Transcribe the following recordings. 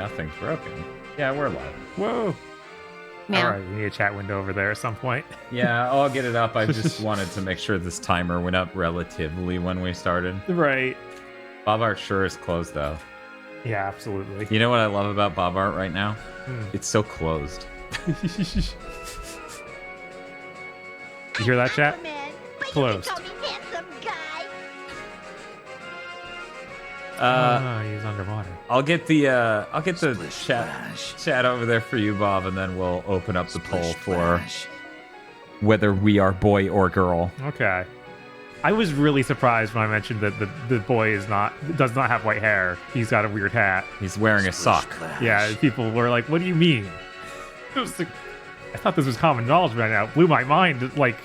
nothing's broken. Yeah, we're live. Whoa. Meow. All right, we need a chat window over there at some point. Yeah, I'll get it up. I just wanted to make sure this timer went up relatively when we started. Right. Bob Art sure is closed, though. Yeah, absolutely. You know what I love about Bob Art right now? Hmm. It's so closed. You hear that, chat? Aquaman, but Closed. You can call me handsome guy. He's underwater. I'll get the chat over there for you, Bob, and then we'll open up the poll for whether we are boy or girl. Okay. I was really surprised when I mentioned that the boy does not have white hair. He's got a weird hat. He's wearing a sock. Yeah, people were like, "What do you mean?" It was like, I thought this was common knowledge by now. It blew my mind like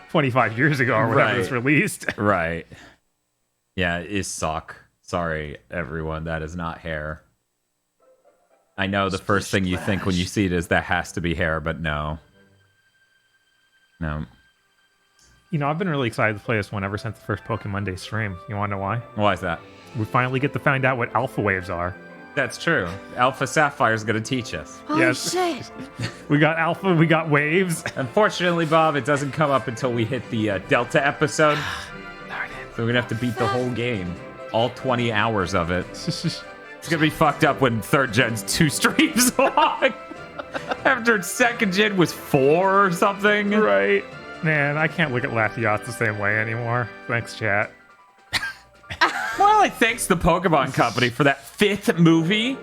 25 years ago or whenever it was released. Right. Yeah, it is sock. Sorry, everyone. That is not hair. I know the first thing you think when you see it is that has to be hair, but no. No. You know, I've been really excited to play this one ever since the first PokeMondays stream. You want to know why? Why is that? We finally get to find out what alpha waves are. That's true. Alpha Sapphire is going to teach us. Holy Yes. shit. We got alpha, we got waves. Unfortunately, Bob, it doesn't come up until we hit the Delta episode. So we're going to have to beat the whole game. All 20 hours of it. It's going to be fucked up when 3rd gen's 2 streams long. After 2nd gen was 4 or something. Right. Man, I can't look at Latias the same way anymore. Thanks, chat. Well, like, thanks the Pokemon Company for that 5th movie.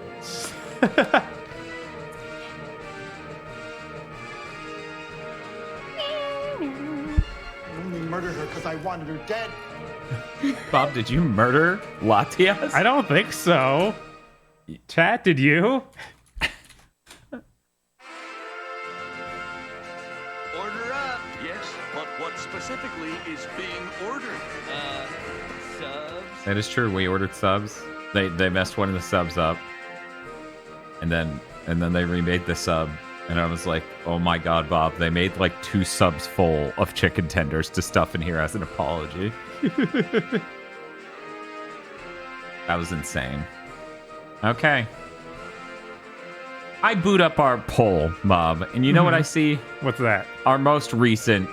Only murdered her because I wanted her dead. Bob, did you murder Latias? I don't think so. Chat, did you? Order up. Yes, but what specifically is being ordered? Subs? That is true. We ordered subs. They messed one of the subs up. And then they remade the sub. And I was like, oh my god, Bob, they made like 2 subs full of chicken tenders to stuff in here as an apology. That was insane. Okay. I boot up our poll, Bob, and you know what I see? What's that? Our most recent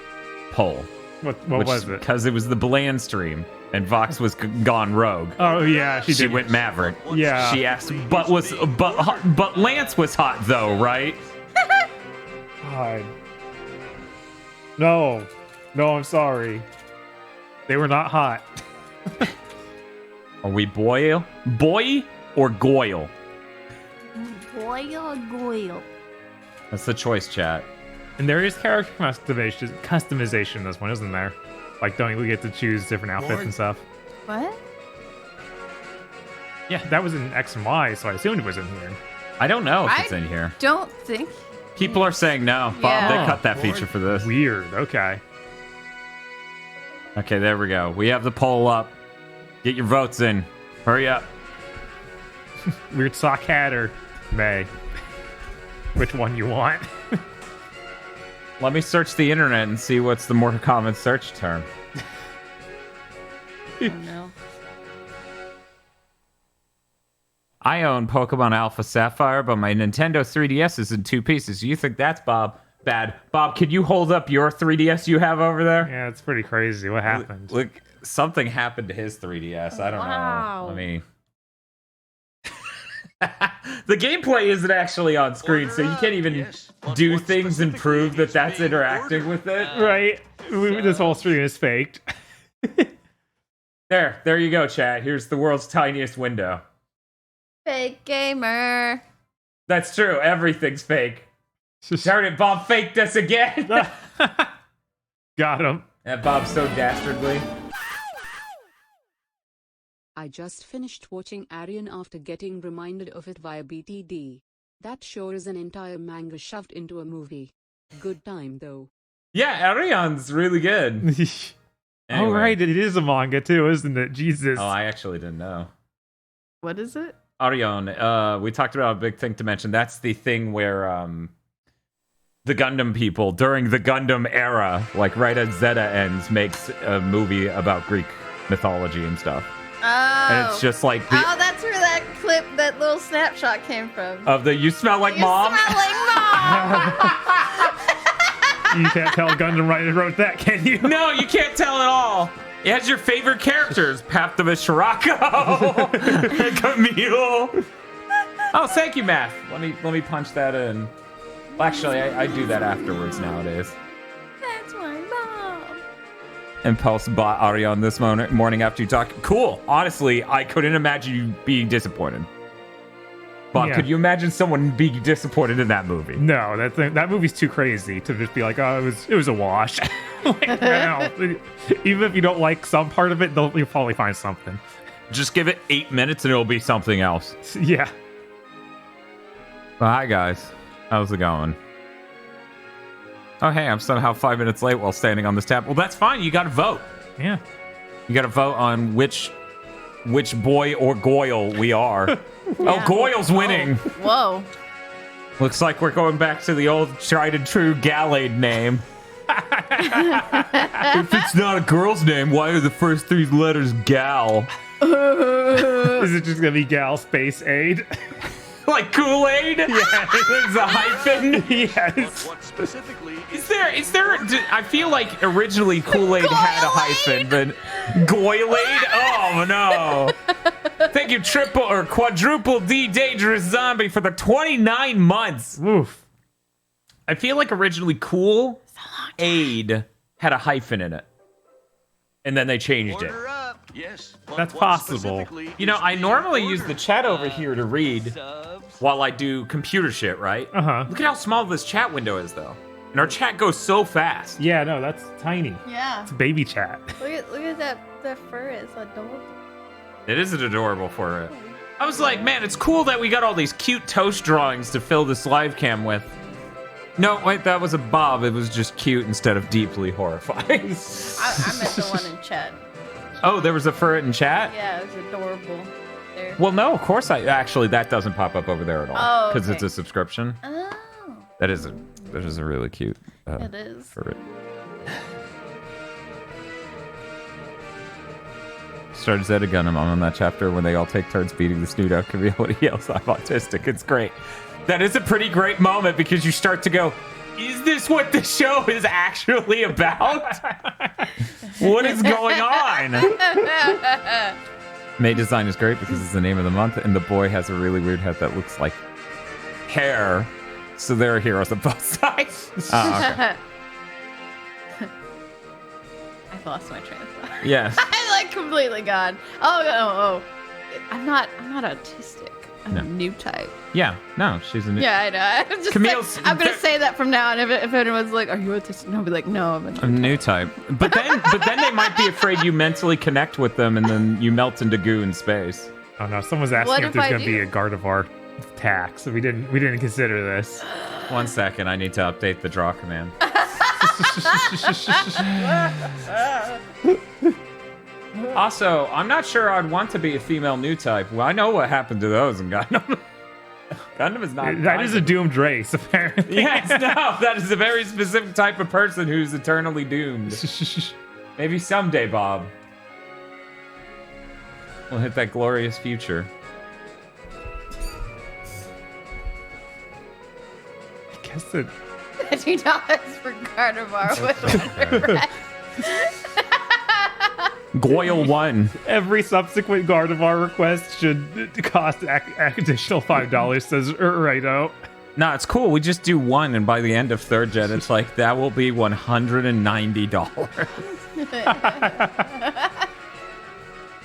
poll. What which, was it? Because it was the Bland stream, and Vox was gone rogue. Oh yeah, she She did. went Maverick. Yeah. She asked, but Lance was hot though, right? God. No, I'm sorry. They were not hot. Are we boy or goyle? Boy or goyle? That's the choice, chat. And there is character customization in this one, isn't there? Like, don't we get to choose different outfits and stuff? What? Yeah, that was in X and Y, so I assumed it was in here. I don't know if it's in here. Don't think. People are saying no. Bob, Yeah. they cut that feature for this. Weird. Okay. Okay, there we go. We have the poll up. Get your votes in. Hurry up. Weird sock hat or May? Which one you want? Let me search the internet and see what's the more common search term. Oh no. I own Pokemon Alpha Sapphire, but my Nintendo 3DS is in 2 pieces. You think that's bad? Bob, can you hold up your 3DS you have over there? Yeah, it's pretty crazy. What happened? Look, something happened to his 3DS. I don't Wow. know. Let me... The gameplay isn't actually on screen, so you can't even Yes, but do what things and specifically prove that is that's being interacting ordered? with it. Right. This whole stream is faked. There you go, chat. Here's the world's tiniest window. Fake gamer. That's true. Everything's fake. Darn it, Bob faked us again. Got him. And Bob's so dastardly. I just finished watching Arian after getting reminded of it via BTD. That sure is an entire manga shoved into a movie. Good time though. Yeah, Arion's really good. Oh, Anyway. right. It is a manga, too, isn't it? Jesus. Oh, I actually didn't know. What is it? Arion, we talked about a big thing to mention. That's the thing where the Gundam people, during the Gundam era, like right as Zeta ends, makes a movie about Greek mythology and stuff. Oh. And it's just like the, Oh, that's where that that clip, that little snapshot came from? Of the you smell like You mom? smell like mom! You can't tell Gundam Rider wrote that, can you? No, you can't tell at all. It has your favorite characters, Paptimus Shirako, Camille. Oh, thank you, Math. Let me punch that in. Well, actually, I do that afterwards nowadays. That's my mom. Impulse bought Arion this morning after you talk. Cool. Honestly, I couldn't imagine you being disappointed. Bob, Yeah. could you imagine someone being disappointed in that movie? No, that movie's too crazy to just be like, oh, it was a wash. Like, no. Even if you don't like some part of it, you'll probably find something. Just give it 8 minutes and it'll be something else. Yeah. Well, hi, guys. How's it going? Oh, hey, I'm somehow 5 minutes late while standing on this tab. Well, that's fine. You got to vote. Yeah. You got to vote on which boy or Goyle we are. Oh, Yeah. Goyle's winning. Whoa. Looks like we're going back to the old tried and true Gallade name. If it's not a girl's name, why are the first 3 letters Gal? Is it just gonna be Gal Space Aid? Like Kool-Aid? Yeah. There's a hyphen. Yes. What specifically Is there, I feel like originally Kool-Aid had a hyphen, but Goyle-Aid? Oh, no. Thank you, triple or quadruple D Dangerous Zombie for the 29 months. Oof. I feel like originally Cool Aid had a hyphen in it. And then they changed it. order up? Yes. But That's what possible. specifically You know, is I being normally use the ordered? chat over here to read Subs. while I do computer shit, right? Uh-huh. Look at how small this chat window is, though. And our chat goes so fast. Yeah, no, that's tiny. Yeah. It's baby chat. Look at that fur. It's adorable. It is adorable for it. I was like, man, it's cool that we got all these cute toast drawings to fill this live cam with. No, wait, that was a Bob. It was just cute instead of deeply horrifying. I meant the one in chat. Oh, there was a furret in chat? Yeah, it was adorable. There. Well, no, of course actually, that doesn't pop up over there at all. Oh, Because okay. it's a subscription. Oh, That is a really cute it is. furret. Started Zeta Gundam on that chapter when they all take turns beating the snoot out Camille when he yells, I'm autistic. It's great. That is a pretty great moment because you start to go, is this what the show is actually about? What is going on? May design is great because it's the name of the month, and the boy has a really weird head that looks like hair. So there are heroes on both sides. Oh, okay. I've lost my train of thought. Yes. I like completely gone. Oh. I'm not autistic. I'm No. a new type. Yeah. No, she's a new. Yeah, I know. I'm just Camille's- I'm gonna say that from now on. If anyone's like, "Are you autistic?" No, I'll be like, "No, I'm a A new type. But then they might be afraid you mentally connect with them and then you melt into goo in space. Oh no, someone's asking What if if there's I gonna be do? a Gardevoir tax. We didn't consider this. 1 second, I need to update the draw command. Also, I'm not sure I'd want to be a female new type. Well, I know what happened to those in Gundam. Gundam is not. That is a doomed race, apparently. Yes, no, that is a very specific type of person who's eternally doomed. Maybe someday, Bob. We'll hit that glorious future. I guess that $50 for Gardevoir with Wonder Bread. Goyle 1. every subsequent Gardevoir request should cost additional $5, says Righto. No, it's cool. We just do 1, and by the end of 3rd gen, it's like, that will be $190.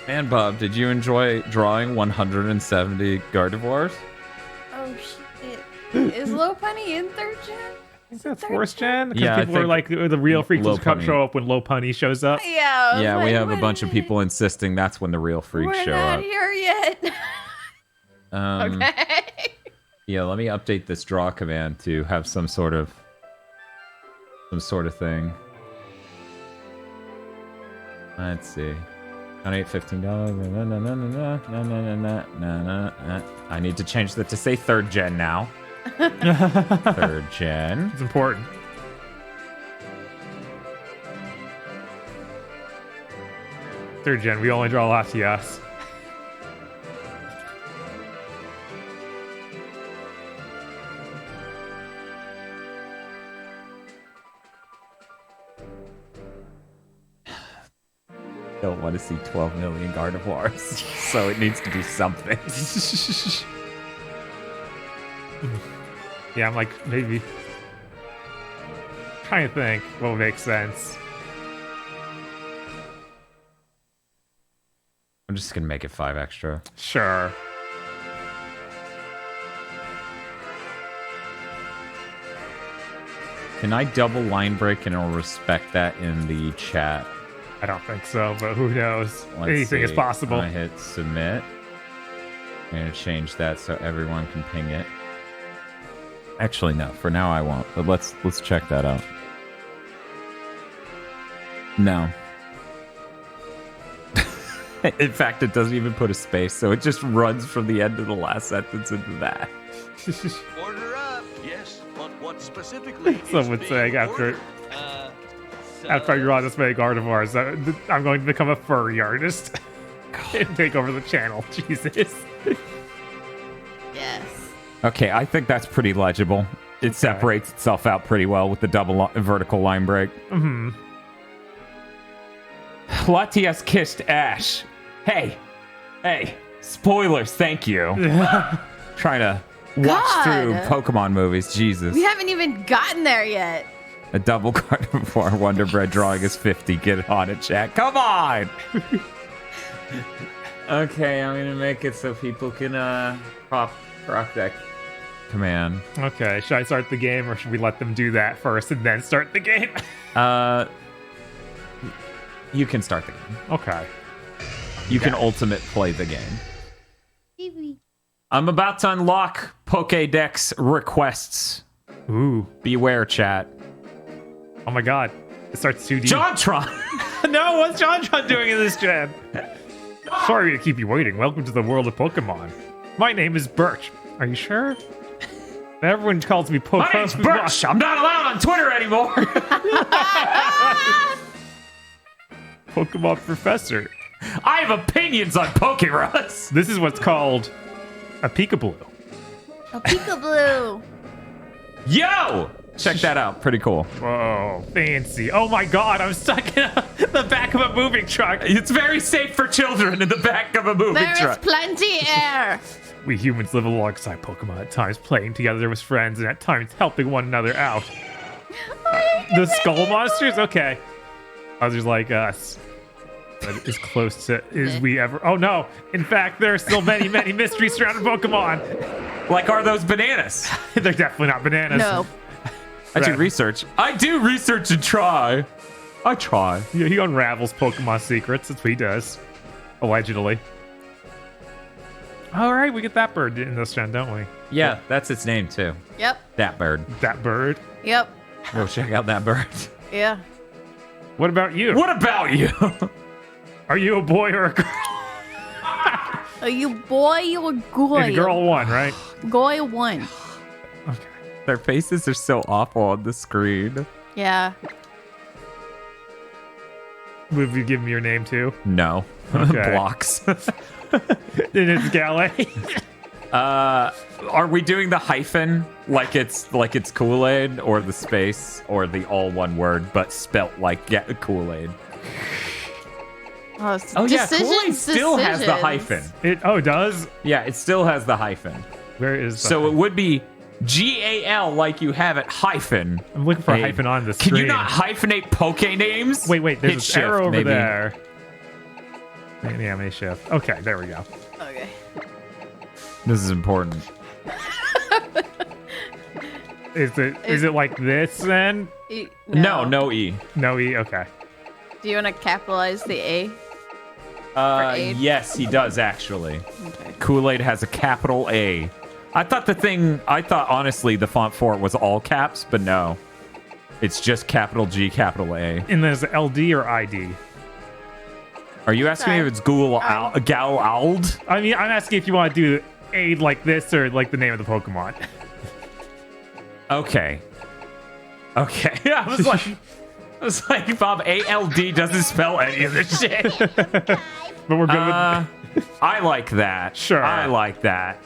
Man, Bob, did you enjoy drawing 170 Gardevoirs? Oh shit! Is Low Punny in 3rd gen? Is that 4th gen? Because Yeah, I people are think like, the real freaks Low will come Punny. show up when Low Punny shows up. Yeah. I was Yeah, we like, have a wait bunch of minute. people insisting that's when the real freaks We're show not up. here yet. Okay. Yeah, let me update this draw command to have some sort of thing. Let's see. Donate $15. I need to change that to say 3rd gen now. 3rd gen. It's important. Third gen, we only draw Latias. don't want to see 12 million Gardevoirs, so it needs to be something. Yeah, I'm like, maybe. Trying to think what would make sense. I'm just gonna make it 5 extra. Sure. Can I double line break and I'll respect that in the chat? I don't think so, but who knows? Let's Anything is see. possible. I'm gonna hit submit. I'm gonna change that so everyone can ping it. Actually, no. For now, I won't. But let's check that out. No. In fact, it doesn't even put a space, so it just runs from the end of the last sentence into that. Order up. Yes, but what specifically is Some would being say after ordered? after I draw this many Gardevoirs, I'm going to become a furry artist and take over the channel. Jesus. Yes. Okay, I think that's pretty legible. It separates itself out pretty well with the double vertical line break. Mm-hmm. Latias kissed Ash. Hey, spoilers, thank you. Trying to watch through Pokemon movies, Jesus. We haven't even gotten there yet. A double card before Wonder Bread drawing is 50. Get it on it, chat. Come on! Okay, I'm gonna make it so people can proc that command. Okay, should I start the game or should we let them do that first and then start the game? You can start the game. Okay. You can ultimate play the game. I'm about to unlock Pokédex requests. Ooh. Beware, chat. Oh my god. It starts 2D. JonTron! No, what's JonTron doing in this gen? Sorry to keep you waiting. Welcome to the world of Pokemon. My name is Birch. Are you sure? Everyone calls me Pokemon. My name's Birch! I'm not allowed on Twitter anymore! Pokemon Professor. I have opinions on Pokerus! This is what's called a Peekaboo. A peekaboo. Yo! Check that out. Pretty cool. Whoa, fancy. Oh my god, I'm stuck in the back of a moving truck. It's very safe for children in the back of a moving There is truck. plenty air. We humans live alongside Pokemon, at times playing together as friends and at times helping one another out. The skull monsters? Okay. Others like us. But as close to as we ever... Oh no! In fact, there are still many, many mysteries surrounding Pokemon. Like, are those bananas? They're definitely not bananas. No. I do research. I do research and try. I try. Yeah, he unravels Pokemon secrets. That's what he does. Allegedly. All right, we get that bird in this gen, don't we? Yeah, that's its name, too. Yep. That bird. That bird. Yep. Go check out that bird. Yeah. What about you? What about you? Are you a boy or a girl? Are you boy or girl? And girl one, right? Goy one. Okay. Their faces are so awful on the screen. Yeah. Would you give me your name too? No. Okay. Blocks. It is Galley. Are we doing the hyphen like it's Kool-Aid, or the space, or the all one word but spelt like Kool-Aid? Oh Yeah, decisions, Kool-Aid still has the decisions. hyphen. It does? Yeah, it still has the hyphen. Where is the So it would be GAL like you have it hyphen. I'm looking for a Hey, hyphen on the screen. Can you not hyphenate Poke names? Wait, there's Hit an shift, arrow over maybe. there. Yeah, may shift. Okay, there we go. Okay. This is important. Is it like this then? No E. No E. Okay. Do you want to capitalize the A? aid? Yes, he does actually. Okay. Kool-Aid has a capital A. I thought honestly the font for it was all caps, but no. It's just capital G, capital A. And there's LD or ID. Are you asking me if it's Gal-Ald? I mean, I'm asking if you want to do aid like this or like the name of the Pokemon. Okay. I was like, Bob, ALD doesn't spell any of this shit. But we're good with I like that. Sure. I like that.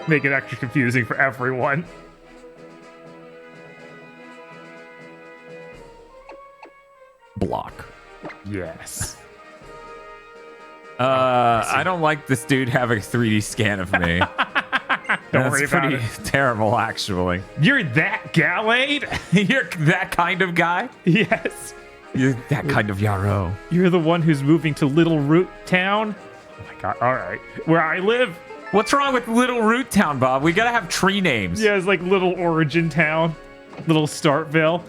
make it extra confusing for everyone. Block. Yes. I don't like this dude having a 3D scan of me. Don't worry That's about pretty it. terrible, actually. You're that Gallade? You're that kind of guy? Yes. You're that kind of Yarrow. You're the one who's moving to Little Root Town? Oh my god, alright. Where I live? What's wrong with Little Root Town, Bob? We gotta have tree names. Yeah, it's like Little Origin Town. Little Startville.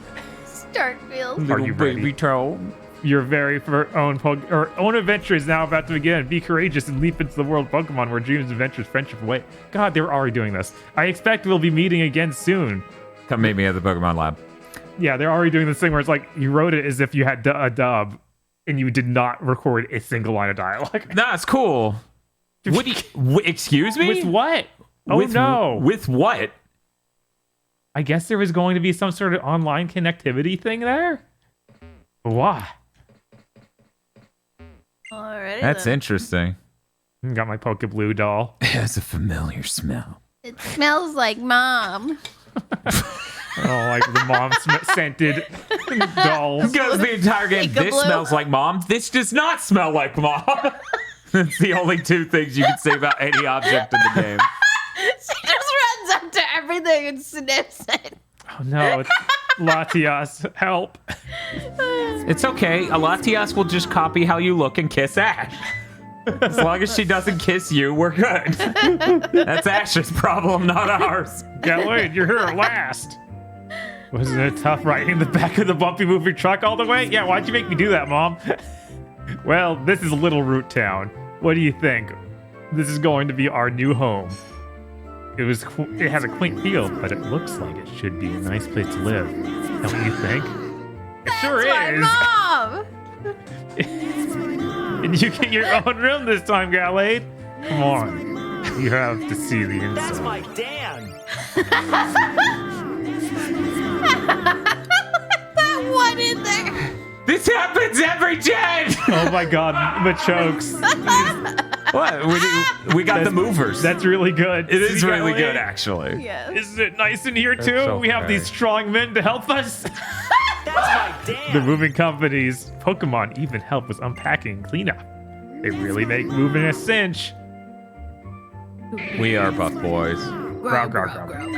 Starkville. Are you ready? town. Your very own adventure is now about to begin. Be courageous and leap into the world of Pokemon where dreams, adventures, friendship await. God, they were already doing this. I expect we'll be meeting again soon. Come meet me at the Pokemon Lab. Yeah, they're already doing this thing where it's like you wrote it as if you had a dub and you did not record a single line of dialogue. That's cool. What do excuse me? With what? Oh with, no. With what? I guess there was going to be some sort of online connectivity thing there? Why? Alrighty. That's then. interesting. Got my Pokeblue doll. It has a familiar smell. It smells like mom. Oh, like the mom scented dolls. Goes the entire game. This Peekaboo. smells like mom. This does not smell like mom. That's the only two things you can say about any object in the game. She just runs up to everything and sniffs it. Oh no, it's Latias, help. It's okay. Latias will just copy how you look and kiss Ash. As long as she doesn't kiss you, we're good. That's Ash's problem, not ours. Gallade, you're here at last. Wasn't it tough riding in the back of the bumpy moving truck all the way? Yeah, why'd you make me do that, Mom? Well, this is Little Root Town. What do you think? This is going to be our new home. It has a quaint feel, but it looks like it should be a nice place to live. Don't you think? It sure That's is. my mom. And you get your own room this time, Gallade. Come on. You have to see the inside. That's my Dan. That one in there. This happens every gen! Oh my god, Machokes. What? We got the movers. That's really good. It is See, really Gallade? good, actually. Yes. Isn't it nice in here too? It's We have okay. these strong men to help us. That's my Dan. The moving companies, Pokemon even help with unpacking and cleanup. They really make moving a cinch. We are buff boys. Growl, growl, growl.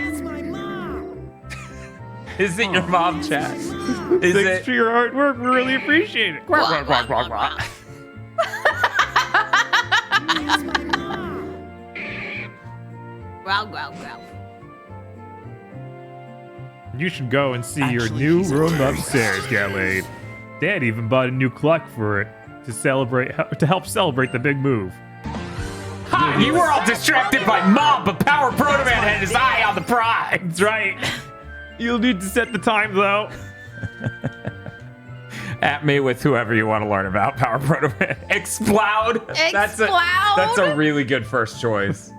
Is it your mom, chat? Is Thanks it? for your hard work. We really appreciate it. Growl, growl, growl, growl, growl. Growl, growl, growl. You should go and see your new room upstairs, Gallade. Dad even bought a new clock for it to help celebrate the big move. Ha! You were all distracted by mom, but Power Proto Man had his eye on the prize. That's right. You'll need to set the time though. At me with whoever you want to learn about Power Proto Man. Exploud. That's a really good first choice.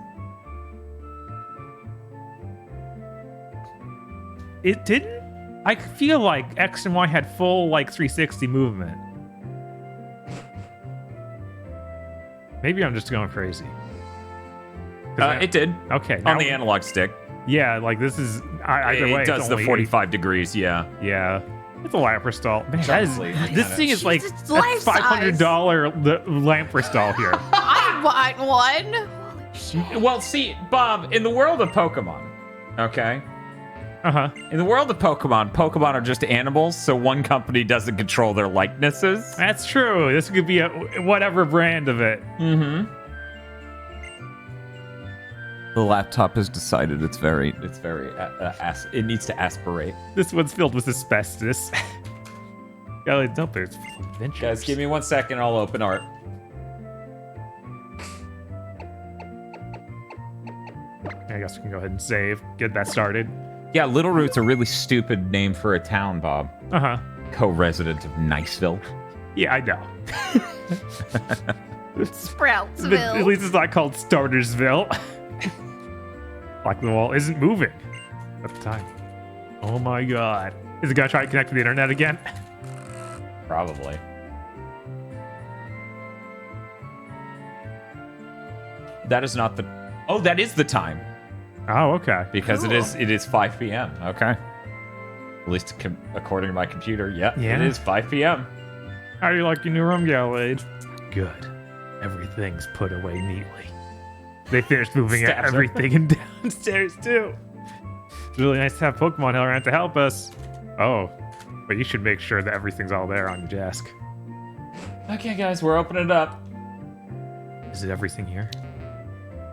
It didn't? I feel like X and Y had full like 360 movement. Maybe I'm just going crazy. It did. Okay. On now- the analog stick. Yeah, like this is either way. It does it's the only 45 degrees, yeah. Yeah. It's a Lamprestall. Man, Probably this kinda- thing is like Jesus, it's a life size. $500 Lamprestall here. I want one. Well, see, Bob, in the world of Pokemon, okay? Uh-huh. In the world of Pokemon, Pokemon are just animals, so one company doesn't control their likenesses. That's true. This could be a whatever brand of it. Mm-hmm. The laptop has decided it needs to aspirate. This one's filled with asbestos. Golly, don't it's full of adventures. Guys, give me 1 second, I'll open art. I guess we can go ahead and save. Get that started. Yeah, Little Root's a really stupid name for a town, Bob. Uh-huh. Co-resident of Niceville. Yeah, I know. Sproutsville. At least it's not called Startersville. Like the wall isn't moving at the time. Oh my god. Is it gonna try to connect to the internet again? Probably. That is not the... Oh, that is the time. Oh, okay. Because Cool. it is 5 p.m. Okay. At least according to my computer, yeah, Yeah. it is 5 p.m. How do you like your new room, Gallade? Good. Everything's put away neatly. They finished moving Stabs her. everything in downstairs too. It's really nice to have Pokemon around to help us. Oh, but you should make sure that everything's all there on your desk. Okay, guys, we're opening it up. Is it everything here?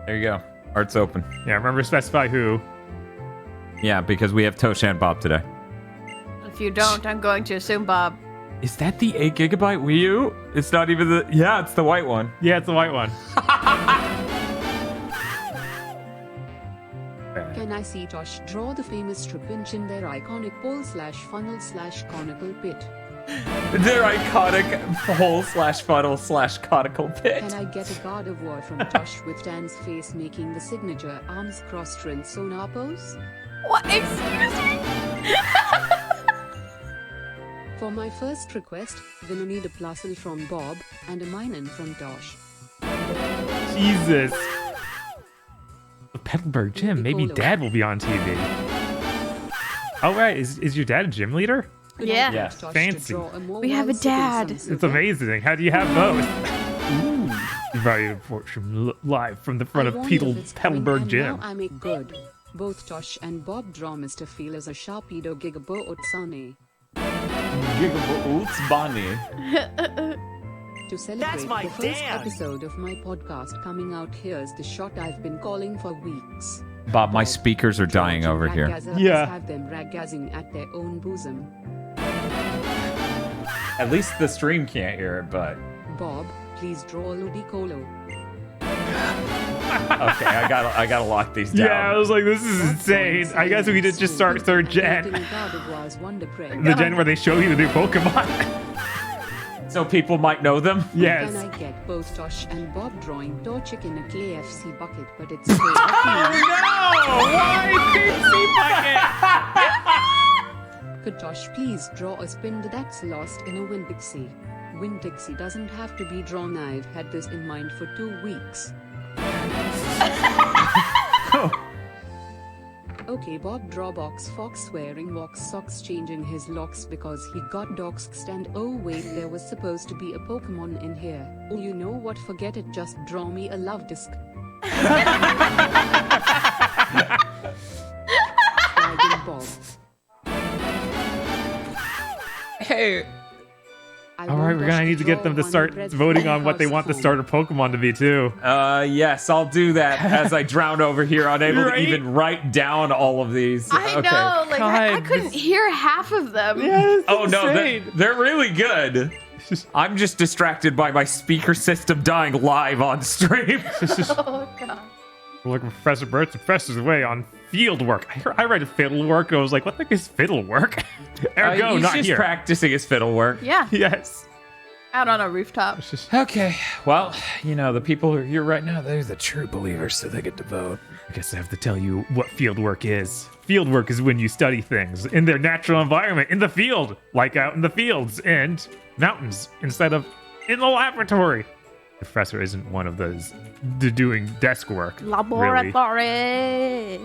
There you go. Art's open. Yeah, remember to specify who. Yeah, because we have Tosha and Bob today. If you don't, I'm going to assume Bob. Is that the 8 gigabyte Wii U? It's not even the... Yeah, it's the white one. Yeah, it's the white one. Can I see Tosh draw the famous strip inch in their iconic pole/funnel/conical pit? Their iconic hole/funnel/conical pit. Can I get a God of War from Tosh with Dan's face making the signature arms crossed in sonar pose? What? Excuse me? For my first request, then I need a Plusle from Bob and a Minen from Tosh. Jesus. The Petalburg Gym. Maybe Dad will be on TV. Oh, right. Is your dad a gym leader? Could Yeah. I get Yeah. Tosh to Fancy. draw a more We have a well-sitting dad. Sun It's Silver? amazing. How do you have both? Ooh. Very from live from the front I of wonder if it's coming, Petalburg and Gym. now I make good. Both Tosh and Bob draw Mr. Feel as a Sharpedo Gigabo Otsane. Gigabytes Bonnie. To celebrate my the first Dan. episode of my podcast coming out, here's the shot I've been calling for weeks. Bob, my speakers are dying over here. Yeah. Have them ragazzing at their own bosom. At least the stream can't hear it, but... Bob, please draw Ludicolo. Okay, I gotta lock these down. Yeah, I was like, this is insane. I guess we could just start third gen. The gen where they show you the new Pokemon. So people might know them? Yes. Can I get both Tosh and Bob drawing Torchic in a KFC bucket, but it's still Could Tosh please draw a Spinder that's lost in a Windixie? Windixie doesn't have to be drawn. I've had this in mind for 2 weeks. Okay, Bob, draw Box Fox wearing Vox socks changing his locks because he got doxxed, and oh wait, there was supposed to be a Pokemon in here. Oh, you know what, forget it, just draw me a love disc. Dragon Bob. Hey, I All right, want we're Tosh gonna need to get draw them to one start Red voting on what they House want the form. starter Pokemon to be too. yes, I'll do that as I drown over here, unable to Right? even write down all of these. I Okay. know, like I God, couldn't hear half of them. Oh no, they're really good. I'm just distracted by my speaker system dying live on stream. Oh god. We're looking for Professor Burt's Professor's away on field work. I read fiddle work and I was like, what the heck is fiddle work? Ergo, He's not just here. practicing his fiddle work. Yeah, Yes. out on a rooftop. Okay, well, you know, the people who are here right now, they're the true believers, so they get to vote. I guess I have to tell you what field work is. Field work is when you study things in their natural environment, in the field, like out in the fields and mountains, instead of in the laboratory. The professor isn't one of those doing desk work. Really. Laboratory.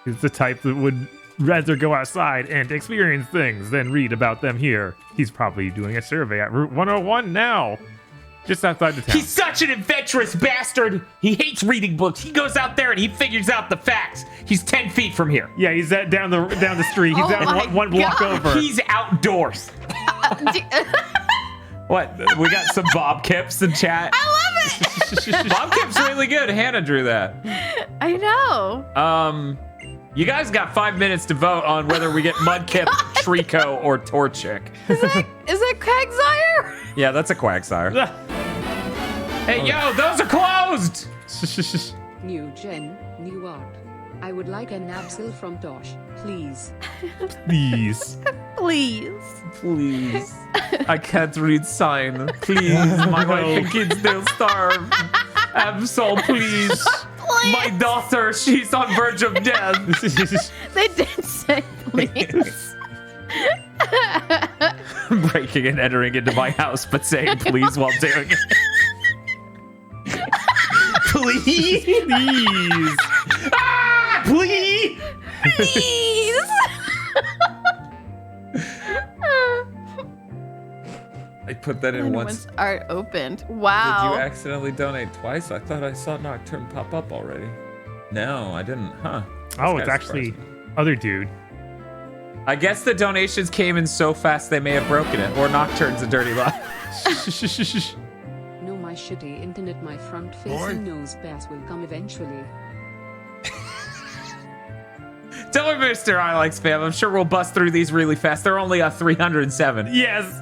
He's the type that would rather go outside and experience things than read about them here. He's probably doing a survey at Route 101 now, just outside the town. He's such an adventurous bastard. He hates reading books. He goes out there and he figures out the facts. He's 10 feet from here. Yeah, he's down the street. He's Oh down my one block God. over. He's outdoors. What? We got some Bob Kips in chat. I love it. Bob Kip's really good. Hannah drew that. I know. You guys got 5 minutes to vote on whether we get Mudkip, Trico, or Torchic. Is that Quagsire? Yeah, that's a Quagsire. Hey, yo, those are closed! New gen, new art. I would like a Napsil from Tosh, please. Please. Please. Please. I can't read sign. Please, my wife and kids, they'll starve. Absol, please. My daughter, she's on verge of death. They did say please. Breaking and entering into my house, but saying please while doing it. Please. Please. Ah, please. Please. put that in When once. was art opened? Did you Wow. accidentally donate twice? I thought I saw Nocturne pop up already. No, I didn't. Huh. Oh, This it's guy actually surprised me. other dude. I guess the donations came in so fast they may have broken it. Or Nocturne's a dirty lie. No, my shitty internet, my front-facing nose pass will come eventually. Tell me, Mr. I like spam. I'm sure we'll bust through these really fast. They're only 307. Yes.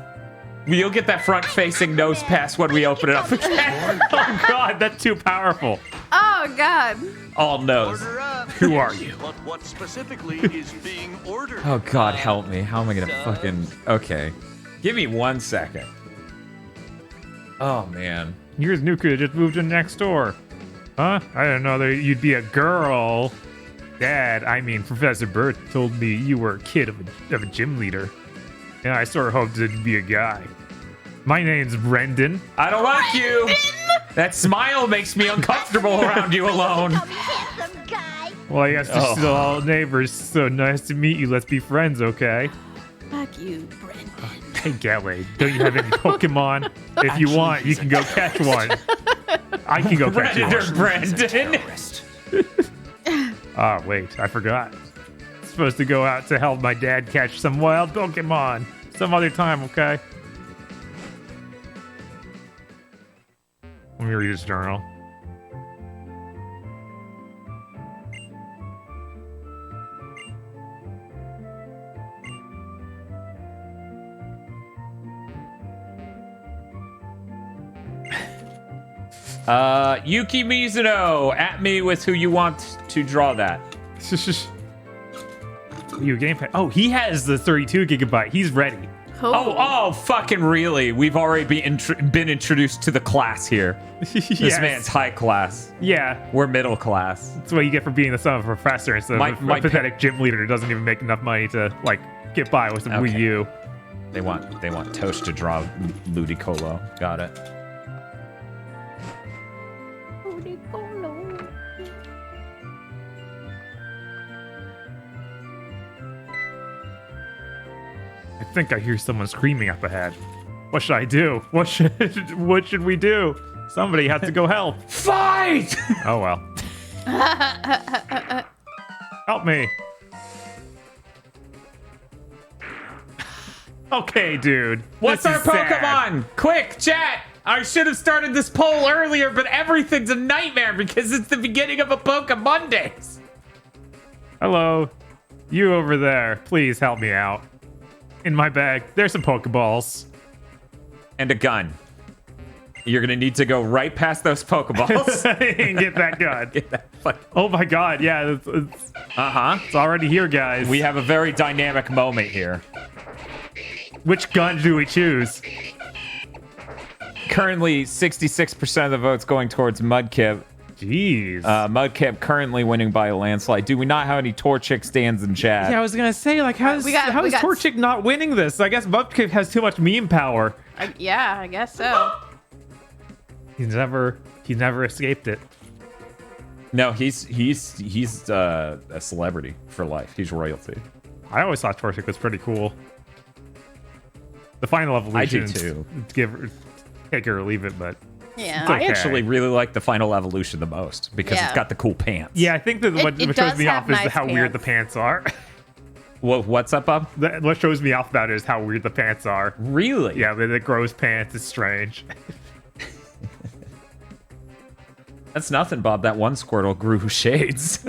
You'll get that front-facing nose pass when we open it up again. Oh God, that's too powerful. Oh God. All nose. Order up. Who are you? But what specifically is being ordered? Oh God, help me. How am I gonna fucking... Okay. Give me 1 second. Oh, man. Here's Nuka, just moved in next door. Huh? I didn't know that you'd be a girl. Dad, I mean, Professor Burt told me you were a kid of a gym leader. Yeah, I sort of hoped it'd be a guy. My name's Brendan. I don't like you. That smile makes me uncomfortable around you alone. Well, I guess we're still all neighbors, so nice to meet you. Let's be friends, okay? Fuck you, Brendan. Hey, Galley, don't you have any Pokemon? If you want, you can go catch one. I can go catch Predator one. Brandon. Oh, wait, I forgot. Supposed to go out to help my dad catch some wild Pokemon. Some other time, okay? Let me read his journal. Yuki Mizuno, at me with who you want to draw that. You gamepad. Oh, he has the 32 gigabyte. He's ready. Oh, fucking really? We've already been introduced to the class here. This Yes. man's high class. Yeah, We're middle class. that's what you get for being the son of a professor instead My- of my a pathetic gym leader who doesn't even make enough money to like get by with some Okay. Wii U. They want Toast to draw Ludicolo. Got it. I think I hear someone screaming up ahead. What should I do? What should we do? Somebody has to go help. Fight! Oh well. Help me. Okay, dude. What's This our is sad. Pokemon? Quick, chat! I should have started this poll earlier, but everything's a nightmare because it's the beginning of a PokeMondays. Hello. You over there. Please help me out. In my bag, there's some Pokeballs. And a gun. You're gonna need to go right past those Pokeballs. And get that gun. Get that fuck. Oh my god, yeah, it's already here, guys. We have a very dynamic moment here. Which gun do we choose? Currently, 66% of the votes going towards Mudkip. Jeez. Mudkip currently winning by a landslide. Do we not have any Torchic stands in chat? Yeah, I was gonna say, like, how is we got- Torchic not winning this? I guess Mudkip has too much meme power. Yeah, I guess so. He's never escaped it. No, he's a celebrity for life. He's royalty. I always thought Torchic was pretty cool. The final evolution. I do too. Take it or leave it, but Yeah. It's I okay. actually really like the final evolution the most because Yeah. it's got the cool pants. yeah, I think that what It throws does me have off is nice how weird the pants. pants are. What's up, Bob? What shows me off about it is how weird the pants are. Really? Yeah, the gross pants is strange. That's nothing, Bob. That one Squirtle grew shades.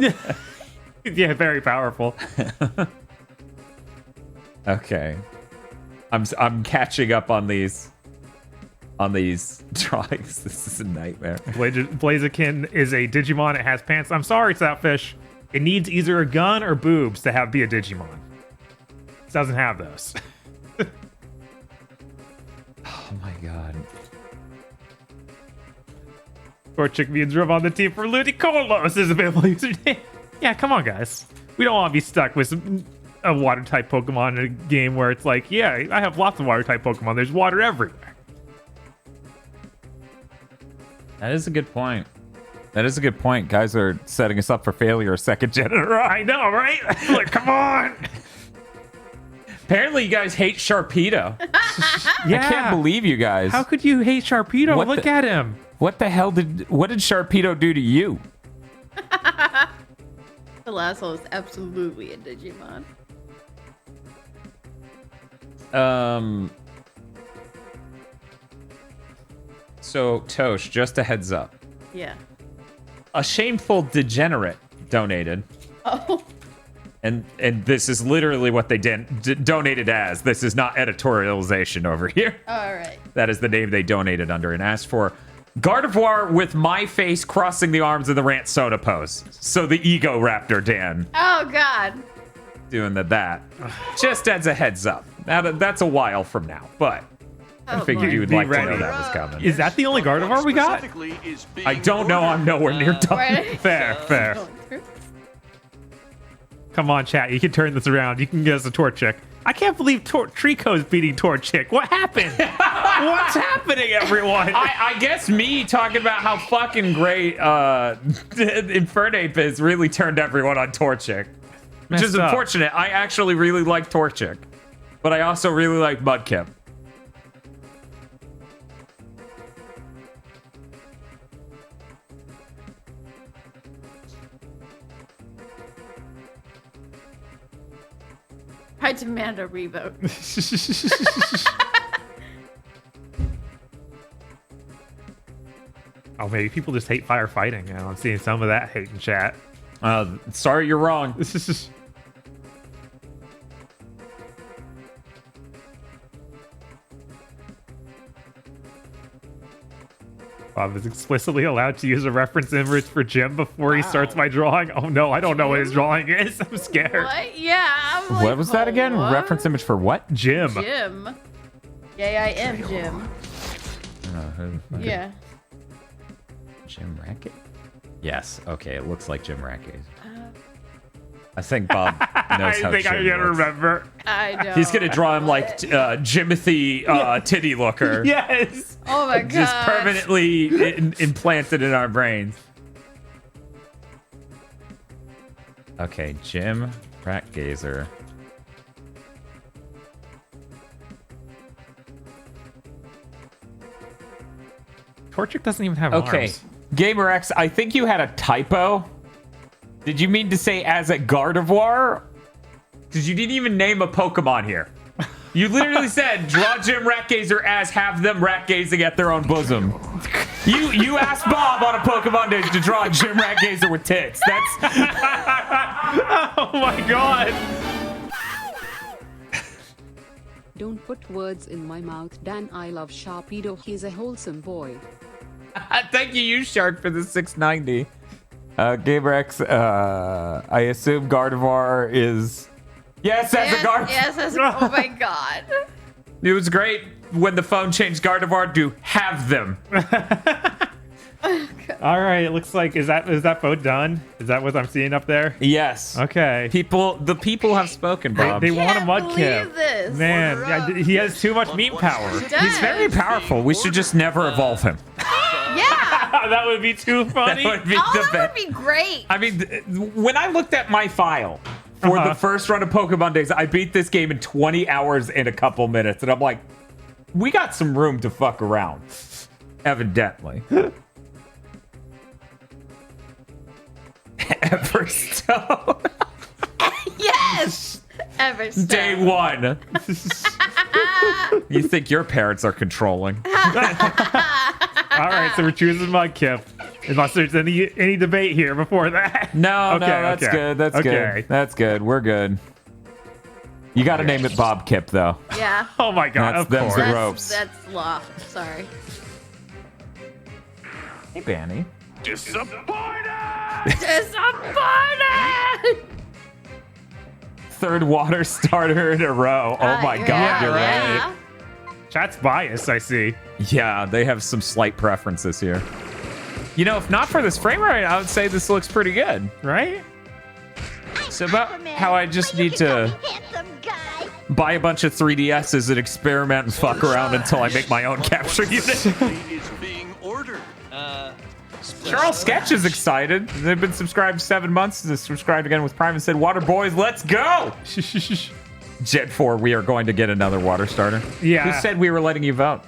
Yeah, very powerful. Okay. I'm catching up on these drawings. This is a nightmare. Blaziken is a Digimon. It has pants. I'm sorry, Sapphire. It needs either a gun or boobs to be a Digimon. It doesn't have those. Oh my god. Torchic means Rev on the team for Ludicolo is available username. Yeah, come on, guys. We don't want to be stuck with a water type Pokemon in a game where it's like, yeah, I have lots of water type Pokemon. There's water everywhere. That is a good point. That is a good point. Guys are setting us up for failure a second gen in a row. I know, right? Like, come on. Apparently, you guys hate Sharpedo. Yeah. I can't believe you guys. How could you hate Sharpedo? What Look the- at him. What the hell what did Sharpedo do to you? The last one was absolutely a Digimon. So Tosh, just a heads up. Yeah. A shameful degenerate donated. Oh. And this is literally what they donated as. This is not editorialization over here. All right. That is the name they donated under and asked for. Gardevoir with my face crossing the arms of the rant soda pose. So the ego raptor Dan Oh God. doing that. Just as a heads up. Now that's a while from now, but I Oh, figured Lord. you would Be like to ready. know that was coming. Is that the only But Gardevoir we got? specifically is being I don't know. I'm nowhere near done. Right. Fair, fair. Going through. Come on, chat. You can turn this around. You can get us a Torchic. I can't believe Trico's beating Torchic. What happened? What's happening, everyone? I guess me talking about how fucking great Infernape is really turned everyone on Torchic. Which is Messed up. unfortunate. I actually really like Torchic. But I also really like Mudkip. I demand a revote. Oh, maybe people just hate firefighting. You know, I'm seeing some of that hate in chat. Sorry, you're wrong. Bob is explicitly allowed to use a reference image for Jim before he starts my drawing. Oh no, I don't know what his drawing is. I'm scared. What? Yeah. I'm like, What was that again? what? Reference image for what? Jim. Jim. Yeah, I am Jim. Yeah. Jim Racket? Yes. Okay, it looks like Jim Racket. I think Bob knows I how think Jim I'm gonna looks. remember. I don't. He's gonna draw him like Jimothy Titty Looker. Yes. Oh my god. Just permanently implanted in our brains. Okay, Jim Ratgazer. Torchic doesn't even have Okay, arms. GamerX, I think you had a typo. Did you mean to say as a Gardevoir? Because you didn't even name a Pokemon here. You literally said draw Jim Ratgazer as have them rat gazing at their own bosom. You asked Bob on a PokeMondays to draw Jim Ratgazer with tits. That's Oh my god. Don't put words in my mouth, Dan. I love Sharpedo. He's a wholesome boy. thank you, Shark, for the 690. GamerX, I assume Gardevoir is yes as a Gardevoir. Yes, as oh my god. It was great when the phone changed Gardevoir to have them. All right, it looks like is that vote done? Is that what I'm seeing up there? Yes. Okay. The people have spoken, Bob. They want a Can't Mudkip. believe this. Man, yeah, he has too much meme power. He's very powerful. We should just never evolve him. Yeah. That would be too funny. That would be Oh, the that best. would be great. I mean, when I looked at my file for the first run of PokeMondays, I beat this game in 20 hours and a couple minutes, and I'm like, we got some room to fuck around. Evidently. Everstone. Yes. Everstone. Day one. You think your parents are controlling? All right, so we're choosing Mudkip. Unless there's any debate here before that. No, Okay, that's okay. good. That's Okay. good. That's good. We're good. You got to name it Bob Kip, though. Yeah. Oh my god, That's of them's course. the ropes. That's law. Sorry. Hey, Banny. Disappointed. Third water starter in a row. Oh my God, you're right. Chat's biased, I see. Yeah, they have some slight preferences here. You know, if not for this frame rate, I would say this looks pretty good. Right? So about how I just need to buy a bunch of 3DSs and experiment and fuck around until I make my own capture unit. is being ordered. Charles Sketch is excited. They've been subscribed 7 months. They subscribed again with Prime and said, Water Boys, let's go! Gen 4, we are going to get another water starter. Yeah. Who said we were letting you vote?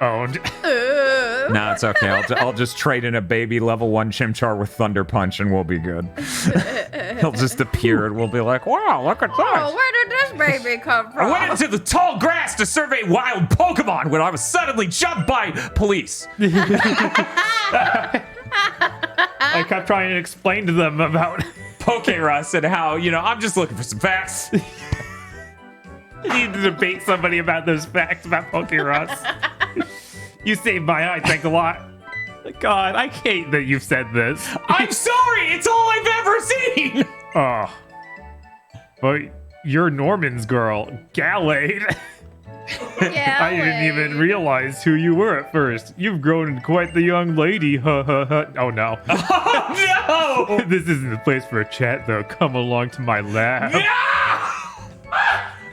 Owned. No, it's okay. I'll just trade in a baby level 1 Chimchar with Thunder Punch and we'll be good. He'll just appear and we'll be like, wow, look at this. Oh, where did this baby come I from? went into the tall grass to survey wild Pokemon when I was suddenly jumped by police. I kept trying to explain to them about Pokerus and how, I'm just looking for some facts. you need to debate somebody about those facts about Pokeross. You saved my eye, thanks a lot. God, I hate that you've said this. I'm sorry, it's all I've ever seen. Oh. But you're Norman's girl, Gallade. Yeah, I didn't even realize who you were at first. You've grown into quite the young lady. Oh no. Oh no! This isn't the place for a chat though. Come along to my lab. No!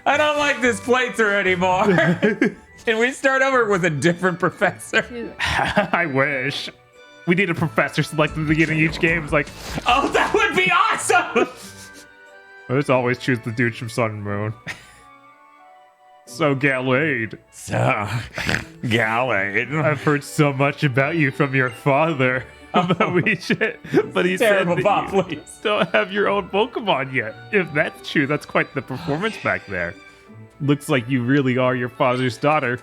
I don't like this playthrough anymore. Can we start over with a different professor? I wish. We need a professor selected at the beginning of each game. It's like, Oh, that would be awesome! let's always choose the dudes from Sun and Moon. So, Gallade, So, Gallade. I've heard so much about you from your father. But he said Terrible, that Bob, you please. don't have your own Pokemon yet. If that's true, that's quite the performance back there. Looks like you really are your father's daughter.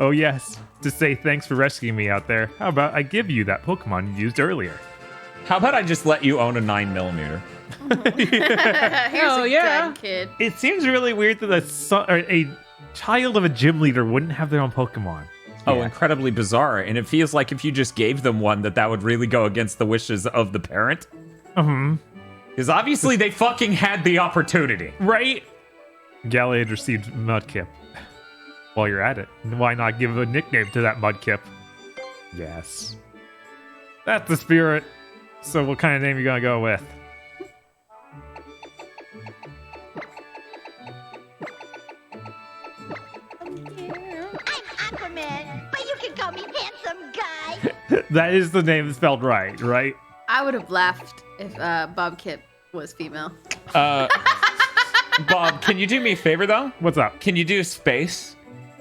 Oh yes, to say thanks for rescuing me out there, how about I give you that Pokemon you used earlier? How about I just let you own a 9mm? Here's Oh, a yeah. good kid. It seems really weird that a child of a gym leader wouldn't have their own Pokemon. Oh, incredibly bizarre. And it feels like if you just gave them one, that would really go against the wishes of the parent. Because obviously they fucking had the opportunity. Right? Gallade received Mudkip. While you're at it, why not give a nickname to that Mudkip? Yes. That's the spirit. So what kind of name are you gonna go with? I'm Aquaman, but you can call me Handsome Guy. That is the name spelled right? I would have laughed if Bob Kip was female. Bob, can you do me a favor, though? What's up? Can you do space?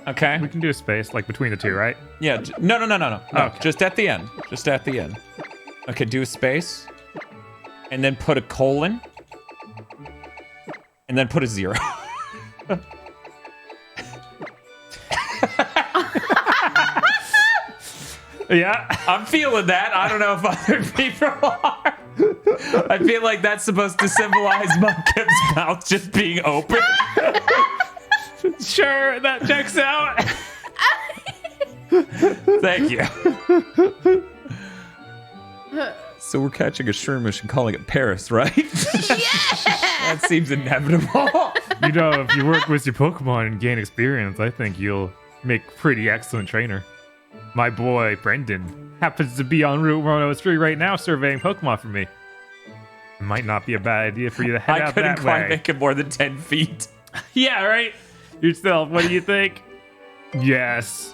Okay. We can do a space, like between the two, right? Yeah. No. Okay. Just at the end. Just at the end. Okay, do a space. And then put a colon. And then put a 0. Yeah. I'm feeling that. I don't know if other people are. I feel like that's supposed to symbolize Mudkip's mouth just being open. Sure, that checks out. Thank you. So we're catching a shroomish and calling it Paris, right? That seems inevitable. You know, if you work with your Pokemon and gain experience, I think you'll make a pretty excellent trainer. My boy, Brendan, happens to be on Route 103 right now surveying Pokemon for me. It might not be a bad idea for you to head I out couldn't that quite way. make it more than 10 feet. Yeah, right? Yourself, what do you think? Yes.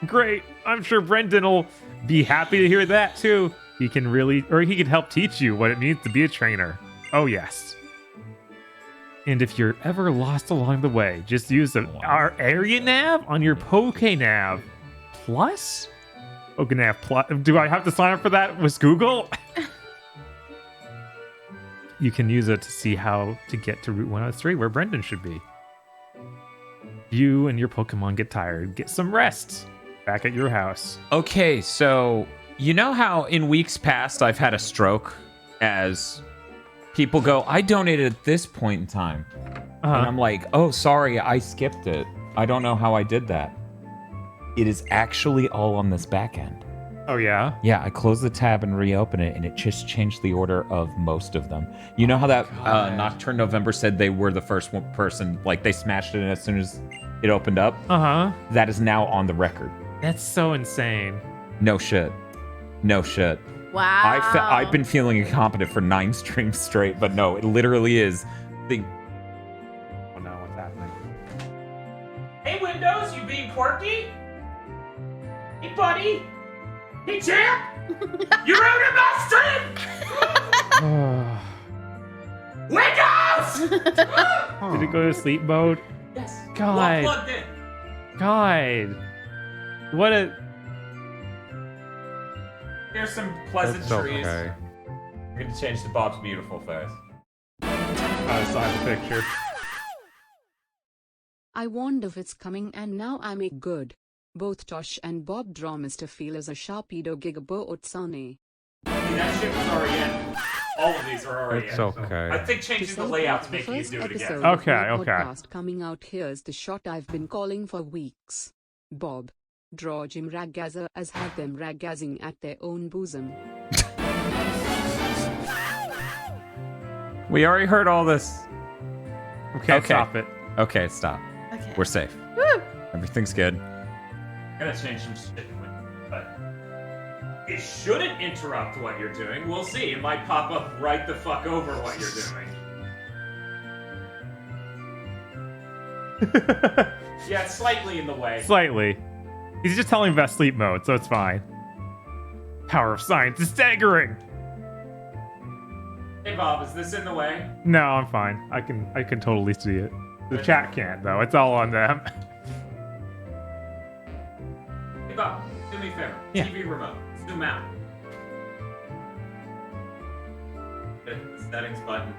Great. I'm sure Brendan will be happy to hear that too. He can help teach you what it means to be a trainer. Oh, yes. And if you're ever lost along the way, just use our area nav on your PokeNav Plus? PokeNav Plus. Do I have to sign up for that with Google? You can use it to see how to get to Route 103, where Brendan should be. You and your Pokemon get tired. Get some rest back at your house. Okay, so you know how in weeks past I've had a stroke as people go, I donated at this point in time. And I'm like, oh, sorry, I skipped it. I don't know how I did that. It is actually all on this back end. Oh, yeah? Yeah, I closed the tab and reopened it, and it just changed the order of most of them. You know how that Nocturne November said they were the first person, like they smashed it as soon as it opened up? Uh-huh. That is now on the record. That's so insane. No shit. No shit. Wow. I've been feeling incompetent for 9 streams straight, but no, it literally is the... Oh no, what's happening? Hey, Windows, you being quirky? Hey, buddy? Hey, champ? You ruining my stream! Did it go to sleep mode? Yes. God. Well plugged in. God. What a... Here's some pleasantries. okay. We're gonna change to Bob's beautiful face. I saw the picture. I warned of its coming and now I make good. Both Tosh and Bob draw Mr. Feel as a Sharpedo Gigabo Otsane. That shit was already in. All of these are already It's in. okay. I think changing the layout's making you do it again. Okay, of my okay. podcast coming out. Here's the shot I've been calling for weeks. Bob, draw Jim Ragazzer as have them ragazzing at their own bosom. We already heard all this. Okay, stop it. Okay, stop. Okay. We're safe. Woo! Everything's good. I'm gonna change some shit, but it shouldn't interrupt what you're doing. We'll see. It might pop up right the fuck over what you're doing. Yeah, it's slightly in the way. Slightly. He's just telling me about sleep mode, so it's fine. Power of science is staggering. Hey Bob, is this in the way? No, I'm fine. I can totally see it. The chat can't though. It's all on them. Hey Bob, do me a favor. Yeah. TV remote. Zoom out. Good. Settings button.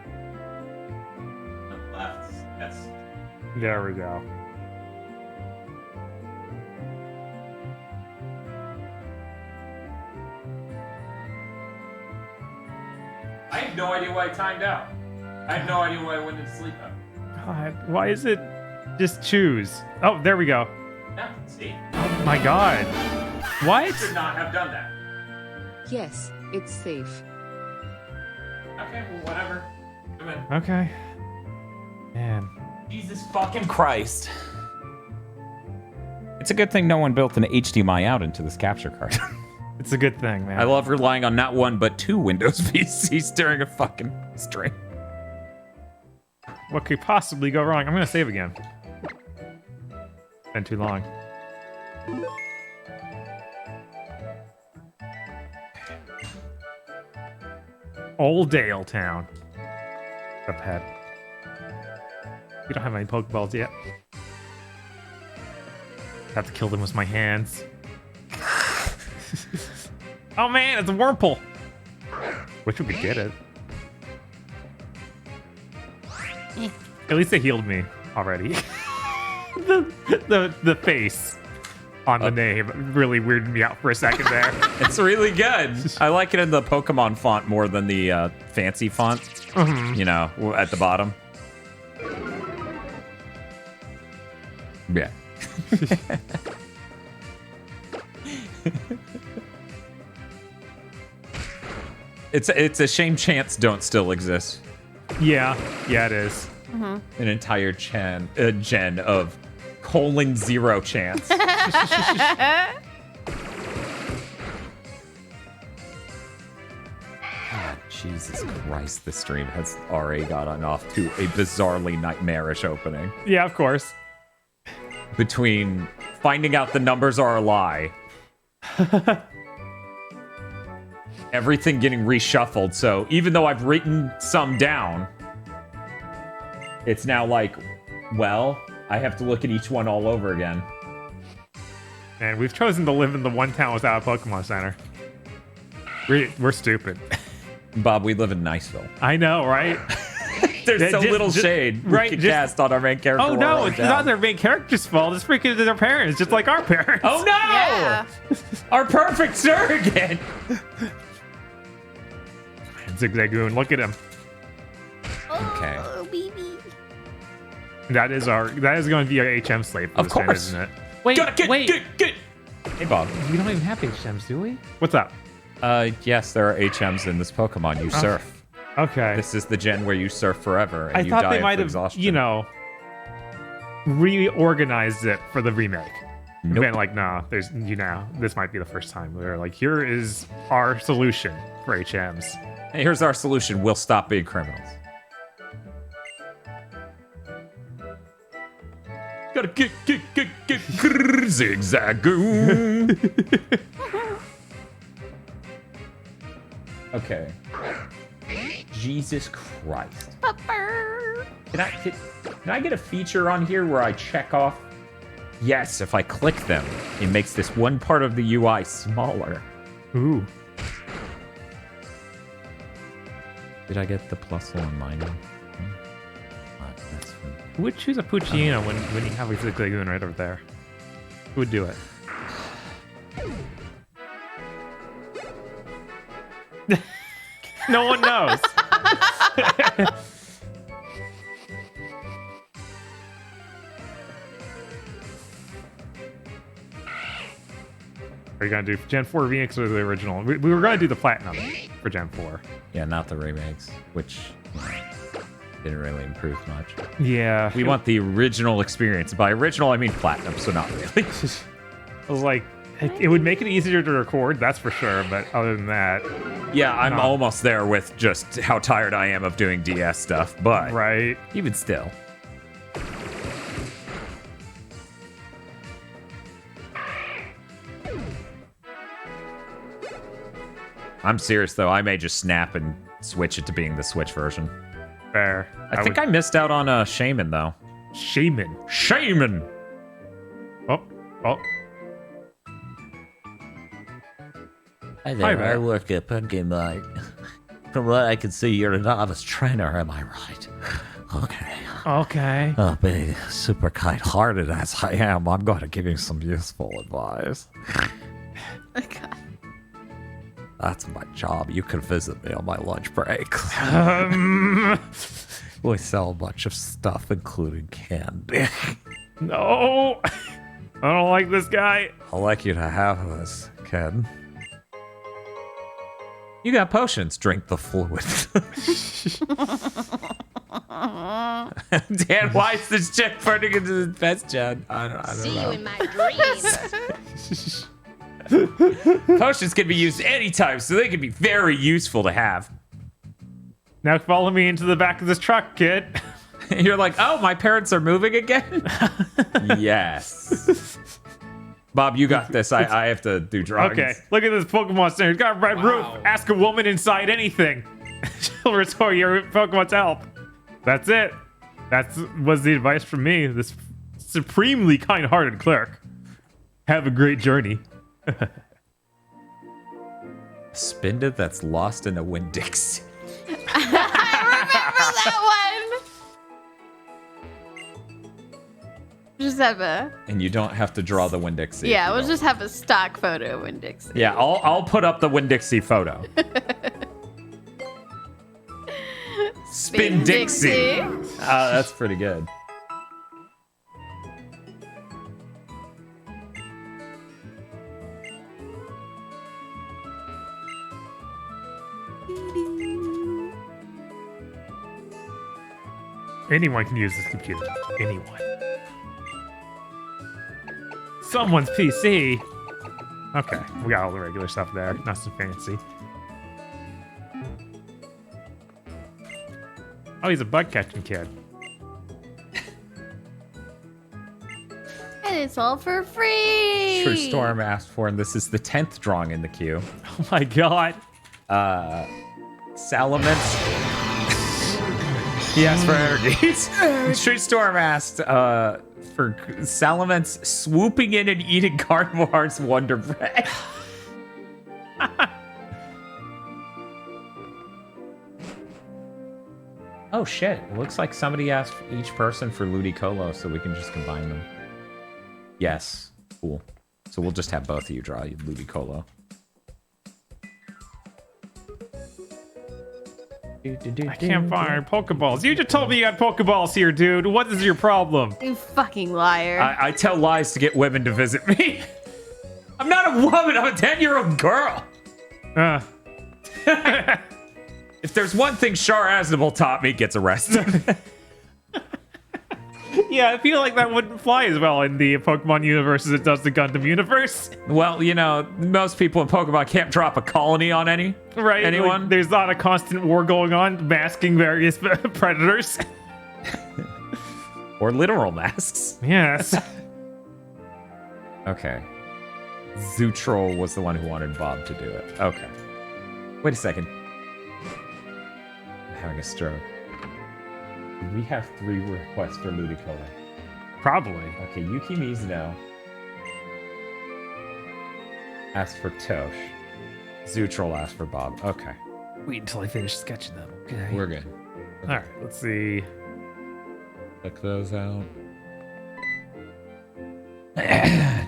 On the left. Yes. There we go. I have no idea why I timed out. I have no idea why I went into sleep mode. God, why is it just choose? Oh, there we go. Yeah, see? Oh my God. What? Should not have done that. Yes, it's safe. Okay, well, whatever. Come in. Okay. Man. Jesus fucking Christ. It's a good thing no one built an HDMI out into this capture card. It's a good thing, man. I love relying on not one, but two Windows PCs during a fucking stream. What could possibly go wrong? I'm gonna save again. Been too long. Old Dale Town. The pet. We don't have any Pokeballs yet. Have to kill them with my hands. Oh man, it's a Wurmple! Wish we could get it. At least they healed me already. the face on the name really weirded me out for a second there. It's really good. I like it in the Pokemon font more than the fancy font. You know, at the bottom. Yeah. It's a shame chants don't still exist. Yeah, it is. An entire gen of :0 chants. God, Jesus Christ, the stream has already gotten off to a bizarrely nightmarish opening. Yeah, of course. Between finding out the numbers are a lie, everything getting reshuffled, so even though I've written some down, it's now like, well, I have to look at each one all over again. And we've chosen to live in the one town without a Pokemon Center. We're stupid. Bob, we live in Niceville. I know, right? There's so Just- little just- shade we right, could just- cast on our main character. Oh while no, we're it's down. not their main character's fault. It's freaking their parents, just like our parents. Oh no! Yeah. Our perfect surrogate! Zigzagoon, look at him. Okay. Oh, baby. That is going to be our HM slave for Of this man, course. isn't it? Get. Hey, Bob. We don't even have HMs, do we? What's up? Yes, there are HMs in this Pokemon. You surf. Okay. This is the gen where you surf forever and I you thought die they of might have, exhaustion. reorganized it for the remake. Nope. Been like, nah, this might be the first time where like, here is our solution for HMs. Hey, here's our solution. We'll stop being criminals. Gotta get zigzagoon. Okay. Jesus Christ. Pupper. Can I get a feature on here where I check off? Yes, if I click them, it makes this one part of the UI smaller. Ooh. Did I get the plus one mining? That's fine. Who would choose a Puccino when you have a Glick Lagoon right over there? Who would do it? No one knows. Are you gonna do Gen 4 remix or the original? We were gonna do the platinum for Gen 4. Yeah, not the remakes, which didn't really improve much. Yeah. We want the original experience. By original, I mean platinum, so not really. I was like, it would make it easier to record, that's for sure, but other than that... Yeah, I'm almost there with just how tired I am of doing DS stuff, but right. Even still. I'm serious, though. I may just snap and switch it to being the Switch version. Fair. I think I missed out on Shaman, though. Shaman? Shaman! Oh. Hi there, I work at Pokemon. From what I can see, you're a novice trainer, am I right? Okay. Oh, being super kind-hearted as I am, I'm going to give you some useful advice. Okay. That's my job. You can visit me on my lunch breaks. We sell a bunch of stuff, including candy. No! I don't like this guy. I'd like you to have this, kid. You got potions. Drink the fluid. Dan, why is this chick turning into the best Jen? I don't See know. you in my dreams. Potions can be used anytime, so they can be very useful to have. Now follow me into the back of this truck, kid. You're like, oh, my parents are moving again? Yes. Bob, you got this. I have to do drawings. Okay, look at this Pokemon Center. It's got a red roof. Ask a woman inside anything. She'll restore your Pokemon's health. That's it. That was the advice from me, this supremely kind-hearted clerk. Have a great journey. Spinda that's lost in a Winn-Dixie. I remember that one. Just have a... And you don't have to draw the Winn-Dixie. Yeah, we'll just have a stock photo of Winn-Dixie. Yeah, I'll put up the Winn-Dixie photo. Spin Dixie. That's pretty good. Anyone can use this computer. Anyone. Someone's PC. Okay, we got all the regular stuff there. Nothing fancy. Oh, he's a bug catching kid. And it's all for free. True Storm asked for, and this is the 10th drawing in the queue. Oh my god. Salamence. He asked for energies. True Storm asked for Salamence swooping in and eating Gardevoir's Wonder Bread. Oh shit, it looks like somebody asked each person for Ludicolo, so we can just combine them. Yes, cool. So we'll just have both of you draw Ludicolo. I can't find Pokeballs. You just told me you had Pokeballs here, dude. What is your problem? You fucking liar. I tell lies to get women to visit me. I'm not a woman, I'm a 10-year-old girl. If there's one thing Char Aznable taught me, gets arrested. Yeah, I feel like that wouldn't fly as well in the Pokemon universe as it does the Gundam universe. Well, you know, most people in Pokemon can't drop a colony on anyone. Like, there's not a constant war going on, masking various predators. Or literal masks. Yes. Okay. Zootroll was the one who wanted Bob to do it. Okay. Wait a second. I'm having a stroke. We have 3 requests for Ludicolo. Probably. Okay, Yuki Mizuno. Asked for Tosh. Zootroll asked for Bob. Okay. Wait until I finish sketching them. Okay. We're good. All right. Let's see. Click those out.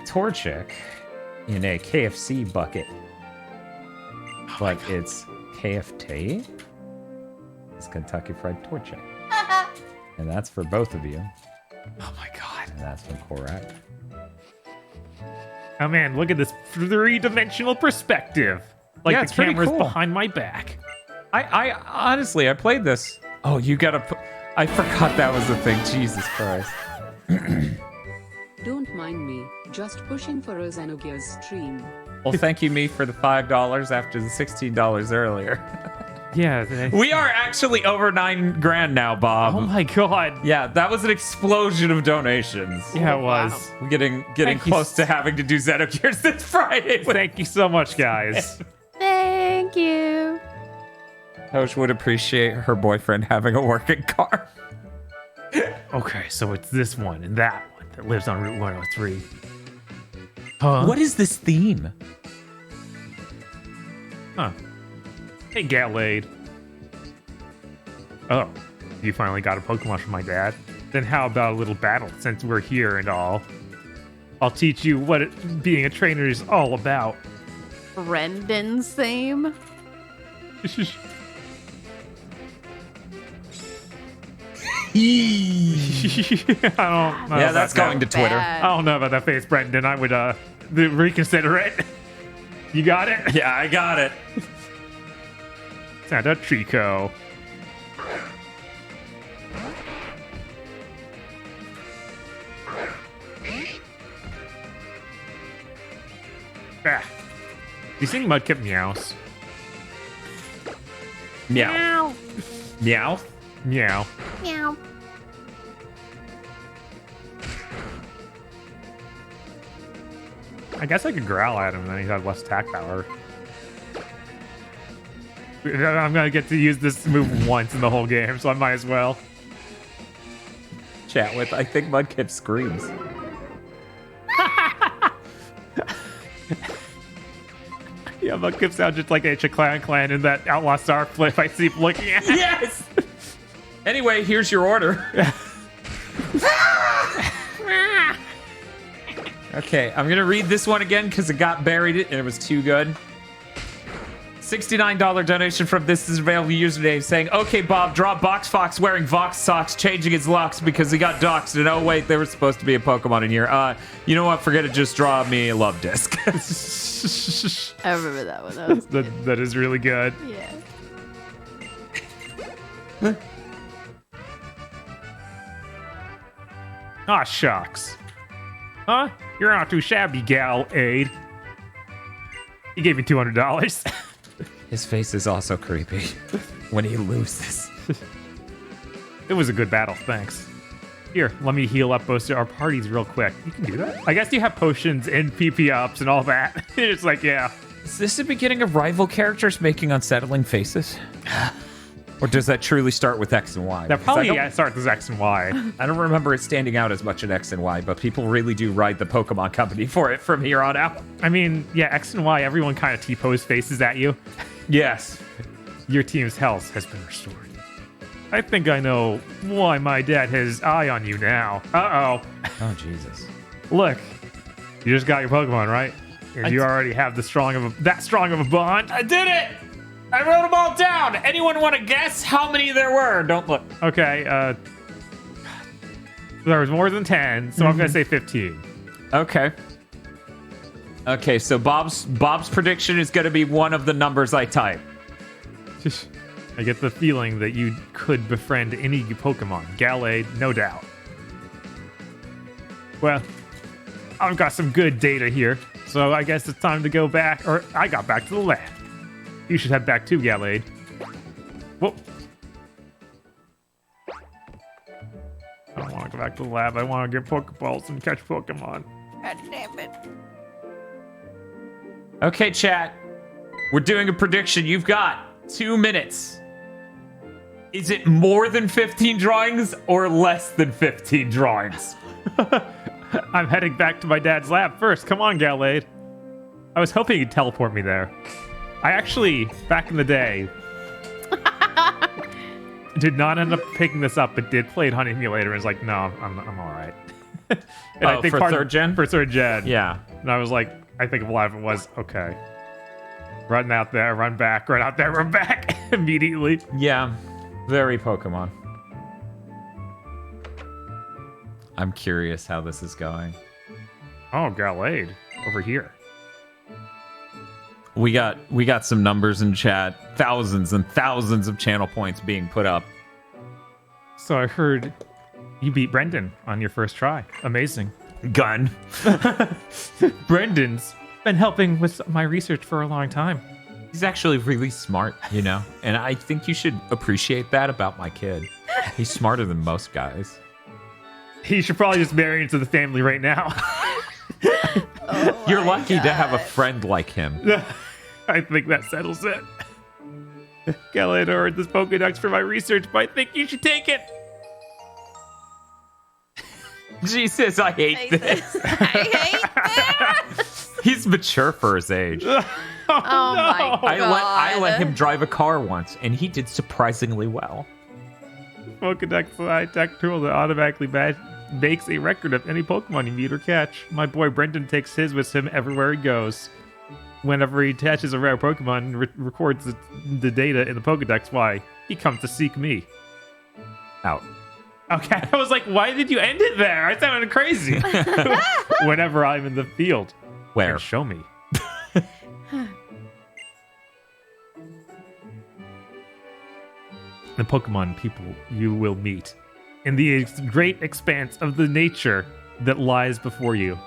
Torchic in a KFC bucket. But it's KFT? It's Kentucky Fried Torchic. And that's for both of you. Oh my god. And that's from Korak. Oh man, look at this 3-dimensional perspective. Like Yeah, the it's pretty camera's cool. behind my back. I honestly, I played this. Oh, you gotta put... I forgot that was the thing. Jesus Christ. Don't mind me, just pushing for a Xenogears stream. Well, thank you, me, for the $5 after the $16 earlier. Yeah. We are actually over $9,000 now, Bob. Oh my god. Yeah, that was an explosion of donations. Yeah, it was. We're getting Thank you close to having to do Xenogears this Friday. Thank you so much, guys. Thank you. Tosh would appreciate her boyfriend having a working car. Okay, so it's this one and that one that lives on Route 103. Huh? What is this theme? Huh. Hey, Gatlade. Oh, you finally got a Pokemon from my dad? Then how about a little battle since we're here and all? I'll teach you what being a trainer is all about. Brendan's theme. I don't know. Yeah, that's going to Twitter. I don't know about that face, Brendan. I would reconsider it. You got it? Yeah, I got it. Santa Trico. Ah. You sing Mudkip meows? Meow. Meow. Meow. Meow. I guess I could growl at him and then he'd have less attack power. I'm gonna get to use this move once in the whole game, so I might as well. Chat with, I think Mudkip screams. Yeah, Mudkip sounds just like a Clan in that Outlaw Star flip I keep looking at. Yes! Anyway, here's your order. Okay, I'm gonna read this one again because it got buried and it was too good. $69 donation from This Is Available username saying, okay, Bob, draw Box Fox wearing Vox socks, changing his locks because he got doxxed. And oh, wait, there was supposed to be a Pokemon in here. You know what? Forget it. Just draw me a love disc. I remember that one. That was good. That is really good. Yeah. Ah, shucks. Huh? You're not too shabby, gal, Aid. He gave me $200. His face is also creepy when he loses. It was a good battle, thanks. Here, let me heal up both our parties real quick. You can do that? I guess you have potions and PP ups and all that. It's like, yeah. Is this the beginning of rival characters making unsettling faces? Or does that truly start with X and Y? That Because probably starts as X and Y. I don't remember it standing out as much in X and Y, but people really do ride the Pokemon Company for it from here on out. I mean, yeah, X and Y, everyone kind of T-pose faces at you. Yes. Your team's health has been restored. I think I know why my dad has his eye on you now. Uh-oh. Oh, Jesus. Look, you just got your Pokemon, right? And you already have that strong of a bond. I did it! I wrote them all down. Anyone want to guess how many there were? Don't look. Okay, there was more than 10, so I'm gonna say 15. Okay. Okay, so Bob's prediction is going to be one of the numbers I type. I get the feeling that you could befriend any Pokemon. Gallade, no doubt. Well, I've got some good data here, so I guess it's time to go back, or I got back to the lab. You should head back too, Gallade. Whoa. I don't want to go back to the lab. I want to get Pokeballs and catch Pokemon. God damn it. Okay, chat. We're doing a prediction. You've got 2 minutes. Is it more than 15 drawings or less than 15 drawings? I'm heading back to my dad's lab first. Come on, Gallade. I was hoping you'd teleport me there. I actually, back in the day, did not end up picking this up, but did play it on emulator and was like, no, I'm all right. And I think for part third gen? For third gen. Yeah. And I was like, I think a lot of it was, okay. Run out there, run back, run out there, run back immediately. Yeah. Very Pokemon. I'm curious how this is going. Oh, Gallade. Over here. We got some numbers in chat. Thousands and thousands of channel points being put up. So I heard you beat Brendan on your first try. Amazing. Gun. Brendan's been helping with my research for a long time. He's actually really smart, you know? And I think you should appreciate that about my kid. He's smarter than most guys. He should probably just marry into the family right now. You're lucky to have a friend like him. I think that settles it. Gallade ordered this Pokedex for my research, but I think you should take it. Jesus, I hate this. I hate this. He's mature for his age. Oh my god. I let him drive a car once, and he did surprisingly well. Pokedex is a high-tech tool that automatically makes a record of any Pokemon you meet or catch. My boy Brendan takes his with him everywhere he goes. Whenever he catches a rare Pokemon and records the data in the Pokedex, why, he comes to seek me. Out. Okay, I was like, why did you end it there? I sounded crazy. Whenever I'm in the field. Where? And show me. The Pokemon people you will meet in the great expanse of the nature that lies before you.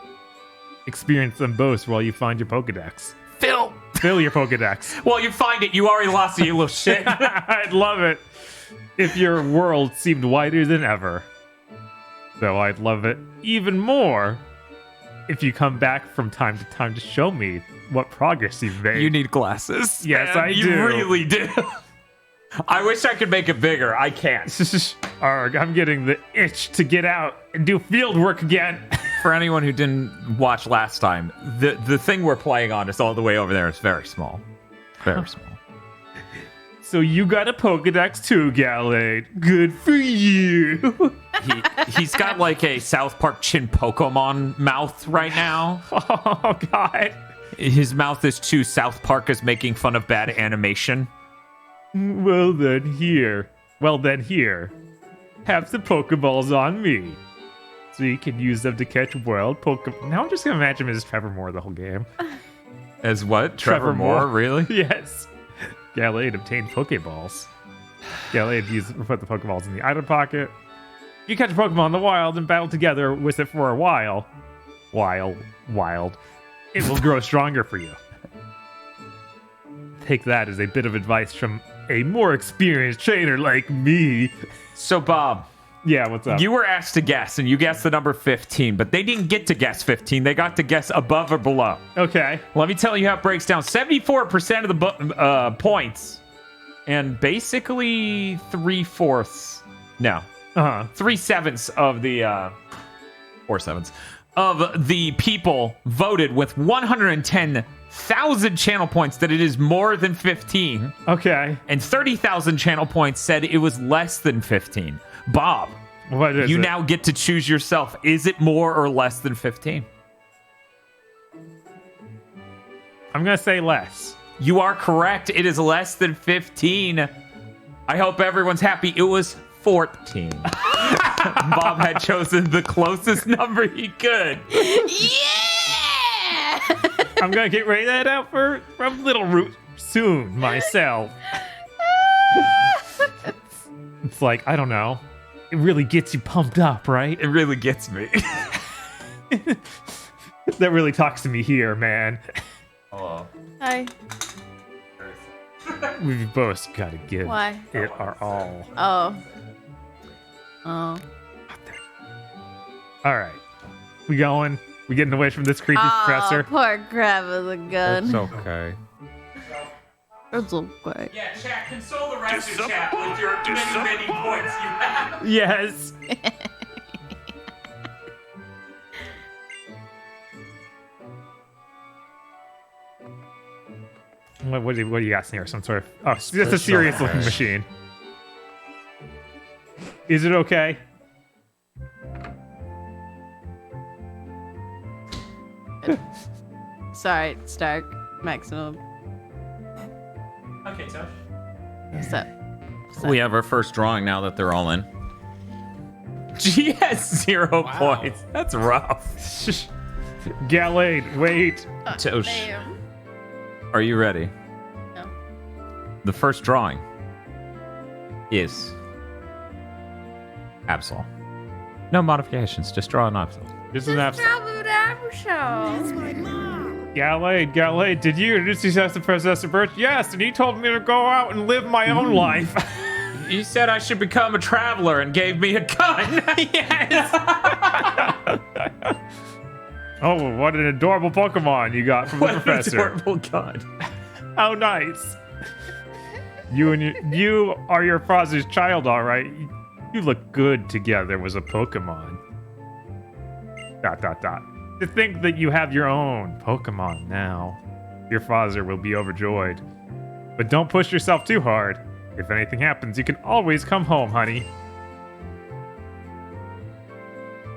Experience them both while you find your Pokedex. Fill your Pokedex. Well, you find it. You already lost it, you little shit. I'd love it if your world seemed wider than ever. Though I'd love it even more if you come back from time to time to show me what progress you've made. You need glasses. Yes, man. I You do. really do. I wish I could make it bigger. I can't. Arg, I'm getting the itch to get out and do field work again. For anyone who didn't watch last time, the thing we're playing on is all the way over there. It's very small. Very small. So you got a Pokedex too, Gallade. Good for you. He's got like a South Park Chin Pokemon mouth right now. Oh, God. His mouth is too South Park is making fun of bad animation. Well then, here. Have the Pokeballs on me. So you can use them to catch wild Pokemon. Now I'm just going to imagine him as Trevor Moore the whole game. As what? Trevor Moore? Really? Yes. Gallade obtained Pokeballs. Gallade put the Pokeballs in the item pocket. You catch a Pokemon in the wild and battle together with it for a while. Wild. It will grow stronger for you. Take that as a bit of advice from a more experienced trainer like me. So, Bob. Yeah, what's up? You were asked to guess, and you guessed the number 15, but they didn't get to guess 15. They got to guess above or below. Okay. Let me tell you how it breaks down. 74% of the points, and basically 3/4. No. 3/7 of the 4/7 of the people voted with 110,000 channel points that it is more than 15. Okay. And 30,000 channel points said it was less than 15. Bob, what is you it? now get to choose yourself. Is it more or less than 15? I'm going to say less. You are correct. It is less than 15. I hope everyone's happy. It was 14. Bob had chosen the closest number he could. Yeah! I'm going to get ready that out from Little Root soon myself. It's like, I don't know. It really gets you pumped up, right? It really gets me. That really talks to me here, man. Hello. Hi. We've both got to give Why? it our all. Oh. All right. We going? We getting away from this creepy Oh, professor? poor crab with a gun. It's okay. It's okay. Yeah, chat, console the rest of chat with your many points you have. Yes. What do you got here? Some sort of... Oh, it's just a serious-looking machine. Is it okay? Sorry, Stark. Maximum. Okay, Tosh. What's up? We have our first drawing now that they're all in. She has 0 points. That's rough. Gallade, wait. Tosh, Damn. are you ready? No. The first drawing is Absol. No modifications, just draw an Absol. This is an absolute. Gallade, did you introduce yourself to Professor Birch? Yes, and he told me to go out and live my own life. You said I should become a traveler and gave me a gun. Yes. Oh, what an adorable Pokemon you got from the professor. What an adorable gun. How nice. You are your father's child, all right. You look good together as a Pokemon. ... To think that you have your own Pokemon now. Your father will be overjoyed. But don't push yourself too hard. If anything happens, you can always come home, honey.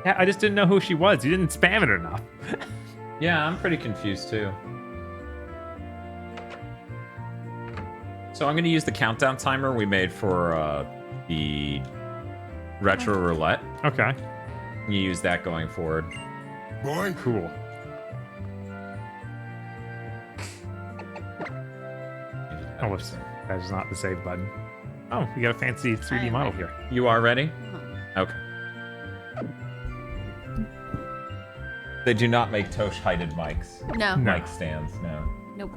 Yeah, I just didn't know who she was. You didn't spam it enough. Yeah, I'm pretty confused too. So I'm going to use the countdown timer we made for the retro roulette. Okay. You use that going forward. Boy. Cool. Oh, whoops. That is not the save button. Oh, we got a fancy 3D model here. You are ready? Okay. They do not make Tosh-heighted mics. No. Mic stands, no. Nope.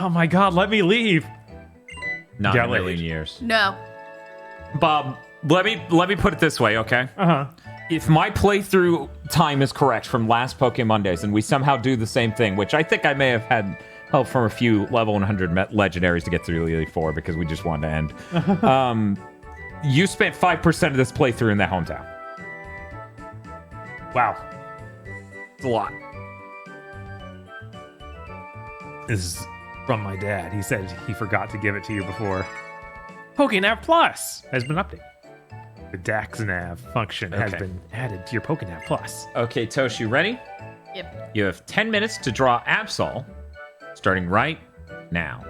Oh my god, let me leave. Not in a million years. No. Bob, let me put it this way, okay? Uh-huh. If my playthrough time is correct from last PokeMondays and we somehow do the same thing, which I think I may have had help from a few level 100 legendaries to get through Elite 4 because we just wanted to end. You spent 5% of this playthrough in that hometown. Wow. It's a lot. This is from my dad. He said he forgot to give it to you before. PokeNav Plus has been updated. The DaxNav function has been added to your PokeNav Plus. Okay, Tosh, you ready? Yep. You have 10 minutes to draw Absol, starting right now.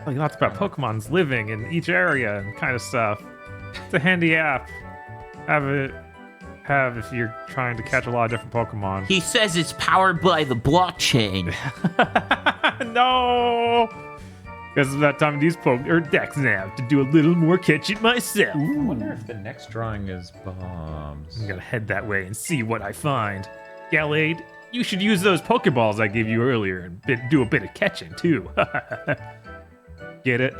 Like lots about Pokemon's living in each area and kind of stuff. It's a handy app. Have if you're trying to catch a lot of different Pokemon. He says it's powered by the blockchain. No! Because of that time to use DaxNav to do a little more catching myself. I wonder if the next drawing is bombs. I'm gonna head that way and see what I find. Gallade, you should use those Pokeballs I gave you earlier and do a bit of catching too. Get it?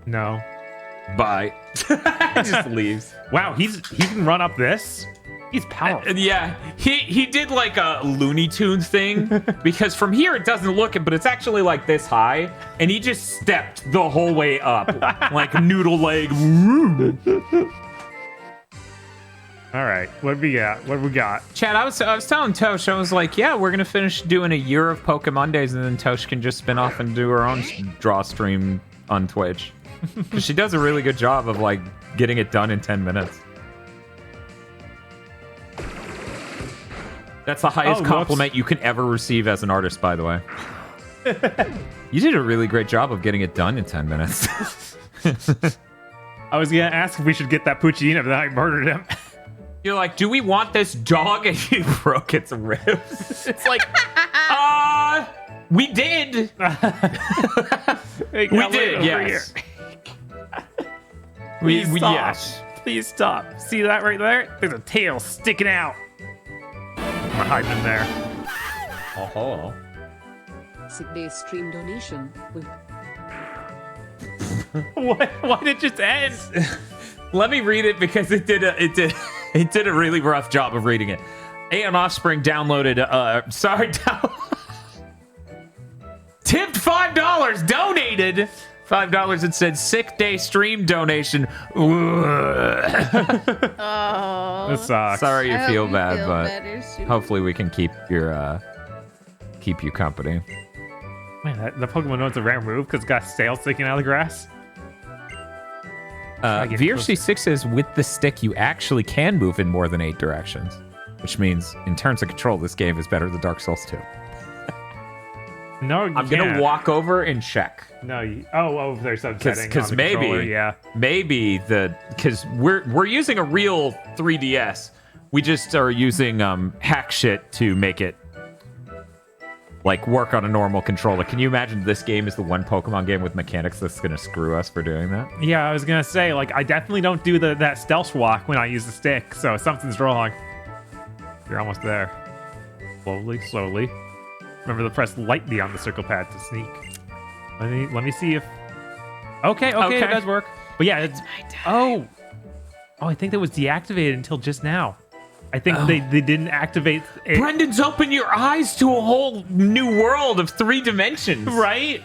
No. Bye. Just leaves. Wow, he can run up this? He's powerful. Yeah, he did like a Looney Tunes thing because from here it doesn't look it, but it's actually like this high, and he just stepped the whole way up like noodle leg. All right, what do we got? Chad, I was telling Tosh, I was like, yeah, we're gonna finish doing a year of PokeMondays, and then Tosh can just spin off and do her own draw stream on Twitch. Because she does a really good job of like getting it done in 10 minutes. That's the highest compliment you can ever receive as an artist, by the way. You did a really great job of getting it done in 10 minutes. I was gonna ask if we should get that Poochyena, but then I murdered him. You're like, do we want this dog? And you broke its ribs. It's like, we did. Hey, we did, yes. Please stop. Yes. Please stop. See that right there? There's a tail sticking out. I'm gonna hide in there. Oh. Sick day stream donation. What? Why did it just end? Let me read it because it did It did a really rough job of reading it. Aeon Offspring downloaded, tipped $5, donated $5 and said sick day stream donation. Oh. This sucks. Sorry you I feel hope bad, feel but better soon. hopefully we can keep you company. Man, the Pokemon knows a rare move because it's got sail sticking out of the grass. get VRC6 says with the stick you actually can move in more than 8 directions, which means in terms of control, this game is better than Dark Souls 2. No, you I'm gonna can't. walk over and check. No, there's some setting Because on the controller, maybe, yeah. because we're using a real 3DS. We just are using hack shit to make it like work on a normal controller. Can you imagine this game is the one Pokemon game with mechanics that's gonna screw us for doing that? Yeah, I was gonna say, like, I definitely don't do that stealth walk when I use the stick, so something's wrong. You're almost there. Slowly. Remember to press lightly on the circle pad to sneak. Let me see if. Okay, it does work. But yeah, it's oh, I think that was deactivated until just now. I think they didn't activate it. Brendan's opened your eyes to a whole new world of 3 dimensions. Right?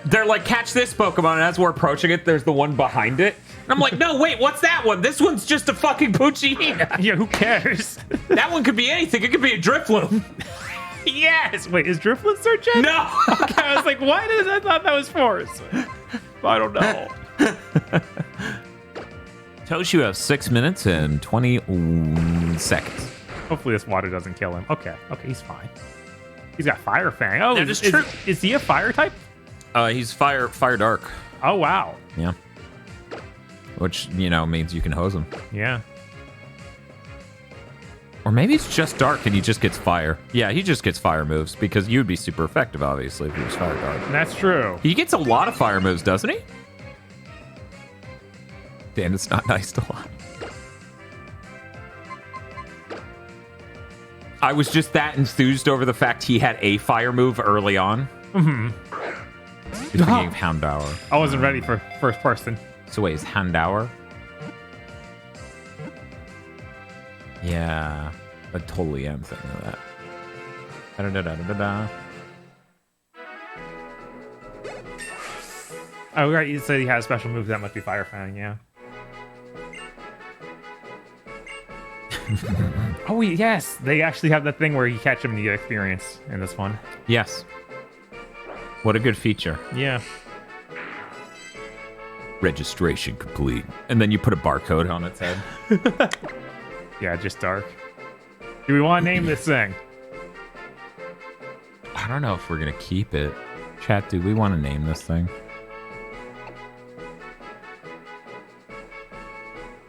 They're like, catch this Pokemon, and as we're approaching it, there's the one behind it. And I'm like, no, wait, what's that one? This one's just a fucking Poochyena. Yeah, who cares? That one could be anything. It could be a Drifloon. Yes! Wait, is Drifloon third gen? No! Okay, I was like, why did I thought that was Force? I don't know. Tosh, you have 6 minutes and 20 seconds. Hopefully this water doesn't kill him. Okay, he's fine. He's got Fire Fang. Oh, That is true. Is he a fire type? He's fire dark. Oh, wow. Yeah. Which, means you can hose him. Yeah. Or maybe it's just dark and he just gets fire. Yeah, he just gets fire moves because you'd be super effective, obviously, if he was fire dark. That's true. He gets a lot of fire moves, doesn't he? Damn, it's not nice to lie. I was just that enthused over the fact he had a fire move early on. Mm-hmm. Thinking of Houndour. I wasn't ready for first person. So wait, is Houndour? Yeah, I totally am thinking of that. Da-da-da-da-da-da. Oh, right. You said he had a special move. That must be Fire Fang, yeah. Oh, yes. They actually have that thing where you catch him and you get experience in this one. Yes. What a good feature. Yeah. Registration complete. And then you put a barcode on its head. Yeah, just dark. Do we want to name this thing? I don't know if we're going to keep it. Chat, do we want to name this thing?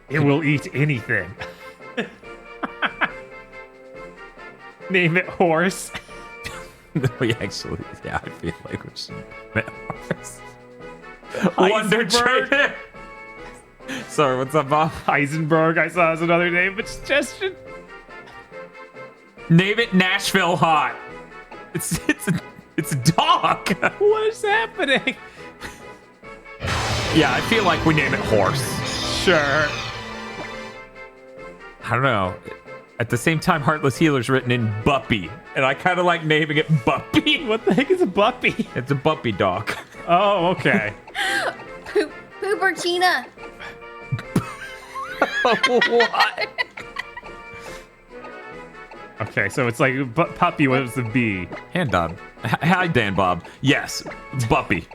It will eat anything. Name it Horse. We actually, yeah, I feel like we should name it Horse. Wonder Trader. Sorry, what's up, Bob? Heisenberg, I saw as another name, but suggestion. Name it Nashville Hot. It's a dog. What is happening? Yeah, I feel like we name it Horse. Sure. I don't know. At the same time, Heartless Healer's written in Buppy, and I kind of like naming it Buppy. What the heck is a Buppy? It's a Buppy dog. Oh, okay. Poopertina. What? Okay, so it's like puppy was the B. Hand Bob. Hi, Dan Bob. Yes, Buppy.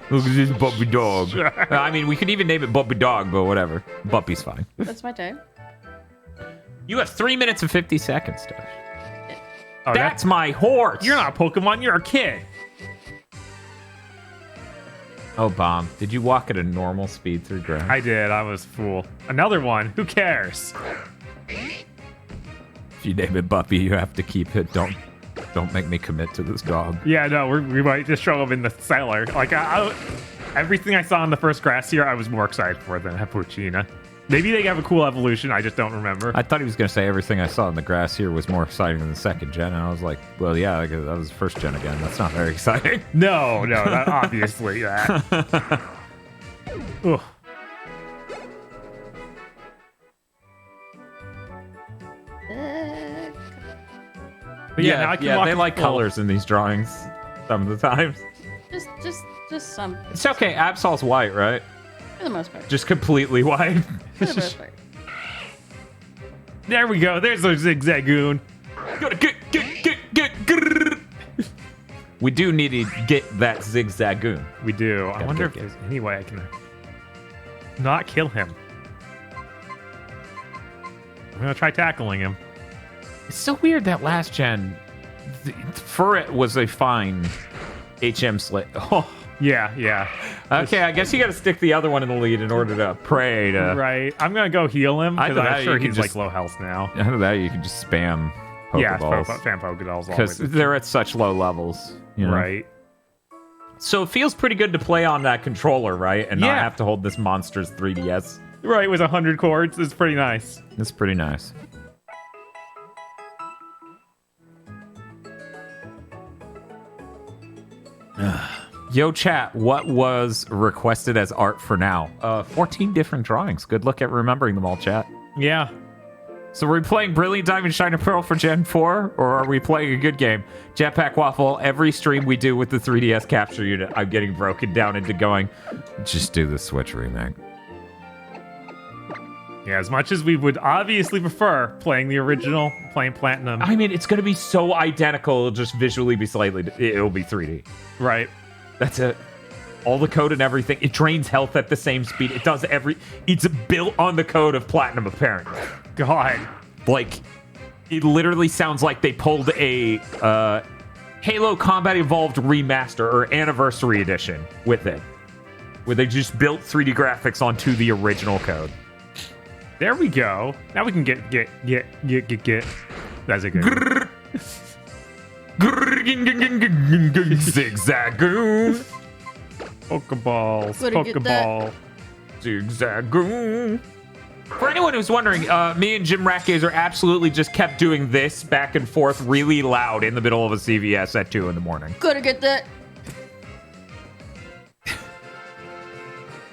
Look at this Buppy dog. Sure. I mean, we could even name it Buppy dog, but whatever. Buppy's fine. That's my time. You have 3 minutes and 50 seconds, Tosh. Oh, That's my horse. You're not a Pokemon, you're a kid. Oh, Bomb. Did you walk at a normal speed through grass? I did, I was a fool. Another one, who cares? If you name it Buppy, you have to keep it. Don't make me commit to this dog. Yeah, no, we might just show him in the cellar. Like, everything I saw in the first grass here, I was more excited for than Hapuchina. Maybe they have a cool evolution, I just don't remember. I thought he was going to say everything I saw in the grass here was more exciting than the second gen, and I was like, well, yeah, that was the first gen again. That's not very exciting. No, that, obviously that. Ugh. But yeah, now I can walk they in like full. colors in these drawings some of the times. Just some. It's okay. Absol's white, right? For the most part. Just completely white. For the most part. There we go. There's our zigzagoon. We do need to get that zigzagoon. We do. I Gotta wonder if get there's any way I can not kill him. I'm gonna try tackling him. It's so weird that last gen, Furret was a fine HM slate. Oh, Yeah. okay. I guess you got to stick the other one in the lead in order to pray to. Right. I'm gonna go heal him because Either that, I'm sure you can he's just- like low health now. Out of that, you can just spam Yeah, Pokeballs. fan Pokeballs. Because they're at such low levels. You know? Right. So it feels pretty good to play on that controller, right? And not Yeah. have to hold this monster's 3DS. Right, with 100 chords. It's pretty nice. It's pretty nice. Yo, chat, what was requested as art for now? 14 different drawings. Good luck at remembering them all, chat. Yeah. So are we playing Brilliant Diamond Shine and Pearl for Gen 4? Or are we playing a good game? Jetpack Waffle, every stream we do with the 3DS capture unit, I'm getting broken down into going, just do the Switch remake. Yeah, as much as we would obviously prefer playing the original, playing Platinum. I mean, it's going to be so identical, it'll just visually be slightly, it'll be 3D. Right. That's it. All the code and everything. It drains health at the same speed. It does it's built on the code of Platinum, apparently. God. Like, it literally sounds like they pulled a Halo Combat Evolved remaster or anniversary edition with it, where they just built 3D graphics onto the original code. There we go. Now we can get. That's a good. Zigzagoon. Pokeballs. Gotta get that. Pokeball. Zigzagoon. For anyone who's wondering, me and Jim Ratgazer absolutely just kept doing this back and forth really loud in the middle of a CVS at 2 in the morning. Gotta get that.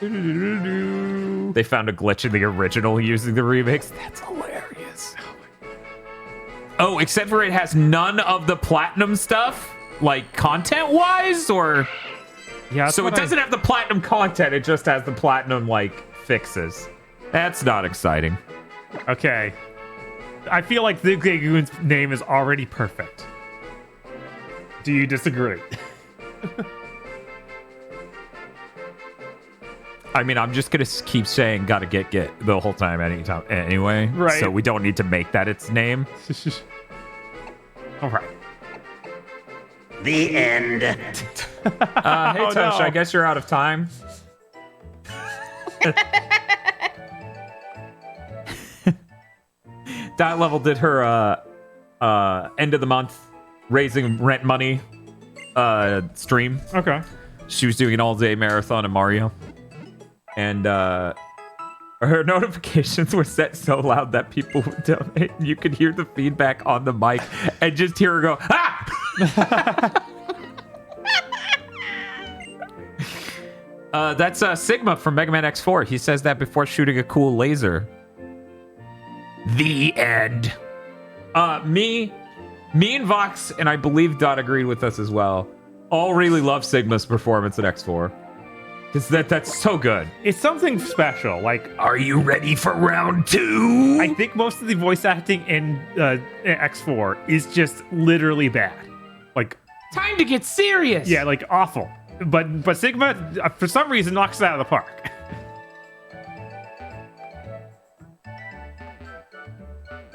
They found a glitch in the original using the remix. That's hilarious. Oh, except for it has none of the Platinum stuff, like content-wise, or... Yeah. So it doesn't have the Platinum content, it just has the Platinum, like, fixes. That's not exciting. Okay. I feel like the Zigzagoon's name is already perfect. Do you disagree? I mean, I'm just gonna keep saying "gotta get" the whole time, anytime, anyway. Right. So we don't need to make that its name. All right. The end. Hey, Oh, Tosh, no. I guess you're out of time. Dial Level did her end of the month raising rent money stream. Okay. She was doing an all-day marathon of Mario. And her notifications were set so loud that people would donate. You could hear the feedback on the mic and just hear her go, ah! That's Sigma from Mega Man X4. He says that before shooting a cool laser. The end. Me and Vox, and I believe Dot agreed with us as well, all really love Sigma's performance at X4. Because that's so good. It's something special. Like, Are you ready for round 2? I think most of the voice acting in X4 is just literally bad. Like, Time to get serious. yeah, like awful. But Sigma, for some reason, knocks it out of the park.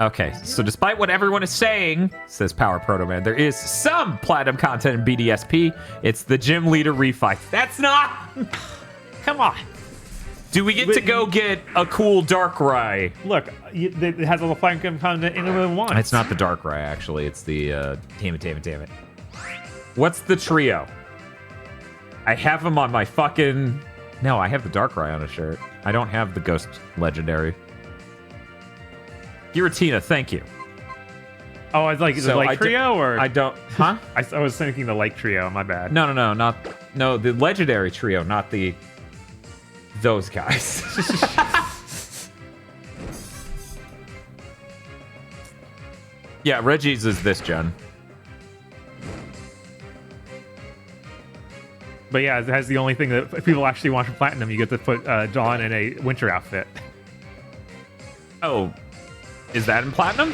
Okay, so despite what everyone is saying, says Power Proto Man, there is some platinum content in BDSP. It's the gym leader refight. That's not. Come on. Do we get to go get a cool Darkrai? Look, it has all the platinum content in it once. It's not the Darkrai, actually. It's the damn it. What's the trio? I have them on my fucking. No, I have the Darkrai on a shirt. I don't have the Ghost Legendary. Giratina, thank you. Oh, it's like the So Lake Trio, or I don't. Huh? I was thinking the Lake Trio. My bad. No, the Legendary trio, not those guys. Yeah, Reggie's is this gen. But yeah, it has the only thing that if people actually want for platinum, you get to put Dawn in a winter outfit. Oh, is that in platinum?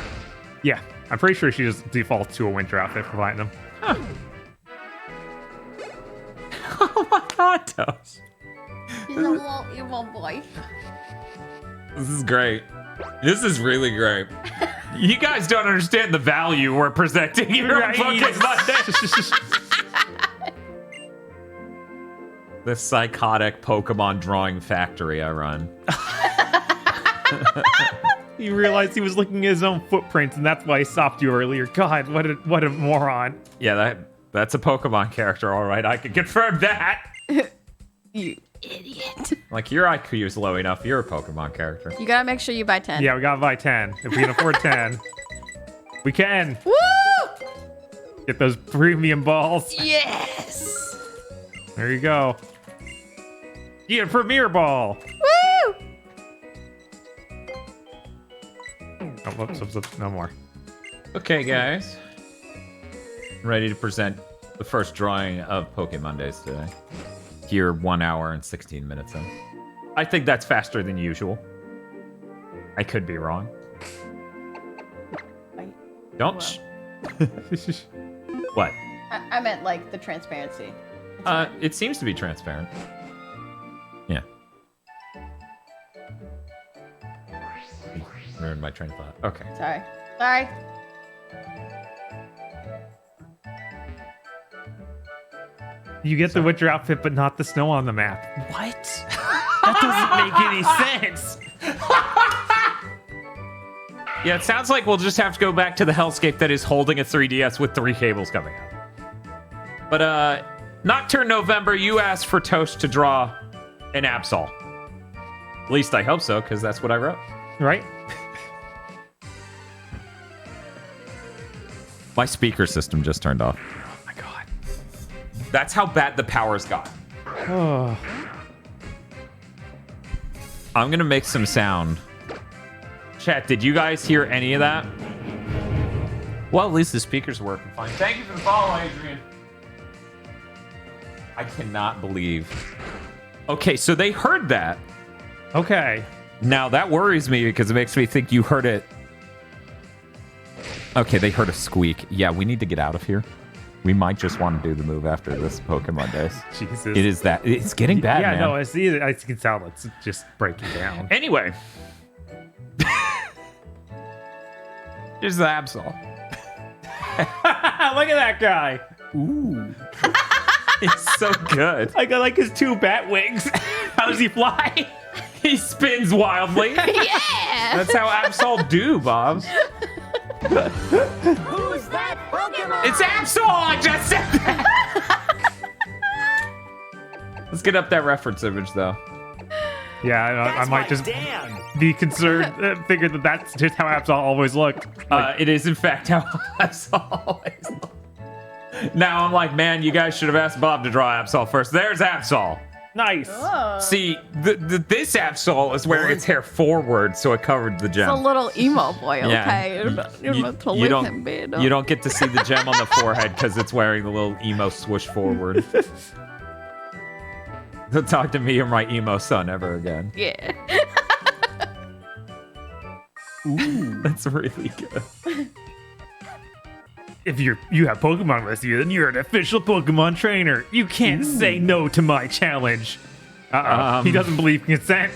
Yeah, I'm pretty sure she just defaults to a winter outfit for platinum. Huh. Oh my god, Toast. He's a little evil boy. This is great. This is really great. You guys don't understand the value we're presenting here on PokeMondays. The psychotic Pokemon drawing factory I run. He realized he was looking at his own footprints, and that's why he stopped you earlier. God, what a moron. Yeah, that's a Pokemon character, all right. I can confirm that. You idiot. Like, your IQ is low enough. You're a Pokemon character. You gotta make sure you buy 10. Yeah, we gotta buy 10. If we can afford 10, we can. Woo! Get those premium balls. Yes! There you go. Get a premier ball. Woo! Oh, whoops, no more. Okay, guys. Ready to present the first drawing of PokeMondays today. Here, 1 hour and 16 minutes in. I think that's faster than usual. I could be wrong. Don't. What? I meant like the transparency. It seems to be transparent. Yeah. Ruined my train of thought. Okay. Sorry. You get the winter outfit, but not the snow on the map. What? That doesn't make any sense. Yeah, it sounds like we'll just have to go back to the hellscape that is holding a 3DS with 3 cables coming out. But, Nocturne November, you asked for Toast to draw an Absol. At least I hope so, because that's what I wrote. Right? My speaker system just turned off. Oh my god. That's how bad the power's got. Oh. I'm gonna make some sound. Chat, did you guys hear any of that? Well, at least the speaker's working fine. Thank you for the follow, Adrian. I cannot believe. Okay, so they heard that. Okay. Now, that worries me because it makes me think you heard it. Okay, they heard a squeak. Yeah, we need to get out of here. We might just want to do the move after this Pokemondays. Jesus. It is that. It's getting bad, yeah, man. no, I can tell it's just breaking down. Anyway. Here's the Absol. Look at that guy. Ooh. It's so good. I got like his 2 bat wings. How does he fly? He spins wildly. Yeah! That's how Absol do, Bobs. Who's that Pokemon? It's Absol! I just said that! Let's get up that reference image, though. Yeah, I might just be concerned, figure that that's just how Absol always looked. It is, in fact, how Absol always looked. Now I'm like, man, you guys should have asked Bob to draw Absol first. There's Absol. Nice. Oh. See, this Absol is wearing its hair forward, so it covered the gem. It's a little emo boy, Yeah. okay? You're about to You lick don't, him, man. you don't get to see the gem on the forehead because it's wearing the little emo swoosh forward. Don't talk to me or my emo son ever again. Yeah. Ooh, that's really good. If you have Pokemon with you, then you're an official Pokemon trainer. You can't say no to my challenge. He doesn't believe consent.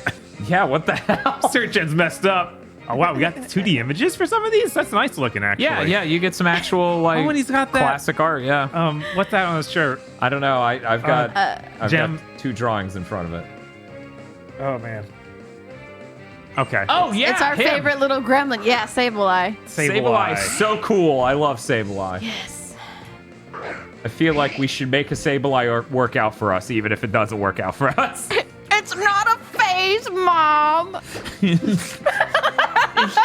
Yeah, what the hell? Search engine's messed up. Oh wow, we got 2D images for some of these. That's nice looking, actually. Yeah, you get some actual like and he's got that classic art. Yeah. What's that on his shirt? I don't know. I've got gem. 2 drawings in front of it. Oh man. Okay. Oh yeah, It's our favorite little gremlin. Yeah, Sableye. Sableye is so cool. I love Sableye. Yes. I feel like we should make a Sableye work out for us, even if it doesn't work out for us. It's not a phase, Mom. It's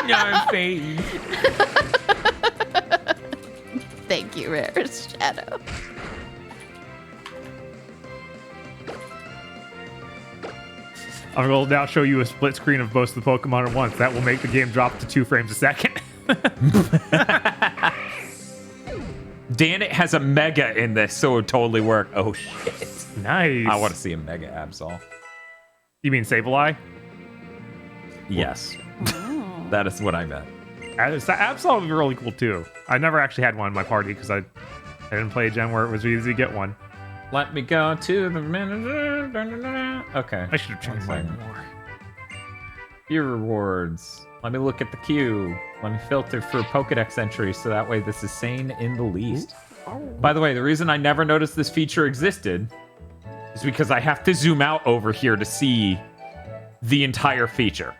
not a phase. Thank you, Rarest Shadow. I will now show you a split screen of both the Pokemon at once. That will make the game drop to 2 frames a second. Dan, it has a Mega in this, so it would totally work. Oh, shit. Nice. I want to see a Mega Absol. You mean Sableye? Yes. That is what I meant. Absol would be really cool, too. I never actually had one in my party because I didn't play a gen where it was easy to get one. Let me go to the manager. Okay. I should have changed mine more. Your rewards. Let me look at the queue. Let me filter for Pokedex entries so that way this is sane in the least. By the way, the reason I never noticed this feature existed is because I have to zoom out over here to see the entire feature.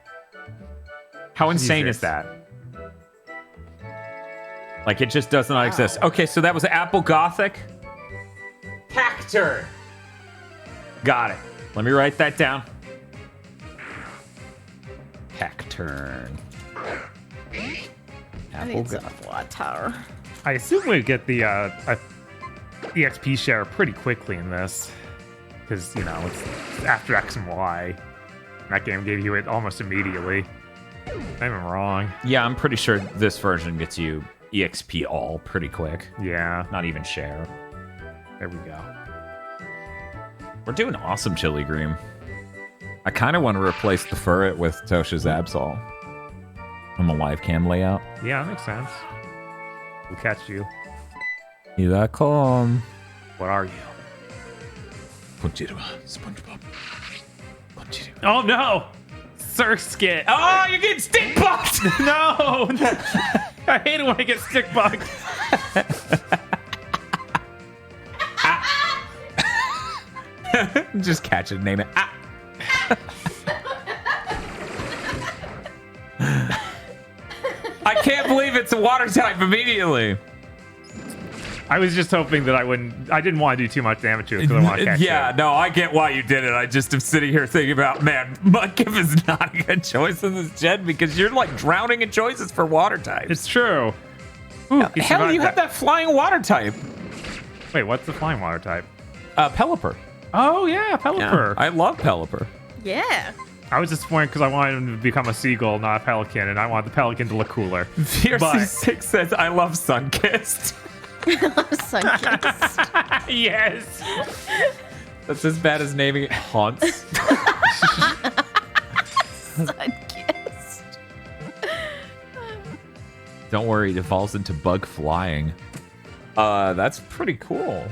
How insane is that? Like, it just does not exist. Okay, so that was Apple Gothic. Cacturn. Got it. Let me write that down. Cacturn. I Apple need some Gothic. water. I assume we get the EXP share pretty quickly in this. Because, you know, it's after X and Y. That game gave you it almost immediately. I'm wrong. Yeah, I'm pretty sure this version gets you EXP all pretty quick. Yeah. Not even share. There we go. We're doing awesome, Chili Green. I kind of want to replace the Furret with Tosha's Absol. I'm a live cam layout. Yeah, that makes sense. We'll catch you. Here I come. What are you? SpongeBob. Oh no! Surskit! Oh, you're getting stick bucked! No! I hate it when I get stick bugged. Just catch it, name it. Ah. I can't believe it's a water type immediately. I was just hoping that I didn't want to do too much damage to it because I want to catch Yeah, it. no, I get why you did it. I just am sitting here thinking about, man, Mudkip is not a good choice in this gen because you're like drowning in choices for water types. It's true. Ooh, Hell, you have that flying water type. Wait, what's the flying water type? Pelipper. Oh yeah, Pelipper. I love Pelipper. Yeah. I was disappointed because I wanted him to become a seagull, not a pelican, and I wanted the pelican to look cooler. VRC6 says, I love Sunkissed. Sunkissed. Yes. That's as bad as naming it Haunts. Sunkissed. Don't worry, it evolves into bug flying. That's pretty cool.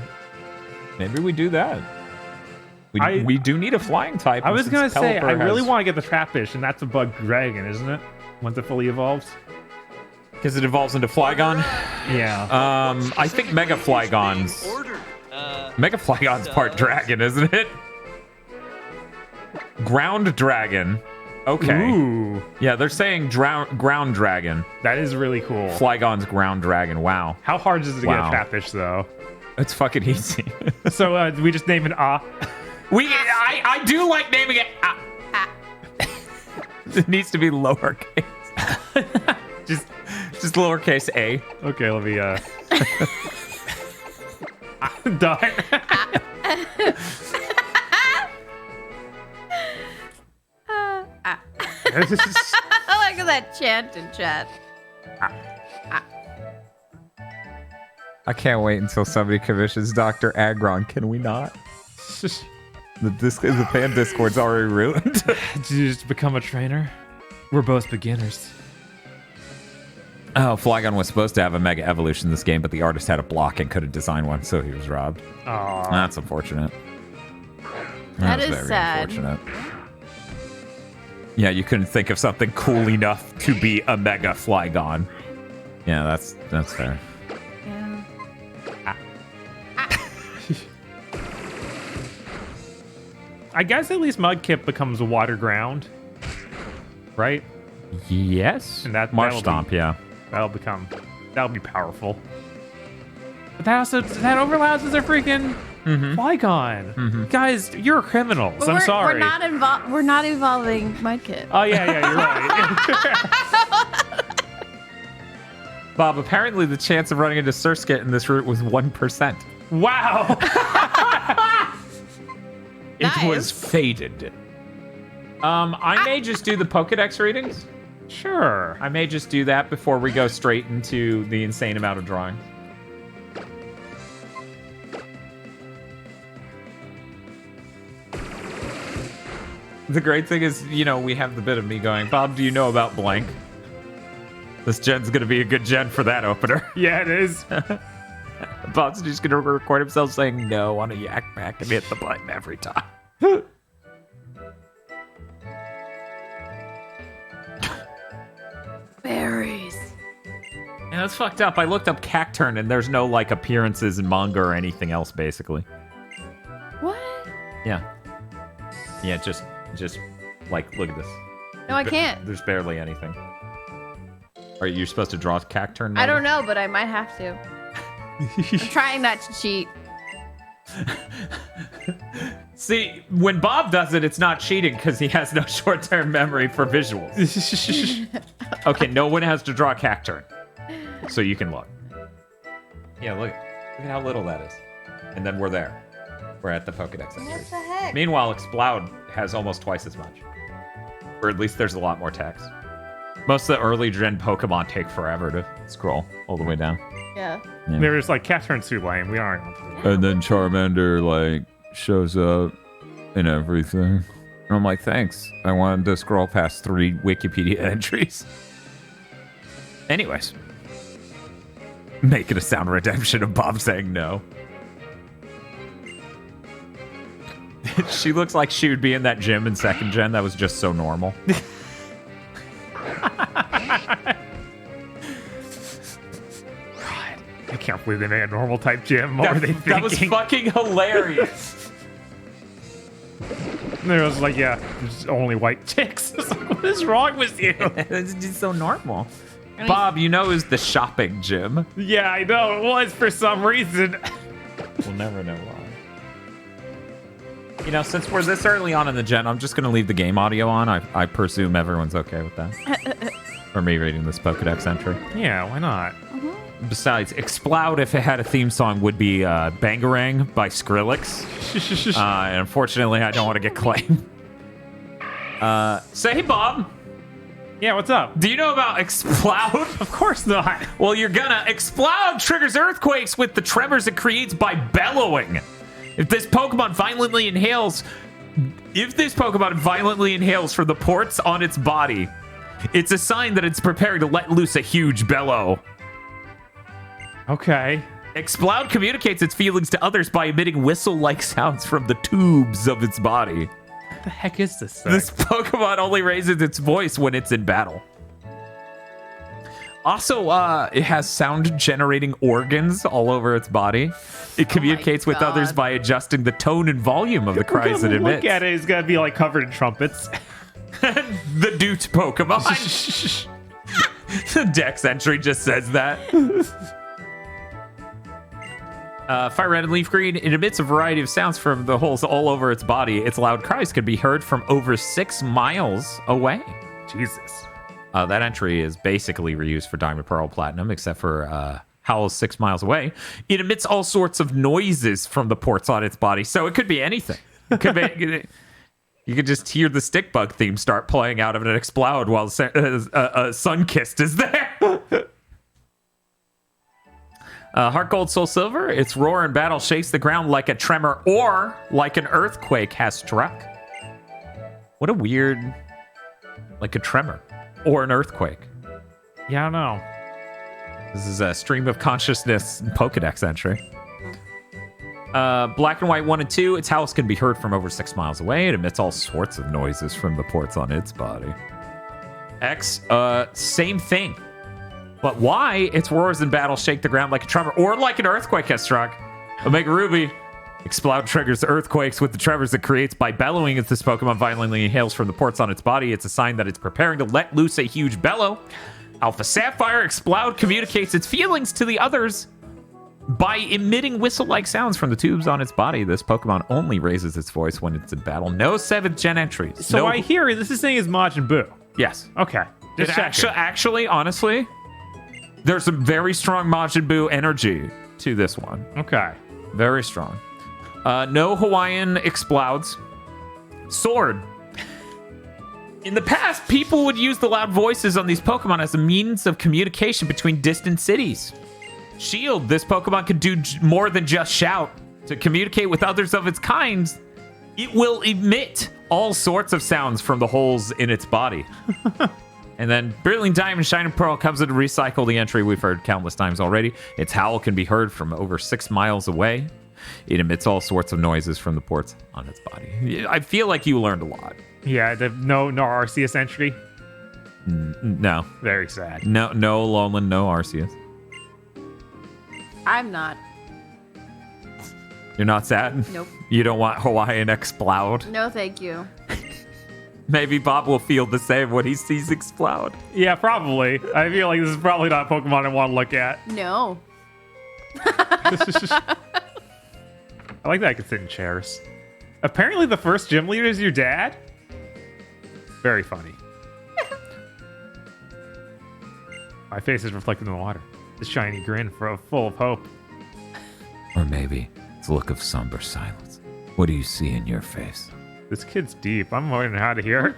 Maybe we do that. We do need a flying type. I was gonna say, I really has- want to get the Trappish, and that's a bug dragon, isn't it? Once it fully evolves. Because it evolves into Flygon. Yeah. I think Mega Flygon's Mega Flygon's part dragon, isn't it? Ground dragon. Okay. Ooh, Yeah, they're saying ground dragon. that is really cool. Flygon's ground dragon. Wow. How hard is it to Wow. get a Trappish, though? It's fucking easy. So we just name it I do like naming it. It needs to be lowercase. Just lowercase a. Okay, let me done. I like that chant in chat. I can't wait until somebody commissions Dr. Agron. Can we not? The fan Discord's already ruined. Did you just become a trainer? We're both beginners. Oh, Flygon was supposed to have a Mega Evolution in this game, but the artist had a block and couldn't design one, so he was robbed. Aww. That's unfortunate. That was is very sad. Unfortunate. Yeah, you couldn't think of something cool enough to be a Mega Flygon. Yeah, that's fair. Yeah. I guess at least Mudkip becomes a water ground, right? Yes. And that'll Marshtomp, be- yeah. That'll be powerful. But that overlaps as a freaking Flygon. Guys, you're criminals. But I'm sorry. We're not evolving Mudkip. Oh yeah, you're right. Bob, apparently the chance of running into Surskit in this route was 1%. Wow. It was faded. I may just do the Pokedex readings. Sure. I may just do that before we go straight into the insane amount of drawing. The great thing is, we have the bit of me going, Bob, do you know about blank? This gen's going to be a good gen for that opener. Yeah, it is. Bob's just going to record himself saying no on a yak back and hit the button every time. Berries. Yeah, that's fucked up. I looked up Cacturn and there's no like appearances in manga or anything else, basically. What? Yeah. Yeah, just like, look at this. No, I can't. There's barely anything. Are you supposed to draw Cacturn? I don't know, but I might have to. I'm trying not to cheat. See, when Bob does it, it's not cheating because he has no short-term memory for visuals. Okay, no one has to draw Cacturn. So you can look. Yeah, look at how little that is. And then we're there. We're at the Pokedex entry. What the heck? Meanwhile, Exploud has almost twice as much. Or at least there's a lot more text. Most of the early gen Pokemon take forever to scroll all the way down. Yeah. They're just like Cacturn's too lame. We aren't. And then Charmander, like, shows up and everything. And I'm like, thanks. I wanted to scroll past 3 Wikipedia entries. Anyways. Make it a sound redemption of Bob saying no. She looks like she would be in that gym in 2nd gen that was just so normal. I can't believe they made a normal type gym. What were they thinking? That was fucking hilarious. There was like, yeah, there's only white chicks. What is wrong with you? It's just so normal. Bob, is the shopping gym. Yeah, I know it was for some reason. We'll never know why. Since we're this early on in the gen, I'm just going to leave the game audio on. I presume everyone's okay with that. For me reading this Pokedex entry. Yeah, why not? Besides, Exploud, if it had a theme song, would be Bangarang by Skrillex. And unfortunately, I don't want to get claimed. Say, hey, Bob. Yeah, what's up? Do you know about Exploud? Of course not. Well, you're gonna. Exploud triggers earthquakes with the tremors it creates by bellowing. If this Pokemon violently inhales from the ports on its body, it's a sign that it's preparing to let loose a huge bellow. Okay. Exploud communicates its feelings to others by emitting whistle-like sounds from the tubes of its body. What the heck is this thing? This Pokemon only raises its voice when it's in battle. Also, it has sound-generating organs all over its body. It communicates with others by adjusting the tone and volume of the cries it emits. Look at it. It's going to be like covered in trumpets. The Doot Pokemon. The Dex entry just says that. Fire Red and Leaf Green, it emits a variety of sounds from the holes all over its body. Its loud cries can be heard from over 6 miles away. Jesus. That entry is basically reused for Diamond, Pearl, Platinum, except for howls 6 miles away. It emits all sorts of noises from the ports on its body, so it could be anything. It could be... You could just hear the Stick Bug theme start playing out of an Exploud while Sunkissed is there. Heart Gold, Soul Silver, its roar in battle shakes the ground like a tremor or like an earthquake has struck. What a weird... Like a tremor or an earthquake. Yeah, I don't know. This is a stream of consciousness Pokedex entry. Black and White 1 and 2, its howls can be heard from over 6 miles away. It emits all sorts of noises from the ports on its body. X, same thing. But Y, its roars in battle shake the ground like a tremor or like an earthquake has struck. Omega Ruby, Exploud triggers earthquakes with the tremors it creates by bellowing as this Pokemon violently inhales from the ports on its body. It's a sign that it's preparing to let loose a huge bellow. Alpha Sapphire, Exploud communicates its feelings to the others by emitting whistle-like sounds from the tubes on its body. This Pokemon only raises its voice when it's in battle. No 7th gen entries. So no... I hear this is saying is Majin Buu. Yes. Okay. It actually, honestly, there's some very strong Majin Buu energy to this one. Okay. Very strong. No Hawaiian Explouds. Sword. In the past, people would use the loud voices on these Pokemon as a means of communication between distant cities. Shield. This Pokemon can do more than just shout. To communicate with others of its kind, it will emit all sorts of sounds from the holes in its body. And then Brilliant Diamond Shining Pearl comes in to recycle the entry we've heard countless times already. Its howl can be heard from over 6 miles away. It emits all sorts of noises from the ports on its body. I feel like you learned a lot. Yeah, no Arceus entry. No. Very sad. No Alolan, no Arceus. I'm not. You're not sad? Nope. You don't want Hawaiian Exploud? No, thank you. Maybe Bob will feel the same when he sees Exploud. Yeah, probably. I feel like this is probably not a Pokemon I want to look at. No. I like that I can sit in chairs. Apparently the first gym leader is your dad? Very funny. My face is reflected in the water. The shiny grin full of hope. Or maybe it's a look of somber silence. What do you see in your face? This kid's deep. I'm learning how to hear.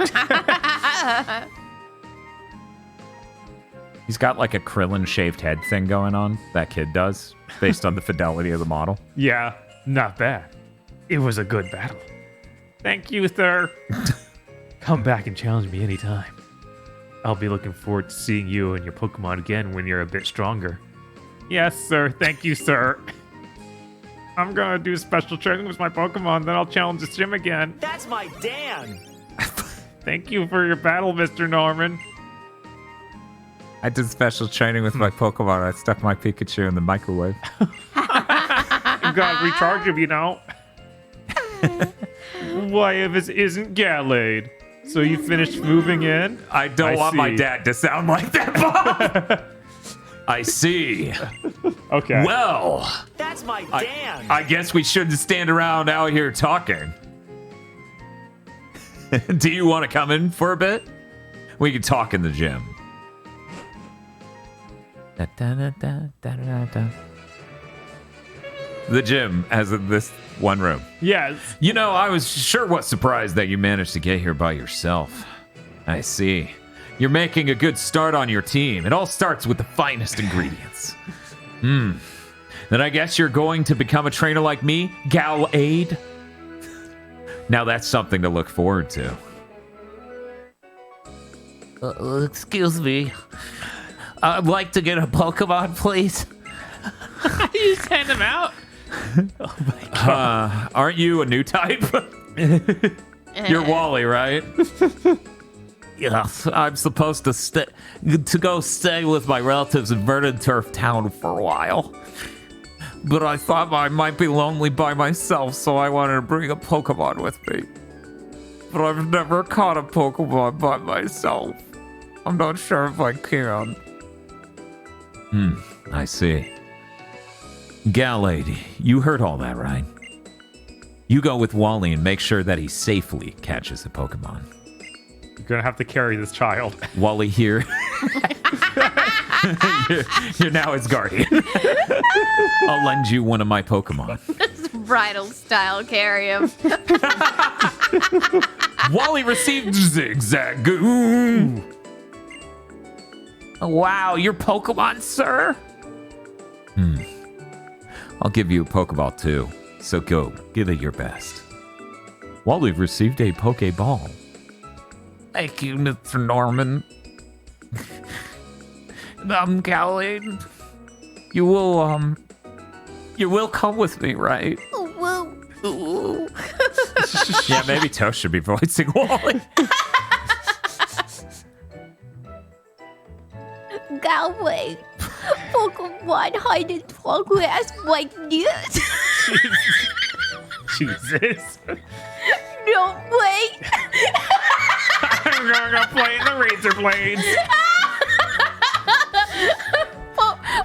He's got like a Krillin shaved head thing going on. That kid does, based on the fidelity of the model. Yeah, not bad. It was a good battle. Thank you, sir. Come back and challenge me anytime. I'll be looking forward to seeing you and your Pokemon again when you're a bit stronger. Yes, sir. Thank you, sir. I'm gonna do special training with my Pokemon, then I'll challenge this gym again. That's my Dan. Thank you for your battle, Mr. Norman. I did special training with my Pokemon. I stuck my Pikachu in the microwave. You gotta recharge him, you know. Why, if it isn't Gallade? So you finished moving in? I don't want my dad to sound like that, Bob. I see. Okay. Well, That's my Dan. I guess we shouldn't stand around out here talking. Do you want to come in for a bit? We can talk in the gym. The gym has this one room. Yes. You know, I was sure what surprised that you managed to get here by yourself. I see. You're making a good start on your team. It all starts with the finest ingredients. Then I guess you're going to become a trainer like me, Gallade? Now that's something to look forward to. Excuse me. I'd like to get a Pokemon, please. You send him out? Aren't you a new type? You're Wally, right? Yes, I'm supposed to go stay with my relatives in Vernon Turf Town for a while. But I thought I might be lonely by myself, so I wanted to bring a Pokemon with me. But I've never caught a Pokemon by myself. I'm not sure if I can. I see. Gallade, you heard all that, right? You go with Wally and make sure that he safely catches a Pokemon. You're gonna have to carry this child. Wally here. you're now his guardian. I'll lend you one of my Pokemon. Bridal style, carry him. Wally received Zigzagoon. Wow, your Pokemon, sir? I'll give you a Pokeball too. So go, give it your best. Wally received a Pokeball. Thank you, Mr. Norman. Gallade, you will come with me, right? Ooh. Yeah, maybe Toast should be voicing Wally. Galway. Pokemon hide in progress like this. Jesus. No way. I'm gonna play in the Razor Blades.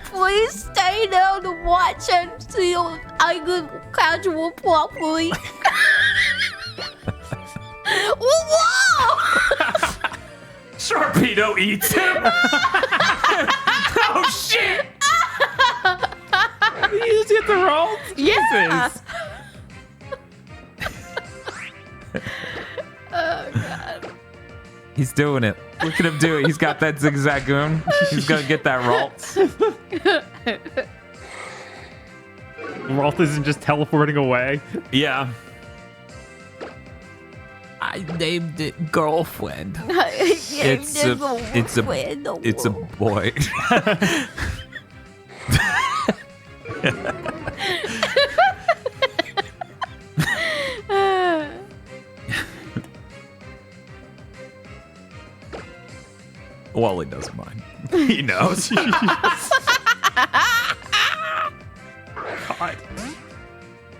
Please stay down to watch and see if I can casual properly. Whoa! Sharpedo eats him. Oh shit! You just get the roll? Yeah. Jesus. Oh, God. He's doing it. Look at him do it. He's got that Zigzagoon. He's gonna get that Ralts. Ralph isn't just teleporting away. Yeah. I named it girlfriend. It's a boy. Wally doesn't mind. He knows. God.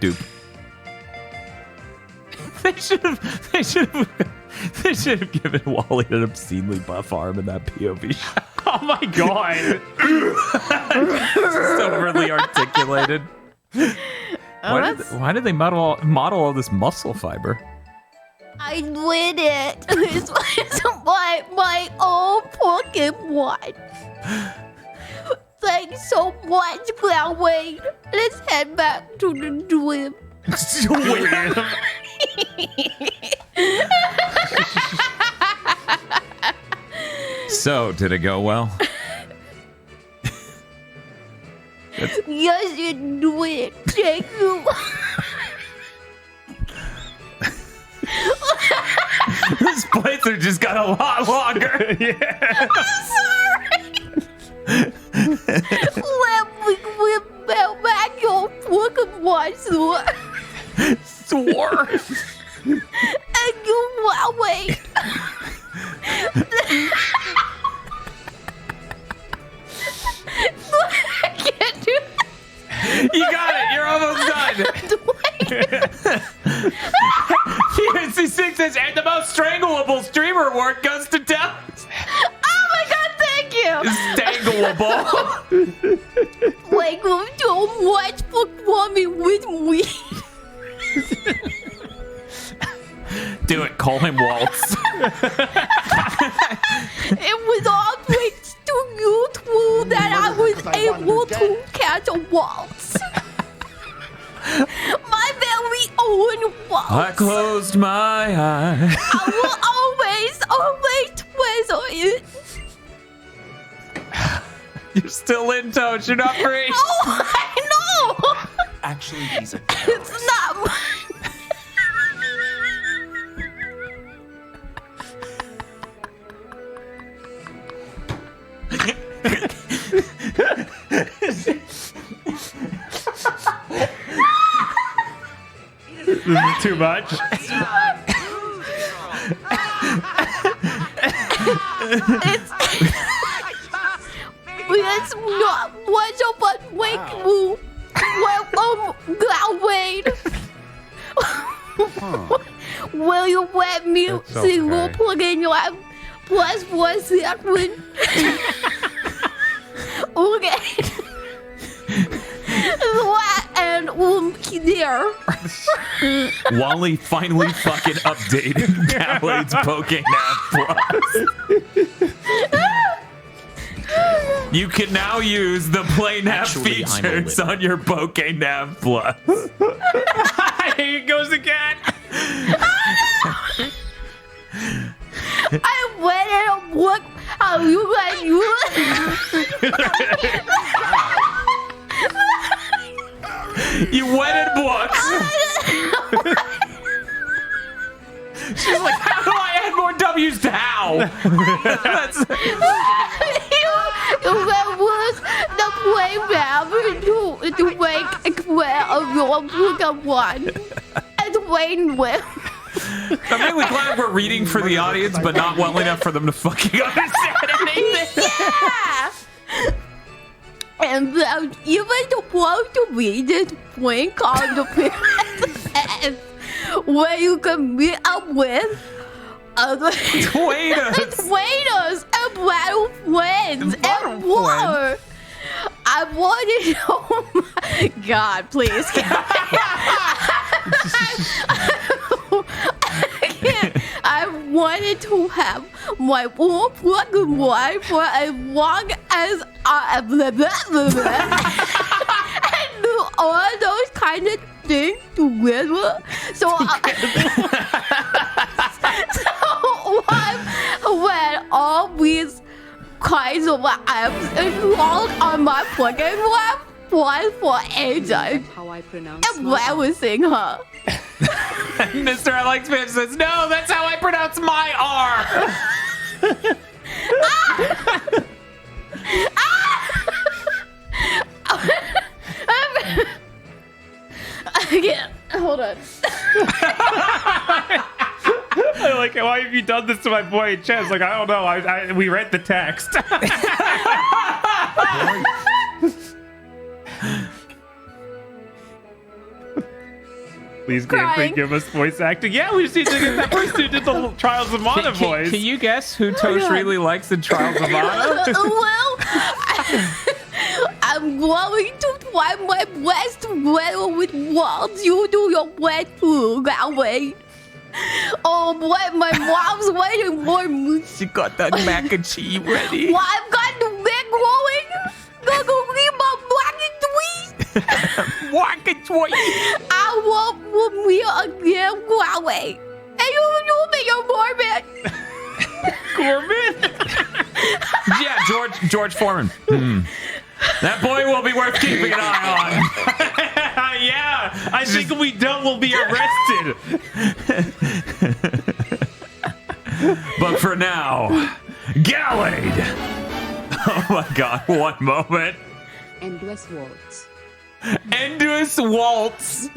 Dupe. They should have given Wally an obscenely buff arm in that POV shot. Oh my god. Just overly articulated. Why did they model all this muscle fiber? I did it. It's my own Pokemon. Thanks so much, Cloudway. Let's head back to the dream. So, did it go well? Yes, you did. Thank you. This playthrough just got a lot longer. Yeah. I'm sorry. Let me whip back your Pokemon sword. Swore. And you wait. I can't do that. You got it. You're almost done. PNC6 says, and the most strangleable streamer award goes to Dallas. Oh my god, thank you. Strangleable. Thank you so much for coming with me. Do it. Call him Waltz. It was all thanks to you two that I was able to catch a waltz. My very own waltz. I closed my eyes. I will always treasure it. You're still in, Toad. You're not free. Oh, I know. Actually, these are It's not mine. This is too much. It's not much of a wake move. Welcome, Galwade. Will you let me single plug in your plus 1 second? Okay. And there. Wally finally fucking updated Galwade's PokeNav Plus. You can now use the PlayNav features on your PokeNav Plus. Here it goes again. I went and look how you guys use You wedded books. She's like, how do I add more W's to how? That's... You can use the play map to make a square of your Pokemon and wait with. I'm really glad we're reading for the audience, but not well enough for them to fucking understand anything. Yeah! And I'm even supposed to read this point called the PSS, where you can meet up with other trainers and battle friends and more. I wanted, oh my god, please. I wanted to have my own Pokemon for as long as I and do all those kind of things together. So when all these kinds of apps installed on my Pokemon was for ages. How I pronounce my Embarrassing her. Mr. I Like Spam says, no, that's how I pronounce my R. I can't. Hold on. I'm like, why have you done this to my boy Chess? Like, I don't know. We read the text. Please, Game Freak, give us voice acting. Yeah, we just need to get that person who did the Trials of Mana voice. Can you guess who Tosh really likes in Trials of Mana? Well, I'm going to try my best to weather with words. You do your best too, Galway. Oh boy, my mom's waiting for me. She got that mac and cheese ready. Well, I've got the big rolling. Gonna leave my black and tweet. Mac and cheese. I want me again, Galway. And you make your Mormon. Gorman? Yeah, George Foreman. That boy will be worth keeping an eye on. Yeah, I think if we don't, we'll be arrested. But for now, Gallade. Oh my God! One moment. Endless waltz. Endless Waltz.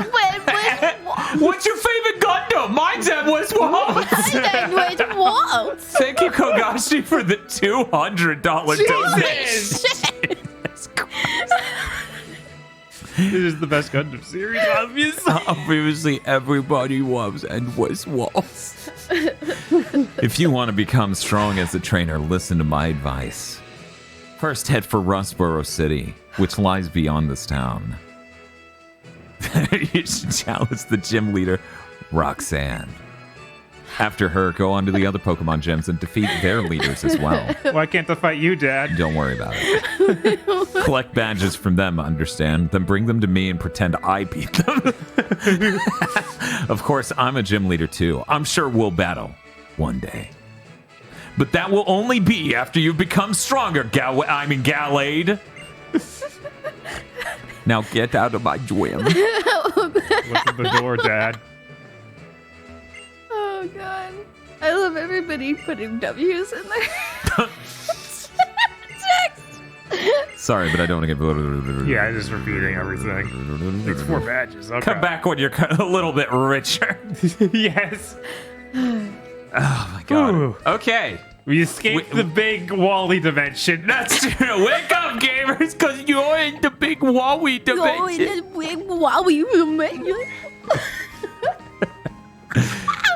What's your favorite Gundam? Mine's Endless Waltz. Endless waltz. Thank you, Kogashi, for the $200 donation. This is the best Gundam series, obviously. Obviously, everybody loves Endless Waltz. If you want to become strong as a trainer, listen to my advice. First, head for Rustboro City, which lies beyond this town. You should challenge the gym leader, Roxanne. After her, go on to the other Pokemon gyms and defeat their leaders as well. Why can't I fight you, Dad? Don't worry about it. Collect badges from them, understand? Then bring them to me and pretend I beat them. Of course, I'm a gym leader too. I'm sure we'll battle one day. But that will only be after you've become stronger, Gallade. Now get out of my gym. What's at the door, Dad? Oh God. I love everybody putting W's in there. Sorry, but I don't want to get... Yeah, I'm just repeating everything. It's 4 badges. Okay. Come back when you're a little bit richer. Yes. Oh my God. Ooh. Okay. We escaped the big Wally dimension. That's true. Wake up, gamers, because you're in the big Wally dimension.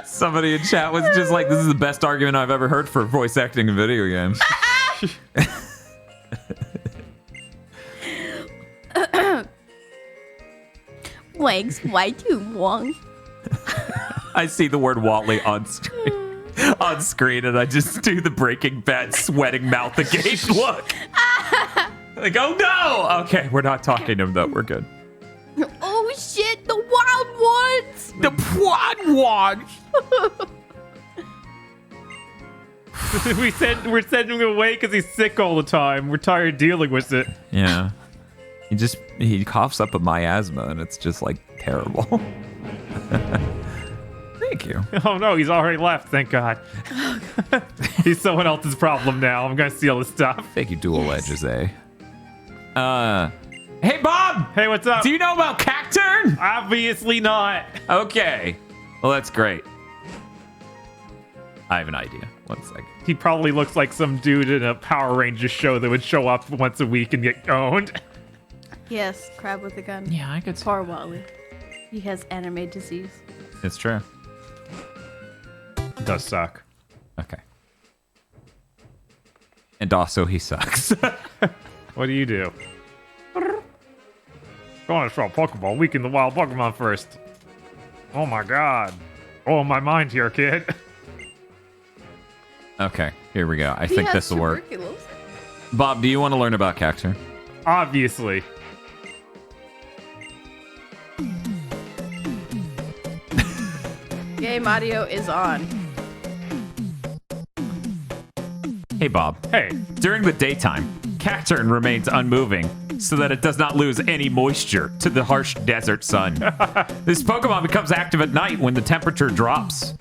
Somebody in chat was just like, this is the best argument I've ever heard for voice acting in video games. Legs way too long. I see the word Wally on screen, and I just do the Breaking Bad sweating mouth agape look. Like, oh no! Okay, we're not talking to him though. We're good. Oh shit, the wild ones! The quad ones! We're sending him away because he's sick all the time. We're tired dealing with it. Yeah. He coughs up a miasma, and it's just like terrible. Thank you. Oh no, he's already left, thank God. He's someone else's problem now. I'm gonna steal his stuff. Thank you, Dual Edges, eh? Hey, Bob! Hey, what's up? Do you know about Cacturn? Obviously not. Okay. Well, that's great. I have an idea. 1 second. He probably looks like some dude in a Power Rangers show that would show up once a week and get owned. Yes, crab with a gun. Yeah, I could. Poor Wally. He has anime disease. It's true. It does suck. Okay. And also, he sucks. What do you do? Go on, draw Pokeball. Weaken the wild Pokemon first. Oh my God. Oh, my mind here, kid. Okay, here we go. I think this will work. Tuberculosis. Bob, do you want to learn about Cacturn? Obviously. Game audio is on. Hey, Bob. Hey. During the daytime, Cacturn remains unmoving, so that it does not lose any moisture to the harsh desert sun. This Pokemon becomes active at night when the temperature drops.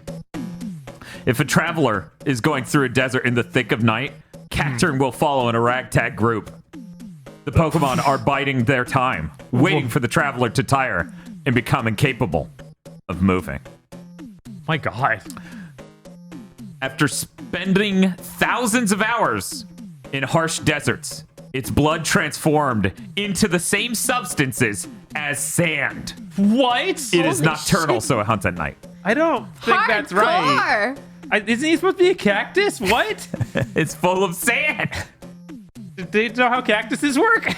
If a traveler is going through a desert in the thick of night, Cacturn will follow in a ragtag group. The Pokemon are biding their time, waiting for the traveler to tire and become incapable of moving. My God. After spending thousands of hours in harsh deserts, its blood transformed into the same substances as sand. What? It is nocturnal, so it hunts at night. I don't think that's right. Isn't he supposed to be a cactus? What? It's full of sand. Do you know how cactuses work?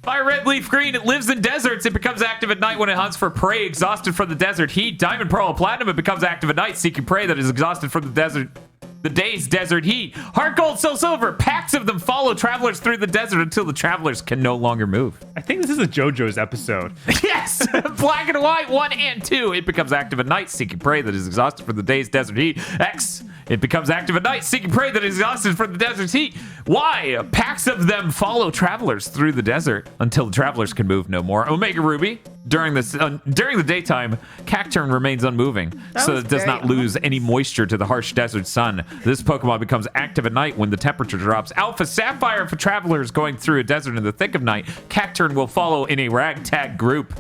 Fire red, leaf green, it lives in deserts. It becomes active at night when it hunts for prey exhausted from the desert heat. Diamond, pearl, and platinum, it becomes active at night seeking prey that is exhausted from the day's desert heat. Heart gold, soul silver, packs of them follow travelers through the desert until the travelers can no longer move. I think this is a JoJo's episode. Yes! Black and white, 1 and 2. It becomes active at night, seeking prey that is exhausted from the day's desert heat. X. It becomes active at night, seeking prey that is exhausted from the desert's heat. Y. Packs of them follow travelers through the desert until the travelers can move no more. Omega Ruby. During the daytime, Cacturn remains unmoving, so it does not lose any moisture to the harsh desert sun. This Pokemon becomes active at night when the temperature drops. Alpha Sapphire, for travelers going through a desert in the thick of night, Cacturn will follow in a ragtag group.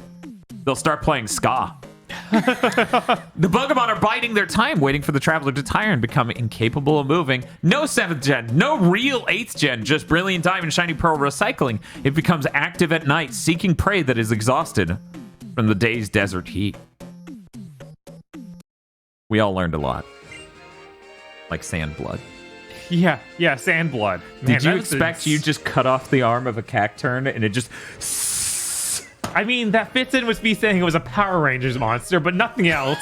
They'll start playing ska. The Pokemon are biding their time, waiting for the traveler to tire and become incapable of moving. No 7th gen, no real 8th gen, just Brilliant Diamond, Shiny Pearl recycling. It becomes active at night, seeking prey that is exhausted from the day's desert heat. We all learned a lot. Like sand blood. Yeah, sand blood. Did you expect you just cut off the arm of a Cacturn and it just... I mean, that fits in with me saying it was a Power Rangers monster, but nothing else.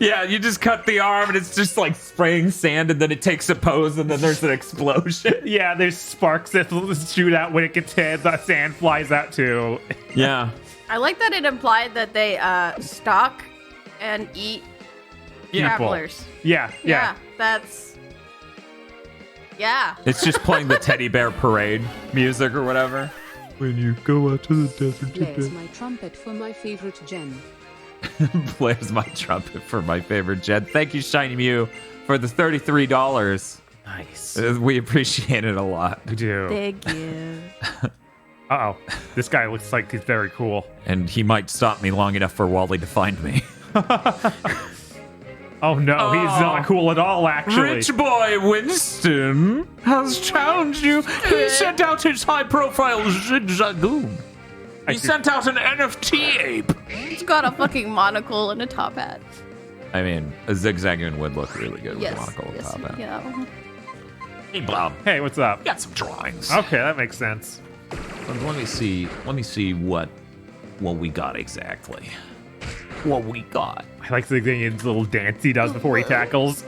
Yeah, you just cut the arm and it's just like spraying sand and then it takes a pose and then there's an explosion. Yeah, there's sparks that shoot out when it gets hit. The sand flies out too. Yeah. I like that it implied that they stalk and eat travelers. Yeah. That's... Yeah. It's just playing the teddy bear parade music or whatever. When you go out to the desert Plays my trumpet for my favorite gen. Plays my trumpet for my favorite gen. Thank you, Shiny Mew, for the $33. Nice. We appreciate it a lot. We do. Thank you. Uh-oh. This guy looks like he's very cool. And he might stop me long enough for Wally to find me. Oh no, he's not cool at all, actually. Rich boy Winston has challenged you. He sent out his high-profile Zigzagoon. He sent out an NFT ape. He's got a fucking monocle and a top hat. I mean, a Zigzagoon would look really good with a Yes. monocle and top hat. Yeah. Hey, Blob. Hey, what's up? Got some drawings. Okay, that makes sense. Let me see what we got exactly. What we got. I like the little dance he does before he tackles.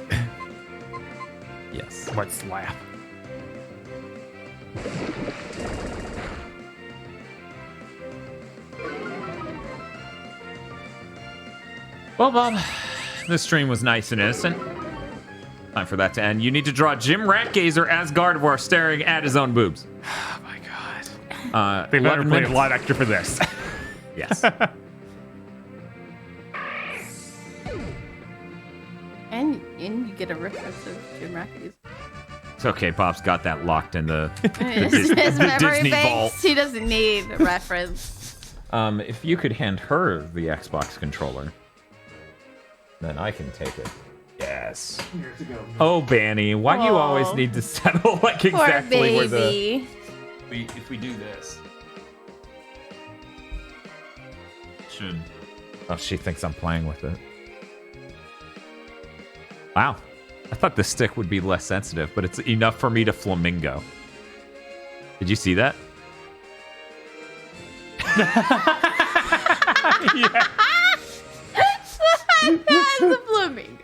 Yes. What slap? Well, Bob, this stream was nice and innocent. Time for that to end. You need to draw Jim Ratgazer as Gardevoir staring at his own boobs. Oh my god. They better 11 play minutes. a lot extra for this. Yes. And you get a reference of Jim Rackies. It's okay. Pop's got that locked in the His memory Disney banks, vault. he doesn't need a reference. If you could hand her the Xbox controller, then I can take it. Yes. Oh, Banny, why do you always need to settle like exactly Poor where the... baby. If we do this... Should... Oh, she thinks I'm playing with it. Wow. I thought the stick would be less sensitive, but it's enough for me to flamingo. Did you see that? Yeah. That's a flamingo.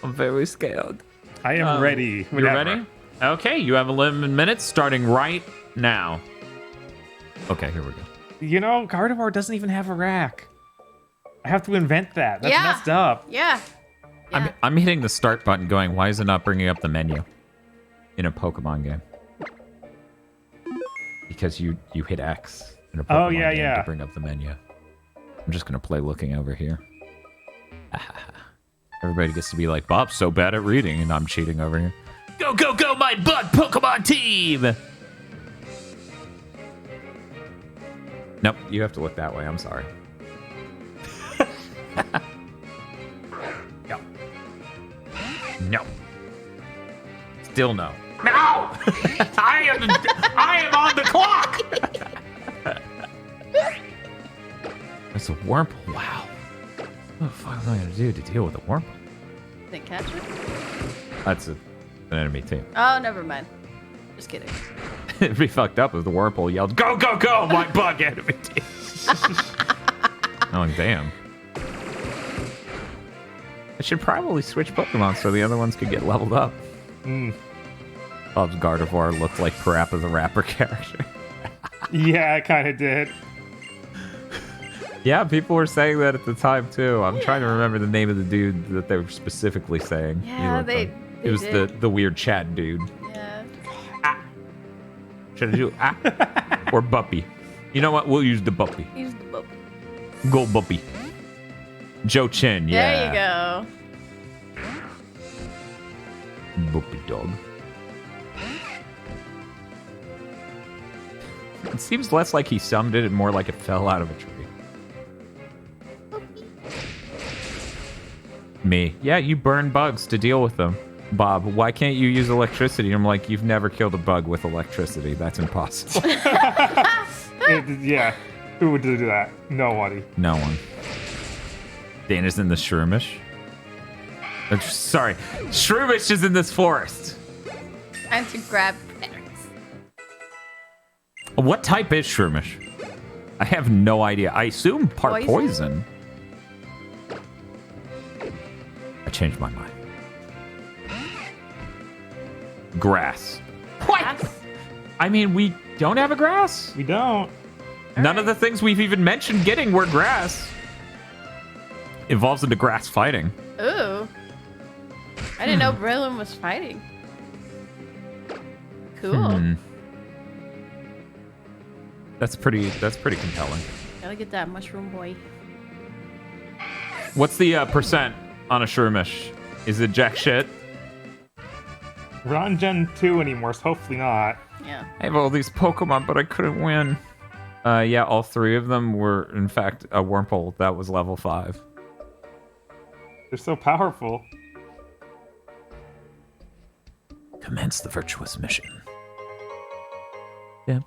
I'm very scared. I am ready. You're ready? Okay, you have 11 minutes starting right now. Okay, here we go. You know, Gardevoir doesn't even have a rack. I have to invent that. That's Yeah. messed up. Yeah. Yeah. I'm hitting the start button going, why is it not bringing up the menu in a Pokemon game? Because you hit X in a Pokemon game to bring up the menu. I'm just going to play looking over here. Everybody gets to be like, Bob's so bad at reading, and I'm cheating over here. Go, go, go, my bud Pokemon team! Nope, you have to look that way. I'm sorry. No. No. Still no. No! I am on the clock! That's a Wurmple. Wow. What the fuck am I going to do to deal with a Wurmple? They catch it? That's an enemy team. Oh, never mind. Just kidding. It'd be fucked up if the Wurmple yelled, go, go, go, my bug enemy team. Oh, damn. I should probably switch Pokemon so the other ones could get leveled up. Bob's Gardevoir looked like Parappa the Rapper character. Yeah, it kind of did. Yeah, people were saying that at the time, too. I'm trying to remember the name of the dude that they were specifically saying. Yeah, they It was did. the weird chat dude. Yeah. Should I do or Buppy? You know what? We'll use the Buppy. Use the book. Go Buppy. Joe Chin, yeah. There you go. Buppy dog. It seems less like he summed it and more like it fell out of a tree. Me. Yeah, you burn bugs to deal with them. Bob, why can't you use electricity? I'm like, you've never killed a bug with electricity. That's impossible. Yeah. Who would do that? Nobody. No one. Dana's in the Shroomish. Sorry. Shroomish is in this forest. Time to grab berries. What type is Shroomish? I have no idea. I assume part poison. I changed my mind. Grass. What? Grass? I mean, we don't have a grass? We don't. None of the things we've even mentioned getting were grass. Evolves into grass fighting. Ooh. I didn't know Breloom was fighting. Cool. That's pretty compelling. Gotta get that mushroom boy. What's the percent on a Shroomish? Is it jack shit? We're not in Gen 2 anymore, so hopefully not. Yeah. I have all these Pokemon, but I couldn't win. Yeah, all three of them were, in fact, a Wurmple that was level 5. They're so powerful. Commence the virtuous mission. How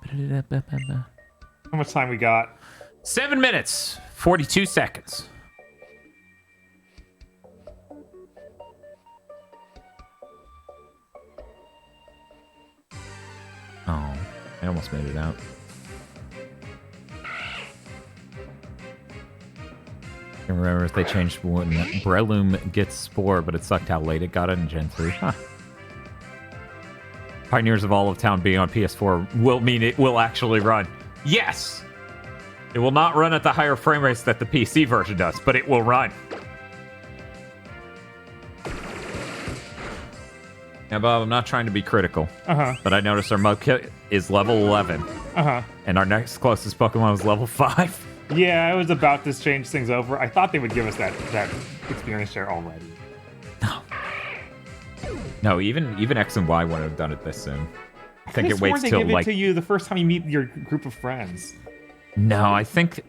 much time we got? 7 minutes, 42 seconds. Oh, I almost made it out. I can't remember if they changed when Breloom gets Spore, but it sucked how late it got it in Gen 3. Huh. Pioneers of Olive Town being on PS4 will mean it will actually run. Yes! It will not run at the higher frame rates that the PC version does, but it will run. Now, Bob, I'm not trying to be critical, but I noticed our Mudkip is level 11, and our next closest Pokemon was level 5. Yeah, I was about to change things over. I thought they would give us that experience share already. No, even X and Y wouldn't have done it this soon. I think it waits they till give like. it to you the first time you meet your group of friends. No, I think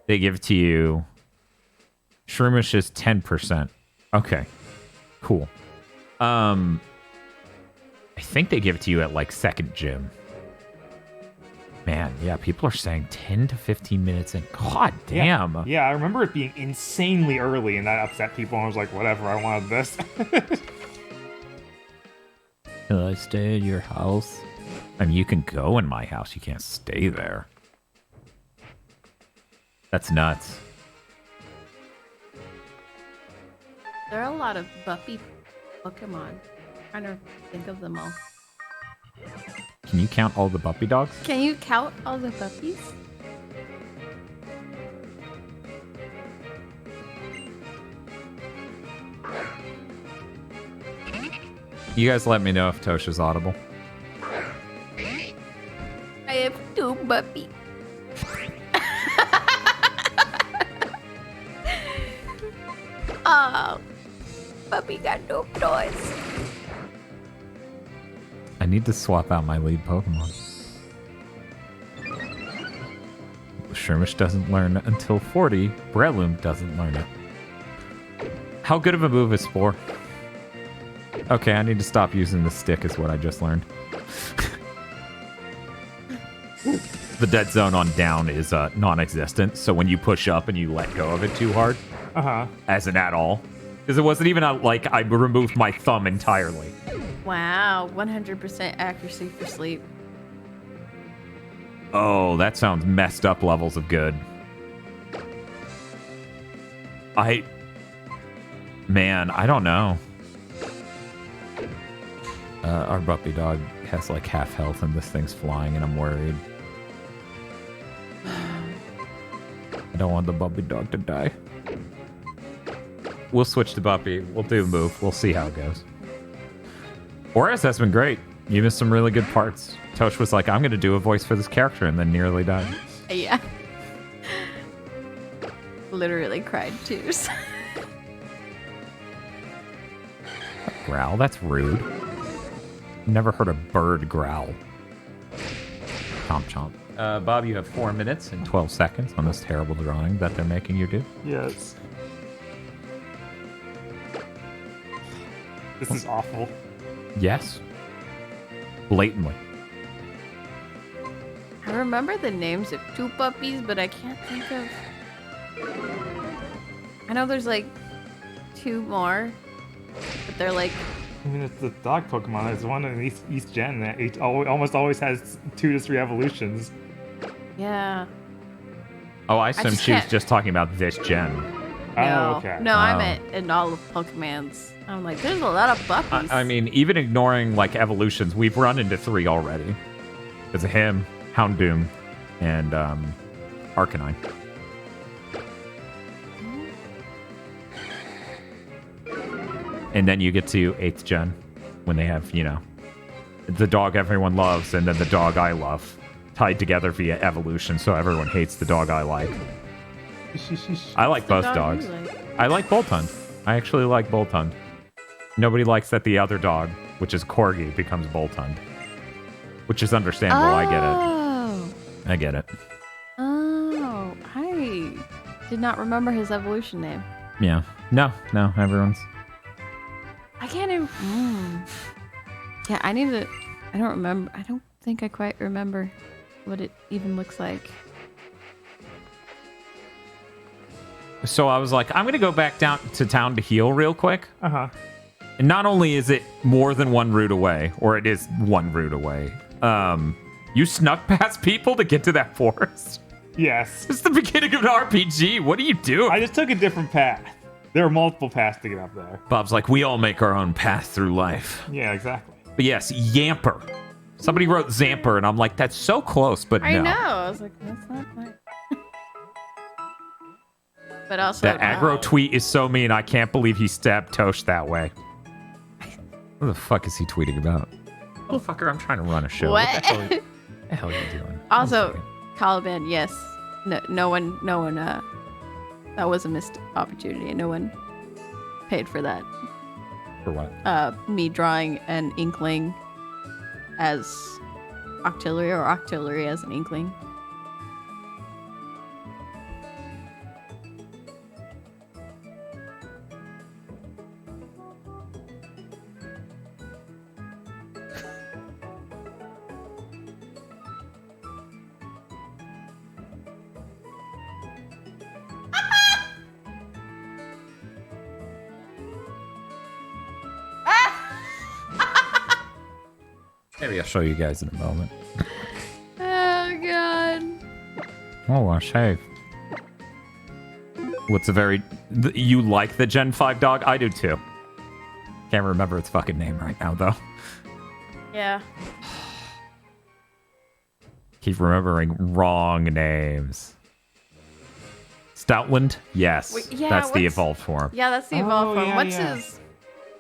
they give it to you. Shroomish is 10%. Okay, cool. I think they give it to you at like second gym. Man, yeah, people are saying 10 to 15 minutes in. God damn. Yeah, I remember it being insanely early, and that upset people, and I was like, whatever, I wanted this. Can I stay at your house? I mean, you can go in my house. You can't stay there. That's nuts. There are a lot of Buffy Pokemon. I'm trying to think of them all. Can you count all the puppy dogs? Can you count all the puppies? You guys let me know if Tosha's audible. I have 2 puppies. Oh, puppy got no toys. I need to swap out my lead Pokemon. Shermish doesn't learn until 40. Breloom doesn't learn it. How good of a move is Spore? Okay, I need to stop using the stick is what I just learned. The dead zone on down is non-existent, so when you push up and you let go of it too hard, as in at all, because it wasn't even like I removed my thumb entirely. Wow, 100% accuracy for sleep. Oh, that sounds messed up levels of good. Man, I don't know. Our puppy dog has like half health and this thing's flying and I'm worried. I don't want the puppy dog to die. We'll switch to puppy. We'll do a move. We'll see how it goes. Oris has been great. You missed some really good parts. Tosh was like, I'm going to do a voice for this character and then nearly died. Yeah. Literally cried tears. Growl? That's rude. Never heard a bird growl. Chomp chomp. Bob, you have 4 minutes and 12 seconds on this terrible drawing that they're making you do. Yes. This is awful. Yes. Blatantly. I remember the names of 2 puppies, but I can't think of... I know there's like 2 more, but they're like... I mean, it's the dog Pokemon. There's one in East Gen that almost always has 2 to 3 evolutions. Yeah. Oh, I assumed just she was can't- just talking about this gen. No, Oh, okay. no, I Oh. meant in all of Pokemon's. I'm like, there's a lot of puppies. I mean, even ignoring like evolutions, we've run into 3 already. Because of him, Houndoom, and Arcanine. And then you get to 8th gen when they have, you know, the dog everyone loves and then the dog I love tied together via evolution, so everyone hates the dog I like. I like both dog dogs. you like? I like Boltund. I actually like Boltund. Nobody likes that the other dog, which is Corgi, becomes Boltund. Which is understandable. I get it. I get it. Oh, I did not remember his evolution name. Yeah. No, everyone's... I can't even... Yeah, I need to... I don't remember. I don't think I quite remember what it even looks like. So I was like, I'm going to go back down to town to heal real quick. Uh-huh. And not only is it more than 1 route away, or it is 1 route away, you snuck past people to get to that forest? Yes. It's the beginning of an RPG. What are you doing? I just took a different path. There are multiple paths to get up there. Bob's like, we all make our own path through life. Yeah, exactly. But yes, Yamper. Somebody wrote Zamper, and I'm like, that's so close, but I no. know. I was like, that's not quite... But also... That aggro tweet is so mean, I can't believe he stabbed Tosh that way. What the fuck is he tweeting about? Motherfucker, I'm trying to run a show. What? The hell are you doing? Also, Caliban, yes. No one, that was a missed opportunity. No one paid for that. For what? Me drawing an Inkling as Octillery or Octillery as an Inkling. Maybe I'll show you guys in a moment. Oh, God. Oh, I'll shave. What's a very... You like the Gen 5 dog? I do too. Can't remember its fucking name right now, though. Yeah. Keep remembering wrong names. Stoutland? Yes. Wait, yeah, that's the what's- evolved form. Yeah, that's the evolved form. yeah, What's yeah. his?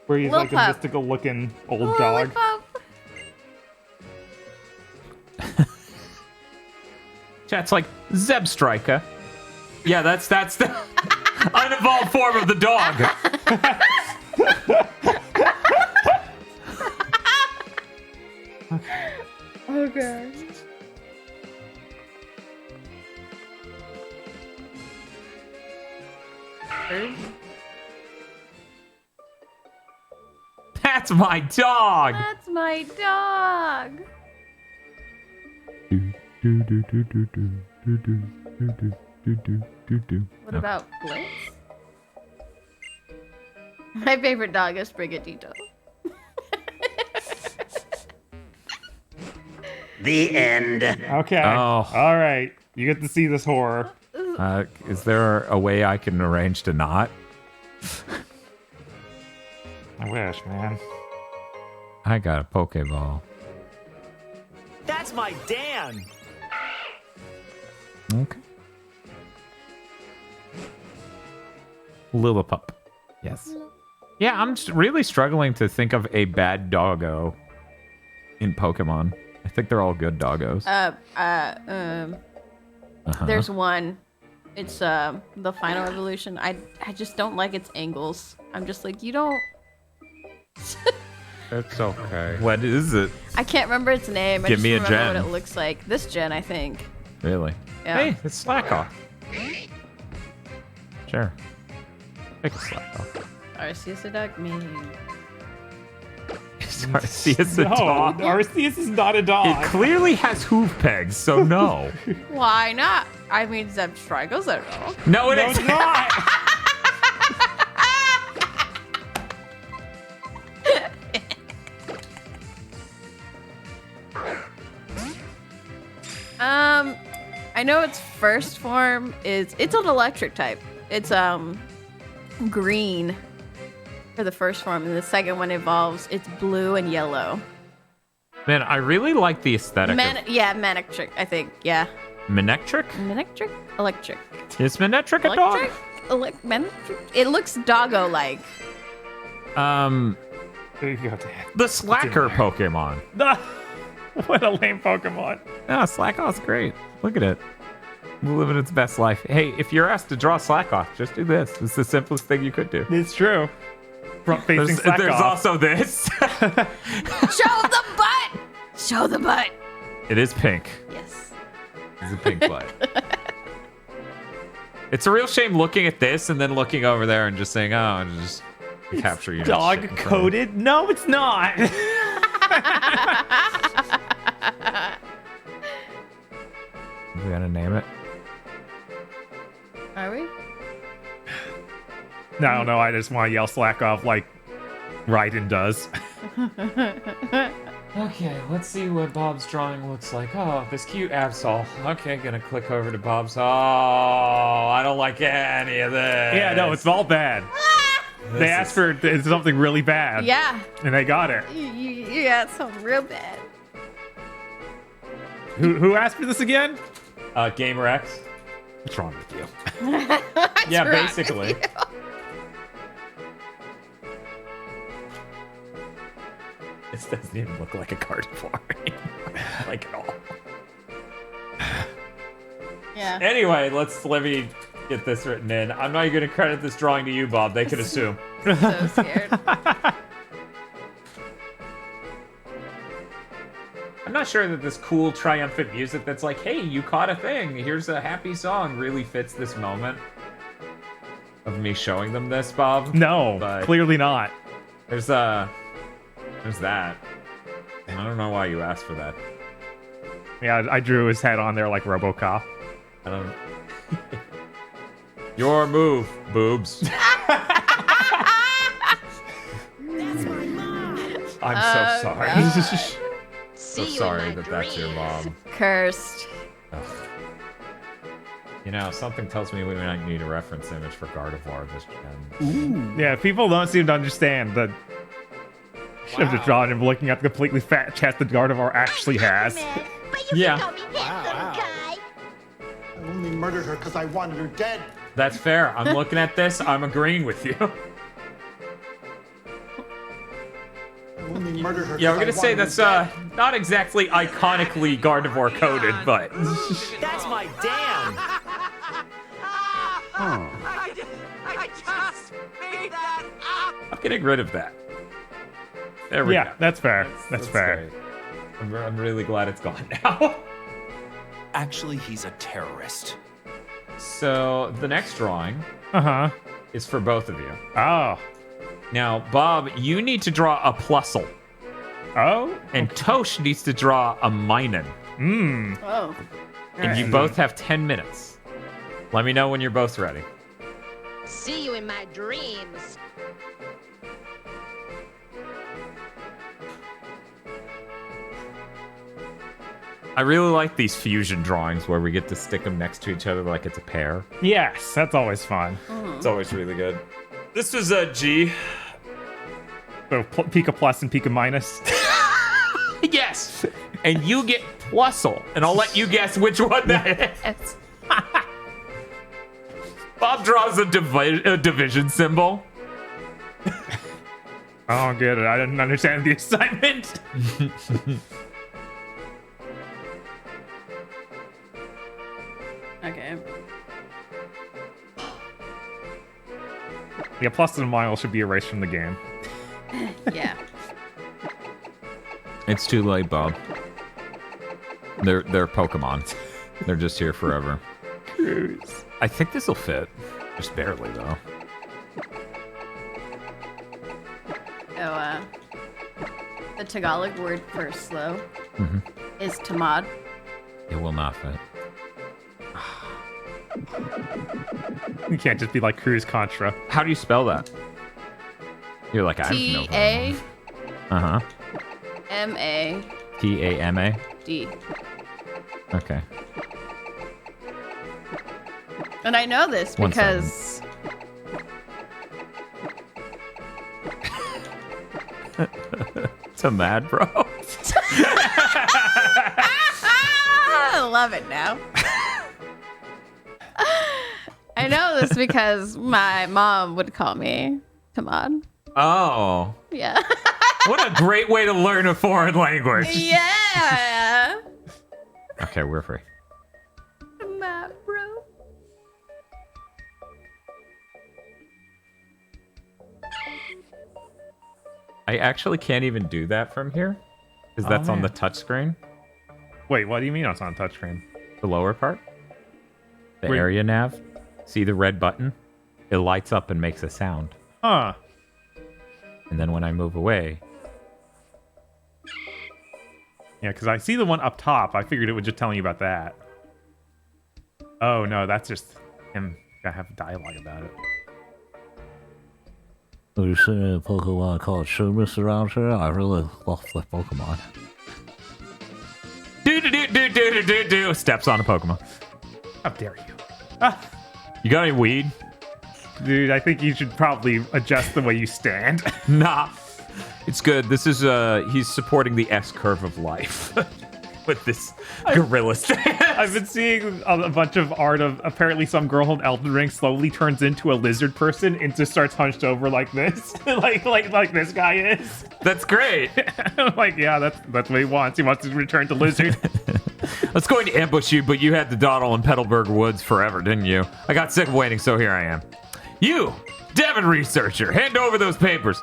Where he's Lil like a Pup. mystical looking old Oh, dog. Pup. Chat's like, Zeb Striker. Yeah, that's the unevolved form of the dog. Okay. That's my dog. That's my dog. What about Blitz? My favorite dog is Brigadito. The end. Okay. Oh. All right. You get to see this horror. Is there a way I can arrange to not? I wish, man. I got a Pokeball. That's my Dan. Okay. Lillipup. Yes. Yeah, I'm really struggling to think of a bad doggo in Pokemon. I think they're all good doggos. There's one. It's the final evolution. I just don't like its angles. I'm just like, you don't. It's okay. What is it? I can't remember its name. I Give just me a remember gen. what it looks like. This gen, I think. Really? Yeah. Hey, it's Slack-Off. Sure. Pick a Slack-Off. Arceus a dog? Me. Arceus a No, dog? Arceus is not a dog. It clearly has hoof pegs, so no. Why not? I mean, Zeb Strigo's a dog. No, it No, is it's not. I know its first form is it's an electric type. It's green for the first form, and the second one evolves. It's blue and yellow. Man, I really like the aesthetic Yeah, Manectric, I think. Yeah, of Manectric? Manectric, electric, Is Manectric a dog? Manectric. It looks doggo-like. There you go, Dan. The Slacker Pokemon. What a lame Pokemon. Yeah, Slack-Off's great. Look at it. Living its best life. Hey, if you're asked to draw Slack-Off, just do this. It's the simplest thing you could do. It's true. Front facing There's also this. Show the butt. Show the butt. It is pink. Yes. It's a pink butt. It's a real shame looking at this and then looking over there and just saying, oh, just capture you. Dog coded? No, it's not. We gotta name it. Are we? No, I don't know. I just want to yell slack off like Raiden does. Okay, let's see what Bob's drawing looks like. Oh, this cute Absol. Okay, gonna click over to Bob's. Oh, I don't like any of this. Yeah, no, it's all bad. They asked for something really bad. Yeah. And they got it. You got something real bad. Who asked for this again? Gamer X. What's wrong with you? Yeah, wrong basically. with This doesn't even look like a Gardevoir like at all. Yeah. Anyway, let me get this written in. I'm not even gonna credit this drawing to you, Bob. They could assume. So scared. I'm not sure that this cool, triumphant music that's like, hey, you caught a thing, here's a happy song, really fits this moment of me showing them this, Bob. No, But clearly not. There's that. I don't know why you asked for that. Yeah, I drew his head on there like RoboCop. I don't. Your move, boobs. That's my mom. I'm so sorry. So See you sorry in my that that's your dreams. mom. Cursed. Ugh. You know, something tells me we might need a reference image for Gardevoir this gen. Yeah, people don't seem to understand that. Should have just drawn him looking at the completely fat chest that Gardevoir actually has. Man, but you Yeah. can call me Pet murdered her because I wanted her dead. That's fair. I'm looking at this. I'm agreeing with you. I only murdered her. Yeah, we're 'cause I gonna say wanted that's her dead. not exactly iconically Gardevoir coded, but That's my Dan. I just made that up. I'm getting rid of that. There we Yeah, go. that's fair. That's fair. great. I'm really glad it's gone now. Actually, he's a terrorist. So the next drawing Uh-huh. is for both of you. Oh. Now, Bob, you need to draw a Plusle, Oh? and Tosh needs to draw a Minun. Mmm. Oh. And you both have 10 minutes. Let me know when you're both ready. See you in my dreams. I really like these fusion drawings where we get to stick them next to each other like it's a pair. Yes, that's always fun. It's always really good. This was a G. So Pika Plus and Pika Minus. Yes! And you get Plusle, and I'll let you guess which one that is. Bob draws a division symbol. I don't get it. I didn't understand the assignment. Okay. Yeah, Plus and Minus should be erased from the game. Yeah. It's too late, Bob. They're Pokemon. They're just here forever. Cruise. I think this will fit. Just barely, though. Oh, the Tagalog word for slow Mm-hmm. is tamad. It will not fit. You can't just be like Cruise Contra. How do you spell that? You're like, I have no T-A-M-A-D. Uh-huh. T-A-M-A? Okay. And I know this One because It's a mad bro. I love it now. I know this because my mom would call me tamad. Oh. Yeah. What a great way to learn a foreign language. Yeah. Okay, we're free. Tamad, bro. I actually can't even do that from here because that's on man. the touch screen, Wait, what do you mean it's on touchscreen? the lower part. The Wait. area nav. See the red button? It lights up and makes a sound. Huh. And then when I move away, Yeah, because I see the one up top. I figured it would just tell me about that. Oh, no, that's just him. Gotta have dialogue about it. You see a Pokemon called Shumus around here? I really love the Pokemon. do steps on a Pokemon. How dare you? Ah, You got any weed? dude, I think you should probably adjust the way you stand. Nah. It's good. This is he's supporting the S curve of life with this gorilla stand. I've been seeing a bunch of art of apparently some girl in Elden Ring slowly turns into a lizard person and just starts hunched over like this, like this guy is. That's great. Like, yeah, that's what he wants. He wants to return to lizard. I was going to ambush you, but you had the dawdle in Petalburg Woods forever, didn't you? I got sick of waiting, so here I am. You, Devon researcher, hand over those papers.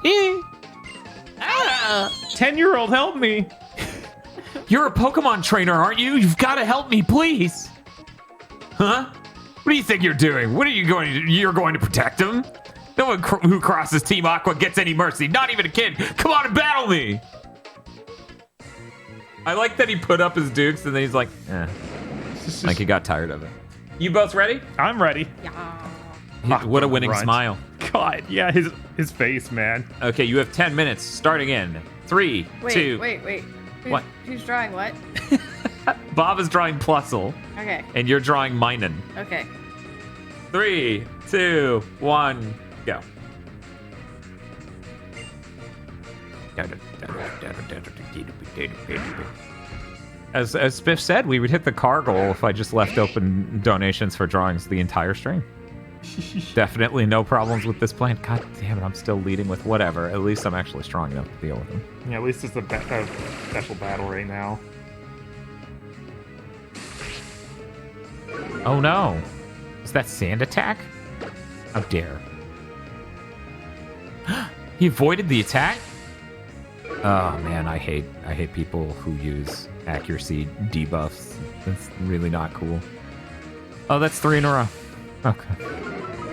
10-year-old, help me. You're a Pokemon trainer, aren't you? You've got to help me, please. Huh? What do you think you're doing? What are you going to do? You're going to protect him? No one who crosses Team Aqua gets any mercy, not even a kid. Come on and battle me. I like that he put up his dukes and then he's like, like he got tired of it. You both ready? I'm ready. What a winning Grunt. smile. God, yeah, his face, man. Okay, you have 10 minutes starting in 3, Wait, 2. wait. What? Who's drawing what? Bob is drawing Plusle Okay. and you're drawing Minun. Okay. 3, 2, 1, go. as Spiff said, we would hit the car goal if I just left open donations for drawings the entire stream. Definitely no problems with this plan. God damn it, I'm still leading with whatever. At least I'm actually strong enough to deal with him. Yeah, at least it's a special battle right now. Oh no. Is that sand attack? How dare. He avoided the attack? Oh man, I hate people who use accuracy debuffs. That's really not cool. Oh, that's 3 in a row. Okay.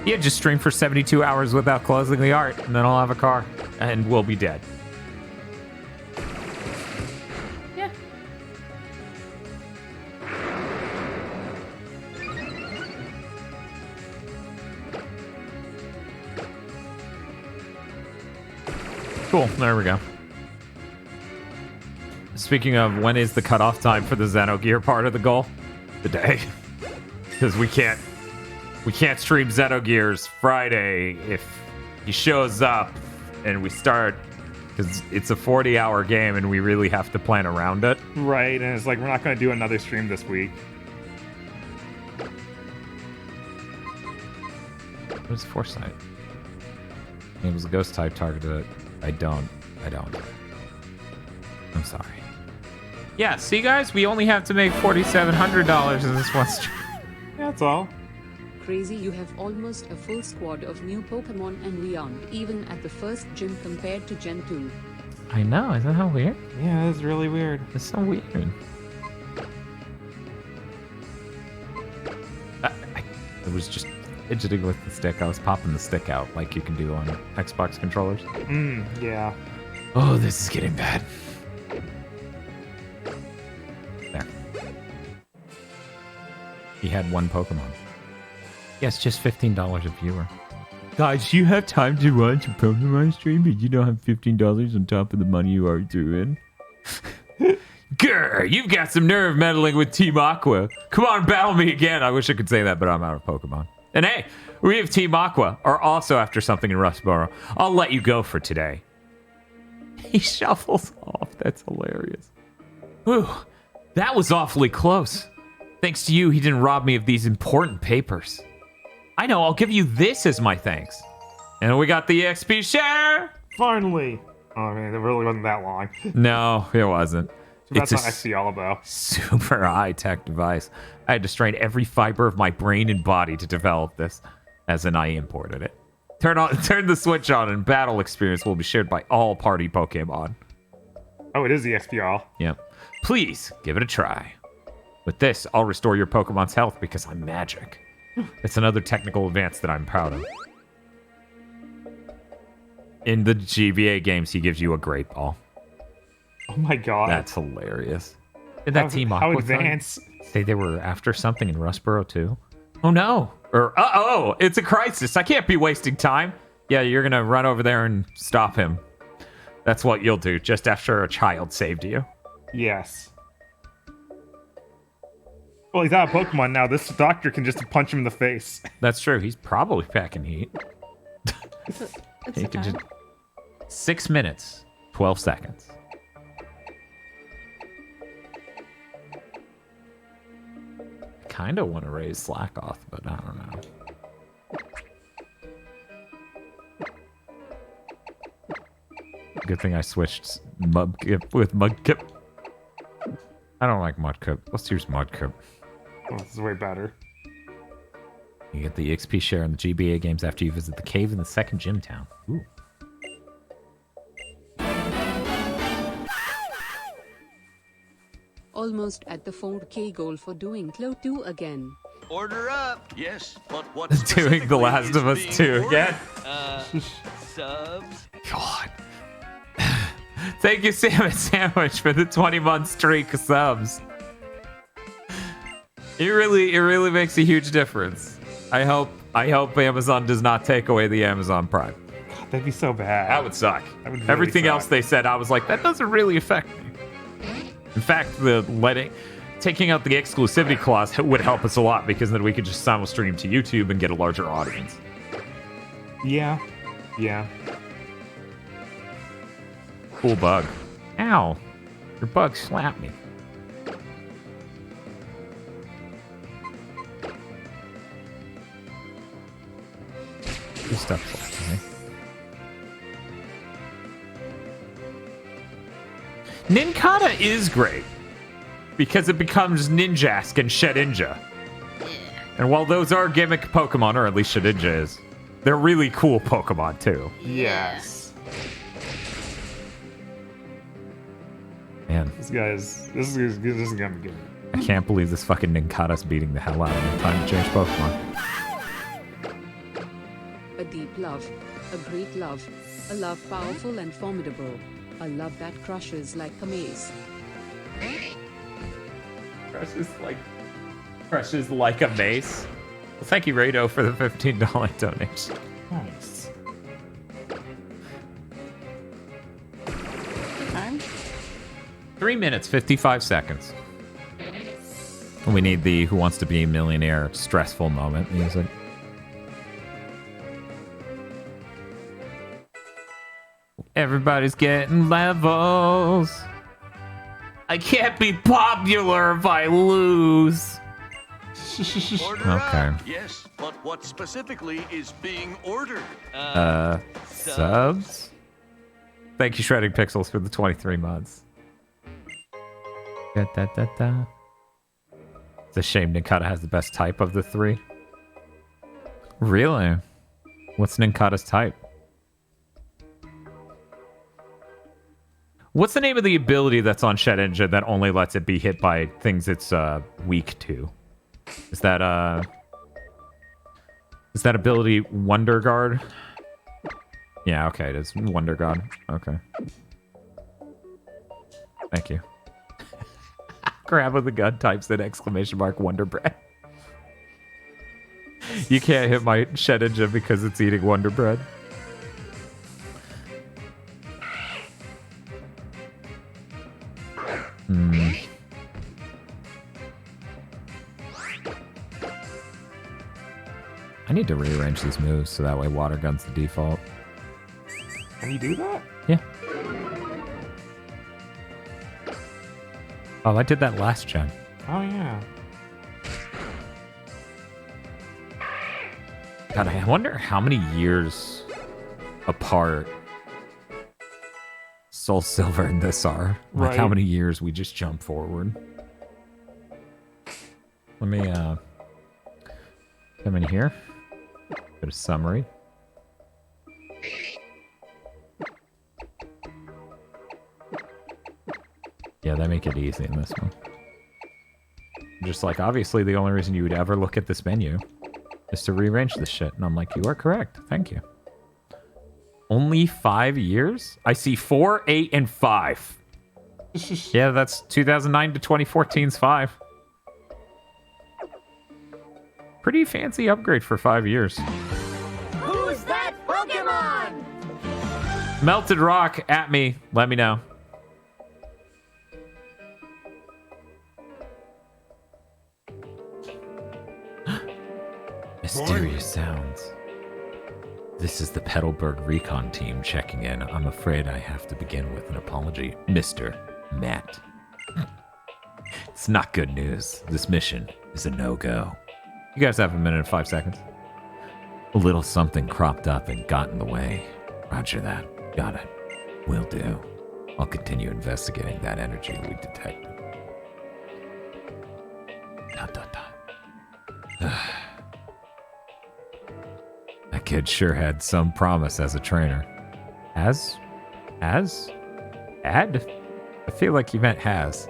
Yeah, just stream for 72 hours without closing the art, and then I'll have a car, and we'll be dead. Yeah. Cool, there we go. Speaking of, when is the cutoff time for the Xenogear part of the goal? Today. Because we can't stream Xenogears Friday if he shows up and we start, because it's a 40-hour game and we really have to plan around it. Right, and it's like we're not going to do another stream this week. What is Foresight? It was a ghost type targeted. I don't. I'm sorry. Yeah, see guys, we only have to make $4,700 in this one stream. Yeah, that's all. Crazy, you have almost a full squad of new Pokemon and we aren't even at the first gym compared to Gen 2. I know, isn't that weird? Yeah, that's really weird. It's so weird. I was just fidgeting with the stick. I was popping the stick out like you can do on Xbox controllers. Yeah. Oh, this is getting bad. There. He had one Pokemon. Yes, just $15 a viewer. Guys, you have time to watch a Pokemon stream, but you don't have $15 on top of the money you already threw in? Grr, you've got some nerve meddling with Team Aqua. Come on, battle me again. I wish I could say that, but I'm out of Pokemon. And hey, we have Team Aqua are also after something in Rustboro. I'll let you go for today. He shuffles off. That's hilarious. Ooh, that was awfully close. Thanks to you, he didn't rob me of these important papers. I know, I'll give you this as my thanks. And we got the XP share! Finally! Oh man, it really wasn't that long. No, it wasn't. That's not actually all about. Super high-tech device. I had to strain every fiber of my brain and body to develop this, as in I imported it. Turn the switch on and battle experience will be shared by all party Pokemon. Oh, it is the XPL. Yep. Please, give it a try. With this, I'll restore your Pokemon's health because I'm magic. It's another technical advance that I'm proud of. In the GBA games, he gives you a Great Ball. Oh my god. That's hilarious. Did that Team Aqua how advanced? say they were after something in Rustboro too? Oh no. Or, uh-oh, it's a crisis. I can't be wasting time. Yeah, you're gonna run over there and stop him. That's what you'll do, just after a child saved you. Yes. Well, he's out of Pokemon now. This doctor can just punch him in the face. That's true. He's probably packing heat. It's He can just... 6 minutes, 12 seconds. I kind of want to raise Slackoth, but I don't know. Good thing I switched Mudkip with Mudkip. I don't like Mudkip. Let's use Mudkip. Oh, this is way better. You get the XP share in the GBA games after you visit the cave in the second gym town. Ooh. Almost at the 4K goal for doing Clo 2 again. Order up. Yes, but what Doing The Last of Us 2 again? Subs? God. Thank you, Salmon Sandwich, for the 20-month streak of subs. It really makes a huge difference. I hope Amazon does not take away the Amazon Prime. God, that'd be so bad. That would suck. That would really Everything suck. else they said, I was like, that doesn't really affect me. In fact, taking out the exclusivity clause would help us a lot because then we could just simul stream to YouTube and get a larger audience. Yeah. Yeah. Cool bug. Ow. Your bug slapped me. 2 steps left. Okay? Ninkata is great because it becomes Ninjask and Shedinja. And while those are gimmick Pokemon, or at least Shedinja is, they're really cool Pokemon too. Yes. Man, This is gonna be good. I can't believe this fucking Ninkata's beating the hell out of me. Time to change Pokemon. A deep love, a great love, a love powerful and formidable, a love that crushes like a mace. Crushes like a mace. Well, thank you, Rado, for the $15 donation. Nice. Time. 3 minutes, 55 seconds. We need the Who Wants to Be a Millionaire stressful moment music. Everybody's getting levels. I can't be popular if I lose. Order Okay. up. Yes, but what specifically is being ordered? Subs? Thank you, Shredding Pixels, for the 23 months. Da. It's a shame Ninkata has the best type of the 3. Really? What's Ninkata's type? What's the name of the ability that's on Shedinja that only lets it be hit by things it's weak to? Is that ability Wonder Guard? Yeah, okay, it is Wonder God. Okay. Thank you. Grab with the gun types that exclamation mark Wonder Bread. You can't hit my Shedinja because it's eating Wonder Bread. I need to rearrange these moves so that way Water Gun's the default. Can you do that? Yeah. Oh, I did that last gen. Oh yeah. God, I wonder how many years apart Soul Silver and this are. Like how Right. many years we just jump forward. Let me come in here. Go to summary. Yeah, they make it easy in this one. Just like, obviously, the only reason you would ever look at this menu is to rearrange this shit. And I'm like, you are correct. Thank you. Only 5 years? I see 4, 8, and 5. Yeah, that's 2009 to 2014's 5. Pretty fancy upgrade for 5 years. Who's that Pokemon? Melted Rock at me. Let me know. Mysterious sounds. This is the Petalburg Recon team checking in. I'm afraid I have to begin with an apology, Mr. Matt. It's not good news. This mission is a no-go. You guys have a minute and 5 seconds. A little something cropped up and got in the way. Roger that. Got it. Will do. I'll continue investigating that energy we detected. Dot, dot, dot. That kid sure had some promise as a trainer. As? Ad? I feel like you meant has.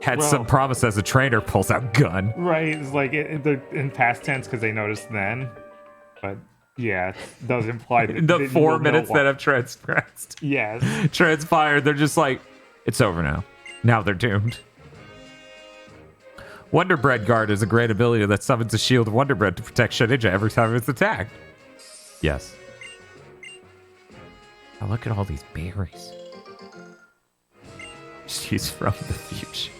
Had Well- some promise as a trainer, pulls out gun. Right. It's like they're in past tense because they noticed then. But yeah, it does imply that The they 4 will minutes know that why. have transgressed. Yes. Transpired, they're just like, it's over now. Now they're doomed. Wonder Bread Guard is a great ability that summons a shield of Wonder Bread to protect Shedinja every time it's attacked. Yes. Oh, look at all these berries. She's from the future.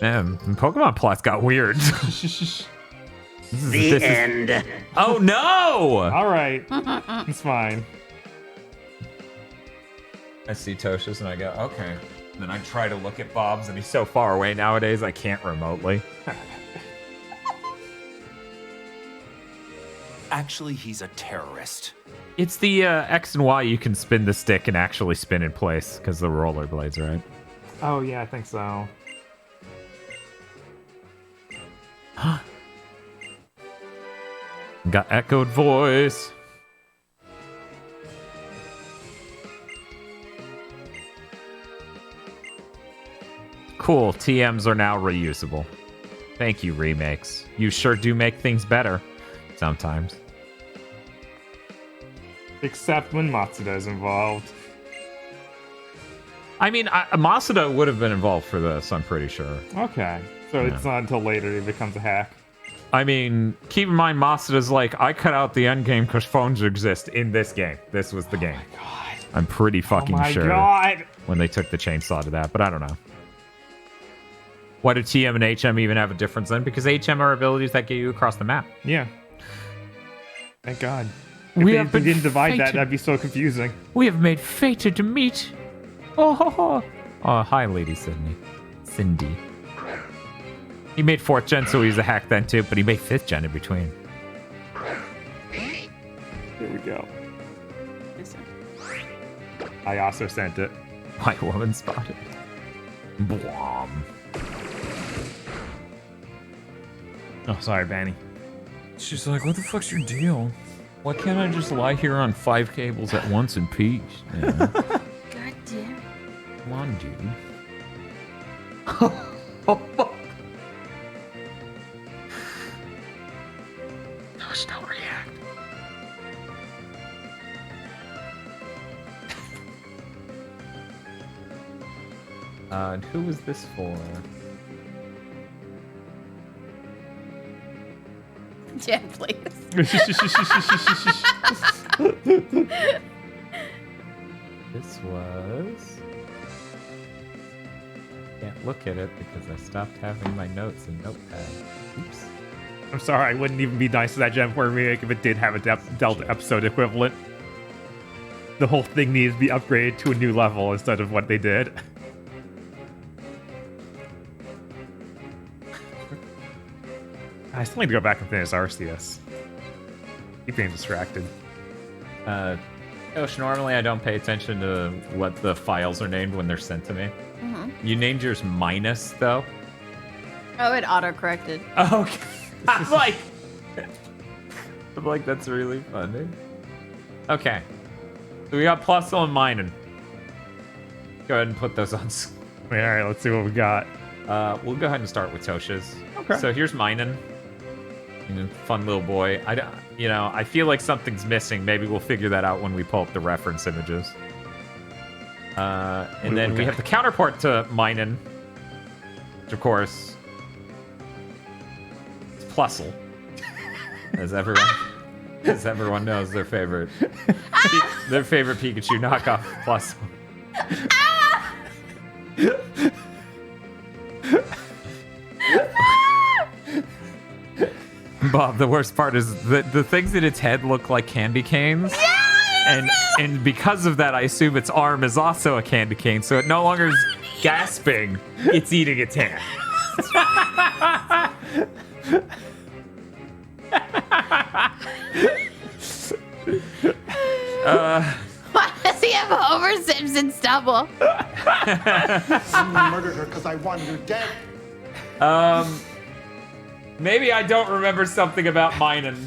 Man, Pokemon plots got weird. The end. Oh no! All right. It's fine. I see Tosha's and I go, okay. And then I try to look at Bob's and he's so far away nowadays I can't remotely. Actually, he's a terrorist. It's the X and Y. You can spin the stick and actually spin in place because the rollerblades, right? Oh yeah, I think so. Got echoed voice. Cool. TMs are now reusable. Thank you, remakes. You sure do make things better sometimes. Except when Matsuda is involved. I mean, Masuda would have been involved for this, I'm pretty sure. Okay. So it's not until later he becomes a hack. I mean, keep in mind, Masuda's like, I cut out the end game because phones exist in this game. This was the game. Oh my god. I'm pretty fucking sure God. when they took the chainsaw to that, but I don't know. Why do TM and HM even have a difference then? Because HM are abilities that get you across the map. Yeah. Thank God. If they didn't divide that, that'd be so confusing. We have made fated to meet. Oh, ho, ho. Oh, hi, Lady Cindy. He made 4th gen, so he's a hack then too, but he made 5th gen in between. Here we go. I also sent it. White woman spotted. Blom. Oh, sorry, Banny. She's like, what the fuck's your deal? Why can't I just lie here on 5 cables at once in peace? Yeah. God damn it. Come on, dude. There's no react. And who was this for? Jen, please. This was... Can't look at it because I stopped having my notes in Notepad. Oops. I'm sorry, I wouldn't even be nice to that Gen 4 remake if it did have a Delta episode equivalent. The whole thing needs to be upgraded to a new level instead of what they did. I still need to go back and finish Arceus. Keep being distracted. Gosh, normally I don't pay attention to what the files are named when they're sent to me. Mm-hmm. You named yours minus, though? Oh, it auto-corrected. Oh, okay. I'm like, that's really funny. Okay. So we got Plusle and Minun. Go ahead and put those on. Alright, let's see what we got. We'll go ahead and start with Tosha's. Okay. So here's Minun. Fun little boy. I feel like something's missing. Maybe we'll figure that out when we pull up the reference images. And then we have the counterpart to Minun, which of course is Plusle, as everyone knows their favorite Pikachu knockoff Plusle. Bob, the worst part is the things in its head look like candy canes. And because of that, I assume its arm is also a candy cane, so it no longer is gasping, it's eating its hand. Why does he have Homer Simpson stubble? I murdered her because I won. You're dead. Maybe I don't remember something about Minun.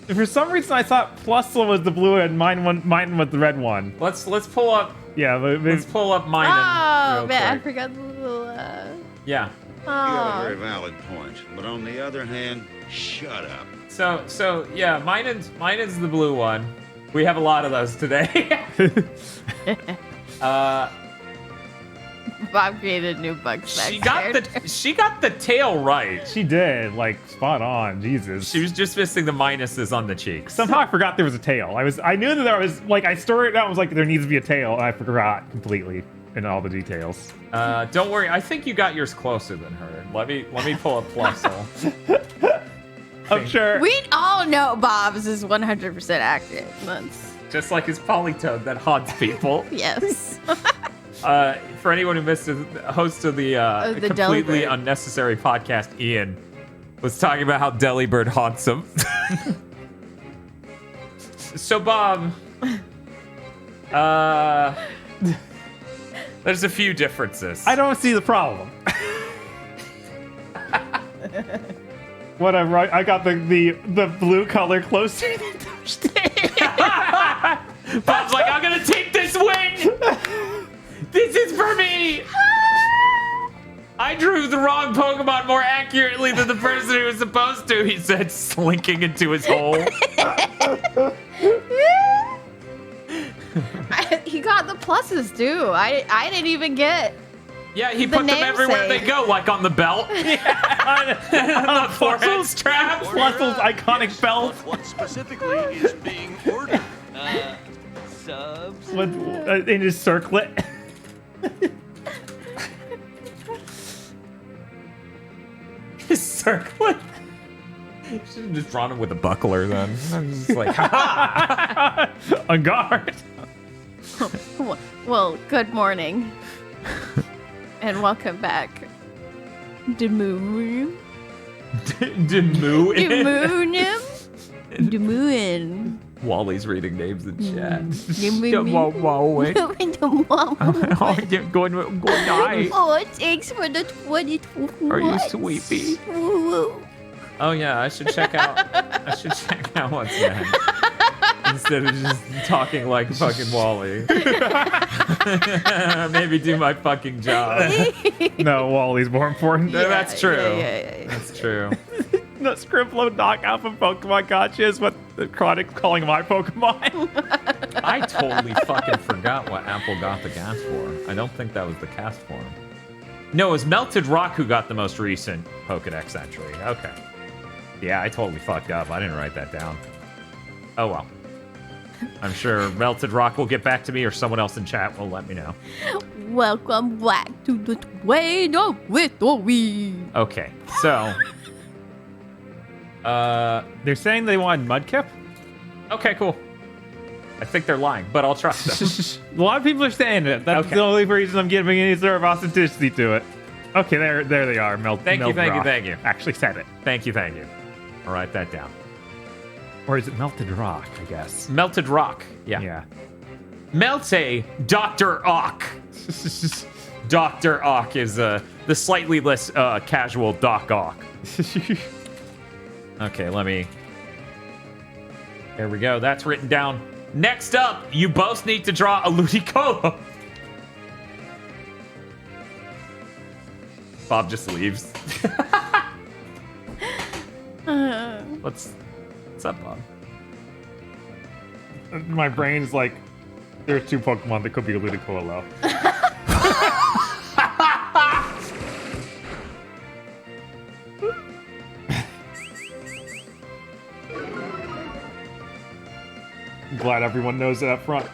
For some reason, I thought Plusle was the blue and mine was the red one. Let's pull up. Yeah, let's pull up Minun. Oh, real man, I quick. forgot the little, Yeah. You got a Oh. very valid point, but on the other hand, shut up. So yeah, Minun's the blue one. We have a lot of those today. Bob created a new bug spec. She got the tail right. She did, like, spot on. Jesus. She was just missing the minuses on the cheeks. Somehow I forgot there was a tail. I knew that there was, like, I stored it out, I was like, there needs to be a tail, and I forgot completely in all the details. Don't worry, I think you got yours closer than her. Let me pull up Plusle. I'm sure. We all know Bob's is 100% accurate. That's Just like his Polytoad that haunts people. yes. For anyone who missed it, the host of the completely Delibird. unnecessary podcast, Ian, was talking about how Delibird haunts him. So, Bob, there's a few differences. I don't see the problem. Whatever. I got the blue color closer than touched it. Bob's like, I'm gonna take this wing. This is for me. I drew the wrong Pokemon more accurately than the person who was supposed to, he said, slinking into his hole. He got the pluses too. I didn't even get. Yeah, he put them everywhere they go, like on the belt. On the forehead strap. Fluffle's iconic belt. What specifically is being ordered? Subs? What, in his circlet. His circlet? You should have just drawn him with a buckler then. I'm just like, on guard. Well, good morning. And welcome back. Demoo. Demoo. Wally's reading names in chat. Good night. Oh, thanks for the 22 Are you sleepy? Oh yeah, I should check out what's next. Instead of just talking like fucking Wally. Maybe do my fucking job. No, Wally's more important. No, that's true. Yeah. That's true. The Scribblow knockoff of Pokemon Gotcha is what the Chronic calling my Pokemon. I totally fucking forgot what Apple got the gas for. I don't think that was the cast form. No, it was Melted Rock who got the most recent Pokedex entry. Okay. Yeah, I totally fucked up. I didn't write that down. Oh well. I'm sure Melted Rock will get back to me or someone else in chat will let me know. Welcome back to the Train of Victory. Okay, so... They're saying they wanted Mudkip? Okay, cool. I think they're lying, but I'll trust them. A lot of people are saying it. That's the only reason I'm giving any sort of authenticity to it. Okay, there they are. Thank you. Actually said it. Thank you. I'll write that down. Or is it Melted Rock, I guess? Melted Rock, yeah. Melte Dr. Ock. Dr. Ock is the slightly less casual Doc Ock. Okay, there we go. That's written down. Next up, you both need to draw a Ludicolo. Bob just leaves. What's up, Bob? My brain's like, there's two Pokemon that could be a Ludicolo. I'm glad everyone knows it up front.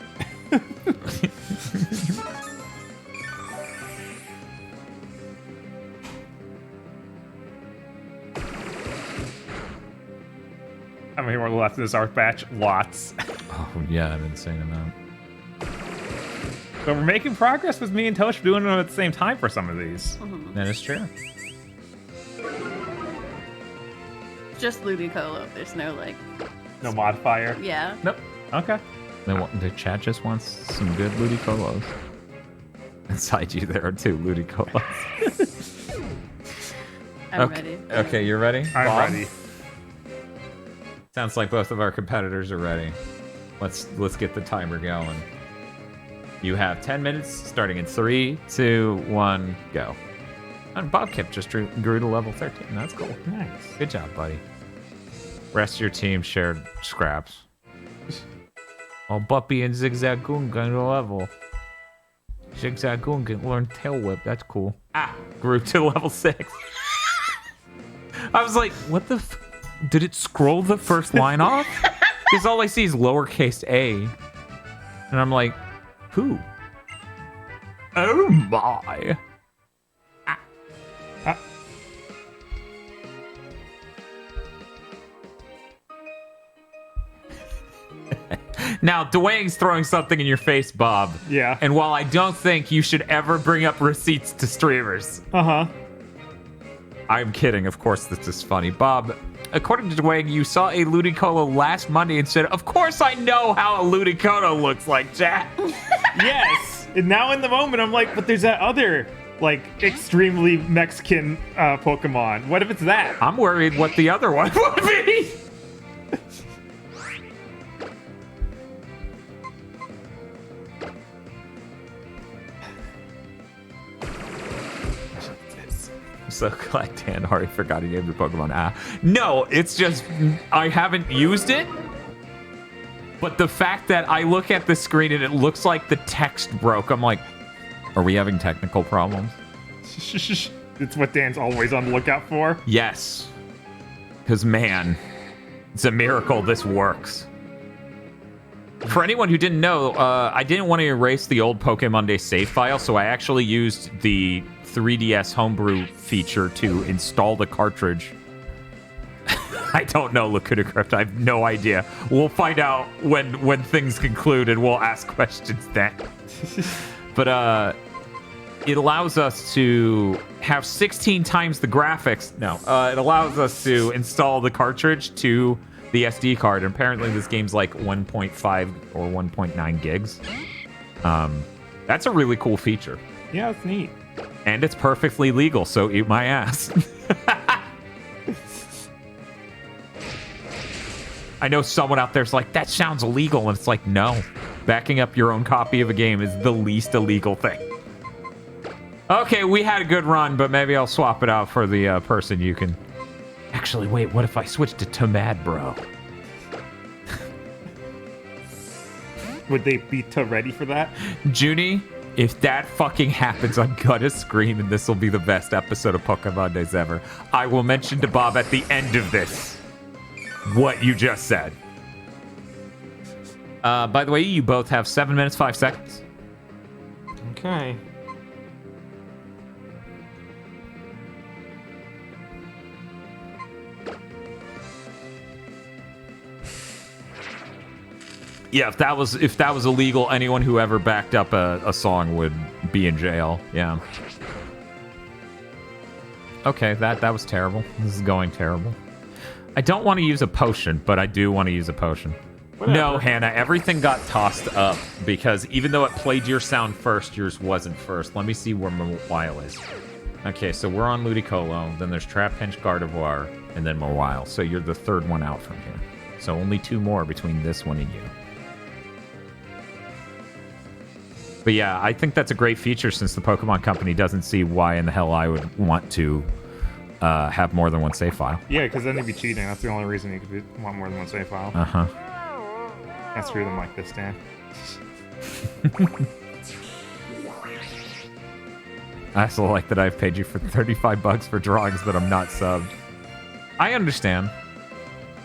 How many more left in this art batch? Lots. Oh, yeah, an insane amount. But we're making progress with me and Tosh doing them at the same time for some of these. Mm-hmm. That is true. Just Ludicolo. There's no like. No modifier? Yeah. Nope. Okay. The chat just wants some good Ludicolos. Inside you, there are two Ludicolos. I'm ready. Okay, you're ready? I'm Bob? ready. Sounds like both of our competitors are ready. Let's get the timer going. You have 10 minutes, starting in 3, 2, 1, go. And Bobkip just grew to level 13. That's cool. Nice. Good job, buddy. Rest of your team shared scraps. Oh, Buppy and Zigzagoon got to level. Zigzagoon can learn Tail Whip. That's cool. Grew to level 6. I was like, what the did it scroll the first line off? Because all I see is lowercase a. And I'm like, who? Oh my. Now, Dwayne's throwing something in your face, Bob. Yeah. And while I don't think you should ever bring up receipts to streamers, I'm kidding. Of course, this is funny. Bob, according to Dwayne, you saw a Ludicolo last Monday and said, of course I know how a Ludicolo looks like, Jack. Yes. And now in the moment, I'm like, but there's that other, like, extremely Mexican Pokemon. What if it's that? I'm worried what the other one would be. I'm so glad Dan already forgot he named the Pokemon. No, it's just I haven't used it. But the fact that I look at the screen and it looks like the text broke, I'm like, are we having technical problems? It's what Dan's always on the lookout for. Yes. Because, man, it's a miracle this works. For anyone who didn't know, I didn't want to erase the old PokeMondays save file, so I actually used the 3DS homebrew feature to install the cartridge. I don't know, Lacudicrypt. I have no idea. We'll find out when things conclude, and we'll ask questions then. But it allows us to have 16 times the graphics. No, it allows us to install the cartridge to the SD card. And apparently this game's like 1.5 or 1.9 gigs. That's a really cool feature. Yeah, it's neat. And it's perfectly legal, so eat my ass. I know someone out there's like, that sounds illegal. And it's like, no. Backing up your own copy of a game is the least illegal thing. Okay, we had a good run, but maybe I'll swap it out for the person you can... Actually, wait, what if I switched to Tamad, bro? Would they be ready for that? Junie, if that fucking happens, I'm gonna scream, and this will be the best episode of PokeMondays ever. I will mention to Bob at the end of this what you just said. By the way, you both have 7 minutes, 5 seconds. Okay. Yeah, if that was illegal, anyone who ever backed up a song would be in jail. Yeah. Okay, that was terrible. This is going terrible. I don't want to use a potion, but I do want to use a potion. Whatever. No, Hannah, everything got tossed up because even though it played your sound first, yours wasn't first. Let me see where Mawile is. Okay, so we're on Ludicolo, then there's Trapinch, Gardevoir, and then Mawile. So you're the third one out from here. So only 2 more between this one and you. But yeah, I think that's a great feature since the Pokemon Company doesn't see why in the hell I would want to have more than one save file. Yeah, because then they'd be cheating. That's the only reason you could want more than one save file. Uh-huh. Can't screw them like this, Dan. I also like that I've paid you for $35 for drawings that I'm not subbed. I understand.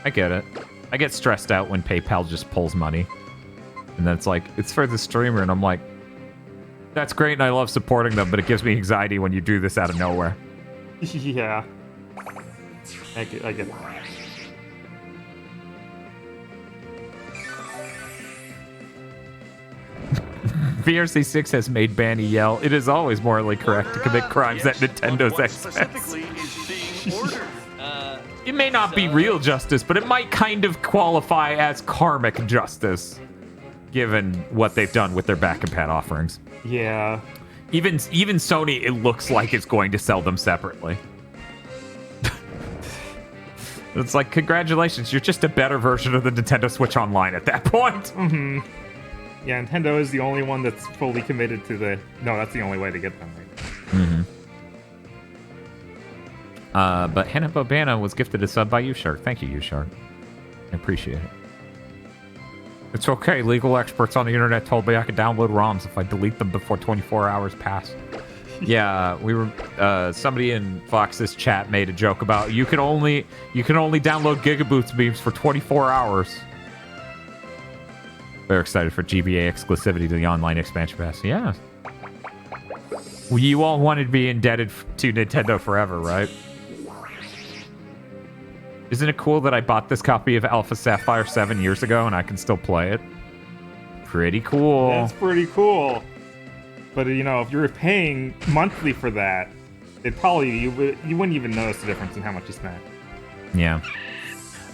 I get it. I get stressed out when PayPal just pulls money. And then it's like, it's for the streamer, and I'm like, that's great, and I love supporting them, but it gives me anxiety when you do this out of nowhere. Yeah. I get that. VRC6 has made Banny yell, it is always morally correct to commit crimes at Nintendo's expense. Specifically is being ordered. It may not be real justice, but it might kind of qualify as karmic justice, given what they've done with their back and pad offerings. Yeah. Even Sony, it looks like it's going to sell them separately. It's like, congratulations, you're just a better version of the Nintendo Switch Online at that point. Mm-hmm. Yeah, Nintendo is the only one that's fully committed to the... No, that's the only way to get them. Right? Mm-hmm. But Hannah Bobana was gifted a sub by U-Shark. Thank you, U-Shark. I appreciate it. It's okay. Legal experts on the internet told me I could download ROMs if I delete them before 24 hours pass. Yeah, we were. Somebody in Fox's chat made a joke about you can only download Gigaboots memes for 24 hours. They're excited for GBA exclusivity to the online expansion pass. Yeah. Well, you all wanted to be indebted to Nintendo forever, right? Isn't it cool that I bought this copy of Alpha Sapphire 7 years ago and I can still play it? Pretty cool. That's pretty cool. But, you know, if you're paying monthly for that, you wouldn't even notice the difference in how much you spent. Yeah.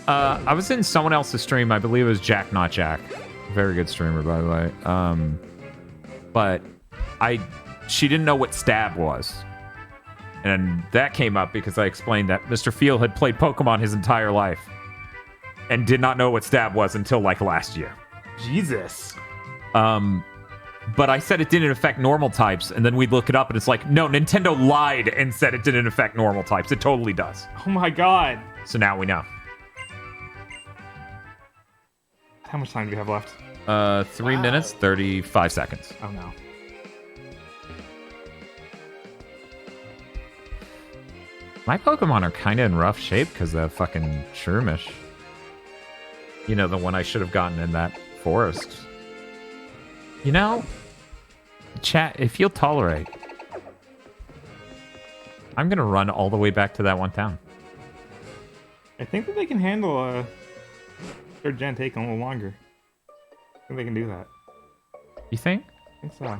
I was in someone else's stream. I believe it was Jack Not Jack. Very good streamer, by the way. But she didn't know what stab was. And that came up because I explained that Mr. Field had played Pokemon his entire life and did not know what stab was until like last year. Jesus. But I said it didn't affect normal types, and then we'd look it up, and it's like, no, Nintendo lied and said it didn't affect normal types. It totally does. Oh my god. So now we know. How much time do we have left? 3 minutes, 35 seconds. Oh no. My Pokemon are kind of in rough shape because of that fucking Shroomish. You know, the one I should have gotten in that forest. You know, chat, if you'll tolerate, I'm going to run all the way back to that one town. I think that they can handle a third gen taking a little longer. I think they can do that. You think? I think so.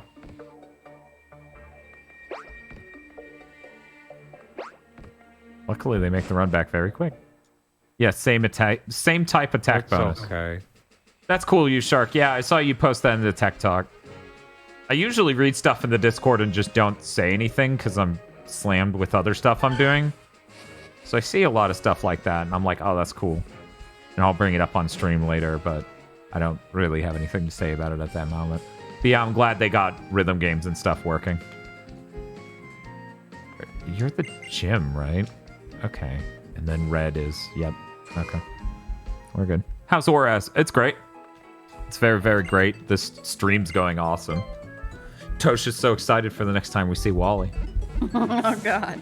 Luckily, they make the run back very quick. Yeah, same type attack bonus. Okay. That's cool, you Shark. Yeah, I saw you post that in the Tech Talk. I usually read stuff in the Discord and just don't say anything because I'm slammed with other stuff I'm doing. So I see a lot of stuff like that, and I'm like, oh, that's cool. And I'll bring it up on stream later, but I don't really have anything to say about it at that moment. But yeah, I'm glad they got rhythm games and stuff working. You're the gym, right? Okay. And then red is... Yep. Okay. We're good. How's Oraz? It's great. It's very, very great. This stream's going awesome. Tosh is so excited for the next time we see Wally. Oh, God.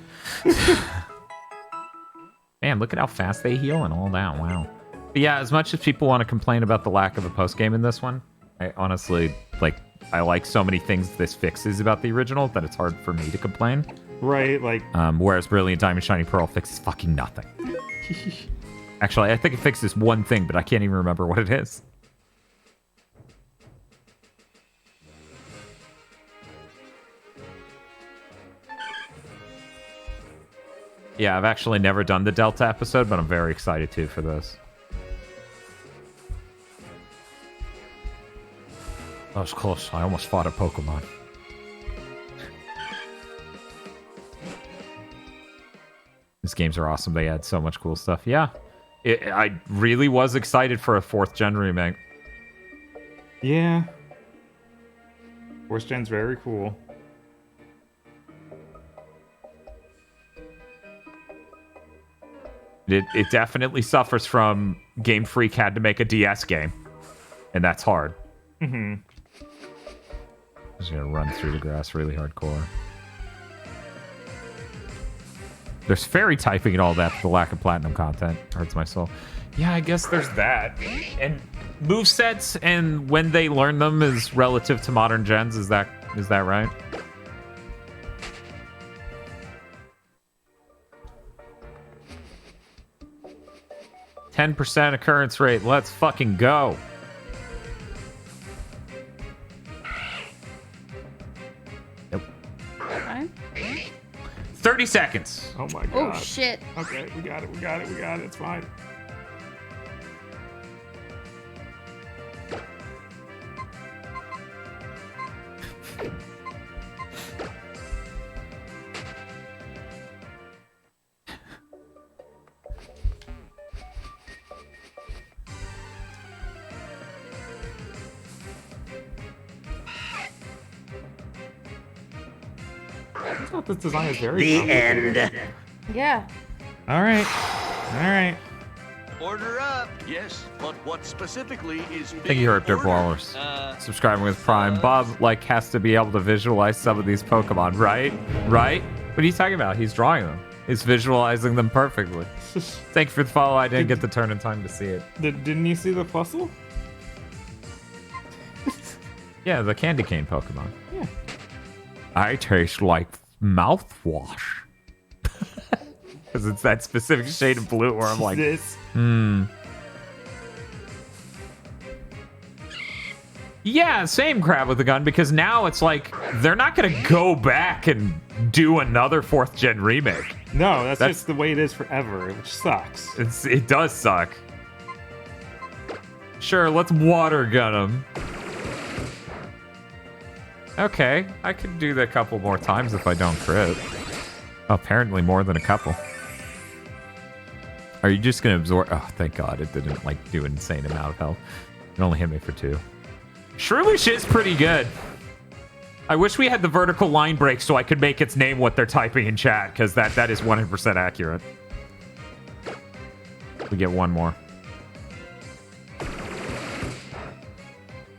Man, look at how fast they heal and all that. Wow. But yeah, as much as people want to complain about the lack of a post-game in this one, I honestly, I like so many things this fixes about the original that it's hard for me to complain. Right, like... Whereas Brilliant Diamond Shiny Pearl fixes fucking nothing. Actually, I think it fixes one thing, but I can't even remember what it is. Yeah, I've actually never done the Delta episode, but I'm very excited too for this. That was close. I almost fought a Pokemon. These games are awesome. They add so much cool stuff. Yeah. I really was excited for a 4th gen remake. Yeah. 4th gen's very cool. It definitely suffers from Game Freak had to make a DS game. And that's hard. Mm-hmm. Just gonna run through the grass really hardcore. There's fairy typing and all that, but the lack of platinum content hurts my soul. Yeah, I guess there's that. And movesets and when they learn them is relative to modern gens, is that right? %, occurrence rate. Let's fucking go. Nope. Okay. 30 seconds. Oh my god. Oh, shit. Okay, we got it. It's fine. I thought this design is very complicated. Yeah. All right. Order up. Yes, but what specifically is Thank being you, Herb ordered? Wallers. Subscribing with Prime. Bob, has to be able to visualize some of these Pokemon, right? Right? What are you talking about? He's drawing them. He's visualizing them perfectly. Thank you for the follow. I didn't get the turn in time to see it. Didn't you see the fossil? Yeah, the candy cane Pokemon. Yeah. I taste like mouthwash. Because it's that specific shade of blue where I'm like, Yeah, same crap with the gun, because now it's like they're not going to go back and do another 4th gen remake. No, that's just the way it is forever, which sucks. It does suck. Sure, let's water gun him. Okay, I could do that a couple more times if I don't crit. Apparently more than a couple. Are you just going to absorb? Oh, thank God it didn't like do an insane amount of health. It only hit me for 2. Shroomish is pretty good. I wish we had the vertical line break so I could make its name what they're typing in chat, because that is 100% accurate. We get one more.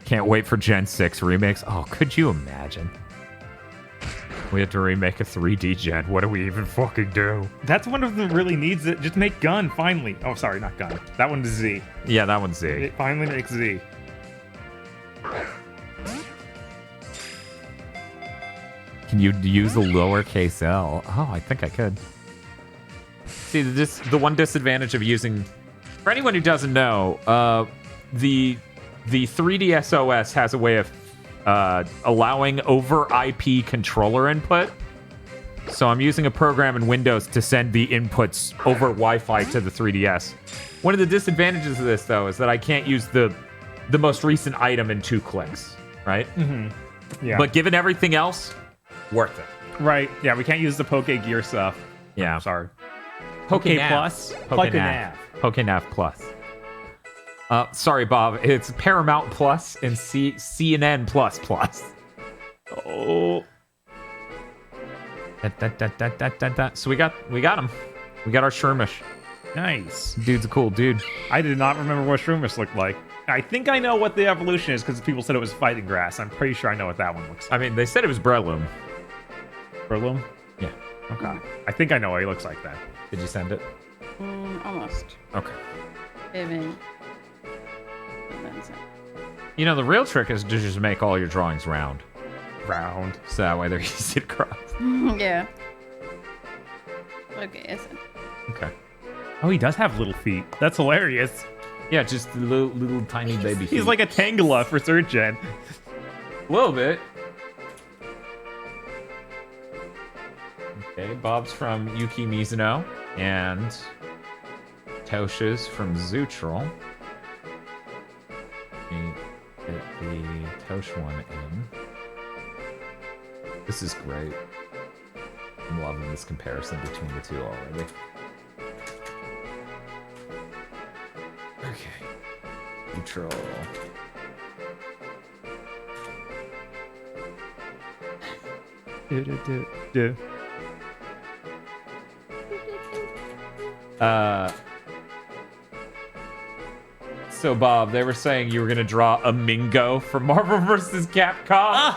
Can't wait for Gen 6 remakes. Oh, could you imagine? We have to remake a 3D gen. What do we even fucking do? That's one of them really needs it. Just make Gun, finally. Oh, sorry, not Gun. That one's Z. Yeah, that one's Z. It finally makes Z. Can you use a lowercase L? Oh, I think I could. See, the one disadvantage of using... For anyone who doesn't know, the 3DS OS has a way of allowing over IP controller input. So I'm using a program in Windows to send the inputs over Wi-Fi to the 3DS. One of the disadvantages of this, though, is that I can't use the most recent item in 2 clicks, right? Mm-hmm. Yeah. But given everything else, worth it. Right. Yeah, we can't use the Poke Gear stuff. Yeah. Sorry. PokeNav. Plus? PokeNav. PokeNav Plus. Sorry, Bob. It's Paramount Plus and CNN Plus Plus. Oh. So we got him. We got our Shroomish. Nice. Dude's a cool dude. I did not remember what Shroomish looked like. I think I know what the evolution is because people said it was fighting grass. I'm pretty sure I know what that one looks like. I mean, they said it was Breloom. Breloom? Yeah. Okay. I think I know what he looks like then. Did you send it? Almost. Okay. Even. You know, the real trick is to just make all your drawings round. Round. So that way they're easy to cross. Yeah. Okay, yes. Okay. Oh, he does have little feet. That's hilarious. Yeah, just little tiny baby feet. He's like a Tangela for 3rd gen. A little bit. Okay, Bob's from Yuki Mizuno, and Tosha's from Zootral. Get the Tosh one in. This is great. I'm loving this comparison between the two already. Okay. Neutral. So Bob, they were saying you were gonna draw a Mingo from Marvel vs. Capcom.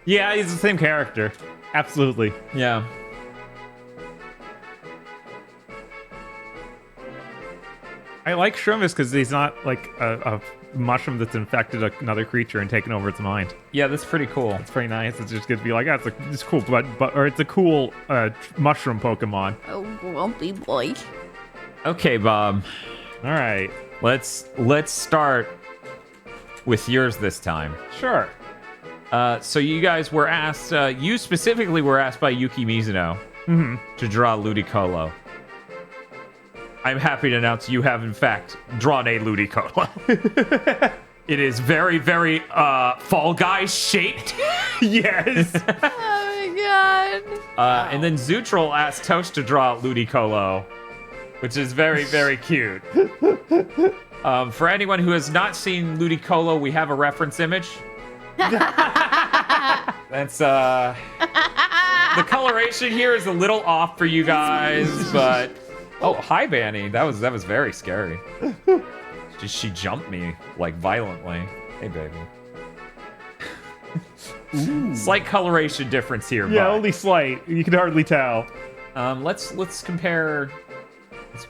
Yeah, he's the same character. Absolutely. Yeah. I like Shroomish because he's not like a mushroom that's infected another creature and taken over its mind. Yeah, that's pretty cool. It's pretty nice. It's just gonna be like, it's cool, but or it's a cool mushroom Pokemon. Oh, grumpy boy. Okay, Bob. All right. Let's start with yours this time. Sure. So you guys were asked, you specifically were asked by Yuki Mizuno to draw Ludicolo. I'm happy to announce you have, in fact, drawn a Ludicolo. It is very, very Fall Guys shaped. Yes. Oh my god. And then Zootral asked Toast to draw Ludicolo, which is very, very cute. For anyone who has not seen Ludicolo, we have a reference image. That's the coloration here is a little off for you guys, but oh, hi Banny. That was very scary. She jumped me like violently. Hey baby. Slight coloration difference here. Yeah, but, only slight. You can hardly tell. Let's compare.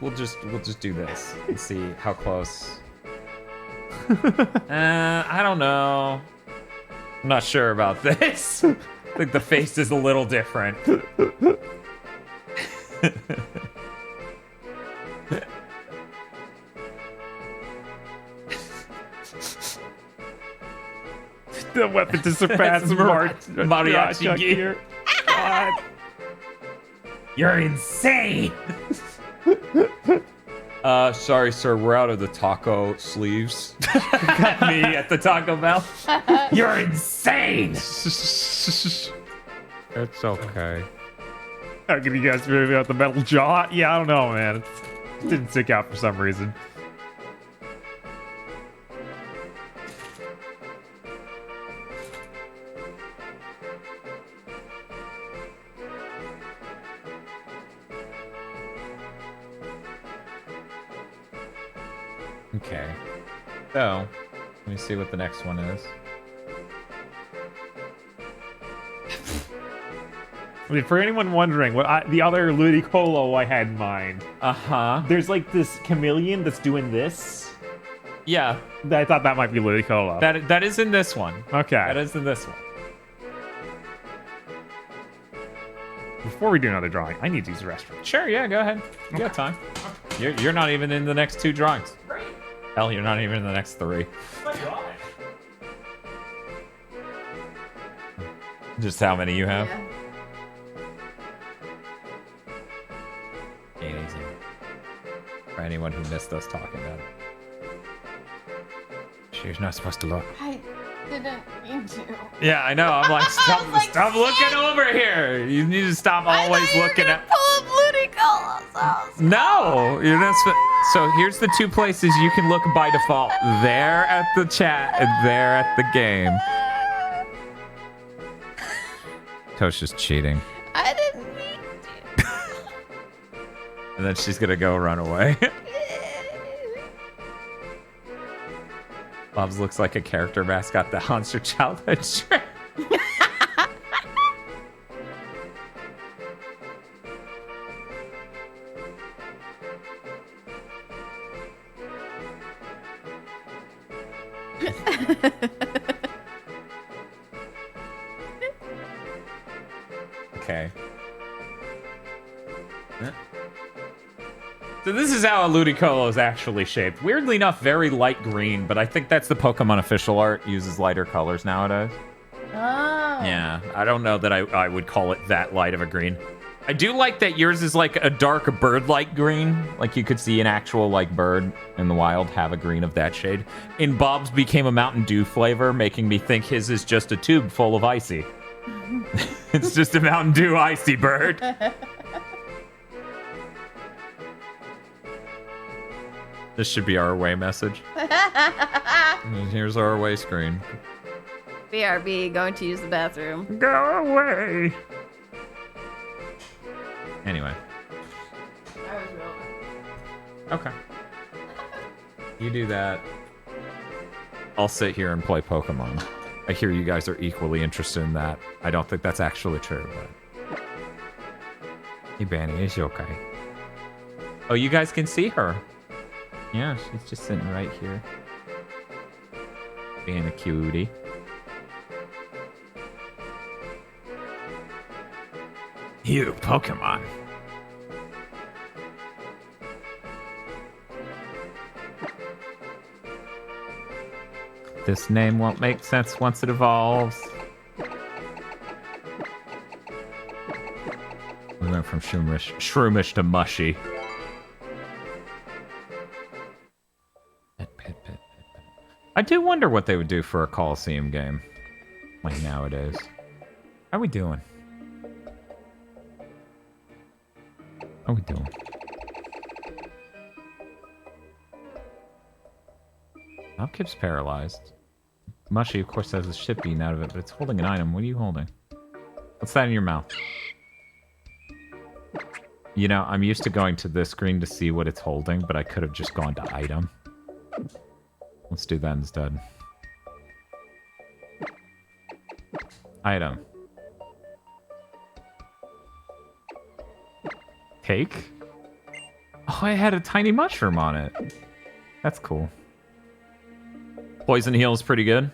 We'll just do this and see how close. I don't know. I'm not sure about this. I think the face is a little different. The weapon to surpass mariachi gear. God. You're insane. Sorry, sir. We're out of the taco sleeves. Got me at the Taco Bell. You're insane. It's okay. How can you guys feel about the metal jaw? Yeah, I don't know, man. It didn't stick out for some reason. Okay. So, let me see what the next one is. I mean, for anyone wondering, the other Ludicolo I had in mind. There's like this chameleon that's doing this. Yeah. I thought that might be Ludicolo. That is in this one. Okay. That is in this one. Before we do another drawing, I need to use the restroom. Sure, yeah, go ahead. You got time. You're not even in the next 2 drawings. Hell, you're not even in the next 3. Just how many you have? Ain't easy. For anyone who missed us talking about it. She's not supposed to look. I didn't mean to. Yeah, I know. I'm like, stop looking over here. You need to stop always looking at. Pull Ludicolo. No, you're not. So here's the 2 places you can look by default: there at the chat and there at the game. Tosha's cheating. I didn't mean to. And then she's gonna go run away. Bob's looks like a character mascot that haunts your childhood dream. Okay. So this is how a Ludicolo is actually shaped. Weirdly enough, very light green, but I think that's the Pokemon official art. Uses lighter colors nowadays. Oh. Yeah, I don't know that I would call it that light of a green. I do like that yours is like a dark bird-like green. Like you could see an actual like bird in the wild have a green of that shade. In Bob's became a Mountain Dew flavor, making me think his is just a tube full of icy. It's just a Mountain Dew icy bird. This should be our away message. And here's our away screen. BRB, going to use the bathroom. Go away. Anyway. Okay. You do that. I'll sit here and play Pokemon. I hear you guys are equally interested in that. I don't think that's actually true, but... Hey, Banny, is she okay? Oh, you guys can see her. Yeah, she's just sitting right here. Being a cutie. You, Pokemon. This name won't make sense once it evolves. We went from shroomish to mushy. I do wonder what they would do for a Coliseum game. Like nowadays. How are we doing? How are we doing? Malkip's paralyzed. Mushy, of course, has a ship beaten out of it, but it's holding an item. What are you holding? What's that in your mouth? You know, I'm used to going to this screen to see what it's holding, but I could have just gone to item. Let's do that instead. Item. Take? Oh, I had a tiny mushroom on it. That's cool. Poison heal is pretty good.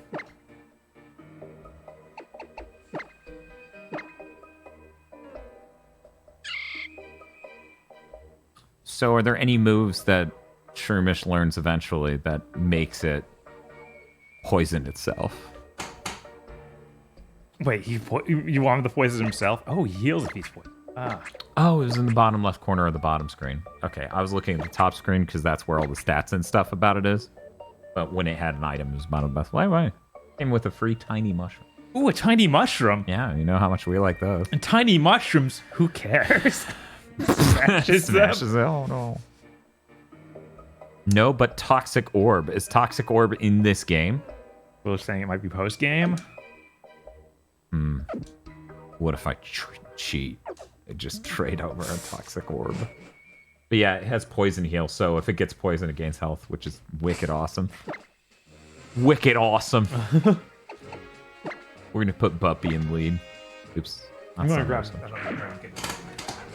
So are there any moves that Shroomish learns eventually that makes it poison itself? Wait, you want him to poison himself? Oh, he heals if he's poisoned. Ah. Oh, it was in the bottom left corner of the bottom screen. Okay, I was looking at the top screen because that's where all the stats and stuff about it is. But when it had an item, it was bottom left. Why? Came with a free tiny mushroom. Ooh, a tiny mushroom. Yeah, you know how much we like those. And tiny mushrooms, who cares? Smashes them. Oh, no. No, but Toxic Orb. Is Toxic Orb in this game? We're saying it might be post-game. What if I cheat? I just trade over a Toxic Orb. But yeah, it has Poison Heal, so if it gets poison, it gains health, which is wicked awesome. Wicked awesome. We're gonna put Buppy in lead. Oops. I'm gonna grab some.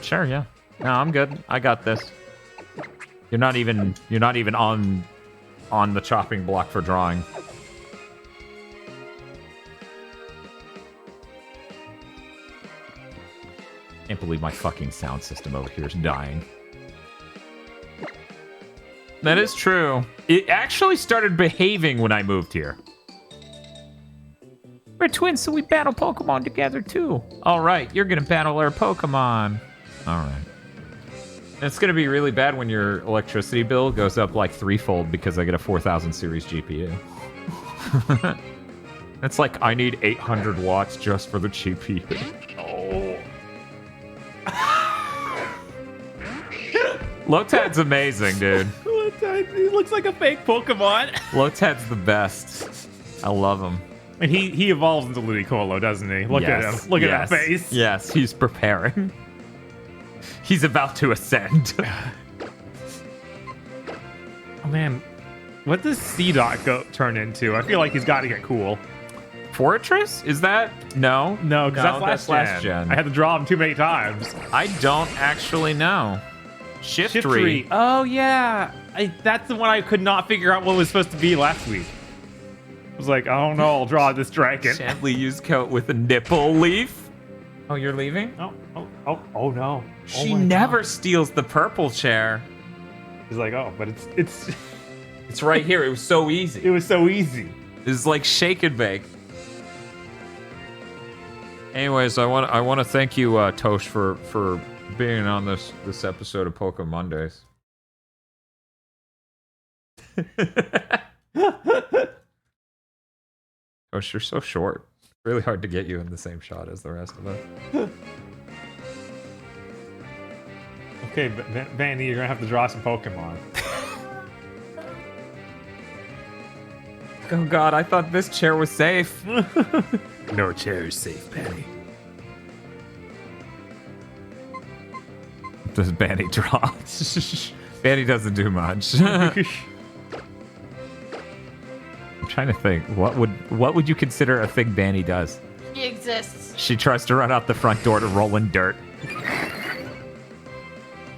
Sure, yeah. No, I'm good. I got this. You're not even on the chopping block for drawing. Can't believe my fucking sound system over here is dying. That is true. It actually started behaving when I moved here. We're twins, so we battle Pokemon together too. All right, you're gonna battle our Pokemon. All right. It's gonna be really bad when your electricity bill goes up like threefold because I get a 4000 series GPU. It's like I need 800 watts just for the GPU. Oh. Lotad's amazing, dude. He looks like a fake Pokemon. Lotad's the best. I love him. And he evolves into Ludicolo, doesn't he? Look at him. Look at that face. Yes, he's preparing. He's about to ascend. Oh man, what does C-Dot turn into? I feel like he's got to get cool. Fortress? Is that? No. No, because that's last gen. I had to draw him too many times. I don't actually know. Shiftry. Oh yeah, that's the one I could not figure out what was supposed to be last week. I was like, I don't know, I'll draw this dragon. Gently used coat with a nipple leaf. Oh, you're leaving? Oh no. She never steals the purple chair. He's like, oh, but it's it's right here. It was so easy. It was so easy. It's like shake and bake. Anyways, I want to thank you, Tosh, for being on this episode of PokeMondays. Tosh, you're so short. Really hard to get you in the same shot as the rest of us. Okay, Vanny, you're gonna have to draw some Pokemon. Oh god, I thought this chair was safe. No chair is safe, Vanny. Does Banny draw? Banny doesn't do much. I'm trying to think. What would you consider a thing Banny does? She exists. She tries to run out the front door to roll in dirt.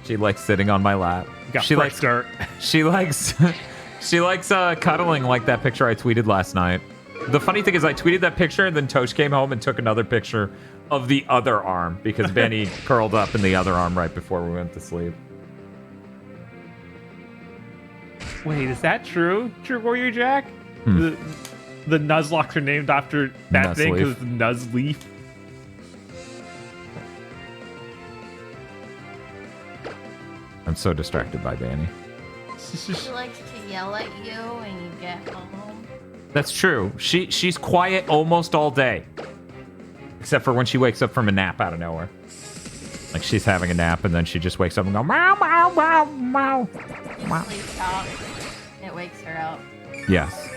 She likes sitting on my lap. She likes dirt. She likes cuddling like that picture I tweeted last night. The funny thing is I tweeted that picture and then Tosh came home and took another picture of the other arm because Benny curled up in the other arm right before we went to sleep. Wait, is that true? True Warrior Jack? The Nuzlocke are named after that thing because it's Nuzleaf. I'm so distracted by Banny. She likes to yell at you when you get home. That's true. She's quiet almost all day. Except for when she wakes up from a nap out of nowhere. Like she's having a nap and then she just wakes up and goes, meow, meow, meow, meow. You sleep talk. It wakes her up. Yes.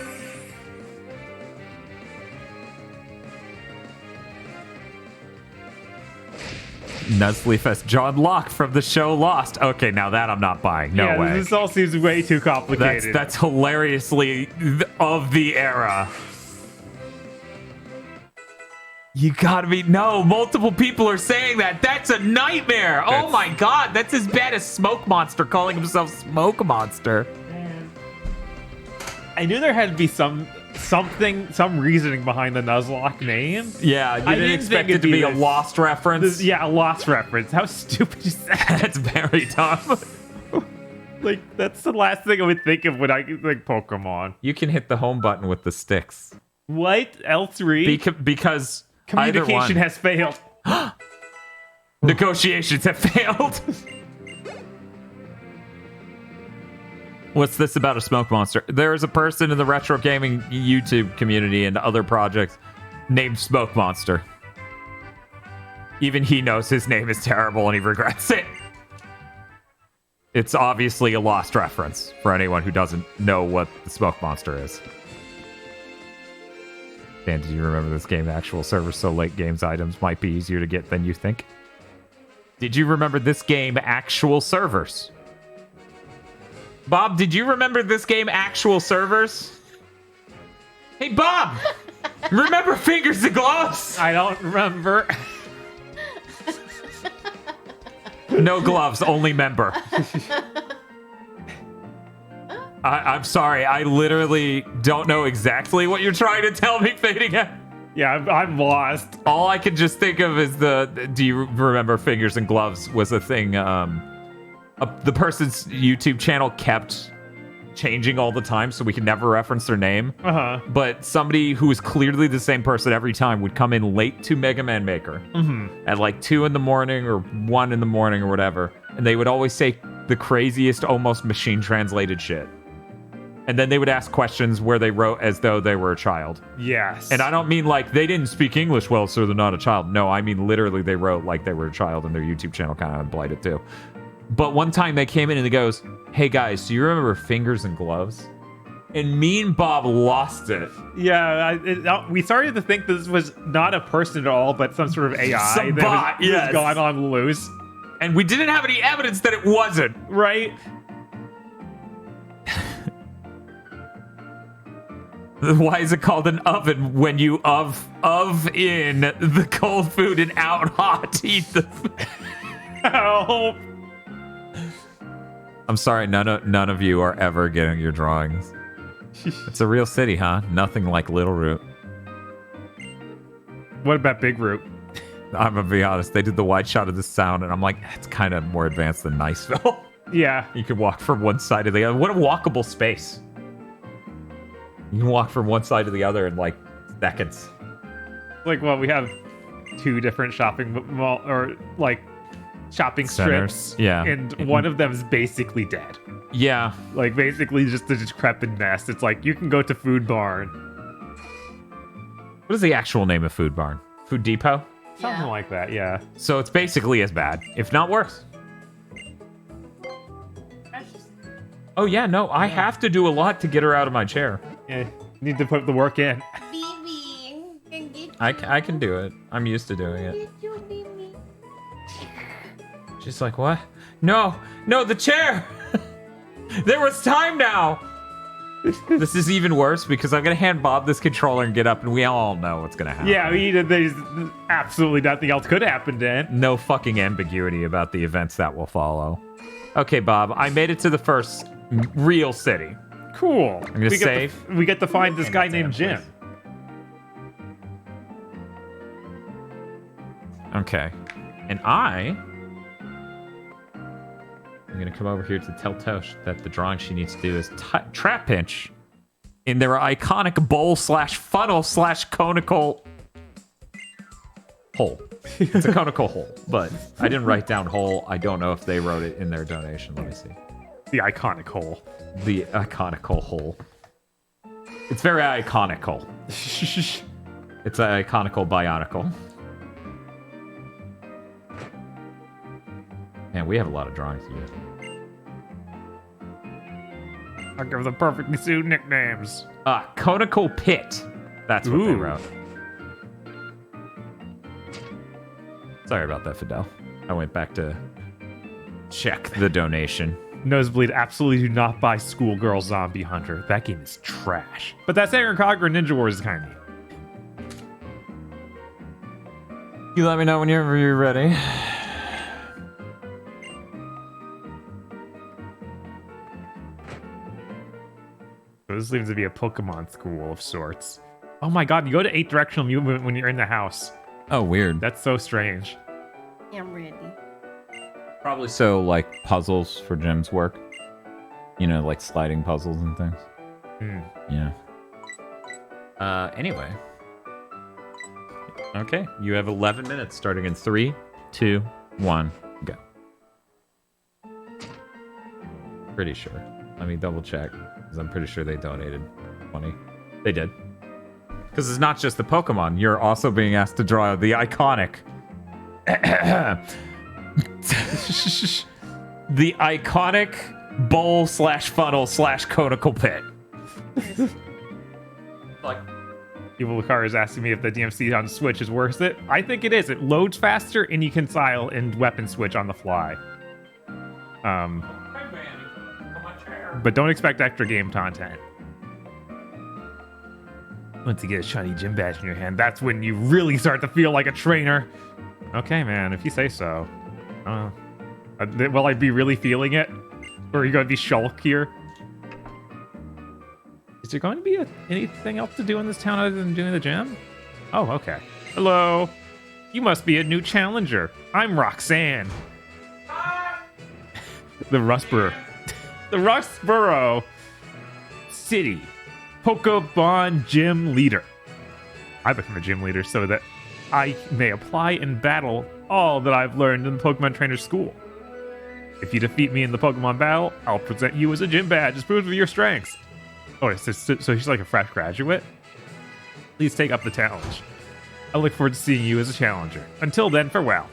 Nuzleaf as John Locke from the show Lost. Okay, now that I'm not buying. No way. This all seems way too complicated. That's hilariously of the era. You gotta be... No, multiple people are saying that. That's a nightmare. Oh my god, that's as bad as Smoke Monster calling himself Smoke Monster. Man. I knew there had to be some reasoning behind the Nuzlocke name. Yeah, you didn't expect it to be a Lost reference. A Lost reference. How stupid is that? That's very dumb. Like, that's the last thing I would think of when I think Pokemon. You can hit the home button with the sticks. What? L3? Because Communication has failed. Negotiations have failed. What's this about a smoke monster? There is a person in the retro gaming YouTube community and other projects named Smoke Monster. Even he knows his name is terrible and he regrets it. It's obviously a lost reference for anyone who doesn't know what the Smoke Monster is. Dan, did you remember this game? Actual servers so late games items might be easier to get than you think. Did you remember this game? Actual servers. Bob, did you remember this game? Actual servers. Hey, Bob! Remember Fingers and Gloves? I don't remember. No gloves, only member. I'm sorry, I literally don't know exactly what you're trying to tell me, Fading Out. Yeah, I'm lost. All I can just think of is do you remember Fingers and Gloves was a thing, the person's YouTube channel kept changing all the time, so we could never reference their name. Uh-huh. But somebody who was clearly the same person every time would come in late to Mega Man Maker at like 2 in the morning or 1 in the morning or whatever, and they would always say the craziest, almost machine translated shit. And then they would ask questions where they wrote as though they were a child. Yes. And I don't mean like they didn't speak English well, so they're not a child. No, I mean literally they wrote like they were a child, and their YouTube channel kind of implied it too. But one time they came in and he goes, "Hey guys, do you remember Fingers and Gloves?" And me and Bob lost it. Yeah, we started to think this was not a person at all, but some sort of AI Some that bot, was yes. gone on loose. And we didn't have any evidence that it wasn't. Right? Why is it called an oven when you of in the cold food and out hot eat the Help. I'm sorry, none of you are ever getting your drawings. It's a real city, huh? Nothing like Little Root. What about Big Root? I'm gonna be honest, they did the wide shot of the sound, and I'm like, it's kind of more advanced than Niceville. Yeah. You could walk from one side to the other. What a walkable space. You can walk from one side to the other in like seconds. Like, well, we have 2 different shopping mall or like shopping Centers. strips. Yeah. And one of them is basically dead. Yeah. Like basically just a decrepit nest. It's like you can go to Food Barn. What is the actual name of Food Barn? Food Depot? Something like that, yeah. So it's basically as bad, if not worse. Oh yeah, no, I have to do a lot to get her out of my chair. Yeah, need to put the work in. I can do it. I'm used to doing it. She's like, what? No, the chair! There was time now! This is even worse because I'm gonna hand Bob this controller and get up, and we all know what's gonna happen. Yeah, there's absolutely nothing else could happen then. No fucking ambiguity about the events that will follow. Okay, Bob, I made it to the first real city. Cool. I'm gonna save. We get to find this guy named Jim. Okay. And I'm gonna come over here to tell Tosh that the drawing she needs to do is trap pinch in their iconic bowl / funnel / conical hole. It's a conical hole, but I didn't write down hole. I don't know if they wrote it in their donation. Let me see. The iconic hole. The iconical hole. It's very iconical. It's an iconical bionicle. Man, we have a lot of drawings to do. I'll give them perfectly suited nicknames. Conical Pit. That's what they wrote. Sorry about that, Fidel. I went back to check the donation. Nosebleed, absolutely do not buy Schoolgirl Zombie Hunter. That game is trash. But that Sacred Conqueror Ninja Wars is kind of neat. You let me know whenever you're ready. This seems to be a Pokemon school of sorts. Oh my god, you go to 8 directional movement when you're in the house. Oh, weird. That's so strange. I'm ready. Probably so, like, puzzles for Jim's work. You know, like sliding puzzles and things. Yeah. Anyway. Okay, you have 11 minutes starting in 3, 2, 1, go. Pretty sure. Let me double check, because I'm pretty sure they donated 20. They did. Because it's not just the Pokemon. You're also being asked to draw the iconic... the iconic bowl/funnel/conical pit. Like... Evil Lucario is asking me if the DMC on Switch is worth it. I think it is. It loads faster, and you can style and weapon switch on the fly. But don't expect extra game content. Once you get a shiny gym badge in your hand, that's when you really start to feel like a trainer. Okay, man, if you say so. Will I be really feeling it? Or are you going to be Shulk here? Is there going to be anything else to do in this town other than doing the gym? Oh, okay. Hello. You must be a new challenger. I'm Roxanne. The Rustboro. The Rustboro City Pokemon Gym Leader. I become a gym leader so that I may apply and battle all that I've learned in the Pokemon Trainer School. If you defeat me in the Pokemon battle, I'll present you as a gym badge as proof of your strengths. Oh, so she's like a fresh graduate? Please take up the challenge. I look forward to seeing you as a challenger. Until then, farewell.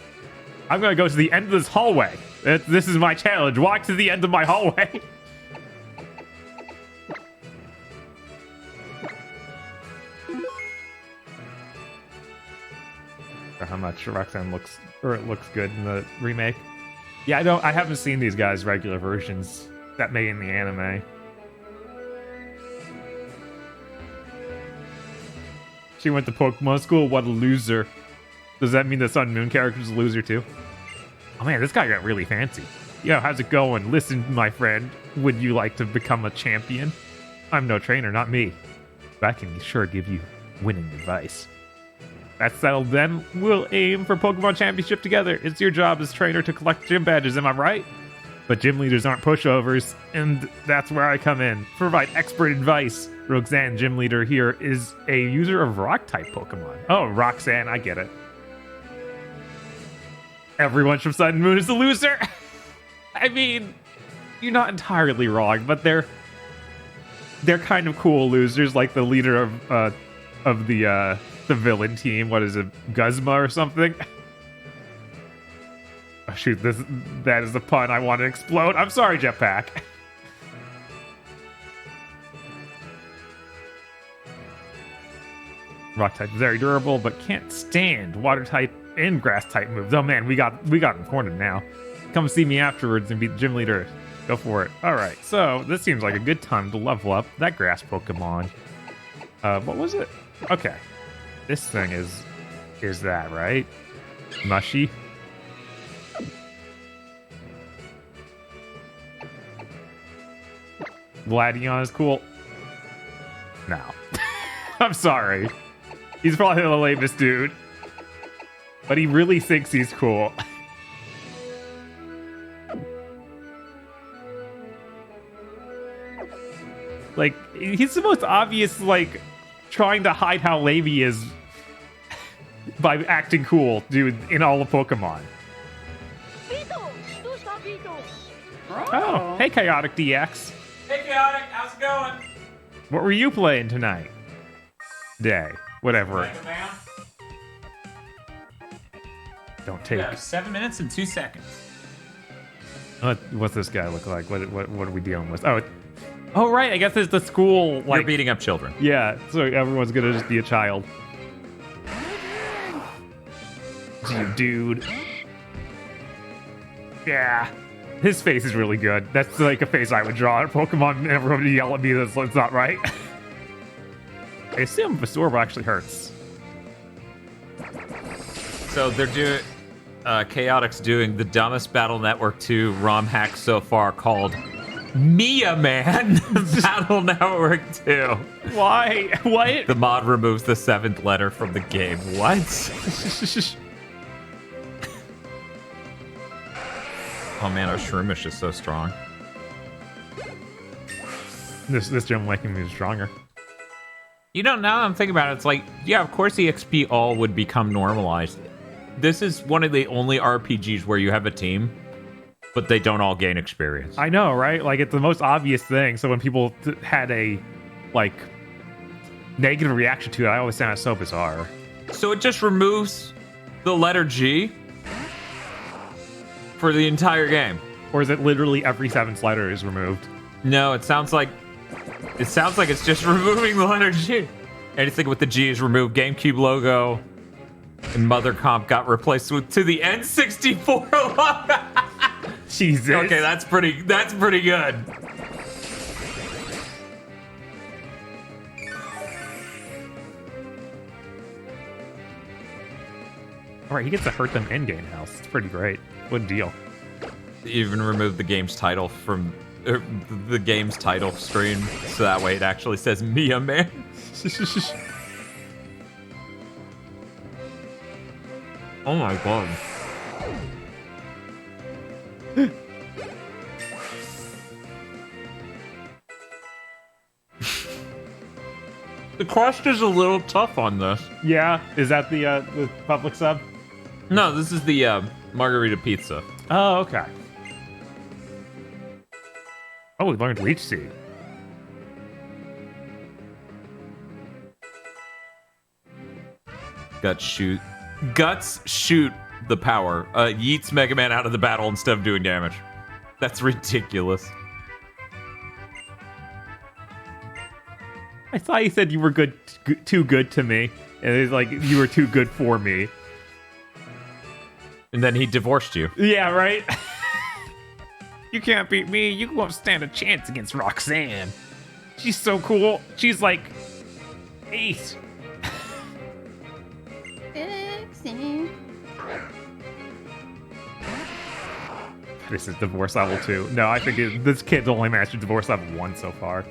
I'm going to go to the end of this hallway. This is my challenge. Walk to the end of my hallway. How much Roxanne looks good in the remake. Yeah, I haven't seen these guys' regular versions that made in the anime. She went to Pokemon school. What a loser. Does that mean the Sun Moon character's a loser too? Oh man, this guy got really fancy. Yo, how's it going? Listen, my friend, would you like to become a champion? I'm no trainer, not me. But I can sure give you winning advice. That's settled then. We'll aim for Pokemon Championship together. It's your job as trainer to collect gym badges, am I right? But gym leaders aren't pushovers, and that's where I come in. Provide expert advice. Roxanne, gym leader here, is a user of rock-type Pokemon. Oh, Roxanne, I get it. Everyone from Sun and Moon is a loser. I mean, you're not entirely wrong, but they're kind of cool losers, like the leader of the villain team. What is it, Guzma or something? Oh shoot, that is the pun I want to explode. I'm sorry, Jetpack. Rock type is very durable, but can't stand water type and grass type moves. Oh man, we got him cornered now. Come see me afterwards and be the gym leader. Go for it. All right, so this seems like a good time to level up that grass Pokemon. What was it? Okay, this thing is that right? Mushy. Gladion is cool. No. I'm sorry. He's probably the lamest dude. But he really thinks he's cool. Like, he's the most obvious, like, trying to hide how lame he is by acting cool, dude, in all of Pokemon. Oh, hey, Chaotic DX. Hey, Chaotic, how's it going? What were you playing tonight? Whatever. Don't take. Yeah, 7 minutes and 2 seconds. What's this guy look like? What are we dealing with? Oh, right. I guess it's the school. Like, you're beating up children. Yeah, so everyone's gonna just be a child. Dude. Yeah. His face is really good. That's like a face I would draw at Pokemon and everyone would yell at me that's not right. I assume Vesorbo actually hurts. So they're doing... Chaotic's doing the dumbest Battle Network 2 ROM hack so far called Mia Man Battle Network 2. Why? What? The mod removes the 7th letter from the game. What? Oh man, our Shroomish is so strong. This gym making me stronger. You know, now that I'm thinking about it, it's like, yeah, of course EXP all would become normalized. This is one of the only RPGs where you have a team, but they don't all gain experience. I know, right? Like, it's the most obvious thing. So when people had a, like, negative reaction to it, I always found it so bizarre. So it just removes the letter G for the entire game. Or is it literally every 7th letter is removed? No, it sounds like it's just removing the letter G. Anything with the G is removed. GameCube logo and Mother Comp got replaced with to the N64 logo. Jesus. Okay, that's pretty good. All right, he gets to hurt them in Game House. It's pretty great. What a deal. Even remove the game's title from the game's title screen, so that way it actually says Mia Man. Oh my god. The crust is a little tough on this. Yeah, is that the public sub? No, this is the margarita pizza. Oh, okay. Oh, we learned Leech Seed. Guts shoot the power. Yeets Mega Man out of the battle instead of doing damage. That's ridiculous. I thought you said you were too good to me, and it's like you were too good for me. And then he divorced you. Yeah, right? You can't beat me. You won't stand a chance against Roxanne. She's so cool. She's like 8. This is divorce level 2. No, I think this kid's only mastered divorce level 1 so far.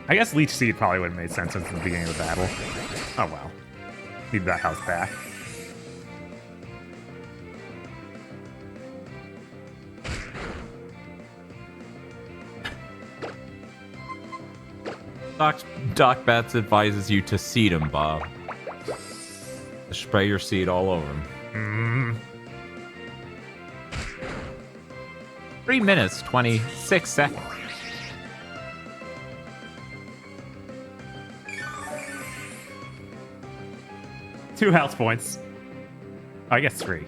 I guess Leech Seed probably would have made sense since the beginning of the battle. Oh well. Need that house back. Doc Bats advises you to seed him, Bob. Spray your seed all over him. 3 minutes, 26 seconds. Two house points. I guess 3.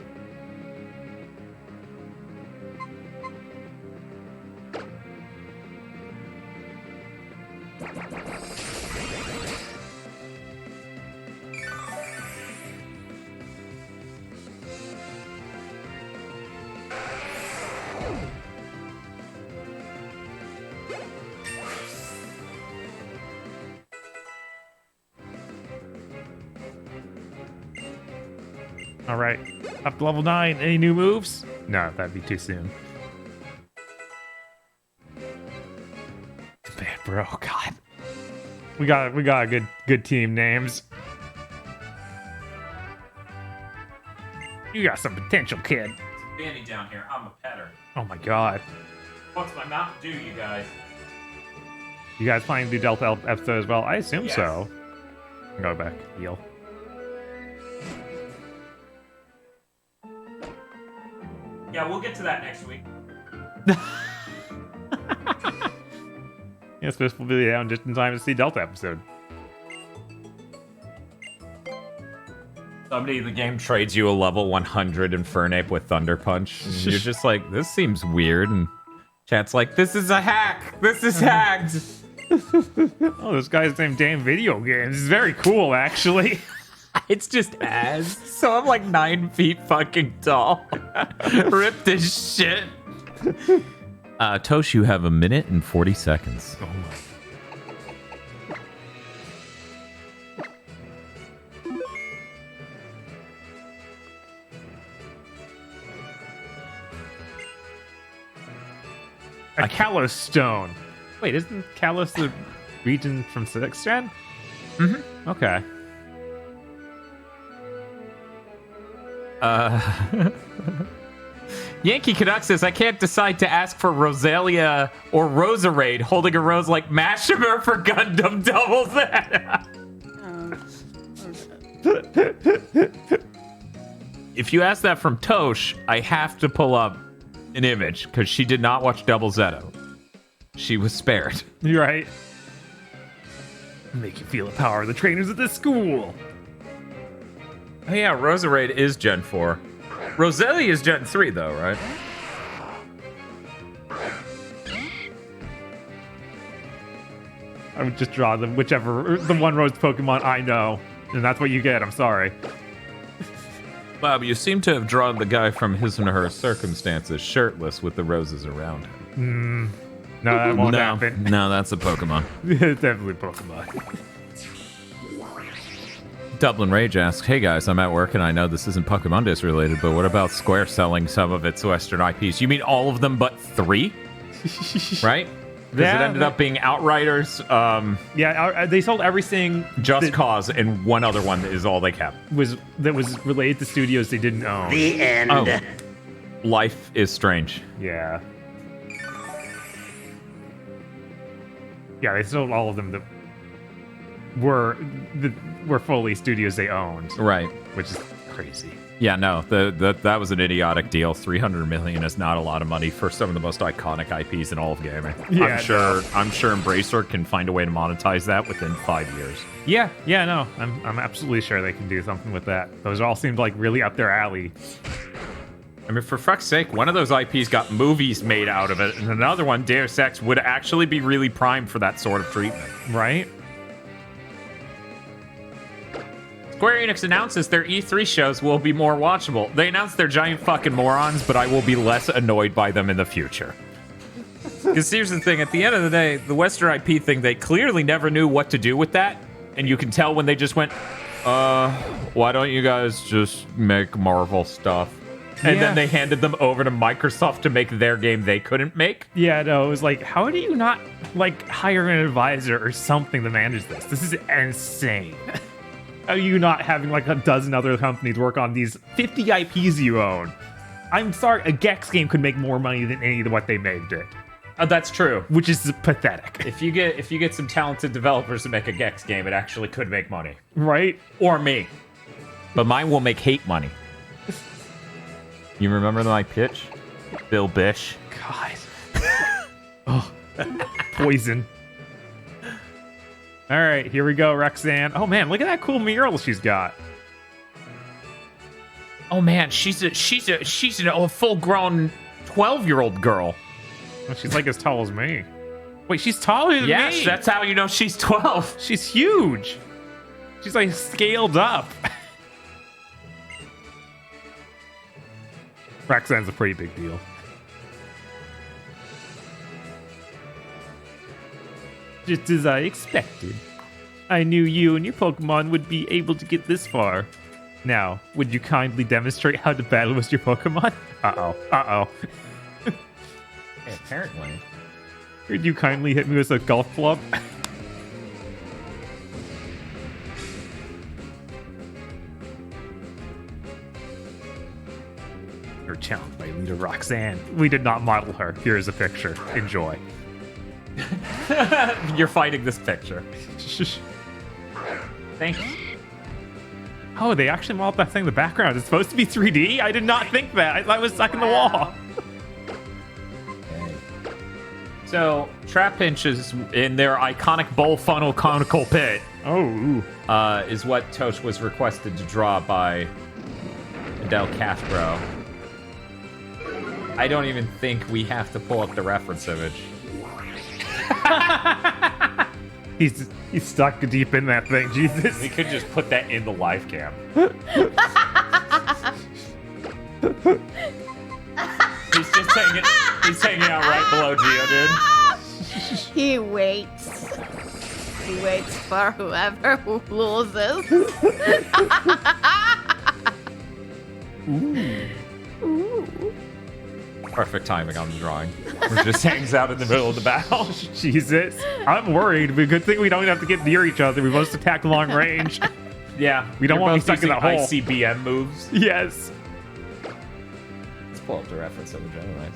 All right, up to level 9. Any new moves? No, that'd be too soon. Man, bro, God, we got a good team names. You got some potential, kid. Danny down here. I'm a petter. Oh my God. What's my Mountain Dew, you guys? You guys planning to do Delta episode as well? I assume Yes. so. Go back, heal. Yeah, we'll get to that next week. Yeah, supposed to be down just in time to see Delta episode. Somebody in the game trades you a level 100 Infernape with Thunder Punch. And you're just like, this seems weird. And chat's like, this is a hack. This is hacked. Oh, this guy's named Damn Video Games. It's very cool, actually. It's just Az. So I'm like 9 feet fucking tall. Rip this shit. Tosh, you have 1 minute and 40 seconds. Oh my. A Kalos Stone. Wait, isn't Kalos the region from 6th gen? Mm-hmm. Okay. Yankee Canuck says, I can't decide to ask for Rosalia or Roserade. Holding a rose like Mashimer for Gundam doubles that. If you ask that from Tosh, I have to pull up an image because she did not watch Double Zeno. She was spared. You're right. Make you feel the power of the trainers at this school. Oh yeah, Roserade is Gen 4. Rosalia is Gen 3 though, right? I would just draw them, the one rose Pokemon I know. And that's what you get, I'm sorry. Bob, you seem to have drawn the guy from His and Her Circumstances shirtless with the roses around him. No, that won't happen. No, that's a Pokemon. It's definitely Pokemon. Dublin Rage asks, hey guys, I'm at work and I know this isn't PokeMondays related, but what about Square selling some of its Western IPs? You mean all of them but 3? Right? Because it ended up being Outriders. They sold everything. Just Cause, and one other one is all they kept. That was related to studios they didn't own. The end. Oh. Life is Strange. Yeah. Yeah, they sold all of them that were fully studios they owned. Right. Which is crazy. Yeah, no, that was an idiotic deal. $300 million is not a lot of money for some of the most iconic IPs in all of gaming. Yeah, I'm sure Embracer can find a way to monetize that within 5 years. Yeah, no, I'm absolutely sure they can do something with that. Those all seemed like really up their alley. I mean, for fuck's sake, one of those IPs got movies made out of it, and another one, Deus Ex, would actually be really primed for that sort of treatment. Right? Square Enix announces their E3 shows will be more watchable. They announced they're giant fucking morons, but I will be less annoyed by them in the future. Because here's the thing, at the end of the day, the Western IP thing, they clearly never knew what to do with that. And you can tell when they just went, why don't you guys just make Marvel stuff? And then they handed them over to Microsoft to make their game they couldn't make. Yeah, no, it was like, how do you not, hire an advisor or something to manage this? This is insane. How are you not having, a dozen other companies work on these 50 IPs you own? I'm sorry, a Gex game could make more money than any of what they made did. That's true. Which is pathetic. If you get some talented developers to make a Gex game, it actually could make money. Right? Or me. But mine will make hate money. You remember my pitch? Bill Bish. God. Oh, poison. All right, here we go, Roxanne. Oh man, look at that cool mural she's got. Oh man, she's a full-grown 12-year-old girl. Oh, she's as tall as me. Wait, she's taller than me. Yes, that's how you know she's 12. She's huge. She's scaled up. Roxanne's a pretty big deal. Just as I expected. I knew you and your Pokemon would be able to get this far. Now, would you kindly demonstrate how to battle with your Pokemon? Uh-oh. Apparently. Could you kindly hit me with a golf club? You're challenged by leader Roxanne. We did not model her. Here is a picture. Enjoy. You're fighting this picture. Thank you. Oh, they actually modeled that thing in the background. It's supposed to be 3D? I did not think that. I thought it was stuck in the wall. Okay. So, Trapinch is in their iconic bowl funnel conical pit. Oh. Is what Tosh was requested to draw by Adele Castro. I don't even think we have to pull up the reference image. He's stuck deep in that thing, Jesus. We could just put that in the live cam. He's hanging out right below Geo, dude. He waits. He waits for whoever loses. Ooh. Perfect timing on the drawing. It just hangs out in the middle of the battle. Jesus. I'm worried, but good thing we don't have to get near each other. We both attack long range. Yeah. We don't want to be stuck in that hole. ICBM moves. Yes. It's pull up the reference image anyways.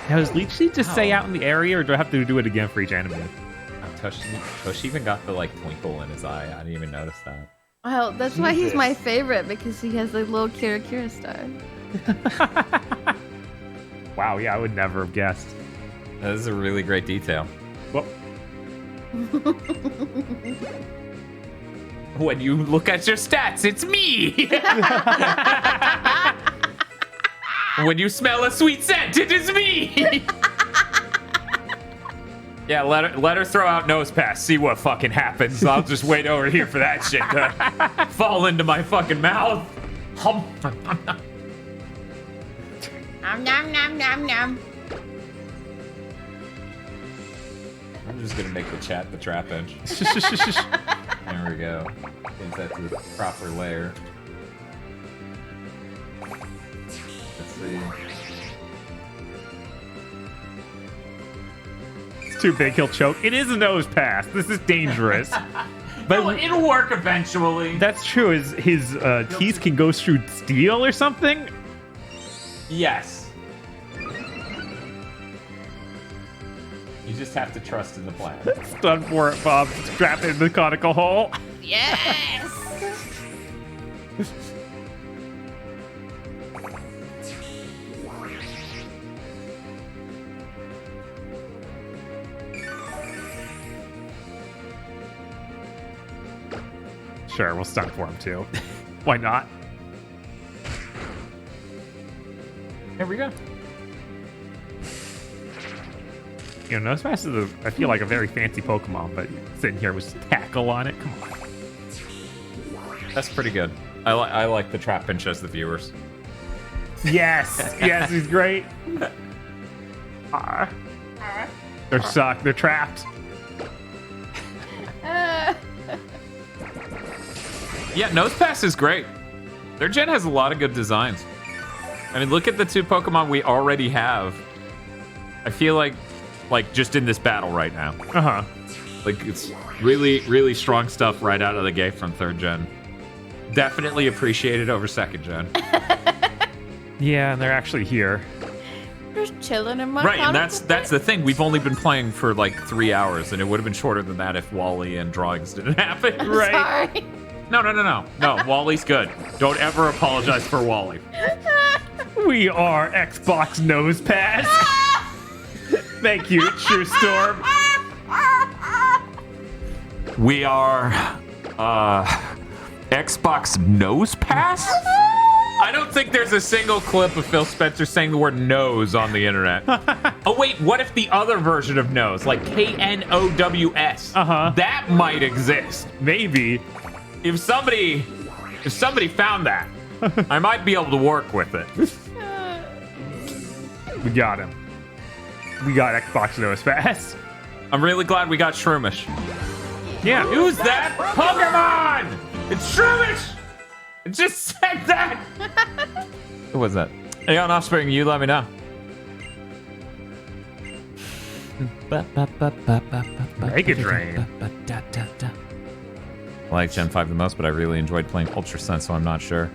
Now, does Leech Seed just stay out in the area, or do I have to do it again for each enemy? Tosh even got the like twinkle in his eye. I didn't even notice that. Well, that's why he's my favorite, because he has the little Kira Kira star. Wow, yeah, I would never have guessed. That is a really great detail. Well, when you look at your stats, it's me. When you smell a sweet scent, it is me. Yeah, let her throw out nose pass. See what fucking happens. I'll just wait over here for that shit to fall into my fucking mouth. Nom nom nom nom nom. I'm just gonna make the chat the trap bench. There we go. Get that to the proper layer. Let's see. it's too big, he'll choke. It is a nose pass. This is dangerous. But It'll work eventually. that's true. His teeth can go through steel or something? Yes. You just have to trust in the plan. Done for it, Bob. Strap it in the conical hole. Yes. Sure, we'll stunt for him too. Why not? Here we go. You know, Nosepass is, I feel like, a very fancy Pokemon, but sitting here with tackle on it, come on. That's pretty good. I like the trap bench as the viewers. Yes, yes, he's great. They're stuck. They're trapped. Yeah, Nosepass is great. Their gen has a lot of good designs. I mean, look at the two Pokemon we already have. I feel like just in this battle right now. Uh-huh. Like, it's really, really strong stuff right out of the gate from 3rd gen. Definitely appreciated over 2nd gen. Yeah, and they're actually here. Just chilling in my Right, and that's the thing. We've only been playing for like 3 hours, and it would have been shorter than that if Wally and drawings didn't happen. Right. Sorry. No, Wally's good. Don't ever apologize for Wally. We are Xbox Nose Pass. Thank you, True Storm. We are Xbox Nose Pass? I don't think there's a single clip of Phil Spencer saying the word nose on the internet. Oh wait, what if the other version of nose, like KNOWS? That might exist. Maybe. If somebody found that, I might be able to work with it. We got him. We got Xbox Nose Pass. I'm really glad we got Shroomish. Yeah. Who's that Pokemon? It's Shroomish! It just said that! Who was that? Hey, on Offspring, you let me know. Mega Drain. I like Gen 5 the most, but I really enjoyed playing Ultra Sun, so I'm not sure.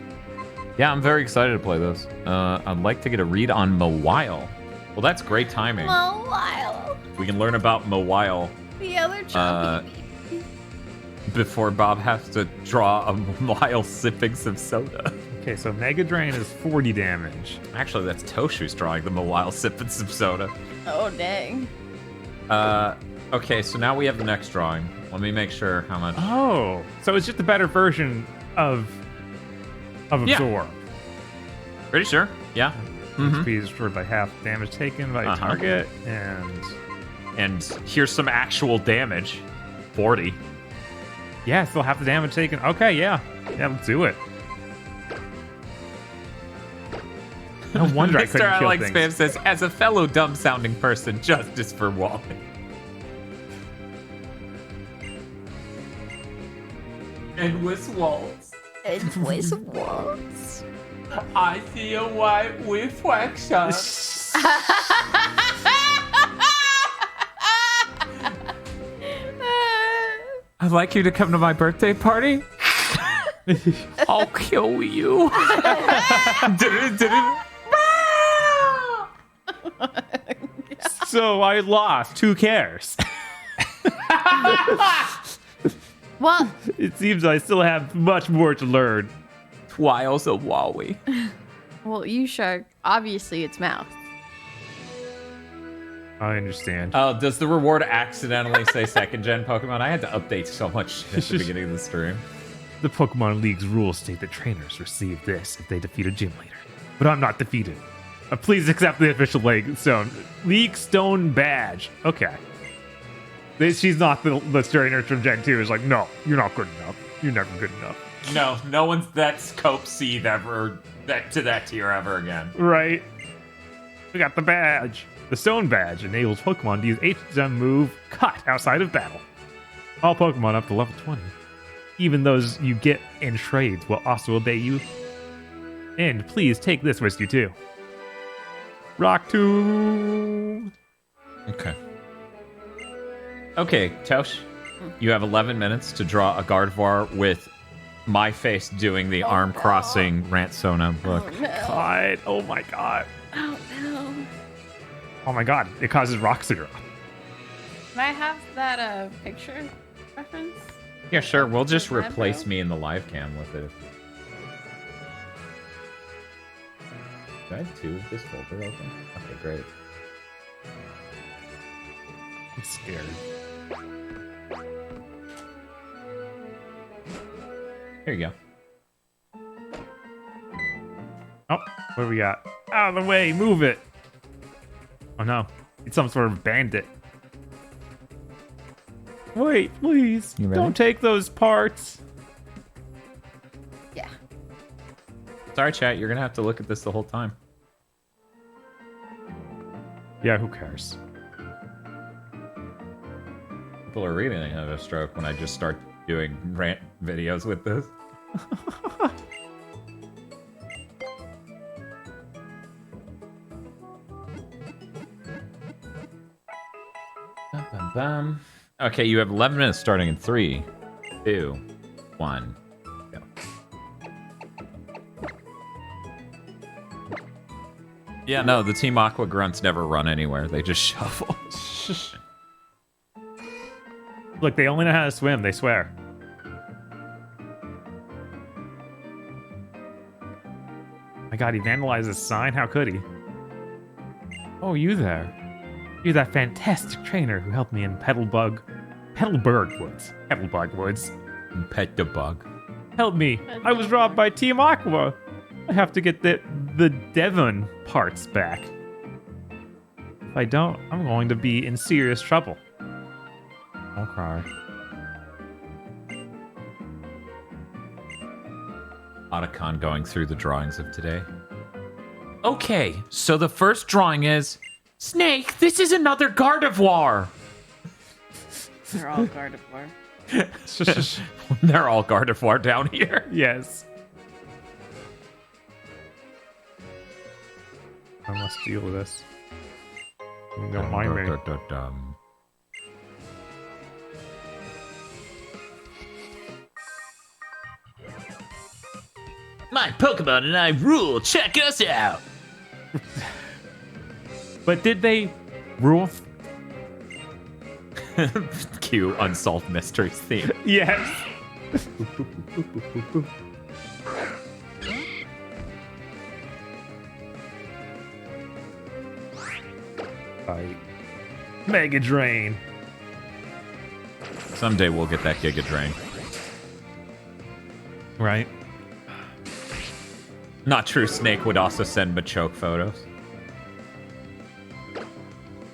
Yeah, I'm very excited to play those. I'd like to get a read on Mawile. Well, that's great timing. Mawile. We can learn about Mawile The other chompy before Bob has to draw a Mawile sipping some soda. Okay, so Mega Drain is 40 damage. Actually, that's Toshu's drawing the Mawile sipping some soda. Oh, dang. Okay, so now we have the next drawing. Let me make sure how much. Oh, so it's just a better version of Absorb. Pretty sure, yeah. HP is destroyed by half damage taken by a target, and here's some actual damage. 40. Yeah, still half the damage taken. Okay, yeah, let's do it. No wonder I Mr. couldn't kill Alex things. Spam says, as a fellow dumb-sounding person, justice for Wally. And with walls. And with walls. I see a white reflection. I'd like you to come to my birthday party. I'll kill you. So I lost. Who cares? Well, It seems I still have much more to learn. Wiles of Wowie. well, you shark. Obviously, it's mouth. I understand. Oh, does the reward accidentally say second gen Pokemon? I had to update so much shit at the beginning of the stream. The Pokemon League's rules state that trainers receive this if they defeat a gym leader. But I'm not defeated. Please accept the official League Stone badge. Okay. She's not the trainer from Gen 2. It's like, no, you're not good enough. You're never good enough. No one's that scope seed ever to that tier ever again. Right. We got the badge. The Stone badge enables Pokemon to use HM move Cut outside of battle. All Pokemon up to level 20. Even those you get in trades will also obey you. And please take this with you too. Rock Tomb. Okay, Tosh, you have 11 minutes to draw a Gardevoir with my face doing the arm crossing Rantsona look. Oh, no. God. Oh my god. Oh, no. Oh my god. It causes rocks to drop. Can I have that picture reference? Yeah, sure. We'll just Remember? replace me in the live cam with it. Do I have two of this folder open? Okay, great. I'm scared. Here you go. Oh, what do we got? Out of the way, move it. Oh no, it's some sort of bandit. Wait, please, You ready? don't take those parts. Yeah. Sorry, chat. You're gonna have to look at this the whole time. Yeah, who cares? People are really gonna have a stroke when I just start doing rant videos with this. Bum, bum, bum. Okay, you have 11 minutes starting in 3, 2, 1, go. Yeah, no, the Team Aqua grunts never run anywhere. They just shuffle. Look, they only know how to swim, they swear. My god, he vandalized his sign? How could he? Oh, you there. You're that fantastic trainer who helped me in Petalburg Woods. Petalburg Woods. Pet the bug. Help me. I was robbed by Team Aqua. I have to get the Devon parts back. If I don't, I'm going to be in serious trouble. Don't cry. Otacon going through the drawings of today. Okay, so the first drawing is Snake, this is another Gardevoir. They're all Gardevoir. They're all Gardevoir down here. Yes. I must deal with this. You don't mind me. My Pokemon and I rule. Check us out. But did they rule? Cue Unsolved Mysteries theme. Yes. Fight. Mega Drain. Someday we'll get that Giga Drain. Right. Not true, Snake would also send Machoke photos.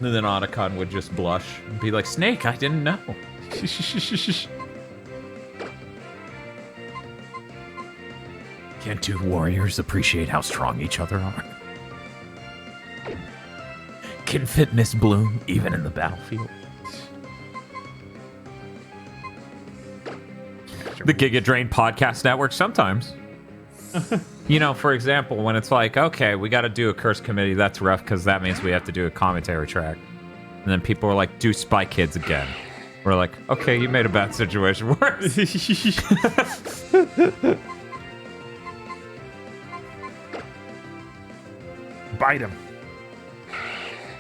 And then Otacon would just blush and be like, Snake, I didn't know. Can't two warriors appreciate how strong each other are? Can fitness bloom even in the battlefield? The Giga Drain Podcast Network sometimes. You know, for example, when it's like, okay, we got to do a curse committee, that's rough because that means we have to do a commentary track. And then people are like, do Spy Kids again. We're like, okay, you made a bad situation worse. Bite him.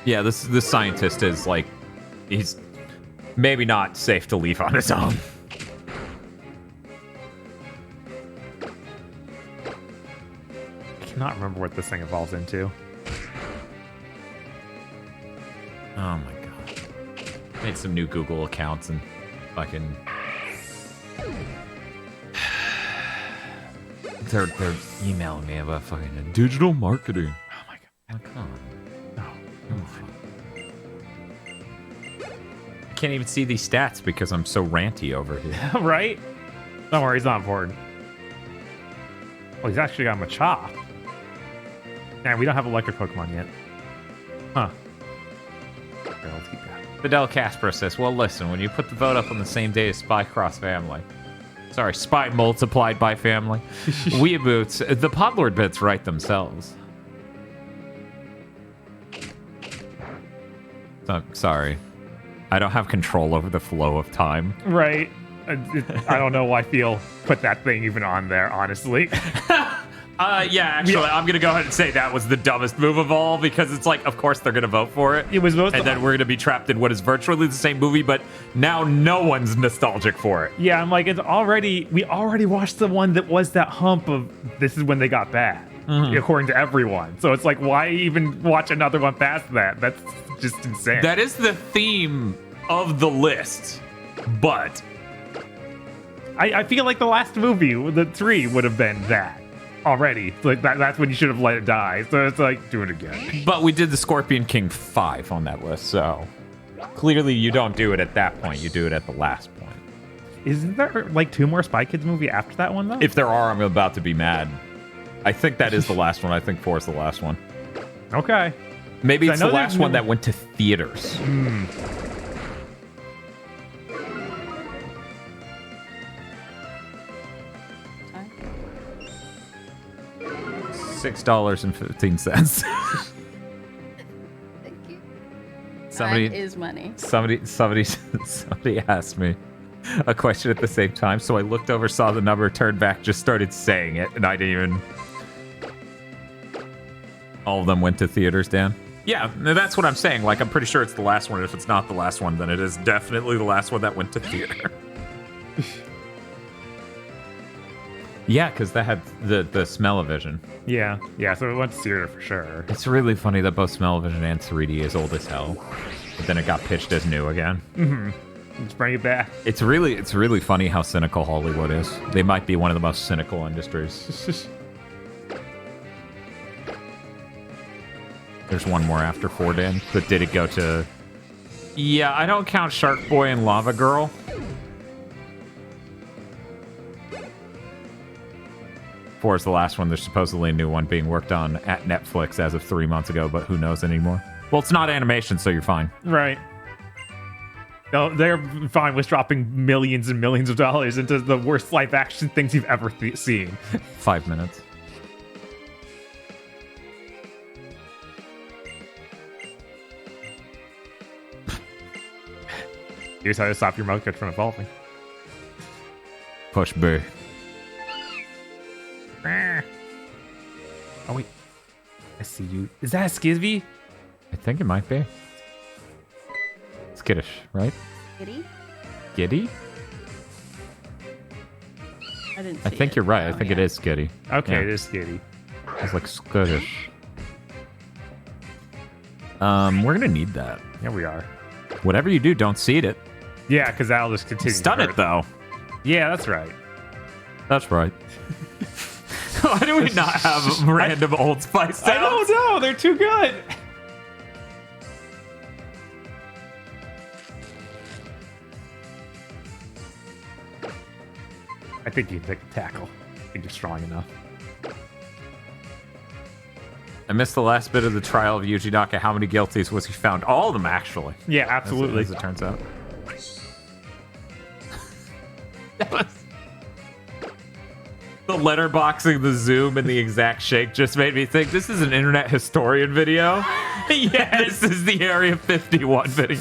Yeah, this scientist is like, he's maybe not safe to leave on his own. I cannot remember what this thing evolves into. Oh my god. Made some new Google accounts and fucking... They're emailing me about fucking digital marketing. Oh my god. Come on. No. I can't even see these stats because I'm so ranty over here. Right? Don't worry, he's not important. Oh, he's actually got Machop. Man, we don't have electric Pokemon yet. Huh. Okay, let's keep that. Fidel Castro says, well, listen, when you put the vote up on the same day as Spy Cross Family. Sorry, Spy multiplied by family. Weeaboots, the Podlord bits write themselves. Sorry. I don't have control over the flow of time. Right. I don't know why Phil put that thing even on there, honestly. Yeah, actually, I'm going to go ahead and say that was the dumbest move of all because it's like, of course, they're going to vote for it. It was most and then we're going to be trapped in what is virtually the same movie, but now no one's nostalgic for it. Yeah, I'm like, we already watched the one that was that hump of this is when they got bad, according to everyone. So it's like, why even watch another one past that? That's just insane. That is the theme of the list, but I feel like the last movie, the 3, would have been that. Already, like that's when you should have let it die. So it's like, do it again. But we did the Scorpion King 5 on that list, so clearly you don't do it at that point. You do it at the last point. Isn't there like 2 more Spy Kids movie after that one though? If there are, I'm about to be mad. I think that is the last one. I think 4 is the last one. Okay. Maybe it's the last one that went to theaters. $6.15. Thank you. Somebody That is money. Somebody asked me a question at the same time, so I looked over, saw the number, turned back, just started saying it, and I didn't even... All of them went to theaters, Dan? Yeah, that's what I'm saying. Like, I'm pretty sure it's the last one. If it's not the last one, then it is definitely the last one that went to theater. Yeah, because that had the Smell-O-Vision. Yeah, so it went to theater for sure. It's really funny that both Smell-O-Vision and 3D is old as hell, but then it got pitched as new again. Let's bring it back. It's really funny how cynical Hollywood is. They might be one of the most cynical industries. There's one more after 4, Dan, but did it go to... Yeah, I don't count Shark Boy and Lava Girl. Four is the last one. There's supposedly a new one being worked on at Netflix as of 3 months ago, but who knows anymore? Well, it's not animation, so you're fine. Right. No, they're fine with dropping millions and millions of dollars into the worst live-action things you've ever seen. 5 minutes. Here's how to stop your mouthguard from evolving. Push B. Oh wait, I see you. Is that a Skizzy? I think it might be. Skittish, right? Giddy? Giddy? I didn't see I think it. you're right. I Oh, think yeah. it is Skitty. Okay, Yeah. it is Skitty. It's like skittish. We're gonna need that. Yeah, we are. Whatever you do, don't seed it. Yeah, because that'll just continue. Stun to it hurt. though. Yeah, that's right. That's right. Why do we not have random Old Spice sounds? I don't know. They're too good. I think you can take a tackle. I think you're strong enough. I missed the last bit of the trial of Yuji Naka. How many guilties was he found? All of them, actually. Yeah, absolutely. As it turns out. That was... The letterboxing, the zoom, and the exact shake just made me think this is an internet historian video. Yes, this is the Area 51 video.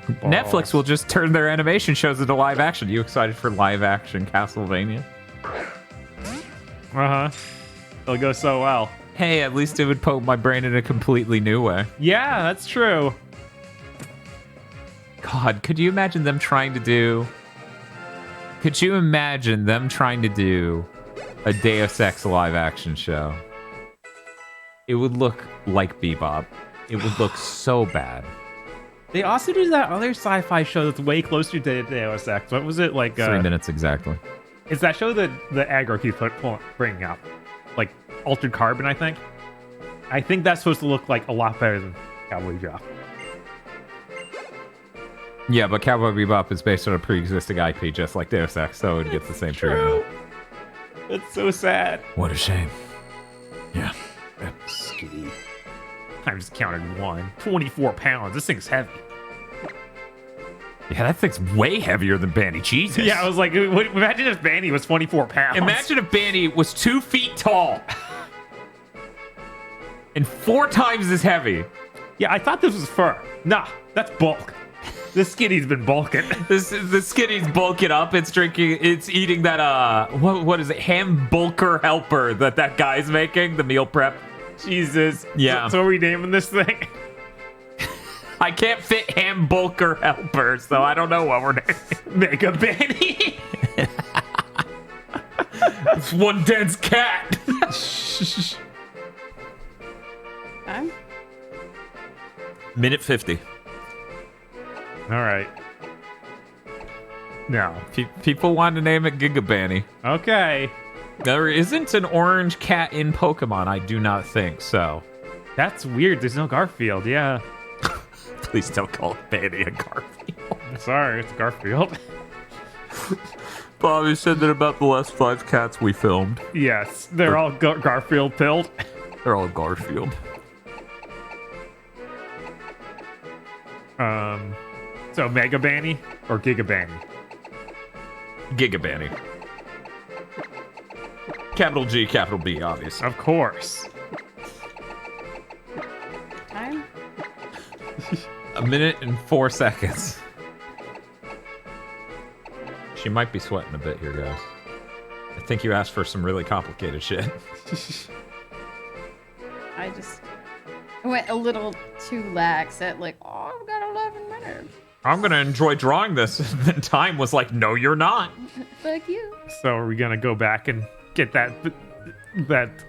Netflix will just turn their animation shows into live action. You excited for live action Castlevania? It'll go so well. Hey, at least it would poke my brain in a completely new way. Yeah, that's true. God, could you imagine them trying to do... Could you imagine them trying to do a Deus Ex live action show? It would look like Bebop. It would look so bad. They also do that other sci-fi show that's way closer to Deus Ex. What was it like? 3 minutes exactly. It's that show that the aggro keeps bringing up, like Altered Carbon. I think that's supposed to look like a lot better than Cowboy Bebop. Yeah, but Cowboy Bebop is based on a pre-existing IP, just like Deus Ex, so it gets the same treatment. It's so sad. What a shame. Yeah. Skitty. I just counted 24 pounds. This thing's heavy. Yeah, that thing's way heavier than Banny. Jesus. Yeah, I was like, imagine if Banny was 24 pounds. Imagine if Banny was 2 feet tall. And 4 times as heavy. Yeah, I thought this was fur. Nah, that's bulk. This Skitty's been bulking. The Skitty's bulking up. It's eating that, what is it? Ham-bulker helper that guy's making, the meal prep. Jesus. Yeah. So are we naming this thing? I can't fit Ham-bulker helper, so I don't know what we're naming. Mega Banny. It's one dense cat. Time? Minute 50. All right. No. People want to name it Gigabanny. Okay. There isn't an orange cat in Pokemon, I do not think so. That's weird. There's no Garfield, yeah. Please don't call it Banny and Garfield. Sorry, it's Garfield. Bobby said that about the last 5 cats we filmed. Yes, they're all Garfield pilled. They're all Garfield. So Mega Banny or Giga Banny? Giga Banny. Capital G, capital B, obviously. Of course. Time? A minute and 4 seconds. She might be sweating a bit here, guys. I think you asked for some really complicated shit. I went a little too lax at like, oh, I've got 11 minutes. I'm gonna enjoy drawing this. And then time was like, no, you're not. Fuck you. So are we gonna go back and get that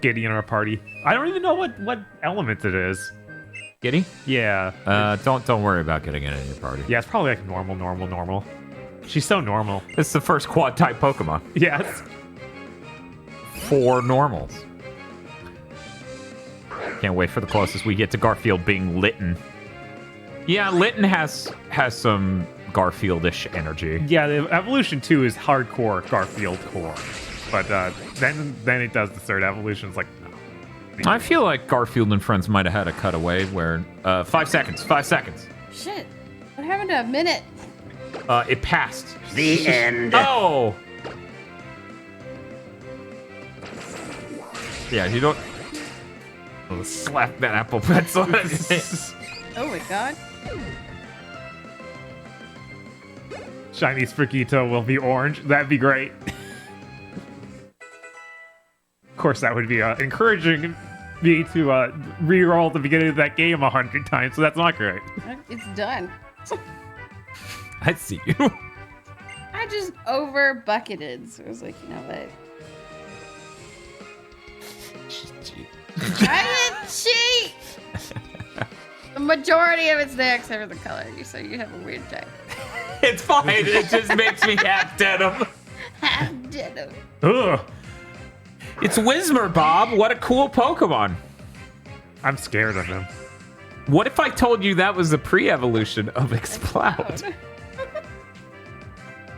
Giddy in our party? I don't even know what element it is. Giddy? Yeah. Don't worry about getting it in your party. Yeah, it's probably like normal. She's so normal. It's the first quad type Pokemon. Yes. 4 normals. Can't wait for the closest we get to Garfield being Litten. Yeah, Litten has some Garfield-ish energy. Yeah, the evolution 2 is hardcore Garfield core. But then it does the third evolution. It's like, no. I feel like Garfield and Friends might have had a cutaway where 5 seconds. Shit. What happened to a minute? It passed. The end. Oh! Yeah, you don't... Oh, slap that apple pencil. Oh my god. Shiny Spriggito will be orange. That'd be great. Of course, that would be encouraging me to re-roll the beginning of that game 100 times, so that's not great. It's done. I see you. I just over bucketed, so I was like, you know what? I didn't cheat! The majority of it's there except for the color, so you have a weird type. It's fine. It just makes me half denim. Half denim. Ugh. It's Whismur, Bob. What a cool Pokemon. I'm scared of him. What if I told you that was the pre-evolution of Exploud?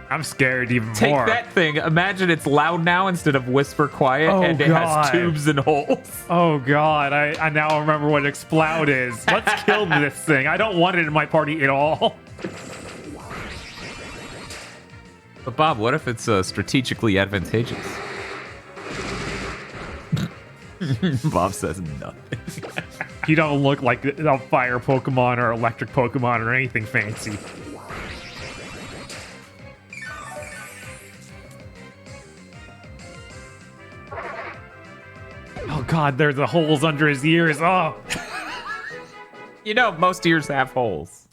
I'm scared even Take more. that thing. Imagine it's loud now instead of whisper quiet, and it has tubes and holes. Oh god, I now remember what Exploud is. Let's kill this thing. I don't want it in my party at all. But Bob, what if it's strategically advantageous? Bob says nothing. You don't look like a fire Pokemon or electric Pokemon or anything fancy. Oh god, there's the holes under his ears. Oh. You know, most ears have holes.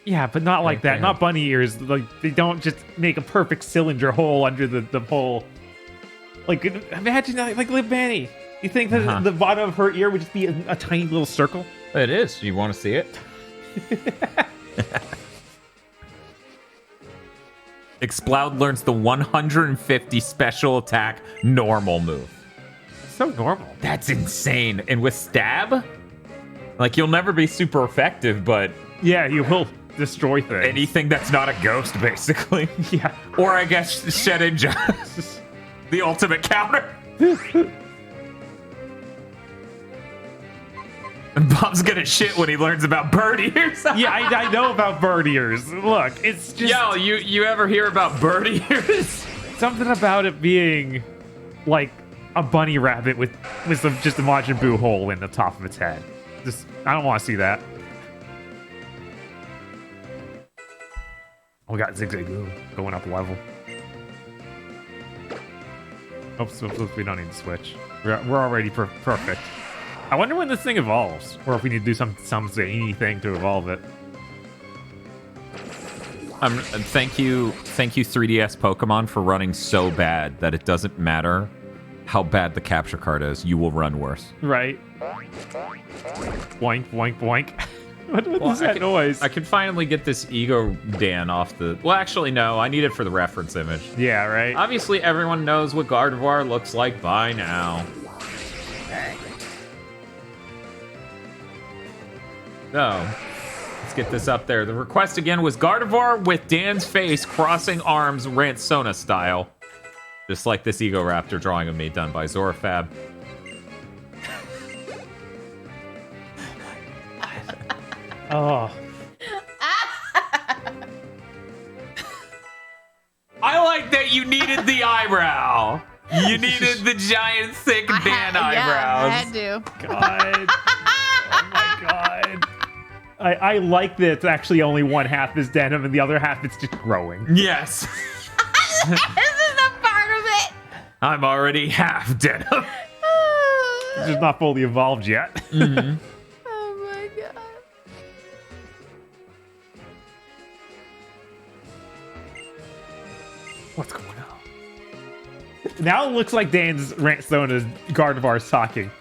Yeah, but not like that. Not bunny ears. Like they don't just make a perfect cylinder hole under the hole. Like imagine like Liv Manny. You think that the bottom of her ear would just be a tiny little circle? It is. You want to see it? Exploud learns the 150 special attack normal move. So normal. That's insane. And with stab, like you'll never be super effective, but yeah, you will destroy things. Anything that's not a ghost, basically. Yeah. Or I guess shed injustice. The ultimate counter. And Bob's gonna shit when he learns about bird ears. Yeah, I know about bird ears. Look, it's just... Yo, you ever hear about bird ears? Something about it being like a bunny rabbit with some just a Majin Buu hole in the top of its head. Just, I don't want to see that. Oh, we got Zigzagoon going up a level. Oops, we don't need to switch. We're already perfect. I wonder when this thing evolves, or if we need to do some zany thing to evolve it. Thank you 3DS Pokemon for running so bad that it doesn't matter how bad the capture card is, you will run worse. Right. Boink, boink, boink. What is that noise? I can finally get this Ego Dan off the... Well, actually, no. I need it for the reference image. Yeah, right? Obviously, everyone knows what Gardevoir looks like by now. Okay. So, let's get this up there. The request again was Gardevoir with Dan's face crossing arms Ransona style. Just like this Ego Raptor drawing of me done by Zorafab. Oh. I like that you needed the eyebrow. You needed the giant, thick Dan eyebrows. Yeah, I had to. God. Oh my god. I like that it's actually only one half is denim and the other half it's just growing. Yes. This is a part of it. I'm already half denim. It's just not fully evolved yet. Mm-hmm. Oh my god. What's going on? Now it looks like Dan's Ransona's Gardevoir's talking.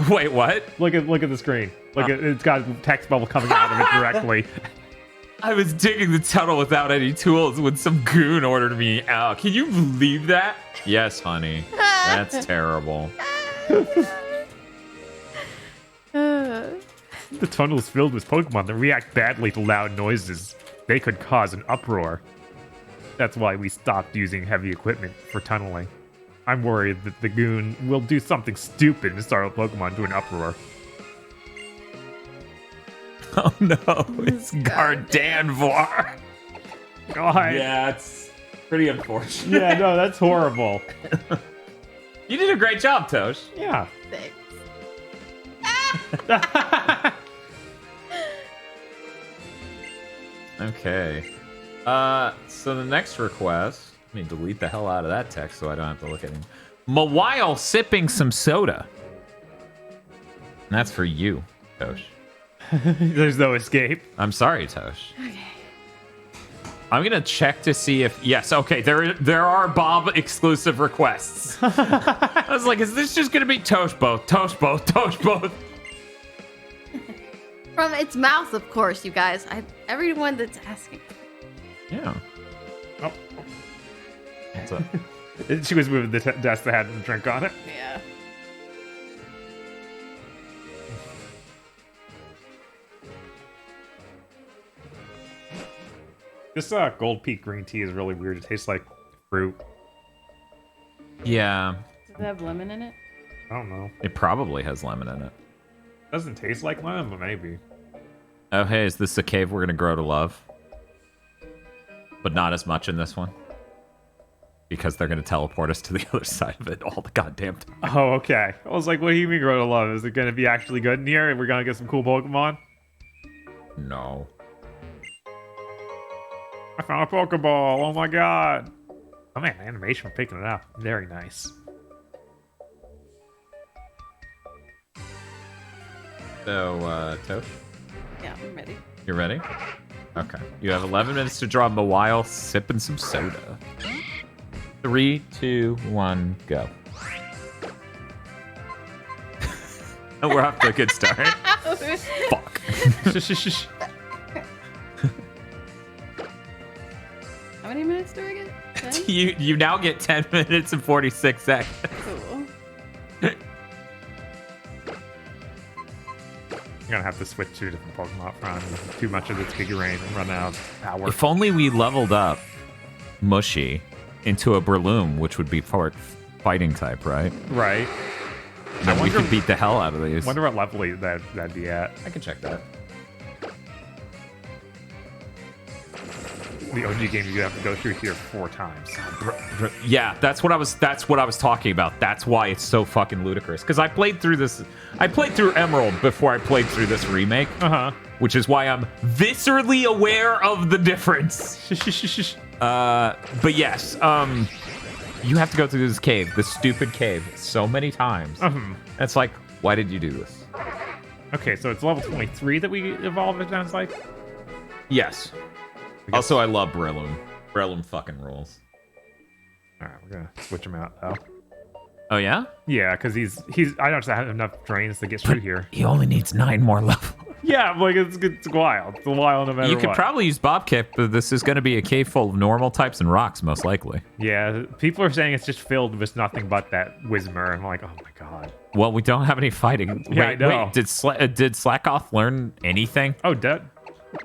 Wait, what? Look at the screen. It's got a text bubble coming out of it directly. I was digging the tunnel without any tools when some goon ordered me out. Can you believe that? Yes, honey. That's terrible. The tunnel is filled with Pokemon that react badly to loud noises. They could cause an uproar. That's why we stopped using heavy equipment for tunneling. I'm worried that the goon will do something stupid and startle Pokemon to an uproar. Oh no, it's Gardevoir. God. Yeah, it's pretty unfortunate. Yeah, no, that's horrible. You did a great job, Tosh. Yeah. Thanks. Okay. So the next request, let me delete the hell out of that text so I don't have to look at him. Mawile sipping some soda. And that's for you, Tosh. There's no escape. I'm sorry, Tosh. Okay. I'm gonna check to see if yes. Okay, there are Bob exclusive requests. I was like, is this just gonna be Tosh both, Tosh both, Tosh both? From its mouth, of course, you guys. Everyone that's asking. Yeah. Oh. What's up? She was moving the desk that had a drink on it. Yeah. This Gold Peak green tea is really weird. It tastes like fruit. Yeah. Does it have lemon in it? I don't know. It probably has lemon in it. Doesn't taste like lemon, but maybe. Oh, hey, is this the cave we're gonna grow to love? But not as much in this one. Because they're gonna teleport us to the other side of it all the goddamn time. Oh, okay. I was like, what do you mean grow to love? Is it going to be actually good in here and we're going to get some cool Pokemon? No. I found a Pokeball. Oh my god. Oh man, the animation for picking it up. Very nice. So, Tosh, Yeah, I'm ready. you ready? Okay. You have 11 minutes to draw them while sipping some soda. 3, 2, 1, go. We're off to a good start. Fuck. How many minutes do I get? 10? You now get 10 minutes and 46 seconds. Cool. You're gonna have to switch to a different Pokemon from too much of its Giga Rain and run out of power. If only we leveled up Mushy into a Breloom, which would be fighting type, right? Right. Then we could beat the hell out of these. Wonder what level that'd be at. I can check that. The OG game you have to go through here 4 times. Yeah, that's what I was talking about. That's why it's so fucking ludicrous. Because I played through Emerald before I played through this remake. Which is why I'm viscerally aware of the difference. But yes, you have to go through this cave, this stupid cave, so many times. It's like, why did you do this? Okay, so it's level 23 that we evolved, it sounds like? Yes. Also, I love Breloom. Breloom fucking rules. Alright, we're gonna switch him out, though. Oh, yeah? Yeah, because I don't have enough drains to get through here. He only needs 9 more levels. Yeah, like, it's wild. It's wild no matter what. You could probably use Bobcat, but this is going to be a cave full of normal types and rocks, most likely. Yeah, people are saying it's just filled with nothing but that Whismur. I'm like, oh my god. Well, we don't have any fighting. Yeah, I know. Wait, did Slackoff learn anything? Oh,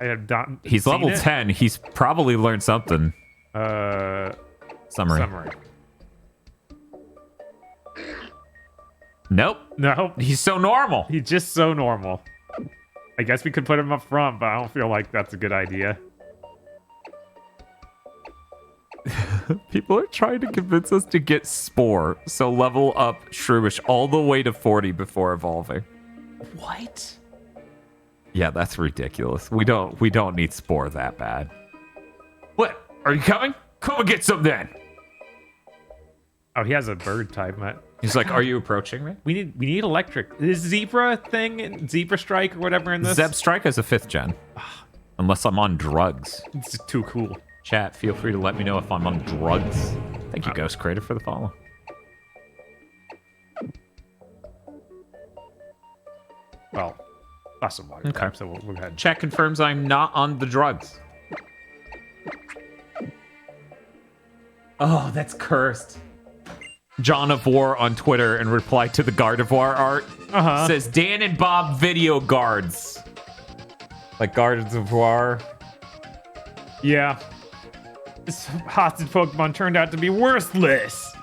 I have not He's level 10. He's probably learned something. Summary. Nope. No. He's so normal. He's just so normal. I guess we could put him up front, but I don't feel like that's a good idea. People are trying to convince us to get Spore, so level up Shroomish all the way to 40 before evolving. What? Yeah, that's ridiculous. We don't need Spore that bad. What? Are you coming? Come and get some then. Oh, he has a bird type, Matt. He's like, are you approaching me? We need electric. Is Zebra thing, Zebra Strike or whatever in this? Zeb Strike is a 5th gen. Unless I'm on drugs. It's too cool. Chat, feel free to let me know if I'm on drugs. Thank you, Ghost Creator, for the follow. Well, that's some water. Okay. So we'll go ahead. Chat confirms I'm not on the drugs. Oh, that's cursed. John of War on Twitter in reply to the Gardevoir art says Dan and Bob video guards. Like Gardevoir. Yeah. This hostage Pokemon turned out to be worthless.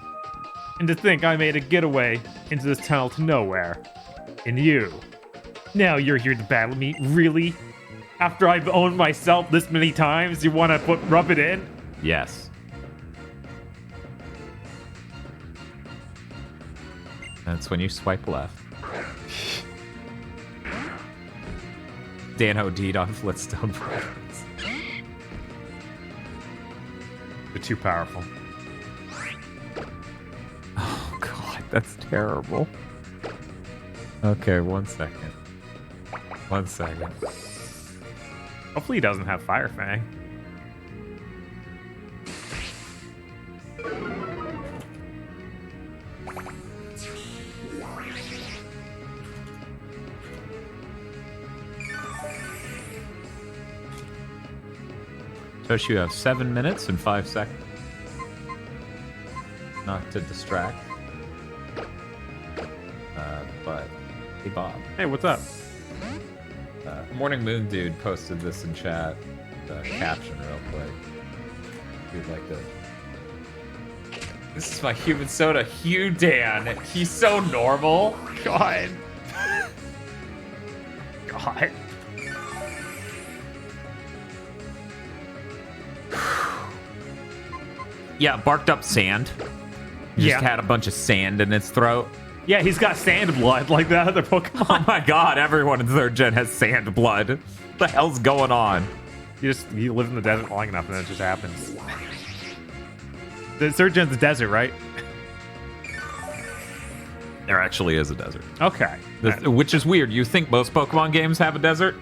And to think I made a getaway into this tunnel to nowhere. And you. Now you're here to battle me? Really? After I've owned myself this many times, you want to rub it in? Yes. That's when you swipe left. Dan OD'd on Flintstone reference. They're too powerful. Oh god, that's terrible. Okay, 1 second. 1 second. Hopefully he doesn't have Fire Fang. Tosh, you have 7 minutes and 5 seconds. Not to distract. But, hey Bob. Hey, what's up? Morning Moon Dude posted this in chat. The caption real quick. If you'd like to. This is my human soda, Hugh Dan. He's so normal. God. God. Yeah, barked up sand. He just had a bunch of sand in its throat. Yeah, he's got sand blood like that other Pokemon. Oh my god, everyone in 3rd gen has sand blood. What the hell's going on? You live in the desert long enough and it just happens. The 3rd gen's the desert, right? There actually is a desert. Okay. Which is weird. You think most Pokemon games have a desert?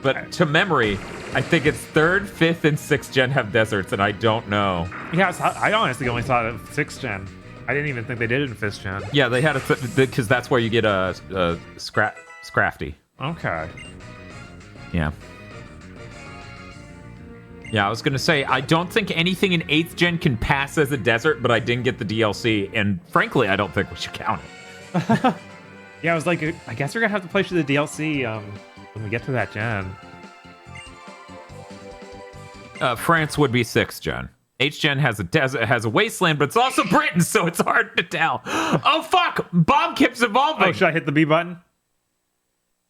But to memory, I think it's 3rd, 5th, and 6th gen have deserts, and I don't know. Yeah, I honestly only saw it in 6th gen. I didn't even think they did it in 5th gen. Yeah, they had because that's where you get a Scrafty. Okay. Yeah. Yeah, I was going to say, I don't think anything in 8th gen can pass as a desert, but I didn't get the DLC, and frankly, I don't think we should count it. Yeah, I was like, I guess we're going to have to play through the DLC when we get to that gen. France would be 6th gen. 8th gen has a desert, has a wasteland, but it's also Britain, so it's hard to tell. Oh, fuck! Bob keeps evolving! Oh, should I hit the B button?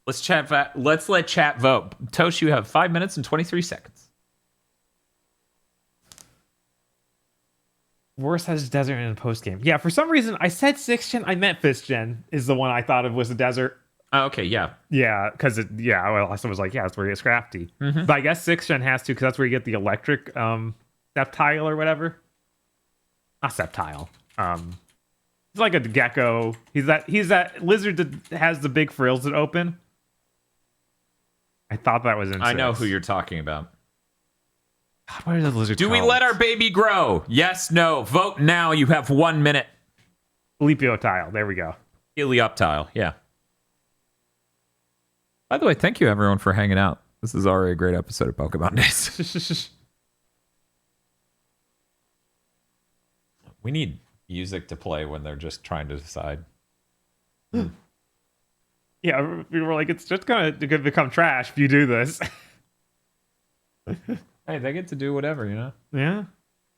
Let's let chat vote. Tosh, you have 5 minutes and 23 seconds. Worst has desert in a post game. Yeah, for some reason I said 6th gen. I meant 5th gen is the one I thought of was a desert. Okay, yeah. Yeah, because well, I was like, yeah, that's where you get Scrafty. Mm-hmm. But I guess 6th gen has to because that's where you get the electric Sceptile or whatever. Not Sceptile. He's like a gecko. He's that lizard that has the big frills that open. I thought that was in. I know who you're talking about. God, what are the lizards Do we called? let our baby grow? Yes, no. Vote now. You have 1 minute. Helioptile. There we go. Helioptile. Yeah. By the way, thank you everyone for hanging out. This is already a great episode of PokeMondays. We need music to play when they're just trying to decide. Yeah, we were like, it's just gonna become trash if you do this. Hey, they get to do whatever, you know? Yeah.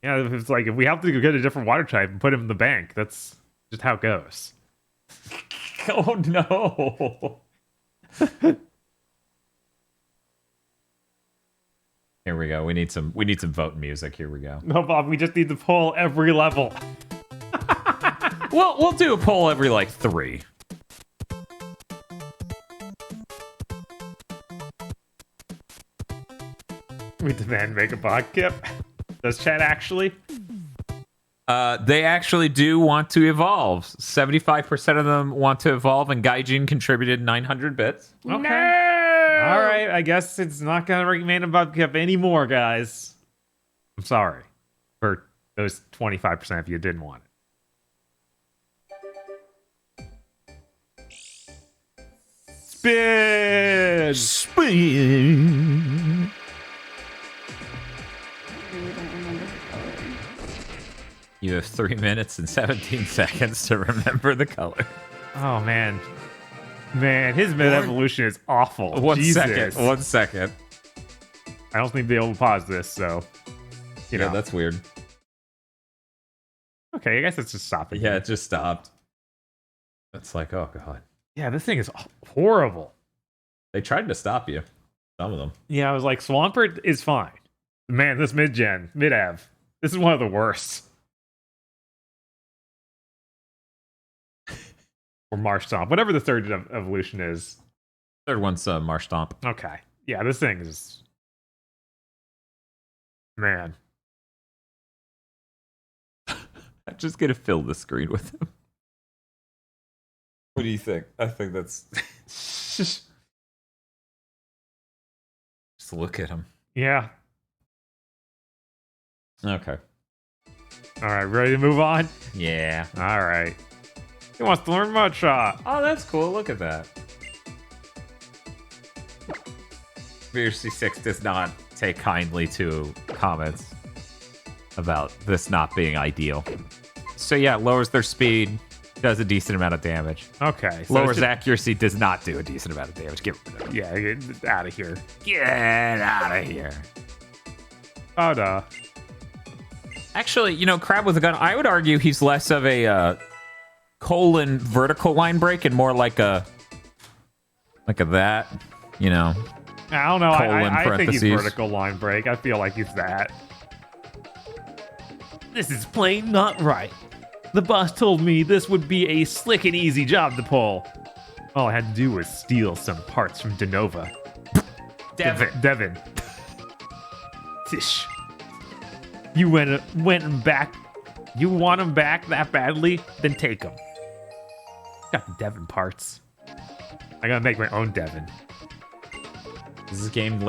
Yeah, it's like if we have to get a different water type and put him in the bank, that's just how it goes. Oh no. Here we go. We need some vote music. Here we go. No, Bob, we just need to pull every level. We'll do a poll every like 3. We demand make a bot kip. Does chat actually? They actually do want to evolve. 75% of them want to evolve, and Gaijin contributed 900 bits. Okay. No! All right, I guess it's not gonna recommend a bot kip anymore, guys. I'm sorry for those 25% if you didn't want it. Spin! You have 3 minutes and 17 seconds to remember the color. Oh, man. Man, his mid-evolution is awful. One Jesus. second. I don't think they'll be able to pause this, so... You know. That's weird. Okay, I guess it's just stopping. Yeah, it just stopped. It's like, oh, God. Yeah, this thing is horrible. They tried to stop you. Some of them. Yeah, I was like, Swampert is fine. Man, this mid-ev, this is one of the worst. Or Marsh Stomp, whatever the third evolution is. Third one's Marsh Stomp. Okay. Yeah, this thing is... Man. I'm just going to fill the screen with him. What do you think? I think that's... Just look at him. Yeah. Okay. All right, ready to move on? Yeah. All right. He wants to learn Mud Shot. Oh, that's cool. Look at that. VRC6 does not take kindly to comments about this not being ideal. So yeah, lowers their speed, does a decent amount of damage. Okay. So Lowers accuracy, does not do a decent amount of damage. Get rid of it. Yeah, get out of here. Get out of here. Oh, no. Actually, you know, Crab with a gun, I would argue he's less of a colon vertical line break and more like a that, you know. I don't know. I think he's parentheses. vertical line break. I feel like he's that. This is plain not right. The boss told me this would be a slick and easy job to pull. All I had to do was steal some parts from Denova. Devin. Tish. You went back. You want him back that badly? Then take him. Got the Devon parts. I gotta make my own Devon. Does this game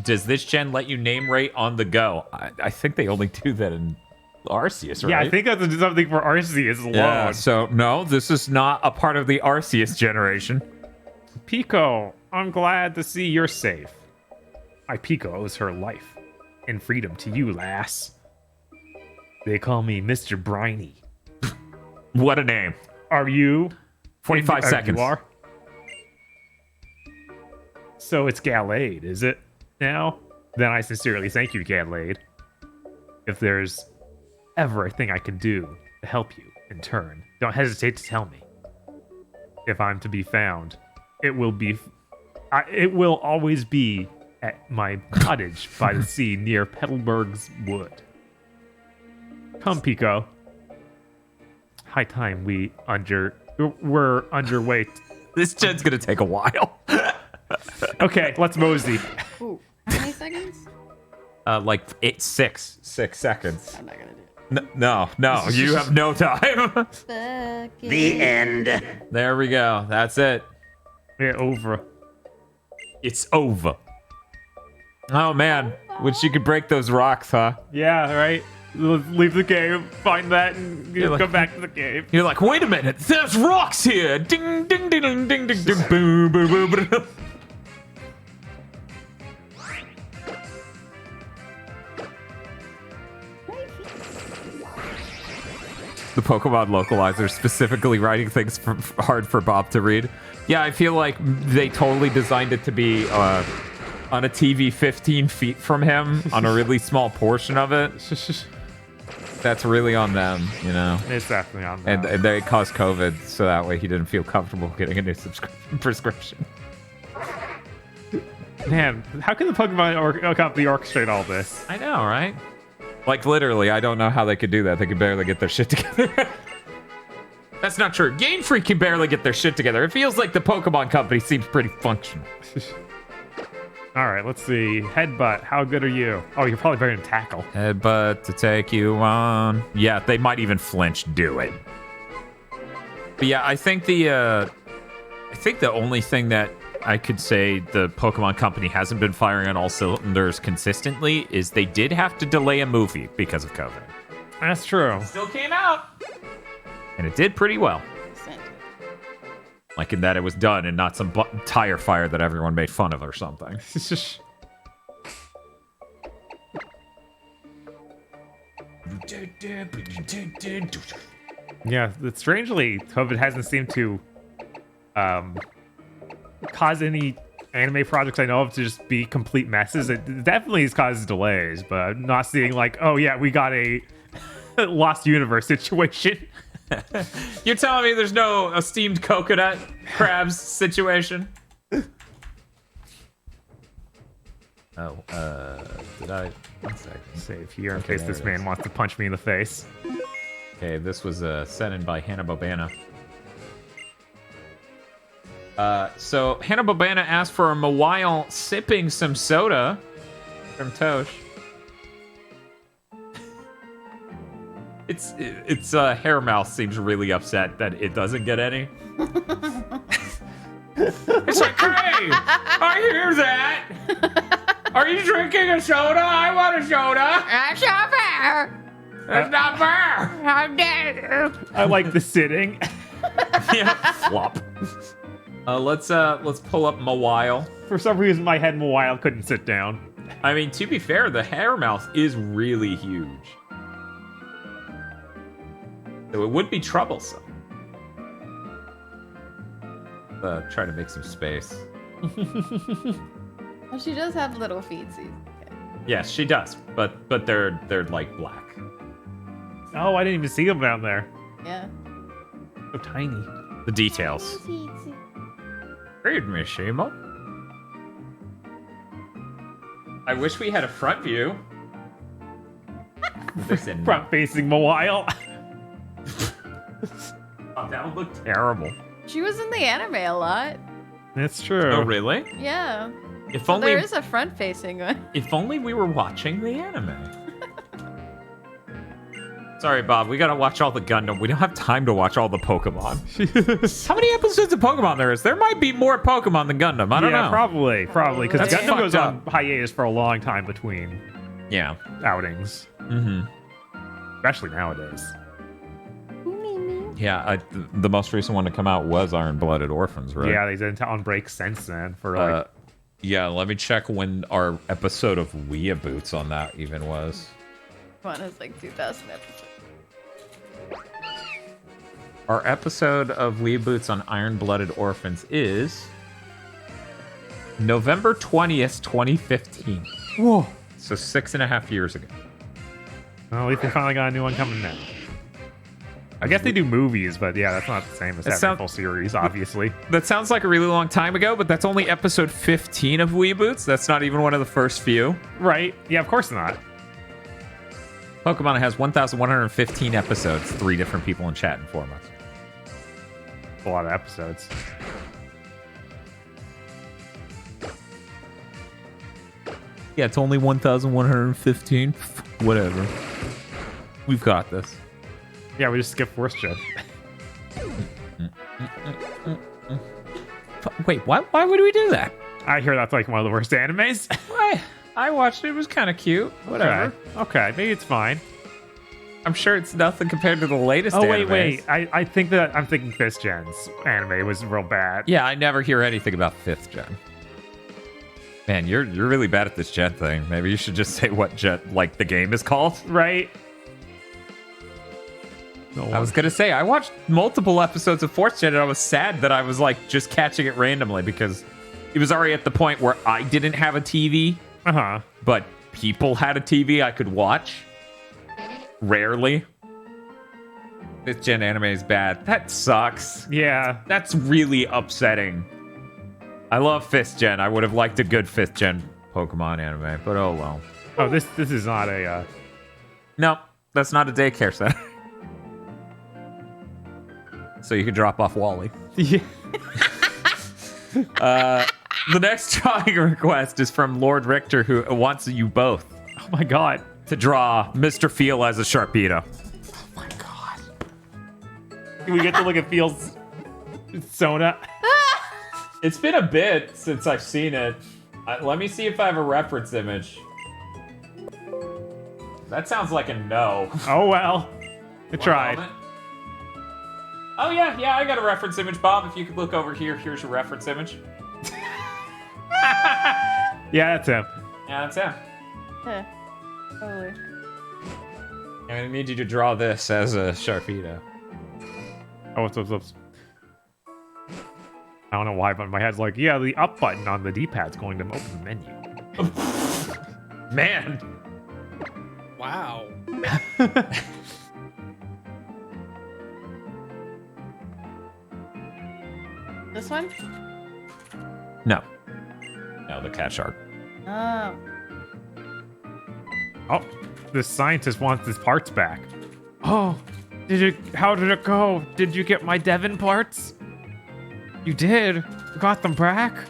does this gen let you name rate on the go? I think they only do that in Arceus, right? Yeah, I think that's something for Arceus alone. Yeah, so no, this is not a part of the Arceus generation. Pico, I'm glad to see you're safe. My Pico owes her life and freedom to you, lass. They call me Mr. Briny. What a name. Are you? 45 seconds. You are? So it's Gallade, is it now? Then I sincerely thank you, Gallade. If there's ever a thing I can do to help you in turn, don't hesitate to tell me. If I'm to be found, it will always be at my cottage by the sea near Petalburg's Wood. Come, Pico. High time we're underway. This gen's gonna take a while. Okay, let's mosey. Ooh, how many seconds? Like 6 seconds. I'm not gonna do it. No, you have no time. The end. There we go. That's it. Yeah, over. It's over. Oh man, wish you could break those rocks, huh? Yeah, right. Let's leave the game, find that, and come back to the game. You're like, wait a minute, there's rocks here. Ding, ding, ding, ding, ding, ding, ding, boom, boom, boom, boom. The Pokemon localizer specifically writing things hard for Bob to read. Yeah, I feel like they totally designed it to be on a TV 15 feet from him on a really small portion of it. That's really on them, you know. It's definitely on them. And they caused COVID, so that way he didn't feel comfortable getting a new prescription. Man, how can the Pokemon company orchestrate all this? I know, right? Like, literally, I don't know how they could do that. They could barely get their shit together. That's not true. Game Freak can barely get their shit together. It feels like the Pokemon company seems pretty functional. All right, let's see. Headbutt, how good are you? Oh, you're probably better than Tackle. Headbutt to take you on. Yeah, they might even flinch. Do it. But yeah, I think the only thing that I could say the Pokemon company hasn't been firing on all cylinders consistently is they did have to delay a movie because of COVID. That's true. Still came out. And it did pretty well. Like in that it was done and not some tire fire that everyone made fun of or something. Yeah, strangely, COVID hasn't seemed to cause any anime projects I know of to just be complete messes. It definitely has caused delays, but I'm not seeing like, oh yeah, we got a Lost Universe situation. You're telling me there's no steamed coconut crabs situation? Oh, did I? 1 second. Save here in case this man wants to punch me in the face. Okay, this was sent in by Hanna-Barbera. So Hanna-Barbera asked for a Mawile sipping some soda from Tosh. Its hair mouth seems really upset that it doesn't get any. It's like, hey, I hear that. Are you drinking a soda? I want a soda. That's not fair. That's not fair. How dare you? I like the sitting. Yeah, flop. Let's pull up Mawile. For some reason, my head Mawile couldn't sit down. I mean, to be fair, the hair mouth is really huge. So it would be troublesome. Try to make some space. Well, she does have little feetsies. Okay. Yes, she does, but they're like black. Oh, I didn't even see them down there. Yeah. So tiny. The details. Read me, Shimo. I wish we had a front view. Front-facing Mawile. Oh, that would look terrible. She was in the anime a lot. That's true. Oh, really? Yeah. If So only there is a front-facing one. If only we were watching the anime. Sorry, Bob. We gotta watch all the Gundam. We don't have time to watch all the Pokemon. How many episodes of Pokemon there is? There might be more Pokemon than Gundam. I don't know. Probably, because That's Gundam goes on fucked up. hiatus for a long time between outings. Mm-hmm. Especially nowadays. Yeah, the most recent one to come out was Iron-Blooded Orphans, right? Yeah, they've been on break since then for like. Yeah, let me check when our episode of Weeaboos on that even was. One is like 2,000 episodes. Our episode of Weeaboos on Iron-Blooded Orphans is November 20th, 2015. Whoa. So 6.5 years ago. Well, at least they finally got a new one coming now. I guess they do movies, but yeah, that's not the same as having a full series, obviously. That sounds like a really long time ago, but that's only episode 15 of Weeaboos. That's not even one of the first few. Right. Yeah, of course not. Pokemon has 1,115 episodes. 3 different people in chat inform us. A lot of episodes. Yeah, it's only 1,115. Whatever. We've got this. Yeah, we just skipped Force Gen. Wait, why would we do that? I hear that's like one of the worst animes. I watched it. It was kind of cute. Whatever. Okay, maybe it's fine. I'm sure it's nothing compared to the latest animes. Wait. I think that I'm thinking 5th Gen's anime was real bad. Yeah, I never hear anything about 5th Gen. Man, you're really bad at this gen thing. Maybe you should just say what gen, like, the game is called. Right? I was gonna say, I watched multiple episodes of 4th Gen and I was sad that I was like just catching it randomly because it was already at the point where I didn't have a TV, but people had a TV I could watch. Rarely. 5th Gen anime is bad. That sucks. Yeah. That's really upsetting. I love 5th Gen. I would have liked a good 5th Gen Pokemon anime, but oh well. Oh, this is not a... No, that's not a daycare center. So you can drop off Wally. Yeah. The next drawing request is from Lord Richter, who wants you both. Oh my god. To draw Mr. Feel as a Sharpedo. Oh my god. Can we get to look at Feel's Sona? It's been a bit since I've seen it. Let me see if I have a reference image. That sounds like a no. Oh well. I tried. Moment. Oh yeah, I got a reference image, Bob. If you could look over here, here's your reference image. Yeah, that's him. Yeah, that's him. Yeah, totally. I'm gonna need you to draw this as a Sharpedo. Oh, whoops. I don't know why, but my head's like, yeah, the up button on the D-pad's going to open the menu. Man. Wow. This one? No, the cat shark. Oh. Oh, this scientist wants his parts back. Oh, how did it go? Did you get my Devon parts? You did? You got them back?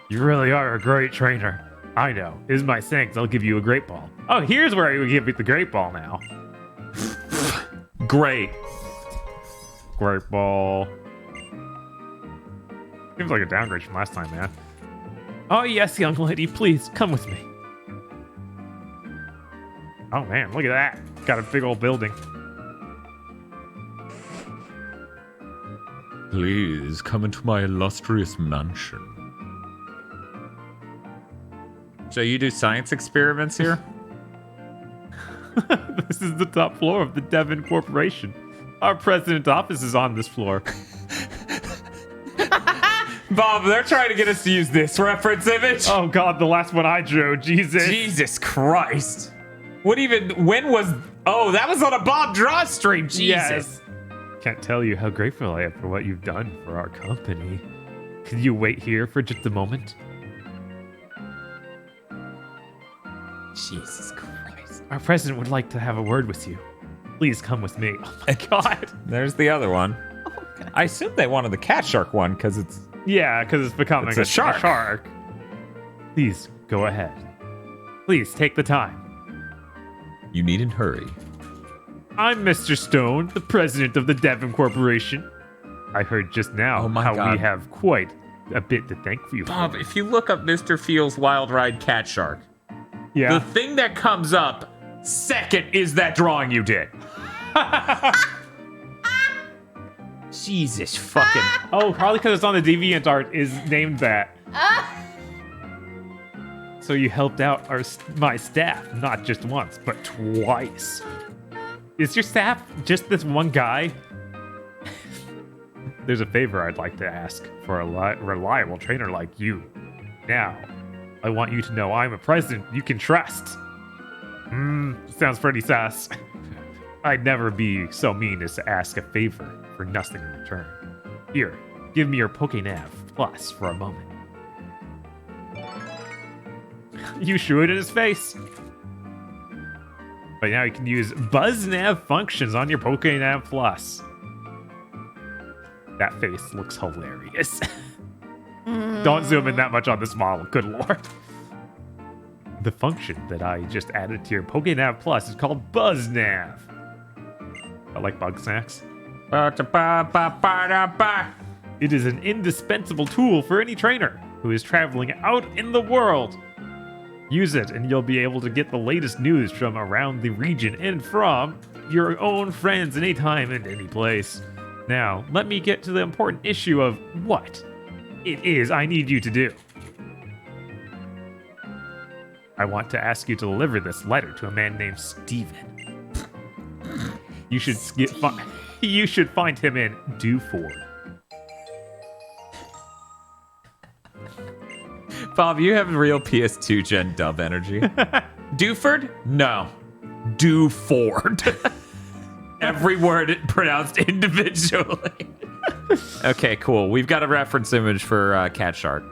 You really are a great trainer. I know. Here's my thanks. I'll give you a great ball. Oh, here's where I would give you the great ball now. Great. Great ball. Seems like a downgrade from last time, man. Oh, yes, young lady. Please, come with me. Oh, man, look at that. Got a big old building. Please come into my illustrious mansion. So you do science experiments here? This is the top floor of the Devon Corporation. Our president's office is on this floor. Bob, they're trying to get us to use this reference image. Oh god, the last one I drew. Jesus Christ. When was... Oh, that was on a Bob Draw stream. Jesus. Yes. Can't tell you how grateful I am for what you've done for our company. Could you wait here for just a moment? Jesus Christ. Our president would like to have a word with you. Please come with me. Oh my god. There's the other one. Okay. I assume they wanted the cat shark one because it's... Yeah, because it's becoming a shark. Please, go ahead. Please, take the time. You needn't hurry. I'm Mr. Stone, the president of the Devon Corporation. I heard just now Oh my how God. we have quite a bit to thank you for. Bob, if you look up Mr. Fields Wild Ride Cat Shark, Yeah. the thing that comes up second is that drawing you did. Jesus fucking. Oh, probably because it's on the DeviantArt is named that. So you helped out my staff, not just once, but twice. Is your staff just this one guy? There's a favor I'd like to ask for a reliable trainer like you. Now, I want you to know I'm a president you can trust. Sounds pretty sus. I'd never be so mean as to ask a favor for nothing in return. Here, give me your PokeNav Plus for a moment. You shoo it in his face. But now you can use BuzzNav functions on your PokeNav Plus. That face looks hilarious. Don't zoom in that much on this model, good lord. The function that I just added to your PokeNav Plus is called BuzzNav. I like bug snacks. It is an indispensable tool for any trainer who is traveling out in the world. Use it and you'll be able to get the latest news from around the region and from your own friends anytime and any place. Now, let me get to the important issue of what it is I need you to do. I want to ask you to deliver this letter to a man named Steven. You should you should find him in Dewford. Bob, you have real PS2 Gen dub energy. Dewford? No. Dewford. Every word pronounced individually. Okay, cool. We've got a reference image for Cat Shark.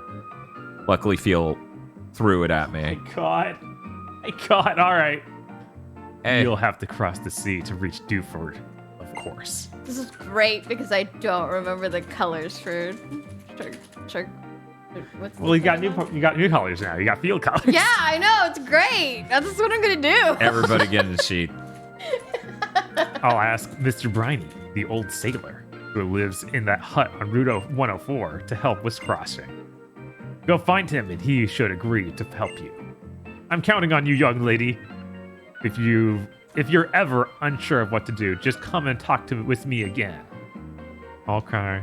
Luckily, Phil threw it at me. I caught. All right. Hey. You'll have to cross the sea to reach Dewford, of course. This is great because I don't remember the colors for shark. What's Well, you got new colors now. You got field colors. Yeah, I know. It's great. That's what I'm gonna do. Everybody get in the sheet. I'll ask Mr. Briny, the old sailor who lives in that hut on Route 104, to help with crossing. Go find him, and he should agree to help you. I'm counting on you, young lady. If you're ever unsure of what to do, just come and talk with me again. Okay.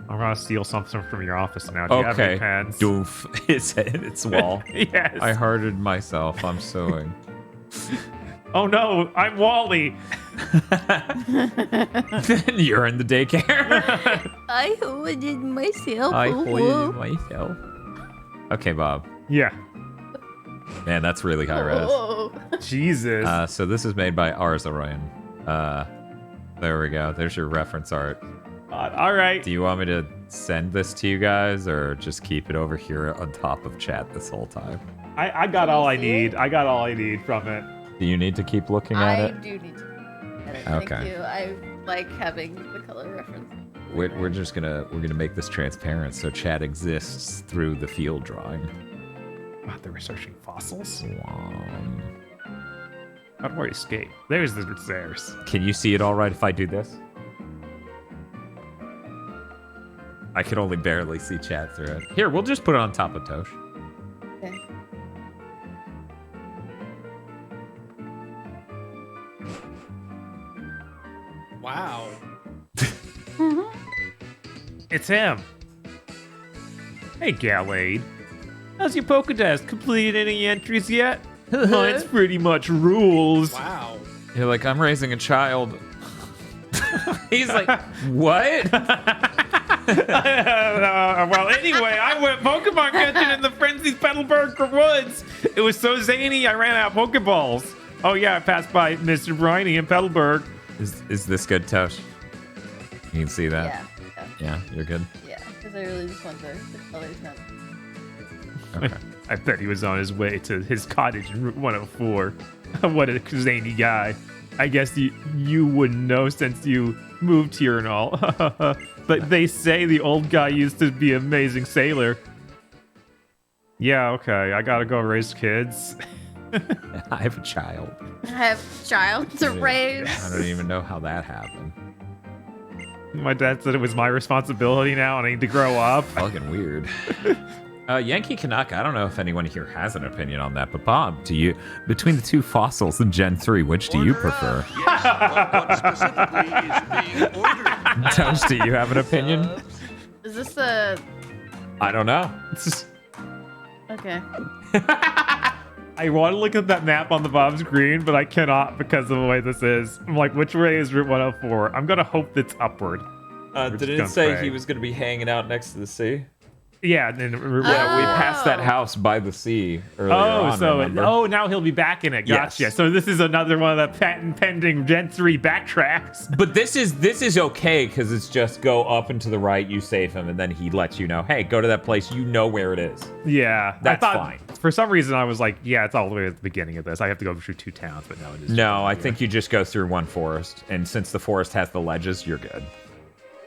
I'm gonna steal something from your office now. Do you have any pens? Doof. It's in its wall. Yes. I hearted myself. I'm sewing. Oh no, I'm Wally. Then you're in the daycare. I hooded myself. I hoided myself. Okay, Bob. Yeah. Man, that's really high res. Oh. Jesus. So this is made by Arzaroyan. There we go. There's your reference art. All right. Do you want me to send this to you guys or just keep it over here on top of chat this whole time? I got all I need. I got all I need from it. Do you need to keep looking at I it? do need to look at it. Okay. Thank you. I like having the color reference. We're just gonna make this transparent so chat exists through the field drawing. Oh, they're researching fossils. How do I escape? There's the stairs. Can you see it all right if I do this? I can only barely see chat through it. Here, we'll just put it on top of Tosh. Okay. Wow. It's him. Hey, Gallade. How's your Pokedex? Completed any entries yet? Mine's pretty much rules. Wow. You're like, I'm raising a child. He's like, what? Well, anyway, I went Pokemon catching in the Frenzy's Petalburg Woods. It was so zany, I ran out of Pokeballs. Oh yeah, I passed by Mr. Briny in Petalburg. Is this good, Tosh? You can see that? Yeah. Yeah, you're good? Yeah, because I really just want the colors now. Okay. I bet he was on his way to his cottage in Route 104. What a zany guy. I guess you wouldn't know since you moved here and all. But they say the old guy used to be an amazing sailor. Yeah, okay, I gotta go raise kids. I have a child. I have a child to raise. I don't even know how that happened. My dad said it was my responsibility now and I need to grow up. Fucking weird. Yankee Canuck, I don't know if anyone here has an opinion on that, but Bob, do you, between the two fossils and Gen 3, which do you prefer? Yes, but what specifically is being ordered? Toast, do you have an opinion? Is this the... I don't know. Okay. I want to look at that map on the bottom screen, but I cannot because of the way this is. I'm like, which way is Route 104? I'm going to hope it's upward. Did it say he was going to be hanging out next to the sea? Yeah, and then we passed that house by the sea earlier on, now he'll be back in it. Gotcha. Yes. So this is another one of the patent pending Gen 3 backtracks. But this is okay because it's just go up and to the right, you save him, and then he lets you know, hey, go to that place, you know where it is. Yeah, that's fine. For some reason, I was like, yeah, it's all the way at the beginning of this. I have to go through 2 towns, but no, it is. No, I think you just go through one forest, and since the forest has the ledges, you're good.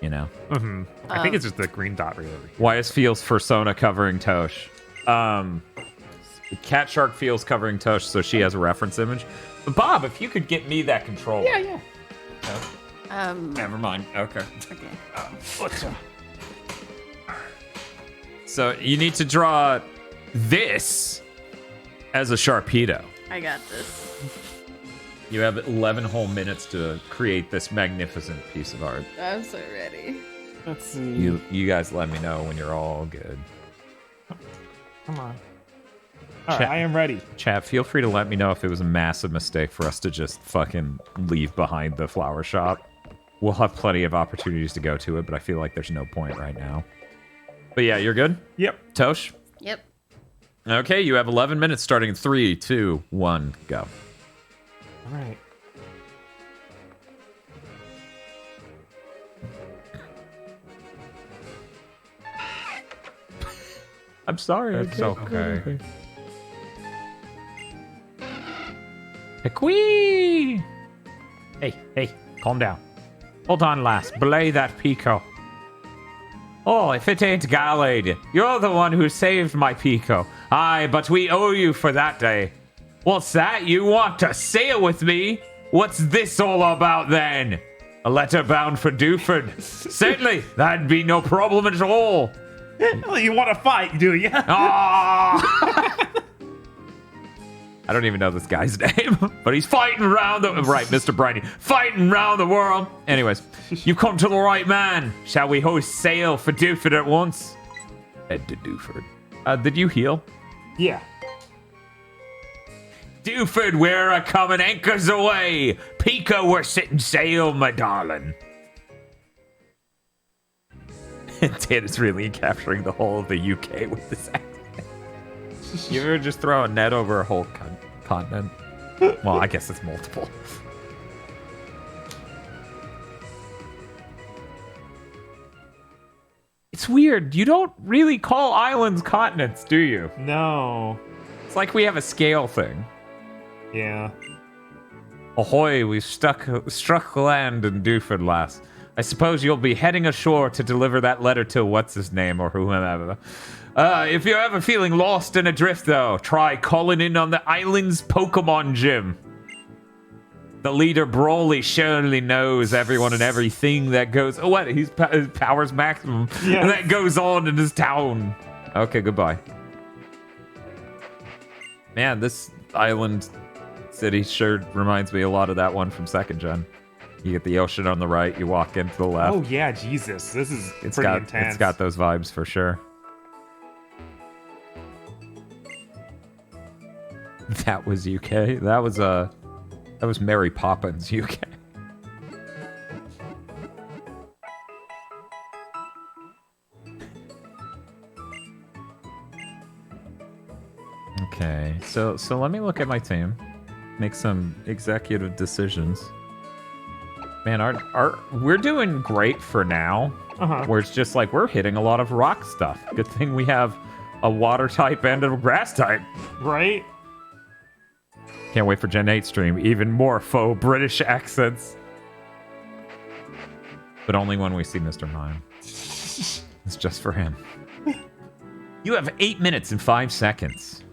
You know? Mm-hmm. I think it's just the green dot right over here. YS Feels Fursona covering Tosh. Cat Shark Feels covering Tosh, so she has a reference image. But Bob, if you could get me that controller. Yeah. No? Never mind. Okay. Okay. So you need to draw this as a Sharpedo. I got this. You have 11 whole minutes to create this magnificent piece of art. I'm so ready. Let's see. You guys let me know when you're all good. Come on. All right, I am ready. Chat, feel free to let me know if it was a massive mistake for us to just fucking leave behind the flower shop. We'll have plenty of opportunities to go to it, but I feel like there's no point right now. But yeah, you're good? Yep. Tosh? Yep. Okay, you have 11 minutes starting in 3, 2, 1, go. All right. I'm sorry. It's okay. Equi! Hey, calm down. Hold on, lass. Belay that Pico. Oh, if it ain't Gallade, you're the one who saved my Pico. Aye, but we owe you for that day. What's that? You want to sail with me? What's this all about then? A letter bound for Duford. Certainly, that'd be no problem at all. You want to fight, do you? I don't even know this guy's name, but he's fighting around the... Right, Mr. Briny. Fighting around the world. Anyways, you've come to the right man. Shall we hoist sail for Duford at once? Head to Duford. Did you heal? Yeah. Duford, we're a coming anchors away. Pico, we're sitting sail, my darling. Dan is really capturing the whole of the UK with this accent. You ever just throw a net over a whole continent? Well, I guess it's multiple. It's weird. You don't really call islands continents, do you? No. It's like we have a scale thing. Yeah. Ahoy, we've struck land in Duford, lass. I suppose you'll be heading ashore to deliver that letter to what's-his-name or whomever. If you're ever feeling lost and adrift, though, try calling in on the island's Pokemon gym. The leader, Broly, surely knows everyone and everything that goes... Oh, what? He's powers maximum. Yes. That goes on in his town. Okay, goodbye. Man, this island city sure reminds me a lot of that one from 2nd Gen. You get the ocean on the right, you walk in to the left. Oh, yeah, Jesus. This is pretty intense. It's got those vibes for sure. That was UK. That was Mary Poppins, UK. Okay, so let me look at my team. Make some executive decisions. Man, we're doing great for now. Where it's just like we're hitting a lot of rock stuff. Good thing we have a water type and a grass type. Right? Can't wait for Gen 8 stream. Even more faux British accents. But only when we see Mr. Mime. It's just for him. You have 8 minutes and 5 seconds.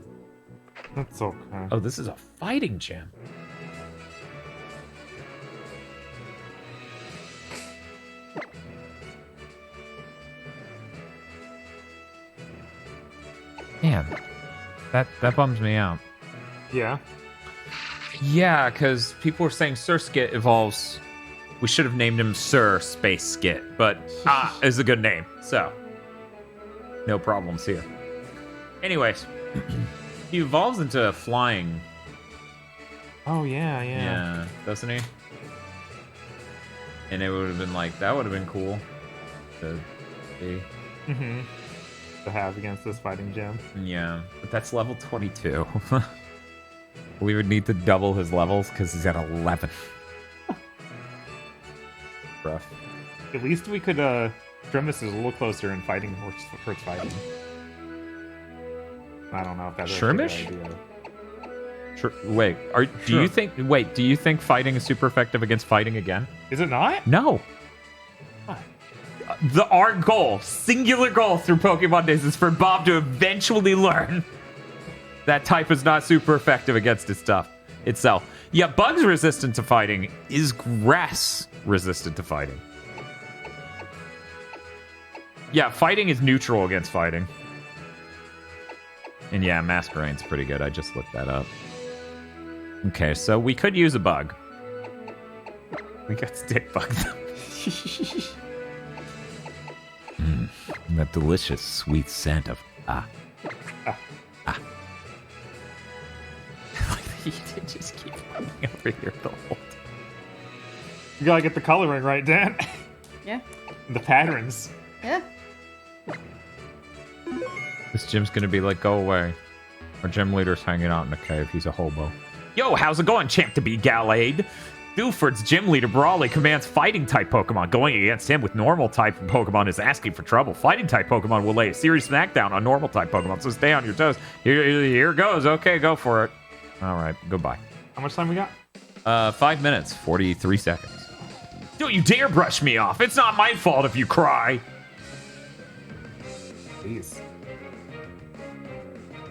That's okay. Oh, this is a fighting gym. Man, that bums me out. Yeah. Yeah, because people were saying Sir Skit evolves. We should have named him Sir Space Skit, but is a good name. So, no problems here. Anyways, he evolves into flying. Oh, yeah. Yeah, doesn't he? And it would have been like, that would have been cool to see. Mm-hmm. To have against this fighting gym. Yeah, but that's level 22. We would need to double his levels because he's at 11. Rough. At least we could trim this a little closer in fighting horse fighting. I don't know if that's Shrimish? a good idea. Wait, do you think fighting is super effective against fighting again? Is it not? No. Our goal, singular goal through PokeMondays is for Bob to eventually learn that type is not super effective against itself. Yeah, Bug's resistant to fighting. Is Grass resistant to fighting? Yeah, fighting is neutral against fighting. And yeah, Masquerade's pretty good. I just looked that up. Okay, so we could use a Bug. We got Stick Bug. That delicious sweet scent of You did just keep running over here the whole time. You gotta get the coloring right, Dan. Yeah. The patterns. Yeah. This gym's gonna be like, go away. Our gym leader's hanging out in the cave. He's a hobo. Yo, how's it going, champ to be Gallade? Duford's gym leader Brawley commands fighting-type Pokemon. Going against him with normal-type Pokemon is asking for trouble. Fighting-type Pokemon will lay a serious smackdown on normal-type Pokemon, so stay on your toes. Here goes. Okay, go for it. All right, goodbye. How much time we got? 5 minutes, 43 seconds. Don't you dare brush me off. It's not my fault if you cry. Jeez.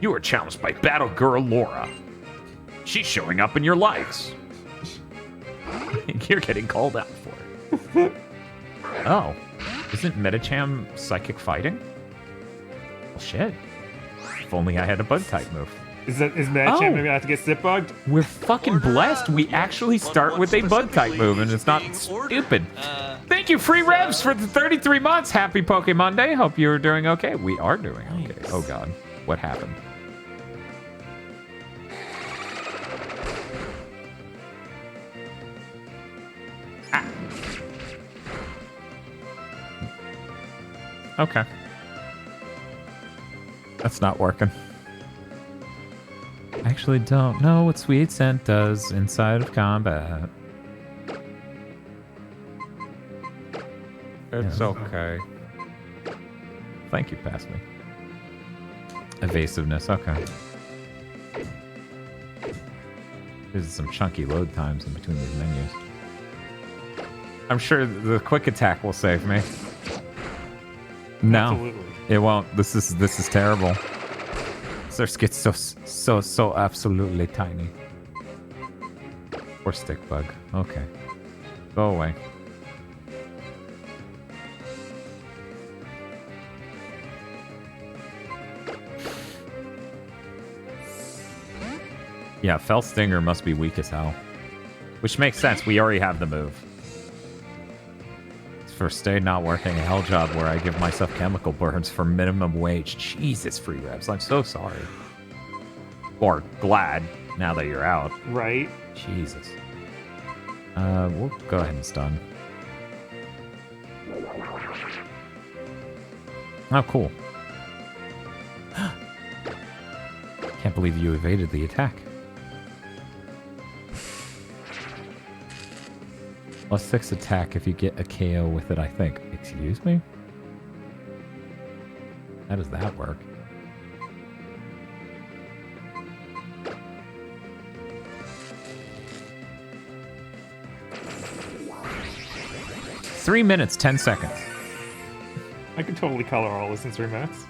You are challenged by Battle Girl Laura. She's showing up in your lives. You're getting called out for it. Oh, isn't Medicham psychic fighting? Well, shit. If only I had a bug-type move. Is Medicham maybe I have to get Zip Bugged? We're fucking blessed. We actually start with a bug-type move, and it's not stupid. Thank you, Free Revs, for the 33 months. Happy PokeMonday. Hope you're doing okay. We are doing okay. Oh, God. What happened? Okay. That's not working. I actually don't know what Sweet Scent does inside of combat. It's okay. Thank you, pass me. Evasiveness, okay. There's some chunky load times in between these menus. I'm sure the quick attack will save me. No, absolutely. It won't. This is terrible. Surf gets so absolutely tiny. Or Stick Bug. Okay, go away. Yeah, Fell Stinger must be weak as hell. Which makes sense. We already have the move. For Stay not working a hell job where I give myself chemical burns for minimum wage. Jesus, Free Revs. I'm so sorry. Or glad now that you're out. Right. Jesus. We'll go ahead and stun. Oh, cool. Can't believe you evaded the attack. +6 attack if you get a KO with it, I think. Excuse me? How does that work? Three minutes, 10 seconds. I could totally color all this in 3 minutes.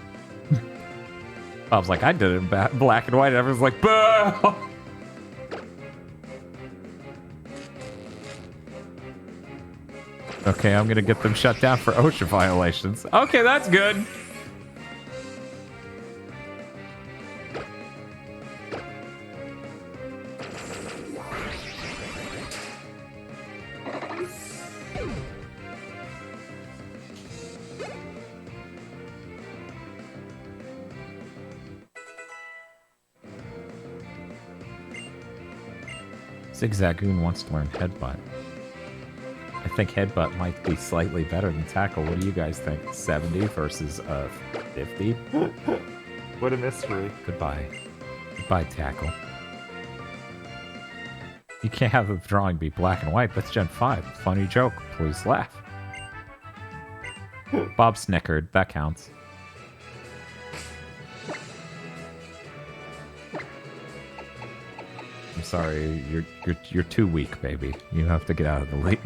Bob's like, I did it in black and white. And everyone's like, boo! Okay, I'm gonna get them shut down for OSHA violations. Okay, that's good. Zigzagoon wants to learn Headbutt. I think Headbutt might be slightly better than Tackle. What do you guys think? 70 versus 50? What a mystery. Goodbye. Goodbye, Tackle. You can't have the drawing be black and white. That's Gen 5. Funny joke. Please laugh. Bob snickered. That counts. I'm sorry. You're too weak, baby. You have to get out of the league.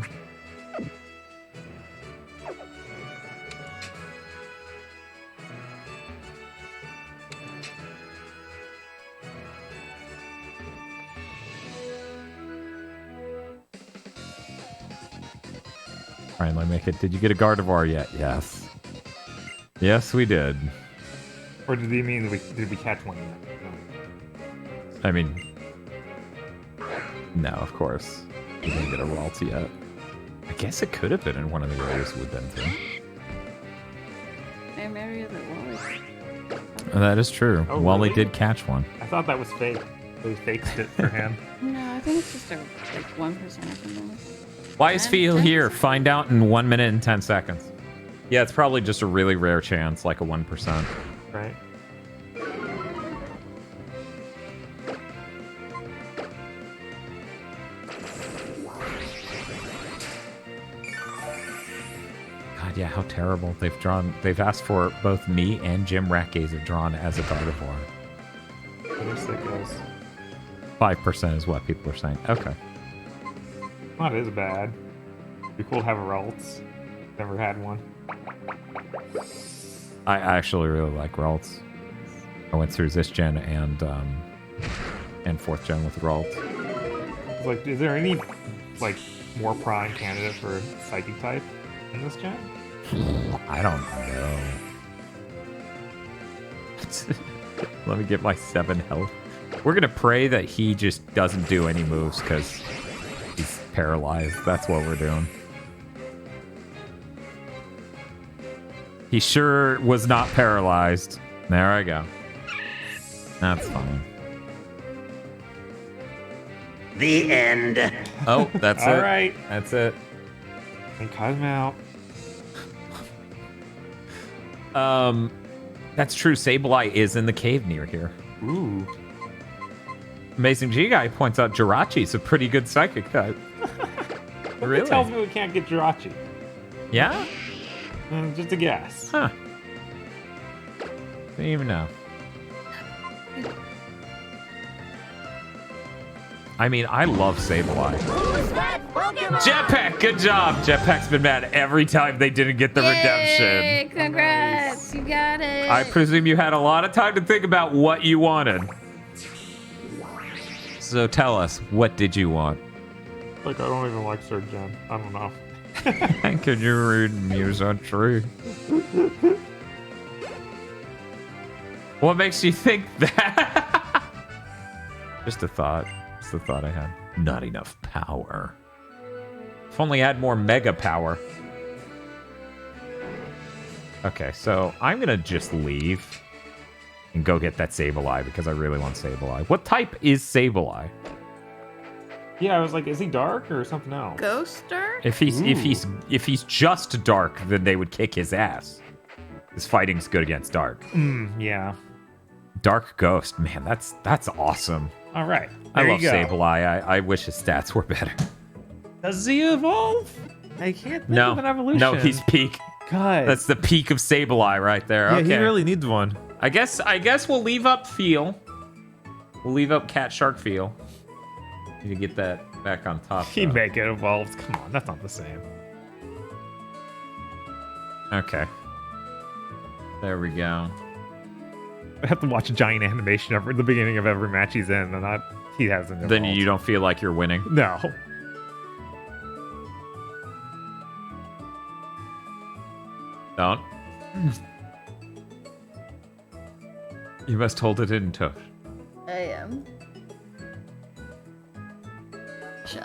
Alright, let me make it. Did you get a Gardevoir yet? Yes. Yes, we did. Or did he mean did we catch one yet? No. I mean... No, of course. We didn't get a Ralts yet. I guess it could have been in one of the areas we've been to. Same area that Wally. That is true. Oh, Wally really? did catch one. I thought that was fake. They faked it for him. No, I think it's just like 1% or something. Why is Feel here? Find out in 1 minute and 10 seconds. Yeah, it's probably just a really rare chance, like a 1%. Right. God, yeah, how terrible. They've asked for both me and Jim Ratgazer drawn as a Gardevoir. Pretty sick goes. 5% is what people are saying. Okay. Not as bad. Be cool to have a Ralts. Never had one. I actually really like Ralts. I went through this gen and 4th gen with Ralts. Like, is there any like more prime candidate for Psychic type in this gen? I don't know. Let me get my 7 health. We're gonna pray that he just doesn't do any moves because he's paralyzed. That's what we're doing. He sure was not paralyzed. There I go. That's fine. The end. Oh, that's it. All right. That's it. And cut him out. That's true. Sableye is in the cave near here. Ooh. Amazing G Guy points out Jirachi's a pretty good psychic type. Really? It tells me we can't get Jirachi. Yeah? Just a guess. Huh. Didn't even know. I mean, I love Sableye. Jetpack, good job. Jetpack's been mad every time they didn't get the redemption. Congrats, you got it. I presume you had a lot of time to think about what you wanted. So tell us, what did you want? Like, I don't even like 3rd gen. I don't know. Can you read Muse on Tree? What makes you think that? Just a thought. Just a thought I had. Not enough power. If only I had more mega power. Okay, so I'm gonna just leave and go get that Sableye because I really want Sableye. What type is Sableye? Yeah, I was like, is he dark or something else? Ghoster? If he's just dark, then they would kick his ass. His fighting's good against dark. Yeah. Dark Ghost, man, that's awesome. All right. I There love you go. Sableye. I wish his stats were better. Does he evolve? I can't think No, of an evolution. no, he's peak. God. That's the peak of Sableye right there. Yeah, Okay. he really needs one. I guess we'll leave up Feel. We'll leave up Cat Shark Feel. Need to get that back on top. He'd though. make it evolved. Come on, that's not the same. Okay. There we go. I have to watch a giant animation at the beginning of every match he's in, and he hasn't. Then you don't feel like you're winning. No. Don't. You must hold it in, Tosh. I am. Show.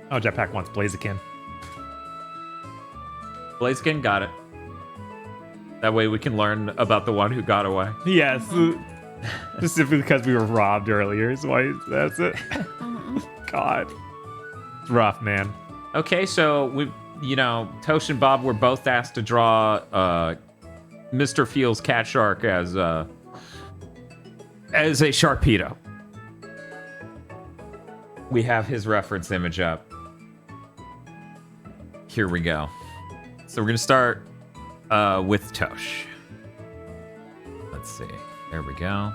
Oh, Jetpack wants Blaziken. Blaziken, got it. That way we can learn about the one who got away. Yes. Specifically because we were robbed earlier, is why that's it. God. It's rough, man. Okay, so Tosh and Bob were both asked to draw Mr. Feel's cat shark as a Sharpedo. We have his reference image up. Here we go. So we're gonna start with Tosh. Let's see. There we go.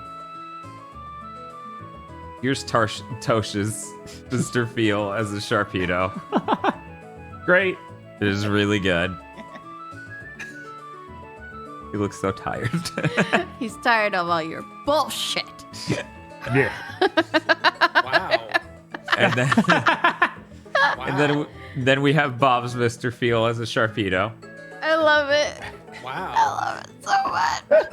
Here's Tosh's Mr. Feel as a Sharpedo. Great. It is really good. He looks so tired. He's tired of all your bullshit. Yeah. Wow. And then, Wow. and then we have Bob's Mr. Feel as a Sharpedo. I love it. Wow. I love it so much.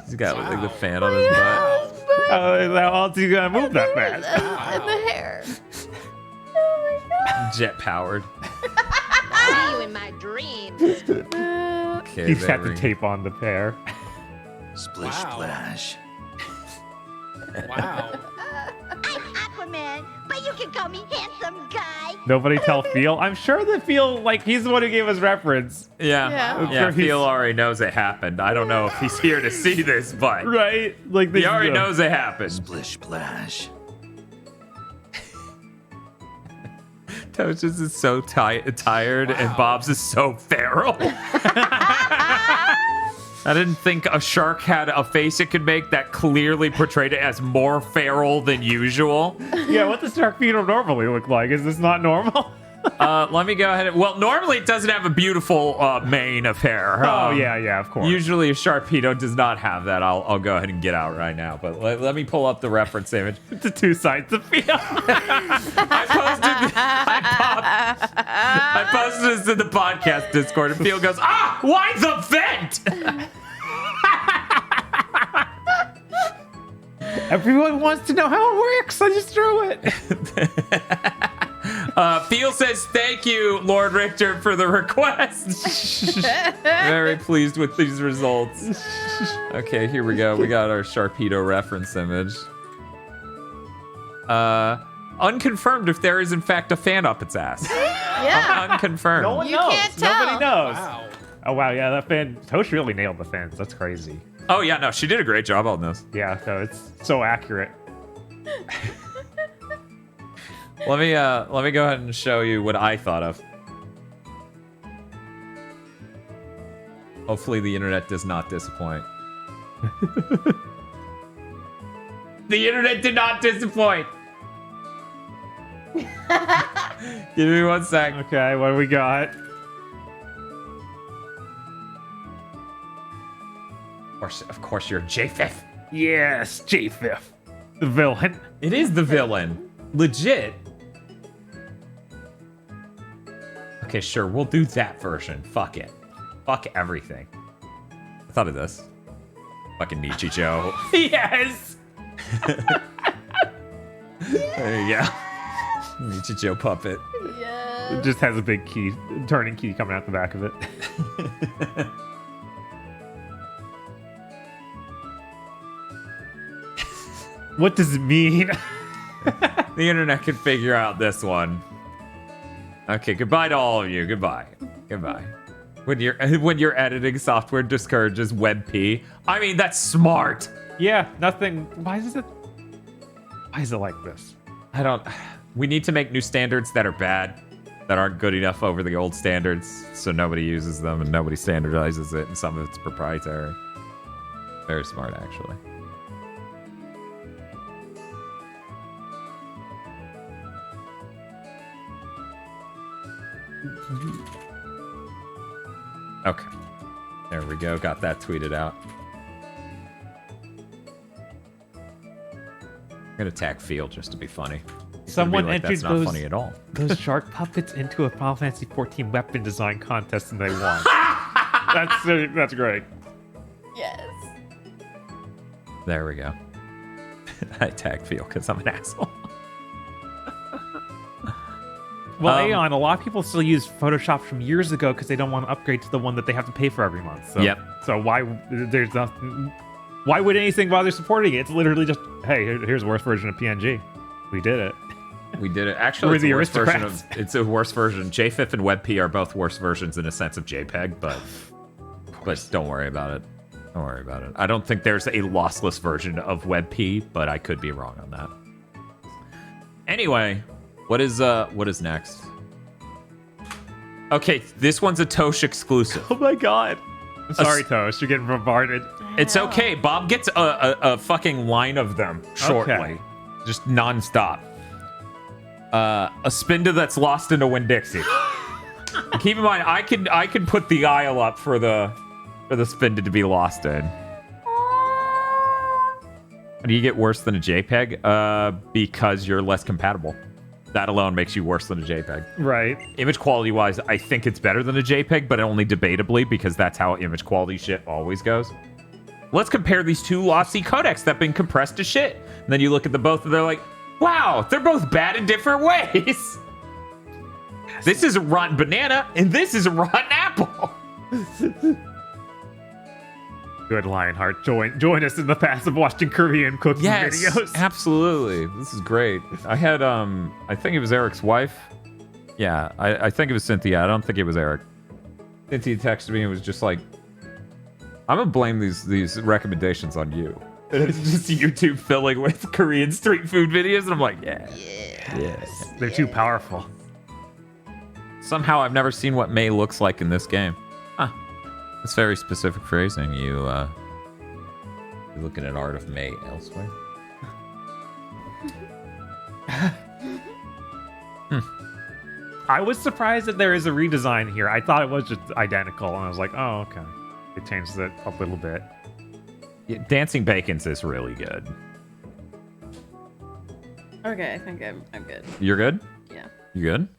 He's got like the Wow. fan on his butt. Wow. How else are you gonna move that fast? And the hair. Oh my god. Jet powered. See you in my dreams. Okay, You just there have to we- tape on the pair. Splish Wow. splash. Wow. I'm Aquaman, but you can call me handsome guy. Nobody tell Feel. I'm sure that Feel, like, he's the one who gave us reference. Yeah, Yeah. I'm yeah. sure he's- Feel already knows it happened. I don't know if he's here to see this, but Right? Like, he already knows it happened. Splish splash. Tosh's is so tired, and Wow. Bob's is so feral. I didn't think a shark had a face it could make that clearly portrayed it as more feral than usual. Yeah, what does Sharkpedo normally look like? Is this not normal? Let me go ahead. Well, normally it doesn't have a beautiful mane of hair. Yeah, of course. Usually a Sharpedo does not have that. I'll go ahead and get out right now. But let me pull up the reference image. The two sides of Feel. I posted this in the podcast Discord, and Feel goes, why the vent? Everyone wants to know how it works. I just drew it. Feel says, thank you, Lord Richter, for the request. Very pleased with these results. Okay, here we go. We got our Sharpedo reference image. Unconfirmed if there is, in fact, a fan up its ass. Yeah. Unconfirmed. No one You knows. can't tell. Nobody knows. Wow. Oh, wow. Yeah, that fan. Tosh really nailed the fans. That's crazy. Oh, yeah, no, she did a great job on this. Yeah, so it's so accurate. Let me go ahead and show you what I thought of. Hopefully the internet does not disappoint. The internet did not disappoint. Give me 1 sec. Okay, what do we got? Of course you're J5. Yes, J5. The villain. It is the villain. Legit. Okay, sure, we'll do that version. Fuck it. Fuck everything. I thought of this. Fucking Nichijou. Yes! There you go. Nichijou puppet. Yeah. It just has a big key, turning key coming out the back of it. What does it mean? The internet can figure out this one. Okay, goodbye to all of you. Goodbye. Goodbye. When your editing software discourages WebP. I mean, that's smart. Yeah, nothing. Why is it like this? I don't. We need to make new standards that are bad, that aren't good enough over the old standards, so nobody uses them and nobody standardizes it, and some of it's proprietary. Very smart, actually. Okay. There we go. Got that tweeted out. I'm gonna tag Field just to be funny. Someone like, entered that's not funny at all. those shark puppets into a Final Fantasy 14 weapon design contest and they won. That's great. Yes. There we go. I tagged Field because I'm an asshole. Well, Aeon, a lot of people still use Photoshop from years ago because they don't want to upgrade to the one that they have to pay for every month. So, Yep. So why there's nothing? Why would anything bother supporting it? It's literally just, hey, here's a worse version of PNG. We did it. We did it. Actually, We're it's the a worse version aristocrats. it's a worse version. JFIF and WebP are both worse versions in a sense of JPEG, but don't worry about it. Don't worry about it. I don't think there's a lossless version of WebP, but I could be wrong on that. Anyway, what is next? Okay, this one's a Tosh exclusive. Oh my god. I'm sorry, Tosh. You're getting bombarded. It's okay. Bob gets a fucking line of them shortly. Okay. Just nonstop. A Spinda that's lost in a Winn-Dixie. Keep in mind, I can put the aisle up for the Spinda to be lost in. Do you get worse than a JPEG? Because you're less compatible. That alone makes you worse than a JPEG. Right. Image quality-wise, I think it's better than a JPEG, but only debatably, because that's how image quality shit always goes. Let's compare these two lossy codecs that have been compressed to shit. And then you look at the both and they're like, wow, they're both bad in different ways. This is a rotten banana, and this is a rotten apple. Good, Lionheart. Join us in the past of watching Korean cooking videos. Absolutely. This is great. I had, I think it was Eric's wife. Yeah, I think it was Cynthia. I don't think it was Eric. Cynthia texted me and was just like, I'm gonna blame these recommendations on you. And it's just YouTube filling with Korean street food videos, and I'm like, yes. They're too powerful. Somehow I've never seen what May looks like in this game. Huh. It's very specific phrasing. You're looking at art of May elsewhere. I was surprised that there is a redesign here. I thought it was just identical, and I was like, oh, okay. They changed it a little bit. Yeah, Dancing Bacon's is really good. Okay, I think I'm good. You're good? Yeah. You good?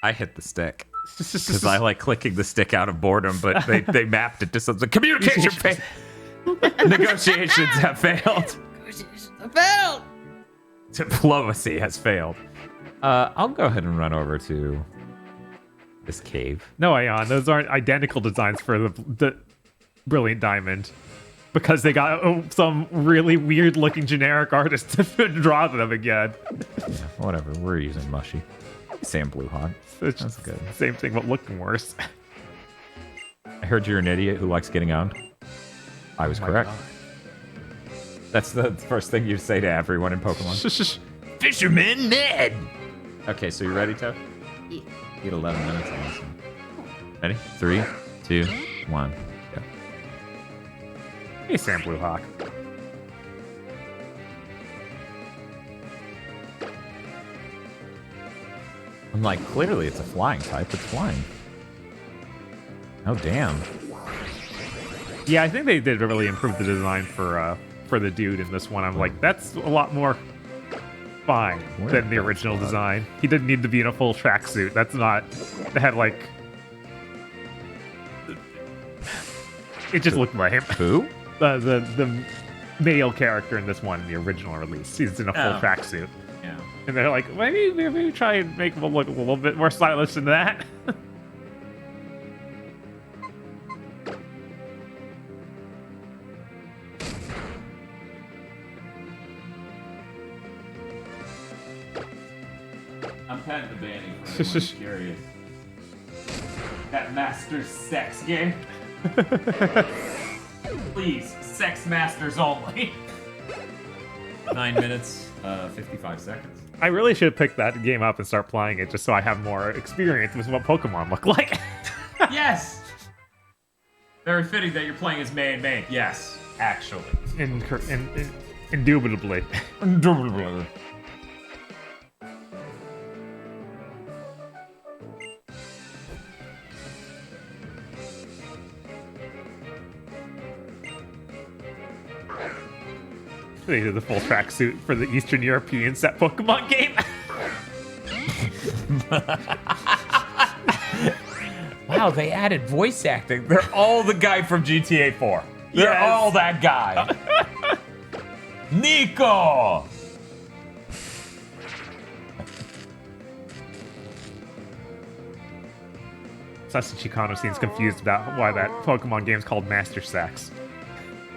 I hit the stick. Because I like clicking the stick out of boredom, but they mapped it to something. Communication failed. Negotiations have failed. Negotiations have failed. Diplomacy has failed. I'll go ahead and run over to this cave. No, Aeon, those aren't identical designs for the Brilliant Diamond. Because they got some really weird-looking generic artist to draw them again. Yeah, whatever, we're using Mushy. Sam Blue Hawk. That's good. Same thing, but looking worse. I heard you're an idiot who likes getting owned. I was correct. God. That's the first thing you say to everyone in Pokemon. Fisherman Ned! Okay, so you ready, Toad? Yeah. You get 11 minutes on this one. Ready? 3, 2, 1, go. Hey, Sam Blue Hawk. I'm like, clearly it's a flying type. It's flying. Oh, damn. Yeah, I think they did really improve the design for the dude in this one. I'm like, that's a lot more fine than the original design. He didn't need to be in a full tracksuit. That's not... They had, like... It just looked lame. Who? The male character in this one, in the original release. He's in a full tracksuit. Yeah. And they're like, maybe try and make him look a little bit more stylish than that. I'm kind of the banning for anyone who's curious. That Master's sex game? Please, sex masters only. 9 minutes, 55 seconds. I really should pick that game up and start playing it just so I have more experience with what Pokemon look like. Yes! Very fitting that you're playing as May and May. Yes, actually. Indubitably. Indubitably. They did the full tracksuit for the Eastern European set Pokemon game. Wow, they added voice acting. They're all the guy from GTA 4. They're Yes. all that guy. Nico! Sasuke Chicano seems confused about why that Pokemon game's called Master Sex.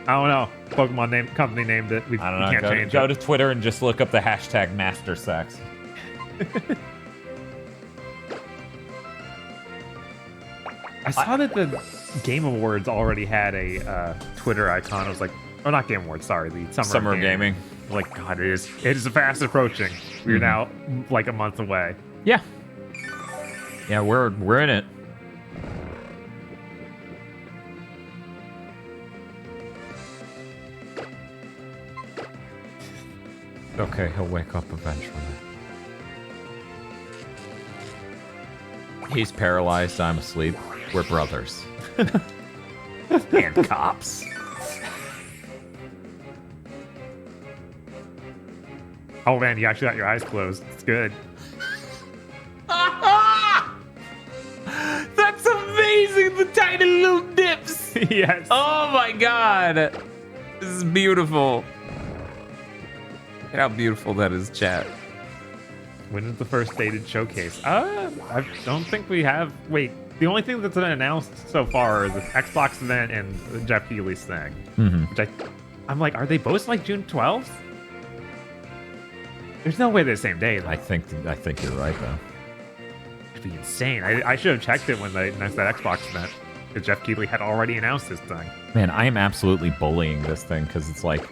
I don't know. Pokemon company named it. We I don't know. can't change Go it. to Twitter and just look up the hashtag Master Sex. I saw that the Game Awards already had a Twitter icon. I was like, oh, not Game Awards, sorry, the Summer Gaming. Like, God, it is fast approaching. We're now like a month away. Yeah. Yeah, we're in it. Okay, he'll wake up eventually. He's paralyzed, I'm asleep. We're brothers. And cops. Oh man, you actually got your eyes closed. It's good. That's amazing, the tiny little dips. Yes. Oh my god. This is beautiful. Look at how beautiful that is, chat. When is the first dated showcase? I don't think we have. Wait, the only thing that's been announced so far is the Xbox event and the Jeff Keighley's thing. Which I'm like, are they both like June 12th? There's no way they're the same day. Though. I think you're right though. It'd be insane. I should have checked it when they announced that Xbox event. Because Jeff Keighley had already announced this thing. Man, I am absolutely bullying this thing because it's like,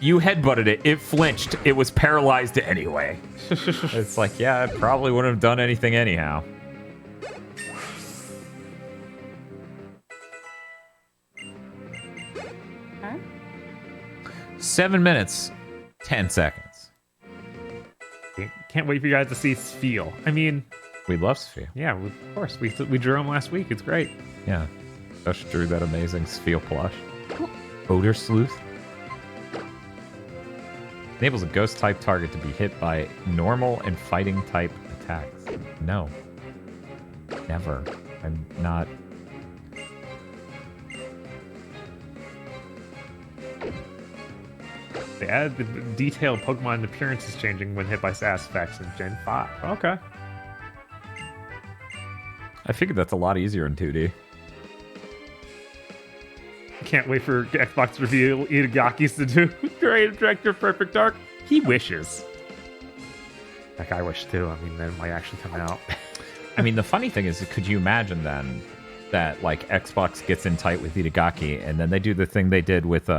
you headbutted it, it flinched, it was paralyzed anyway. It's like, yeah, I probably wouldn't have done anything anyhow. Huh? 7 minutes, 10 seconds. Can't wait for you guys to see Spheal. I mean, we love Spheal. Yeah, of course. We drew him last week. It's great. Yeah. Josh drew that amazing Spheal plush. Odor Sleuth. Enables a ghost type target to be hit by normal and fighting type attacks. No. Never. I'm not. They added the detailed Pokemon appearances changing when hit by sass effects in Gen 5. Okay. I figured that's a lot easier in 2D. Can't wait for Xbox to reveal Itagaki's to do creative director of Perfect Dark. He wishes. Like, I wish too. I mean, that might actually come out. I mean, the funny thing is, could you imagine then that like Xbox gets in tight with Itagaki and then they do the thing they did with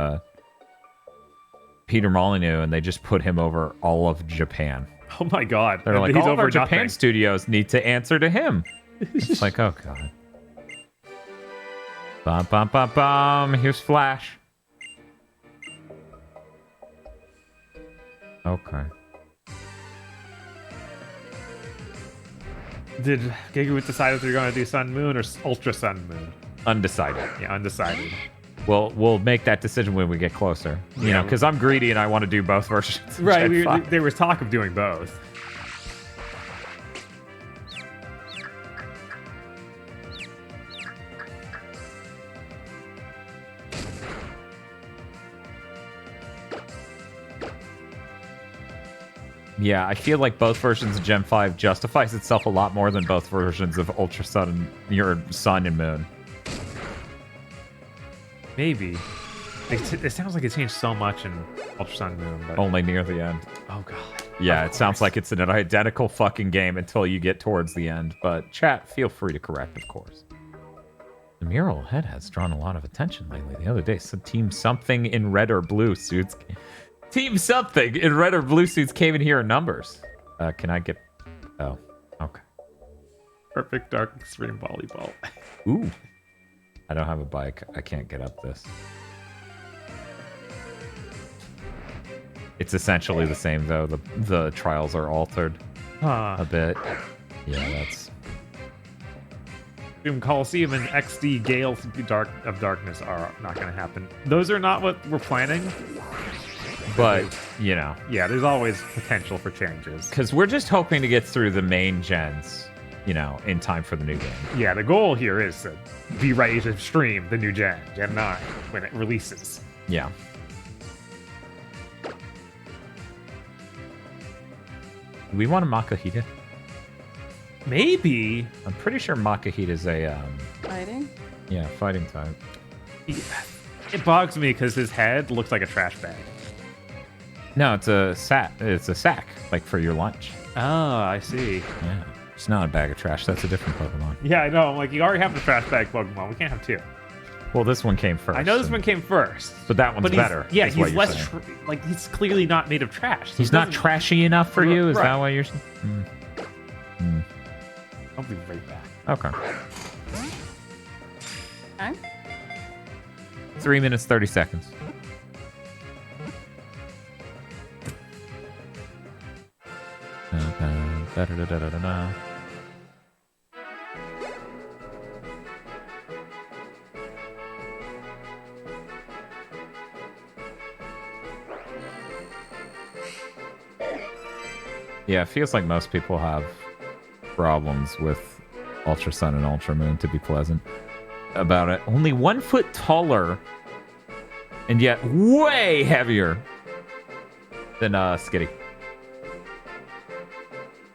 Peter Molyneux and they just put him over all of Japan? Oh my god. They're like, he's all of over our Japan nothing. studios need to answer to him. It's like, oh god. Bum, bum, bum, bum. Here's Flash. Okay. Did Gigawood decide if they're going to do Sun Moon or Ultra Sun Moon? Undecided. Yeah, undecided. We'll make that decision when we get closer. You know, because I'm greedy and I want to do both versions. of Right, Gen 5. there was talk of doing both. Yeah, I feel like both versions of Gen 5 justifies itself a lot more than both versions of Ultra Sun and your Sun and Moon. Maybe. It sounds like it changed so much in Ultra Sun and Moon, but Only near the end. oh god. Yeah, it sounds like it's an identical fucking game until you get towards the end. But chat, feel free to correct, of course. The mural head has drawn a lot of attention lately. The other day, some Team Something in red or blue suits. Team Something in red or blue suits came in here in numbers. Can I get? Oh, okay. Perfect Dark Extreme Volleyball. Ooh. I don't have a bike. I can't get up this. It's essentially the same though. The trials are altered a bit. Yeah, that's. Doom Coliseum and XD Gale of Darkness are not going to happen. Those are not what we're planning. But, you know. Yeah, there's always potential for changes. Because we're just hoping to get through the main gens, you know, in time for the new game. Yeah, the goal here is to be ready to stream the new Gen 9, when it releases. Yeah. Do we want a Makahita? Maybe. I'm pretty sure Makahita is a Fighting? yeah, fighting type. It bugs me because his head looks like a trash bag. No, it's a sack. It's a sack, like for your lunch. Oh, I see. Yeah, it's not a bag of trash. That's a different Pokemon. Yeah, I know. I'm like, you already have the trash bag Pokemon. We can't have two. Well, this one came first. I know this one came first. But that one's better. Yeah, is what he's you're less saying. like he's clearly not made of trash. So He's not trashy enough for you. Is that what you're saying? I'll be right back. Okay. Okay. 3 minutes 30 seconds. Da-da-da-da-da-da. Yeah, it feels like most people have problems with Ultra Sun and Ultra Moon, to be pleasant about it. Only 1 foot taller and yet way heavier than Skitty.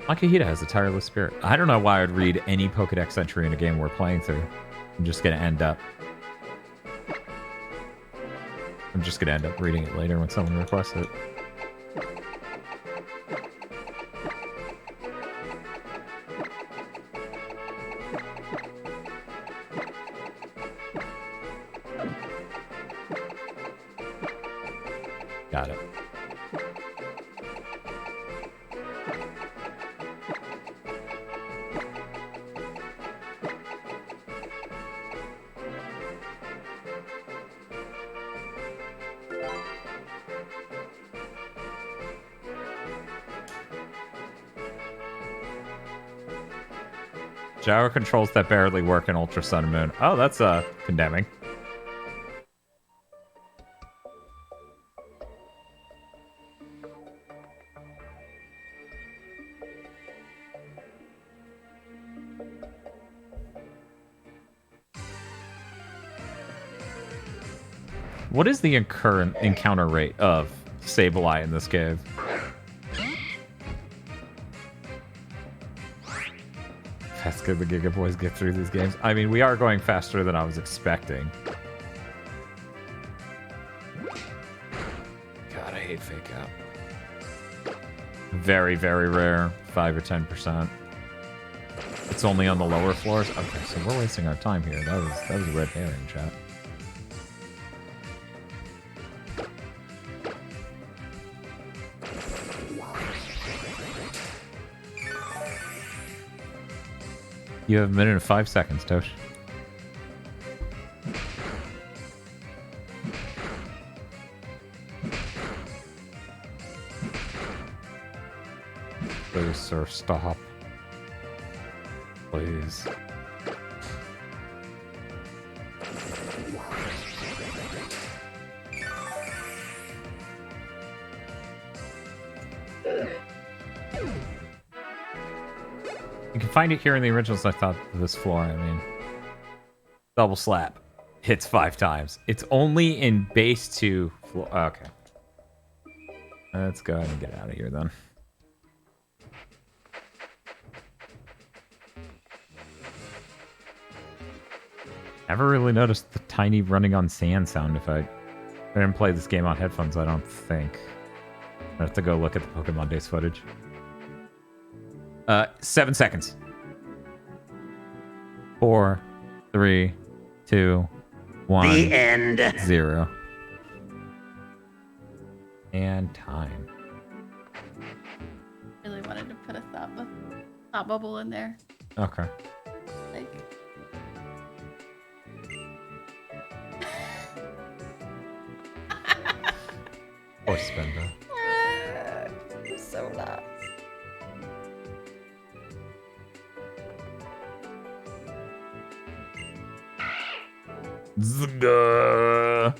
Makahita has a tireless spirit. I don't know why I'd read any Pokedex entry in a game we're playing through. I'm just going to end up reading it later when someone requests it. Got it. Gyro controls that barely work in Ultra Sun and Moon. Oh, that's condemning. What is the current encounter rate of Sableye in this cave? That's good the Giga Boys get through these games. I mean, we are going faster than I was expecting. God, I hate Fake Out. Very, very rare. 5 or 10%. It's only on the lower floors? Okay, so we're wasting our time here. That was a red herring, chat. You have 1 minute and 5 seconds, Tosh. Please, sir, stop. Please. You can find it here in the originals. I thought this floor, I mean, double slap hits 5 times. It's only in base 2 floor. Okay. Let's go ahead and get out of here then. Never really noticed the tiny running on sand sound if I didn't play this game on headphones, I don't think. I have to go look at the PokeMondays footage. 7 seconds. 4, 3, 2, 1. The end. 0. And time. Really wanted to put a thought bubble in there. Okay. Like. Or Spender. So loud. Zga.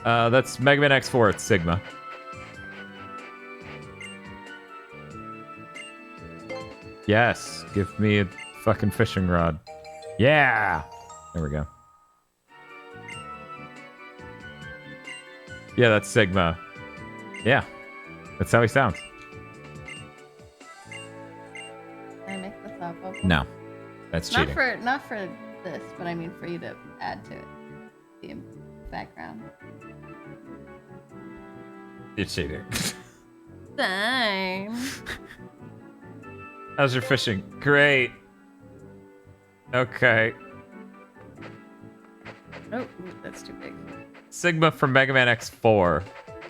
That's Mega Man X4. It's Sigma. Yes, give me a fucking fishing rod. Yeah! There we go. Yeah, that's Sigma. Yeah. That's how he sounds. Can I make this up? Okay. No. That's cheating. Not for this, but I mean for you to add to it. The background. It's cheating. Fine. How's your fishing? Great. Okay. Oh, that's too big. Sigma from Mega Man X4.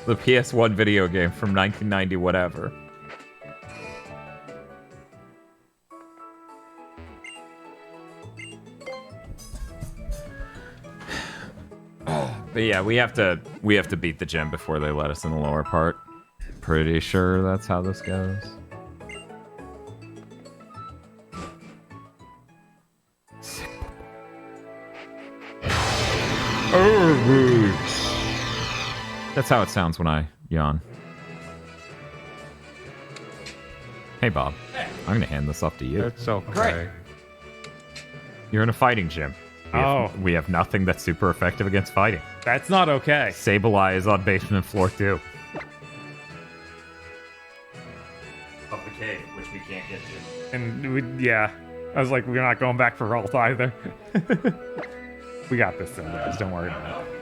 The PS1 video game from 1990 whatever. But yeah, we have to beat the gym before they let us in the lower part. Pretty sure that's how this goes. That's how it sounds when I yawn. Hey, Bob. I'm gonna hand this off to you. It's okay. Great. You're in a fighting gym. We have nothing that's super effective against fighting. That's not okay. Sableye is on basement floor 2. Of the cave, which we can't get to. And yeah, I was like, we're not going back for Ralt either. We got this though, guys. Don't worry about it.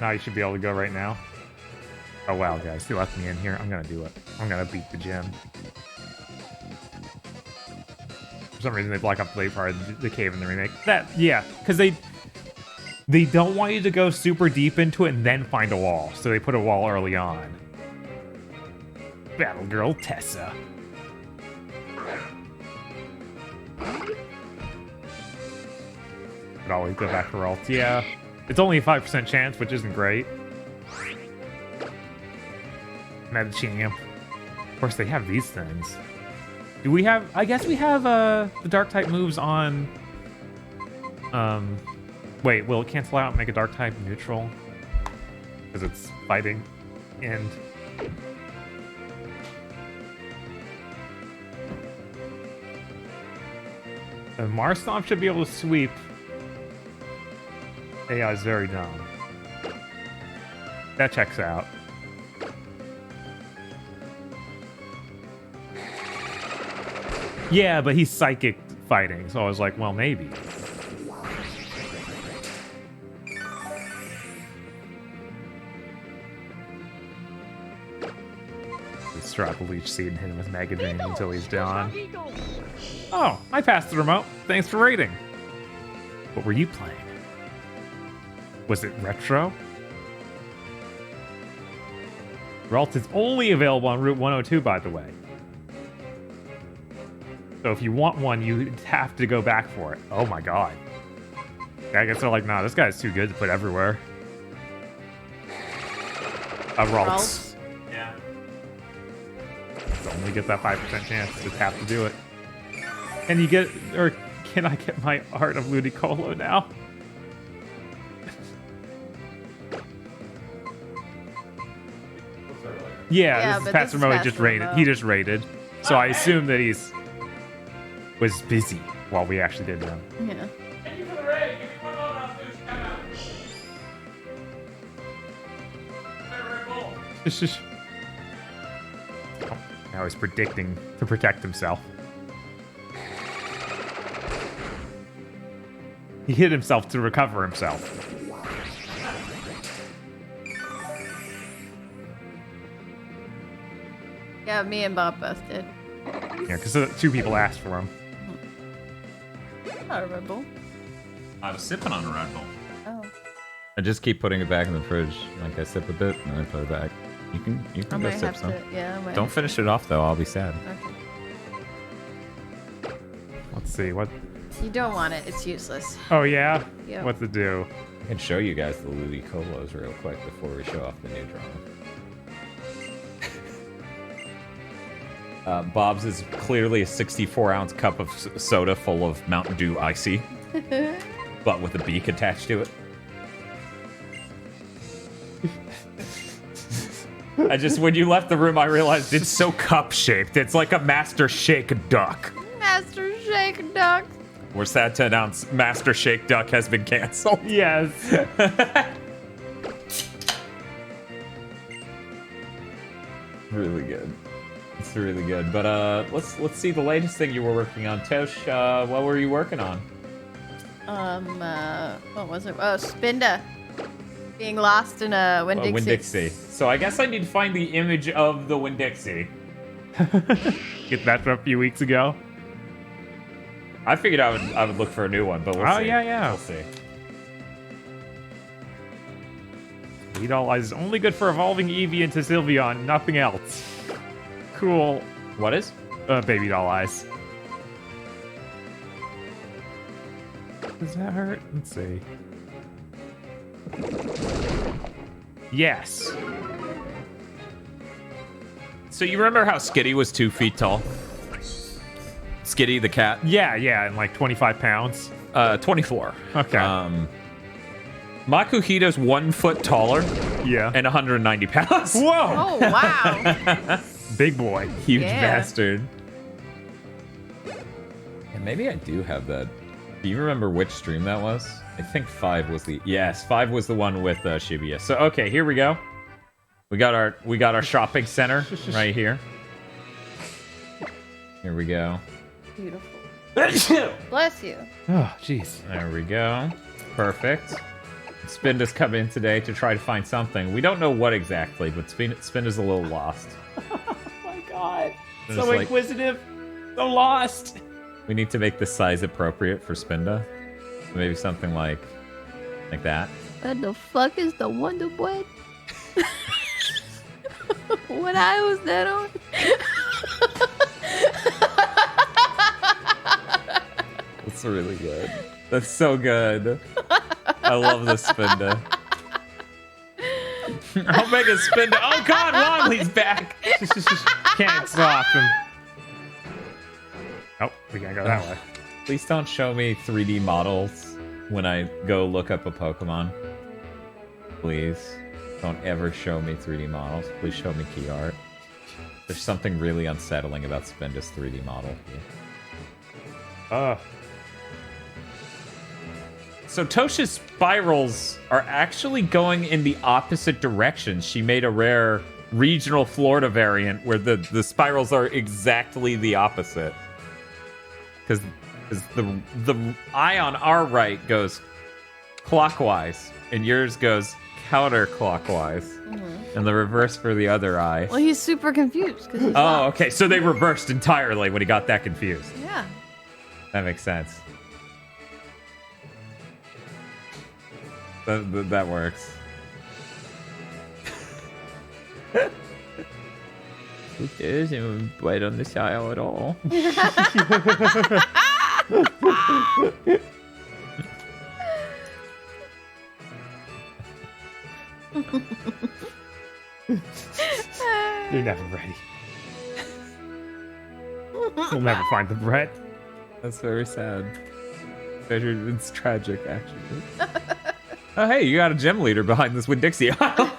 Now you should be able to go right now. Oh wow, guys, they left me in here. I'm gonna do it. I'm gonna beat the gym. For some reason, they block up the late part of the cave in the remake. Yeah, because they don't want you to go super deep into it and then find a wall, so they put a wall early on. Battle Girl Tessa. Could always go back for Ralt. Yeah, it's only a 5% chance, which isn't great. Medicham. Of course, they have these things. Do we have... I guess we have the Dark-type moves on... Wait, will it cancel out and make a Dark-type neutral? Because it's fighting. And... Mars Stomp should be able to sweep. AI is very dumb. That checks out. Yeah, but he's psychic fighting, so I was like, well, maybe. Let's drop a leech seed and hit him with Mega Drain until he's down. Oh, I passed the remote. Thanks for raiding. What were you playing? Was it retro? Ralt is only available on Route 102, by the way. So if you want one, you have to go back for it. Oh my god. I guess they're like, nah, this guy's too good to put everywhere. Ralts. Yeah. So only get that 5% chance. Just have to do it. And you get, or can I get my Art of Ludicolo now? Yeah, this is Pastor Mo just raided. He just raided. So I assume that was busy while we actually did them. Yeah. Thank you for the raid. Give me one on this. Now he's predicting to protect himself. He hit himself to recover himself. Yeah, me and Bob both did. Yeah, because 2 people asked for him. Not a Red Bull. I was sipping on a Red Bull. Oh. I just keep putting it back in the fridge. Like I sip a bit and then I put it back. You can go sip some. Don't finish it off though. I'll be sad. Okay. Let's see what. You don't want it. It's useless. Oh yeah. Yep. What to do? I can show you guys the Ludicolos real quick before we show off the new drama. Bob's is clearly a 64-ounce cup of soda full of Mountain Dew Icy. but with a beak attached to it. When you left the room, I realized it's so cup-shaped. It's like a Master Shake Duck. Master Shake Duck. We're sad to announce Master Shake Duck has been canceled. Yes. Really good. It's really good. But let's see the latest thing you were working on. Tosh, what were you working on? What was it? Oh, Spinda. Being lost in a Winn-Dixie. Winn-Dixie. So I guess I need to find the image of the Winn-Dixie. Get that from a few weeks ago. I figured I would look for a new one, but we'll see. Oh, yeah. We'll see. Baby Doll Eyes is only good for evolving Eevee into Sylveon, nothing else. Cool. What is? Baby Doll Eyes. Does that hurt? Let's see. Yes. So you remember how Skitty was 2 feet tall? Skitty the cat? Yeah, and like 25 pounds. 24. Okay. Makuhita's 1 foot taller. Yeah. And 190 pounds. Whoa! Oh, wow. Big boy. Huge Yeah. bastard. And maybe I do have that. Do you remember which stream that was? I think 5 was the... Yes, 5 was the one with Shibuya. So, okay, here we go. We got our shopping center right here. Here we go. Beautiful. Bless you. Oh, jeez. There we go. Perfect. Spinda's come in today to try to find something. We don't know what exactly, but Spinda's a little lost. Oh my god. It's So like- inquisitive. So lost. We need to make the size appropriate for Spinda. Maybe something like that. What the fuck is the Wonder Bread? What I was that on? That's really good. That's so good. I love this Spinda. Omega Spinda. Oh god, Wongley's back. Can't stop him. Oh, we can't go that way. Please don't show me 3D models when I go look up a Pokemon. Please. Don't ever show me 3D models. Please show me key art. There's something really unsettling about Spinda's 3D model here. So Tosh's spirals are actually going in the opposite direction. She made a rare regional Florida variant where the spirals are exactly the opposite. Because the eye on our right goes clockwise, and yours goes counterclockwise. Mm-hmm. And the reverse for the other eye. Well, he's super confused. 'Cause he's Oh, lost. okay. So they reversed entirely when he got that confused. Yeah. That makes sense. That works. Who cares? You bite on the child at all. You're never ready. You'll never find the bread. That's very sad. It's tragic, actually. Oh, hey, you got a gym leader behind this Winn-Dixie aisle.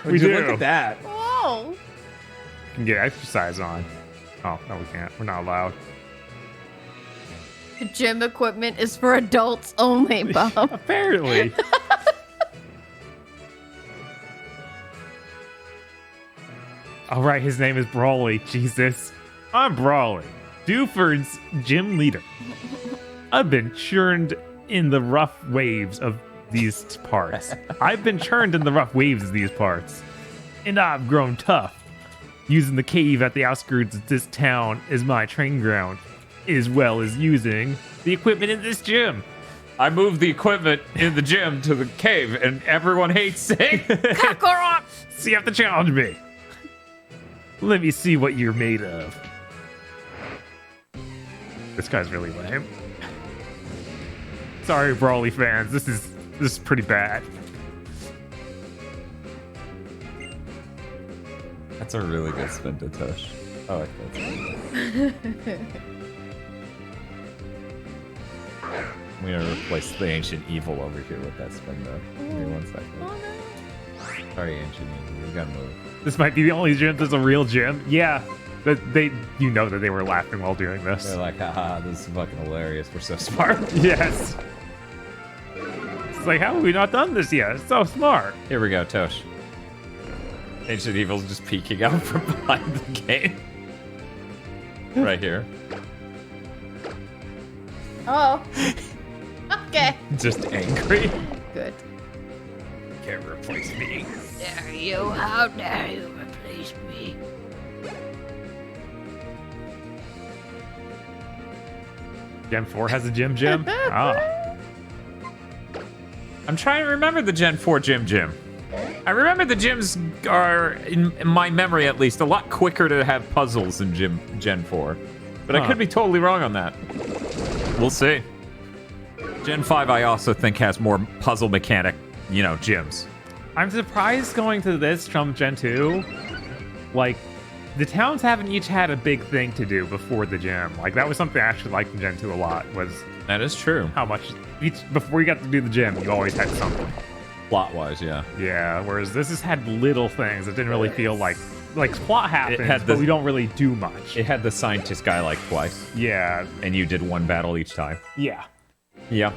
We do. Look at that. Whoa. We can get exercise on. Oh, no, we can't. We're not allowed. The gym equipment is for adults only, Bob. Apparently. All right, his name is Brawly. Jesus. I'm Brawly, Dewford's gym leader. I've been churned in the rough waves of these parts. I've been churned in the rough waves of these parts. And I've grown tough, using the cave at the outskirts of this town as my training ground, as well as using the equipment in this gym. I moved the equipment in the gym to the cave, and everyone hates it. Kakarot! So you have to challenge me. Let me see what you're made of. This guy's really lame. Sorry, Brawly fans. This is pretty bad. That's a really good spin to Tush. I like that. I'm gonna replace the ancient evil over here with that spin though. Give me 1 second. Sorry, ancient evil. We gotta move. This might be the only gym that's a real gym. Yeah. But you know that they were laughing while doing this. They're like, haha, this is fucking hilarious. We're so smart. Yes. It's like, how have we not done this yet? It's so smart. Here we go, Tosh. Ancient Evil's just peeking out from behind the game. Right here. Oh. Okay. Just angry. Good. Can't replace me. Dare you? How dare you replace me? Gen 4 has a gym. Ah. I'm trying to remember the Gen 4 gym. I remember the gyms are, in my memory at least, a lot quicker to have puzzles in Gen 4. But I could be totally wrong on that. We'll see. Gen 5, I also think, has more puzzle mechanic, gyms. I'm surprised going to this from Gen 2. Like, the towns haven't each had a big thing to do before the gym. Like, that was something I actually liked in Gen 2 a lot, was... That is true. How much... Before you got to do the gym, you always had something. Plot-wise, yeah. Yeah, whereas this has had little things. It didn't really feel like plot happens, but we don't really do much. It had the scientist guy, like, twice. Yeah. And you did one battle each time. Yeah. Yeah.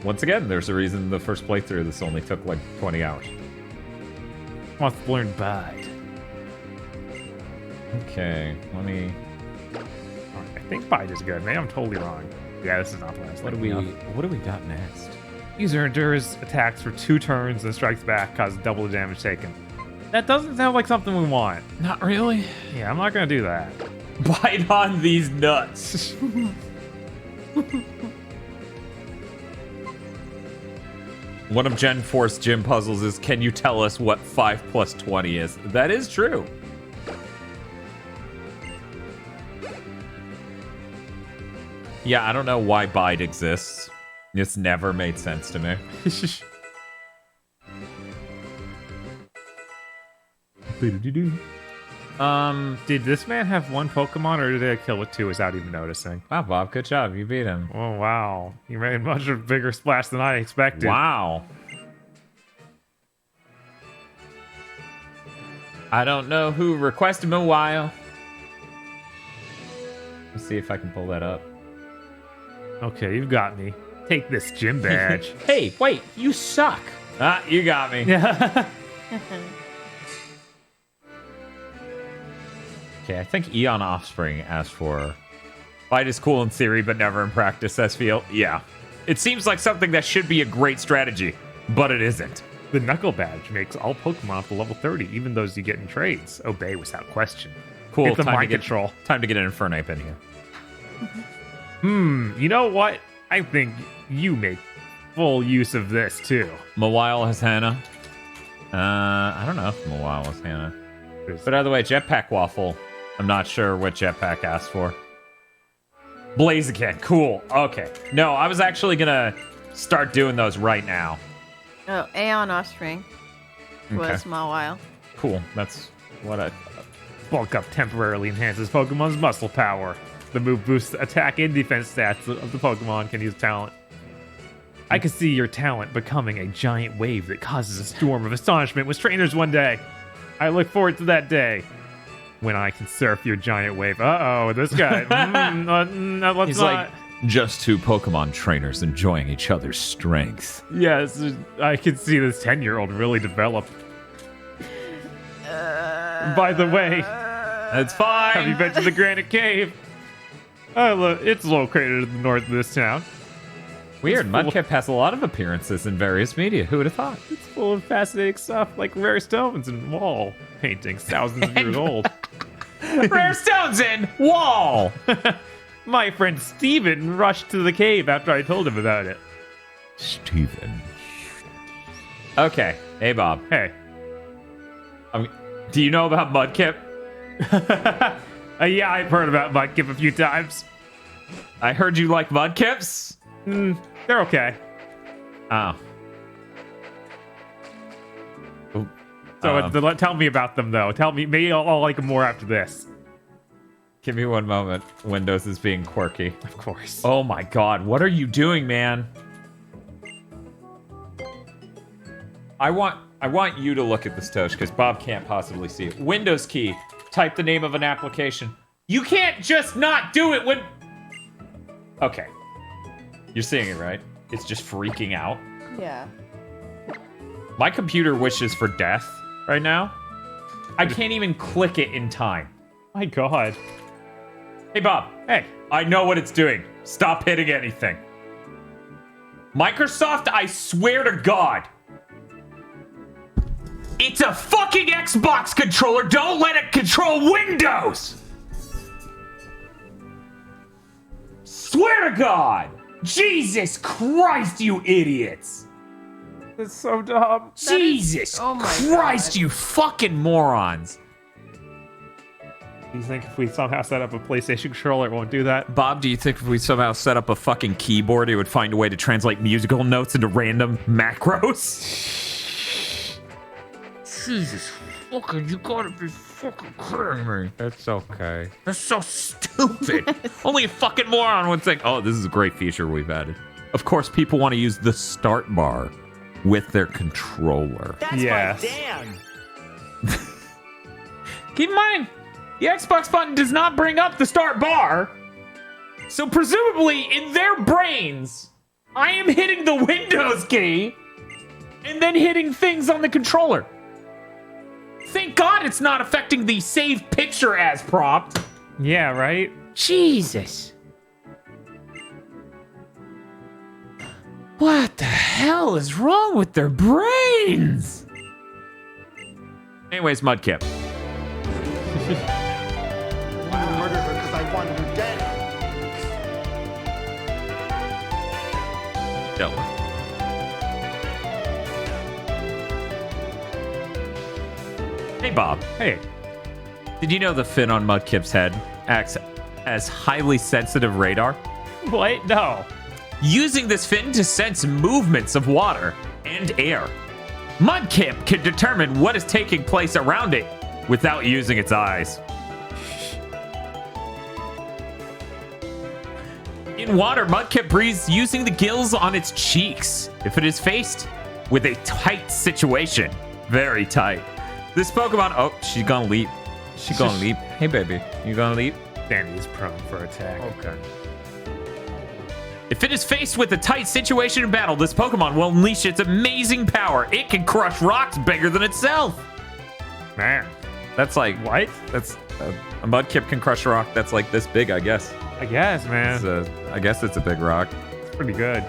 Once again, there's a reason the first playthrough this only took, 20 hours. Wants to learn Bide. Okay, let me... I think Bide is good. Maybe I'm totally wrong. Yeah, this is not the last. What do we got next? User endures attacks for 2 turns and strikes back, causes double the damage taken. That doesn't sound like something we want. Not really. Yeah, I'm not gonna do that. Bite on these nuts. One of Gen 4's gym puzzles is, can you tell us what 5 plus 20 is? That is true. Yeah, I don't know why Bide exists. It's never made sense to me. Did this man have 1 Pokemon, or did I kill with 2 without even noticing? Wow, Bob, good job. You beat him. Oh, wow. You made much of a bigger splash than I expected. Wow. I don't know who requested him a while. Let's see if I can pull that up. Okay, you've got me. Take this gym badge. Hey, wait, you suck. Ah, you got me. Okay, I think Eon Offspring asked for... Fight is cool in theory, but never in practice, says Feel. Yeah. It seems like something that should be a great strategy, but it isn't. The Knuckle Badge makes all Pokemon up to level 30, even those you get in trades. Obey without question. Cool, Get the time mind to get, control. Time to get an Infernape in here. You know what? I think you make full use of this, too. Mawile has Hannah. I don't know if Mawile has Hannah. But either way, Jetpack Waffle. I'm not sure what Jetpack asked for. Blaziken, cool. Okay. No, I was actually gonna start doing those right now. Oh, Aeon Offspring was Mawile. Cool. That's what I... Bulk Up temporarily enhances Pokemon's muscle power. The move boosts attack and defense stats of the Pokemon can use talent. I can see your talent becoming a giant wave that causes a storm of astonishment with trainers one day. I look forward to that day when I can surf your giant wave. Uh-oh, this guy. Let's He's not. like, just 2 Pokemon trainers enjoying each other's strength. Yes, I can see this 10-year-old really develop. By the way, that's fine. Have you been to the Granite Cave? Oh, look, it's located in the north of this town. Weird, Mudkip has a lot of appearances in various media. Who would have thought? It's full of fascinating stuff like rare stones and wall paintings thousands of years old. Rare stones in wall! My friend Steven rushed to the cave after I told him about it. Steven. Okay. Hey, Bob. Hey. Do you know about Mudkip? Yeah, I've heard about Mudkip a few times. I heard you like Mudkips? They're okay. Oh. So tell me about them, though. Tell me. Maybe I'll like them more after this. Give me one moment. Windows is being quirky. Of course. Oh my god, what are you doing, man? I want you to look at this, Tosh, because Bob can't possibly see it. Windows key. Type the name of an application. You can't just not do it when... Okay. You're seeing it, right? It's just freaking out. Yeah. My computer wishes for death right now. I can't even click it in time. My god. Hey, Bob. Hey, I know what it's doing. Stop hitting anything. Microsoft, I swear to God. It's a fucking Xbox controller. Don't let it control Windows. Swear to God. Jesus Christ, you idiots. It's so dumb. Jesus oh my Christ, God. you fucking morons. Do you think if we somehow set up a PlayStation controller, it won't do that? Bob, do you think if we somehow set up a fucking keyboard, it would find a way to translate musical notes into random macros? Jesus fucking, you gotta be fucking kidding me. That's okay. That's so stupid. Only a fucking moron would think, oh, this is a great feature we've added. Of course, people want to use the start bar with their controller. That's Yes. my Dan. Keep in mind, the Xbox button does not bring up the start bar. So presumably, in their brains, I am hitting the Windows key and then hitting things on the controller. Thank God it's not affecting the save picture as prompt. Yeah, right? Jesus. What the hell is wrong with their brains? Anyways, Mudkip. Murder her because I want her dead. Dealt with. Hey, Bob. Hey. Did you know the fin on Mudkip's head acts as highly sensitive radar? What? No. Using this fin to sense movements of water and air, Mudkip can determine what is taking place around it without using its eyes. In water, Mudkip breathes using the gills on its cheeks if it is faced with a tight situation. Very tight. This Pokemon... Oh, she's gonna leap. She's gonna leap. Hey, baby. You gonna leap? Dandy's prone for attack. Okay. If it is faced with a tight situation in battle, this Pokemon will unleash its amazing power. It can crush rocks bigger than itself. Man. That's like... What? That's... a Mudkip can crush a rock that's like this big, I guess. I guess, man. I guess it's a big rock. It's pretty good.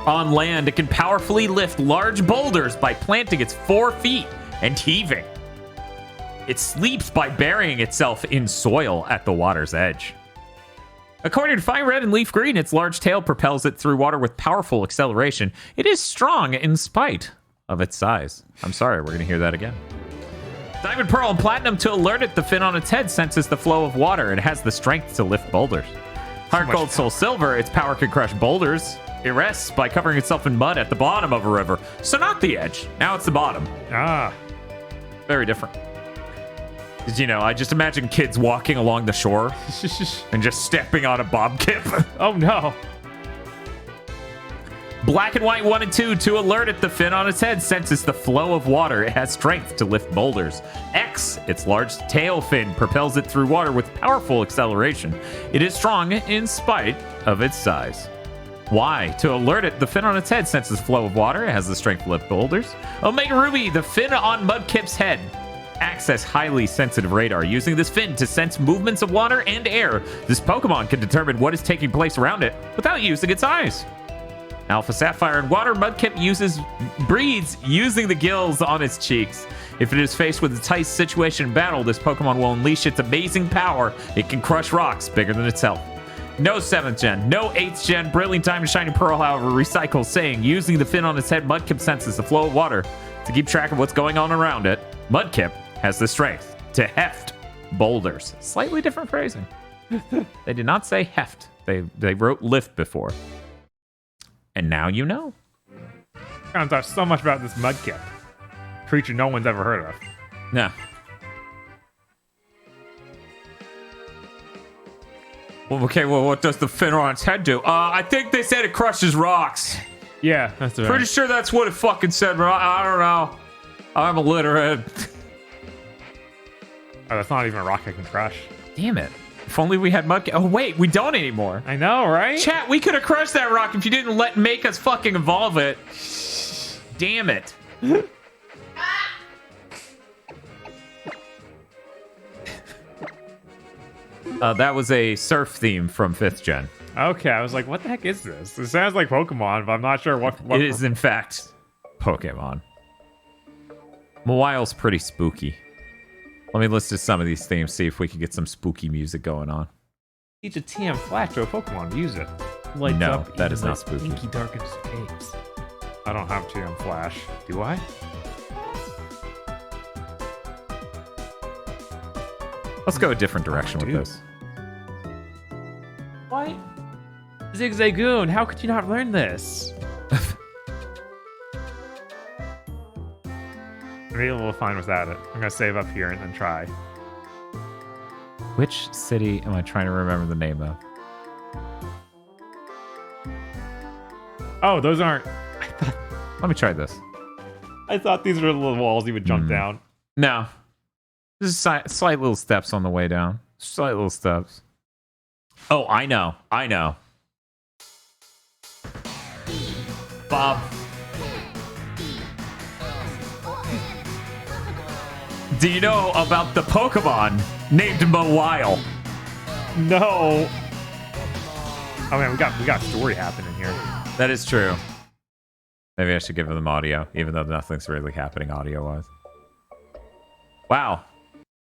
On land, it can powerfully lift large boulders by planting its 4 feet and heaving. It sleeps by burying itself in soil at the water's edge. According to Fine Red and Leaf Green, its large tail propels it through water with powerful acceleration. It is strong in spite of its size. I'm sorry, we're going to hear that again. Diamond, Pearl, and Platinum, to alert it, the fin on its head senses the flow of water and has the strength to lift boulders. Heart Gold, Soul Silver, its power can crush boulders. It rests by covering itself in mud at the bottom of a river. So not the edge. Now it's the bottom. Ah. Very different. Because, you know, I just imagine kids walking along the shore and just stepping on a bobkip. Oh, no. Black and White 1 and 2, to alert it, the fin on its head senses the flow of water. It has strength to lift boulders. X, its large tail fin, propels it through water with powerful acceleration. It is strong in spite of its size. Y, to alert it, the fin on its head senses the flow of water. It has the strength to lift boulders. Omega Ruby, the fin on Mudkip's head, acts as highly sensitive radar. Using this fin to sense movements of water and air, this Pokemon can determine what is taking place around it without using its eyes. Alpha Sapphire and Water, Mudkip breathes using the gills on its cheeks. If it is faced with a tight situation in battle, this Pokemon will unleash its amazing power. It can crush rocks bigger than itself. No 7th gen, no 8th gen. Brilliant Diamond, Shining Pearl, however, recycles, saying, using the fin on its head, Mudkip senses the flow of water to keep track of what's going on around it. Mudkip has the strength to heft boulders. Slightly different phrasing. They did not say heft. They wrote lift before. And now you know. Found out so much about this Mudkip. Creature no one's ever heard of. No. Well, okay, well, what does the fin on its head do? I think they said it crushes rocks. Yeah, that's right. Pretty sure that's what it fucking said, but I don't know. I'm illiterate. Oh, that's not even a rock I can crush. Damn it. If only we had mud. Oh, wait, we don't anymore. I know, right? Chat, we could have crushed that rock if you didn't make us fucking evolve it. Damn it. That was a surf theme from 5th gen. Okay, I was like, what the heck is this? It sounds like Pokemon, but I'm not sure what It is, in fact, Pokemon. Mawile's pretty spooky. Let me listen to some of these themes, see if we can get some spooky music going on. Teach a TM Flash to a Pokemon. Use it. Lights No, up that is even not like spooky. Inky darkens space. I don't have TM Flash. Do I? Let's go a different direction with dude. this. What? Zigzagoon, how could you not learn this? Maybe we'll find without it. I'm gonna save up here and then try. Which city am I trying to remember the name of? Oh, those aren't. Let me try this. I thought these were little walls you would jump down. No. This is slight little steps on the way down. Slight little steps. Oh, I know. I know. Bob. Do you know about the Pokemon named Mawile? No. Oh man, we got a story happening here. That is true. Maybe I should give them audio, even though nothing's really happening audio-wise. Wow.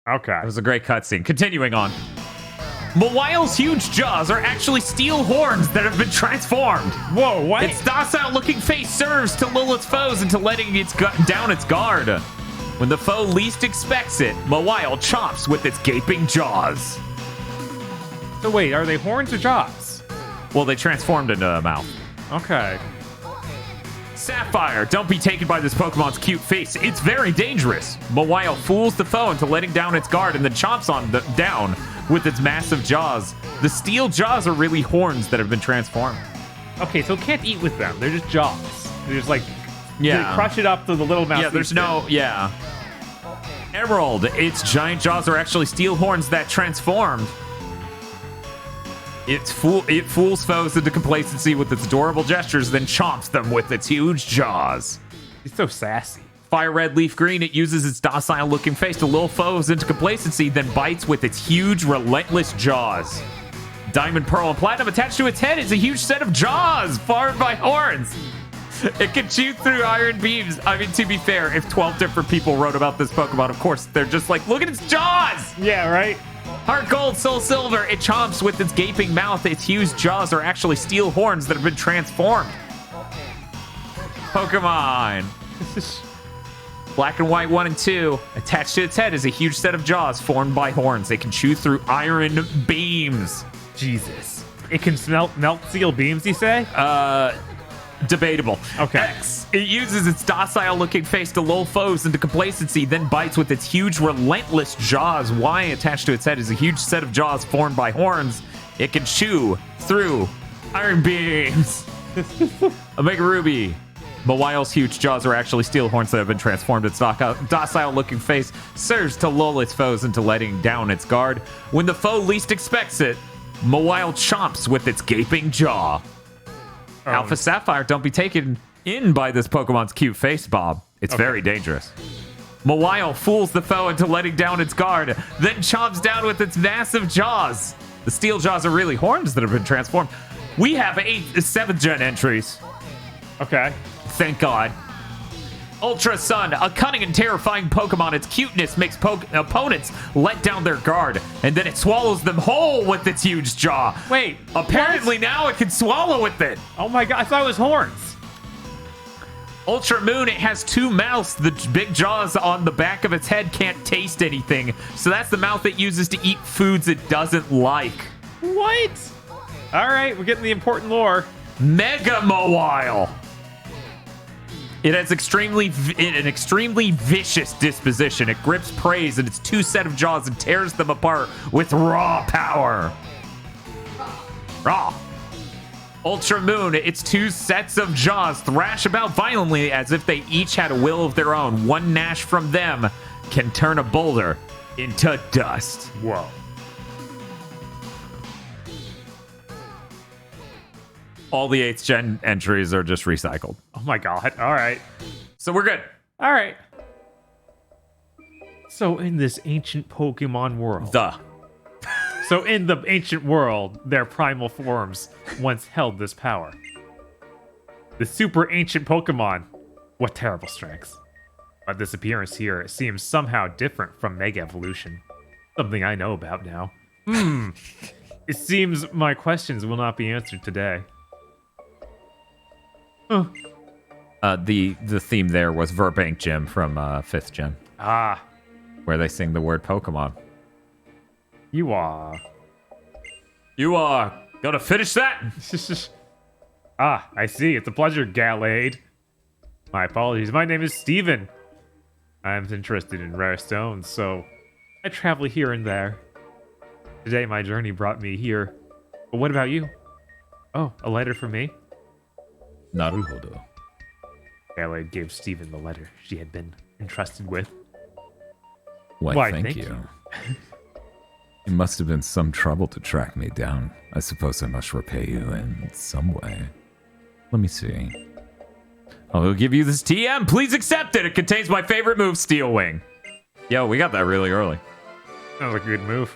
Okay. It was a great cutscene. Continuing on. Mawile's huge jaws are actually steel horns that have been transformed. Whoa, what? Its docile-looking face serves to lull its foes into letting down its guard. When the foe least expects it, Mawile chomps with its gaping jaws. So wait, are they horns or jaws? Well, they transformed into a mouth. Okay. Sapphire, don't be taken by this Pokemon's cute face. It's very dangerous. Mawile fools the foe into letting down its guard and then chomps on down with its massive jaws. The steel jaws are really horns that have been transformed. Okay, so it can't eat with them. They're just jaws. They're just like, Yeah. they crush it up to the little mouth. Yeah, there's no, yeah. Emerald, its giant jaws are actually steel horns that transformed. It fools foes into complacency with its adorable gestures, then chomps them with its huge jaws. He's so sassy. Fire red, leaf green, it uses its docile-looking face to lull foes into complacency, then bites with its huge, relentless jaws. Diamond, pearl, and platinum attached to its head is a huge set of jaws, formed by horns. It can shoot through iron beams. I mean, to be fair, if 12 different people wrote about this Pokemon, of course, they're just like, look at its jaws! Yeah, right? Heart gold, soul silver, it chomps with its gaping mouth. Its huge jaws are actually steel horns that have been transformed. Pokemon. Black and white 1 and 2. Attached to its head is a huge set of jaws formed by horns. They can chew through iron beams. Jesus. It can melt steel beams, you say? Debatable. Okay. X. It uses its docile-looking face to lull foes into complacency, then bites with its huge, relentless jaws. Y, attached to its head, is a huge set of jaws formed by horns. It can chew through iron beams. Omega Ruby. Mawile's huge jaws are actually steel horns that have been transformed. Its docile-looking face serves to lull its foes into letting down its guard. When the foe least expects it, Mawile chomps with its gaping jaw. Alpha Sapphire, don't be taken in by this Pokemon's cute face, Bob. It's very dangerous. Mawile fools the foe into letting down its guard, then chomps down with its massive jaws. The steel jaws are really horns that have been transformed. We have 7th gen entries. Okay. Thank God. Ultra Sun, a cunning and terrifying Pokemon. Its cuteness makes opponents let down their guard, and then it swallows them whole with its huge jaw. Wait, apparently now it can swallow with it. Oh my God, I thought it was horns. Ultra Moon, it has 2 mouths. The big jaws on the back of its head can't taste anything, so that's the mouth it uses to eat foods it doesn't like. What? All right, we're getting the important lore. Mega Mawile. It has an extremely vicious disposition. It grips prey in its 2 set of jaws and tears them apart with raw power. Raw. Ultra Moon, its 2 sets of jaws thrash about violently as if they each had a will of their own. One gnash from them can turn a boulder into dust. Whoa. All the 8th gen entries are just recycled. Oh my god. All right. So we're good. All right. So in this ancient Pokemon world. So in the ancient world, their primal forms once held this power. The super ancient Pokemon. What terrible strengths. But this appearance here seems somehow different from Mega Evolution. Something I know about now. It seems my questions will not be answered today. Huh. The theme there was Verbank Gym from 5th gen. Ah. Where they sing the word Pokemon. You are gonna finish that? Ah, I see. It's a pleasure, Gallade. My apologies. My name is Steven. I'm interested in rare stones, so I travel here and there. Today, my journey brought me here. But what about you? Oh, a letter for me? Naruhodo. Gallade gave Steven the letter she had been entrusted with. Why, thank you. It must have been some trouble to track me down. I suppose I must repay you in some way. Let me see. I'll give you this TM. Please accept it. It contains my favorite move, Steel Wing. Yo, we got that really early. That was a good move.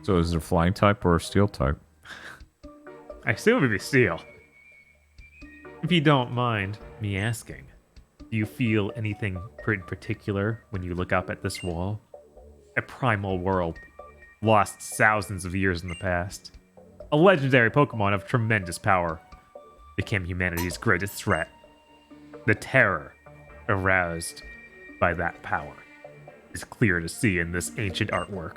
So is it flying type or steel type? I assume it would be steel. If you don't mind me asking, do you feel anything in particular when you look up at this wall? A primal world, lost thousands of years in the past. A legendary Pokemon of tremendous power became humanity's greatest threat. The terror aroused by that power is clear to see in this ancient artwork.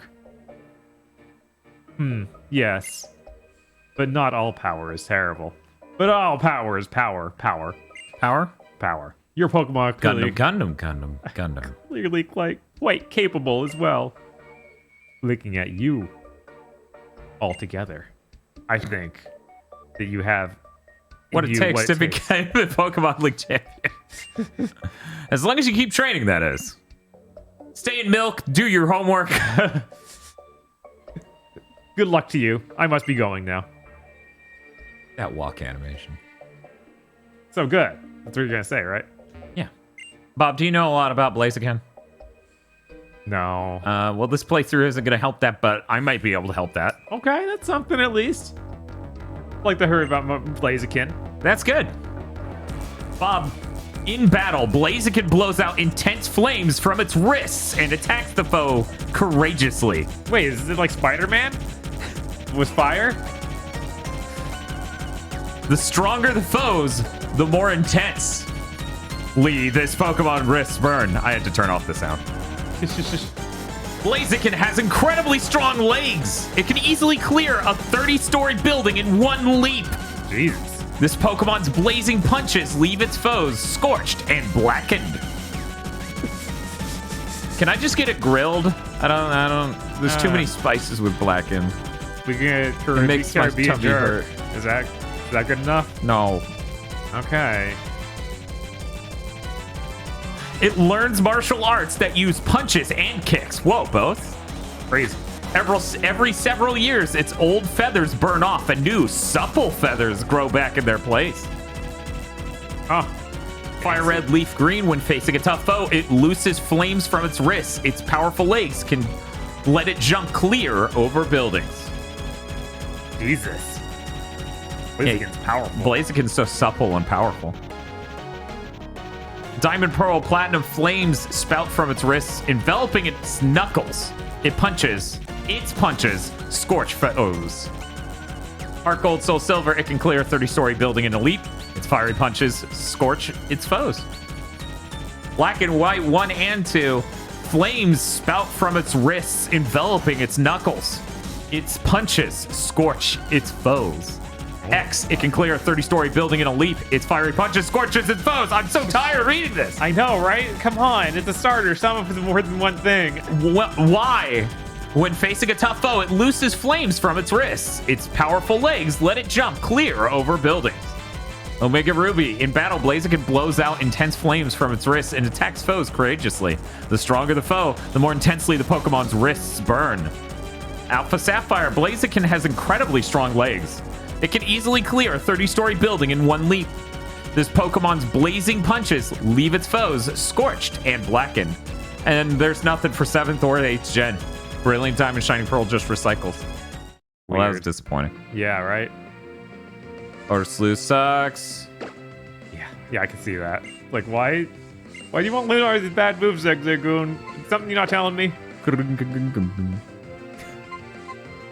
Yes. But not all power is terrible. But all power is power. Power. Power? Power. Your Pokemon clearly... Gundam. Clearly quite capable as well. Looking at you altogether, I think that you have... What it takes to become the Pokemon League champion. As long as you keep training, that is. Stay in milk, do your homework. Good luck to you. I must be going now. That walk animation. So good. That's what you're going to say, right? Yeah. Bob, do you know a lot about Blaziken? No. Well, this playthrough isn't going to help that, but I might be able to help that. Okay, that's something at least. I'd like to hear about Blaziken. That's good. Bob, in battle, Blaziken blows out intense flames from its wrists and attacks the foe courageously. Wait, is it like Spider-Man? With fire? The stronger the foes, the more intense. Lee, this Pokemon wrists burn. I had to turn off the sound. Blaziken has incredibly strong legs. It can easily clear a 30-story building in one leap. Jesus. This Pokemon's blazing punches leave its foes scorched and blackened. Can I just get it grilled? I don't. There's too many spices with blackened. We can it makes my tummy hurt. Is that good enough? No. Okay. It learns martial arts that use punches and kicks. Whoa, both? Crazy. Every several years, its old feathers burn off and new, supple feathers grow back in their place. Huh. Fire red, leaf green. When facing a tough foe, it looses flames from its wrists. Its powerful legs can let it jump clear over buildings. Jesus. Blaziken's powerful. Blaziken's so supple and powerful. Diamond, Pearl, Platinum flames spout from its wrists, enveloping its knuckles. Its punches scorch foes. Heart Gold, Soul Silver, it can clear a 30-story building in a leap. Its fiery punches scorch its foes. Black and White 1 and 2, flames spout from its wrists, enveloping its knuckles. Its punches scorch its foes. X, it can clear a 30-story building in a leap. Its fiery punches scorches its foes. I'm so tired of reading this. I know, right? Come on, it's a starter. Some of it's more than one thing. Why? When facing a tough foe, it looses flames from its wrists. Its powerful legs let it jump clear over buildings. Omega Ruby. In battle, Blaziken blows out intense flames from its wrists and attacks foes courageously. The stronger the foe, the more intensely the Pokemon's wrists burn. Alpha Sapphire. Blaziken has incredibly strong legs. It can easily clear a 30-story building in one leap. This Pokemon's blazing punches leave its foes scorched and blackened. And there's nothing for 7th or 8th gen. Brilliant Diamond Shining Pearl just recycles. Well, that was disappointing. Yeah, right? Ursulu sucks. Yeah, I can see that. Like, why do you want Lunar these bad moves, Zigzagoon? Something you're not telling me?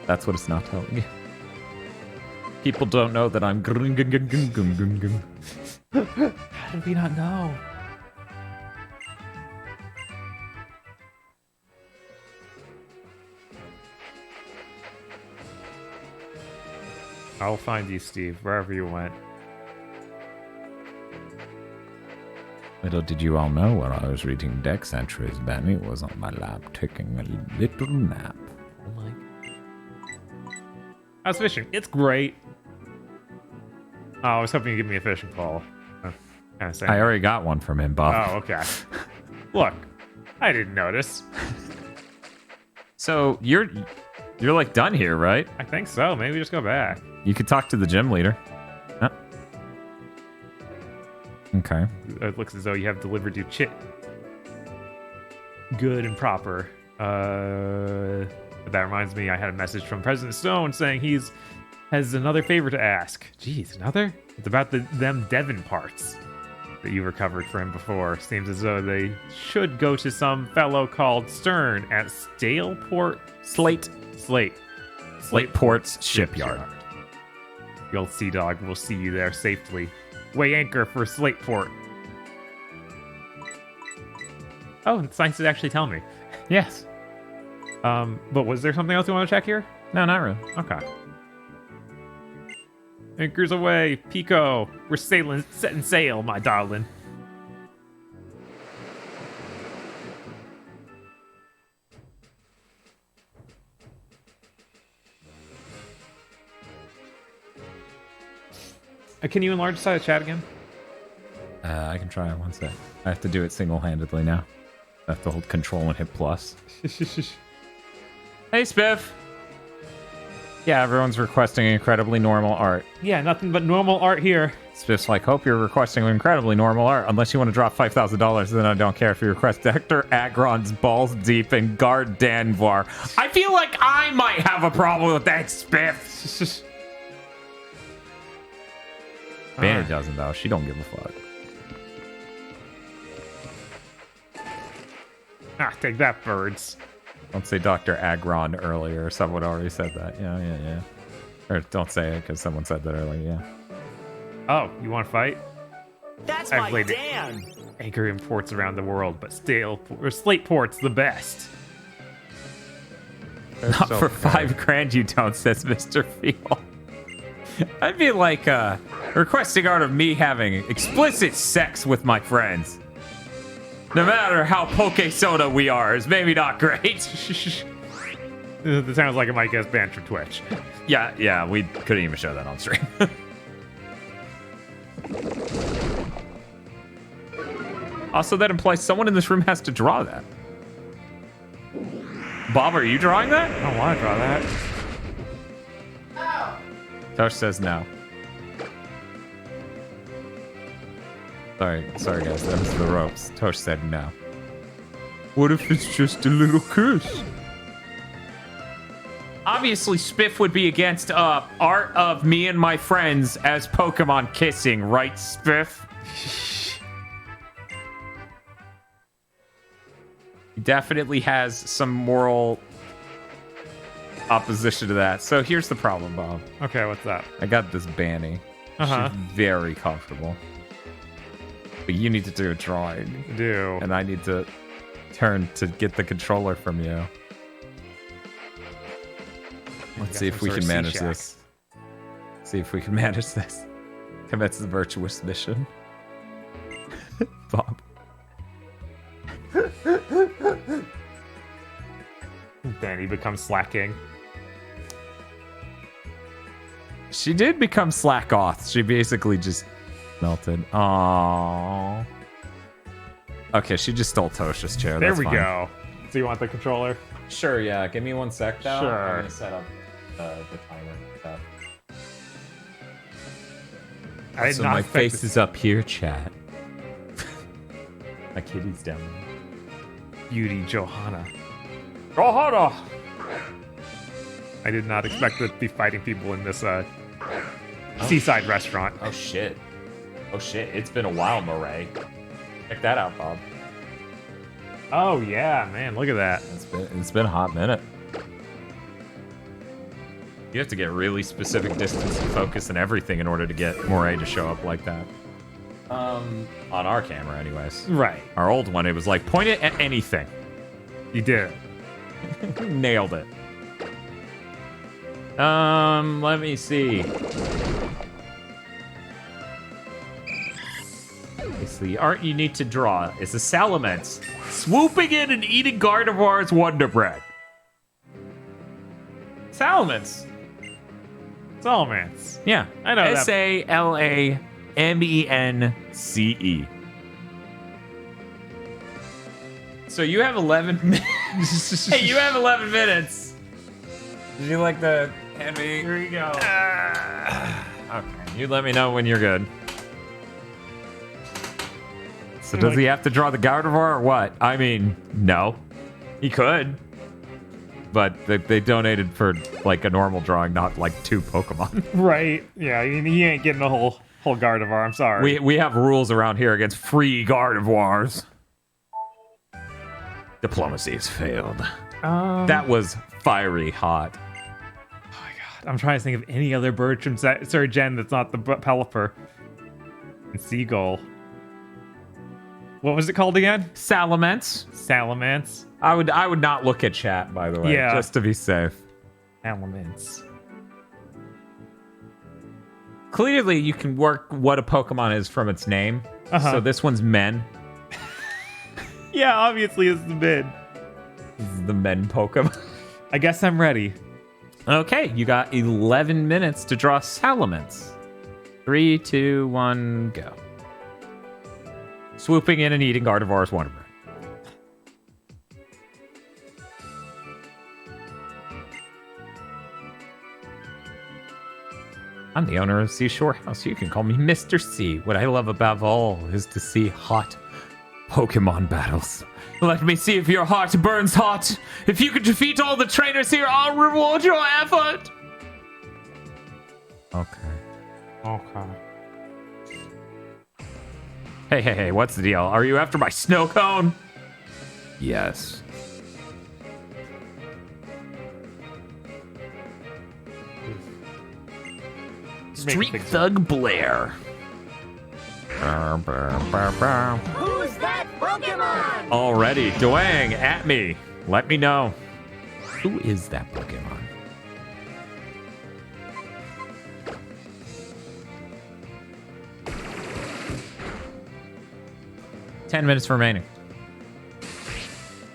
That's what it's not telling you. People don't know that I'm. How did we not know? I'll find you, Steve, wherever you went. Little did you all know while I was reading Dex entries, Benny was on my lap taking a little nap. Oh my. How's fishing? It's great. Oh, I was hoping you'd give me a fishing pole. I already got one from him, Bob. Oh, okay. Look, I didn't notice. So you're like done here, right? I think so. Maybe just go back. You could talk to the gym leader. Huh? Okay. It looks as though you have delivered your chit. Good and proper. That reminds me, I had a message from President Stone saying has another favor to ask. Jeez, another? It's about them Devon parts that you recovered for him before. Seems as though they should go to some fellow called Stern at Slateport's shipyard. The old Sea Dog will see you there safely. Weigh anchor for Slateport. Oh, it's nice to actually tell me. Yes. But was there something else you want to check here? No, not really. Okay. Anchors away, Pico. We're setting sail, my darling. Can you enlarge the side of chat again? I can try it one sec. I have to do it single-handedly now. I have to hold control and hit plus. Hey, Spiff. Yeah, everyone's requesting incredibly normal art. Yeah, nothing but normal art here. Spiff's like, hope you're requesting incredibly normal art. Unless you want to drop $5,000, then I don't care if you request Hector Agron's Balls Deep and Guard Danvar. I feel like I might have a problem with that, Spiff. Banny doesn't, though. She don't give a fuck. Ah, take that, birds. Don't say Dr. Agron earlier. Someone already said that. Yeah. Or don't say it because someone said that earlier, yeah. Oh, you want to fight? That's I've my played Dan. Anchor imports around the world, but Slateport's the best. Not for $5,000 you don't, says Mr. Field. I'd be like requesting art of me having explicit sex with my friends. No matter how poke soda we are, is maybe not great. It sounds like it might get us banned from Twitch. Yeah, we couldn't even show that on stream. Also, that implies someone in this room has to draw that. Bob, are you drawing that? I don't want to draw that. Tosh says no. Sorry guys, that was the ropes. Tosh said no. What if it's just a little kiss? Obviously, Spiff would be against art of me and my friends as Pokemon kissing, right, Spiff? He definitely has some moral opposition to that. So here's the problem, Bob. Okay, what's that? I got this Banny. Uh-huh. She's very comfortable. But you need to do a drawing. I do. And I need to turn to get the controller from you. Let's see if we can manage this. See if we can manage this. Commence the virtuous mission. Bob. Then he becomes slacking. She did become slack off. She basically just melted. Aww. Okay, she just stole Tosha's chair. There That's we fine. go. So you want the controller? Sure, yeah. Give me 1 sec, though. Sure. I'm gonna set up the timer stuff. I did So not my expect face this- is up here, chat. My kitty's down there. Beauty Johanna. Johanna! I did not expect to be fighting people in this seaside restaurant. Oh shit. Oh shit. It's been a while, Murray. Check that out, Bob. Oh yeah, man, look at that. It's been a hot minute. You have to get really specific distance and focus and everything in order to get Moray to show up like that. On our camera, anyways. Right. Our old one, it was like, point it at anything. You did. Nailed it. Let me see. It's the art you need to draw. It's the Salamence swooping in and eating Gardevoir's Wonder Bread. Salamence. Salamence. Yeah. I know that. Salamence. So you have 11 minutes. Hey, you have 11 minutes. Did you like the hand me? Here you go. Okay, you let me know when you're good. So does he have to draw the Gardevoir or what? I mean, no. He could. But they donated for like a normal drawing, not like 2 Pokemon. Right. Yeah, he ain't getting the whole Gardevoir. I'm sorry. We have rules around here against free Gardevoirs. Diplomacy has failed. That was fiery hot. I'm trying to think of any other bird from Gen that's not the Pelipper. And Seagull. What was it called again? Salamence. Salamence. I would not look at chat, by the way, Yeah. just to be safe. Salamence. Clearly, you can work what a Pokemon is from its name. Uh-huh. So this one's men. Yeah, obviously it's the mid. This is the men Pokemon. I guess I'm ready. Okay, you got 11 minutes to draw Salamence. 3, 2, 1, go. Swooping in and eating Gardevoir's Wonder Bread. I'm the owner of Seashore House. You can call me Mr. C. What I love above all is to see hot Pokemon battles. Let me see if your heart burns hot. If you can defeat all the trainers here, I'll reward your effort. Okay. Hey, what's the deal? Are you after my snow cone? Yes. Street Thug Blair. Who's that Pokemon? Already, Dwang, at me. Let me know. Who is that Pokemon? $10 minutes remaining.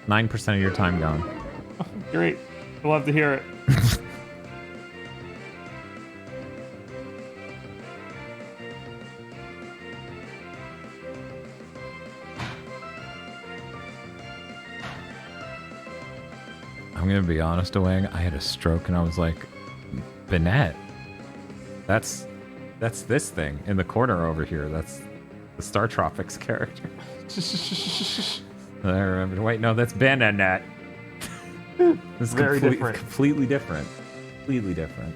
9% of your time gone. Great. I'd love to hear it. I'm gonna be honest, Dwang. I had a stroke and I was like, Bennett. That's this thing in the corner over here. That's the Star Tropics character. I remember. Wait, no, that's Bennett. This is Very different. Completely different. Completely different.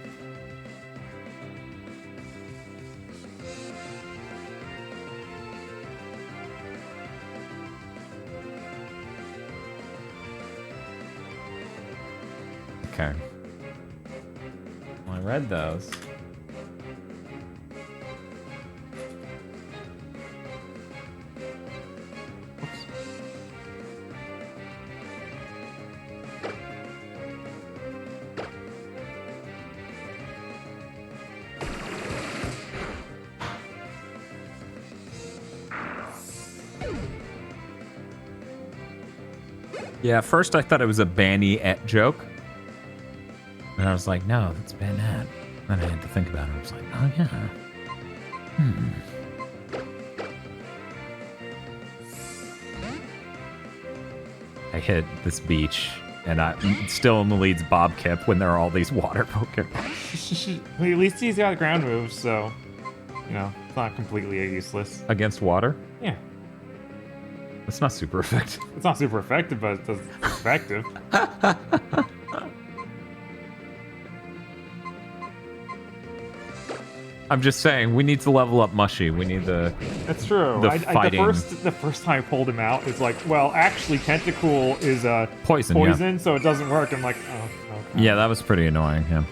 Okay. Well, I read those. Yeah, at first I thought it was a Banny-et joke. And I was like, no, that's Banette. Then I had to think about it. I was like, oh yeah. I hit this beach, and I'm still in the lead's Bob Kip when there are all these water Pokemon. Well, at least he's got ground moves, so, you know, it's not completely useless. Against water? Yeah. It's not super effective. It's not super effective, but it's effective. I'm just saying, we need to level up Mushy. We need the... That's true. fighting. The first time I pulled him out, it's like, well, actually, Tentacool is Poison, so it doesn't work. I'm like, oh, okay. Yeah, that was pretty annoying, yeah.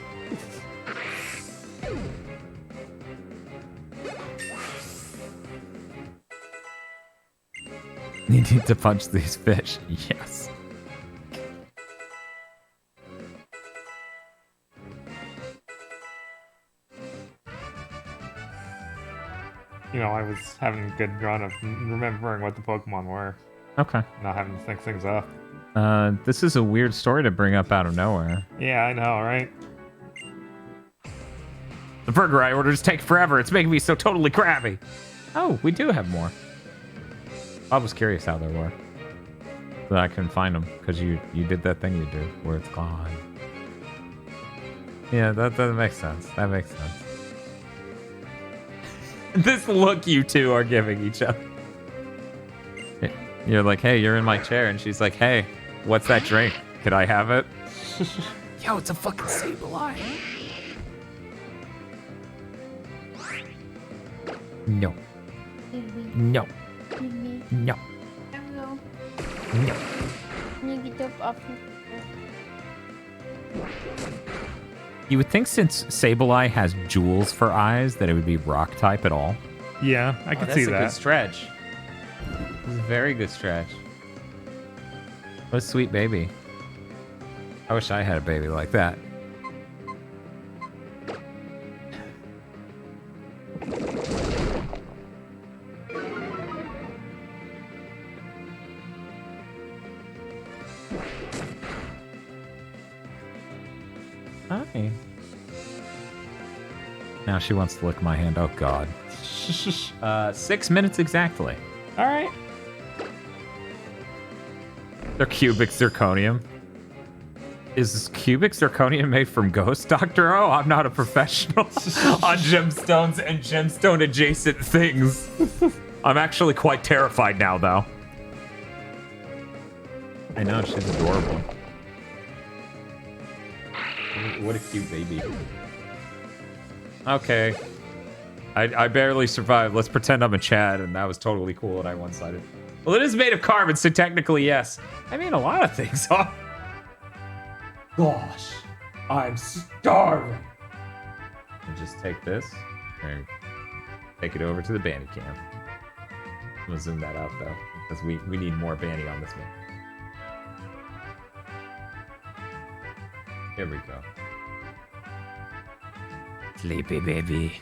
You need to punch these fish. Yes. You know, I was having a good run of remembering what the Pokemon were. Okay. Not having to think things up. This is a weird story to bring up out of nowhere. Yeah, I know, right? The burger I ordered is taking forever. It's making me so totally crabby. Oh, we do have more. I was curious how they were. But I couldn't find them because you did that thing you do where it's gone. Yeah, that makes sense. That makes sense. This look you two are giving each other. You're like, hey, you're in my chair. And she's like, hey, what's that drink? Could I have it? Yo, it's a fucking Sableye. No. No. No. Hello. No. Can you get up off You would think since Sableye has jewels for eyes that it would be rock type at all. Yeah, I can see that. That's a good stretch. It's a very good stretch. What a sweet baby. I wish I had a baby like that. Hi. Now she wants to lick my hand. Oh, God. 6 minutes exactly. All right. They're cubic zirconium. Is cubic zirconium made from ghost, Dr. O? I'm not a professional on gemstones and gemstone adjacent things. I'm actually quite terrified now, though. I know, she's adorable. What a cute baby. Okay. I barely survived. Let's pretend I'm a Chad, and that was totally cool, and I one-sided. Well, it is made of carbon, so technically, yes. I mean, a lot of things are. Gosh, I'm starving. And just take this and take it over to the Banny cam. I'm gonna zoom that out, though, because we need more Banny on this one. Here we go. Sleepy baby.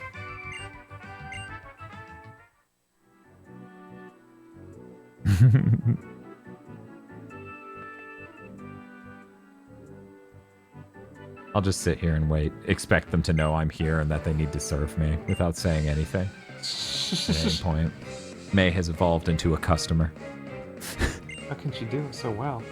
I'll just sit here and wait. Expect them to know I'm here and that they need to serve me without saying anything. At any point. May has evolved into a customer. How can she do it so well?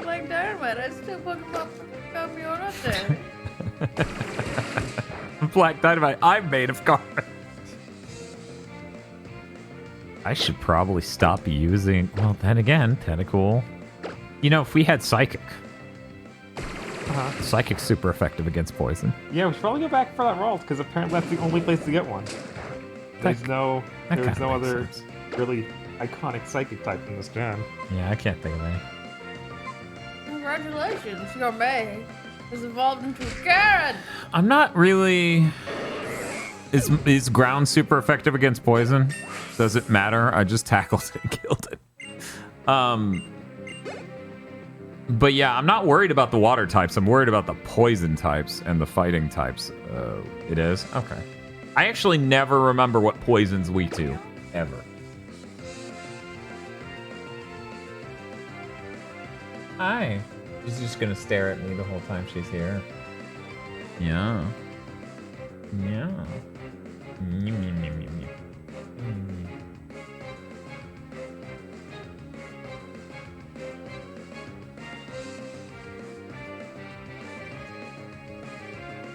Like Dynamite, I still Pokemon got me on up there. Black Dynamite, I'm made of carbon. I should probably stop using... Well, then again, Tentacool. You know, if we had Psychic. Psychic's super effective against poison. Yeah, we should probably go back for that roll, because apparently that's the only place to get one. There's no other really iconic Psychic type in this gen. Yeah, I can't think of any. Congratulations, your May has evolved into a Karen. I'm not really... Is ground super effective against poison? Does it matter? I just tackled it and killed it. But yeah, I'm not worried about the water types. I'm worried about the poison types and the fighting types. It is? Okay. I actually never remember what poison's weak to. Ever. Hi. She's just gonna stare at me the whole time she's here. Yeah. Yeah.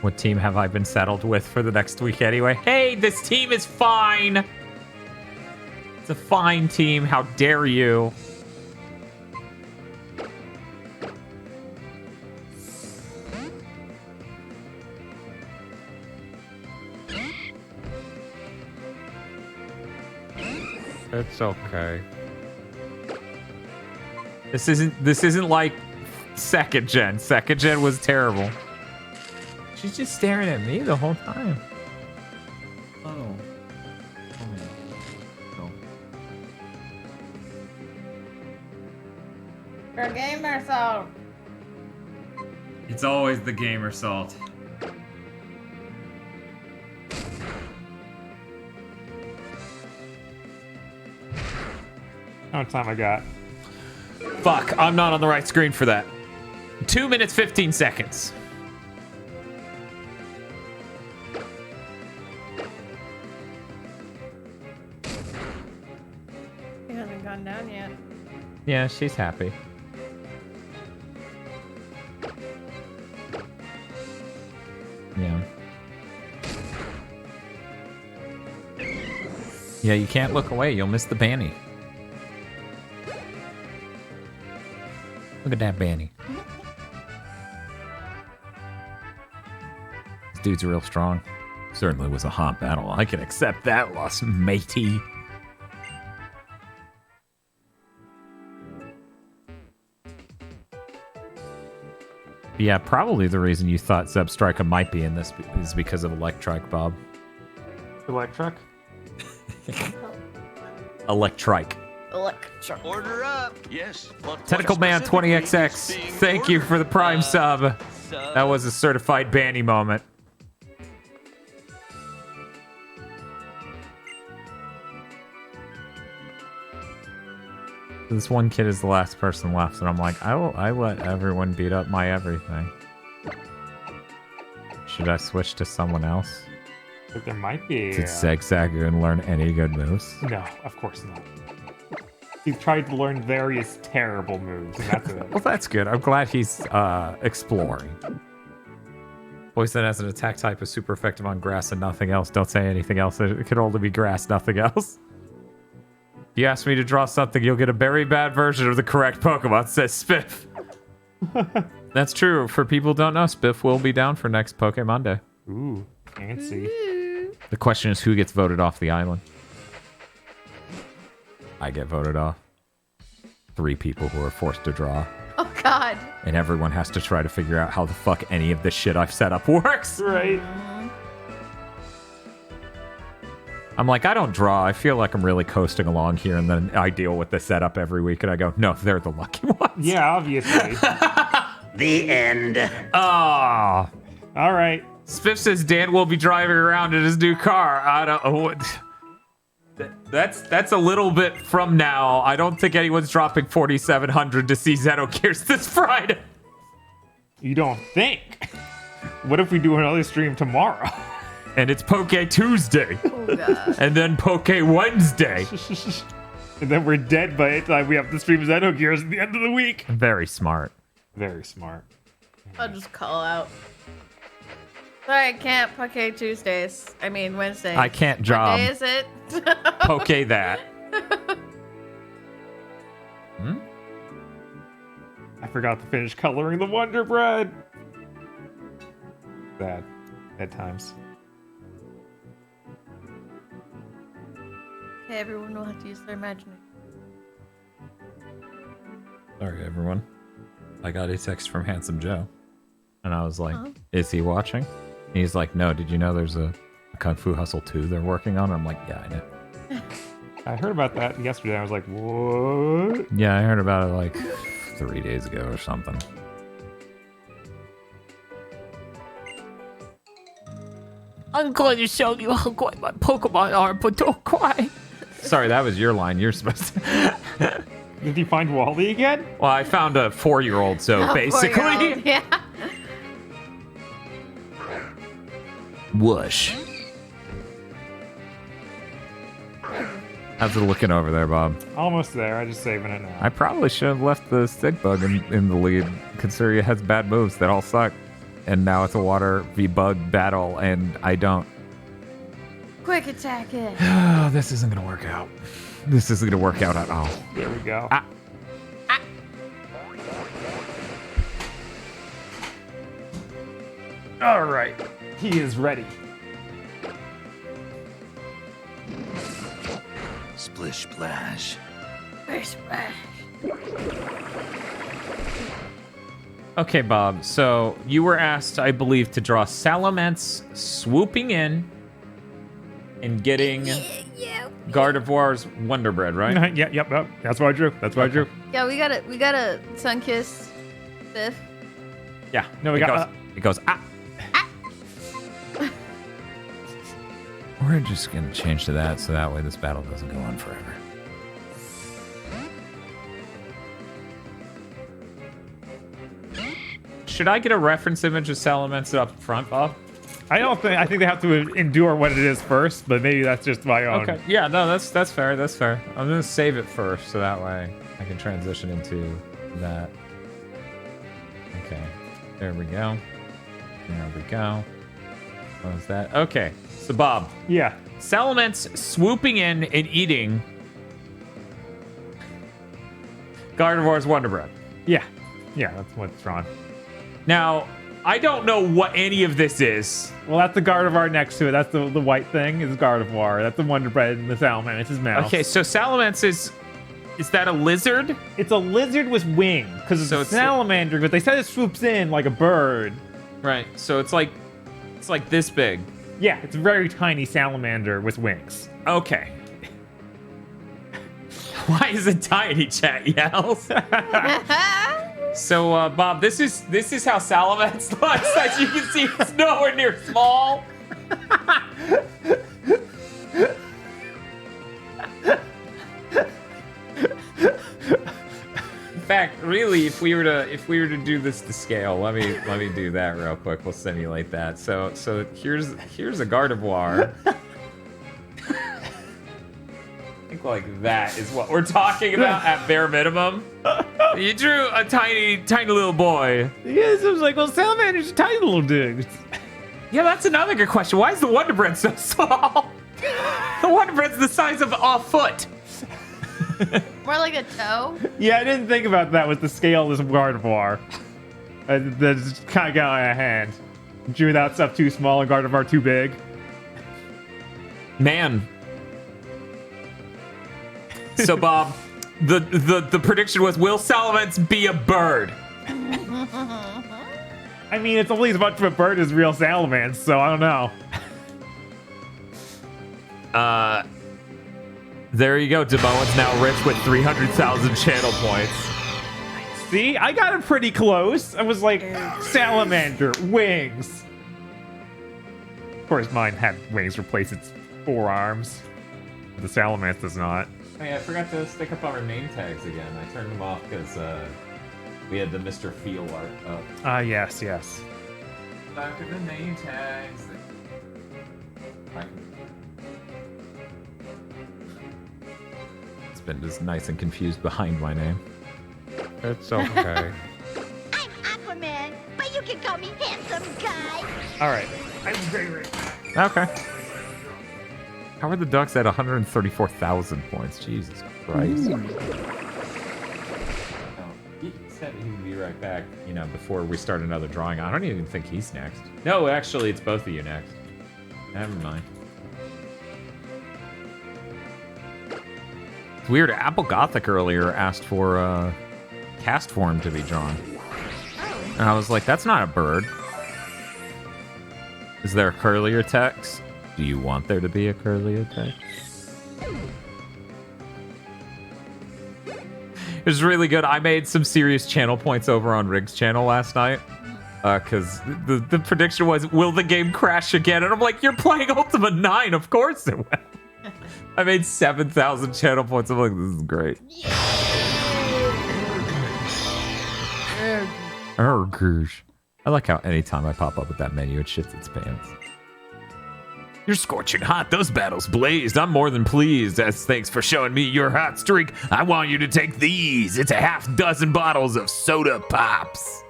What team have I been settled with for the next week anyway? Hey, this team is fine! It's a fine team, how dare you? It's okay. This isn't like second gen. Second gen was terrible. She's just staring at me the whole time. Oh. For gamer salt. It's always the gamer salt. How much time I got? Fuck, I'm not on the right screen for that. 2 minutes, 15 seconds. He hasn't gone down yet. Yeah, she's happy. Yeah. Yeah, you can't look away. You'll miss the Banny. Look at that Banny. This dude's real strong. Certainly was a hot battle. I can accept that loss, matey. Yeah, probably the reason you thought Zebstrika might be in this is because of Electrike, Bob. Electric? Electrike. Electric. Order up. Yes, but Tentacle Man 20XX. Thank you for the Prime sub. That was a certified Banny moment. This one kid is the last person left, and I'm like, I let everyone beat up my everything. Should I switch to someone else? But there might be. Did Zigzagoon learn any good moves? No, of course not. He tried to learn various terrible moves, and that's it. Well, that's good. I'm glad he's exploring. Poison as an attack type is super effective on grass and nothing else. Don't say anything else. It could only be grass, nothing else. If you ask me to draw something, you'll get a very bad version of the correct Pokemon, says Spiff. That's true. For people who don't know, Spiff will be down for next Pokemonday. Ooh, fancy. The question is who gets voted off the island. I get voted off. 3 people who are forced to draw. Oh, God. And everyone has to try to figure out how the fuck any of this shit I've set up works. Right. I'm like, I don't draw. I feel like I'm really coasting along here, and then I deal with the setup every week, and I go, no, they're the lucky ones. Yeah, obviously. The end. Ah. All right. Spiff says Dan will be driving around in his new car. I don't. What? That's a little bit from now. I don't think anyone's dropping 4,700 to see Xenogears this Friday. You don't think? What if we do another stream tomorrow? And it's Poke Tuesday. Oh, God. And then Poke Wednesday. And then we're dead by the time we have to stream Xenogears at the end of the week. Very smart. Very smart. I'll just call out. Sorry, I can't Poke Tuesdays. I mean, Wednesdays. I can't draw. What day is it? Poke that. I forgot to finish coloring the Wonder Bread. Bad. At times. Okay, everyone will have to use their imagination. Sorry, everyone. I got a text from Handsome Joe. And I was like, is he watching? And he's like, no, did you know there's a Kung Fu Hustle 2 they're working on? I'm like, yeah, I know. I heard about that yesterday. I was like, what? Yeah, I heard about it like 3 days ago or something. I'm going to show you how great my Pokemon are, but don't cry. Sorry, that was your line. You're supposed to. Did you find Wally again? Well, I found a 4-year-old, so basically. 4-year-old, yeah. Whoosh. How's it looking over there, Bob? Almost there. I'm just saving it now. I probably should have left the stick bug in the lead, considering it has bad moves that all suck. And now it's a water v bug battle, and I don't. Quick attack it. Oh, this isn't gonna work out. This isn't gonna work out at all. There we go. Ah. All right. He is ready. Splish splash. Okay, Bob. So you were asked, I believe, to draw Salamence swooping in and getting Gardevoir's Wonder Bread, right? Yep. That's what I drew. Yeah, we gotta Sunkiss Biff. Yeah. No, we got. It goes. We're just gonna change to that, so that way this battle doesn't go on forever. Should I get a reference image of Salamence up front, Bob? I think they have to endure what it is first, but maybe that's just my own. Okay. Yeah, no, that's fair. That's fair. I'm gonna save it first, so that way I can transition into that. Okay. There we go. There we go. What was that? Okay. So Bob. Yeah. Salamence swooping in and eating Gardevoir's Wonder Bread. Yeah, that's what's drawn. Now, I don't know what any of this is. Well, that's the Gardevoir next to it. That's the white thing is Gardevoir. That's the Wonder Bread and the Salamence is mouse. Okay, so Salamence is that a lizard? It's a lizard with wing because it's a salamander, but they said it swoops in like a bird. Right. So it's like this big. Yeah, it's a very tiny salamander with wings. Okay. Why is it tiny? Chat yells. So, Bob, this is how Salamence looks. As you can see, it's nowhere near small. In fact, really, if we were to do this to scale, let me do that real quick. We'll simulate that. So here's a Gardevoir. I think like that is what we're talking about at bare minimum. You drew a tiny little boy. Yes, I was like, well, Salamander's a tiny little dude. Yeah, that's another good question. Why is the Wonder Bread so small? The Wonder Bread's the size of a foot. More like a toe. Yeah, I didn't think about that with the scale of this Gardevoir. That just kind of got out of hand. Drew that stuff too small and Gardevoir too big. Man. So, Bob, the prediction was, will Salamence be a bird? I mean, it's only as much of a bird as real Salamence, so I don't know. There you go. Demoan's now rich with 300,000 channel points. See, I got it pretty close. I was like, salamander, wings. Of course, mine had wings replace its forearms. The Salamence does not. Hey, I forgot to stick up our name tags again. I turned them off because we had the Mr. Feel art up. Yes. Back in the name tags. It's been just nice and confused behind my name. It's okay. I'm Aquaman, but you can call me handsome guy. All right. I'm very Okay. How are the Ducks at 134,000 points? Jesus Christ. Oh, he said he would be right back, before we start another drawing. I don't even think he's next. No, actually, it's both of you next. Never mind. It's weird. Apple Gothic earlier asked for cast form to be drawn. And I was like, that's not a bird. Is there a curlier text? Do you want there to be a curlier text? It was really good. I made some serious channel points over on Rig's channel last night. Because the prediction was, will the game crash again? And I'm like, you're playing Ultima 9. Of course it will. I made 7,000 channel points. I'm like, this is great. Oh, gosh. I like how anytime I pop up with that menu, it shits its pants. You're scorching hot. Those battles blazed. I'm more than pleased. As thanks for showing me your hot streak, I want you to take these. It's a half dozen bottles of soda pops.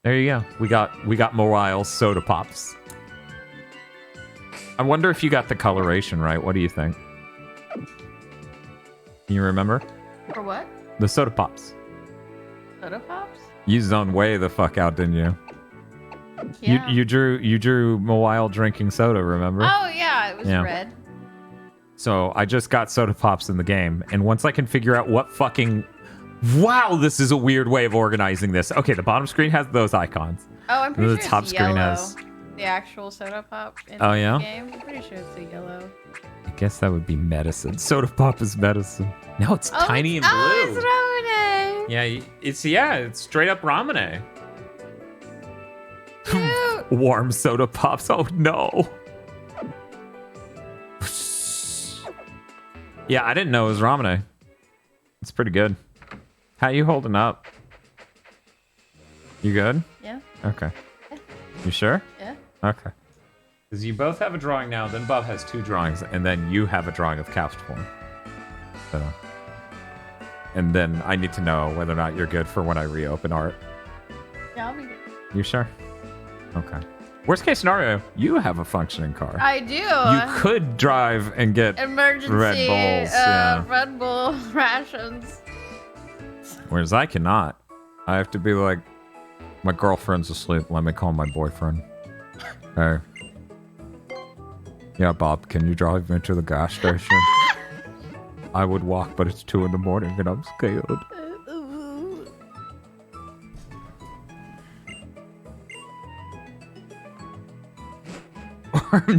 There you go. We got Mobile soda pops. I wonder if you got the coloration right. What do you think? Can you remember? For what? The soda pops. Soda pops? You zoned way the fuck out, didn't you? Yeah. You drew Mobile drinking soda, remember? Oh yeah, it was red. So I just got soda pops in the game, and once I can figure out what fucking... Wow, this is a weird way of organizing this. Okay, the bottom screen has those icons. Oh, I'm pretty the sure top it's screen yellow. has... The actual soda pop in Oh, the yeah? game. I'm pretty sure it's a yellow. I guess that would be medicine. Soda pop is medicine. No, it's tiny and blue. Oh, it's ramen. Yeah, it's straight up ramen. Cute. Warm soda pops. Oh no. Yeah, I didn't know it was ramen. It's pretty good. How you holding up? You good? Yeah. Okay. You sure? Yeah. Okay. Because you both have a drawing now, then Bob has 2 drawings, and then you have a drawing of couched form. So, and then I need to know whether or not you're good for when I reopen art. Yeah, I'll be good. You sure? Okay. Worst case scenario, you have a functioning car. I do. You could drive and get Emergency Red Bulls. Yeah. Red Bull rations. Whereas I cannot. I have to be like, my girlfriend's asleep. Let me call my boyfriend. Hey. Yeah, Bob, can you drive me to the gas station? I would walk, but it's 2 in the morning and I'm scared.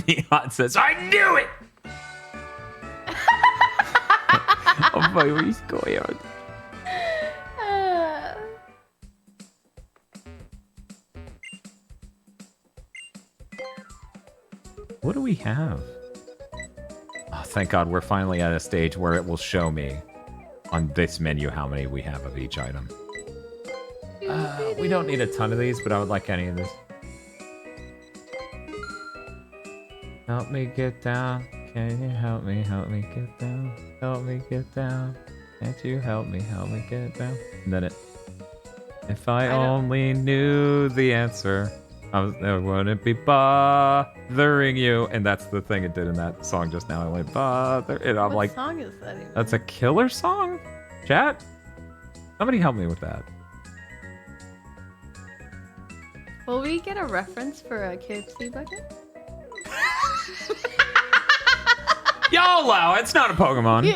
Neon says, I knew it! I'm very scared. What do we have? Oh, thank God we're finally at a stage where it will show me on this menu how many we have of each item. We don't need a ton of these, but I would like any of this. Help me get down. Can you help me get down? Help me get down. Can't you help me get down? And then it. If I only knew the answer, I wouldn't be bothering you. And that's the thing it did in that song just now. I went bother. And I'm What like, song is that even? that's a killer song? Chat? Somebody help me with that. Will we get a reference for a KFC bucket? YOLO! It's not a Pokemon.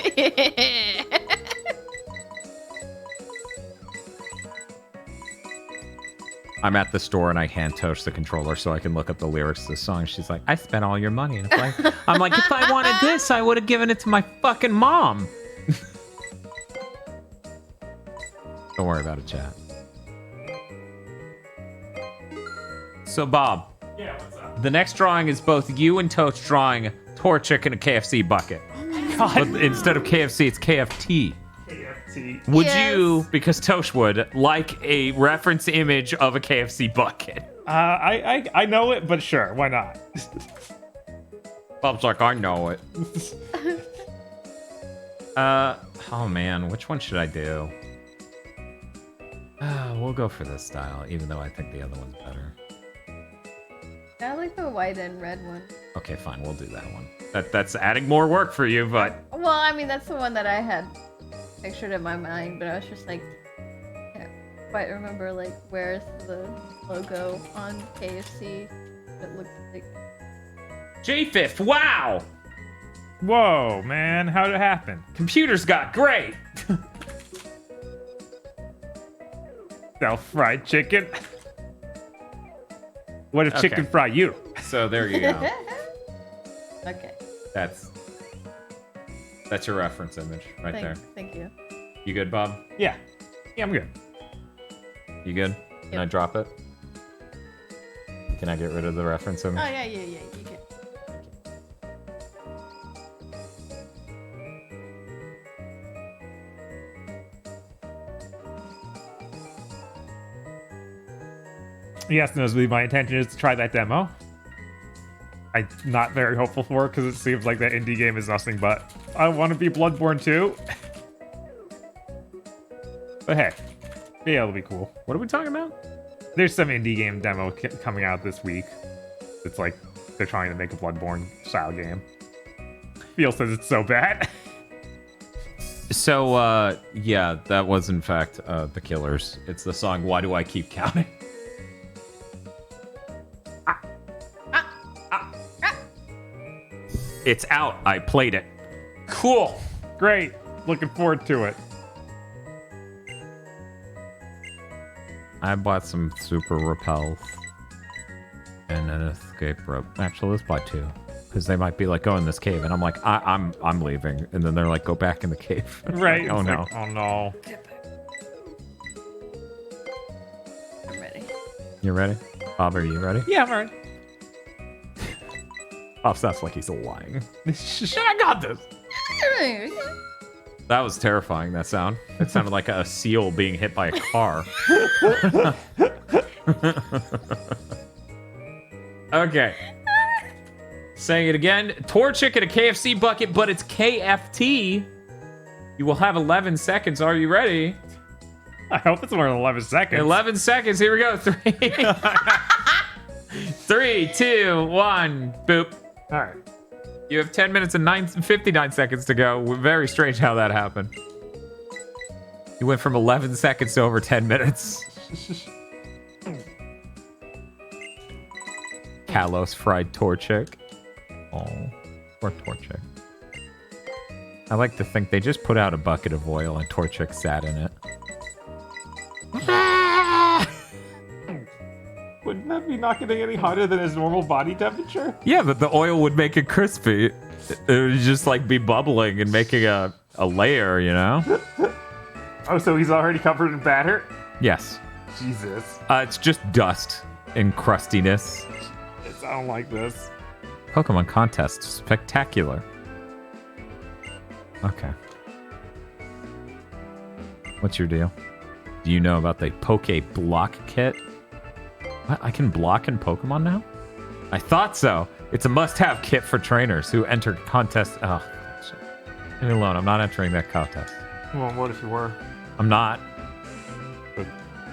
I'm at the store and I hand toast the controller so I can look up the lyrics to the song. She's like, I spent all your money. And it's like, I'm like, if I wanted this, I would have given it to my fucking mom. Don't worry about it, chat. So, Bob. Yeah, what's up? The next drawing is both you and Toast drawing Torchic in a KFC bucket. Oh my God. But instead of KFC, it's KFT. KFT. Would you, because Tosh would, like a reference image of a KFC bucket? I know it, but sure, why not? Bob's like, I know it. Oh man, which one should I do? We'll go for this style, even though I think the other one's better. I like the white and red one. Okay, fine, we'll do that one. That's adding more work for you, but... Well, I mean, that's the one that I had pictured in my mind, but I was just like, I can't quite remember, like, where's the logo on KFC that looks like... J-Fifth, wow! Whoa, man, how'd it happen? Computers got great! Self-fried chicken? What if chicken fry you? So there you go. Okay. That's your reference image right there. Thank you. You good, Bob? Yeah. Yeah, I'm good. You good? Can I drop it? Can I get rid of the reference image? Oh, yeah, you can. Yes, Nosebleed, my intention is to try that demo. I'm not very hopeful for it because it seems like that indie game is nothing but I want to be Bloodborne 2. But hey, yeah, it'll be cool. What are we talking about? There's some indie game demo coming out this week. It's like they're trying to make a Bloodborne style game. Phil says it's so bad. So, yeah, that was in fact The Killers. It's the song Why Do I Keep Counting? It's out. I played it. Cool. Great. Looking forward to it. I bought some super repels and an escape rope. Actually, let's buy 2 because they might be like, go in this cave, and I'm like, I'm leaving, and then they're like, go back in the cave. Right. Oh no. Like, oh no. I'm ready. You ready? Bob, are you ready? Yeah, I'm ready. Bob sounds like he's lying. I got this. That was terrifying, that sound. It sounded like a seal being hit by a car. Okay. Saying it again. Torchic in a KFC bucket, but it's KFT. You will have 11 seconds. Are you ready? I hope it's more than 11 seconds. 11 seconds. Here we go. 3, 2, 1. Boop. All right. You have 10 minutes and 59 seconds to go. Very strange how that happened. You went from 11 seconds to over 10 minutes. Kalos fried Torchic. Oh, poor Torchic. I like to think they just put out a bucket of oil and Torchic sat in it. Wouldn't that be not getting any hotter than his normal body temperature? Yeah, but the oil would make it crispy. It would just like be bubbling and making a layer, you know? Oh, so he's already covered in batter? Yes. Jesus. It's just dust and crustiness. I don't like this. Pokemon contest. Spectacular. Okay. What's your deal? Do you know about the Poke Block Kit? What? I can block in Pokemon now? I thought so. It's a must-have kit for trainers who enter contests. Oh, shit. Leave me alone. I'm not entering that contest. Well, what if you were? I'm not.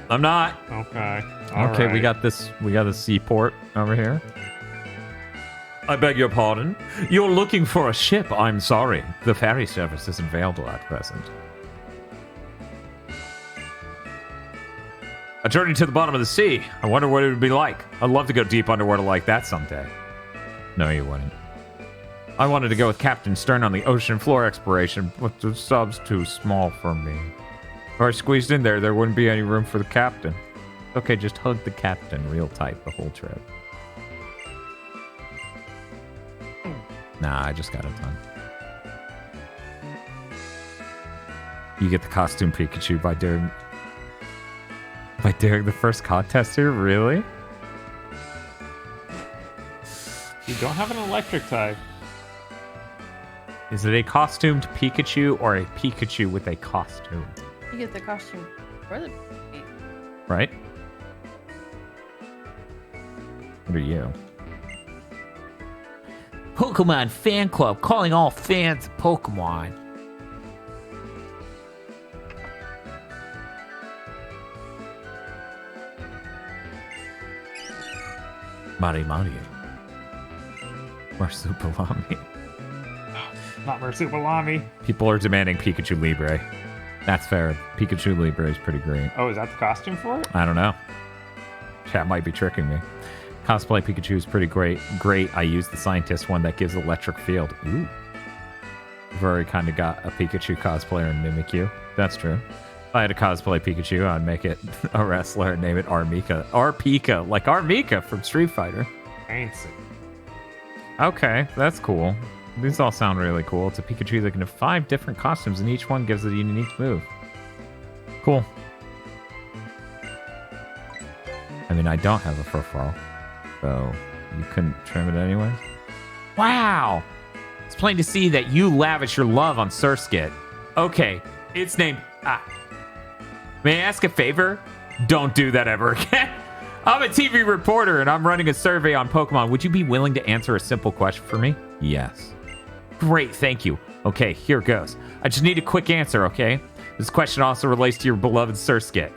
I'm not. Okay. Okay, right. we got this. We got a seaport over here. I beg your pardon. You're looking for a ship. I'm sorry. The ferry service isn't available at present. A journey to the bottom of the sea. I wonder what it would be like. I'd love to go deep underwater like that someday. No, you wouldn't. I wanted to go with Captain Stern on the ocean floor exploration, but the sub's too small for me. If I squeezed in there, there wouldn't be any room for the captain. Okay, just hug the captain real tight the whole trip. Nah, I just got it done. You get the costume Pikachu by doing the first contest here? Really? You don't have an electric type. Is it a costumed Pikachu or a Pikachu with a costume? You get the costume for the... Right? What are you? Pokemon Fan Club calling all fans of Pokemon. Mari. Marsupilami. Not Marsupilami. People are demanding Pikachu Libre. That's fair. Pikachu Libre is pretty great. Oh, is that the costume for it? I don't know. Chat might be tricking me. Cosplay Pikachu is pretty great. I use the scientist one that gives electric field. Ooh. I've already kind of got a Pikachu cosplayer in Mimikyu. That's true. If I had a cosplay Pikachu, I'd make it a wrestler and name it Armika. Arpika, like Armika from Street Fighter. Fancy. Okay, that's cool. These all sound really cool. It's a Pikachu that can have 5 different costumes, and each one gives it a unique move. Cool. I mean, I don't have a furfurl, so you couldn't trim it anyways. Wow! It's plain to see that you lavish your love on Surskit. Okay, it's named... May I ask a favor? Don't do that ever again. I'm a TV reporter, and I'm running a survey on Pokemon. Would you be willing to answer a simple question for me? Yes. Great, thank you. Okay, here goes. I just need a quick answer, okay? This question also relates to your beloved Surskit.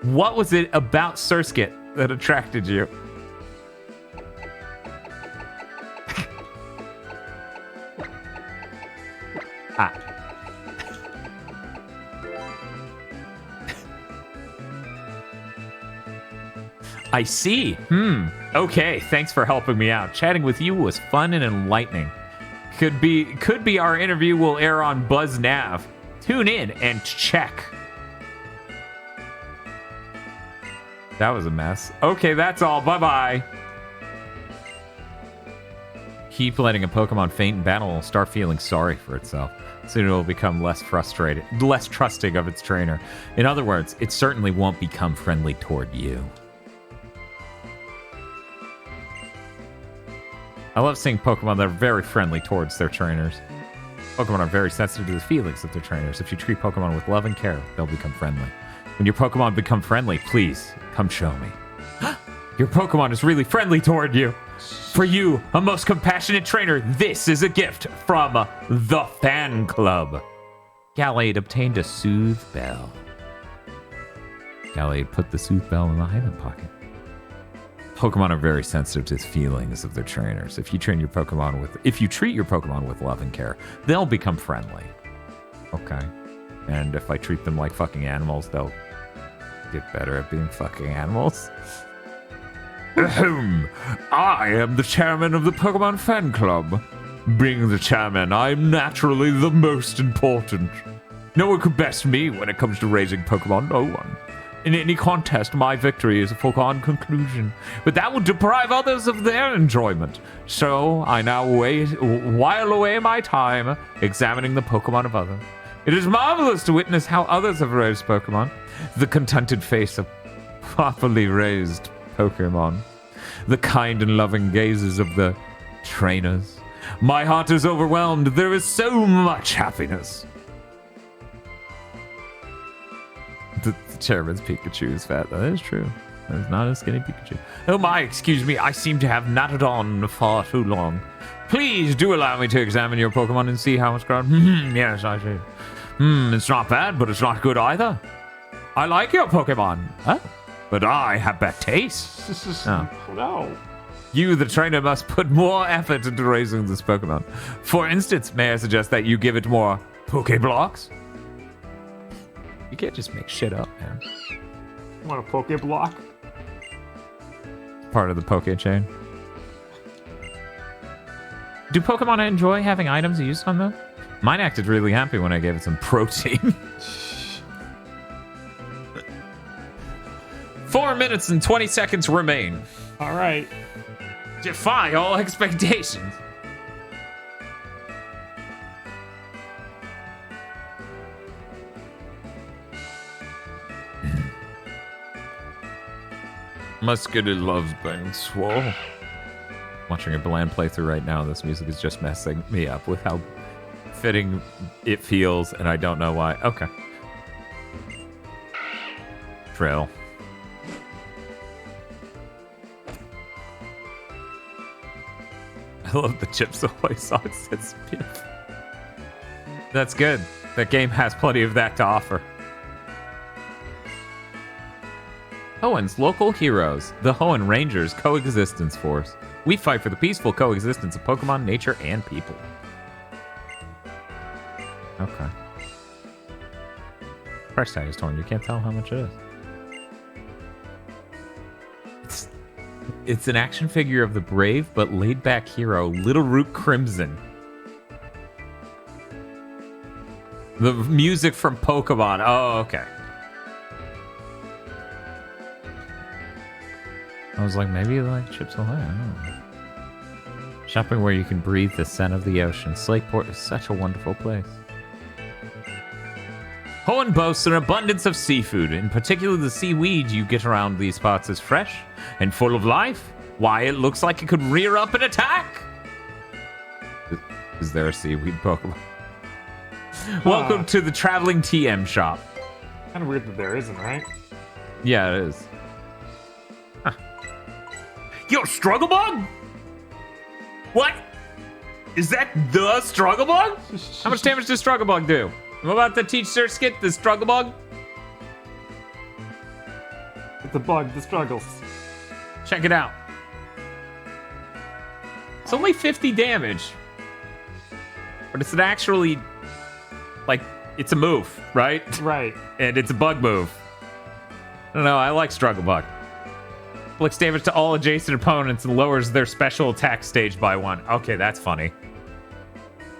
What was it about Surskit that attracted you? I see. Okay, thanks for helping me out. Chatting with you was fun and enlightening. Could be our interview will air on Buzz Nav. Tune in and check. That was a mess. Okay, that's all. Bye-bye. Keep letting a Pokemon faint in battle and start feeling sorry for itself. Soon it will become less trusting of its trainer. In other words, it certainly won't become friendly toward you. I love seeing Pokemon that are very friendly towards their trainers. Pokemon are very sensitive to the feelings of their trainers. If you treat Pokemon with love and care, they'll become friendly. When your Pokemon become friendly, please, come show me. Your Pokemon is really friendly toward you. For you, a most compassionate trainer, this is a gift from the Fan Club. Gallade obtained a Soothe Bell. Gallade put the Soothe Bell in the item pocket. Pokemon are very sensitive to the feelings of their trainers. If you treat your Pokemon with love and care, they'll become friendly. Okay. And if I treat them like fucking animals, they'll get better at being fucking animals. Ahem. I am the chairman of the Pokemon Fan Club. Being the chairman, I'm naturally the most important. No one could best me when it comes to raising Pokemon. No one. In any contest, my victory is a foregone conclusion, but that would deprive others of their enjoyment. So I now while away my time examining the Pokemon of others. It is marvelous to witness how others have raised Pokemon. The contented face of properly raised Pokemon. The kind and loving gazes of the trainers. My heart is overwhelmed. There is so much happiness. The chairman's Pikachu is fat. That is true. That is not a skinny Pikachu. Oh my, excuse me. I seem to have nattered on far too long. Please do allow me to examine your Pokemon and see how it's grown. Yes, I see. It's not bad, but it's not good either. I like your Pokemon. Oh, but I have bad taste. Oh. No. You, the trainer, must put more effort into raising this Pokemon. For instance, may I suggest that you give it more Pokeblocks? You can't just make shit up, man. You want a Pokeblock? Part of the Poke chain. Do Pokemon enjoy having items used on them? Mine acted really happy when I gave it some protein. 4 minutes and 20 seconds remain. All right. Defy all expectations. Musketed loves being swole. Watching a bland playthrough right now, this music is just messing me up with how fitting it feels, and I don't know why. Okay. Trail. I love the Chips Ahoy song, says Piff. That's good. That game has plenty of that to offer. Hoenn's local heroes, the Hoenn Rangers Coexistence Force. We fight for the peaceful coexistence of Pokemon, nature, and people. Okay. Price tag is torn. You can't tell how much it is. It's an action figure of the brave but laid-back hero, Little Root Crimson. The music from Pokemon. Oh, okay. I was like, maybe you like Chips Ahoy. I don't know. Shopping where you can breathe the scent of the ocean. Slakeport is such a wonderful place. Hoenn boasts an abundance of seafood. In particular, the seaweed you get around these parts is fresh and full of life. Why, it looks like it could rear up and attack. Is there a seaweed Pokemon? Welcome to the traveling TM shop. Kind of weird that there isn't, right? Yeah, it is. Huh. Yo, Struggle Bug? What? Is that the Struggle Bug? How much damage does Struggle Bug do? I'm about to teach Sir Skit the Struggle Bug. It's a bug that struggles. Check it out. It's only 50 damage. But it's an actually, like, it's a move, right? Right. And it's a bug move. I don't know, I like Struggle Bug. Inflicts damage to all adjacent opponents and lowers their special attack stage by 1. Okay, that's funny.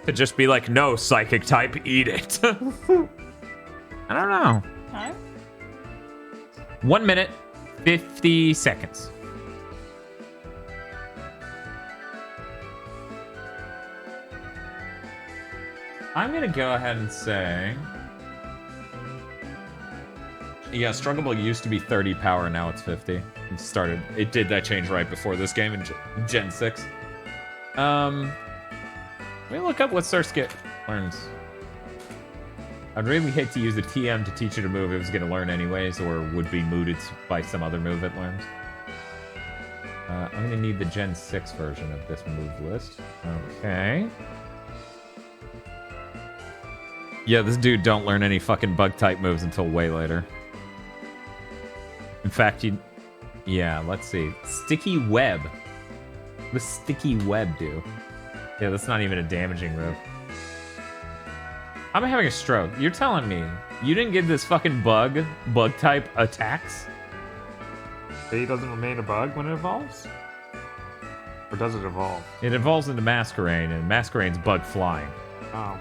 Could just be like, no, psychic type, eat it. I don't know. Huh? 1 minute, 50 seconds. I'm gonna go ahead and say... Yeah, Struggle Bug used to be 30 power, now it's 50. It did that change right before this game in Gen 6. Let me look up what Sir Skit learns. I'd really hate to use a TM to teach it a move it was gonna learn anyways, or would be mooted by some other move it learns. I'm gonna need the Gen 6 version of this move list. Okay. Yeah, this dude don't learn any fucking bug-type moves until way later. In fact, yeah, let's see. Sticky Web. What does Sticky Web do? Yeah, that's not even a damaging move. I'm having a stroke. You're telling me you didn't give this fucking bug-type attacks? He doesn't remain a bug when it evolves? Or does it evolve? It evolves into Masquerain, and Masquerain's bug flying. Oh,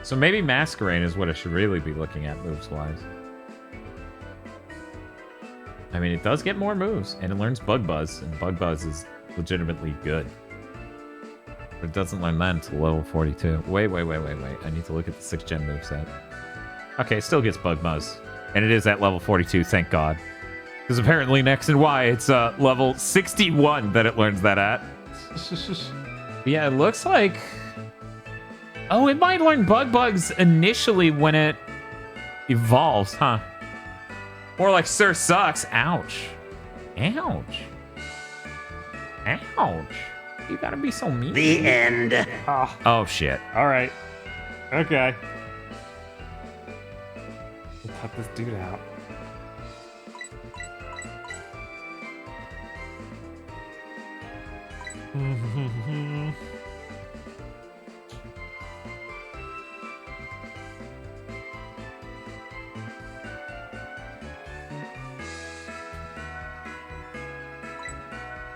So maybe Masquerain is what I should really be looking at moves-wise. I mean, it does get more moves, and it learns Bug Buzz, and Bug Buzz is legitimately good. But it doesn't learn that until level 42. Wait. I need to look at the 6th gen moveset. Okay, it still gets Bug Buzz. And it is at level 42, thank God. Because apparently in X and Y, it's level 61 that it learns that at. Yeah, it looks like... Oh, it might learn Bug Bugs initially when it evolves, huh? More like Sir Sucks. Ouch. Ouch. Ouch. You gotta be so mean. The end. Oh, shit. All right. Okay. We'll cut this dude out.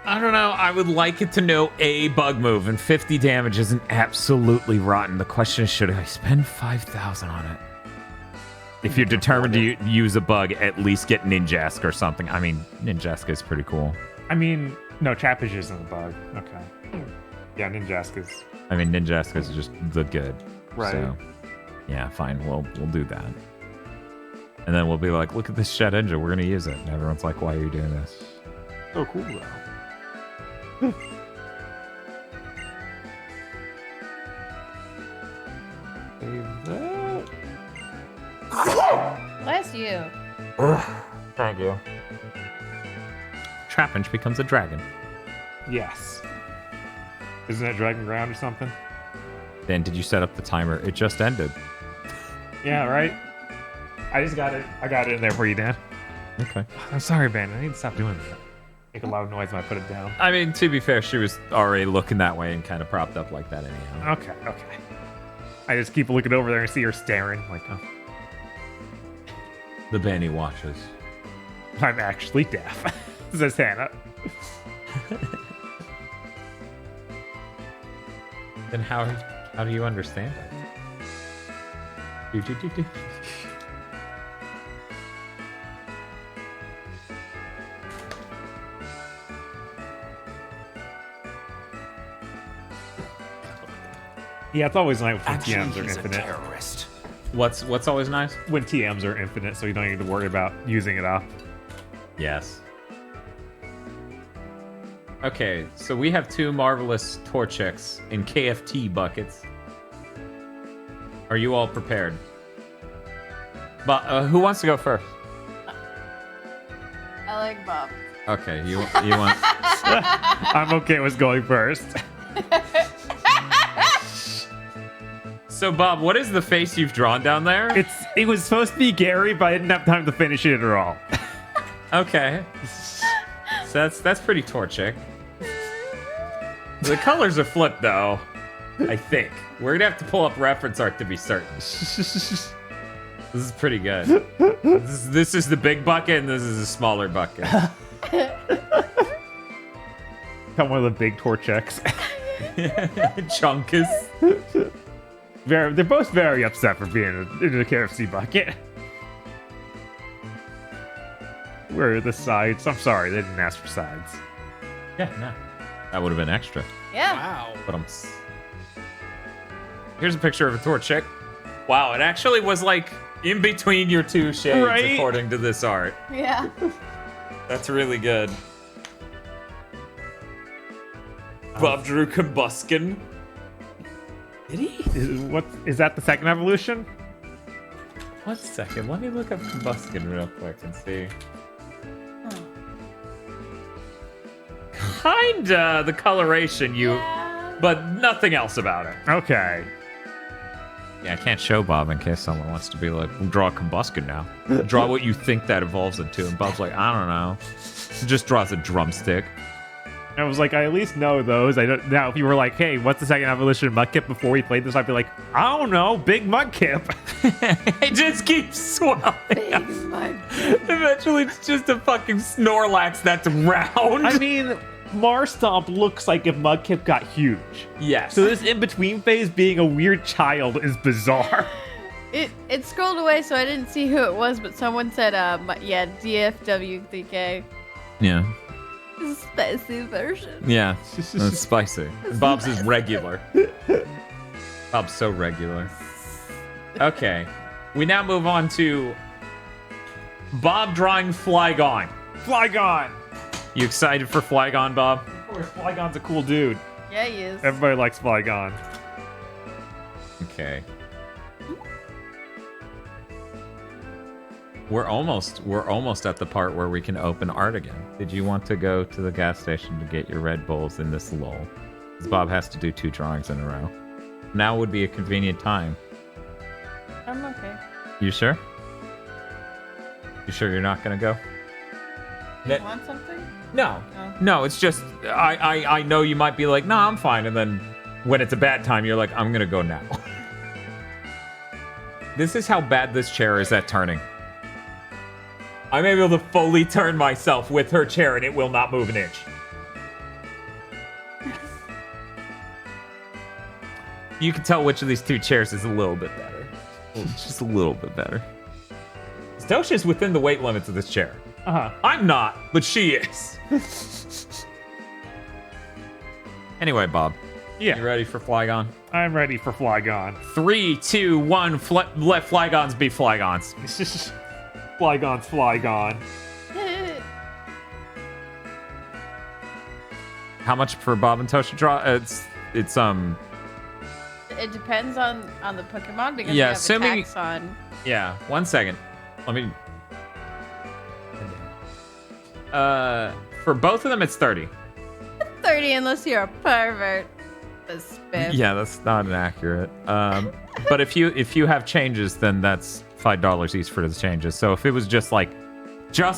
I don't know. I would like it to know a bug move, and 50 damage isn't absolutely rotten. The question is, should I spend 5,000 on it? If you're determined to use a bug, at least get Ninjask or something. I mean, Ninjask is pretty cool. I mean, no, Trapinch isn't a bug. Okay. Yeah, Ninjask is. I mean, Ninjask is just the good. Right. So, yeah, fine. We'll do that. And then we'll be like, look at this Shed Engine. We're going to use it. And everyone's like, why are you doing this? So cool, though. Save that. Bless you. Thank you. Trapinch becomes a dragon. Yes. Isn't it Dragon Ground or something? Dan, did you set up the timer? It just ended. Yeah, right? I just got it. I got it in there for you, Dan. Okay. I'm sorry, Ben. I need to stop doing that. Make a loud noise when I put it down. I mean, to be fair, she was already looking that way and kind of propped up like that anyhow. Okay. I just keep looking over there and see her staring. Like, oh. The Benny watches. I'm actually deaf, says Hannah. Then how do you understand it? Do. Yeah, it's always nice when Actually, TMs are he's infinite. a terrorist. What's always nice? When TMs are infinite, so you don't need to worry about using it up. Yes. Okay, so we have 2 marvelous Torchics in KFT buckets. Are you all prepared? But who wants to go first? I like Bob. Okay, you want? I'm okay with going first. So Bob, what is the face you've drawn down there? It was supposed to be Gary, but I didn't have time to finish it at all. Okay. So that's pretty Torchic. The colors are flipped though. I think we're gonna have to pull up reference art to be certain. This is pretty good. This is the big bucket, and this is a smaller bucket. Got one of the big Torchics. Chunkus. They're both very upset for being in the KFC bucket. Where are the sides? I'm sorry, they didn't ask for sides. Yeah, no. That would have been extra. Yeah. Wow. But here's a picture of a Torchic. Wow, it actually was like in between your 2 shades, right? According to this art. Yeah. That's really good. Bob drew Combuskin. Did he? Is that the second evolution? 1 second, let me look up Combuskin real quick and see. Kinda the coloration but nothing else about it. Okay. Yeah, I can't show Bob in case someone wants to be like, draw a Combuskin now. Draw what you think that evolves into. And Bob's like, I don't know. Just draws a drumstick. I was like, I at least know those. I don't. Now, if you were like, hey, what's the second evolution of Mudkip before we played this, I'd be like, I don't know, Big Mudkip. It just keeps swelling. Big Mudkip. Eventually, it's just a fucking Snorlax that's round. I mean, Marstomp looks like if Mudkip got huge. Yes. So this in-between phase being a weird child is bizarre. It scrolled away, so I didn't see who it was, but someone said, yeah, DFWTK. Yeah. This is a spicy version. Yeah, that's spicy. Bob's is regular. Bob's so regular. Okay, we now move on to Bob drawing Flygon. Flygon! You excited for Flygon, Bob? Of course, Flygon's a cool dude. Yeah, he is. Everybody likes Flygon. Okay. We're almost at the part where we can open art again. Did you want to go to the gas station to get your Red Bulls in this lull? Because Bob has to do 2 drawings in a row. Now would be a convenient time. I'm okay. You sure? You sure you're not gonna go? You want something? No. Oh. No, it's just I know you might be like, no, I'm fine, and then when it's a bad time, you're like, I'm gonna go now. This is how bad this chair is at turning. I'm able to fully turn myself with her chair and it will not move an inch. You can tell which of these 2 chairs is a little bit better. Just a little bit better. Stosha's within the weight limits of this chair. Uh-huh. I'm not, but she is. Anyway, Bob. Yeah. You ready for Flygon? I'm ready for Flygon. 3, 2, 1, let Flygons be Flygons. Flygon's Flygon. How much for Bob and Tosha draw? It's It depends on the Pokemon because Yeah, we have assuming- attacks on. yeah. 1 second. Let me. For both of them, it's 30. 30 unless you're a pervert. A spiff. Yeah, that's not inaccurate. But if you have changes, then that's $5 each for the changes. So if it was just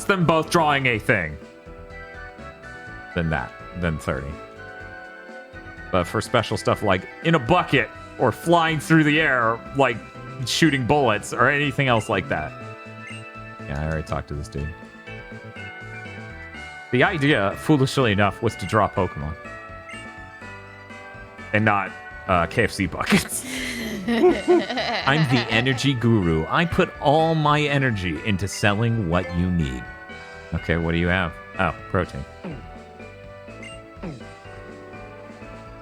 them both drawing a thing, then 30. But for special stuff like in a bucket or flying through the air, like shooting bullets or anything else like that. Yeah, I already talked to this dude. The idea, foolishly enough, was to draw Pokemon. And not KFC buckets. I'm the energy guru. I put all my energy into selling what you need. Okay, what do you have? Oh, protein.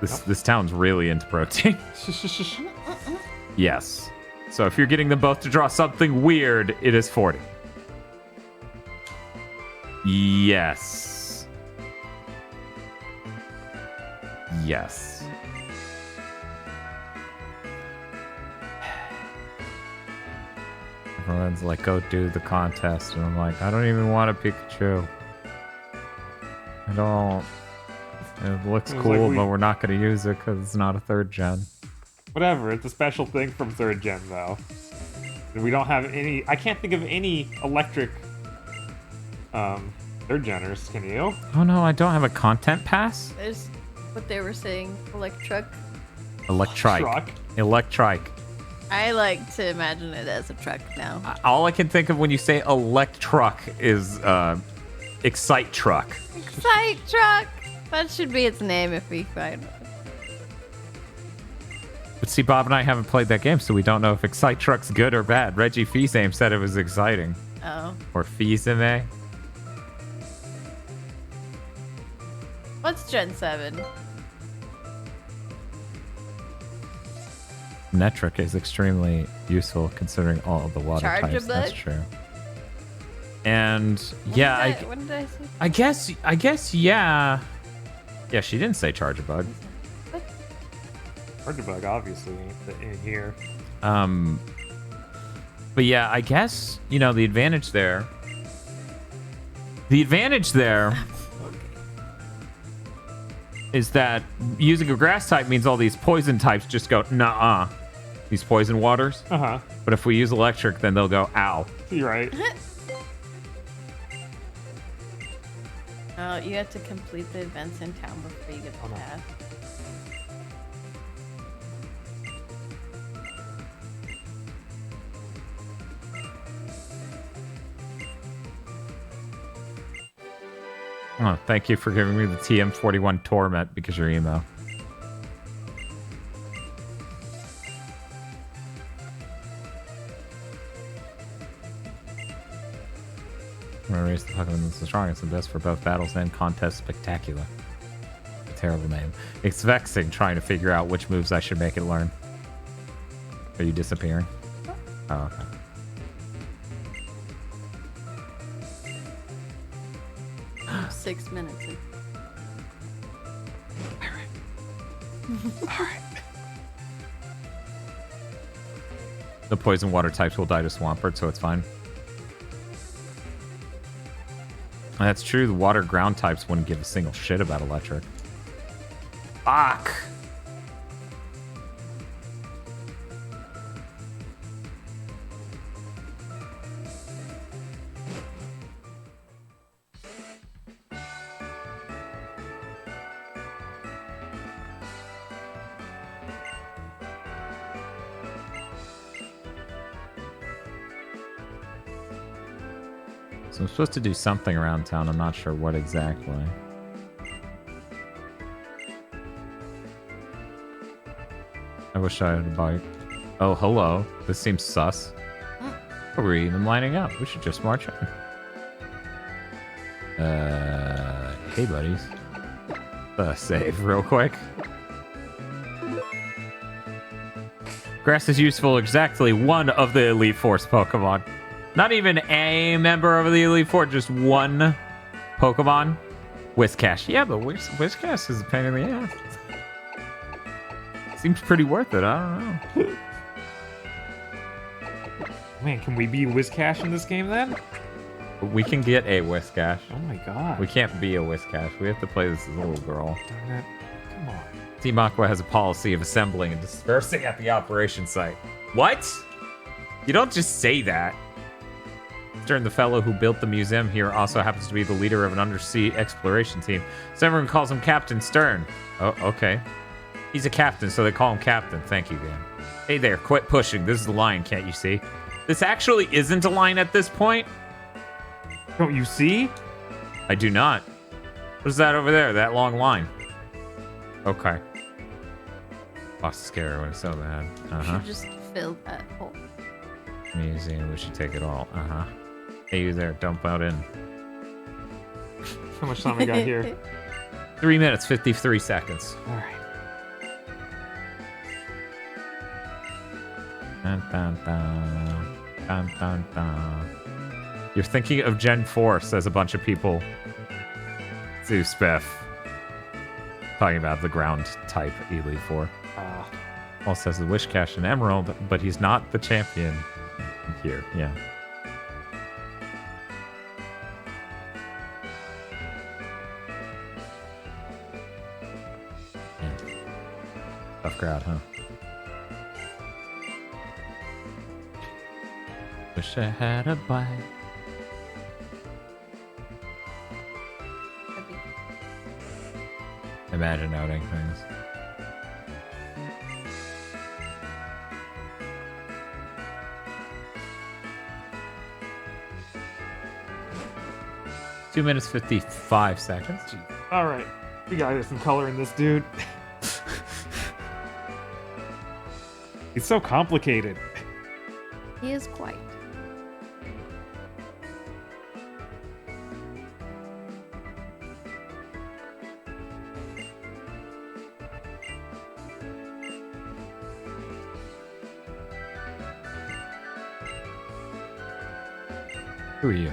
This town's really into protein. Yes. So if you're getting them both to draw something weird, it is 40. Yes. Yes. Everyone's like, go do the contest. And I'm like, I don't even want a Pikachu. I don't. It looks cool, but we're not going to use it because it's not a 3rd gen. Whatever, it's a special thing from 3rd gen, though. And we don't have any... I can't think of any electric 3rd geners, can you? Oh no, I don't have a content pass? There's what they were saying, Electric. Electric. I like to imagine it as a truck now. All I can think of when you say Electruck is Excite Truck. Excite Truck! That should be its name if we find it. But see, Bob and I haven't played that game, so we don't know if Excite Truck's good or bad. Reggie Fils-Aime said it was exciting. Oh. Or Fils-Aime. What's Gen 7? Netric is extremely useful considering all of the water types. That's true. And yeah, what did I say? I guess, yeah. Yeah, she didn't say Charge-a-Bug. Charge-a-Bug, obviously, in here. But yeah, I guess, you know, the advantage there is that using a grass type means all these poison types just go, nuh-uh. These poison waters. Uh-huh. But if we use electric, then they'll go, ow. You're right. Oh, you have to complete the events in town before you get the pass. Oh, thank you for giving me the TM41 Torment because you're emo. I'm gonna raise the Pokemon that's the strongest and best for both battles and contests. Spectacular. A terrible name. It's vexing trying to figure out which moves I should make it learn. Are you disappearing? Oh, okay. I'm 6 minutes in. Alright. The poison water types will die to Swampert, so it's fine. That's true, the water ground types wouldn't give a single shit about electric. Fuck! So I'm supposed to do something around town. I'm not sure what exactly. I wish I had a bike. Oh, hello. This seems sus. Are we even lining up? We should just march in. Hey, buddies. Save real quick. Grass is useful exactly one of the Elite Force Pokemon. Not even a member of the Elite Four, just one Pokemon. Whiscash. Yeah, but Whiscash is a pain in the ass. Seems pretty worth it. I don't know. Man, can we be Whiscash in this game then? We can get a Whiscash. Oh my god. We can't be a Whiscash. We have to play this as a little girl. Darn it. Come on. Team Aqua has a policy of assembling and dispersing at the operation site. What? You don't just say that. Stern, the fellow who built the museum here, also happens to be the leader of an undersea exploration team. So everyone calls him Captain Stern. Oh, okay. He's a captain, so they call him Captain. Thank you, Dan. Hey there, quit pushing. This is the line, can't you see? This actually isn't a line at this point. Don't you see? I do not. What is that over there? That long line. Okay. Lost the scare when it's so bad. Uh-huh. You should just fill that hole. Museum, we should take it all. Uh-huh. Hey, you there, don't bout in. How much time we got here? 3 minutes, 53 seconds. Alright. Dun, dun, dun. Dun, dun, dun. You're thinking of Gen 4, says a bunch of people. Zeus Biff. Talking about the ground type Elite 4. Paul says the Wish Cache and Emerald, but he's not the champion here. Yeah. Tough crowd, huh? Wish I had a bike. Imagine outing things. Two minutes 55 seconds. All right, we gotta get some color in this dude. He's so complicated. He is quite. Who are you?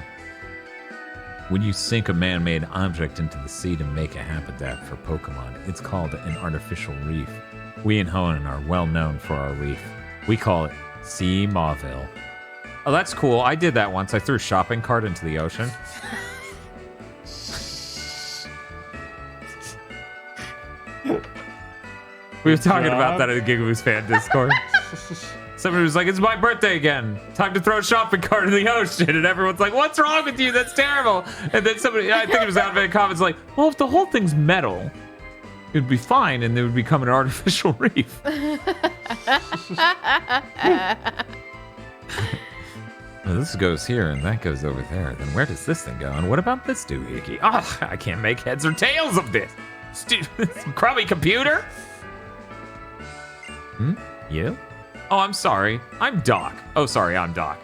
When you sink a man-made object into the sea to make a habitat for Pokemon, it's called an artificial reef. We in Hoenn are well known for our reef. We call it Sea Mauville. Oh, that's cool. I did that once. I threw a shopping cart into the ocean. We were talking about that in the Gigaboos fan Discord. Somebody was like, it's my birthday again. Time to throw a shopping cart in the ocean. And everyone's like, what's wrong with you? That's terrible. And then somebody, I think it was out of the comments, like, well, if the whole thing's metal, it would be fine and it would become an artificial reef. Well, this goes here and that goes over there. Then where does this thing go? And what about this doohickey? Oh, I can't make heads or tails of this. Stupid crummy computer. You? Oh, I'm sorry. I'm Doc. Oh, sorry, I'm Doc.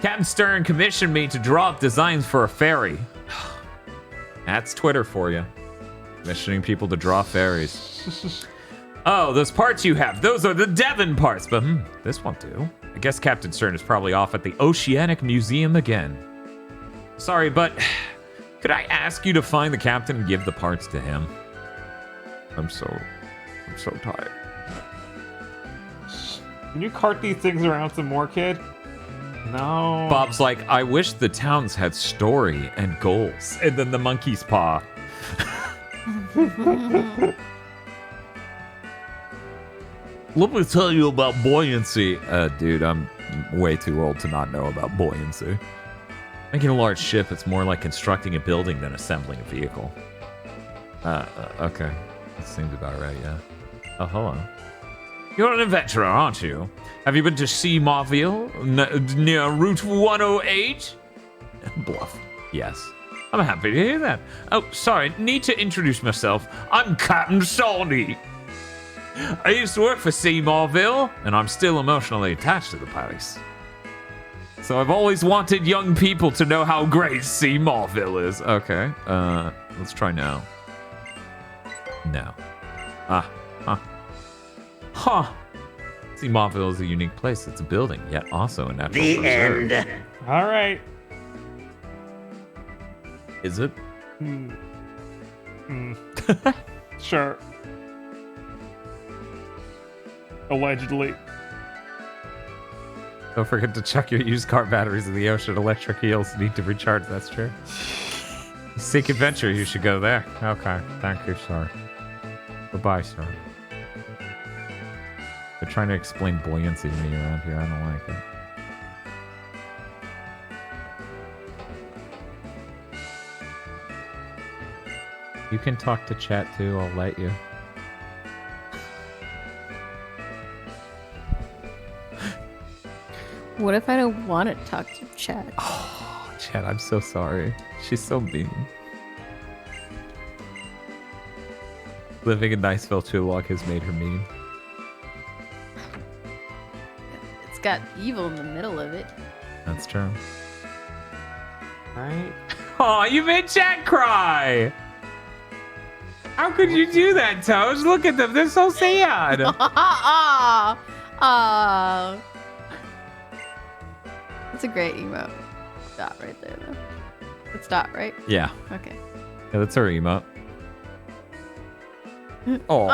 Captain Stern commissioned me to draw up designs for a ferry. That's Twitter for you. Commissioning people to draw ferries. Oh, those parts you have. Those are the Devon parts. But this won't do. I guess Captain Stern is probably off at the Oceanic Museum again. Sorry, but could I ask you to find the captain and give the parts to him? I'm so tired. Can you cart these things around some more, kid? No. Bob's like, I wish the towns had story and goals. And then the monkey's paw. Let me tell you about buoyancy. Dude, I'm way too old to not know about buoyancy. Making a large ship, it's more like constructing a building than assembling a vehicle. Okay. That seems about right, yeah. Oh, hello. You're an adventurer, aren't you? Have you been to Sea Mauville, near Route 108? Bluff. Yes. I'm happy to hear that. Oh, sorry, need to introduce myself. I'm Captain Sawney. I used to work for Sea Mauville, and I'm still emotionally attached to the place. So I've always wanted young people to know how great Sea Mauville is. Okay, let's try now. No. Sea Mauville is a unique place. It's a building, yet also a natural reserve. The end. All right. Is it? Sure. Allegedly. Don't forget to check your used car batteries in the ocean. Electric eels need to recharge. That's true. Seek adventure. You should go there. Okay. Thank you, sir. Goodbye, sir. They're trying to explain buoyancy to me around here. I don't like it. You can talk to chat too. I'll let you. What if I don't want to talk to chat? Oh, chat, I'm so sorry. She's so mean. Living in Niceville too long has made her mean. It's got evil in the middle of it. That's true. Right? Oh, you made chat cry! How could you do that, Toes? Look at them. They're so sad. That's a great emote. Dot right there, though. It's Dot, right? Yeah. Okay. Yeah, that's her emote. Oh, look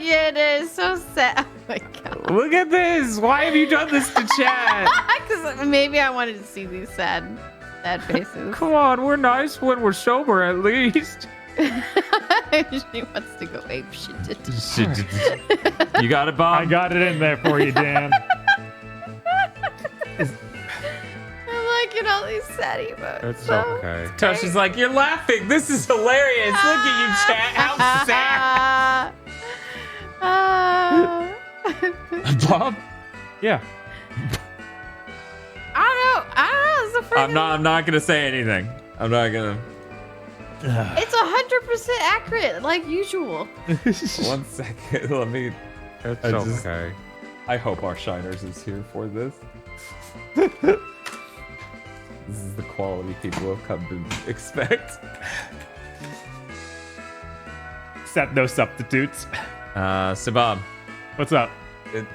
at it. So sad. Oh my god. Look at this. Why have you done this to Chad? Because maybe I wanted to see these sad faces. Come on, we're nice when we're sober, at least. She wants to go ape shit. You got it, Bob? I got it in there for you, Dan. I'm liking all these sad emotes. It's okay. Tosh is like, you're laughing. This is hilarious. Look at you, Chad. How sad. Bob? Yeah. I don't know. It's a freaking... I'm not gonna say anything. I'm not gonna. It's 100% accurate, like usual. 1 second. Let me. It's okay. I hope our Shiners is here for this. This is the quality people have come to expect. Except no substitutes. So Bob, what's up?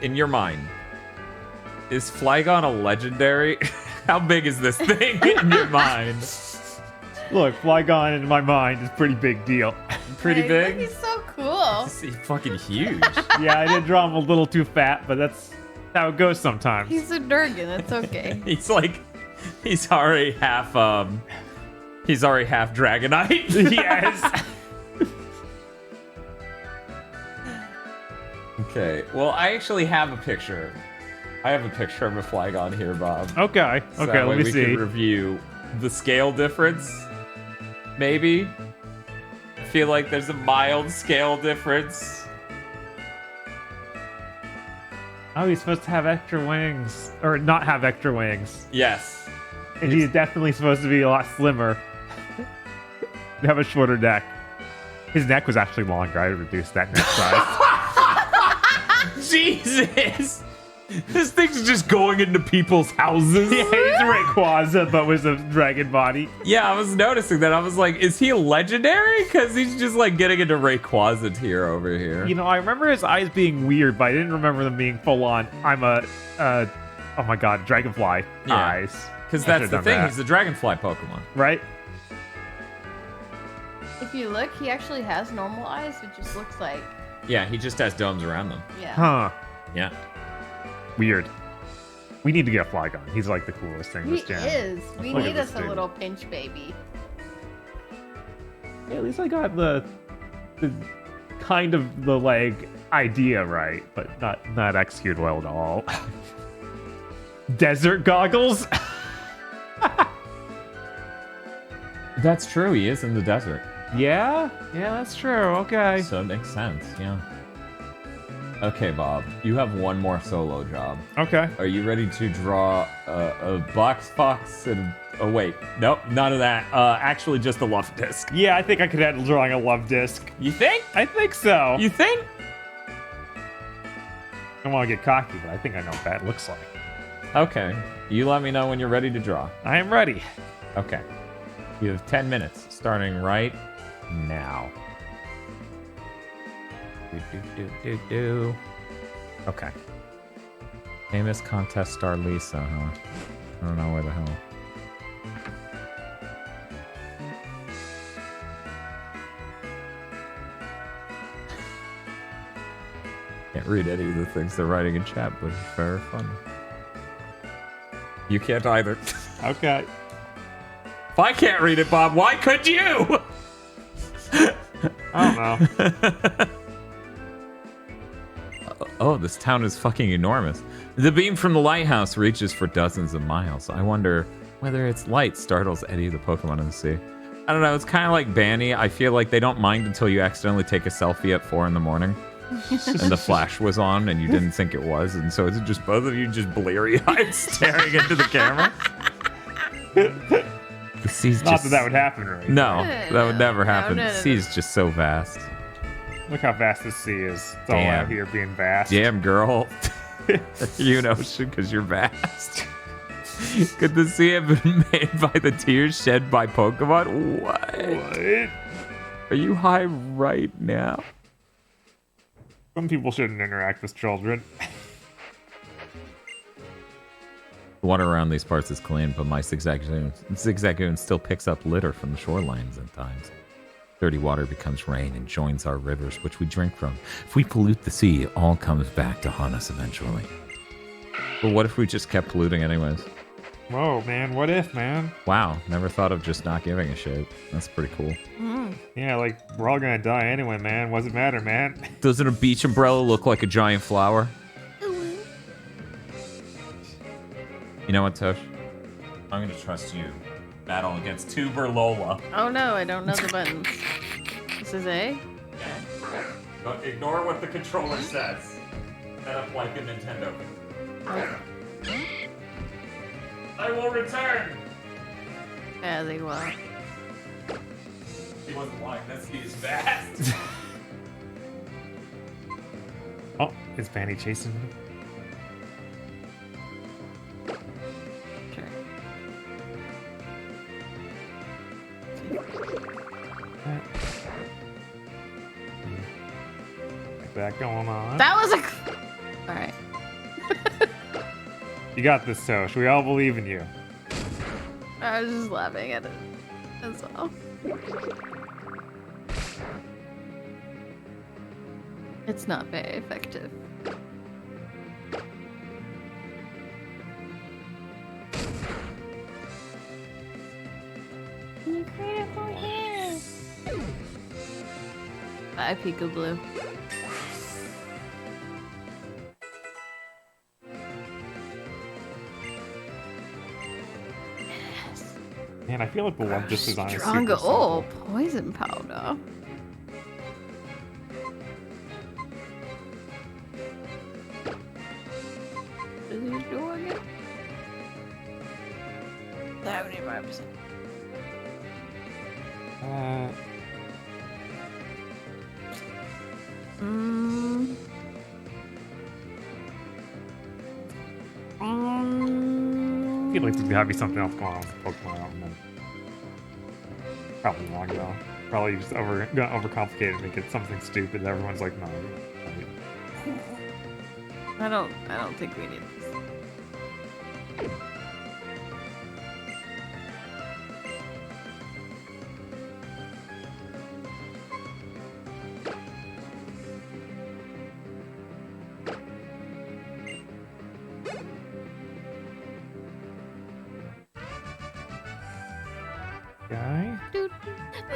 In your mind, is Flygon a legendary? How big is this thing in your mind? Look, Flygon in my mind is pretty big deal. Pretty big? He's so cool. He's fucking huge. Yeah, I did draw him a little too fat, but that's how it goes sometimes. He's a Durgan. That's okay. He's already half Dragonite. Yes. Okay. Well, I actually have a picture. I have a picture of a Flygon here, Bob. Okay. So Okay, that way let me we see. can review the scale difference. Maybe. I feel like there's a mild scale difference. Oh, he's supposed to have extra wings. Or not have extra wings. Yes. And he's definitely supposed to be a lot slimmer. Have a shorter neck. His neck was actually longer. I reduced that neck size. Jesus! This thing's just going into people's houses. Yeah, he's a Rayquaza, but with a dragon body. Yeah, I was noticing that. I was like, is he a legendary? Because he's just like getting into Rayquaza tier over here. You know, I remember his eyes being weird, but I didn't remember them being full on. Oh my god, dragonfly eyes. Because that's the thing, he's a dragonfly Pokemon. Right? If you look, he actually has normal eyes. It just looks like... Yeah, he just has domes around them. Yeah. Huh. Yeah. Weird. We need to get a Flygon. He's like the coolest thing He this gen. is. We Look at need this us a dude. little pinch baby. Yeah, at least I got the kind of the like idea right, but not executed well at all. Desert goggles? That's true, he is in the desert. Yeah? Yeah, that's true. Okay. So it makes sense, yeah. Okay, Bob, you have one more solo job. Okay. Are you ready to draw a box fox and... Oh, wait. Nope, none of that. Actually, just a love disc. Yeah, I think I could handle drawing a love disc. You think? I think so. You think? I don't want to get cocky, but I think I know what that looks like. Okay. You let me know when you're ready to draw. I am ready. Okay. You have 10 minutes, starting right now. Okay. Famous contest star Lisa, huh? I don't know where the hell. Can't read any of the things they're writing in chat, but it's very funny. You can't either. Okay. If I can't read it, Bob, why could you? I don't know. Oh, this town is fucking enormous. The beam from the lighthouse reaches for dozens of miles. I wonder whether its light startles any of the Pokemon in the sea. I don't know, it's kind of like Banny. I feel like they don't mind until you accidentally take a selfie at 4 in the morning. And the flash was on and you didn't think it was. And so it's just both of you just bleary-eyed staring into the camera. The sea's Not just... that would happen, right? No, that would never happen. no, The sea's just so vast. Look how vast this sea is. It's all Damn. out here being vast. Damn, girl. You know, because you're vast. Could the sea have been made by the tears shed by Pokemon? What? Are you high right now? Some people shouldn't interact with children. The water around these parts is clean, but my zigzagoon still picks up litter from the shorelines at times. Dirty water becomes rain and joins our rivers, which we drink from. If we pollute the sea, it all comes back to haunt us eventually. But what if we just kept polluting anyways? Whoa, man. What if, man? Wow, never thought of just not giving a shit. That's pretty cool. Yeah, like, we're all gonna die anyway, man. What's it matter, man? Doesn't a beach umbrella look like a giant flower? You know what, Tosh? I'm gonna trust you. Battle against Tuber Lola. Oh no, I don't know the buttons. This is A? But ignore what the controller says. Set up like a Nintendo. I will return! Yeah, they will. He wasn't lying, this he is fast. Oh, is Fanny chasing me? Sure. Like that going on. That was a... Alright. You got this, Tosh. We all believe in you. I was just laughing at it. That's all. It's not very effective. Incredible hair. Bye, Peekaboo. Man, I feel like the one just design is super Stronger. simple. Oh, poison powder. Is he doing it? 75%. I feel like there's gotta be something else going on with Pokemon. I don't know. Probably wrong though. Probably just gonna overcomplicate it and make it something stupid that everyone's like, no. I don't think we need this. Guy?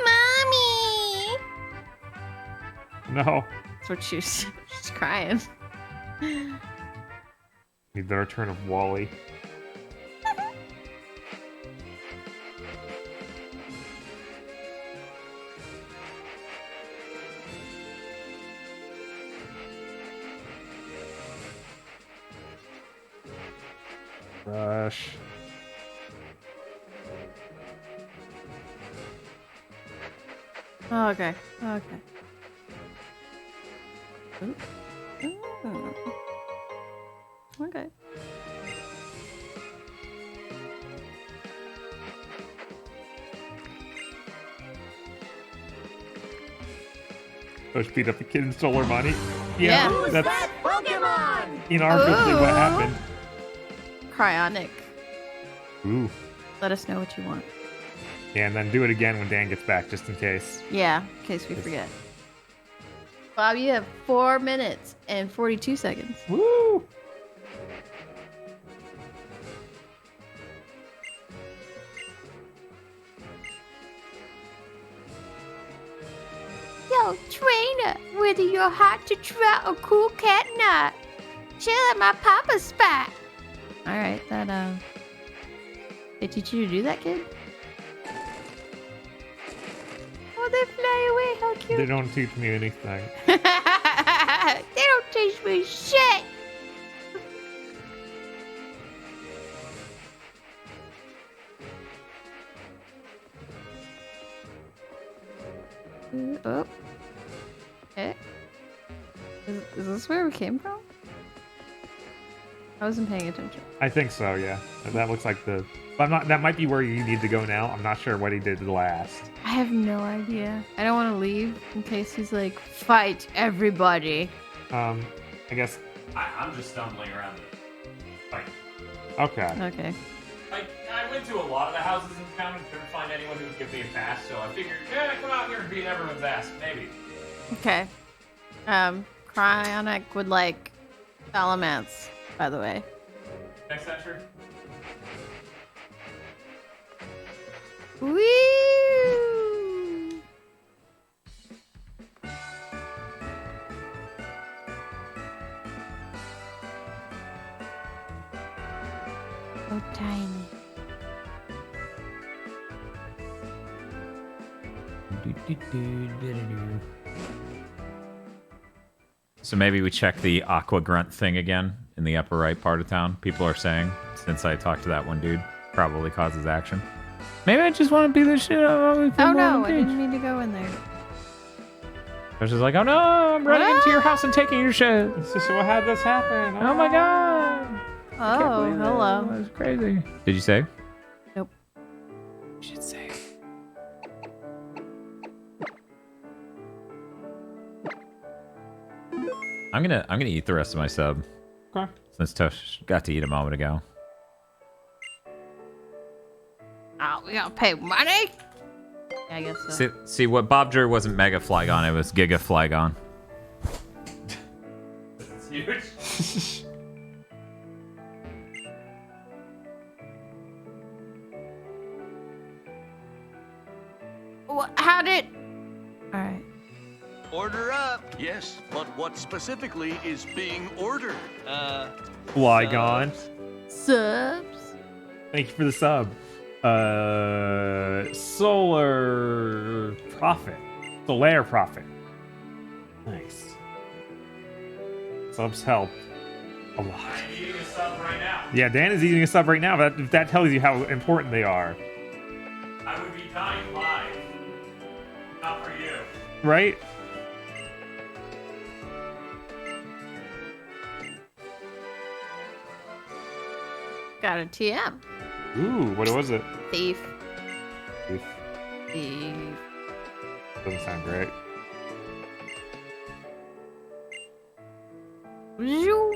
Mommy! No. That's what she's crying. Need the return of Wally. Rush. Oh, okay. Okay. Ooh. Ooh. Okay. Push beat up a kid and stole her money. Yeah. That's Pokemon? inarguably what Ooh. happened. Cryonic. Ooh. Let us know what you want. Yeah, and then do it again when Dan gets back, just in case. Yeah, in case we forget. Bob, you have 4 minutes and 42 seconds. Woo! Yo, trainer, whether you're hot to trot or cool cat not, chill at my papa's spot. All right, that they teach you to do that, kid? Oh, they fly away, how cute. They don't teach me anything. They don't teach me shit. Oh. Okay. Is this where we came from? I wasn't paying attention. I think so, yeah. That looks like the... I'm not. That might be where you need to go now. I'm not sure what he did last. I have no idea. I don't want to leave in case he's like, fight everybody. I guess... I'm just stumbling around the fight. Okay. Okay. I went to a lot of the houses in town and couldn't find anyone who would give me a pass, so I figured, yeah, come out here and beat everyone's ass, maybe. Okay. Cryonic would like Salamence, by the way. Next century? Woo! So tiny. So maybe we check the Aqua Grunt thing again in the upper right part of town. People are saying, since I talked to that one dude, probably causes action. Maybe I just want to be the shit I've always been. Oh no, I didn't mean to go in there. I was just like, oh no, I'm running into your house and taking your shit. This is what had this happen. Oh my god. Oh, hello. That was crazy. Did you say? Nope. You should say. I'm gonna eat the rest of my sub. Okay. Since Tosh got to eat a moment ago. Oh, we gotta pay money? Yeah, I guess so. See what Bob drew wasn't Mega Flygon, it was Giga Flygon. It's huge. How did... Alright. Order up. Yes, but what specifically is being ordered? Flygon. Subs? Thank you for the sub. Solar Prophet. Solaire Prophet. Nice. Subs help a lot. I'm eating a sub right now. Yeah, Dan is eating a sub right now. That tells you how important they are. I would be dying live. Not for you. Right? Got a TM. Ooh, what was it? Thief. Thief. Thief. Doesn't sound great. Zoo.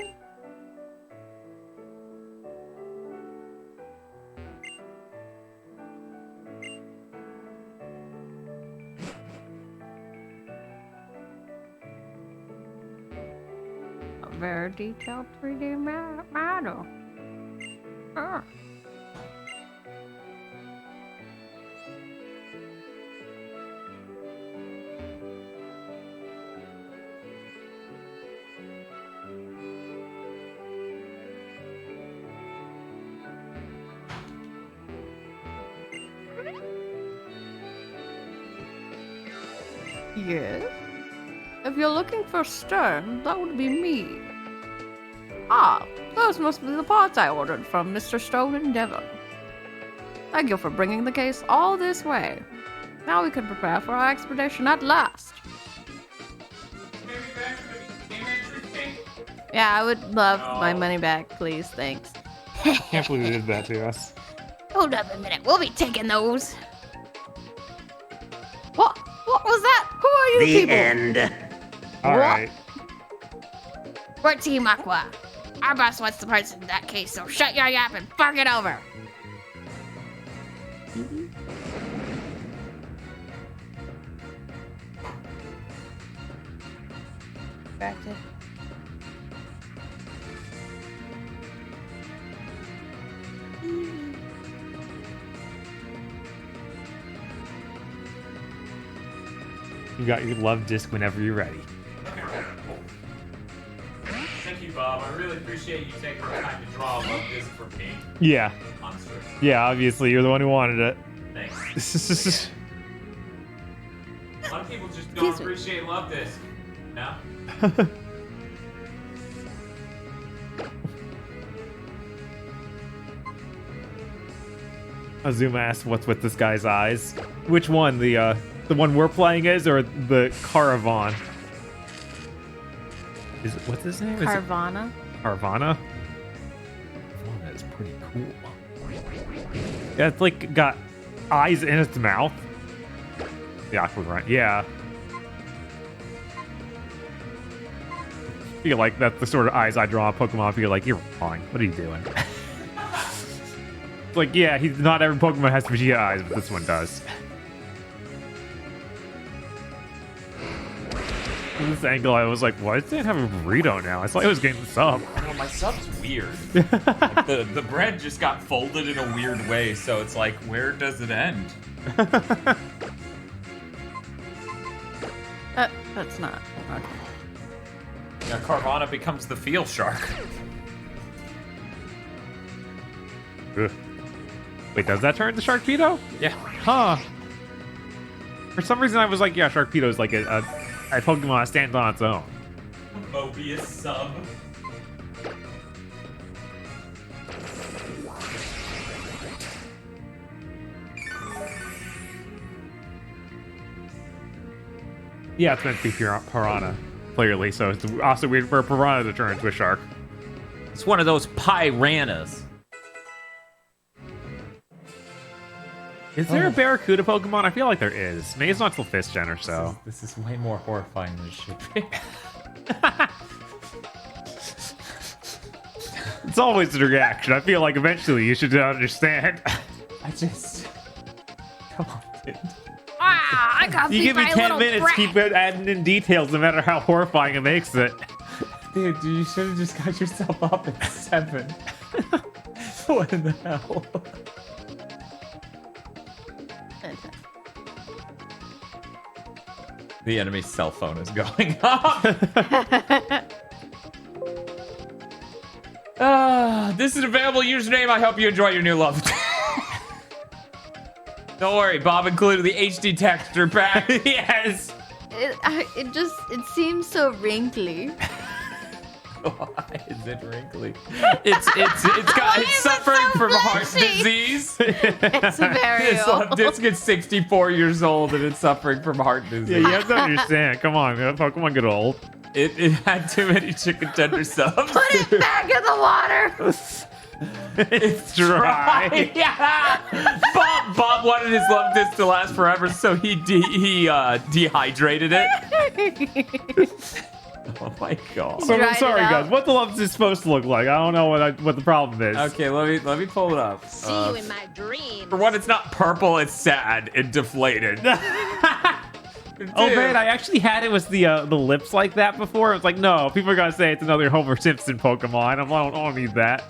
A very detailed 3D model. Ah. Yes? If you're looking for Stern, that would be me. Ah, those must be the parts I ordered from Mr. Stone in Devon. Thank you for bringing the case all this way. Now we can prepare for our expedition at last. Yeah, I would love my money back, please. Thanks. Can't believe they did that to us. Hold up a minute. We'll be taking those. What? What was that? Who are you The people? end. All right. We're Team Aqua. Our boss wants the parts in that case, so shut your yap and fuck it over. Distracted. You got your love disc whenever you're ready. Thank you, Bob. I really appreciate you taking the time to draw a love disc for me. Yeah. Monster. Yeah, obviously, you're the one who wanted it. Thanks. A lot of people just don't appreciate love disc. No? Azuma asked what's with this guy's eyes. Which one? The one we're playing is, or the Caravan? Is it, what's his name? Carvana. Carvana? That's pretty cool. Yeah, it's like got eyes in its mouth. The Aqua Grunt, yeah. I feel like that's the sort of eyes I draw on Pokemon. I feel like, you're wrong. What are you doing? Like, yeah, not every Pokemon has Vegeta eyes, but this one does. From this angle, I was like, why does it have a burrito now? I thought it was getting the sub. No, my sub's weird. Like the bread just got folded in a weird way, so it's like, where does it end? That's not. Okay. Yeah, Carvana becomes the Feel Shark. Ugh. Wait, does that turn into Sharkpedo? Yeah. Huh. For some reason, I was like, yeah, Sharkpedo is like a Pokemon that stands on its own. Mobius sub. Yeah, it's meant to be Piranha, clearly, so it's also weird for a Piranha to turn into a shark. It's one of those piranhas. Is there a Barracuda Pokemon? I feel like there is. Maybe it's not till 5th gen or so. This is way more horrifying than it should be. It's always the reaction. I feel like eventually you should understand. Come on, dude. I got You give me 10 minutes, keep adding in details no matter how horrifying it makes it. Dude, you should have just got yourself up at 7. What in the hell? The enemy's cell phone is going off. This is an available username. I hope you enjoy your new love. Don't worry, Bob included the HD texture pack. Yes. It seems so wrinkly. Why is it wrinkly? It's suffering from heart disease. It's very old. This gets 64 years old and it's suffering from heart disease. Yeah, you have to understand. Come on, Pokemon get old. It had too many chicken tender subs. Put it back in the water. It's dry. Yeah. Bob wanted his love disc to last forever, so he dehydrated it. Oh my god. So, sorry guys, what the love is supposed to look like? I don't know what the problem is. Okay, let me pull it up. See you in my dreams. For one, it's not purple, it's sad and deflated. Oh man, I actually had it with the lips like that before. I was like, no, people are gonna say it's another Homer Simpson Pokemon. I don't need that.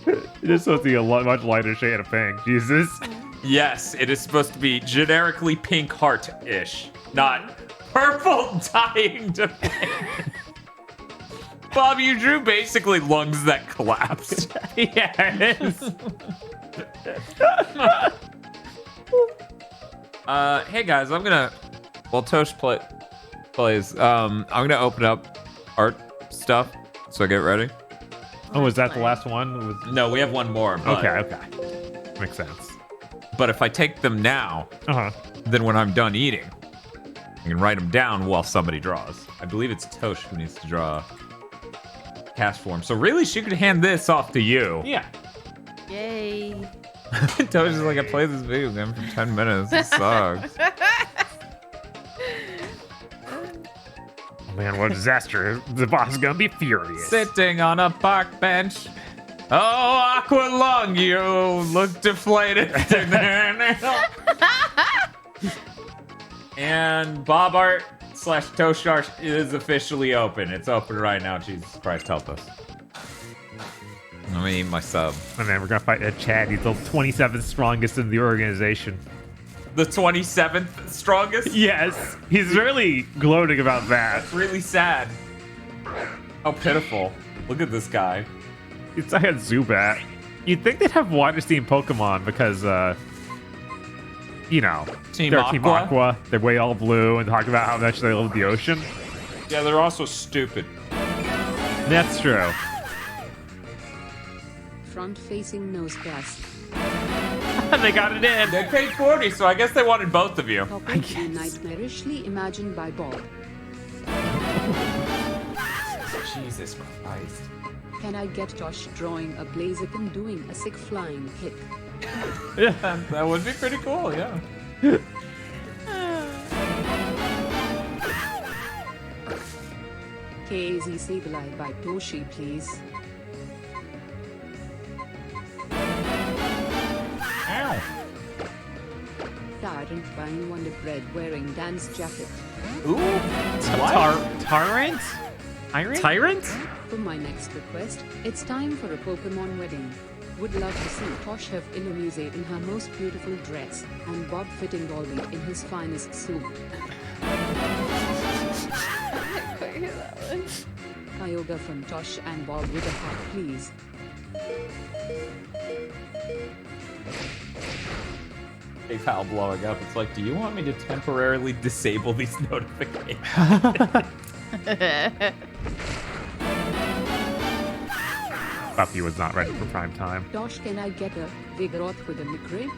It is supposed to be a much lighter shade of pink. Jesus. Yes, it is supposed to be generically pink heart-ish, not purple dying deflated. Bob, you drew basically lungs that collapsed. Yeah, it is. Hey guys, I'm gonna, while Tosh plays, I'm gonna open up art stuff, so get ready. Oh, is that the last one? No, we have one more. But, Okay. Makes sense. But if I take them now, then when I'm done eating, I can write them down while somebody draws. I believe it's Tosh who needs to draw cast form. So really, she could hand this off to you. Yeah. Yay. Tosh is like, I played this video game for 10 minutes. It sucks. Man, what a disaster. The boss is gonna be furious. Sitting on a park bench. Oh, Aqualung, you look deflated. And Bob Art / Tosh Art is officially open. It's open right now. Jesus Christ, help us. Let me eat my sub. And then we're gonna fight Chad. He's the 27th strongest in the organization. The 27th strongest? Yes. He's really gloating about that. That's really sad. How pitiful. Look at this guy. It's like a Zubat. You'd think they'd have water steam Pokemon because, you know, Team they're Aqua? Team Aqua. They're way all blue and talk about how much they love the ocean. Yeah, they're also stupid. That's true. Front-facing nose cast. They got it in. They paid 40, so I guess they wanted both of you. Topic nightmarishly imagined by Bob. Jesus Christ. Can I get Josh drawing a Blaziken doing a sick flying kick? Yeah, that would be pretty cool, yeah. KZ Sableye by Toshi, please. Valentine Wonder Bread wearing dance jacket. Ooh, Tyrant? Tyrant? For my next request, it's time for a Pokemon wedding. Would love to see Tosh have Illumise in her most beautiful dress, and Bob fitting Baldy in his finest suit. Kyogre from Tosh and Bob with a heart, please. PayPal blowing up. It's like, do you want me to temporarily disable these notifications? Buffy was not ready for prime time. Tosh, can I get a Vigoroth with a McRib?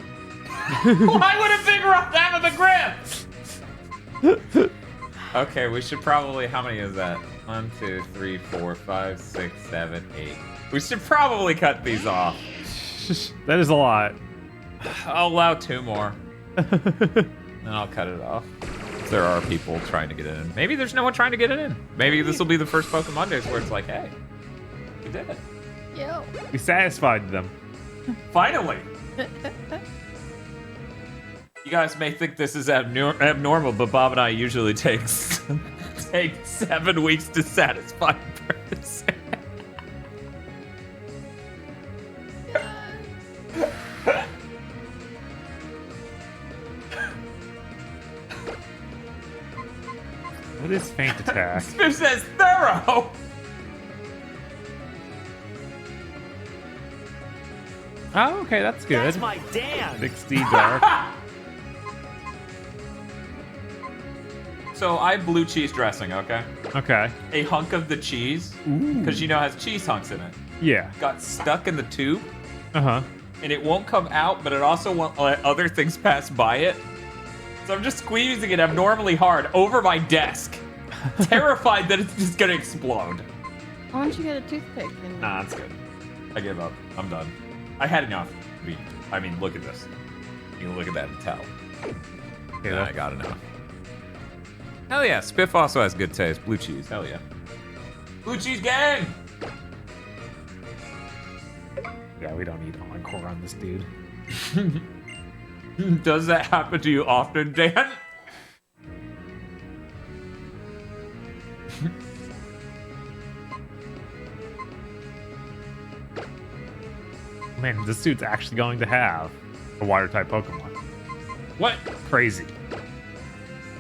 Why would a Vigoroth have a McGriff? Okay, we should probably. How many is that? 1, 2, 3, 4, 5, 6, 7, 8. We should probably cut these off. That is a lot. I'll allow 2 more. And I'll cut it off. There are people trying to get it in. Maybe there's no one trying to get it in. Maybe this will be the first PokeMondays where it's like, hey, we did it. Yo. We satisfied them. Finally. You guys may think this is abnormal, but Bob and I usually take 7 weeks to satisfy a person. What is Faint Attack? Spiff says thorough. Oh, okay, that's good. That's my damn. 60 dark. So I have blue cheese dressing, okay? Okay. A hunk of the cheese, because you know it has cheese hunks in it, Yeah. got stuck in the tube, Uh-huh. and it won't come out, but it also won't let other things pass by it. So I'm just squeezing it abnormally hard over my desk, terrified that it's just gonna explode. Why don't you get a toothpick? And... Nah, it's good. I gave up. I'm done. I had enough. I mean, look at this. You can look at that and tell. Yeah, I got enough. Hell yeah, Spiff also has good taste. Blue cheese, hell yeah. Blue cheese gang! Yeah, we don't need encore on this dude. Does that happen to you often, Dan? Man, this dude's actually going to have a water-type Pokemon. What? Crazy.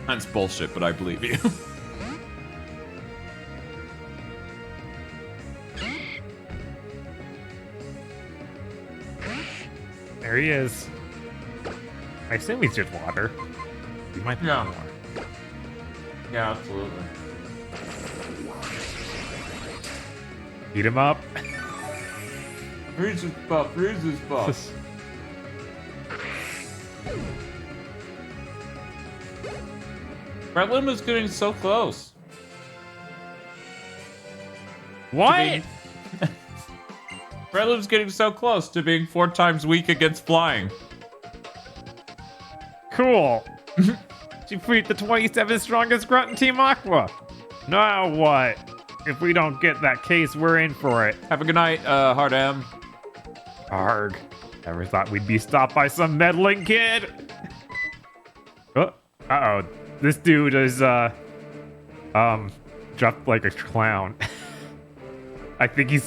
That's bullshit, but I believe you. There he is. I assume he's just water. He might be more. Yeah, absolutely. Beat him up. Freeze his buff, freeze his buff. Redlim is getting so close. What? Redlim's getting so close to being 4 times weak against flying. Cool. Defeat the 27th strongest grunt in Team Aqua. Now what? If we don't get that case, we're in for it. Have a good night, Hard M. Arg. Never thought we'd be stopped by some meddling kid. Oh, uh-oh. This dude is, dropped like a clown. I think he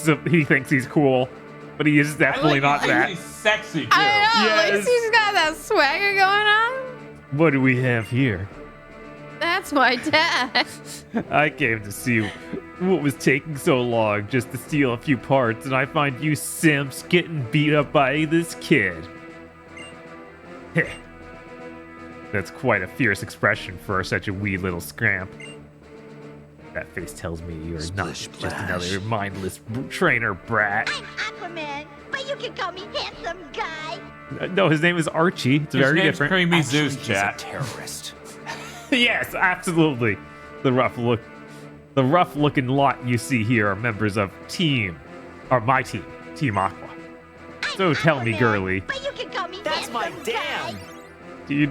thinks he's cool, but he is definitely not that. He's sexy, too. I know, Yes. at least he's got that swagger going on. What do we have here? That's my dad. I came to see what was taking so long just to steal a few parts, and I find you simps getting beat up by this kid. Heh. That's quite a fierce expression for such a wee little scramp. That face tells me you're not just another mindless trainer brat. I'm Aquaman, but you can call me handsome guy. No, his name is Archie. It's His very name's different. Creamy Zeus, chat. Terrorist. Yes, absolutely. The rough looking lot you see here are members of my team, Team Aqua. So tell me, girly, But you can call me That's my handsome guy. damn. do you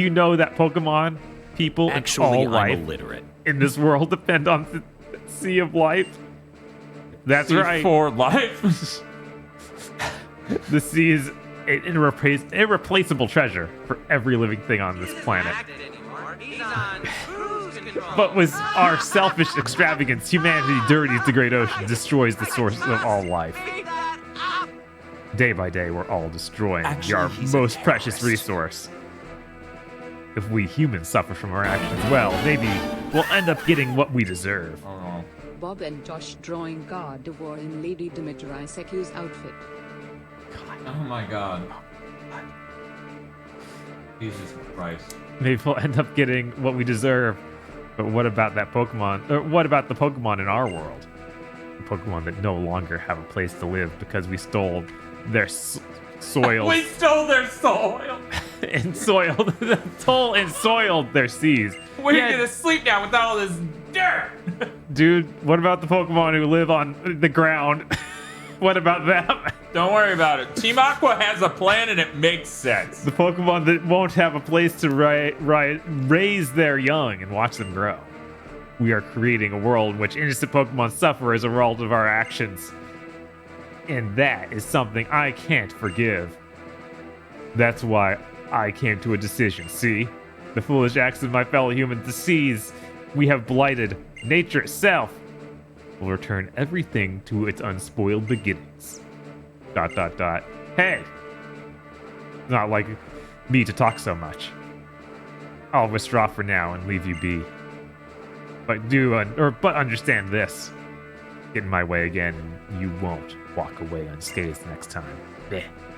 know that Pokemon people Actually, in all I'm life illiterate. in this world depend on the Sea of Life? That's right. For life. The sea is irreplaceable treasure for every living thing on this planet. But with our selfish extravagance, humanity dirties the great ocean, destroys the source of all life. Day by day, we're all destroying our most precious resource. If we humans suffer from our actions, well, maybe we'll end up getting what we deserve. Bob and Josh drawing Gardevoir in Lady Dimitri Seku's outfit. Oh my god. Jesus Christ. Maybe we'll end up getting what we deserve. But what about that Pokemon? Or what about the Pokemon in our world? The Pokemon that no longer have a place to live because we stole their soil. We stole their soil! And soiled their seas. We're gonna sleep now without all this dirt! Dude, what about the Pokemon who live on the ground? What about them? Don't worry about it. Team Aqua has a plan and it makes sense. The Pokemon that won't have a place to raise their young and watch them grow. We are creating a world in which innocent Pokemon suffer as a result of our actions. And that is something I can't forgive. That's why I came to a decision. See? The foolish acts of my fellow humans, the seas we have blighted, nature itself, will return everything to its unspoiled beginnings. ... Hey! Not like me to talk so much. I'll withdraw for now and leave you be. But but understand this. Get in my way again and you won't walk away unscathed next time.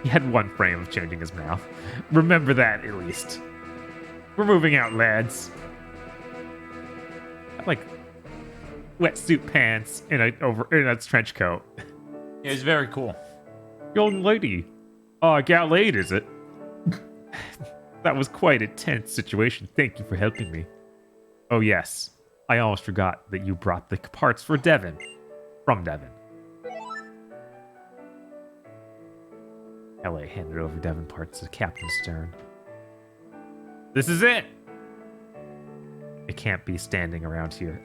He had one frame of changing his mouth. Remember that, at least. We're moving out, lads. I like wetsuit pants in a trench coat. Yeah, it's very cool. Young lady. Gallade, is it? That was quite a tense situation. Thank you for helping me. Oh, yes. I almost forgot that you brought the parts for Devon. From Devon. LA handed over Devon parts to Captain Stern. This is it! I can't be standing around here.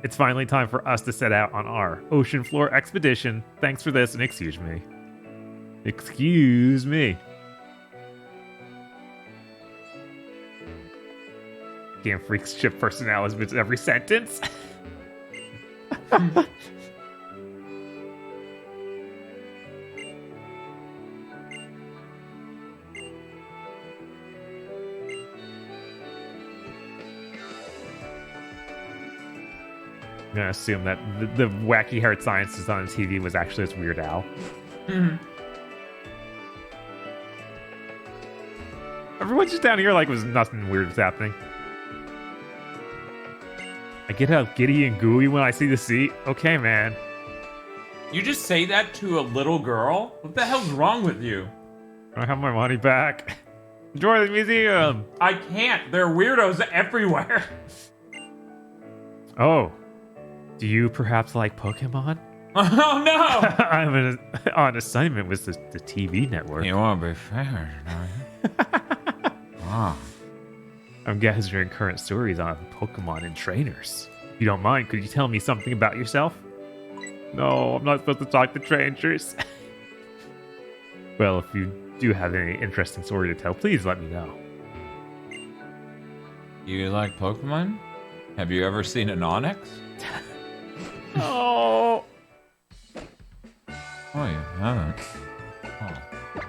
It's finally time for us to set out on our ocean floor expedition. Thanks for this and excuse me. Excuse me. Game Freak's ship personalities with every sentence. I'm gonna assume that the wacky hard sciences on TV was actually this Weird Al. Mm-hmm. Everyone's just down here like was nothing weird was happening. I get how giddy and gooey when I see the sea. Okay, man. You just say that to a little girl? What the hell's wrong with you? I have my money back. Enjoy the museum. I can't. There are weirdos everywhere. Oh. Do you perhaps like Pokemon? Oh, no! I'm on assignment with the TV network. You want to be fair, Wow. I'm gathering current stories on Pokemon and trainers. If you don't mind, could you tell me something about yourself? No, I'm not supposed to talk to strangers. Well, if you do have any interesting story to tell, please let me know. You like Pokemon? Have you ever seen an Onyx? Oh. Oh, you haven't. Oh. Go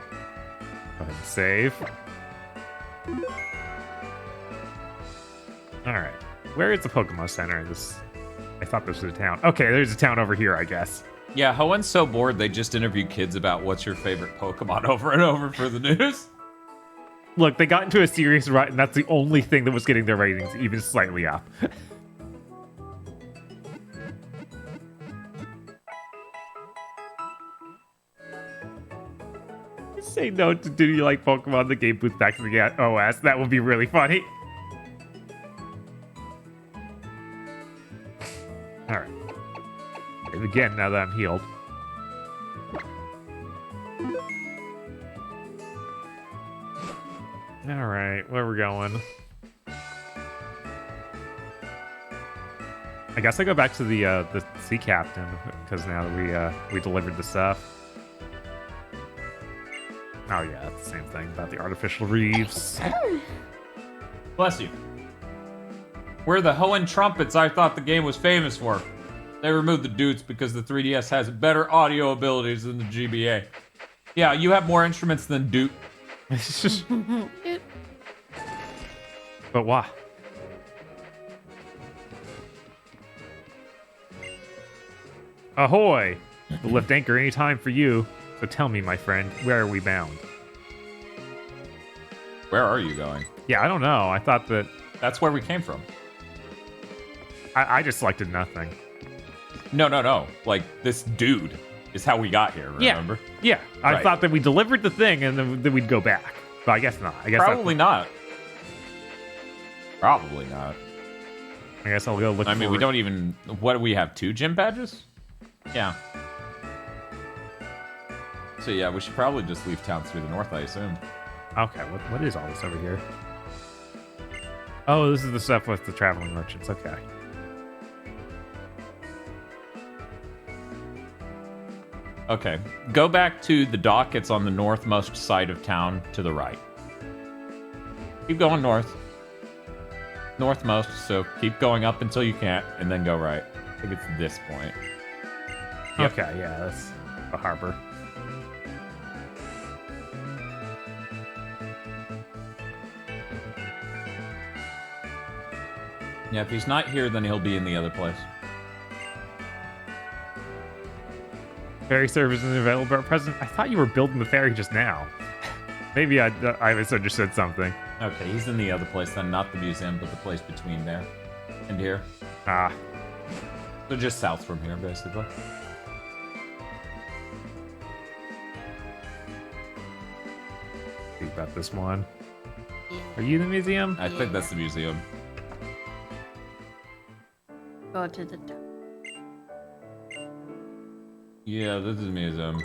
ahead and save. Alright. Where is the Pokemon Center in this? I thought this was a town. Okay, there's a town over here, I guess. Yeah, Hoen's so bored they just interview kids about what's your favorite Pokemon over and over for the news. Look, they got into a series right, and that's the only thing that was getting their ratings even slightly up. Say no to do you like Pokemon the game booth back to the OS. That would be really funny. Alright. Save again now that I'm healed. Alright, where we going? I guess I go back to the sea captain because now that we delivered the stuff. Oh yeah, that's the same thing about the artificial reefs. Bless you. We're the Hoenn trumpets I thought the game was famous for. They removed the dudes because the 3DS has better audio abilities than the GBA. Yeah, you have more instruments than Duke. But why? Ahoy! We'll lift anchor anytime for you. So tell me, my friend, where are we bound? Where are you going? Yeah, I don't know. I thought that... That's where we came from. I just selected nothing. No. Like, this dude is how we got here, remember? Yeah. I Right. thought that we delivered the thing and then we'd go back. But I guess not. I guess Probably not. Probably not. I guess I'll go look I mean, we don't even... What do we have, 2 gym badges? Yeah. So yeah, we should probably just leave town through the north, I assume. Okay, what is all this over here? Oh, this is the stuff with the traveling merchants. Okay. Okay, go back to the dock. It's on the northmost side of town to the right. Keep going north. Northmost, so keep going up until you can't, and then go right. I think it's this point. Yep. Okay, yeah, that's the harbor. Yeah, if he's not here, then he'll be in the other place. Ferry service is available at present. I thought you were building the ferry just now. Maybe I misunderstood something. Okay, he's in the other place then, not the museum, but the place between there and here. Ah. So just south from here, basically. Think about this one. Are you the museum? I think that's the museum. Go to the top. Yeah, this is the museum.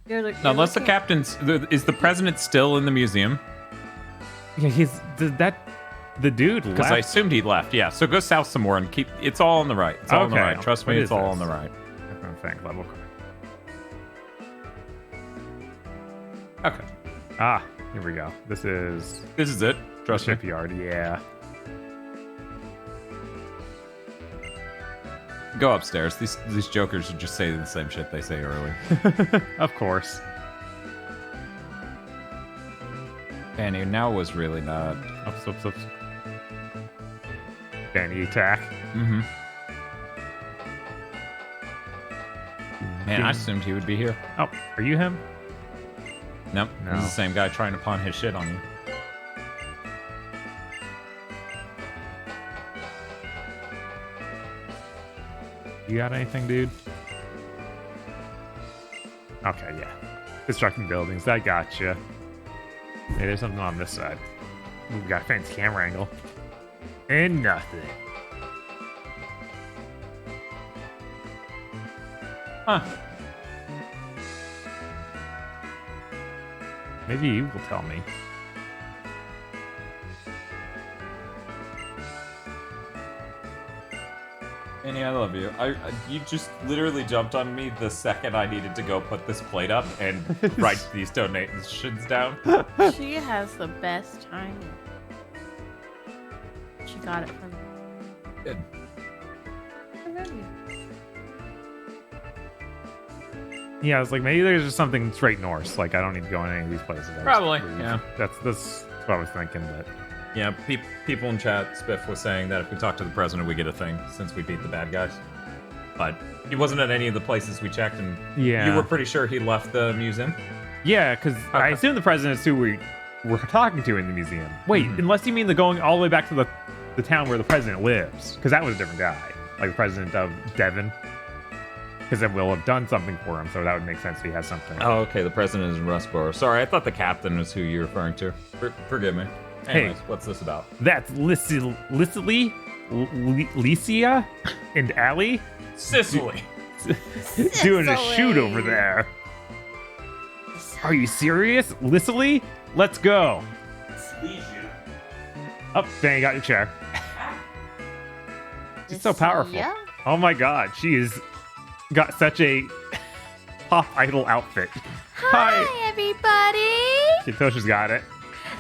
Now, unless the captain's... Is the president still in the museum? Yeah, the dude left. Because I assumed he left, yeah. So go south some more and keep... It's all on the right. It's all on the right. Trust me, it's all on the right. Thank level. Okay. Ah, here we go. This is it. Trust me. Shipyard, yeah. Go upstairs. These jokers are just saying the same shit they say earlier. Of course. Fanny now was really not. Ups. Fanny attack. Mm-hmm. Man, I assumed he would be here. Oh, are you him? Nope. No. He's the same guy trying to pawn his shit on you. You got anything, dude? Okay, yeah. Constructing buildings, I gotcha. Hey, there's something on this side. We've got a fancy camera angle. And nothing. Huh. Maybe you will tell me. Annie, I love you. You just literally jumped on me the second I needed to go put this plate up and write these donations down. She has the best timing. She got it from. Good. I love you. Yeah, I was like, maybe there's just something straight north. Like, I don't need to go in any of these places. I Probably, just leave. yeah. That's what I was thinking, but... Yeah, people in chat, Spiff was saying that if we talk to the president, we get a thing since we beat the bad guys. But he wasn't at any of the places we checked, and Yeah. you were pretty sure he left the museum? Yeah, because I assume the president's who we were talking to in the museum. Wait, unless you mean the going all the way back to the town where the president lives, because that was a different guy. Like the president of Devon. Because then we'll have done something for him, so that would make sense if he has something. Oh, okay, the president is in Rustboro. Sorry, I thought the captain was who you were referring to. Forgive me. Anyways, what's this about? That's Licia, and Allie Sicily. doing a shoot over there. Are you serious? Licia? Let's go. Oh, dang, you got your chair. She's so powerful. Yeah. Oh my god, she is got such a pop idol outfit. Hi, everybody. Toshi's got it.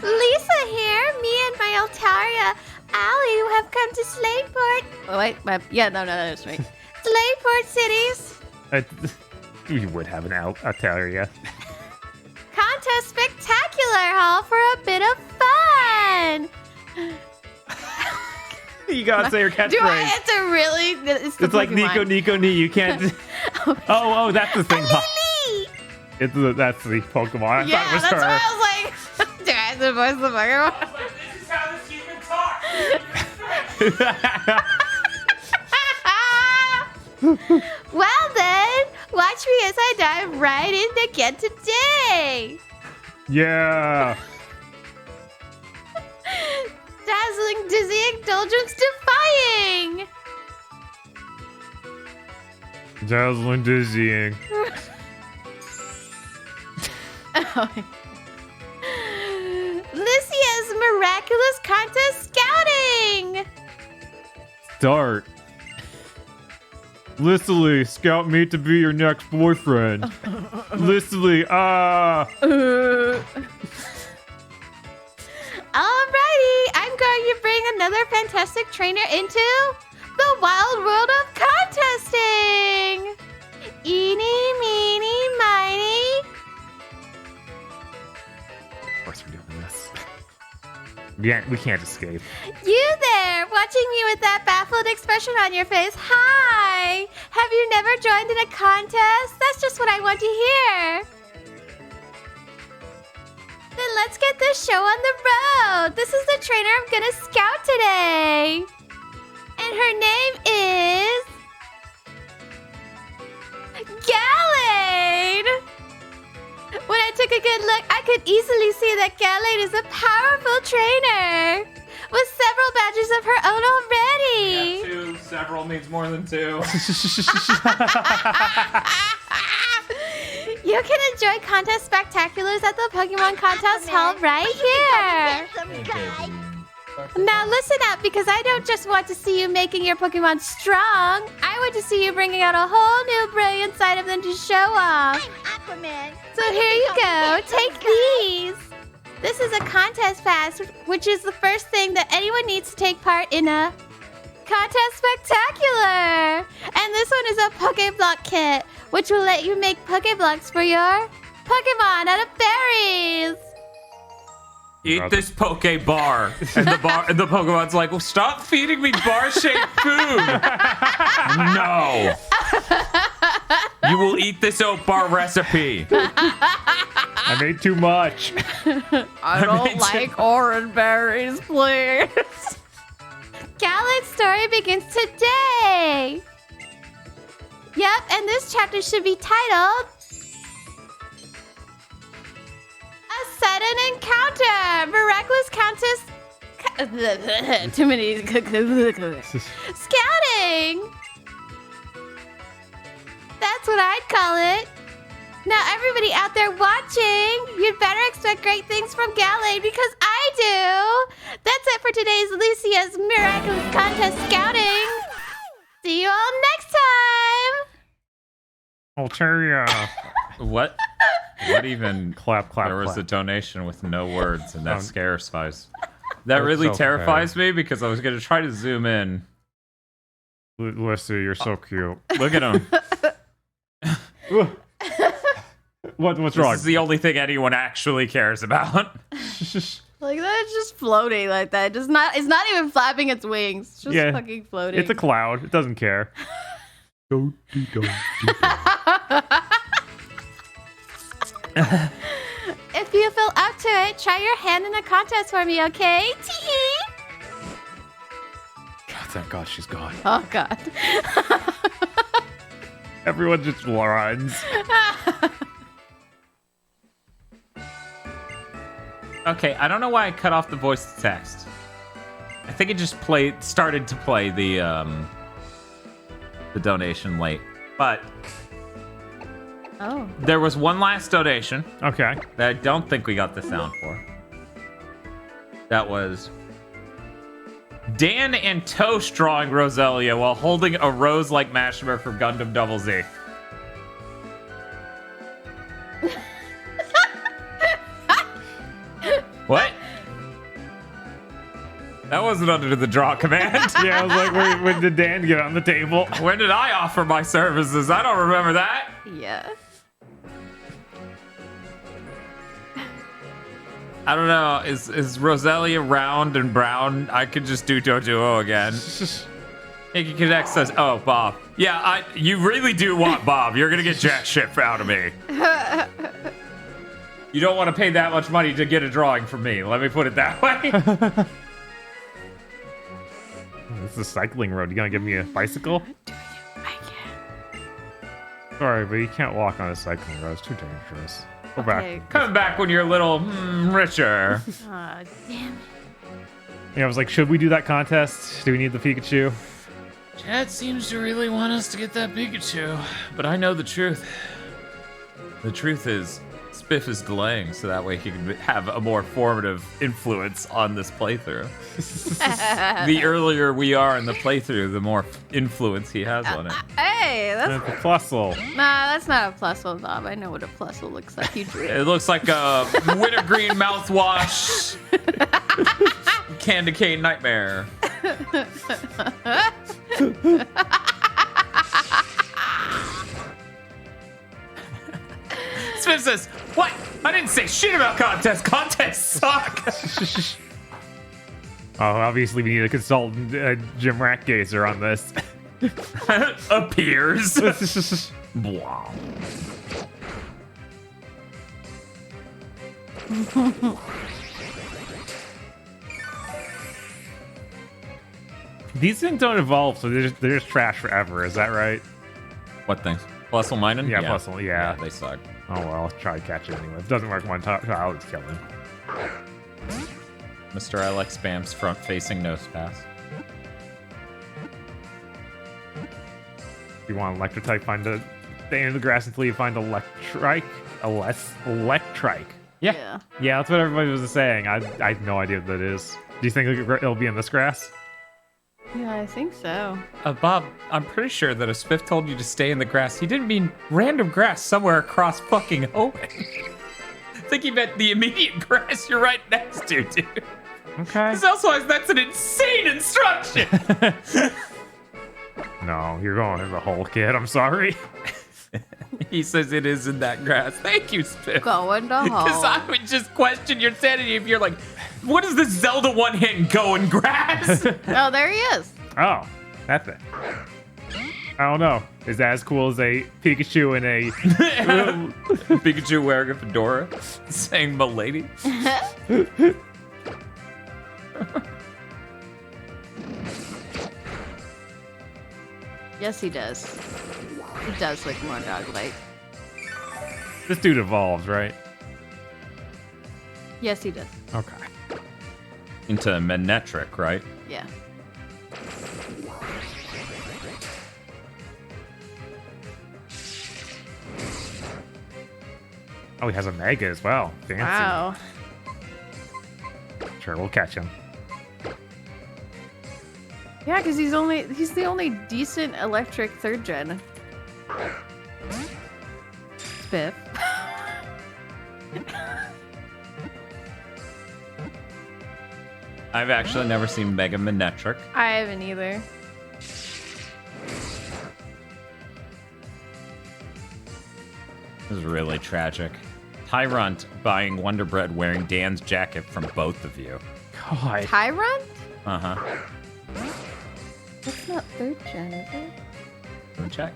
Lisa here. Me and my Altaria Allie have come to Slateport. Oh, wait. No, that's right. Slateport cities. You would have an Altaria. Contest spectacular hall for a bit of fun. You gotta say your catchphrase. Do I have to really? It's like Nico, Nico, Ni. You can't. Oh, that's the thing. That's the Pokemon. Yeah, I thought it was that's her. why I was like, do I have to voice the Pokemon? This is how this human talks. Well then, watch me as I dive right in again today. Yeah. Dazzling, dizzy, indulgence defying. Dazzling, dizzying. Lycia's miraculous contest scouting. Start. Lissily, scout me to be your next boyfriend. Lissily, Alrighty, I'm going to bring another fantastic trainer into the wild world of contesting. Eeny, meeny, miny. Of course we're doing this. Yeah, we can't escape. You there, watching me with that baffled expression on your face. Hi! Have you never joined in a contest? That's just what I want to hear. Then let's get this show on the road. This is the trainer I'm gonna scout today. And her name is... Gallade! When I took a good look, I could easily see that Gallade is a powerful trainer with several badges of her own already. Yeah, 2. Several means more than 2. You can enjoy contest spectaculars at the Pokemon contest held right here. Now listen up, because I don't just want to see you making your Pokemon strong. I want to see you bringing out a whole new brilliant side of them to show off. I'm Aquaman. So here you go. Take these. This is a contest pass, which is the first thing that anyone needs to take part in a contest spectacular. And this one is a Pokeblock kit, which will let you make Pokeblocks for your Pokemon out of berries. Eat this Poke Bar. And the Pokemon's like, well, stop feeding me bar-shaped food. No. You will eat this oat bar recipe. I made too much. I don't like orange berries, please. Gallade's story begins today. Yep, and this chapter should be titled A Sudden Encounter! Miraculous Countess... Too many... Scouting! That's what I'd call it. Now, everybody out there watching, you'd better expect great things from Gallade, because I do! That's it for today's Lucia's Miraculous Contest Scouting! See you all next time! Altaria. What? What even? Clap. There was a donation with no words, and that terrifies. That That's really so terrifies me, because I was going to try to zoom in. Lissa, you're so cute. Look at him. What's wrong? This is the only thing anyone actually cares about. Like that's just floating like that. It's not even flapping its wings. It's just fucking floating. It's a cloud. It doesn't care. If you feel up to it, try your hand in a contest for me, okay? Tee-hee! God, thank God she's gone. Oh, God. Everyone just runs. Okay, I don't know why I cut off the voice to text. I think it just started to play the donation late. But there was one last donation. Okay. That I don't think we got the sound for. That was Dan and Toast drawing Roselia while holding a rose like Mashimer from Gundam Double Z. What? That wasn't under the draw command. Yeah, I was like, when did Dan get on the table? When did I offer my services? I don't remember that. Yeah. I don't know. Is Roselia round and brown? I could just do Dojo again. He connects us. Oh, Bob. Yeah, you really do want Bob. You're gonna get jack shit out of me. You don't want to pay that much money to get a drawing from me. Let me put it that way. This is a cycling road. You gonna give me a bicycle? I can. Sorry, but you can't walk on a cycling road. It's too dangerous. Go back. Come back when you're a little richer. Aw, damn it. Yeah, I was like, should we do that contest? Do we need the Pikachu? Chad seems to really want us to get that Pikachu, but I know the truth. The truth is, Spiff is delaying so that way he can have a more formative influence on this playthrough. The earlier we are in the playthrough, the more influence he has on it. Hey, that's a plusle. Nah, that's not a plusle, Bob. I know what a plusle looks like. You drew it. It looks like a wintergreen mouthwash candy cane nightmare. Smith says, "What? I didn't say shit about contests. Contests suck." Oh, obviously we need a consultant, Jim Ratgazer on this. Appears. Blah. These things don't evolve, so they're just trash forever. Is that right? What things? Plusle Minun? Yeah, Plusle, yeah. They suck. Oh well, I'll try to catch it anyway. If it doesn't work one time, I'll just kill him. Mr. Alex spams front-facing nose pass. If you want Electrotype, find the end of the grass until you find Electrike. Electrike. Yeah, that's what everybody was saying. I have no idea what that is. Do you think it'll be in this grass? Yeah, I think so. Bob, I'm pretty sure that if Spiff told you to stay in the grass, he didn't mean random grass somewhere across fucking open. I think he meant the immediate grass you're right next to, dude. Okay. Because elsewise, that's an insane instruction. No, you're going in the hole, kid. I'm sorry. He says it is in that grass. Thank you, Spiff. Go in the hole. Because I would just question your sanity if you're like, what is this Zelda one-hit go in grass? Oh, there he is. Oh, that's it. I don't know. Is that as cool as a Pikachu and a... Pikachu wearing a fedora saying "Milady"? Yes, he does. He does look more dog-like. This dude evolves, right? Yes, he does. Okay. Into Manectric, right? Yeah. Oh, he has a Mega as well. Fancy. Wow. Sure, we'll catch him. Yeah, because he's the only decent electric third gen. Spiff. I've actually never seen Mega Manectric. I haven't either. This is really tragic. Tyrant buying Wonder Bread wearing Dan's jacket from both of you. God. Tyrant? Uh-huh. That's not third gen, is it? Let me check.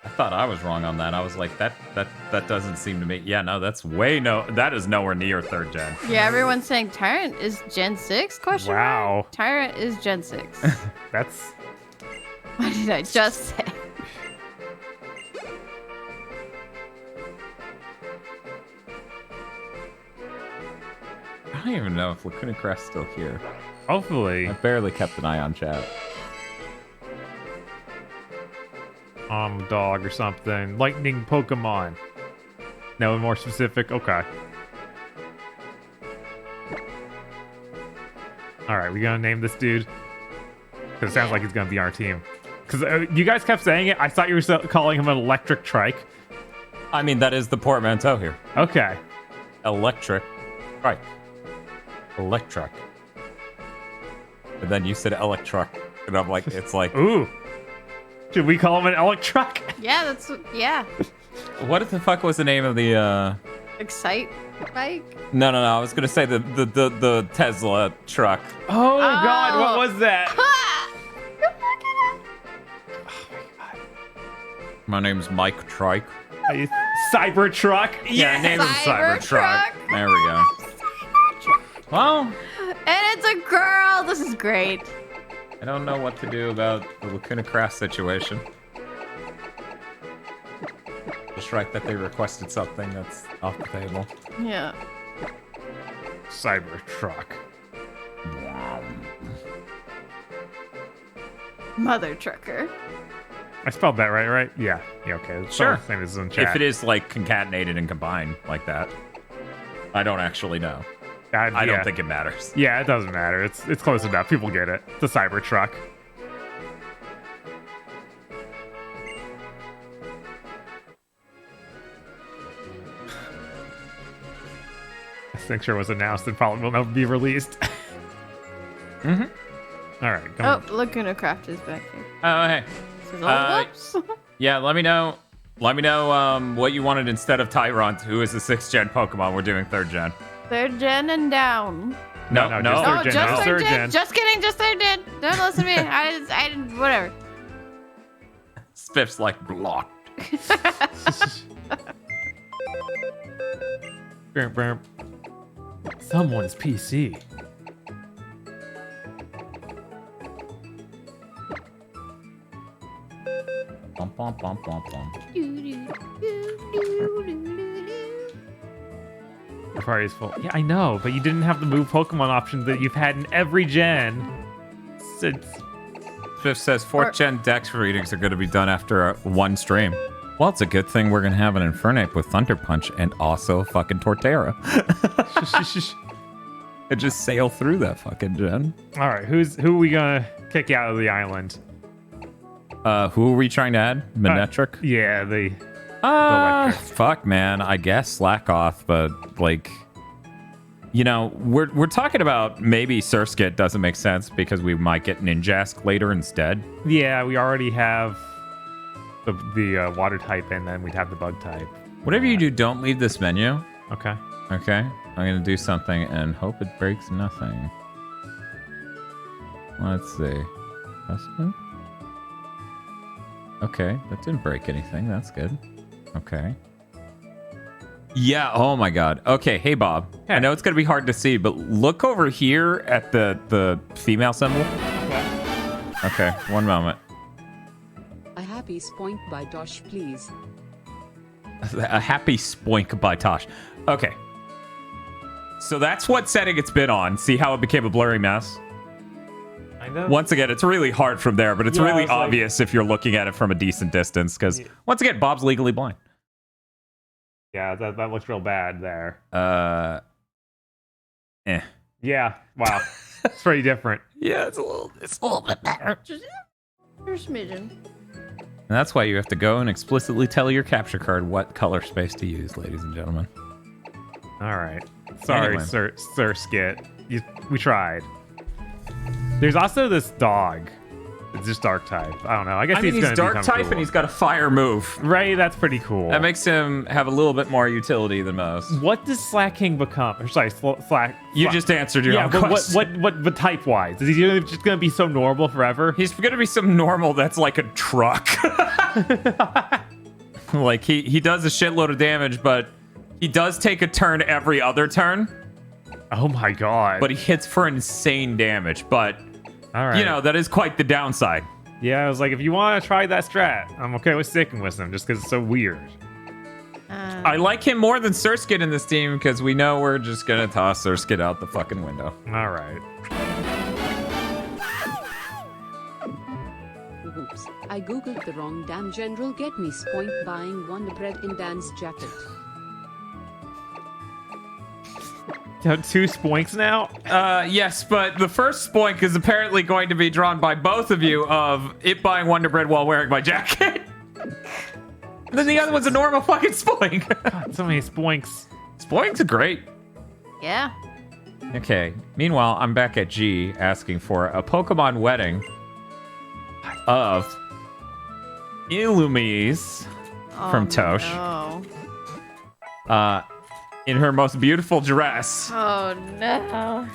I thought I was wrong on that. I was like, that doesn't seem to me. Yeah, no, that is nowhere near third gen. Yeah, everyone's saying Tyrant is Gen 6? Question Wow. mark? Tyrant is Gen 6. That's... What did I just say? I don't even know if Lacuna Crest's still here. Hopefully. I barely kept an eye on chat. Dog or something. Lightning Pokemon. No more specific? Okay. Alright, we gonna name this dude? Because it sounds like he's gonna be our team. Because you guys kept saying it. I thought you were calling him an electric trike. I mean, that is the portmanteau here. Okay. Electric. Right. Electric. But then you said electric. And I'm like, it's like... Ooh. Should we call him an electric? Yeah, that's yeah. What the fuck was the name of the... Excite bike? No. I was going to say the Tesla truck. Oh, God. What was that? My name's Mike Trike. Cybertruck. Yeah, name him Cybertruck. There we go. Well, And it's a girl. This is great. I don't know what to do about the Lacuna Craft situation. Just right that they requested something that's off the table. Yeah. Cybertruck. Mother trucker. I spelled that right? Yeah. Yeah, okay. Sure. Same as in chat. If it is like concatenated and combined like that, I don't actually know. I don't think it matters. Yeah, it doesn't matter. It's close enough. People get it. The Cybertruck. This picture was announced and probably will never be released. Mm-hmm. All right. Come on. Lacuna Craft is back here. Oh, hey. Whoops. Yeah, let me know. Let me know what you wanted instead of Tyrant, who is the 6th gen Pokemon. We're doing 3rd gen. 3rd gen and down. No. Just third gen. Just kidding, just 3rd gen. Don't listen to me. I didn't, whatever. Spiff's like blocked. Someone's PC. Bum, bum, bum, bum, bum. Your party's full. Yeah, I know, but you didn't have the move Pokemon option that you've had in every gen since. Spiff says 4th gen Dex readings are going to be done after one stream. Well, it's a good thing we're going to have an Infernape with Thunder Punch and also a fucking Torterra. And just sail through that fucking gen. All right, who are we gonna kick out of the island? Who are we trying to add? Manetric? Yeah, the fuck, man. I guess slack off, but like, you know, we're talking about maybe Surskit doesn't make sense because we might get Ninjask later instead. Yeah, we already have the water type, and then we'd have the bug type. Whatever you do, don't leave this menu. Okay. Okay. I'm gonna do something and hope it breaks nothing. Let's see. Okay, that didn't break anything. That's good. Okay. Yeah, oh my god. Okay, hey Bob. Hey. I know it's gonna be hard to see, but look over here at the female symbol. Okay, one moment. A happy spoink by Tosh, please. A happy spoink by Tosh. Okay. So that's what setting it's been on. See how it became a blurry mess? I know. Once again, it's really hard from there, but it's really obvious if you're looking at it from a decent distance, because once again, Bob's legally blind. Yeah, that looks real bad there. Yeah, wow. It's pretty different. Yeah, it's a little bit better. Just a smidgen. And that's why you have to go and explicitly tell your capture card what color space to use, ladies and gentlemen. All right. Sorry, Anyway. Sir Skit. We tried. There's also this dog. It's just dark type. I don't know. I guess he's dark type cool. and he's got a fire move. Right, that's pretty cool. That makes him have a little bit more utility than most. What does Slacking become? Or sorry, Slack. You just answered your own but question. what type wise? Is he just gonna be so normal forever? He's gonna be some normal that's like a truck. Like he does a shitload of damage, but he does take a turn every other turn. Oh my god. But he hits for insane damage. But all right. You know, that is quite the downside. Yeah, I was like, if you want to try that strat, I'm okay with sticking with him just because it's so weird. I like him more than Surskit in this team because we know we're just gonna toss Surskit out the fucking window. All right. Oops, I googled the wrong damn general. Get me spoink buying Wonder Bread in Dan's jacket. Got 2 spoinks now? Yes, but the first spoink is apparently going to be drawn by both of you of it buying Wonder Bread while wearing my jacket. And then the other one's a normal fucking Spoink. God, so many Spoinks. Spoinks are great. Yeah. Okay. Meanwhile, I'm back at G asking for a Pokemon wedding of Illumise from Tosh. No. In her most beautiful dress. Oh no.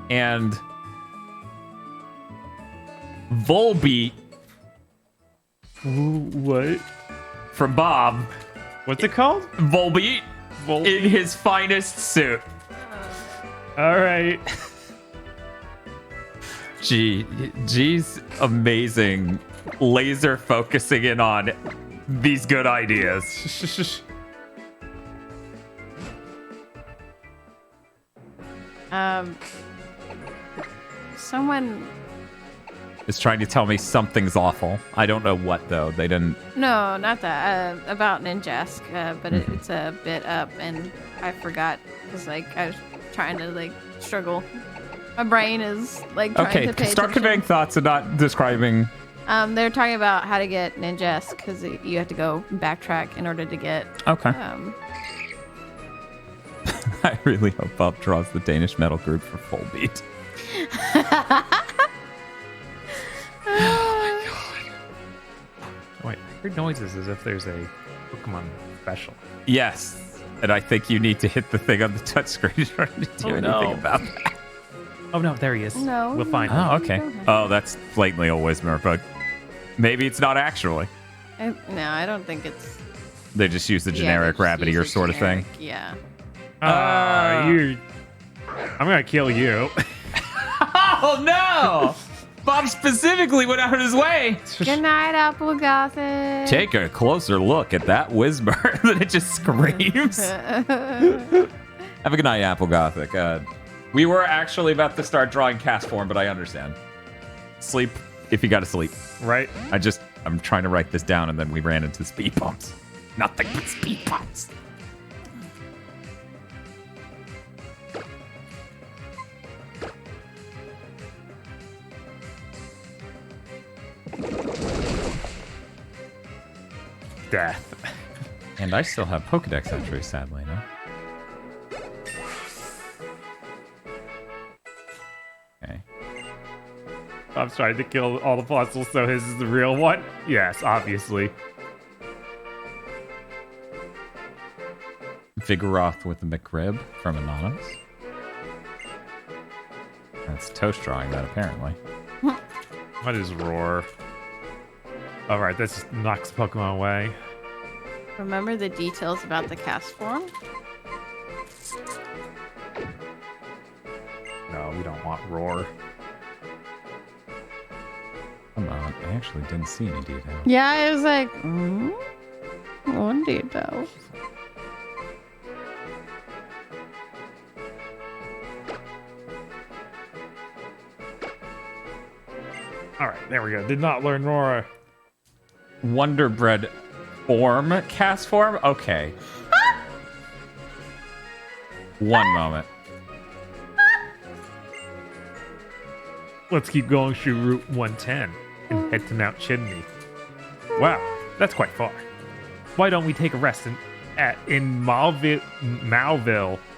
And Volbeat What? from Bob. What's it called? Volbeat in his finest suit. All right. G's amazing laser focusing in on these good ideas. Someone. Is trying to tell me something's awful. I don't know what though. They didn't. No, not that. About Ninjask, but it's a bit up, and I forgot because like I was trying to like struggle. My brain is like trying to pay start attention. conveying thoughts and not describing. They're talking about how to get Ninjask because you have to go backtrack in order to get. Okay. I really hope Bob draws the Danish metal group for full beat. Wait, I heard noises as if there's a Pokemon special. Yes, and I think you need to hit the thing on the touchscreen in order to do anything about that. Oh no, there he is. No. We'll find him. Oh, okay. Oh, that's blatantly a Whismur, but maybe it's not actually. No, I don't think it's. They just use the generic rabbit ear sort of thing. Yeah. I'm gonna kill you. Oh no! Bob specifically went out of his way. Good night, Apple Gothic. Take a closer look at that Whismur. Then it just screams. Have a good night, Apple Gothic. We were actually about to start drawing cast form, but I understand. Sleep if you gotta sleep. Right. I'm trying to write this down, and then we ran into speed bumps. Nothing but speed bumps. Death. And I still have Pokedex entries, sadly, no? Okay. I'm trying to kill all the fossils, so his is the real one? Yes, obviously. Vigoroth with the McRib from Anonymous. That's Toast drawing that, apparently. What is Roar? Alright, this just knocks Pokemon away. Remember the details about the cast form? No, we don't want Roar. Come on, I actually didn't see any details. Yeah, I was like, one detail. Alright, there we go. Did not learn Roar. Wonder Bread form, cast form? Okay. One moment. Let's keep going through Route 110 and head to Mount Chimney. Wow, that's quite far. Why don't we take a rest in Mauville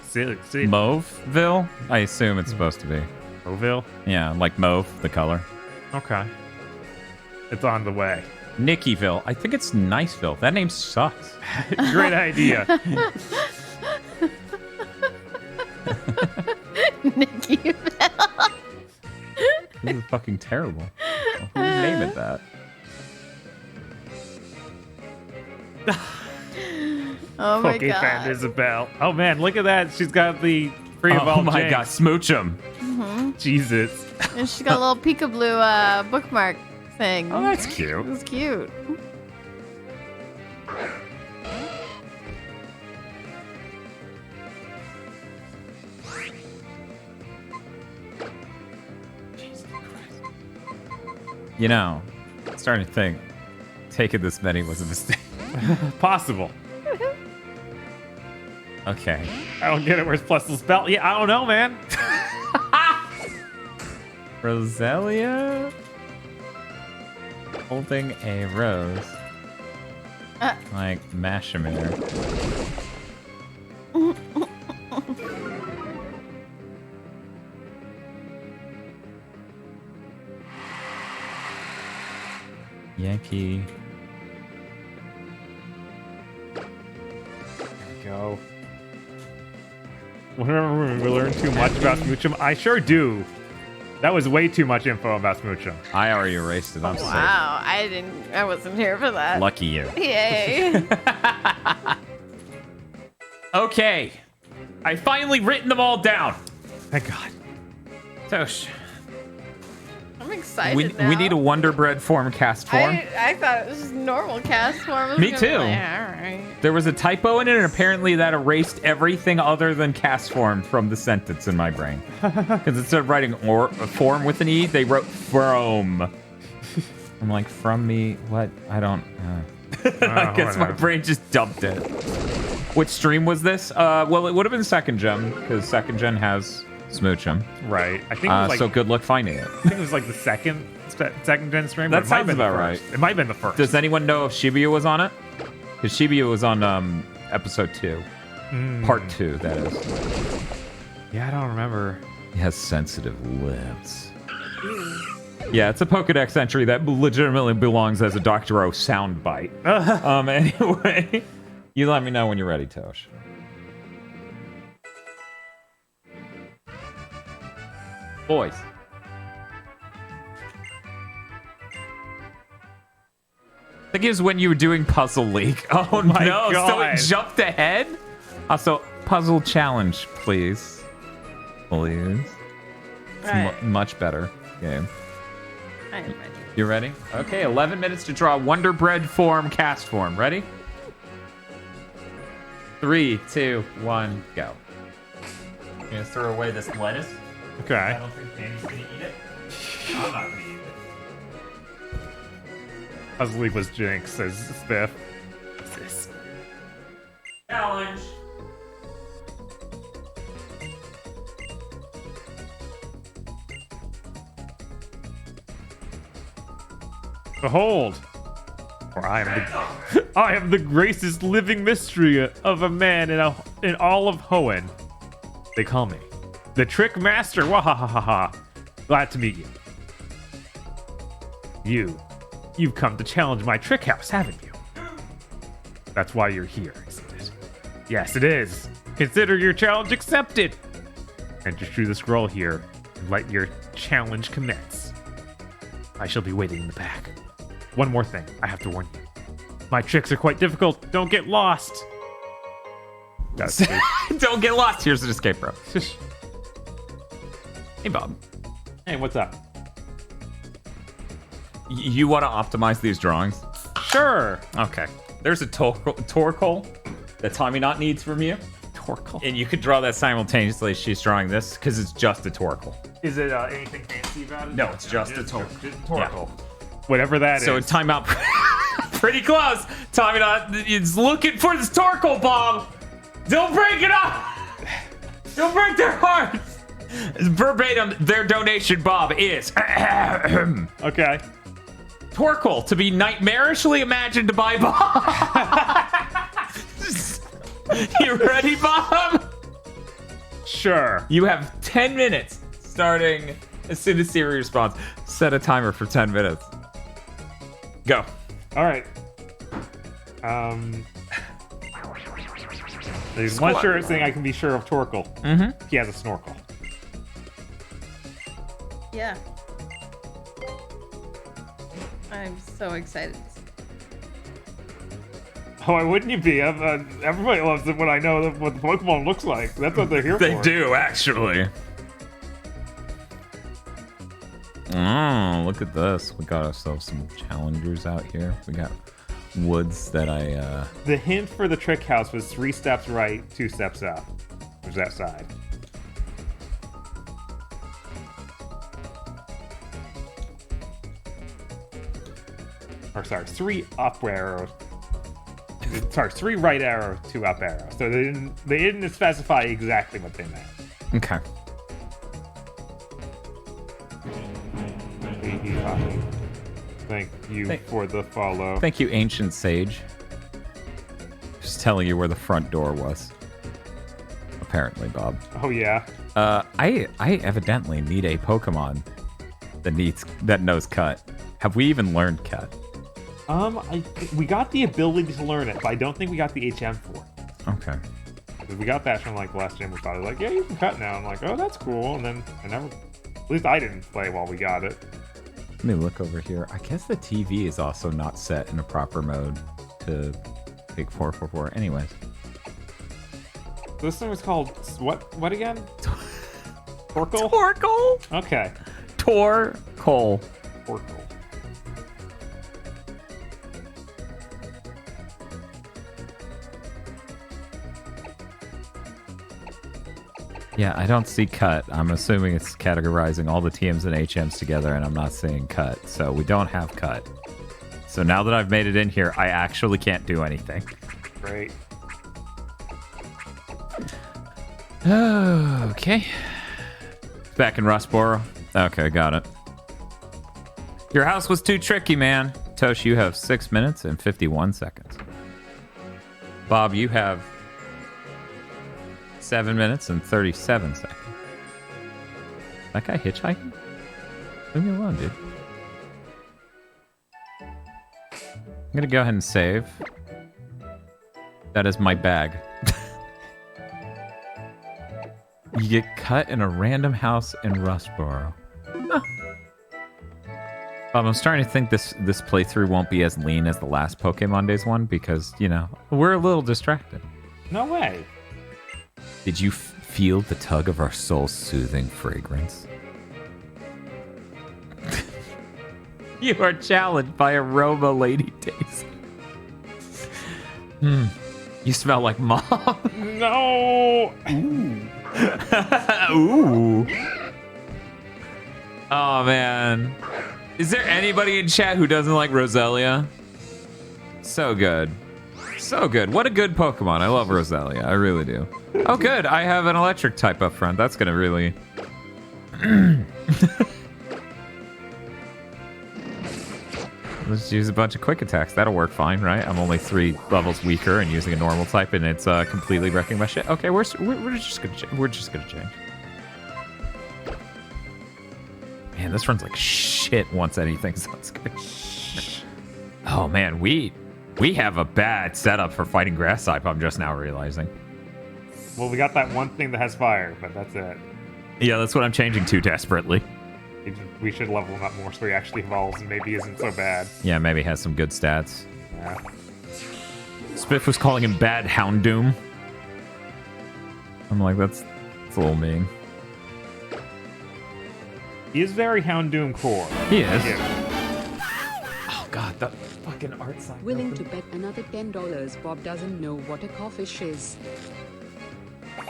City? Mauveville? I assume it's supposed to be. Mauville? Yeah, like mauve, the color. Okay. It's on the way. Nickyville. I think it's Niceville. That name sucks. Great idea. Nickyville. This is fucking terrible. Who would name it that? Oh my Pokefan god. Isabel. Oh man, look at that. She's got the free of all. Oh my god, smooch him. Jesus. And she's got a little peekaboo bookmark thing. Oh, that's cute. It's cute. You know, I'm starting to think taking this many was a mistake. Possible. Okay. I don't get it. Where's plus the spell? Yeah, I don't know, man. Roselia holding a rose. Like Mashimere. Yankee. There we go. Whenever we learn too much about Smoochum, I sure do. That was way too much info about Smoochum. I already erased it. I'm sorry. Wow, I wasn't here for that. Lucky you. Yay. Okay. I finally written them all down. Thank God. Tosh. I'm excited We now. need a Wonder Bread form cast form. I thought it was just normal cast form. I was Me gonna be too. like, all right. There was a typo in it, and apparently that erased everything other than cast form from the sentence in my brain. Because instead of writing form with an E, they wrote from. I'm like, from me? What? I don't. I guess my brain just dumped it. Which stream was this? Well, it would have been second gen, because second gen has Smoochum. Right. I think it was like, so good luck finding it. I think it was like the second gen stream. That but it might have sounds been the about right. first. It might have been the first. Does anyone know if Shibuya was on it? Because Shibuya was on episode 2. Part 2, that is. Yeah, I don't remember. He has sensitive lips. Yeah, it's a Pokedex entry that legitimately belongs as a Dr. O soundbite. Anyway, you let me know when you're ready, Tosh. Boys. I think it was when you were doing Puzzle League. Oh my no, so God. it jumped ahead? Also, puzzle challenge, please. Please. It's Right. much better game. I am ready. You ready? Okay, 11 minutes to draw Wonder Bread form, cast form. Ready? 3, 2, 1, go. I'm gonna throw away this lettuce. Okay. I don't think Danny's gonna eat it. I'm not gonna eat it. Puzzle League was Jinx, says Spiff. What's this? Challenge. Behold, for I am the greatest living mystery of a man in all of Hoenn. They call me the Trick Master. Wahahaha! Glad to meet you. You've come to challenge my trick house, haven't you? That's why you're here, isn't it? Yes, it is. Consider your challenge accepted. Enter through the scroll here and let your challenge commence. I shall be waiting in the back. One more thing, I have to warn you. My tricks are quite difficult. Don't get lost. Don't get lost. Here's an escape rope. Hey, Bob. Hey, what's up? You want to optimize these drawings? Sure. Okay. There's a Torkoal that Tommy Knot needs from you. Torkoal. And you could draw that simultaneously as she's drawing this, because it's just a Torkoal. Is it anything fancy about it? No, it's just a Torkoal. Whatever that is. So timeout. Pretty close. Tommy Knot is looking for this Torkoal, Bob. Don't break it up. Don't break their hearts. Verbatim, their donation, Bob, is okay. Torkoal to be nightmarishly imagined by Bob. You ready, Bob? Sure. You have 10 minutes starting as soon as Siri responds. Set a timer for 10 minutes. Go. All right. There's one sure thing I can be sure of Torkoal. Mm-hmm. He has a snorkel. Yeah. I'm so excited. Oh, why wouldn't you be? Everybody loves it when I know what the Pokemon looks like. That's what they're here for. They do, actually. Oh, look at this. We got ourselves some challengers out here. We got woods that I... The hint for the trick house was 3 steps right, 2 steps up. There's that side. Or sorry, 3 up arrows. Sorry, 3 right arrows, 2 up arrows. So they didn't specify exactly what they meant. Okay. Thank you for the follow. Thank you, Ancient Sage. Just telling you where the front door was. Apparently, Bob. Oh yeah. I evidently need a Pokemon that knows Cut. Have we even learned Cut? We got the ability to learn it, but I don't think we got the HM for it. Okay. Because we got that from like the last gym. We thought like, yeah, you can cut now. I'm like, oh, that's cool. And then at least I didn't play while we got it. Let me look over here. I guess the TV is also not set in a proper mode to take 444. Anyways. This thing was called what again? Torkoal? Torkoal? Okay. Torkoal. Torkoal. Yeah, I don't see Cut. I'm assuming it's categorizing all the TMs and HMs together, and I'm not seeing Cut. So we don't have Cut. So now that I've made it in here, I actually can't do anything. Great. Okay. Back in Rustboro. Okay, got it. Your house was too tricky, man. Tosh, you have 6 minutes and 51 seconds. Bob, you have 7 minutes and 37 seconds. That guy hitchhiking? Leave me alone, dude. I'm gonna go ahead and save. That is my bag. You get cut in a random house in Rustboro. Huh. I'm starting to think this playthrough won't be as lean as the last PokeMondays one because, you know, we're a little distracted. No way. Did you feel the tug of our soul's soothing fragrance? You are challenged by aroma lady taste. You smell like mom. No. Ooh. Ooh. Oh man. Is there anybody in chat who doesn't like Roselia? So good. So good. What a good Pokemon. I love Roselia. I really do. Oh good. I have an electric type up front. That's gonna really... Let's use a bunch of quick attacks. That'll work fine, right? I'm only 3 levels weaker and using a normal type, and it's completely wrecking my shit. Okay, we're just gonna change. Man, this runs like shit once anything sounds good. Oh man, we have a bad setup for fighting grass type. I'm just now realizing. Well, we got that one thing that has fire, but that's it. Yeah, that's what I'm changing to desperately. We should level him up more so he actually evolves and maybe isn't so bad. Yeah, maybe has some good stats. Yeah. Spiff was calling him Bad Houndoom. I'm like, that's a little mean. He is very Houndoom core. He is. Yeah. Oh god, the fucking art sign. Willing to bet another $10 Bob doesn't know what a crawfish is.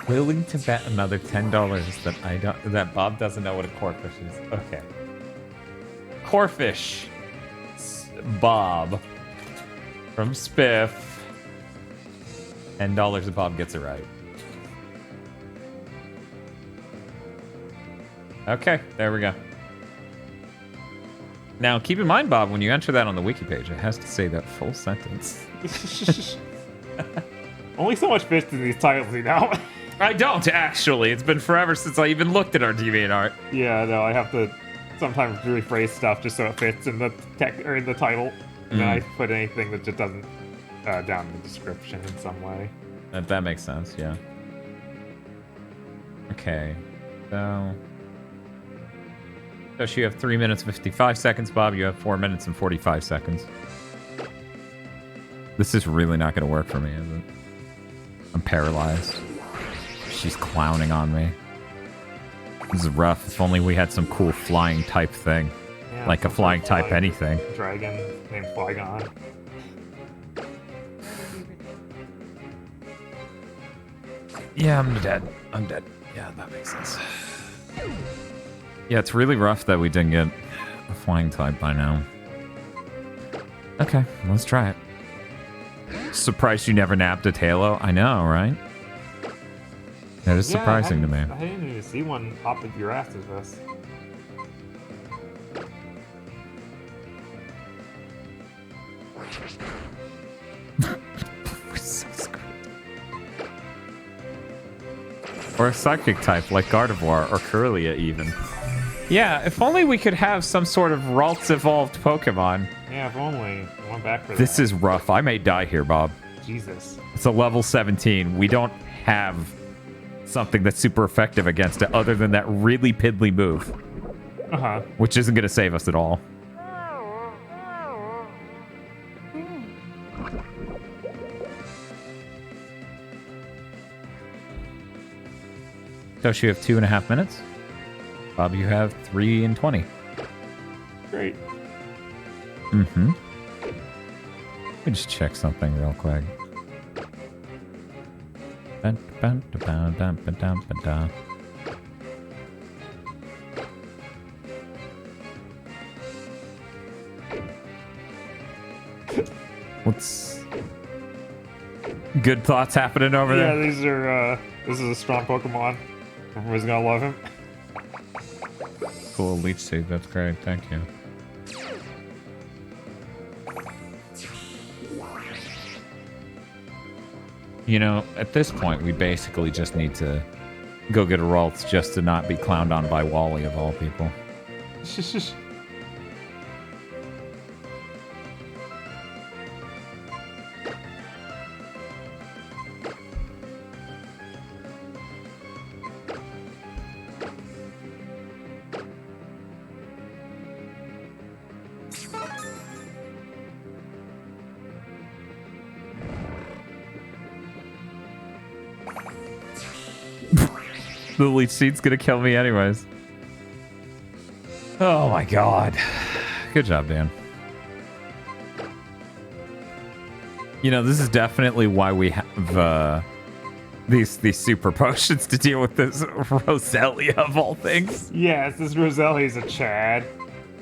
Willing to bet another $10 that Bob doesn't know what a corfish is. Okay. Corfish. Bob. From Spiff. $10 if Bob gets it right. Okay, there we go. Now, keep in mind, Bob, when you enter that on the wiki page, it has to say that full sentence. Only so much fits in these titles, you know? I don't, actually. It's been forever since I even looked at our DeviantArt. Yeah, no, I have to sometimes rephrase stuff just so it fits in the or in the title. And then I put anything that just doesn't down in the description in some way. That makes sense, yeah. Okay, so... Josh, you have 3 minutes 55 seconds. Bob, you have 4 minutes and 45 seconds. This is really not going to work for me, is it? I'm paralyzed. She's clowning on me. This is rough. If only we had some cool flying type thing. Yeah, like a flying type anything. Dragon named Flygon. Yeah, I'm dead. I'm dead. Yeah, that makes sense. Yeah, it's really rough that we didn't get a flying type by now. Okay, let's try it. Surprised you never napped at Halo? I know, right? That is surprising to me. I didn't even see one pop up your ass as this. We're so screwed. Or a psychic type like Gardevoir or Corellia even. Yeah, if only we could have some sort of Ralts evolved Pokemon. Yeah, if only. I went back for This that. is rough. I may die here, Bob. Jesus. It's a level 17. We don't have something that's super effective against it other than that really piddly move. Uh-huh. Which isn't going to save us at all. Tosh, you have 2.5 minutes. Bob, you have 3 and 20. Great. Mm-hmm. Let me just check something real quick. What's good thoughts happening over Yeah, there? these are, this is a strong Pokemon. Everyone's gonna love him. Cool leech seed, that's great, thank you. You know, at this point, we basically just need to go get a Ralts just to not be clowned on by Wally of all people. The leech seed's gonna kill me anyways. Oh my god. Good job, Dan. You know, this is definitely why we have these super potions to deal with this Roselia of all things. Yes, this Roselli's a Chad.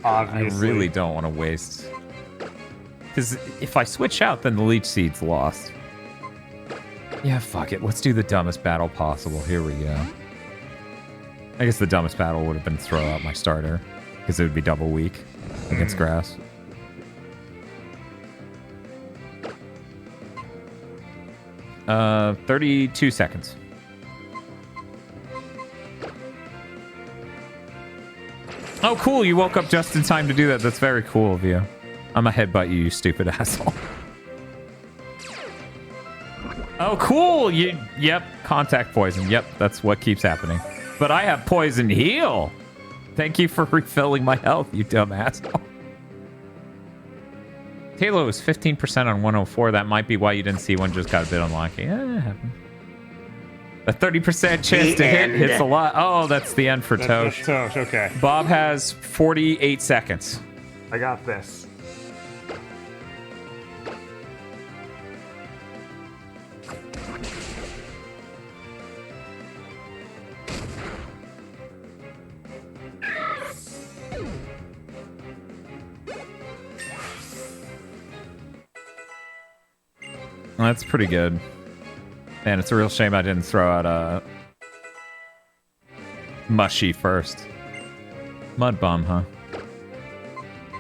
Obviously. I really don't want to waste. Because if I switch out, then the leech seed's lost. Yeah, fuck it. Let's do the dumbest battle possible. Here we go. I guess the dumbest battle would have been throw out my starter, because it would be double weak against grass. Uh, 32 seconds. Oh, cool. You woke up just in time to do that. That's very cool of you. I'm a headbutt you, you stupid asshole. Oh, cool. Yep. Contact poison. Yep. That's what keeps happening. But I have poison heal. Thank you for refilling my health, you dumb asshole. Halo is 15% on 104. That might be why you didn't see one just got a bit unlucky. Yeah, it happened. A 30% chance to hit hits a lot. Oh, that's the end for Tosh. That's Tosh, okay. Bob has 48 seconds. I got this. That's pretty good. Man, it's a real shame I didn't throw out a Mushy first. Mud Bomb, huh?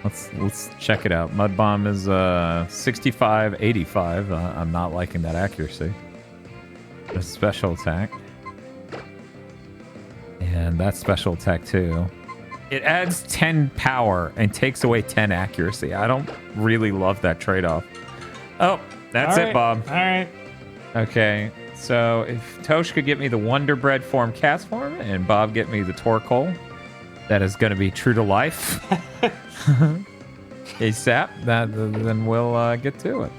Let's check it out. Mud Bomb is 65-85. I'm not liking that accuracy. A special attack. And that's special attack too. It adds 10 power and takes away 10 accuracy. I don't really love that trade-off. Oh, that's it, Bob. All right. Okay, so if Tosh could get me the Wonder Bread form cast form and Bob get me the Torkoal, that is going to be true to life. ASAP, then we'll get to it.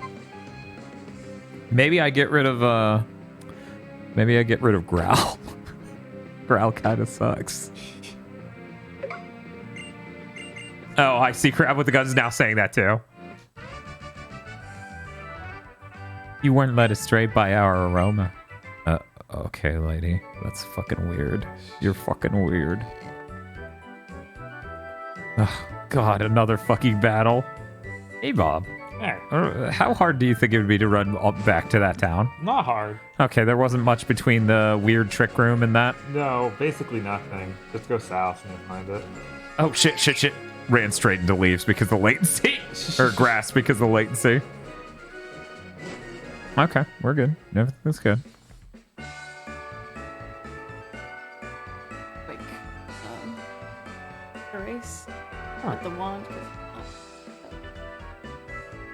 Maybe I get rid of Growl. Growl kind of sucks. Oh, I see. Crab with the Guns is now saying that too. You weren't led astray by our aroma. Okay, lady. That's fucking weird. You're fucking weird. Oh, God, another fucking battle. Hey, Bob. Hey. How hard do you think it would be to run back to that town? Not hard. Okay, there wasn't much between the weird trick room and that? No, basically nothing. Just go south and you'll find it. Oh, shit. ran straight into leaves because of the latency. Or grass because of the latency. Okay, we're good. Everything's good. Quick. Erase with the wand.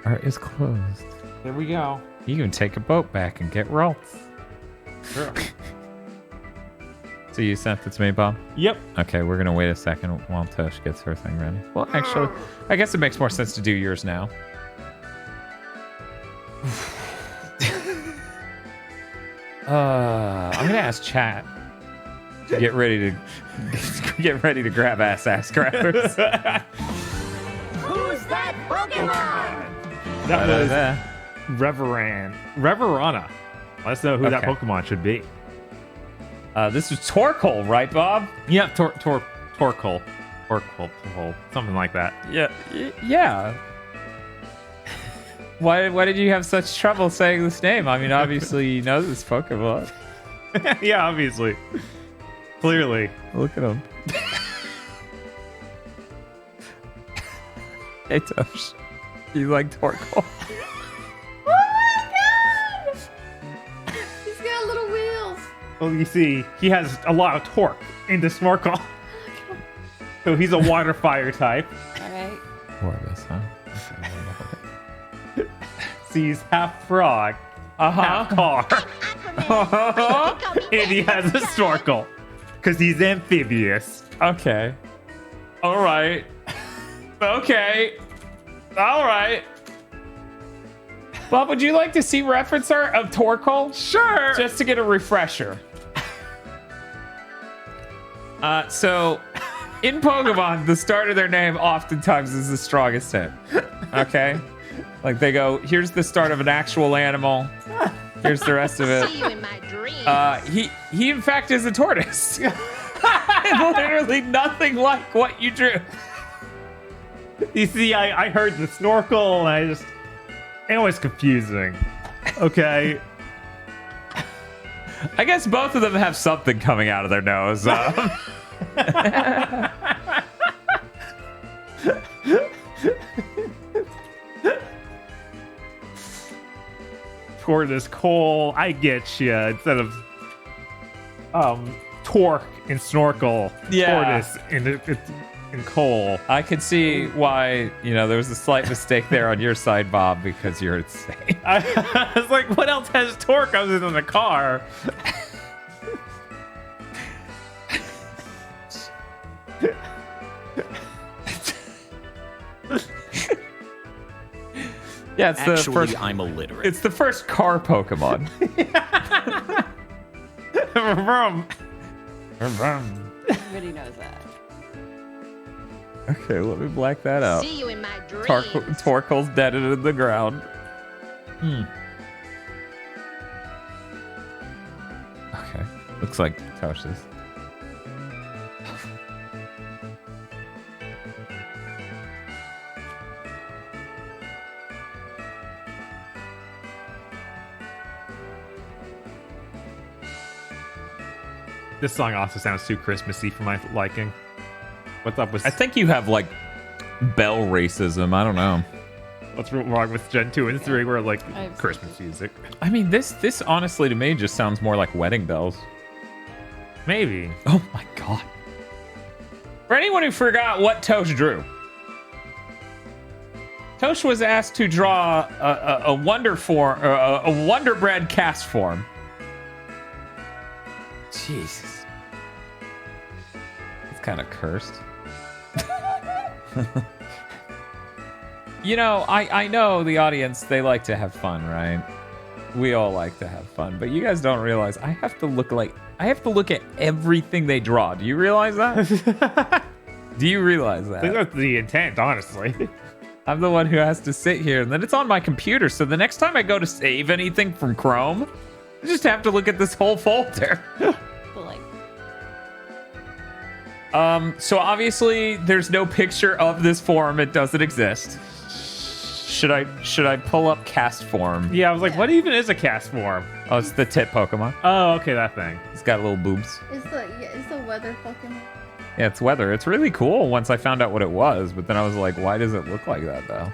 Art is closed. There we go. You can take a boat back and get rolls. Sure. So you sent it to me, Bob? Yep. Okay, we're gonna wait a second while Tosh gets her thing ready. Well, actually, I guess it makes more sense to do yours now. I'm gonna ask chat to get ready to grab ass grabbers. Who's that Pokemon? That was Reverana. Let's know who that Okay. Pokemon should be. This is Torkoal, right, Bob? Yep, Torkoal. Torkoal. Something like that. Yeah. Why did you have such trouble saying this name? I mean, obviously you know this Pokemon. Yeah, obviously. Clearly. Look at him. Hey, Tosh. You like Torkoal? Oh my god! He's got little wheels. Well, you see, he has a lot of torque into Snorkel. So he's a water fire type. Alright. Warvis, huh? So he's half frog, half car. And he has a snorkel. Because he's amphibious. Okay. Alright. Okay. Alright. Bob, would you like to see reference art of Torkoal? Sure. Just to get a refresher. So, in Pokemon, the start of their name oftentimes is the strongest hit. Okay? Like they go, here's the start of an actual animal. Here's the rest of it. See you in my dreams. He in fact is a tortoise. Literally nothing like what you drew. You see, I heard the snorkel and it was confusing. Okay. I guess both of them have something coming out of their nose. Tortoise, coal, I get you. Instead of torque and snorkel, Yeah. tortoise and coal. I could see why, there was a slight mistake there on your side, Bob, because you're insane. I was like, what else has torque other than the car? Yeah, it's Actually, the first. I'm illiterate. It's the first car Pokemon. Everybody knows that. Okay, let me black that out. See you in my dreams. Torkoal's dead in the ground. Okay, looks like Tosh's. This song also sounds too Christmassy for my liking. What's up with... I think you have, bell racism. I don't know. What's wrong with Gen 2 and 3 where, I've- Christmas music? I mean, this honestly to me just sounds more like wedding bells. Maybe. Oh my god. For anyone who forgot what Tosh drew, Tosh was asked to draw a Wonder form, a Wonder Bread cast form. Jesus. It's kind of cursed. I know the audience, they like to have fun, right? We all like to have fun, but you guys don't realize I have to look at everything they draw. Do you realize that? Do you realize I think that? that's the intent, honestly. I'm the one who has to sit here, and then it's on my computer, so the next time I go to save anything from Chrome, I just have to look at this whole folder. So obviously there's no picture of this form. It doesn't exist. Should I pull up cast form? Yeah, I was like, what even is a cast form? Oh, it's the tit Pokemon. Oh, okay, that thing. It's got little boobs. Is the weather Pokemon? Yeah, it's weather. It's really cool once I found out what it was, but then I was like, why does it look like that, though?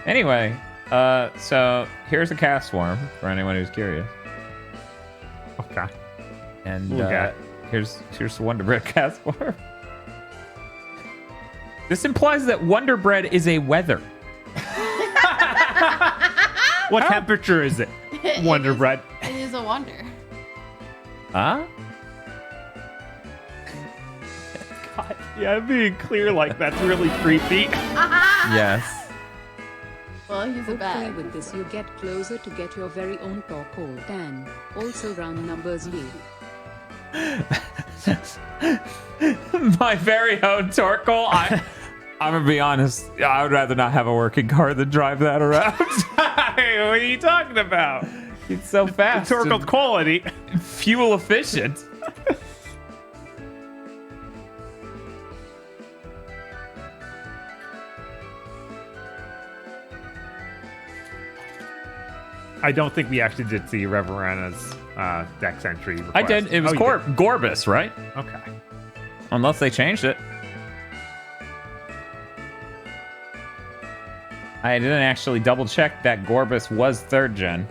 Anyway, so here's a cast form for anyone who's curious. Okay. And Okay. here's the Wonder Bread cast form. This implies that Wonder Bread is a weather. What temperature is it? Wonder Bread. It is a wonder. Huh? God, yeah, being clear like that's really creepy. Yes. Well, he's a Okay, bag. with this you get closer to get your very own Torkoal. 10. Also round numbers ye. My very own Torkoal. I'm gonna be honest. I would rather not have a working car than drive that around. Hey, what are you talking about? It's so fast. Torkoal and quality. fuel efficient. I don't think we actually did see Reverena's dex entry request. I did. It was Oh, you did. Gorbis, right? Okay. Unless they changed it. I didn't actually double check that Gorbis was 3rd gen.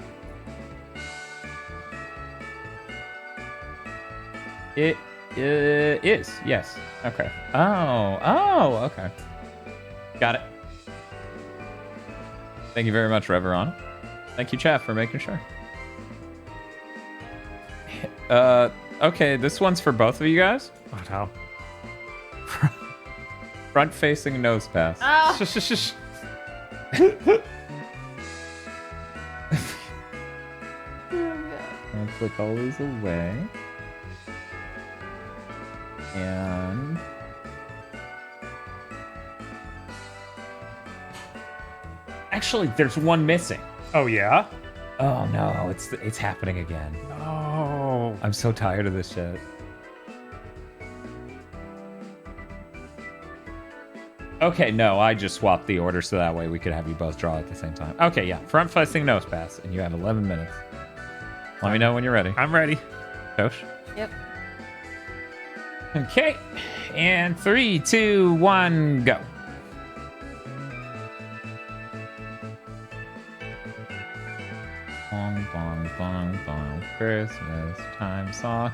It is, yes. Okay. Oh, okay. Got it. Thank you very much, Reverana. Thank you, chat, for making sure. Okay, this one's for both of you guys. Oh, no. Front-facing nose pass. Oh. I'll click all these away. And actually, there's one missing. Oh, yeah? Oh no, it's happening again. Oh. I'm so tired of this shit. Okay, no, I just swapped the order so that way we could have you both draw at the same time. Okay, yeah, front-facing nose pass, and you have 11 minutes. Let me know when you're ready. I'm ready. Tosh? Yep. Okay, and 3, 2, 1, go. Bong, bong, bong, bong, Christmas time song.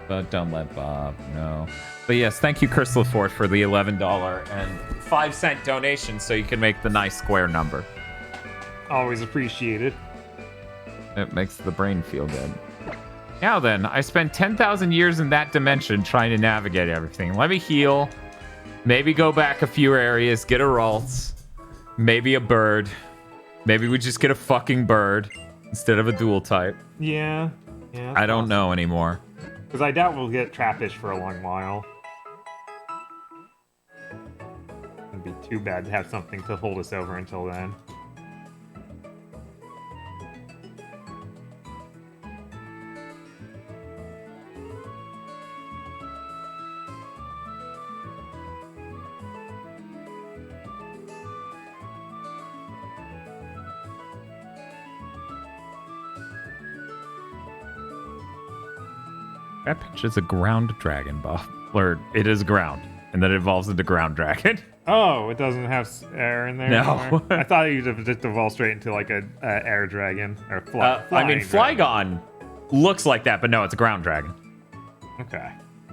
But don't let Bob know. But yes, thank you, Crystal Ford, for the $11 and 5-cent donation so you can make the nice square number. Always appreciated. It makes the brain feel good. Now then, I spent 10,000 years in that dimension trying to navigate everything. Let me heal. Maybe go back a few areas, get a Ralts. Maybe a bird. Maybe we just get a fucking bird instead of a dual type. Yeah. Yeah. I don't know anymore. Because I doubt we'll get Trappish for a long while. It'd be too bad to have something to hold us over until then. Trapinch is a ground dragon buff. Or it is ground. And then it evolves into ground dragon. Oh, it doesn't have air in there No. anymore? I thought you'd have just evolved straight into like a air dragon or I mean, Flygon looks like that, but no, it's a ground dragon. Okay.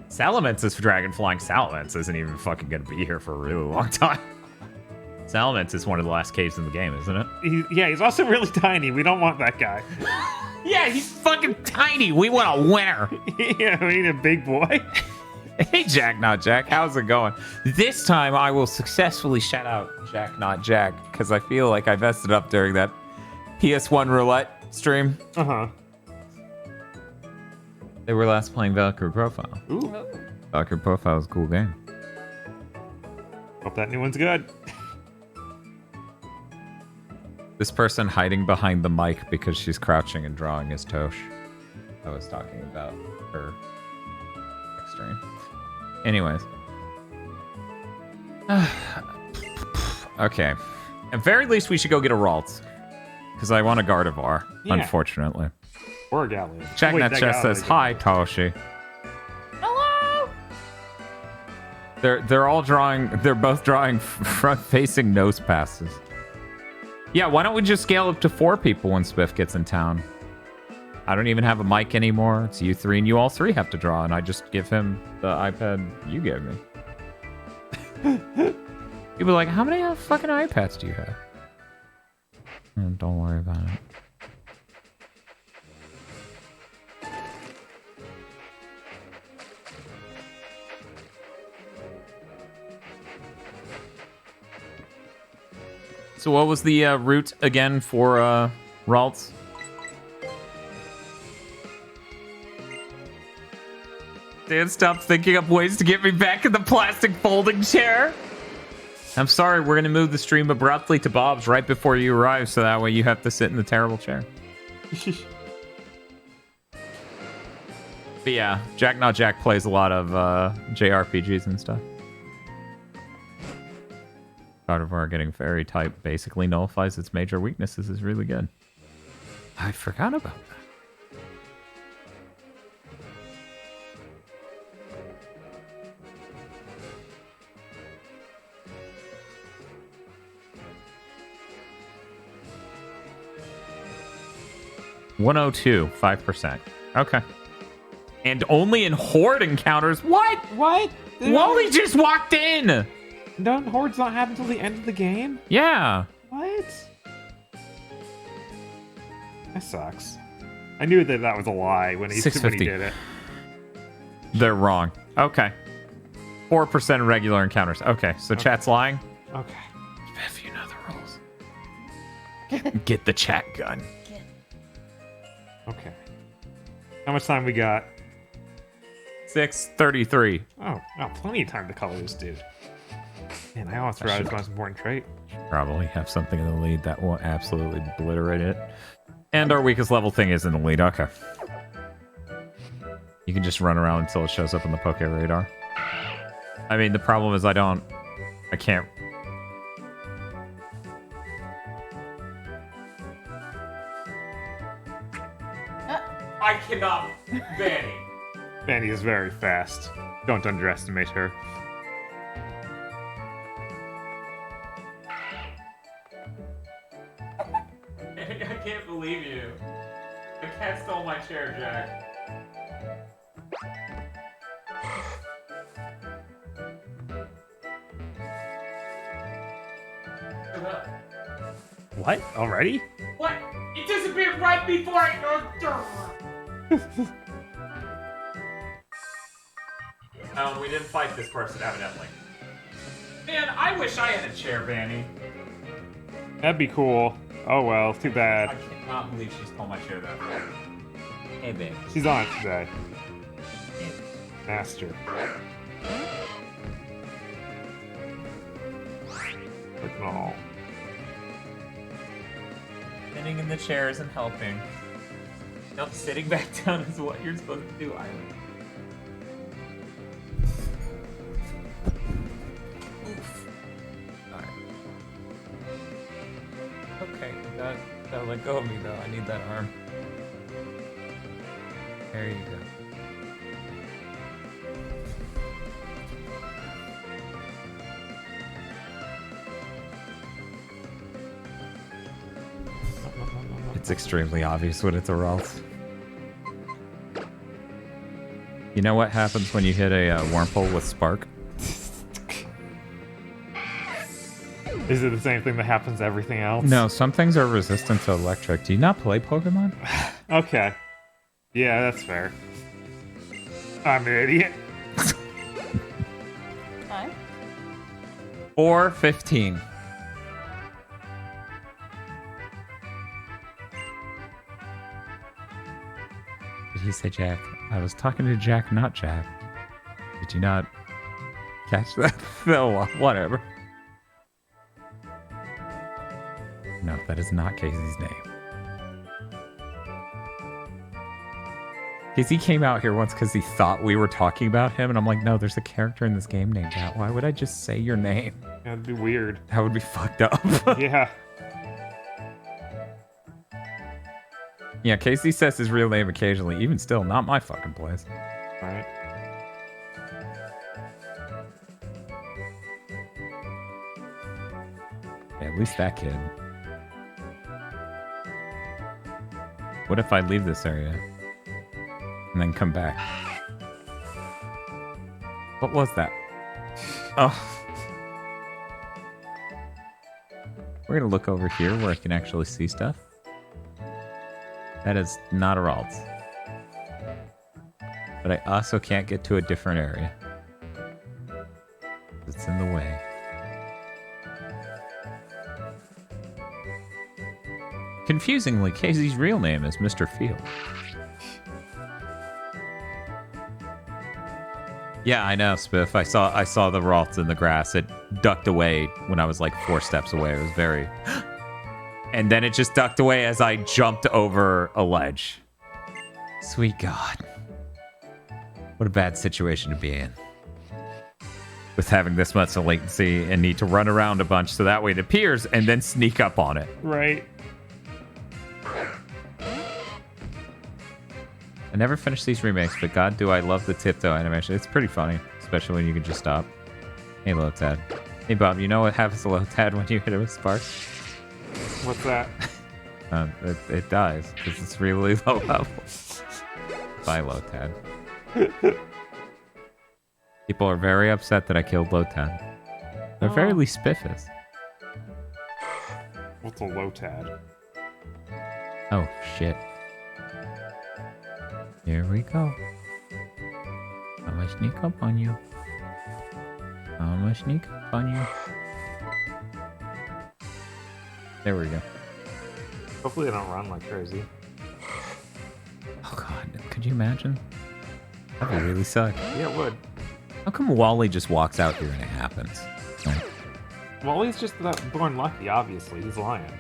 Salamence is dragon flying. Salamence isn't even fucking gonna be here for a really long time. Salamence is one of the last caves in the game, isn't it? He's also really tiny. We don't want that guy. Yeah, he's fucking tiny. We want a winner. Yeah, we need a big boy. Hey, Jack Not Jack, how's it going? This time I will successfully shout out Jack Not Jack because I feel like I messed it up during that PS1 roulette stream. Uh-huh. They were last playing Valkyrie Profile. Ooh. Valkyrie Profile is a cool game. Hope that new one's good. This person hiding behind the mic because she's crouching and drawing is Tosh. I was talking about her stream. Anyways. Okay. At very least, we should go get a Ralts. Because I want a Gardevoir, Yeah. unfortunately. Or a Galley. Jack Wait, Net that Chest Galley says, is- hi, Toshi. Oh, They're all drawing. They're both drawing front-facing nose passes. Yeah, why don't we just scale up to 4 people when Spiff gets in town? I don't even have a mic anymore. It's you 3, and you all 3 have to draw, and I just give him the iPad you gave me. People are like, how many fucking iPads do you have? Don't worry about it. So what was the route again for Ralts? Dan, stop thinking up ways to get me back in the plastic folding chair. I'm sorry, we're going to move the stream abruptly to Bob's right before you arrive, so that way you have to sit in the terrible chair. But yeah, Jack Not Jack plays a lot of JRPGs and stuff. Gardevoir getting fairy type basically nullifies its major weaknesses is really good. I forgot about that. $102, 5%. Okay. And only in Horde encounters. What? What? Wally just walked in. Don't Hordes not happen until the end of the game? Yeah. What? That sucks. I knew that that was a lie when he did it. They're wrong. Okay. 4% regular encounters. Okay, so chat's lying. Okay. If you know the rules. Get the chat gun. Okay. How much time we got? 6:33. Oh, plenty of time to color this dude. Man, I almost forgot his most important trait. Probably have something in the lead that will absolutely obliterate it. And our weakest level thing is in the lead. Okay. You can just run around until it shows up on the Poke Radar. I mean, the problem is I can't. I cannot. Vanny. Vanny is very fast. Don't underestimate her. I can't believe you. The cat stole my chair, Jack. What? Already? What? It disappeared right before I... we didn't fight this person, evidently. Man, I wish I had a chair, Vanny. That'd be cool. Oh well, too bad. I cannot believe she stole my chair that way. Hey, babe. She's on it today. Master. No. Sitting in the chair isn't helping. Nope, sitting back down is what you're supposed to do, Island. Oof. Alright. Okay, that let go of me though. I need that arm. There you go. It's extremely obvious when it's a Ralph. You know what happens when you hit a wormhole with Spark? Is it the same thing that happens to everything else? No, some things are resistant to electric. Do you not play Pokemon? Okay. Yeah, that's fair. I'm an idiot. 4:15. Did he say Jack? I was talking to Jack, not Jack. Did you not catch that? No, whatever. No, that is not Casey's name. Casey came out here once because he thought we were talking about him, and I'm like, no, there's a character in this game named that. Why would I just say your name? That'd be weird. That would be fucked up. Yeah. Yeah, Casey says his real name occasionally. Even still, not my fucking place. Alright. Yeah, at least that kid. What if I leave this area and then come back? What was that? Oh. We're gonna look over here where I can actually see stuff. That is not a Ralt. But I also can't get to a different area. It's in the way. Confusingly, Casey's real name is Mr. Field. Yeah, I know, Spiff. I saw the Ralt in the grass. It ducked away when I was like 4 steps away. It was very... And then it just ducked away as I jumped over a ledge. Sweet God. What a bad situation to be in. With having this much latency and need to run around a bunch so that way it appears and then sneak up on it. Right. I never finished these remakes, but God, do I love the tiptoe animation. It's pretty funny, especially when you can just stop. Hey, Lotad. Hey, Bob, you know what happens to Lotad when you hit it with Spark? What's that? It dies, because it's really low level. Bye, Lotad. People are very upset that I killed Lotad. They're very least spiffus. What's a Lotad? Oh, shit. Here we go. I'm gonna sneak up on you. I'm gonna sneak up on you. There we go. Hopefully they don't run like crazy. Oh god, could you imagine? That would really suck. Yeah, it would. How come Wally just walks out here and it happens? Like, Wally's just born lucky, obviously. He's lying.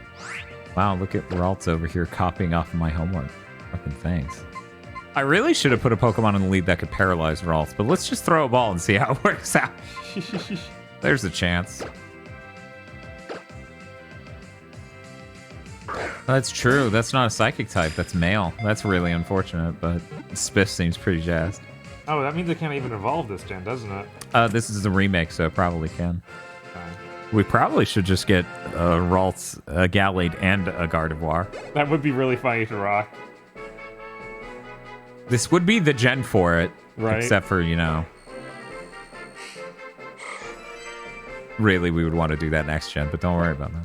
wow, look at Ralt's over here copying off of my homework. Fucking thanks. I really should have put a Pokemon in the lead that could paralyze Ralts, but let's just throw a ball and see how it works out. There's a chance. That's true. That's not a psychic type. That's male. That's really unfortunate, but Spiff seems pretty jazzed. Oh, that means it can't even evolve this gen, doesn't it? This is a remake, so it probably can. Okay. We probably should just get Ralts, a Gallade, and a Gardevoir. That would be really funny to rock. This would be the gen for it, right? Except for, you know... Really, we would want to do that next gen, but don't worry about that.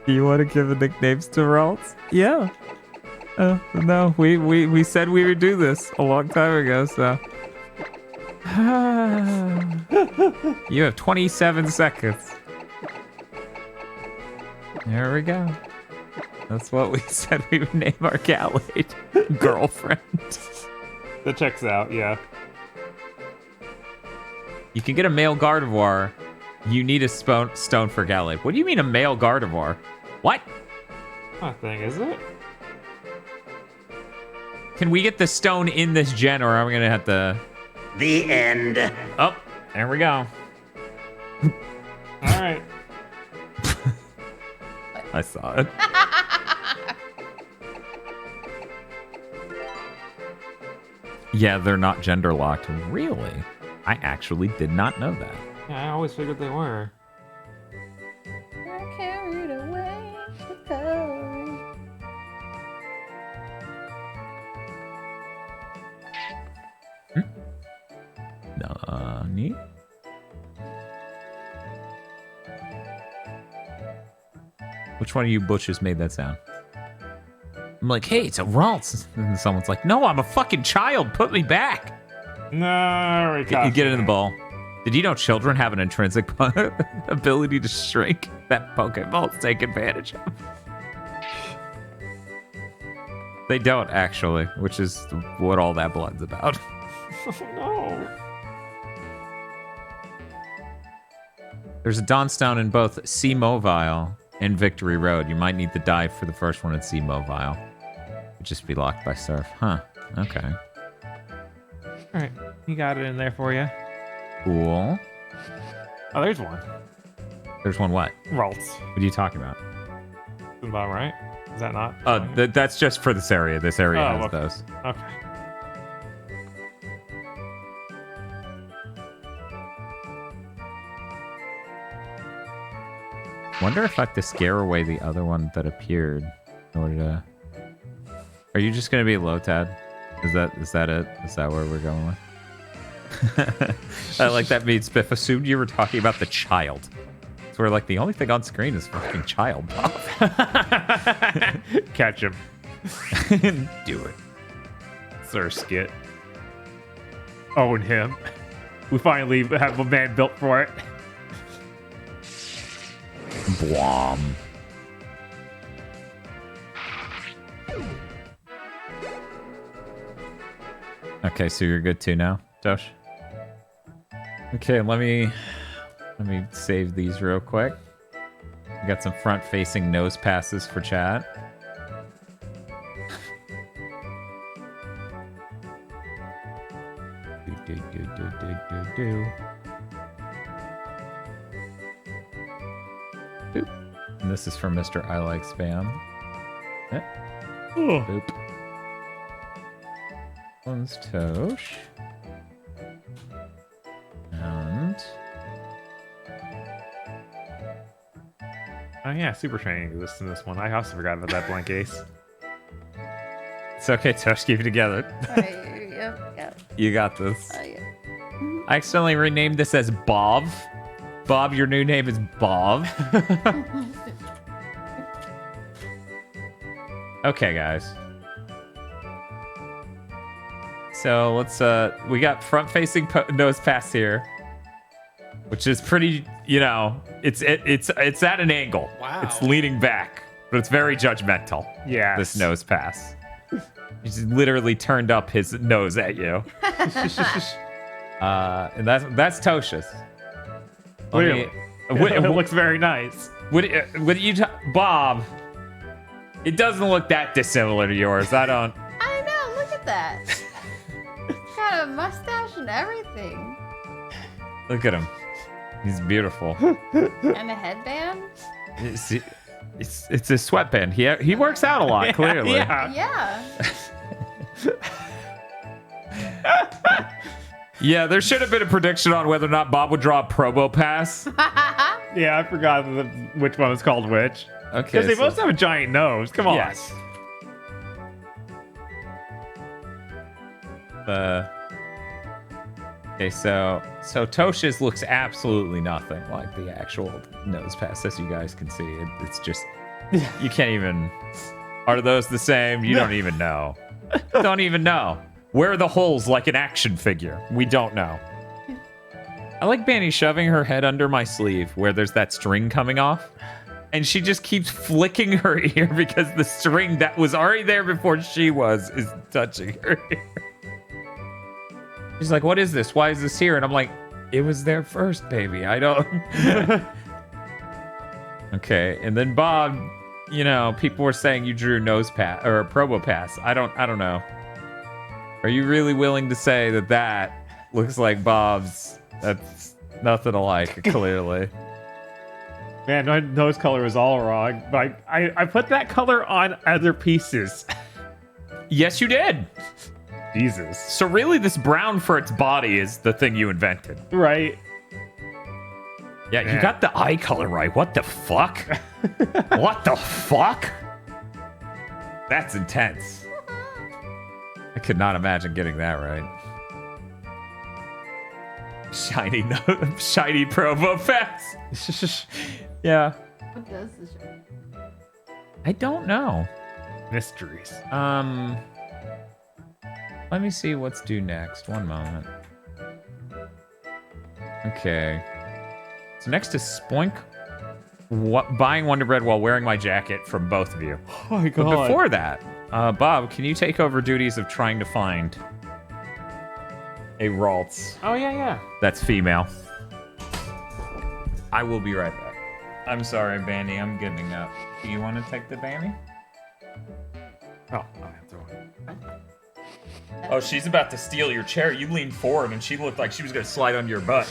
You want to give the nicknames to Ralts? Yeah. No, we said we would do this a long time ago, so... You have 27 seconds. There we go. That's what we said we would name our Gallade. Girlfriend. That checks out, yeah. You can get a male Gardevoir. You need a stone for Gallade. What do you mean a male Gardevoir? What? Nothing, is it? Can we get the stone in this gen, or are we going to have to... The end. Oh, there we go. All right. I saw it. Yeah, they're not gender locked. Really? I actually did not know that. Yeah, I always figured they were. I carried away with coloring. Nani? Which one of you butches made that sound? I'm like, hey, it's a Ralts. And someone's like, no, I'm a fucking child. Put me back. No, you get it in the ball. Did you know children have an intrinsic ability to shrink that Pokeballs take advantage of? They don't, actually, which is what all that blood's about. Oh, no. There's a Dawnstone in both Sea Mobile and Victory Road. You might need to dive for the first one in Sea Mobile. It'd just be locked by Surf. Huh. Okay. All right. You got it in there for you. Cool. Oh, there's one. There's one what? Ralts. What are you talking about? About right? Is that not? That's just for this area. This area has okay. those. Okay. Wonder if I have to scare away the other one that appeared in order to... Are you just gonna be Lotad? Is that it? Is that where we're going with? I like that means Spiff assumed you were talking about the child. So we're like, the only thing on screen is fucking child. Catch him. Do it. It's our skit. Own him. We finally have a man built for it. Blom. Okay, so you're good too now, Tosh? Okay, let me save these real quick. We got some front-facing nose passes for chat. Boop. And this is from Mr. I Like Spam. Boop. One's Tosh. And... Oh yeah, super training exists in this one. I also forgot about that blank ace. It's okay, Tosh, keep it together. Yep. You got this. Yeah. I accidentally renamed this as Bob. Bob, your new name is Bob. Okay, guys. So let's we got front-facing nose pass here, which is pretty, you know, it's at an angle. Wow. It's leaning back, but it's very judgmental. Yeah. This nose pass. He's literally turned up his nose at you. And that's Tosh's. It looks very nice. Bob? It doesn't look that dissimilar to yours. I don't. I know. Look at that. He's got a mustache and everything. Look at him. He's beautiful. And a headband. It's a sweatband. He works out a lot. Clearly. Yeah. Yeah, there should have been a prediction on whether or not Bob would draw a promo pass. Yeah, I forgot which one was called which. Okay. Because they both have a giant nose. Come on. Yes. Okay, so Tosh's looks absolutely nothing like the actual nose pass, as you guys can see. It's just, you can't even. Are those the same? You don't even know. Don't even know. Where are the holes like an action figure? We don't know. I like Banny shoving her head under my sleeve where there's that string coming off. And she just keeps flicking her ear because the string that was already there before she was is touching her ear. She's like, what is this? Why is this here? And I'm like, it was there first, baby. I don't. Okay. And then Bob, you know, people were saying you drew nose pass or a promo pass. I don't know. Are you really willing to say that looks like Bob's? That's nothing alike, clearly. Man, my nose color was all wrong. But I put that color on other pieces. Yes, you did. Jesus. So really, this brown for its body is the thing you invented. Right. Yeah, Man. you got the eye color right. What the fuck? What the fuck? That's intense. I could not imagine getting that right. Shiny promo pass. Yeah. What does this show? I don't know. Mysteries. Let me see what's due next. One moment. Okay. So next is Spoink. Buying Wonder Bread while wearing my jacket from both of you. Oh my god. But before that, Bob, can you take over duties of trying to find a Ralts? Oh, yeah. That's female. I will be right back. I'm sorry, Bandy. I'm giving up. Do you want to take the Bandy? Oh, I have to. Oh, she's about to steal your chair. You leaned forward, and she looked like she was going to slide under your butt.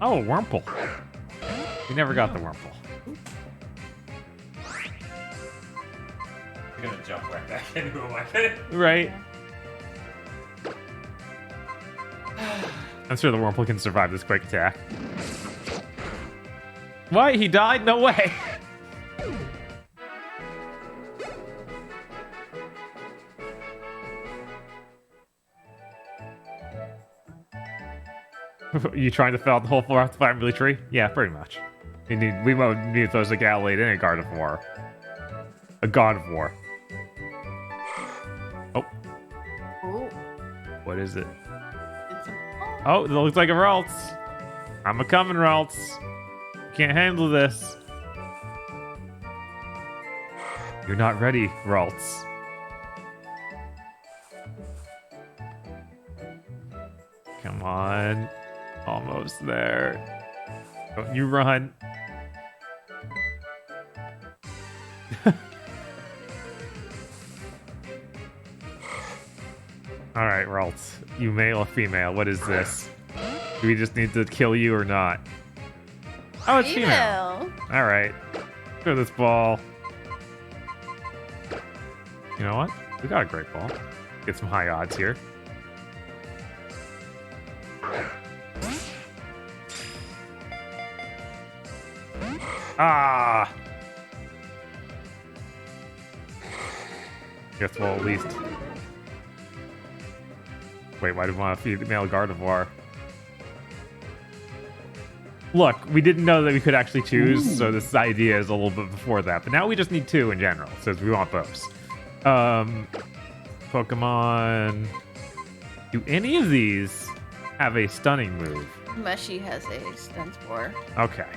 Oh, Wurmple. We never got the Wurmple. I'm going to jump right back into him like that. Right. I'm sure the Wurmple can survive this quick attack. What? He died? No way! You trying to fill out the whole floor off the family tree? Yeah, pretty much. We won't need those a Gallade and a God of War. A God of War. Oh. Ooh. What is it? It's Oh, it looks like a Ralts. I'm a coming, Ralts. Can't handle this. You're not ready, Ralts. Come on. Almost there. Don't you run. Alright, Ralts. You male or female? What is this? Do we just need to kill you or not? Oh, it's female. Alright. Throw this ball. You know what? We got a great ball. Get some high odds here. Ah! Guess we'll at least... Wait, why do we want a female Gardevoir? Look, we didn't know that we could actually choose, so this idea is a little bit before that. But now we just need 2 in general, since we want both. Pokemon... Do any of these have a stunning move? Mushy has a stun spore. Okay.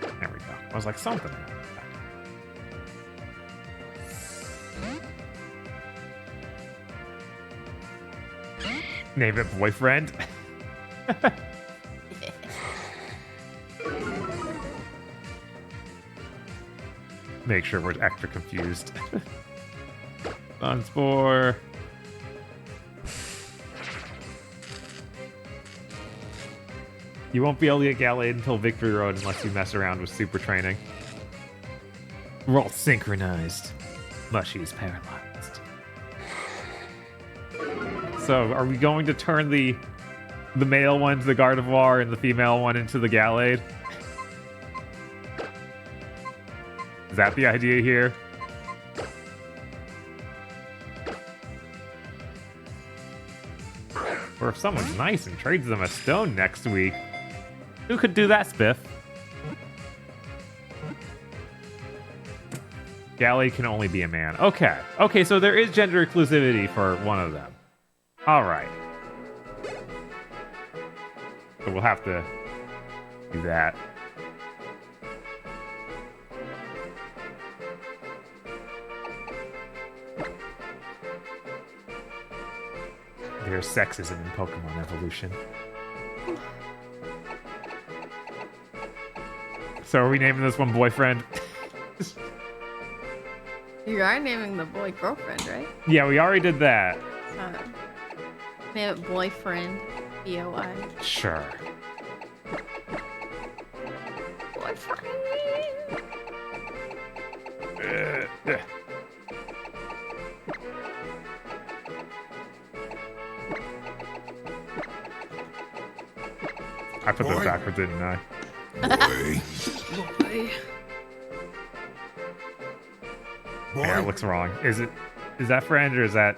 There we go. I was like, something. Name it boyfriend. Make sure we're extra confused. Sunspore. You won't be able to get Gallade until Victory Road unless you mess around with super training. We're all synchronized. Mushy's paralyzed. So, are we going to turn the male one to the Gardevoir and the female one into the Gallade? Is that the idea here? Or if someone's nice and trades them a stone next week. Who could do that, Spiff? Gallade can only be a man. Okay. Okay, so there is gender exclusivity for one of them. Alright. So we'll have to do that. There's sexism in Pokemon evolution. So are we naming this one boyfriend? You are naming the boy girlfriend, right? Yeah, we already did that. Name it boyfriend. B-O-I. Sure. Boyfriend. I put those backwards, didn't I? Boy. Yeah, it looks wrong. Is that friend or is that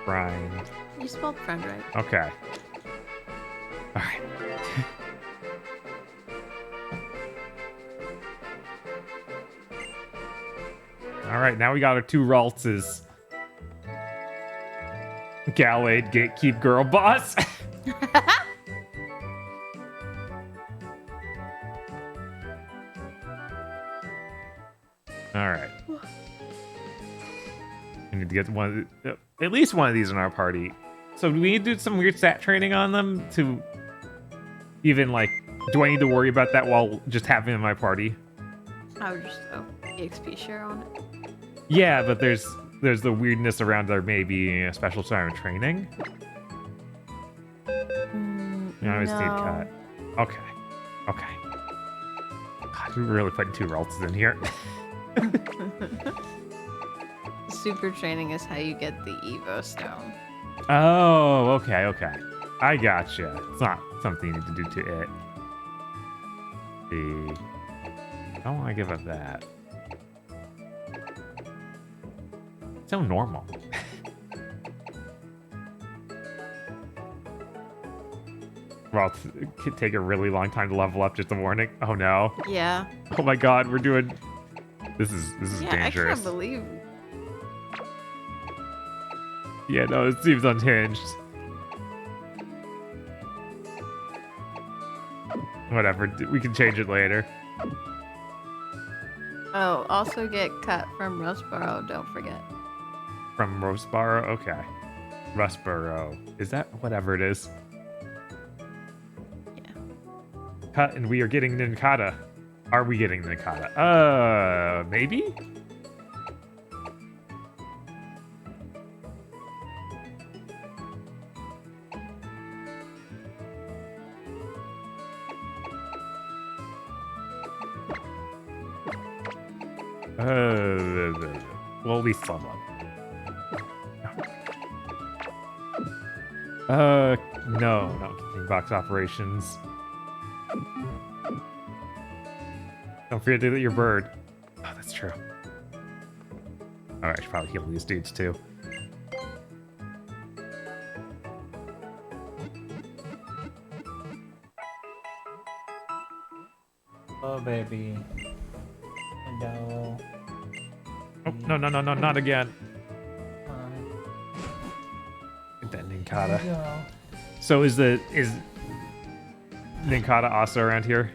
Brian? You spelled friend right. Okay. Alright. Alright, now we got our 2 Raltses. Gallade, Gatekeep Girl Boss. Alright. We need to get at least one of these in our party. So do we need to do some weird stat training on them to even, like, do I need to worry about that while just having them in my party? I would just EXP share on it. Yeah, but there's the weirdness around there may be a special time of training. I always need cut. Okay. Okay. God, we're really putting 2 Ralts in here. Super training is how you get the Evo Stone. Oh, okay, okay. I gotcha. It's not something you need to do to it. I don't want to give up that. So normal. Well, it could take a really long time to level up, just a warning. Oh no. Yeah. Oh my god, we're doing... This is Yeah, dangerous. I can't believe. Yeah, no, it seems unhinged. Whatever, we can change it later. Oh, also get cut from Rustboro, don't forget. From Roseboro? Okay. Rustboro. Is that whatever it is? Yeah. Cut, and we are getting Ninkata. Are we getting Ninkata? Maybe? Well, at least level up. No, not continuing box operations. Don't forget to get your bird. Oh, that's true. Alright, I should probably heal these dudes too. Oh, baby. No. Oh, no, not again. Get that Ninkata. So is Ninkata also around here?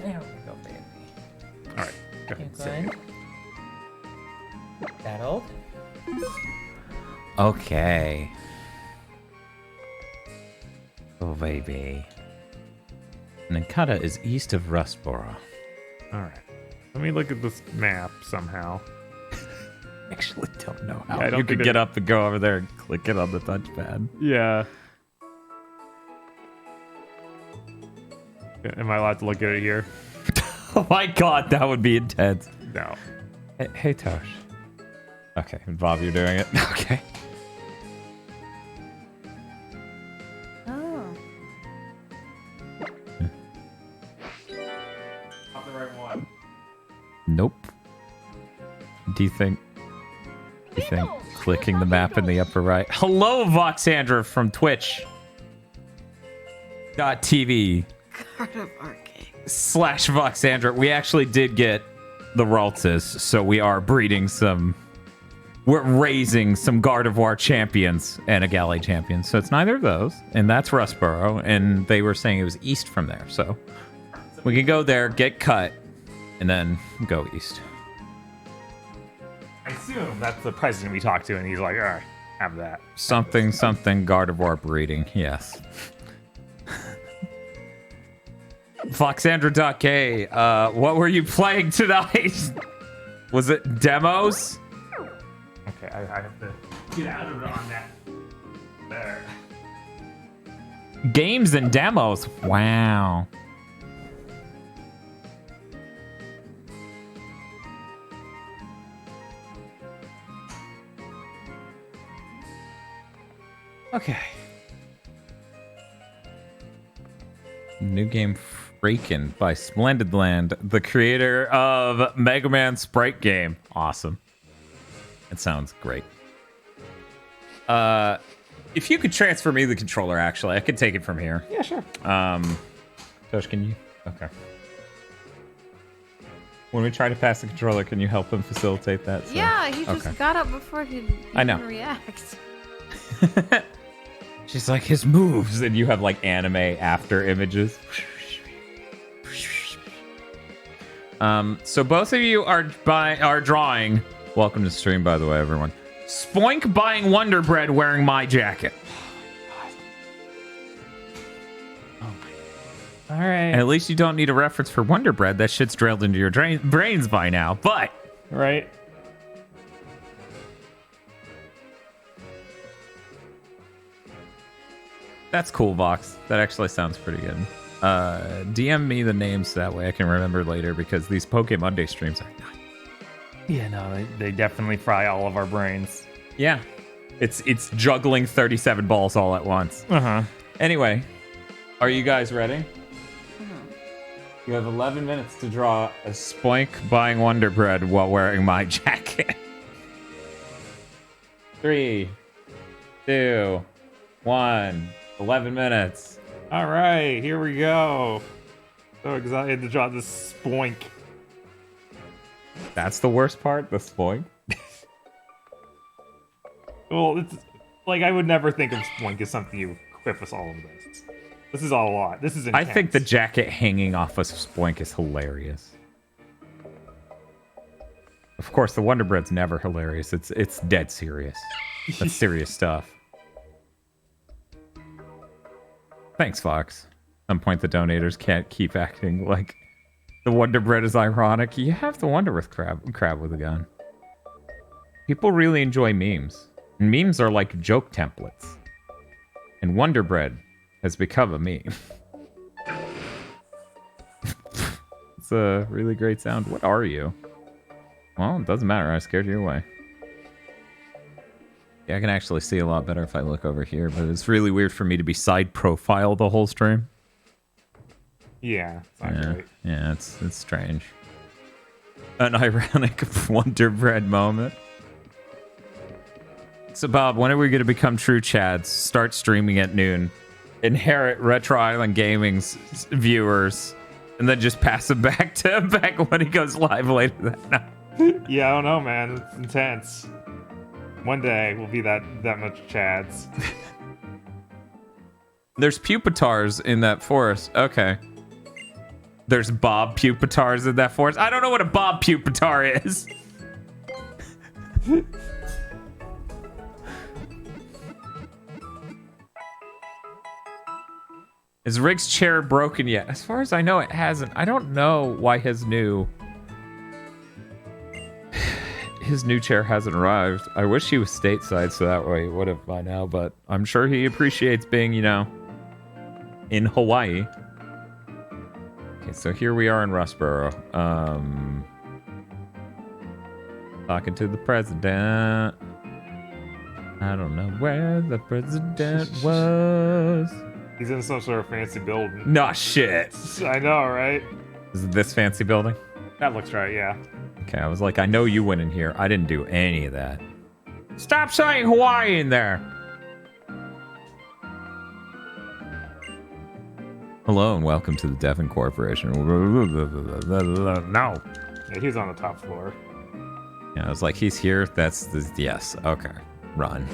There we go, baby. Alright, go ahead. Sit here. Settled. Okay. Oh, baby. Ninkata is east of Rustboro. Alright. Let me look at this map somehow. Actually don't know how. Yeah, I don't You could think get up and go over there and click it on the touchpad. Yeah. Am I allowed to look at it here? Oh my god, that would be intense. No. Hey Tosh. Okay, Bob, you're doing it. Okay. Oh. Not the right one. Nope. Do you think clicking the map in the upper right? Hello, Voxandra from Twitch. .tv Cardiff Arcade. /Voxandra. We actually did get the Raltzes, so we are breeding some. We're raising some Gardevoir champions and a Galley champion. So it's neither of those, and that's Rustboro, and they were saying it was east from there. So we can go there, get cut, and then go east. I assume that's the president we talked to, and he's like, all right, have that. Something Gardevoir breeding, yes. Foxandra.k, what were you playing tonight? Was it demos? Okay, I have to get out of it on that. There. Games and demos. Wow. Okay. New game Freakin' by Splendid Land, the creator of Mega Man Sprite game. Awesome. It sounds great. If you could transfer me the controller, actually, I could take it from here. Yeah, sure. Tosh, can you? Okay. When we try to pass the controller, can you help him facilitate that? So, Yeah, he just okay. got up before he I know. even react. She's like, his moves, and you have like anime after images. So both of you are drawing. Welcome to the stream, by the way, everyone. Spoink buying Wonder Bread wearing my jacket. All right. And at least you don't need a reference for Wonder Bread. That shit's drilled into your brains by now. But Right. that's cool, Vox. That actually sounds pretty good. DM me the names that way I can remember later, because these PokeMonday streams are nice. Yeah, no, they definitely fry all of our brains. Yeah. It's juggling 37 balls all at once. Uh-huh. Anyway, are you guys ready? You have 11 minutes to draw a Spoink buying Wonder Bread while wearing my jacket. 3, 2, 1. 11 minutes. All right, here we go. So excited to draw this Spoink. That's the worst part, the Spoink? Well, it's like I would never think of Spoink as something you equip us all of this. This is a lot. This is intense. I think the jacket hanging off of Spoink is hilarious. Of course, the Wonder Bread's never hilarious. It's dead serious. That's serious stuff. Thanks, Fox. At some point, the donators can't keep acting like the Wonder Bread is ironic. You have the Wonder with crab with a gun. People really enjoy memes. And memes are like joke templates. And Wonder Bread has become a meme. It's a really great sound. What are you? Well, it doesn't matter. I scared you away. Yeah, I can actually see a lot better if I look over here, but it's really weird for me to be side profile the whole stream. Yeah, it's not great. Yeah, it's strange. An ironic Wonder Bread moment. So, Bob, when are we going to become true Chads? Start streaming at noon. Inherit Retro Island Gaming's viewers. And then just pass them back to him when he goes live later that night. Yeah, I don't know, man. It's intense. One day we'll be that much Chads. There's Pupitars in that forest. Okay. There's Bob Pupitars in that forest. I don't know what a Bob Pupitar is. Is Rick's chair broken yet? As far as I know, it hasn't. I don't know why his new chair hasn't arrived. I wish he was stateside so that way he would have by now, but I'm sure he appreciates being, you know, in Hawaii. Okay, so here we are in Rustboro. Talking to the president. I don't know where the president was. He's in some sort of fancy building. Nah, shit. I know, right? Is it this fancy building? That looks right, yeah. Okay, I was like, I know you went in here. I didn't do any of that. Stop saying Hawaii in there. Hello and welcome to the Devon Corporation. No. Yeah, he's on the top floor. Yeah, I was like, he's here. That's the yes. Okay, run.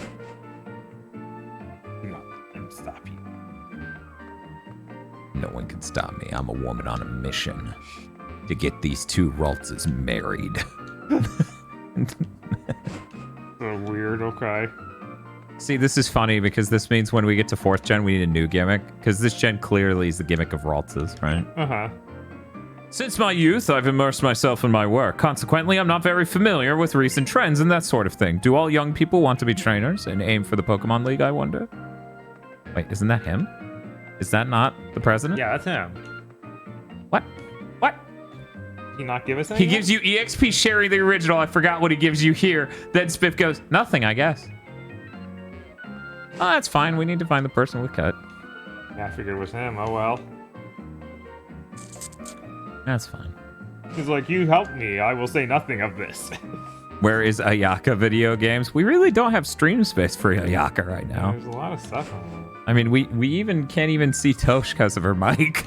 No, I'm stop you. No one can stop me. I'm a woman on a mission to get these two Raltzes married. So weird, okay. See, this is funny because this means when we get to 4th gen, we need a new gimmick. Because this gen clearly is the gimmick of Raltzes, right? Uh-huh. Since my youth, I've immersed myself in my work. Consequently, I'm not very familiar with recent trends and that sort of thing. Do all young people want to be trainers and aim for the Pokemon League, I wonder? Wait, isn't that him? Is that not the president? Yeah, that's him. What? What? Did he not give us anything? He gives you EXP Sherry the original. I forgot what he gives you here. Then Spiff goes, nothing, I guess. Oh, that's fine. We need to find the person we cut. Yeah, I figured it was him. Oh, well. That's fine. He's like, you helped me. I will say nothing of this. Where is Ayaka Video Games? We really don't have stream space for Ayaka right now. There's a lot of stuff on it. I mean, we even can't even see Tosh because of her mic.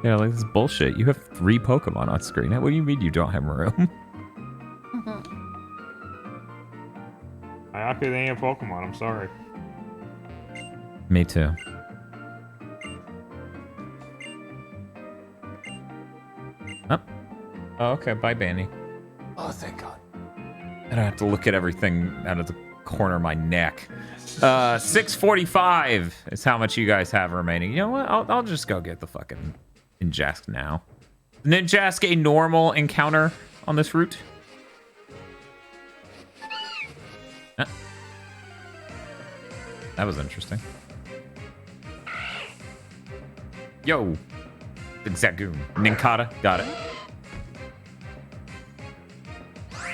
Yeah, like this is bullshit. You have 3 Pokemon on screen. What do you mean you don't have room? Ayaka, they ain't a Pokemon. I'm sorry. Me too. Oh, okay. Bye, Banny. Oh, thank God. I don't have to look at everything out of the corner of my neck. 645 is how much you guys have remaining. You know what? I'll just go get the fucking Ninjask now. Ninjask a normal encounter on this route? That was interesting. Yo. Zagoon. Ninkata. Got it.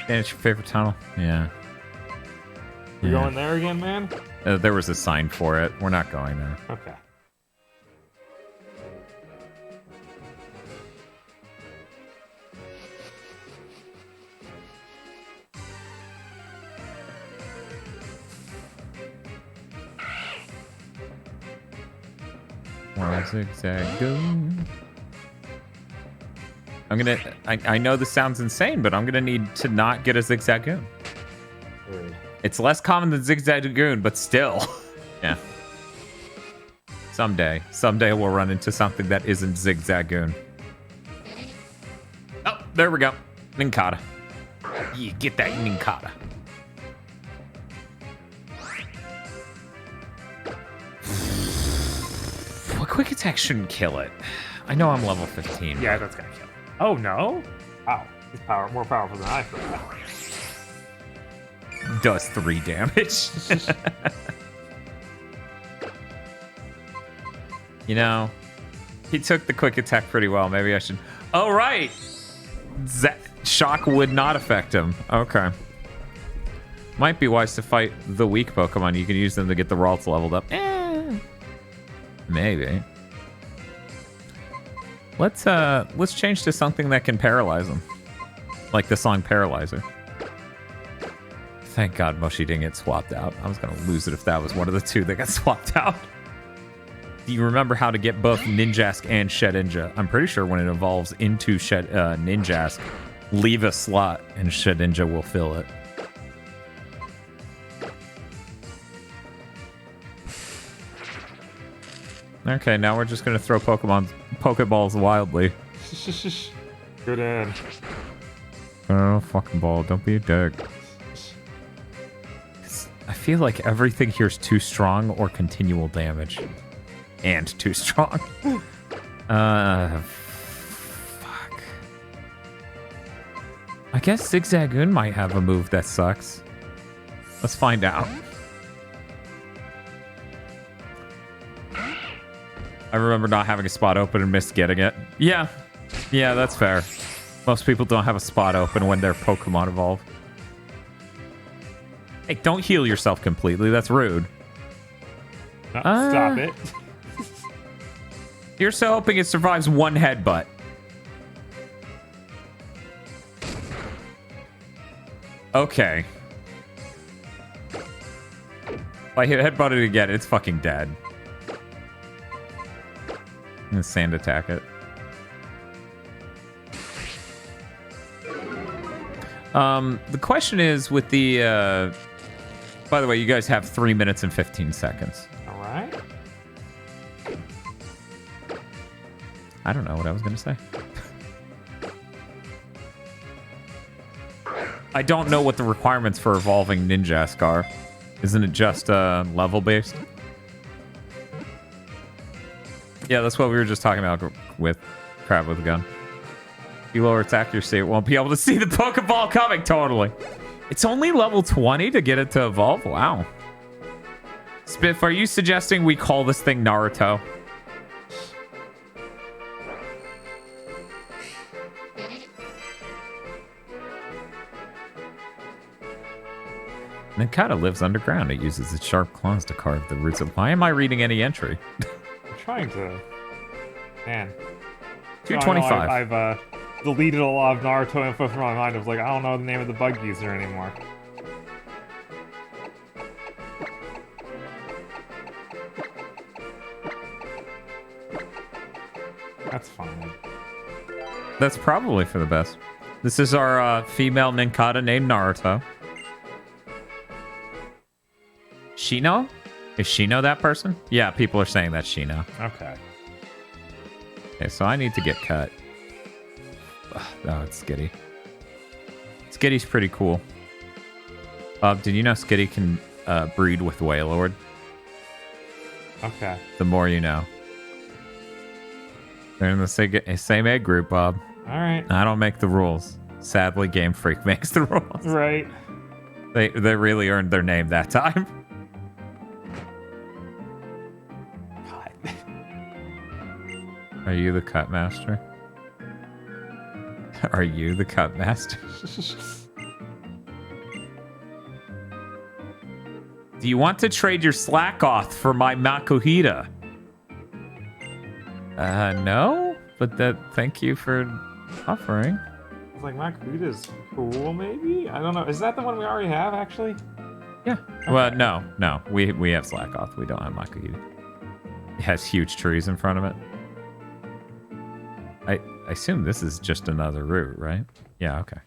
Yeah, it's your favorite tunnel. Yeah. You going there again, man? There was a sign for it. We're not going there. Okay. Where's Zigzagoon? I'm gonna. I know this sounds insane, but I'm gonna need to not get a Zigzagoon. It's less common than Zigzagoon, but still. Yeah. Someday we'll run into something that isn't Zigzagoon. Oh, there we go. Ninkata. Yeah, get that Ninkata. Well, quick attack shouldn't kill it. I know I'm level 15. Yeah, that's gonna kill it. Oh no! Wow, he's more powerful than I thought. Does 3 damage. You know, he took the quick attack pretty well. Maybe I should. Oh, right. Shock would not affect him. Okay. Might be wise to fight the weak Pokemon. You can use them to get the Ralts leveled up. Maybe. Let's change to something that can paralyze them. Like the song Paralyzer. Thank God Moshi didn't get swapped out. I was going to lose it if that was one of the two that got swapped out. Do you remember how to get both Ninjask and Shedinja? I'm pretty sure when it evolves into Ninjask, leave a slot and Shedinja will fill it. Okay, now we're just going to throw Pokeballs wildly. Good in. Oh, fucking ball. Don't be a dick. I feel like everything here is too strong or continual damage. And too strong. Fuck. I guess Zigzagoon might have a move that sucks. Let's find out. I remember not having a spot open and missed getting it. Yeah, that's fair. Most people don't have a spot open when their Pokemon evolve. Hey, don't heal yourself completely. That's rude. Stop it. You're so hoping it survives one headbutt. Okay. If I headbutt it again, it's fucking dead. I'm gonna sand attack it. The question is with the, by the way, you guys have 3 minutes and 15 seconds. All right. I don't know what I was going to say. I don't know what the requirements for evolving Ninjask are. Isn't it just level-based? Yeah, that's what we were just talking about with Crab with a Gun. If you lower its accuracy, it won't be able to see the Pokeball coming. Totally. It's only level 20 to get it to evolve? Wow. Spiff, are you suggesting we call this thing Naruto? Ninkata lives underground. It uses its sharp claws to carve the roots of... Why am I reading any entry? I'm trying to... Man. 225. I've deleted a lot of Naruto info from my mind. I was like, I don't know the name of the bug user anymore. That's fine. That's probably for the best. This is our female Ninkata named Naruto. Shino? Is Shino that person? Yeah, people are saying that's Shino. Okay. Okay, so I need to get cut. Oh, it's Skitty. Skitty's pretty cool. Did you know Skitty can breed with Wailord? Okay. The more you know. They're in the same egg group, Bob. All right. I don't make the rules. Sadly, Game Freak makes the rules. Right. They really earned their name that time. Are you the cut master? Are you the cut master? Do you want to trade your Slackoth for my Makuhita? No, but thank you for offering. It's like Makuhita's cool, maybe? I don't know. Is that the one we already have, actually? Yeah. Okay. Well, no. We have Slackoth. We don't have Makuhita. It has huge trees in front of it. I assume this is just another route, right? Yeah, okay.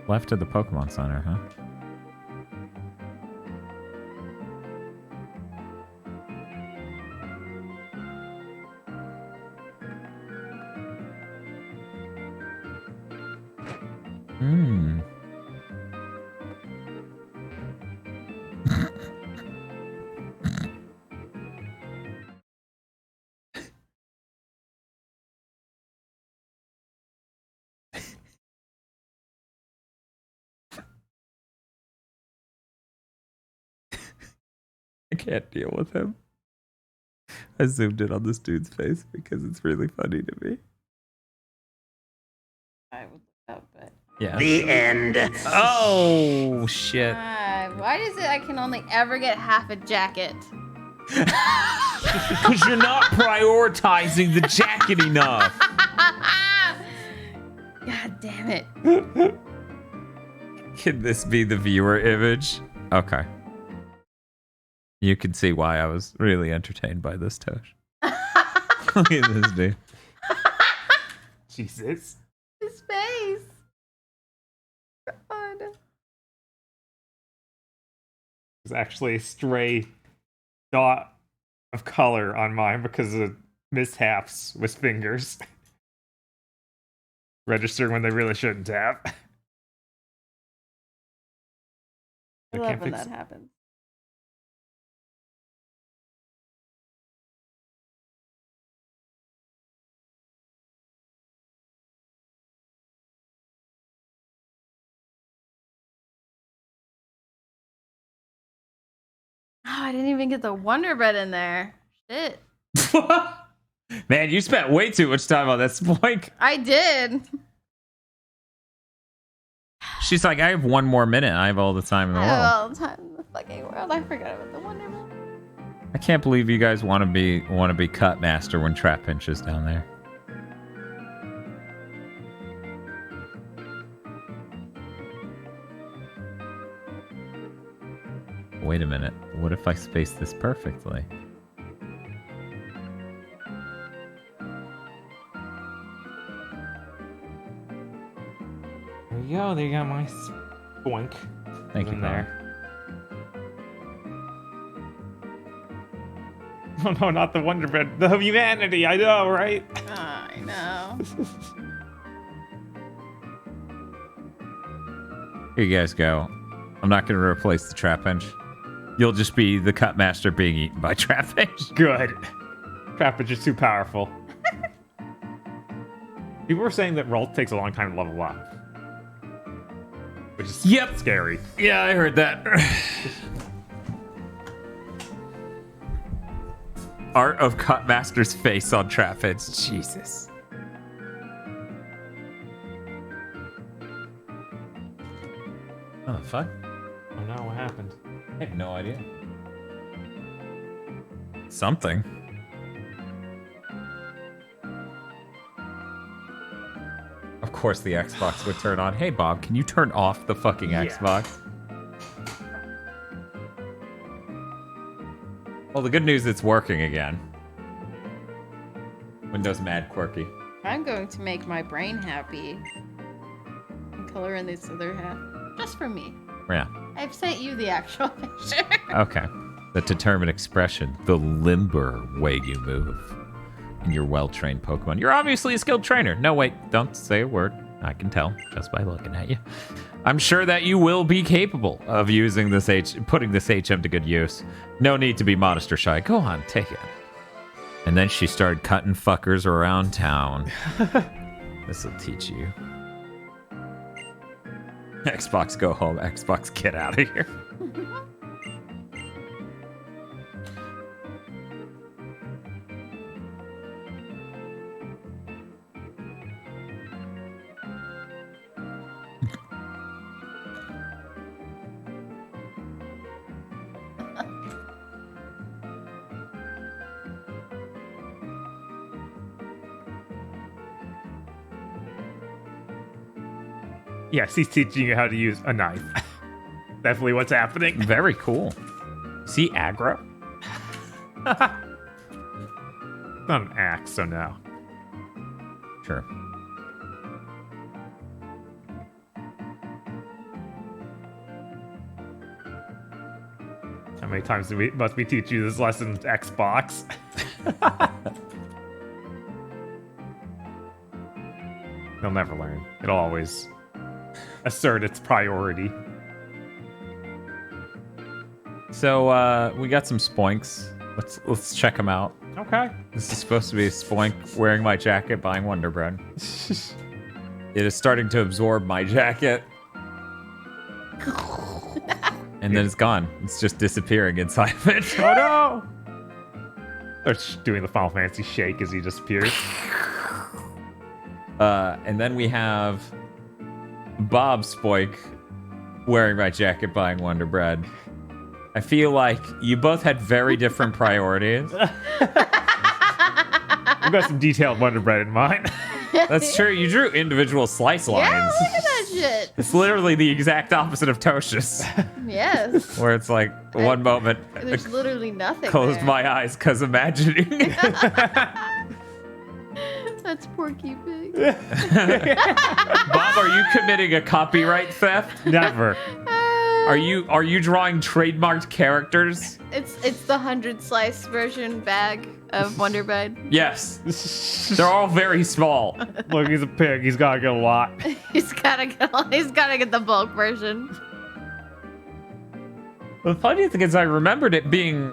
Left of the Pokemon Center, huh? Hmm. I can't deal with him. I zoomed in on this dude's face because it's really funny to me. I would look up, but. Yeah. The end. Oh, shit. Why is it I can only ever get half a jacket? Because you're not prioritizing the jacket enough. God damn it. Can this be the viewer image? Okay. You can see why I was really entertained by this, Tosh. Look at this dude. Jesus. His face. God. There's actually a stray dot of color on mine because of mishaps with fingers. Registering when they really shouldn't have. I love when that happens. Oh, I didn't even get the Wonder Bread in there. Shit. Man, you spent way too much time on that Spoink. I did. She's like, I have one more minute. I have all the time in the I world. have all the time in the fucking world. I forgot about the Wonder Bread. I can't believe you guys want to be cut master when Trapinch is down there. Wait a minute. What if I space this perfectly? There you go. There you got my Spoink. Thank you, there. Oh no, not the Wonder Bread. The humanity. I know, right? I know. Here you guys go. I'm not going to replace the Trapinch. You'll just be the cut master being eaten by Trapinch. Good. Trapinch is too powerful. People were saying that Rolf takes a long time to level up. Which is scary. Yeah, I heard that. Art of Cut Master's face on Trapinch. Jesus. Oh, the fuck? Oh no, what happened? I have no idea. Something. Of course the Xbox would turn on. Hey Bob, can you turn off the fucking Xbox? Well, the good news, it's working again. Windows mad quirky. I'm going to make my brain happy. And color in this other half. Just for me. Yeah. I've sent you the actual picture. Okay. The determined expression, the limber way you move in your well-trained Pokemon. You're obviously a skilled trainer. No, wait, don't say a word. I can tell just by looking at you. I'm sure that you will be capable of using this putting this HM to good use. No need to be modest or shy. Go on, take it. And then she started cutting fuckers around town. This'll teach you. Xbox, go home. Xbox, get out of here. Yes, he's teaching you how to use a knife. Definitely what's happening. Very cool. See aggro? Not an axe, so no. Sure. How many times must we teach you this lesson, Xbox? You'll never learn. It'll always assert its priority. So we got some spoinks. Let's check them out. Okay. This is supposed to be a spoink wearing my jacket, buying Wonder Bread. It is starting to absorb my jacket. And then it's gone. It's just disappearing inside of it. Oh no! They're doing the Final Fantasy shake as he disappears. And then we have Bob Spoik wearing my jacket, buying Wonder Bread. I feel like you both had very different priorities. We've got some detailed Wonder Bread in mind. That's true. You drew individual slice lines. Yeah, look at that shit. It's literally the exact opposite of Tosha's. Yes. Where it's like one moment. There's literally nothing. Closed there. my eyes because imagining. That's Porky Pig. Bob, are you committing a copyright theft? Never. Are you drawing trademarked characters? It's the 100 slice version bag of Wonder Bread. Yes. They're all very small. Look, he's a pig. He's gotta get a lot. He's gotta get the bulk version. The funny thing is, I remembered it being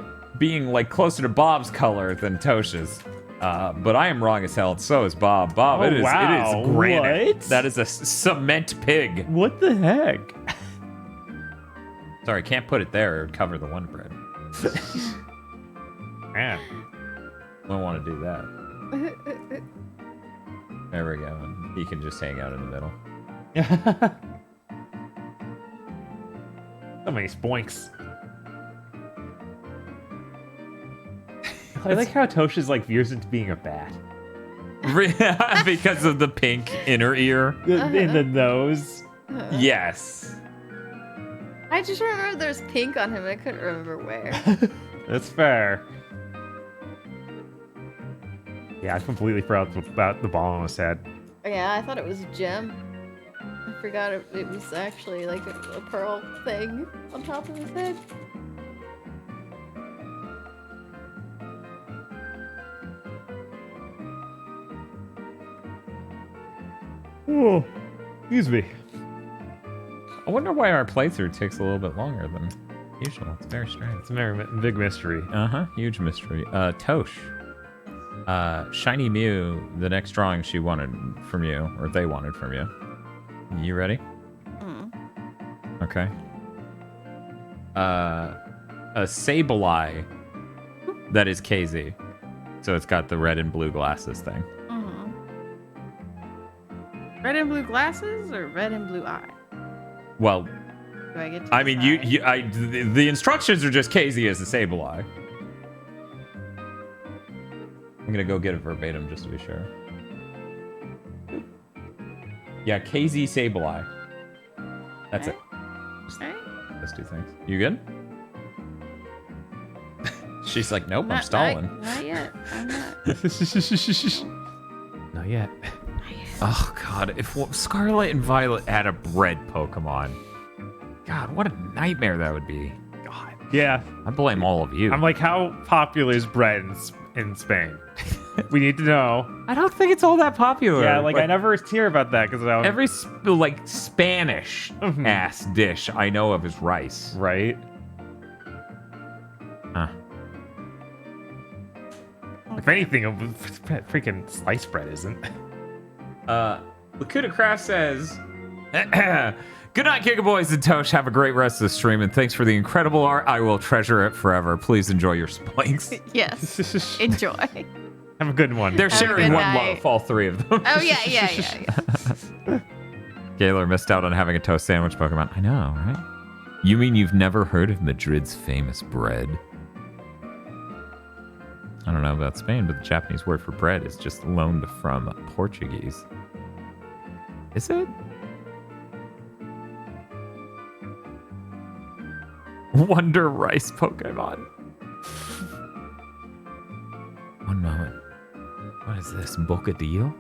like closer to Bob's color than Tosha's. But I am wrong as hell. So is Bob. Bob, Oh, it is wow. granite. What? That is a cement pig. What the heck? Sorry, can't put it there. It would cover the Wonder Bread. Man. Don't want to do that. There we go. He can just hang out in the middle. So many spoinks. I like how Tosha's like veers into being a bat. Because of the pink inner ear. In the nose. Yes. I just remember there's pink on him. I couldn't remember where. That's fair. Yeah, I completely forgot about the ball on his head. Yeah, I thought it was a gem. I forgot it was actually like a pearl thing on top of his head. Oh, excuse me. I wonder why our playthrough takes a little bit longer than usual. It's very strange. It's a very big mystery. Huge mystery. Tosh. Shiny Mew, the next drawing she wanted from you, or they wanted from you. You ready? Okay. A Sableye that is KZ. So it's got the red and blue glasses thing. Red and blue glasses or red and blue eye? Well, Do I get to I mean, the instructions are just KZ as a Sableye. I'm gonna go get it verbatim just to be sure. Yeah, KZ Sableye. That's it. Just those two things. You good? She's like, nope, I'm stalling. Not yet. I'm not. Not yet. Oh god, if Scarlet and Violet had a bread Pokemon, God, what a nightmare that would be. God. Yeah. I blame all of you. I'm like, how popular is bread in Spain? We need to know. I don't think it's all that popular. Yeah, like I never hear about that because every Spanish ass dish I know of is rice. Right. Huh. If anything, freaking sliced bread isn't. Lakuta Craft says, good night, Giga Boys and Tosh. Have a great rest of the stream, and thanks for the incredible art. I will treasure it forever. Please enjoy your spikes. Yes. Enjoy. Have a good one. They're Have a sharing good one night. loaf, all three of them. Oh, yeah. Gaylor missed out on having a toast sandwich Pokemon. I know, right? You mean you've never heard of Madrid's famous bread? I don't know about Spain, but the Japanese word for bread is just loaned from Portuguese. Is it? Wonder Rice Pokemon. One moment. What is this? Bocadillo?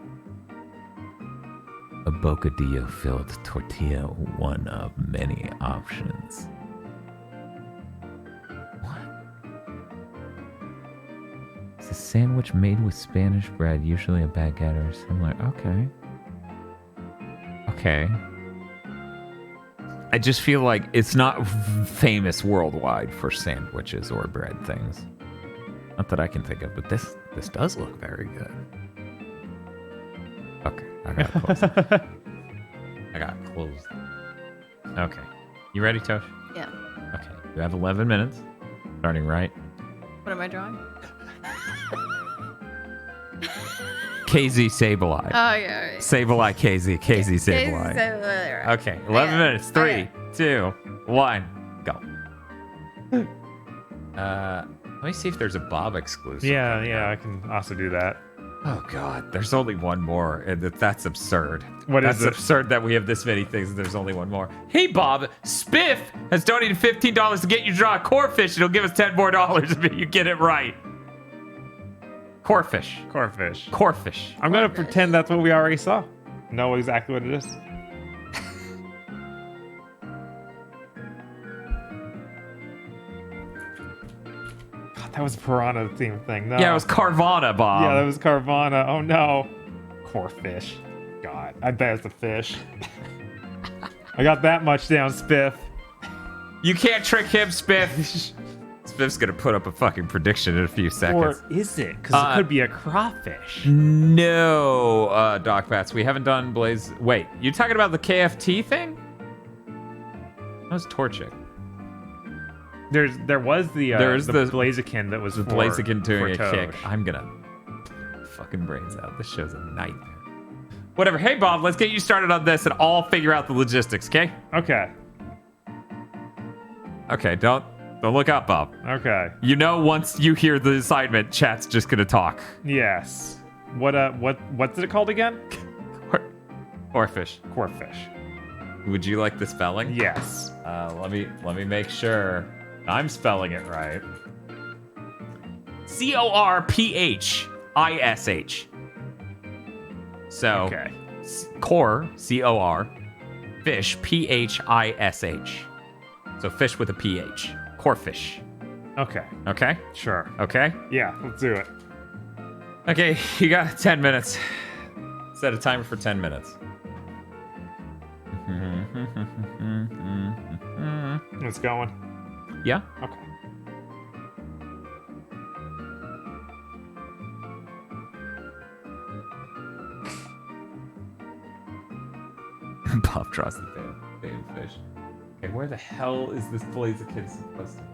A bocadillo filled tortilla, one of many options. What? It's a sandwich made with Spanish bread, usually a baguette or similar. Okay. Okay. I just feel like it's not famous worldwide for sandwiches or bread things. Not that I can think of, but this does look very good. Okay, I gotta close it. I gotta close it. Okay. You ready, Tosh? Yeah. Okay. You have 11 minutes. Starting right. What am I drawing? KZ Sableye. Oh, yeah, right. Sableye KZ. KZ Sableye. Sableye. Okay. 11 minutes. 3, 2, 1, go. Let me see if there's a Bob exclusive. Yeah, I can also do that. Oh God, there's only one more, and that's absurd. What is That's it? absurd that we have this many things and there's only one more. Hey Bob, Spiff has donated $15 to get you to draw a Corefish, and he'll give us $10 more if you get it right. Corefish. I'm gonna pretend that's what we already saw. Know exactly what it is. God, that was a piranha themed thing. No. Yeah, it was Carvana, Bob. Yeah, that was Carvana. Oh no. Corefish. God, I bet it's a fish. I got that much down, Spiff. You can't trick him, Spiff. Spiff's gonna put up a fucking prediction in a few seconds. Or is it? Because it could be a crawfish. No, Doc Bats, we haven't done Blaze. Wait, you talking about the KFT thing? That was Torchic. There was the Blaziken that was the for, Blaziken doing for a kick. Toge. I'm gonna fucking brains out. This show's a nightmare. Whatever. Hey Bob, let's get you started on this and I'll figure out the logistics. Okay? Okay. Okay. Don't look up, Bob. Okay. You know, once you hear the assignment, chat's just gonna talk. Yes. What's it called again? Corefish. Would you like the spelling? Yes. Let me make sure I'm spelling it right. Corphish. So, okay. Core, C-O-R, fish, P-H-I-S-H. So fish with a P-H. Corefish. Okay. Okay? Sure. Okay? Yeah, let's do it. Okay, you got 10 minutes. Set a timer for 10 minutes. It's going. Yeah? Okay. Bob draws the baby fish. Okay, where the hell is this Blaziken supposed to be?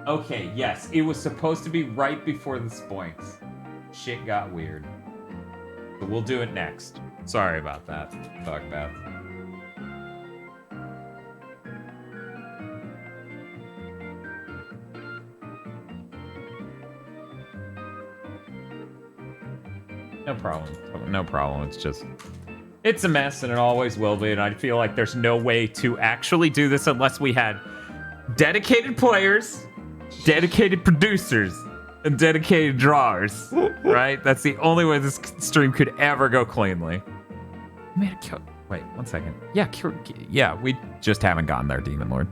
Okay, yes, it was supposed to be right before the spoinks. Shit got weird. But we'll do it next. Sorry about that, Dog Bath. No problem. No problem. It's a mess, and it always will be, and I feel like there's no way to actually do this unless we had dedicated players, dedicated producers, and dedicated drawers, right? That's the only way this stream could ever go cleanly. Wait, 1 second. Yeah, we just haven't gotten there, Demon Lord.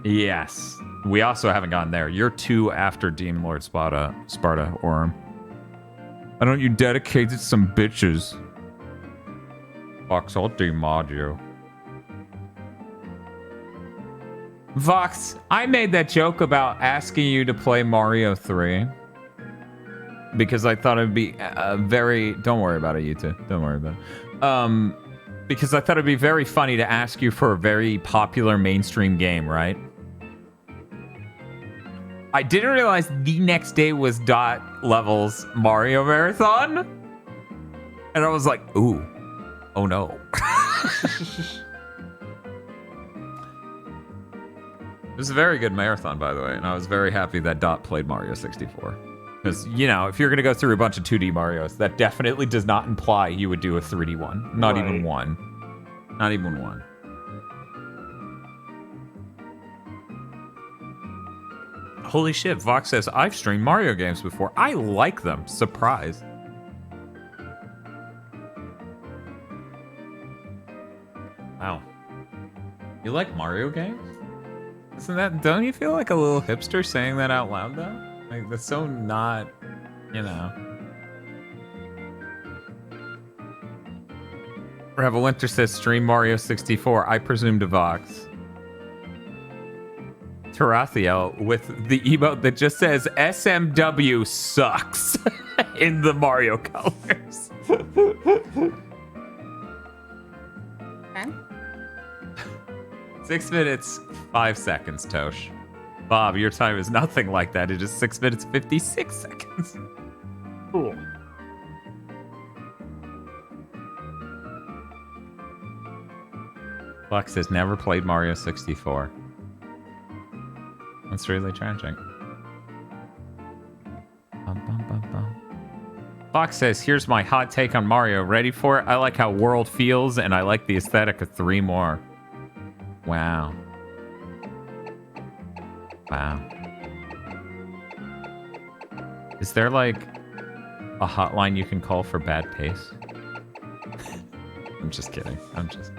Yes. We also haven't gotten there. You're 2 after Demon Lord Sparta Orm. Why don't you dedicate it some bitches? Vox, I'll demod you. Vox, I made that joke about asking you to play Mario 3. Because I thought it'd be very... Don't worry about it, you two. Don't worry about it. Because I thought it'd be very funny to ask you for a very popular mainstream game, right? I didn't realize the next day was Dot Level's Mario Marathon. And I was like, ooh. Oh no. It was a very good marathon, by the way. And I was very happy that Dot played Mario 64. Because, you know, if you're going to go through a bunch of 2D Marios, that definitely does not imply you would do a 3D one. Not even one. Not even one. Holy shit, Vox says, I've streamed Mario games before. I like them. Surprise. Wow. You like Mario games? Isn't that, don't you feel like a little hipster saying that out loud though? Like, that's so not, you know. Rebel Winter says, stream Mario 64. I presume to Vox. Tarathiel with the emote that just says SMW sucks in the Mario colors. Okay. 6 minutes, 5 seconds, Tosh. Bob, your time is nothing like that. It is 6 minutes, 56 seconds. Cool. Fox says, never played Mario 64. That's really tragic. Fox says, here's my hot take on Mario. Ready for it? I like how World feels, and I like the aesthetic of 3 more. Wow. Wow. Is there, like, a hotline you can call for bad pace? I'm just kidding. I'm just...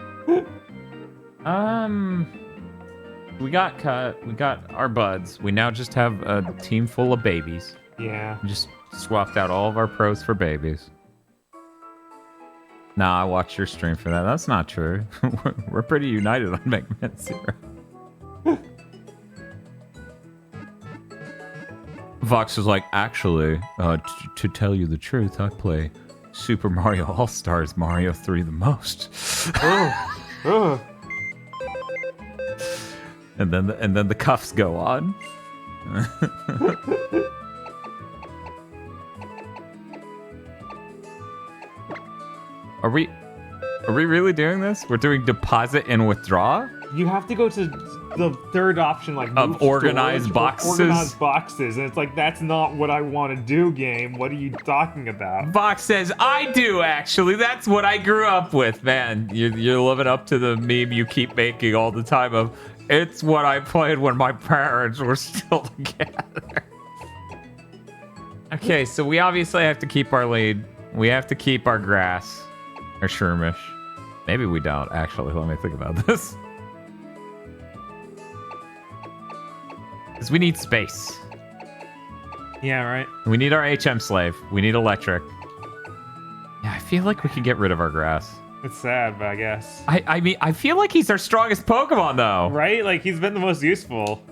We got cut. We got our buds. We now just have a team full of babies. Yeah. We just swapped out all of our pros for babies. Nah, I watched your stream for that. That's not true. We're pretty united on Mega Man Zero. Vox was like, actually, to tell you the truth, I play Super Mario All-Stars Mario 3 the most. And then the cuffs go on. Are we really doing this? We're doing deposit and withdraw? You have to go to the third option, like of organized boxes. Organized boxes, and it's like, that's not what I want to do, game. What are you talking about? Vox says, I do actually. That's what I grew up with, man. You're living up to the meme you keep making all the time of, it's what I played when my parents were still together. Okay, so we obviously have to keep our lead. We have to keep our grass, our Shermish. Maybe we don't, actually. Let me think about this. Because we need space. Yeah, right. We need our HM slave. We need electric. Yeah, I feel like we can get rid of our grass. It's sad, but I guess. I mean, I feel like he's our strongest Pokemon, though. Right? Like, he's been the most useful.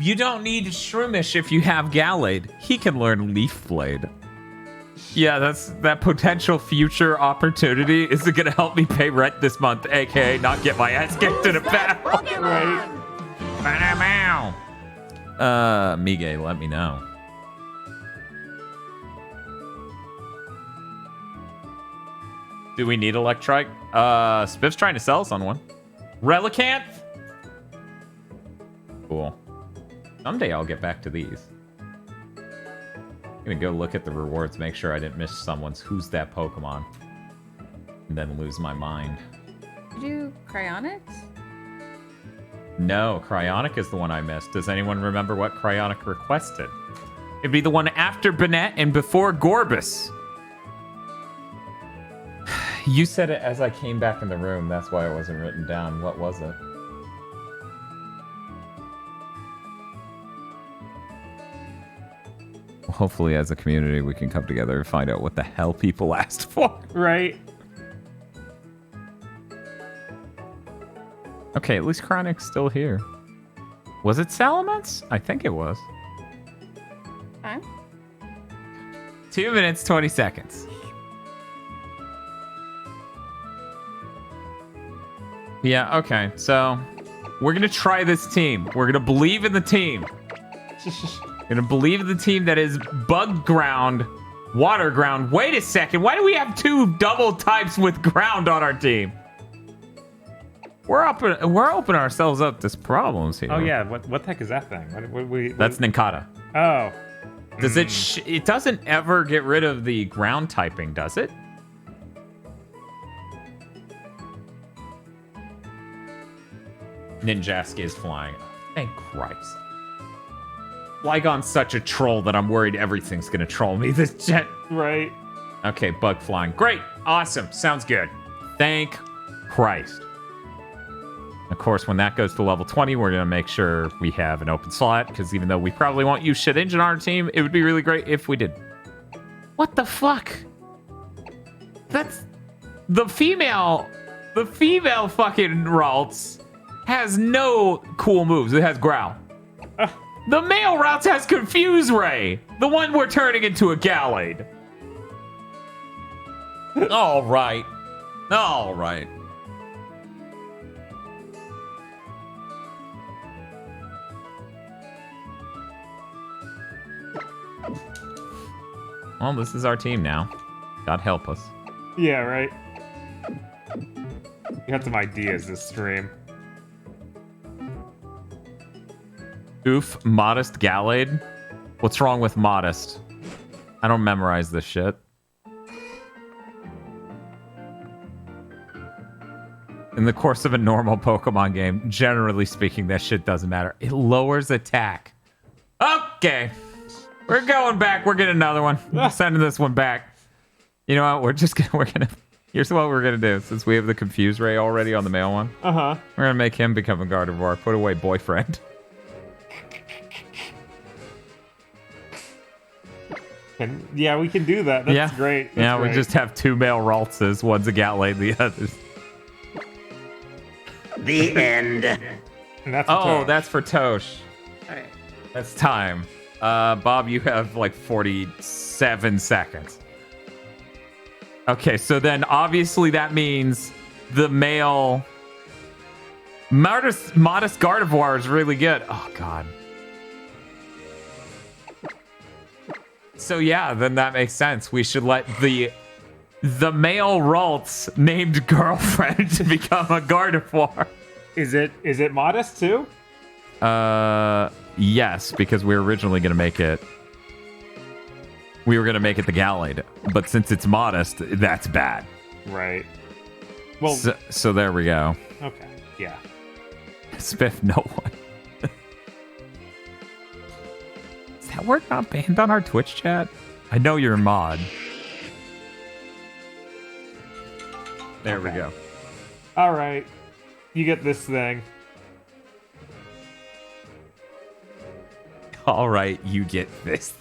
You don't need Shroomish if you have Gallade. He can learn Leaf Blade. Yeah, that potential future opportunity is it gonna help me pay rent this month, aka not get my ass kicked in a battle. Right. Mige, let me know. Do we need Electrike? Spiff's trying to sell us on one. Relicanth? Cool. Someday I'll get back to these. I'm gonna go look at the rewards, make sure I didn't miss someone's Who's That Pokemon, and then lose my mind. Did you do Cryonics? No, Cryonic is the one I missed. Does anyone remember what Cryonic requested? It'd be the one after Banette and before Gorbis. You said it as I came back in the room. That's why it wasn't written down. What was it? Hopefully, as a community, we can come together and find out what the hell people asked for. Right. Okay, at least Chronic's still here. Was it Salamence? I think it was. Huh? 2 minutes, 20 seconds. Yeah, okay, so we're gonna try this team. We're gonna believe in the team. Gonna believe in the team that is bug ground, water ground. Wait a second, why do we have 2 double types with ground on our team? We're opening ourselves up to problems here. Oh yeah, what the heck is that thing? That's Ninkata. Oh. Does it doesn't ever get rid of the ground typing, does it? Ninjask is flying. Thank Christ. Flygon's such a troll that I'm worried everything's gonna troll me this jet. Right. Okay, bug flying. Great. Awesome. Sounds good. Thank Christ. Of course, when that goes to level 20, we're gonna make sure we have an open slot, because even though we probably won't use shit engine on our team, it would be really great if we did. What the fuck? That's the female fucking Ralts has no cool moves. It has Growl. The male Ralts has Confuse Ray, the one we're turning into a Gallade. All right. All right. Well, this is our team now. God help us. Yeah, right. You got some ideas this stream. Oof, Modest Gallade? What's wrong with Modest? I don't memorize this shit. In the course of a normal Pokemon game, generally speaking, that shit doesn't matter. It lowers attack. Okay. We're going back. We're getting another one. I'm sending this one back. You know what? Here's what we're gonna do. Since we have the Confuse Ray already on the male one. Uh-huh. We're gonna make him become a Gardevoir. Put away boyfriend. And yeah, we can do that. That's great. That's we great. just have two male Raltses. One's a Gatlade, the other's. The end. And that's for that's for Tosh. All right. That's time. Bob, you have like 47 seconds. Okay, so then obviously that means the male modest Gardevoir is really good. Oh God. So yeah, then that makes sense. We should let the male Ralts named girlfriend become a Gardevoir. Is it modest too? Yes, because we were originally gonna make it. We were gonna make it the Gallade, but since it's modest, that's bad. Right. Well. So there we go. Okay. Yeah. Spiff, no one. Is that word not banned on our Twitch chat? I know you're a mod. There we go. All right. You get this thing. All right, you get this.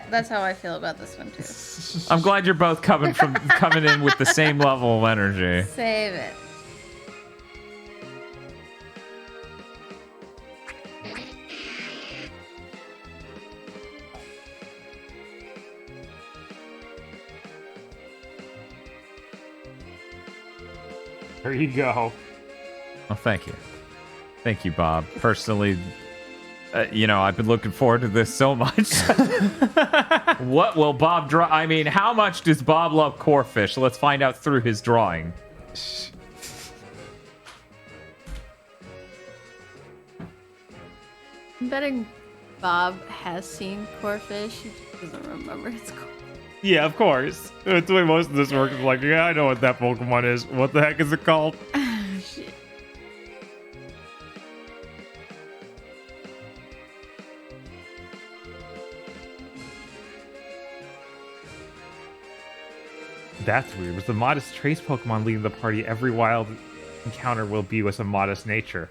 That's how I feel about this one too. I'm glad you're both coming in with the same level of energy. Save it. There you go. Oh, thank you. Thank you, Bob. Personally, I've been looking forward to this so much. What will Bob draw? I mean, how much does Bob love Corphish? Let's find out through his drawing. I'm betting Bob has seen Corphish. He just doesn't remember its called. Yeah, of course. It's the way most of this work is like, yeah, I know what that Pokemon is. What the heck is it called? Shit. That's weird. With the modest trace Pokemon leading the party, every wild encounter will be with some modest nature.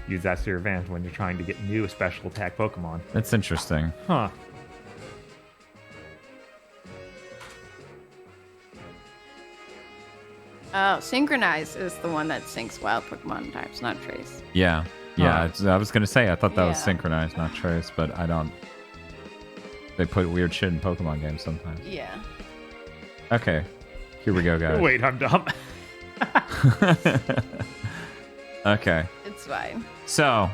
Use that to your advantage when you're trying to get new special attack Pokemon. That's interesting. Huh. Oh, Synchronize is the one that syncs wild Pokemon types, not Trace. Yeah. I was gonna say I thought that was synchronized, not trace, but I don't. They put weird shit in Pokemon games sometimes. Yeah. Okay, here we go, guys. Wait, I'm dumb. Okay. It's fine. So,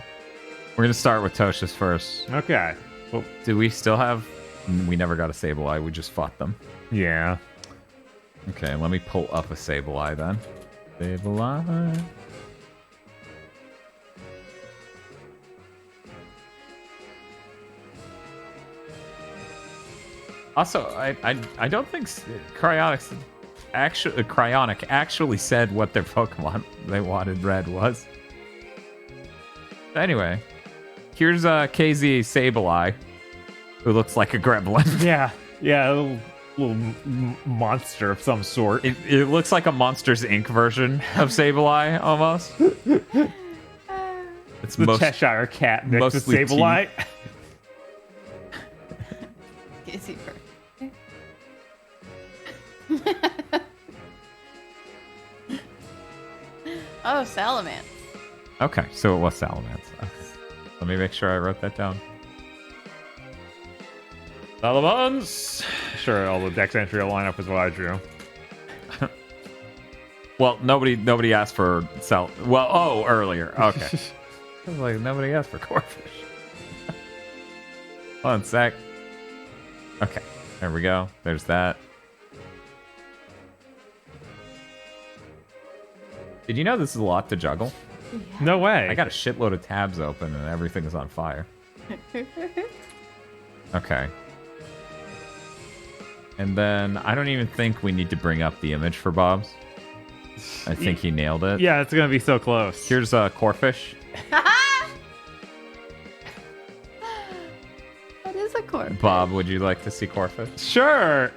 we're gonna start with Tosh's first. Okay. Well, do we still have? We never got a Sableye. We just fought them. Also, I don't think Cryonic actually said what their Pokemon they wanted red was. But anyway, here's KZ Sableye, who looks like a gremlin. Yeah, a little monster of some sort. It looks like a Monsters Inc. version of Sableye, almost. It's the Cheshire Cat mixed with mostly Sableye. Is he perfect? Oh, Salamence. Okay, so it was Salamence. Okay. Let me make sure I wrote that down. Salamence! Sure, all the Dex entry lineup is what I drew. Well, nobody asked for earlier. Okay. I was like, nobody asked for Corphish. Hold on a sec. Okay, there we go. There's that. Did you know this is a lot to juggle? Yeah. No way. I got a shitload of tabs open and everything is on fire. Okay. And then I don't even think we need to bring up the image for Bob's. I think he nailed it. Yeah, it's gonna be so close. Here's Corphish. That is a Corphish. Bob, would you like to see Corphish? Sure.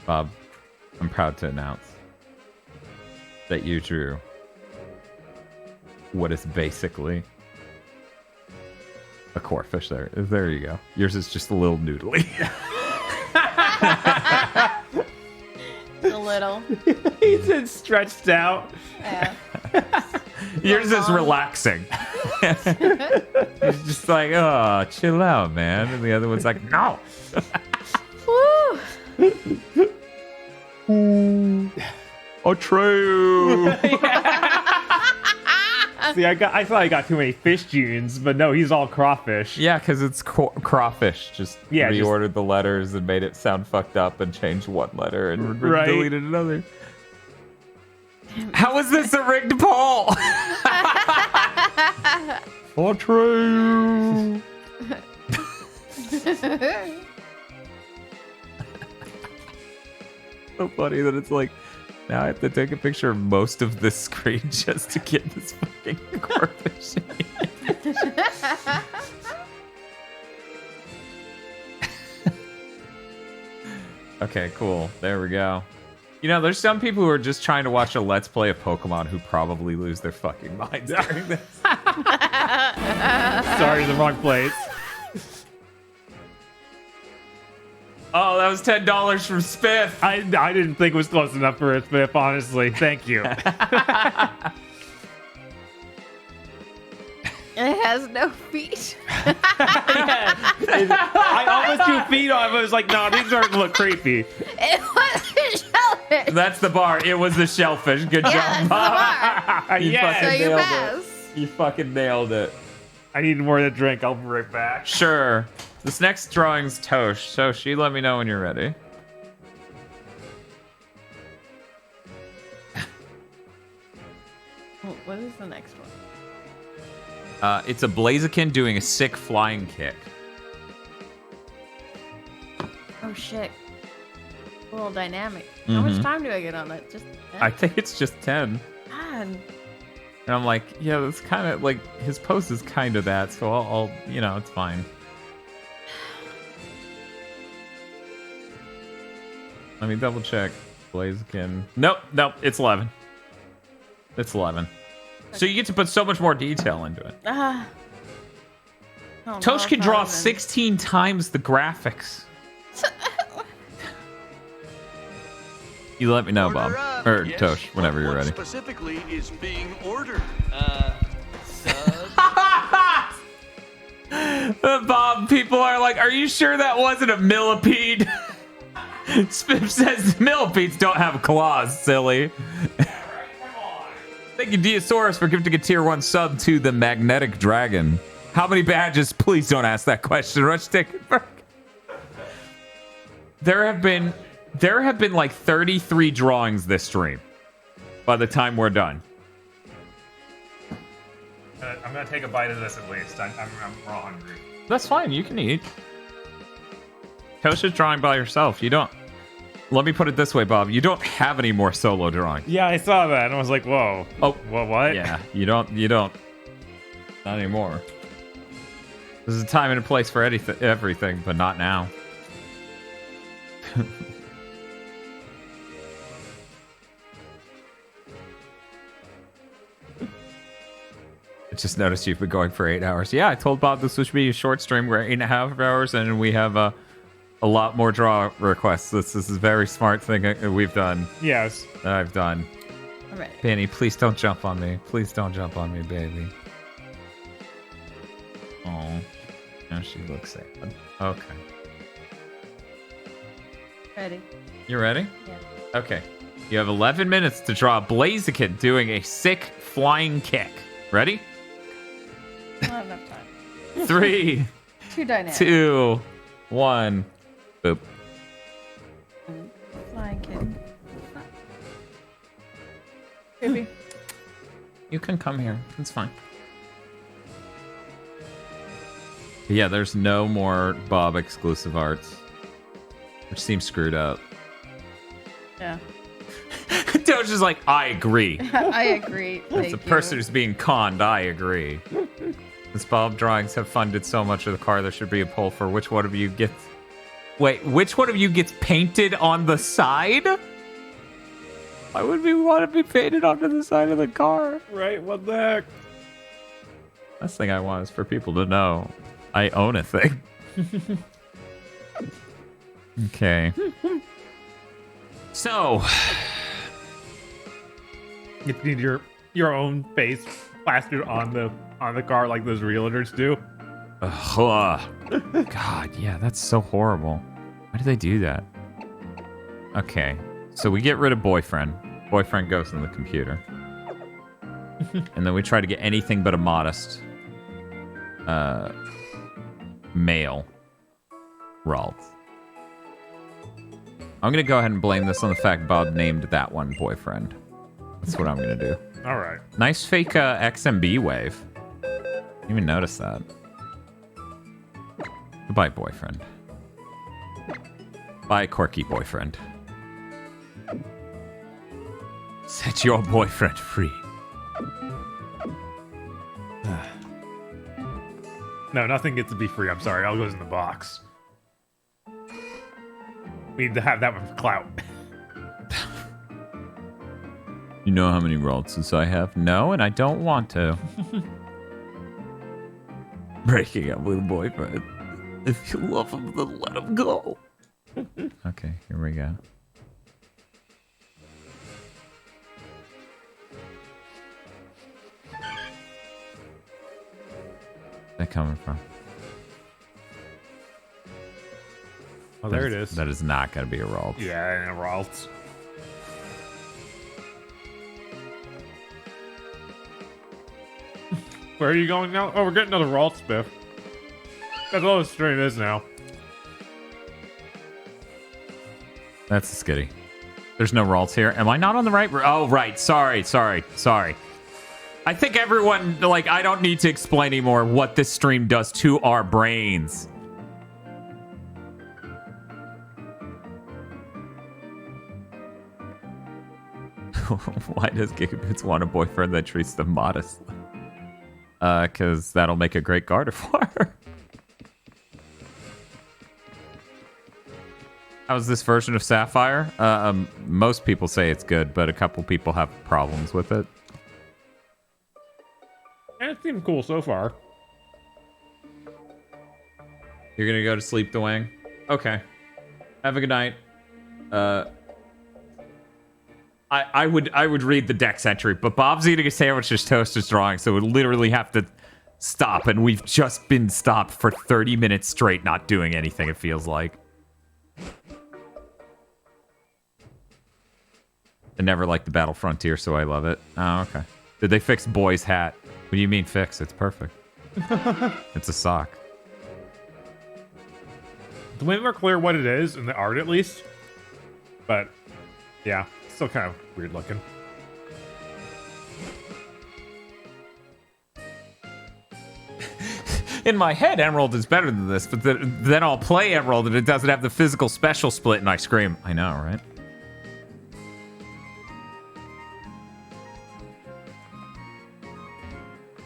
Bob, I'm proud to announce that you drew what is basically a Corphish there. There you go. Yours is just a little noodly. A little. He's been stretched out. Yeah. Yours is relaxing. He's just like, oh, chill out, man. And the other one's like, no. Woo! Atreyu. See, I thought I got too many fish tunes, but no, he's all crawfish. Yeah, because it's crawfish. Just reordered the letters and made it sound fucked up and changed one letter and deleted another. How is this a rigged poll? Atreyu. So funny that it's like, now I have to take a picture of most of this screen just to get this fucking Corphish. Okay, cool. There we go. You know, there's some people who are just trying to watch a Let's Play of Pokemon who probably lose their fucking minds during this. Sorry, the wrong place. Oh, that was $10 from Spiff. I didn't think it was close enough for a Spiff, honestly. Thank you. It has no feet. I almost threw feet on it, but I was like, no, these aren't look creepy. It was a shellfish. That's the bar. It was the shellfish. Good job, Bob. You fucking So you nailed pass. it. You fucking nailed it. I need more to drink. I'll be right back. Sure. This next drawing's Tosh. Toshi, let me know when you're ready. What is the next one? It's a Blaziken doing a sick flying kick. Oh shit. A little dynamic. How much Mhm. time do I get on that? Just 10? I think it's just 10. God. And I'm like, yeah, that's kind of like his pose is kind of that, so I'll you know, it's fine. Let me double check. Blaziken. Nope, it's 11. It's 11. So you get to put so much more detail into it. Tosh can draw 16 times the graphics. You let me know, Bob. Or Yes, Tosh, whenever you're what ready. Specifically is being ordered. Bob, people are like, are you sure that wasn't a millipede? Spiff says millipedes don't have claws, silly. Thank you, Diosaurus, for gifting a tier 1 sub to the Magnetic Dragon. How many badges? Please don't ask that question, Rush Tickenberg. There have been like 33 drawings this stream by the time we're done. I'm gonna take a bite of this at least. I'm raw hungry. That's fine. You can eat. Toast is drawing by yourself. You don't. Let me put it this way, Bob. You don't have any more solo drawing. Yeah, I saw that and I was like, whoa. Oh, what? Yeah, you don't. Not anymore. There's a time and a place for everything, but not now. I just noticed you've been going for 8 hours. Yeah, I told Bob this should be a short stream. We're at 8.5 hours, and we have a lot more draw requests. This is a very smart thing we've done. Yes. That I've done. All right. Penny, please don't jump on me. Please don't jump on me, baby. Oh, now she looks sad. Okay. Ready. You ready? Yeah. Okay. You have 11 minutes to draw Blaziken doing a sick flying kick. Ready? Not enough time. 3, Too dynamic. 2, 1. Boop. Flying kid. Creepy. You can come here. It's fine. Yeah, there's no more Bob exclusive arts, which seems screwed up. Yeah. Doge is like, I agree. I agree. As a person who's being conned, I agree. Since Bob drawings have funded so much of the car, there should be a poll for which one of you gets... Wait, which one of you gets painted on the side? Why would we want to be painted onto the side of the car? Right, what the heck? Last thing I want is for people to know I own a thing. Okay. So... You need your own face plastered on the car like those realtors do. God, yeah, that's so horrible. Why do they do that? Okay, so we get rid of boyfriend. Boyfriend goes in the computer. And then we try to get anything but a modest male Ralph. I'm going to go ahead and blame this on the fact Bob named that one boyfriend. That's what I'm going to do. All right. Nice fake XMB wave. Didn't even notice that. Goodbye, boyfriend. Bye, quirky boyfriend. Set your boyfriend free. No, nothing gets to be free. I'm sorry. All goes in the box. We need to have that one for clout. You know how many Raltzes I have? No, and I don't want to. Breaking up with a boyfriend. If you love him, then let him go. Okay, here we go. Where's that coming from? Oh, there it is. That is not going to be a Raltz. Yeah, and a Raltz. Where are you going now? Oh, we're getting another Raltz, Biff. That's all the stream is now. That's a skitty. There's no Raltz here. Am I not on the right? Oh, right. Sorry. I think everyone, like, I don't need to explain anymore what this stream does to our brains. Why does Gigabits want a boyfriend that treats them modestly? Because that'll make a great Gardevoir. How's this version of Sapphire? Most people say it's good, but a couple people have problems with it. It seemed cool so far. You're gonna go to sleep, Dwayne? Okay. Have a good night. I would read the dex entry, but Bob's eating a sandwich as Toast is drawing, so we literally have to stop, and we've just been stopped for 30 minutes straight not doing anything, it feels like. I never liked the Battle Frontier, so I love it. Oh, okay. Did they fix Boy's hat? What do you mean fix? It's perfect. It's a sock. It's way more clear what it is in the art, at least. But, yeah, still kind of weird looking. In my head, Emerald is better than this, but then I'll play Emerald and it doesn't have the physical special split, and I scream. I know, right?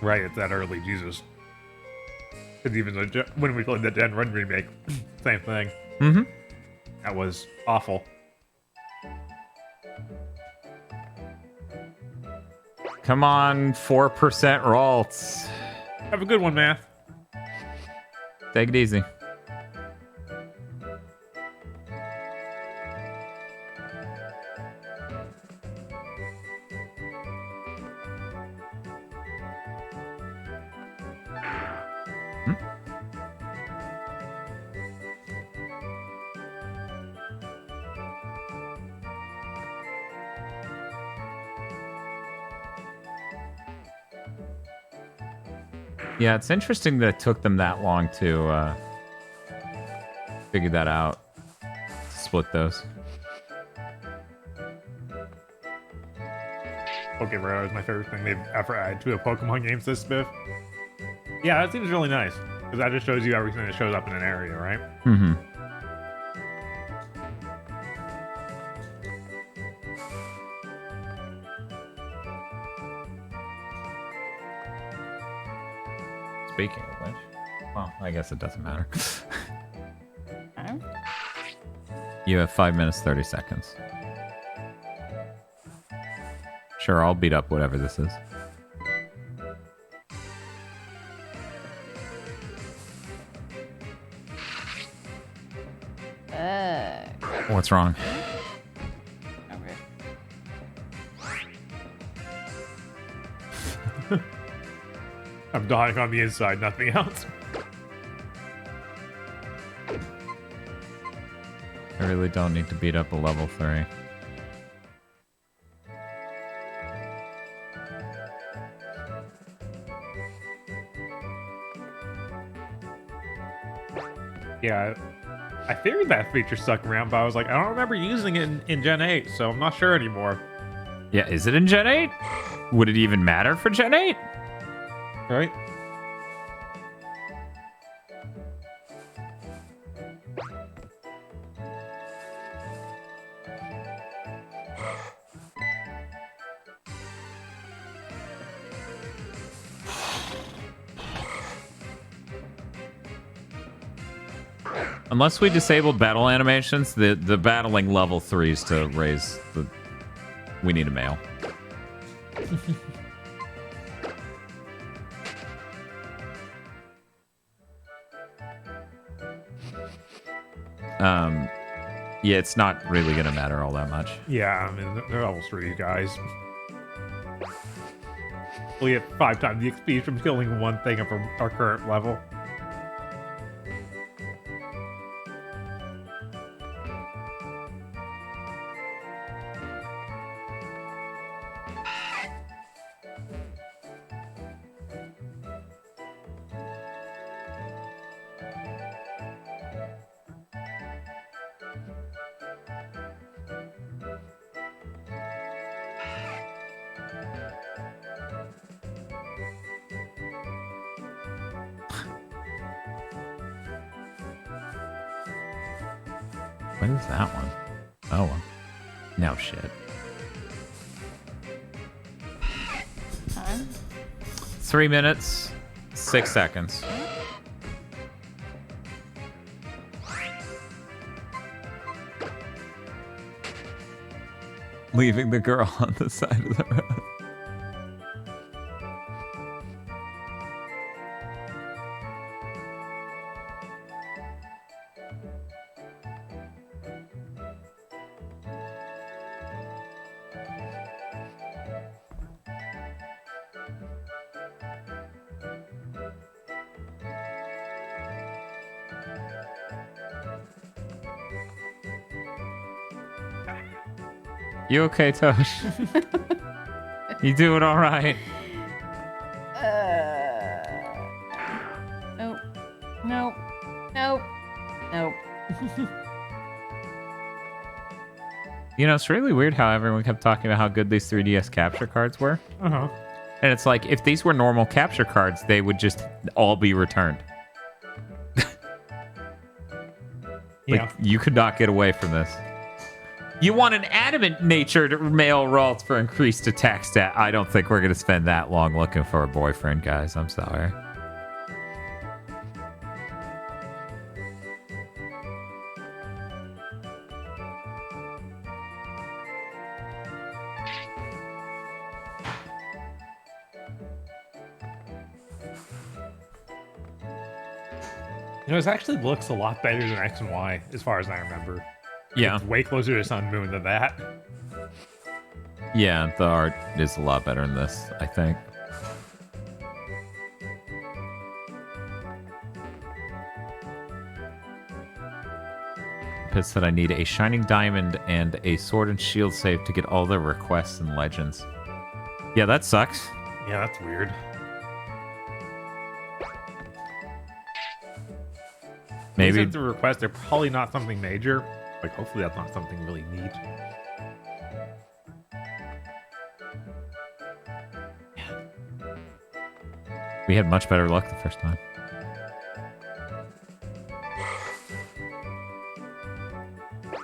Right, it's that early, Jesus. Because even when we played the Dead Run remake, same thing. Mm-hmm. That was awful. Come on, 4% Ralts. Have a good one, Math. Take it easy. Yeah, it's interesting that it took them that long to figure that out. Split those. Pokemon is my favorite thing they've ever added to a Pokemon game this spiff. Yeah, that seems really nice. Because that just shows you everything that shows up in an area, right? Mm-hmm. Speaking of which, well, I guess it doesn't matter. You have 5 minutes, 30 seconds. Sure, I'll beat up whatever this is. What's wrong? I'm dying on the inside, nothing else. I really don't need to beat up a level 3. Yeah, I figured that feature stuck around, but I was like, I don't remember using it in Gen 8, so I'm not sure anymore. Yeah, is it in Gen 8? Would it even matter for Gen 8? Right? Unless we disabled battle animations, the battling level 3s to raise the... We need a male. Yeah, it's not really gonna matter all that much. Yeah, I mean, they're level 3 guys. We get 5 times the XP from killing one thing from our current level. What is that one? Oh, well. No shit. Time. 3 minutes, 6 seconds. Leaving the girl on the side of the road. You okay, Tosh? You doing all right? Nope. Nope. Nope. Nope. You know, it's really weird how everyone kept talking about how good these 3DS capture cards were. Uh-huh. And it's like, if these were normal capture cards, they would just all be returned. Like, you could not get away from this. You want an adamant-natured male Ralt for increased attack stat. I don't think we're going to spend that long looking for a boyfriend, guys. I'm sorry. You know, it actually looks a lot better than X and Y, as far as I remember. Yeah. It's way closer to Sun and Moon than that. Yeah, the art is a lot better in this, I think. Pit said I need a Shining Diamond and a Sword and Shield save to get all the requests and legends. Yeah, that sucks. Yeah, that's weird. Maybe the requests are probably not something major. Like, hopefully that's not something really neat. we had much better luck the first time.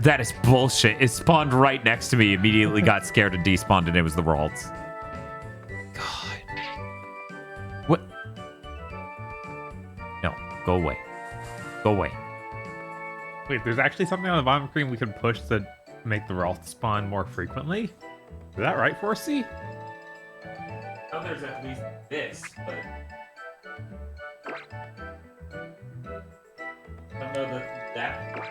That is bullshit. It spawned right next to me, immediately got scared and despawned, and it was the Ralts. God. What? No, go away. Go away. Wait, there's actually something on the bottom screen we can push to make the Ralts spawn more frequently? Is that right, 4C? Oh, there's at least this, but... I don't know that...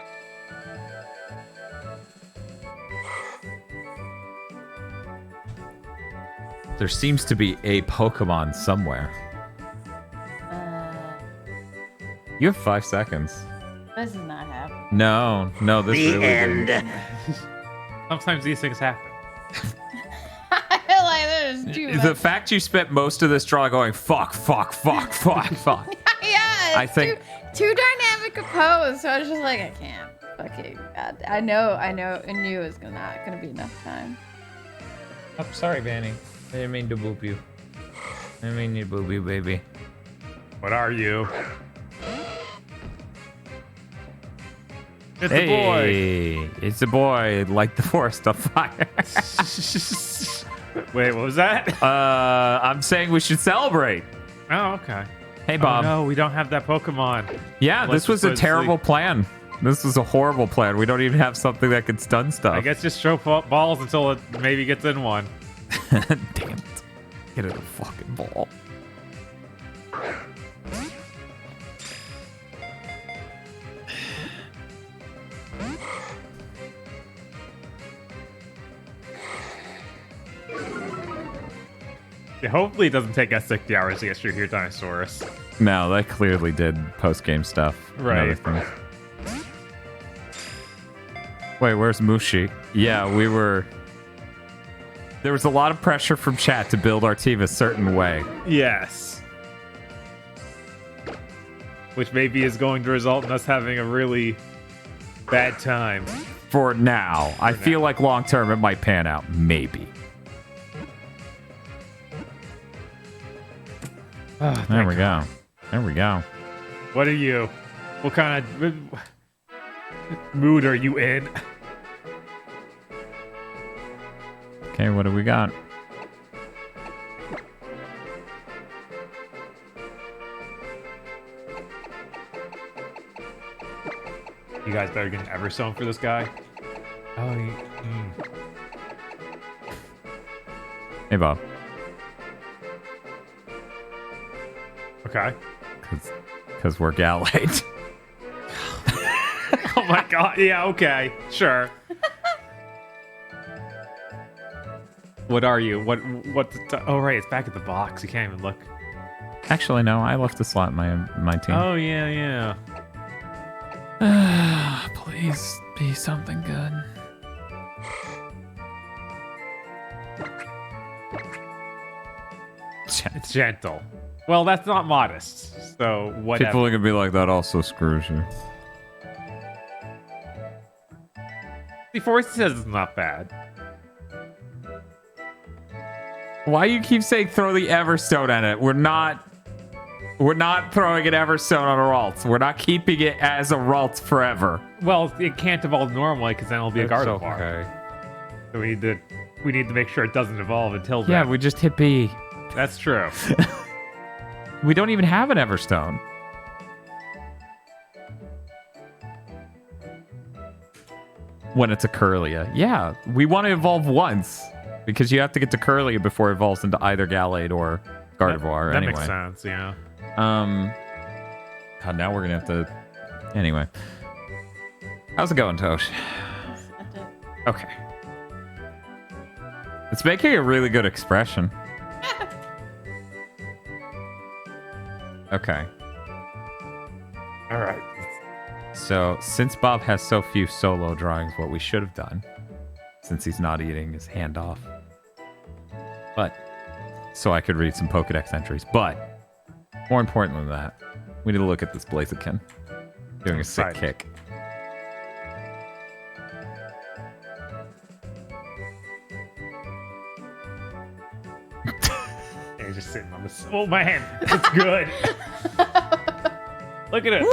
There seems to be a Pokemon somewhere. You have 5 seconds. This is not happening. No, this The really end. didn't. Sometimes these things happen. I feel like there's too much. The fact you spent most of this draw going fuck. Yeah, I it's think- too dynamic a pose. So I was just like, I can't. Okay, God. I knew it was not gonna be enough time. I'm sorry, Vanny. I didn't mean to boop you. I didn't mean to boop you, baby. What are you? It's hey, a boy. It's a boy, like the forest of fire. Wait, what was that? I'm saying we should celebrate. Oh, okay. Hey, Bob. Oh, no, we don't have that Pokemon. Yeah, Let's this was just a terrible plan. This was a horrible plan. We don't even have something that could stun stuff. I guess just throw balls until it maybe gets in one. Damn it. Get it a fucking ball. Yeah, hopefully it doesn't take us 60 hours to get through here, Dinosaurus. No, that clearly did post-game stuff. and Right. other things. Wait, where's Mushi? Yeah, there was a lot of pressure from chat to build our team a certain way. Yes. Which maybe is going to result in us having a really bad time. For now. I feel like long-term it might pan out. Maybe. Oh, There we go. There we go. What are you? What kind of mood are you in? Okay, what do we got? You guys better get an Everstone for this guy. Oh, Hey, Bob. Okay. Because we're Galate. Oh my god. Yeah, okay. Sure. What are you? Oh, right. It's back at the box. You can't even look. Actually, no. I left a slot in my team. Oh, yeah. Please be something good. It's gentle. Well, that's not modest. So, whatever. People are going to be like, that also screws you. The Force says it's not bad. Why you keep saying throw the Everstone at it? We're not throwing an Everstone on a Ralt. We're not keeping it as a Ralt forever. Well, it can't evolve normally because then it'll be a Gardevoir. Okay. So we need to make sure it doesn't evolve until then. Yeah, we just hit B. That's true. We don't even have an Everstone. When it's a Curlia. Yeah, we want to evolve once. Because you have to get to Curlia before it evolves into either Gallade or Gardevoir. That anyway. makes sense, yeah. God, now we're going to have to... Anyway. How's it going, Tosh? Okay. It's making a really good expression. Okay. All right. So, since Bob has so few solo drawings, what we should have done, since he's not eating his hand off, but so I could read some Pokedex entries. But more important than that, we need to look at this Blaziken doing a sick kick. Yeah, he's just sitting on this. Oh man, it's good. Look at it.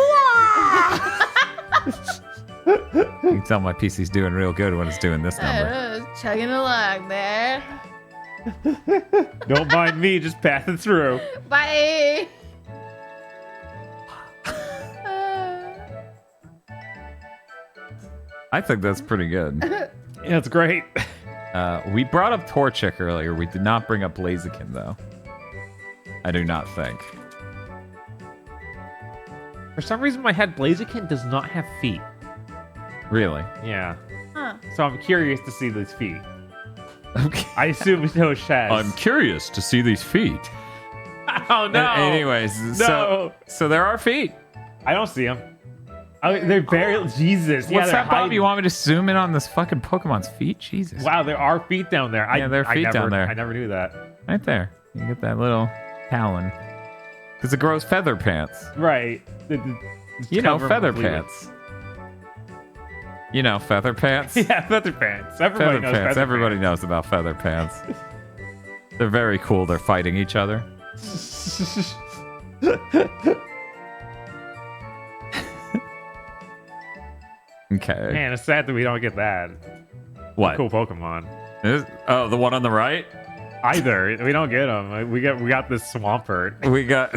You can tell my PC's doing real good when it's doing this number. Chugging along there. Don't mind me, just passing through. Bye. I think that's pretty good. Yeah, it's great. We brought up Torchic earlier. We did not bring up Blaziken, though. I do not think. For some reason, my head Blaziken does not have feet. Really? Yeah. Huh. So I'm curious to see these feet. Okay. I assume Tosh has. I'm curious to see these feet. Oh no! Anyways, No. so there are feet. I don't see them. They're barely. Jesus. What's they're that, Bob? hiding. You want me to zoom in on this fucking Pokemon's feet? Jesus. Wow, there are feet down there. Yeah, there are feet down there. I never knew that. Right there. You get that little talon. Because it grows feather pants. Right. You know, Cover 'em feather completely. pants. You know, feather pants? Yeah, feather pants. Everybody Feather knows pants. feather Everybody pants. knows about feather pants. They're very cool. They're fighting each other. Okay. Man, it's sad that we don't get that. What? Cool Pokemon. Oh, the one on the right? Either. We don't get them. We got this Swampert. We got...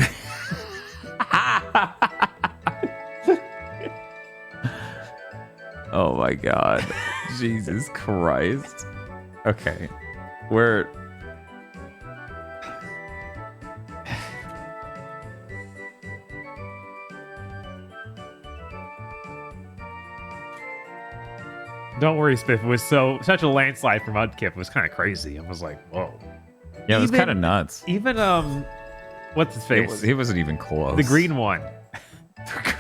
Oh my god. Jesus Christ. Okay. We're... Don't worry, Spiff. It was such a landslide from Mudkip. It was kind of crazy. I was like, whoa. Yeah, it was kind of nuts. Even, what's his face? He wasn't even close. The green one. Trico?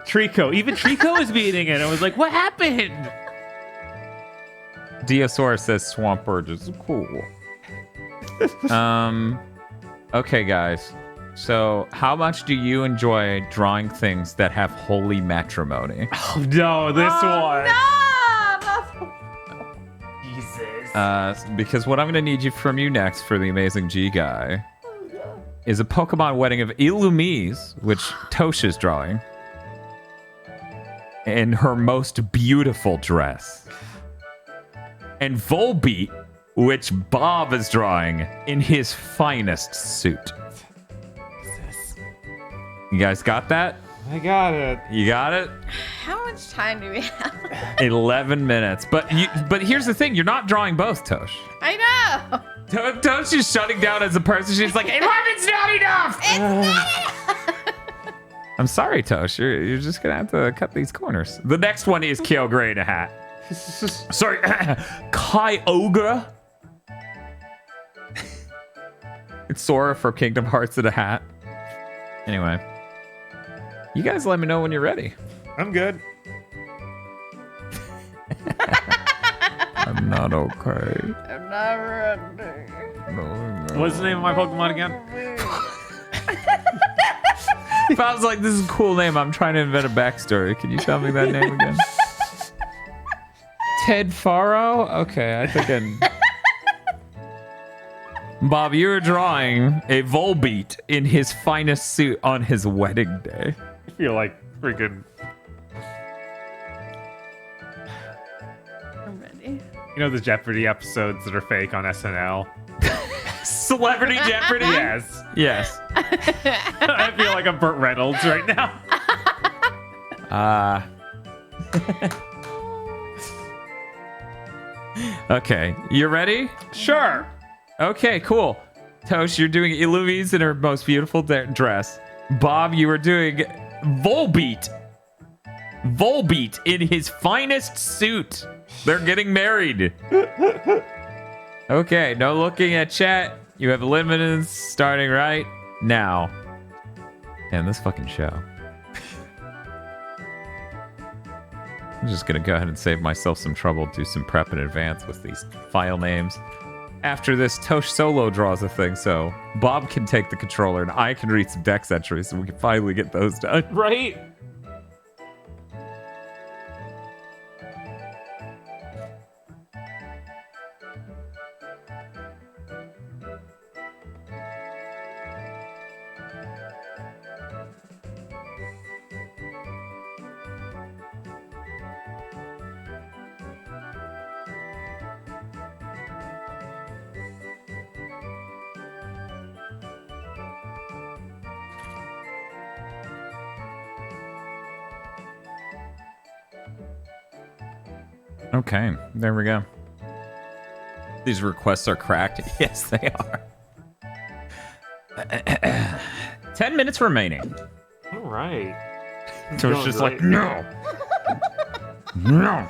Trico. Even Trico was beating it. I was like, what happened? Diosaurus says Swampert is cool. Okay, guys. So, how much do you enjoy drawing things that have holy matrimony? Oh, no, this one. No! Jesus. Because what I'm going to need you from you next for the Amazing G guy is a Pokemon wedding of Illumise, which Tosh is drawing, in her most beautiful dress. And Volbeat, which Bob is drawing in his finest suit. You guys got that? I got it. You got it? How much time do we have? 11 minutes. But here's the thing. You're not drawing both, Tosh. I know. Tosh is shutting down as a person. She's like, 11's not enough! It's not enough. I'm sorry, Tosh. You're just going to have to cut these corners. The next one is Kyogre in a hat. Sorry. Kyogre. It's Sora for Kingdom Hearts in a hat. Anyway. You guys let me know when you're ready. I'm good. I'm not okay. I'm not ready. No. What's the name of my Pokemon again? If I was like, this is a cool name, I'm trying to invent a backstory. Can you tell me that name again? Ted Faro? Okay, I think Bob, you are drawing a Volbeat in his finest suit on his wedding day. I feel like freaking. I'm ready. You know the Jeopardy episodes that are fake on SNL? Celebrity Jeopardy? Yes. Yes. I feel like I'm Burt Reynolds right now. Okay, you ready? Sure. Okay, cool. Tosh, you're doing Illumise in her most beautiful dress. Bob, you are doing Volbeat. Volbeat in his finest suit. They're getting married. Okay, no looking at chat. You have limited starting right now. Damn, this fucking show. I'm just gonna go ahead and save myself some trouble, do some prep in advance with these file names. After this, Tosh solo draws a thing, so Bob can take the controller and I can read some dex entries and we can finally get those done. Right? Okay, there we go. These requests are cracked. Yes, they are. 10 minutes remaining. All right. So it's just like, no. No.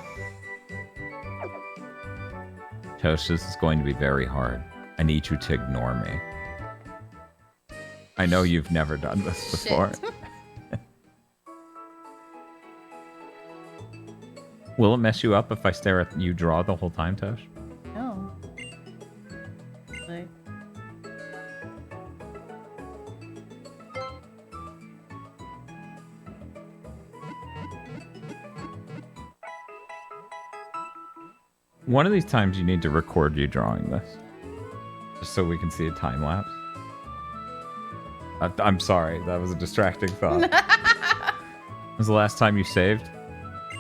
Tosh, this is going to be very hard. I need you to ignore me. I know you've never done this before. Will it mess you up if I stare at you draw the whole time, Tosh? No. Like, one of these times you need to record you drawing this. Just so we can see a time lapse. I'm sorry, that was a distracting thought. When was the last time you saved?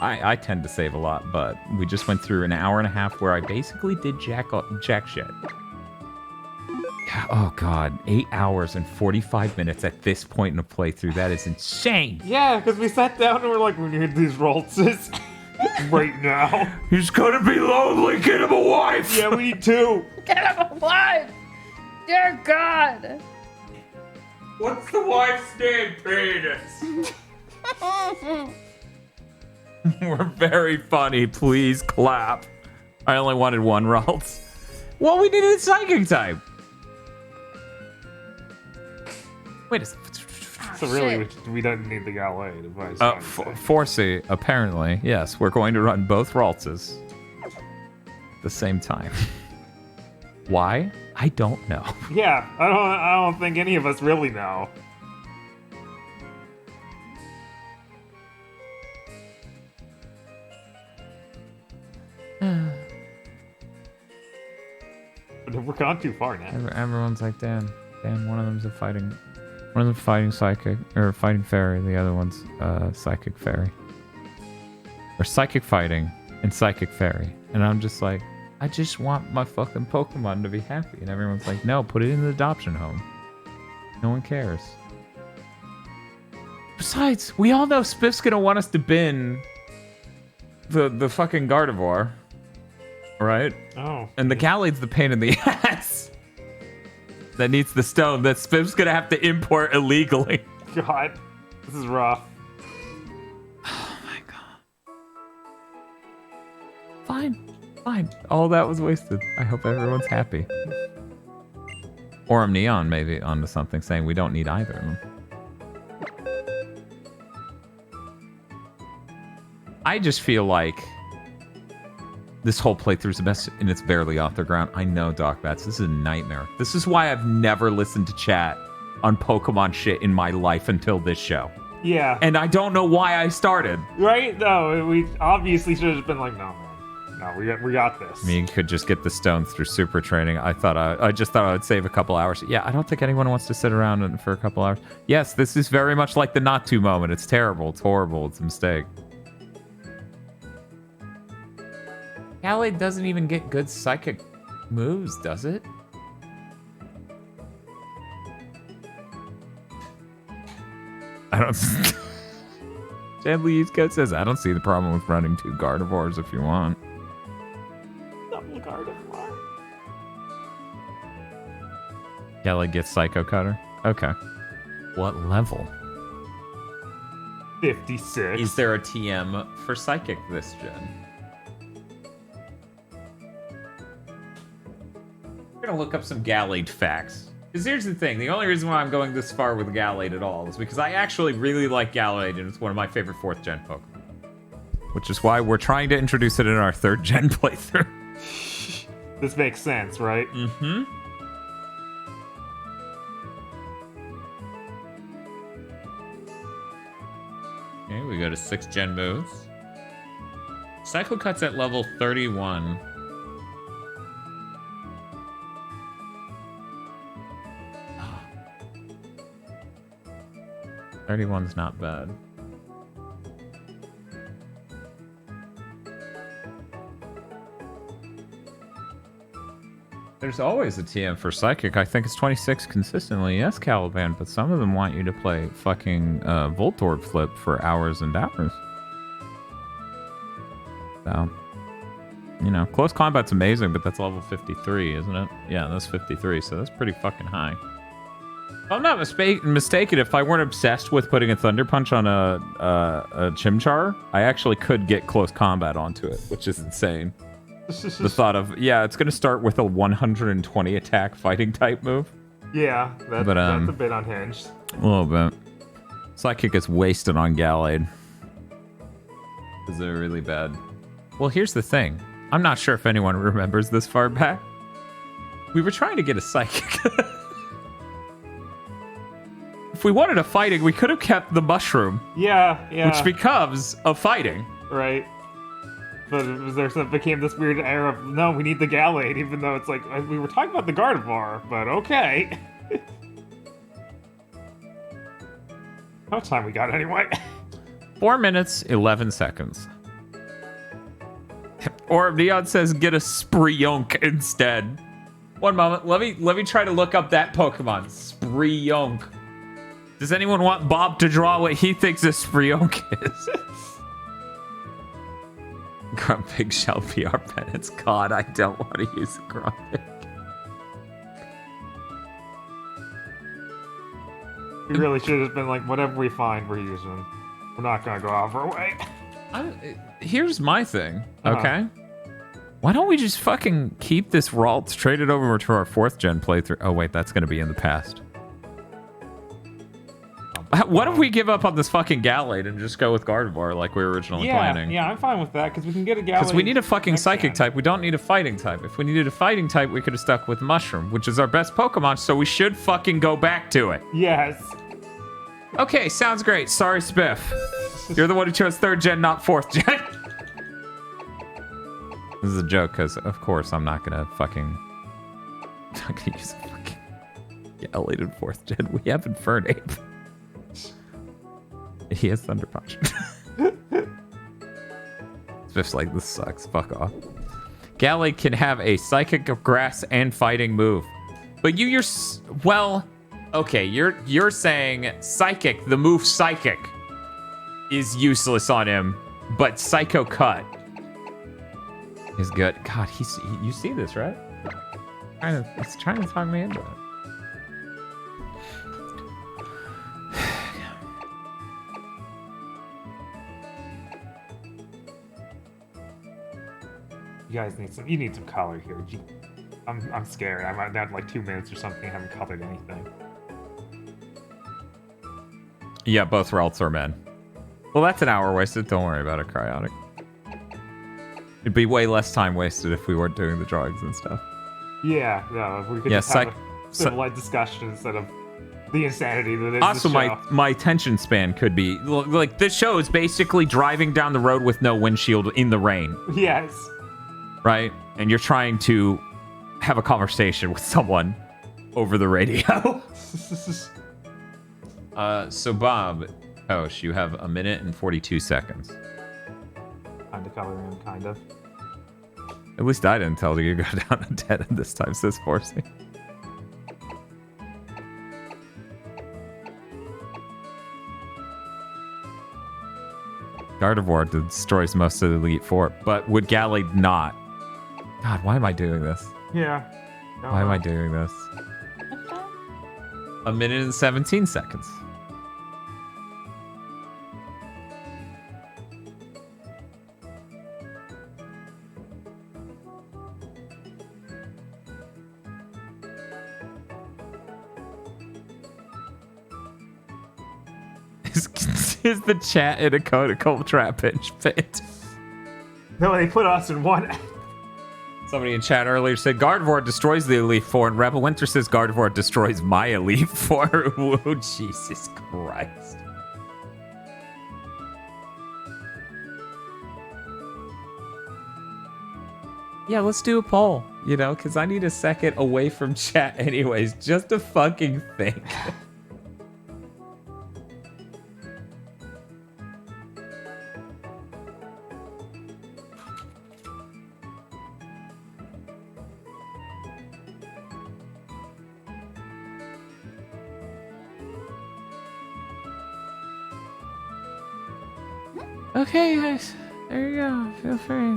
I tend to save a lot, but we just went through an hour and a half where I basically did jack shit. Oh god, 8 hours and 45 minutes at this point in a playthrough. That is insane. Yeah, because we sat down and we're like, we need these rolls right now. He's gonna be lonely. Get him a wife. Yeah, we need two. get him a wife! Dear God! What's the wife's name, Penis? We're very funny. Please clap. I only wanted one Ralts. Well, we needed a psychic type. Wait a second. So really, we don't need the Galway to buy Forsey, apparently. Yes, we're going to run both Raltses at the same time. Why? I don't know. Yeah, I don't think any of us really know. But we're gone too far now. Everyone's like, Dan, one of them's one of them fighting psychic, or fighting fairy, the other one's psychic fairy. Or psychic fighting and psychic fairy. And I'm just like, I just want my fucking Pokemon to be happy. And everyone's like, no, put it in the adoption home. No one cares. Besides, we all know Spiff's gonna want us to bin the fucking Gardevoir. Right? Oh. And the Galade's the pain in the ass. That needs the stone that Spiff's gonna have to import illegally. God, this is rough. Oh my god. Fine. All that was wasted. I hope everyone's happy. Aurum Neon maybe onto something saying we don't need either of them. I just feel like this whole playthrough is the best, and it's barely off the ground. I know, Doc Bats. This is a nightmare. This is why I've never listened to chat on Pokemon shit in my life until this show. Yeah. And I don't know why I started. Right? No, we obviously should have been like, no. we got this. I mean, you could just get the stones through super training. I just thought I would save a couple hours. Yeah, I don't think anyone wants to sit around for a couple hours. Yes, this is very much like the not to moment. It's terrible. It's horrible. It's a mistake. Gallade doesn't even get good psychic moves, does it? I don't. Chandler Code says, I don't see the problem with running 2 Gardevoirs if you want. Double Gardevoir. Gallade gets Psycho Cutter. Okay. What level? 56. Is there a TM for Psychic this gen? We're gonna look up some Gallade facts. Because here's the thing, the only reason why I'm going this far with Gallade at all is because I actually really like Gallade, and it's one of my favorite 4th gen Pokemon. Which is why we're trying to introduce it in our 3rd gen playthrough. This makes sense, right? Mm-hmm. Okay, we go to 6th gen moves. Cycle Cut's at level 31. 31's not bad. There's always a TM for Psychic. I think it's 26 consistently. Yes, Caliban, but some of them want you to play fucking Voltorb Flip for hours and hours. So, you know, close combat's amazing, but that's level 53, isn't it? Yeah, that's 53, so that's pretty fucking high. If I'm not mistaken, if I weren't obsessed with putting a Thunder Punch on a Chimchar, I actually could get close combat onto it, which is insane. The thought of, yeah, it's going to start with a 120 attack fighting type move. Yeah, that's a bit unhinged. A little bit. Psychic is wasted on Gallade. Because they're really bad. Well, here's the thing. I'm not sure if anyone remembers this far back. We were trying to get a Psychic. If we wanted a fighting, we could have kept the mushroom. Yeah. Which becomes a fighting. Right. But there became this weird era of, no, we need the Gallade, even though it's like, we were talking about the Gardevoir, but okay. How much time we got anyway? 4 minutes, 11 seconds. Or Neon says, get a Spreeonk instead. One moment, let me try to look up that Pokemon. Spreeonk. Does anyone want Bob to draw what he thinks a Spreeonk is? Grumpig shall be our penance. God, I don't want to use a Grumpig. We really should have been like, whatever we find, we're using. We're not going to go out of our way. Here's my thing, okay? Why don't we just fucking keep this Ralt, trade it over to our 4th gen playthrough? Oh, wait, that's going to be in the past. What if we give up on this fucking Gallade and just go with Gardevoir like we were originally planning? Yeah, I'm fine with that, because we can get a Gallade. Because we need a fucking Psychic type. We don't need a Fighting type. If we needed a Fighting type, we could have stuck with Mushroom, which is our best Pokemon, so we should fucking go back to it. Yes. Okay, sounds great. Sorry, Spiff. You're the one who chose 3rd gen, not 4th gen. This is a joke, because, of course, I'm not going to use a fucking Gallade in 4th gen. We have Infernape. He has Thunder Punch. Spiff's like, this sucks. Fuck off. Gallade can have a Psychic, Grass, and Fighting move. But okay, you're saying Psychic, the move Psychic, is useless on him, but Psycho Cut is good. God, you see this, right? He's trying to talk me into it. You guys need some color here. I'm scared. I'm down to like 2 minutes or something. I haven't colored anything. Yeah, both Ralts are men. Well, that's an hour wasted. Don't worry about it, Cryotic. It'd be way less time wasted if we weren't doing the drawings and stuff. Yeah, no, if we could just have a civilized discussion instead of the insanity that is also, the show. my attention span could be... Like, this show is basically driving down the road with no windshield in the rain. Yes. right? And you're trying to have a conversation with someone over the radio. So Bob, Tosh, you have 1 minute and 42 seconds. Kind of coloring him, kind of. At least I didn't tell you to go down a dead end this time, says Forcey. Gardevoir destroys most of the Elite Four, but would Gallade not? God, why am I doing this? Yeah. Why am I doing this? 1 minute and 17 seconds. Is the chat in a conical trap pit? No, they put us in one. Somebody in chat earlier said Gardevoir destroys the Elite Four, and Rebel Winter says Gardevoir destroys my Elite Four. Whoa, Jesus Christ. Yeah, let's do a poll, you know, because I need a second away from chat anyways, just to fucking think. Okay, guys. There you go. Feel free.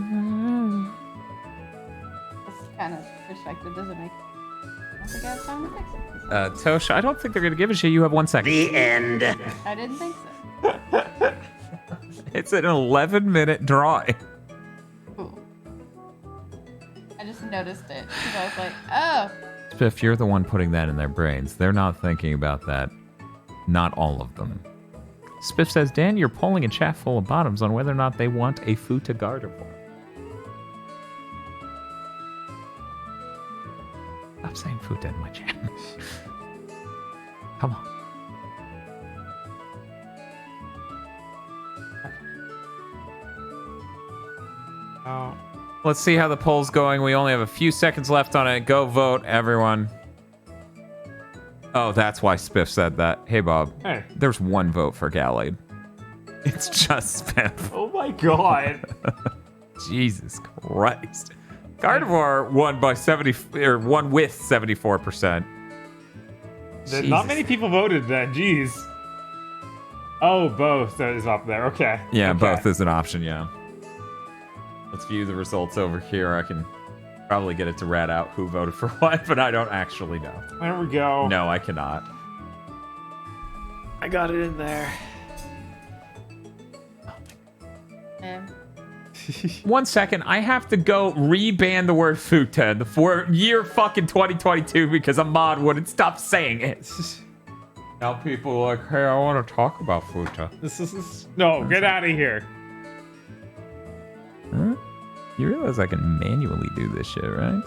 This kind of perspective doesn't make. I don't think I have time to fix it. Tosha, I don't think they're gonna give a shit. You have 1 second. The end. I didn't think so. It's an 11-minute drawing. Cool. I just noticed it because I was like, oh. Spiff, you're the one putting that in their brains. They're not thinking about that. Not all of them. Spiff says, Dan, you're polling a chat full of bottoms on whether or not they want a Futa Gardevoir. Stop saying Futa in my chat. Come on. Oh. Let's see how the poll's going. We only have a few seconds left on it. Go vote, everyone. Oh, that's why Spiff said that. Hey, Bob. Hey. There's 1 vote for Gallade. It's just Spiff. Oh my god. Jesus Christ. Gardevoir won by 70 or won with 74%. Not many people voted then. Jeez. Oh, both is up there. Okay. Yeah, okay. both is an option. Yeah. Let's view the results over here. I can probably get it to rat out who voted for what, but I don't actually know. There we go. No, I cannot. I got it in there. Yeah. 1 second, I have to go re-ban the word Futa for year fucking 2022 because a mod wouldn't stop saying it. Now people are like, hey, I want to talk about Futa. No, get out of here. Huh? You realize I can manually do this shit, right?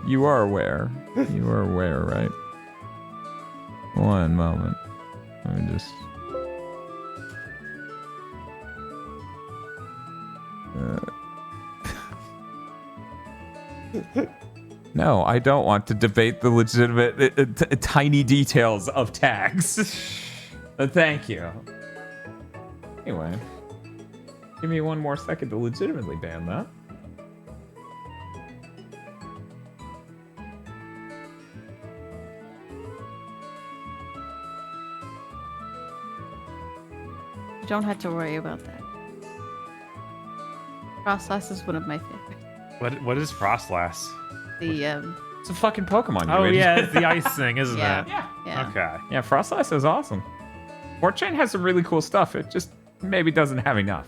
You are aware. You are aware, right? 1 moment. Let me just... No, I don't want to debate the legitimate tiny details of tags. Thank you. Anyway, give me 1 more second to legitimately ban that. You don't have to worry about that. Frostlass is one of my favorites. What is Frostlass? It's a fucking Pokemon. Oh idiot. yeah, it's the ice thing, isn't Yeah. it? Yeah. Okay. Yeah, Frostlass is awesome. Fortune has some really cool stuff. It just maybe doesn't have enough.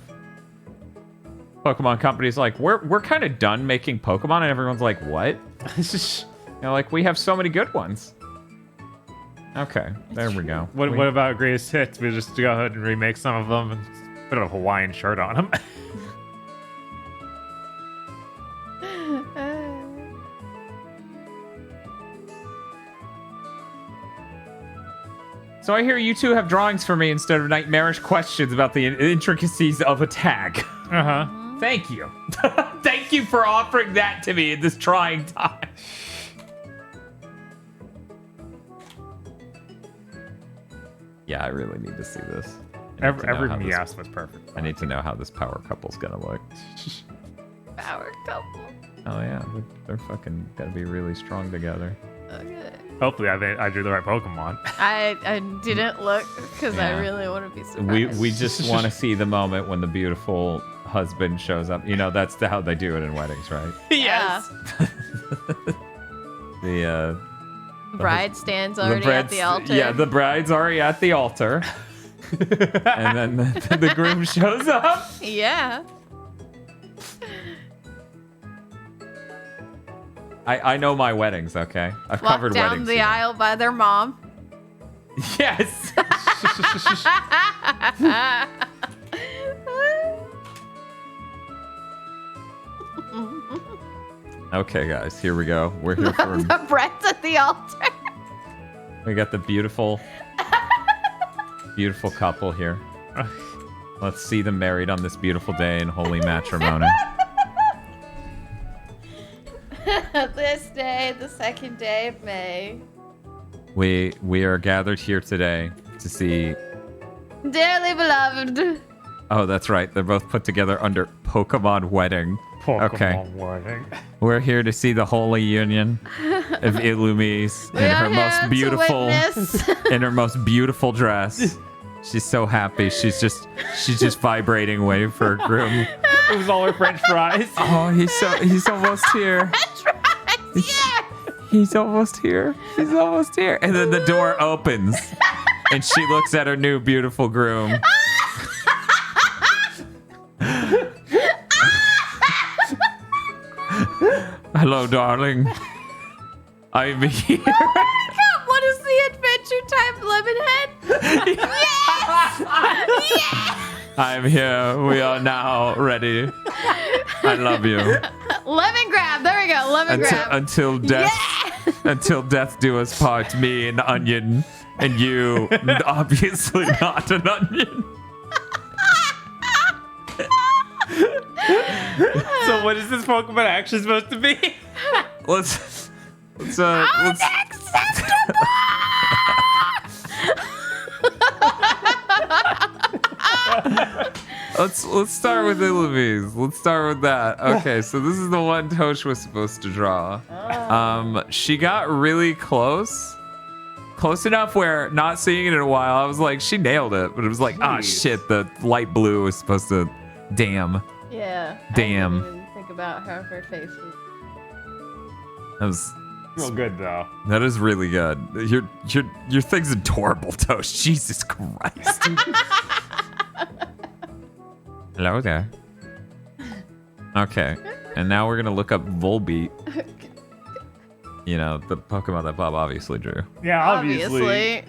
Pokemon company's like, we're kind of done making Pokemon, and everyone's like, what? Like, we have so many good ones. Okay, there we go. What about Greatest Hits? We just go ahead and remake some of them and put a Hawaiian shirt on them. So I hear you two have drawings for me instead of nightmarish questions about the intricacies of a tag. Uh-huh. Thank you. Thank you for offering that to me in this trying time. Yeah, I really need to see this. Every Meowth was perfect. I need to know how this power couple's gonna look. Power couple. Oh yeah, they're fucking gotta be really strong together. Okay. Hopefully, I drew the right Pokemon. I didn't look because I Yeah. really want to be surprised. We just want to see the moment when the beautiful husband shows up. You know, that's how they do it in weddings, right? Yes. The Bride stands already at the altar. Yeah, the bride's already at the altar. And then the groom shows up. Yeah. I know my weddings, okay? I've Walk covered down weddings. the here. aisle by their mom. Yes. Okay, guys, here we go. We're here for. The bread's at the altar. We got the beautiful couple here. Let's see them married on this beautiful day in holy matrimony. This day, the second day of May. We are gathered here today to see. Dearly beloved. Oh, that's right. They're both put together under Pokemon Wedding. Pokemon Wedding. We're here to see the holy union of Illumise in her most beautiful in her most beautiful dress. She's so happy. She's just vibrating, waiting for her groom. It was all her French fries. Oh, he's almost here. He's almost here. He's almost here. And then the door opens, and she looks at her new beautiful groom. Hello, darling. I'm here. What is the Adventure Time Lemonhead? Yes! Yes! I'm here. We are now ready. I love you. Lemon grab. There we go. Lemon grab. Until death. Yes! Until death do us part. Me, an onion, and you, obviously not an onion. So what is this Pokemon actually supposed to be? Let's Let's start with Illumise. Let's start with that. Okay, so this is the one Tosh was supposed to draw. She got really close. Close enough where not seeing it in a while, I was like, she nailed it. But it was like, ah, shit, the light blue was supposed to. Damn. Yeah. Damn. I didn't even think about how her face was. That was. Real good though. That is really good. Your thing's adorable, Toast. Jesus Christ. Hello there. Okay, and now we're gonna look up Volbeat. You know, the Pokemon that Bob obviously drew. Yeah, obviously.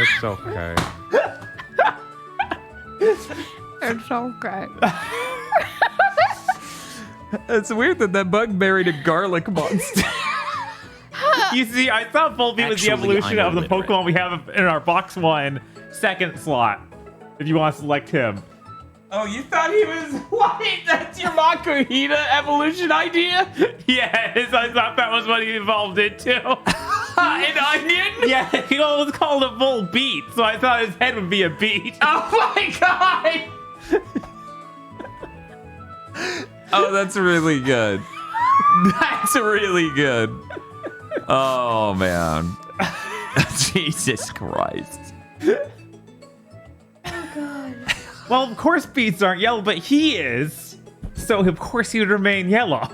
It's okay. It's okay. It's weird that bug married a garlic monster. You see, I thought Volbeat was the evolution of the Pokemon we have in our box 1 second slot. If you want to select him. Oh, you thought he was what? That's your Makuhita evolution idea? Yes, I thought that was what he evolved into. An onion? Yeah, he was called a Volbeat, so I thought his head would be a beet. Oh my god! Oh, that's really good. That's really good. Oh, man. Jesus Christ. Oh, God. Well, of course beets aren't yellow, but he is. So, of course, he would remain yellow.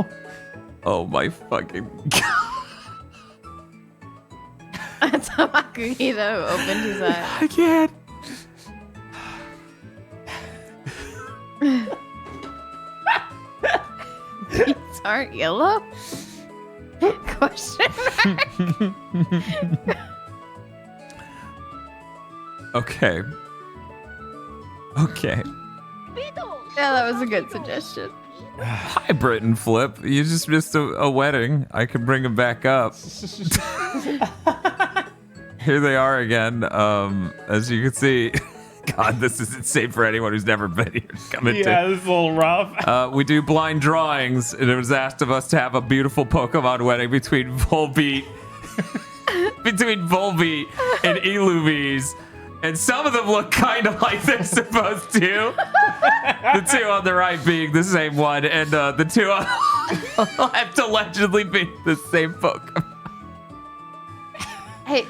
Oh, my fucking God. That's how Makuhito opened his eyes. I can't. Beets aren't yellow? Question mark. Okay. Okay. Yeah, that was a good suggestion. Hi, Britton Flip. You just missed a wedding. I can bring him back up. Here they are again. As you can see, God, this is insane for anyone who's never been here. Yeah, this is a little rough. We do blind drawings, and it was asked of us to have a beautiful Pokemon wedding between Volbeat and Eluvies. And some of them look kind of like they're supposed to. The two on the right being the same one, and the two on left allegedly being the same Pokemon. Hey,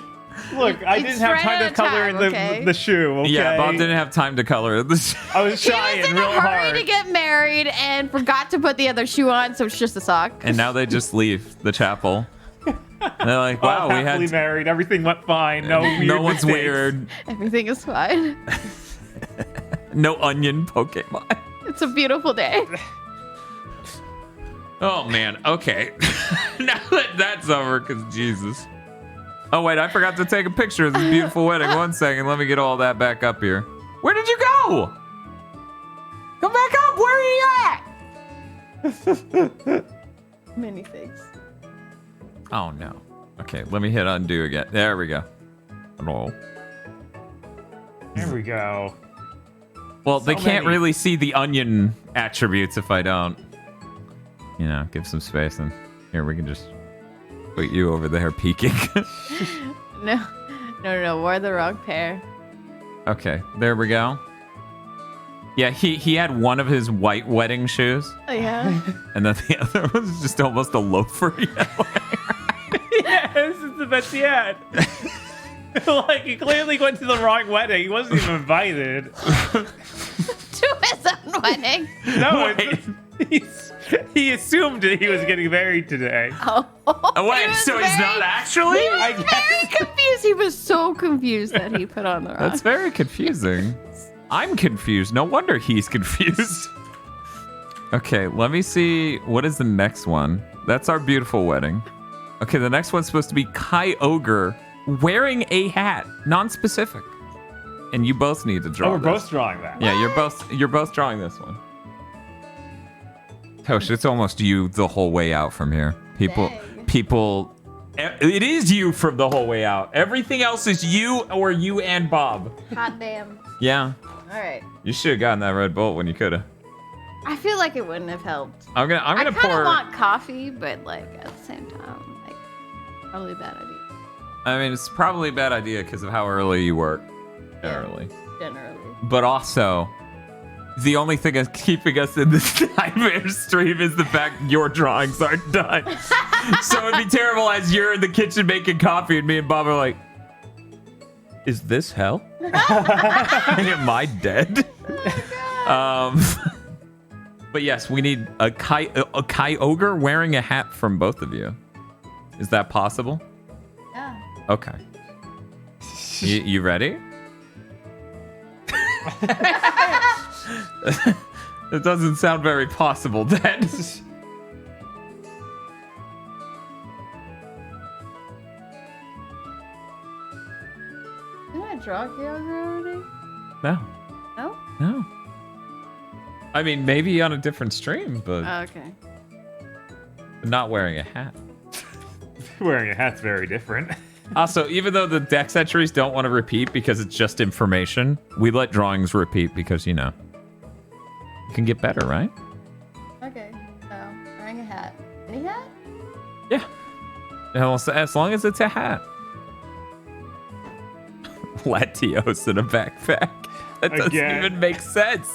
look, I didn't have time to color in the shoe. Okay? Yeah, Bob didn't have time to color the shoe. I was trying he was in real a hurry hard. to get married and forgot to put the other shoe on, so it's just a sock. And now they just leave the chapel. And they're like, wow, we happily had married. Everything went fine. No weird no one's mistakes. weird. Everything is fine. No onion Pokemon. It's a beautiful day. Oh man, okay. Now that that's over, because Jesus. Oh wait, I forgot to take a picture of this beautiful wedding. 1 second, let me get all that back up here. Where did you go? Come back up, where are you at? Many things. Oh no. Okay, let me hit undo again. There we go. Oh. There we go. Well, So they can't many. really see the onion attributes if I don't, give some space. And here, we can just put you over there peeking. No, we're the wrong pair. Okay, there we go. Yeah, he had one of his white wedding shoes, Oh, yeah. and then the other was just almost a loafer yellow. Yeah, this is the best yet. Like, he clearly went to the wrong wedding. He wasn't even invited. To his own wedding. No, he assumed that he was getting married today. Oh, wait, so he's not actually? He was very confused. He was so confused that he put on the wrong. That's very confusing. I'm confused. No wonder he's confused. Okay, let me see. What is the next one? That's our beautiful wedding. Okay, the next one's supposed to be Kai Ogre wearing a hat, non-specific. And you both need to draw. Oh, we're this. both drawing that. Yeah, you're both drawing this one. Tosh, it's almost you the whole way out from here. People, it is you from the whole way out. Everything else is you or you and Bob. Hot damn. Yeah. All right. You should have gotten that Red Bull when you could have. I feel like it wouldn't have helped. I'm gonna I kind of pour. want coffee, but like at the same time, like probably a bad idea. I mean, it's probably a bad idea because of how early you work. Generally. Generally. But also, the only thing that's keeping us in this nightmare stream is the fact your drawings aren't done. So it'd be terrible as you're in the kitchen making coffee and me and Bob are like, is this hell? Am I dead? But yes, we need a Kai Ogre wearing a hat from both of you. Is that possible? Yeah. Okay. You ready? It doesn't sound very possible then. Didn't I draw Kyogre already? No. No? No. I mean, maybe on a different stream, but Oh, okay. not wearing a hat. Wearing a hat's very different. Also, even though the dex entries don't want to repeat because it's just information, we let drawings repeat because, you can get better, right? Okay. So, wearing a hat. Any hat? Yeah. As long as it's a hat. Latios in a backpack. That doesn't Again. even make sense.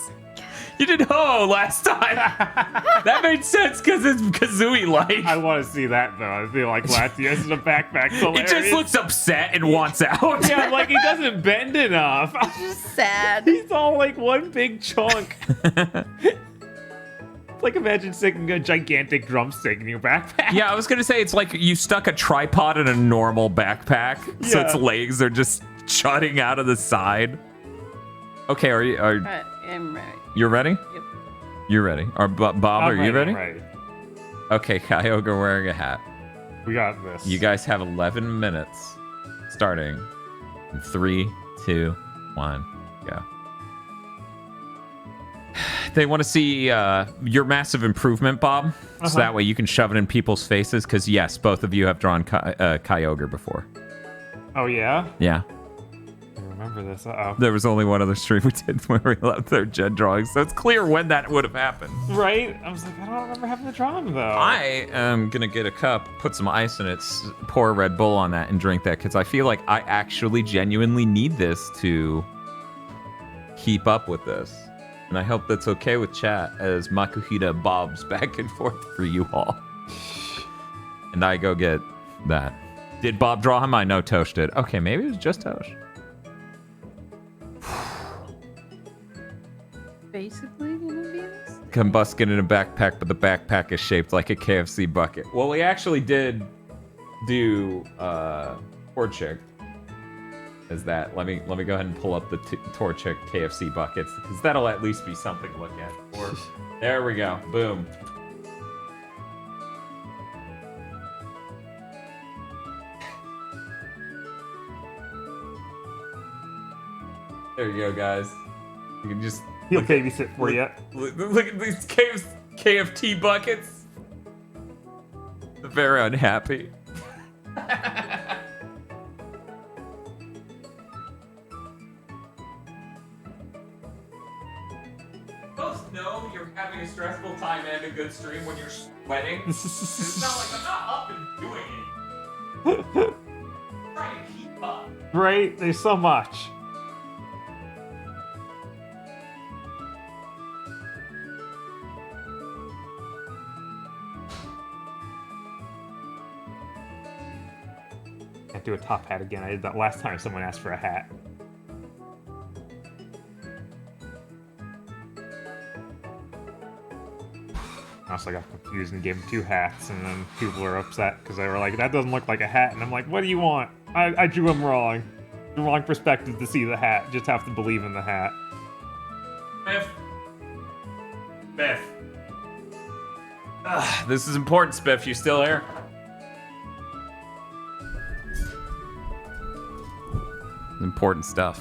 You did last time. That made sense because it's Kazooie-like. I want to see that, though. I feel like Latios in a backpack. It just looks upset and wants out. Yeah, like he doesn't bend enough. Just sad. He's all like one big chunk. Like imagine sticking a gigantic drumstick in your backpack. Yeah, I was gonna say it's like you stuck a tripod in a normal backpack, so its Yeah. legs are just jutting out of the side. Okay, are Alright, I'm ready. you ready? Yep. You're ready. Bob, are you ready? I'm ready. Okay, Kyogre wearing a hat. We got this. You guys have 11 minutes, starting in 3, 2, 1, go. They want to see your massive improvement, Bob. So that way you can shove it in people's faces. Because, yes, both of you have drawn Kyogre before. Oh, yeah? Yeah. I remember this. Uh-oh. There was only one other stream we did where we allowed 3rd gen drawings. So it's clear when that would have happened. Right? I was like, I don't remember having to draw him, though. I am going to get a cup, put some ice in it, pour a Red Bull on that, and drink that. Because I feel like I actually genuinely need this to keep up with this. And I hope that's okay with chat as Makuhita bobs back and forth for you all. And I go get that. Did Bob draw him? I know Tosh did. Okay, maybe it was just Tosh. Basically gonna be this. Combuskin in a backpack, but the backpack is shaped like a KFC bucket. Well, we actually did do Torchic as that. Let me go ahead and pull up the Torchic KFC buckets because that'll at least be something to look at. Or there we go. Boom. There you go, guys. You can just... He'll babysit for you. Look at these KFT buckets. They're very unhappy. Most know you're having a stressful time and a good stream when you're sweating. It's not like I'm not up and doing it. I'm trying to keep up. Right? There's so much. Can't do a top hat again. I did that last time someone asked for a hat. I also got confused and gave him 2 hats, and then people were upset because they were like, that doesn't look like a hat. And I'm like, what do you want? I drew him wrong. The wrong perspective to see the hat. Just have to believe in the hat. Spiff. This is important, Spiff. You still here? Important stuff.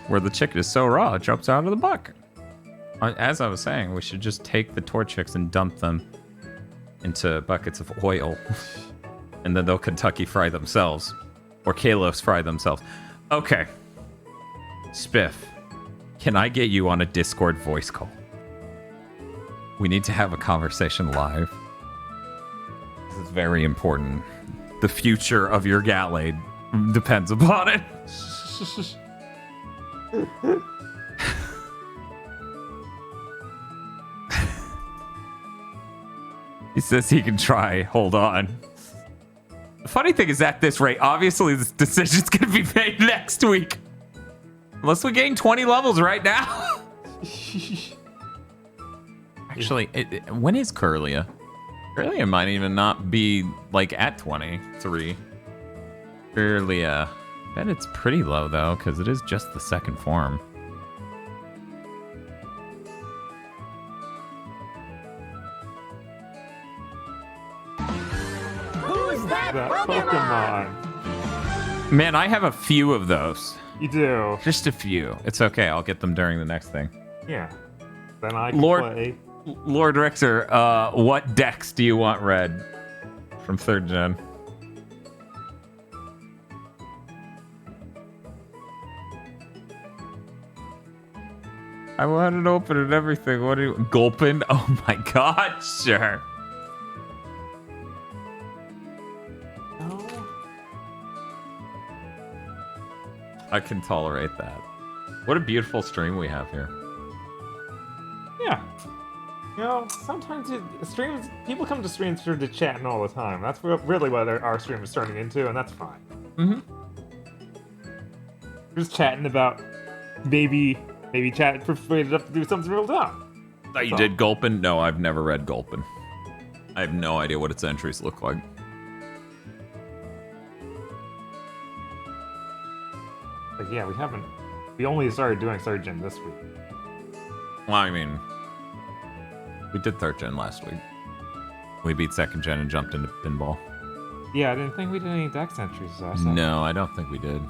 Where the chicken is so raw, it drops out of the bucket. As I was saying, we should just take the Torchics and dump them into buckets of oil. And then they'll Kentucky fry themselves. Or Kalos fry themselves. Okay. Spiff, can I get you on a Discord voice call? We need to have a conversation live. This is very important. The future of your Gallade depends upon it. He says he can try. Hold on. The funny thing is, at this rate, obviously this decision's going to be made next week. Unless we gain 20 levels right now. Actually, when is Curlia? Curlia might even not be, like, at 23. Curlia. I bet it's pretty low, though, because it is just the second form. Who's that Pokemon? Man, I have a few of those. You do? Just a few. It's okay. I'll get them during the next thing. Yeah. Then I can play. Lord Richter, what decks do you want red from 3rd gen? I want it open and everything. What do you... Gulpin? Oh my god, sure. No. I can tolerate that. What a beautiful stream we have here. Yeah. You know, sometimes streams, people come to streams for the chatting all the time. That's really what our stream is turning into, and that's fine. Mm-hmm. Just chatting about maybe chat persuaded us to do something real dumb. Thought you did Gulpin? No, I've never read Gulpin. I have no idea what its entries look like. But yeah, we only started doing 3rd gen this week. Well, I mean, we did 3rd gen last week. We beat 2nd gen and jumped into pinball. Yeah, I didn't think we did any dex entries. No, I don't think we did.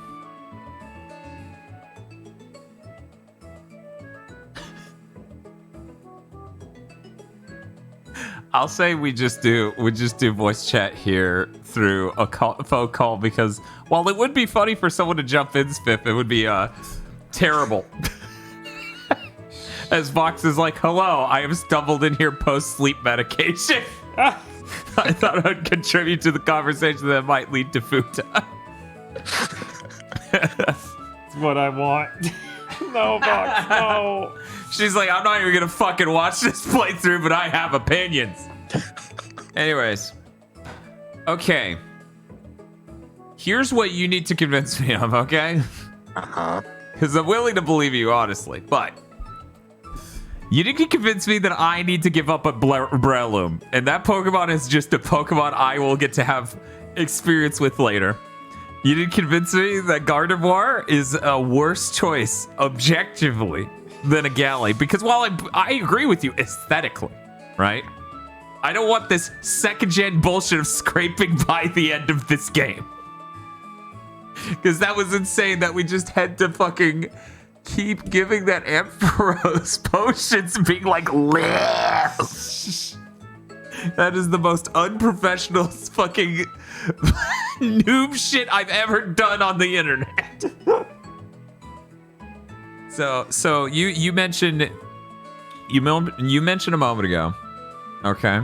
I'll say we just do voice chat here through a phone call because while it would be funny for someone to jump in, Spiff, it would be terrible. As Vox is like, hello, I have stumbled in here post-sleep medication. I thought I'd contribute to the conversation that might lead to futa. That's what I want. No, Vox, no. She's like, I'm not even gonna fucking watch this playthrough, but I have opinions. Anyways. Okay. Here's what you need to convince me of, okay? Uh-huh. Because I'm willing to believe you, honestly, but you need to convince me that I need to give up a Breloom. And that Pokemon is just a Pokemon I will get to have experience with later. You need to convince me that Gardevoir is a worse choice, objectively, than a Galley. Because while I agree with you aesthetically, right? I don't want this second-gen bullshit of scraping by the end of this game. Because that was insane that we just had to fucking keep giving that Ampharos potions being like, live. That is the most unprofessional fucking noob shit I've ever done on the internet. So you mentioned a moment ago, okay?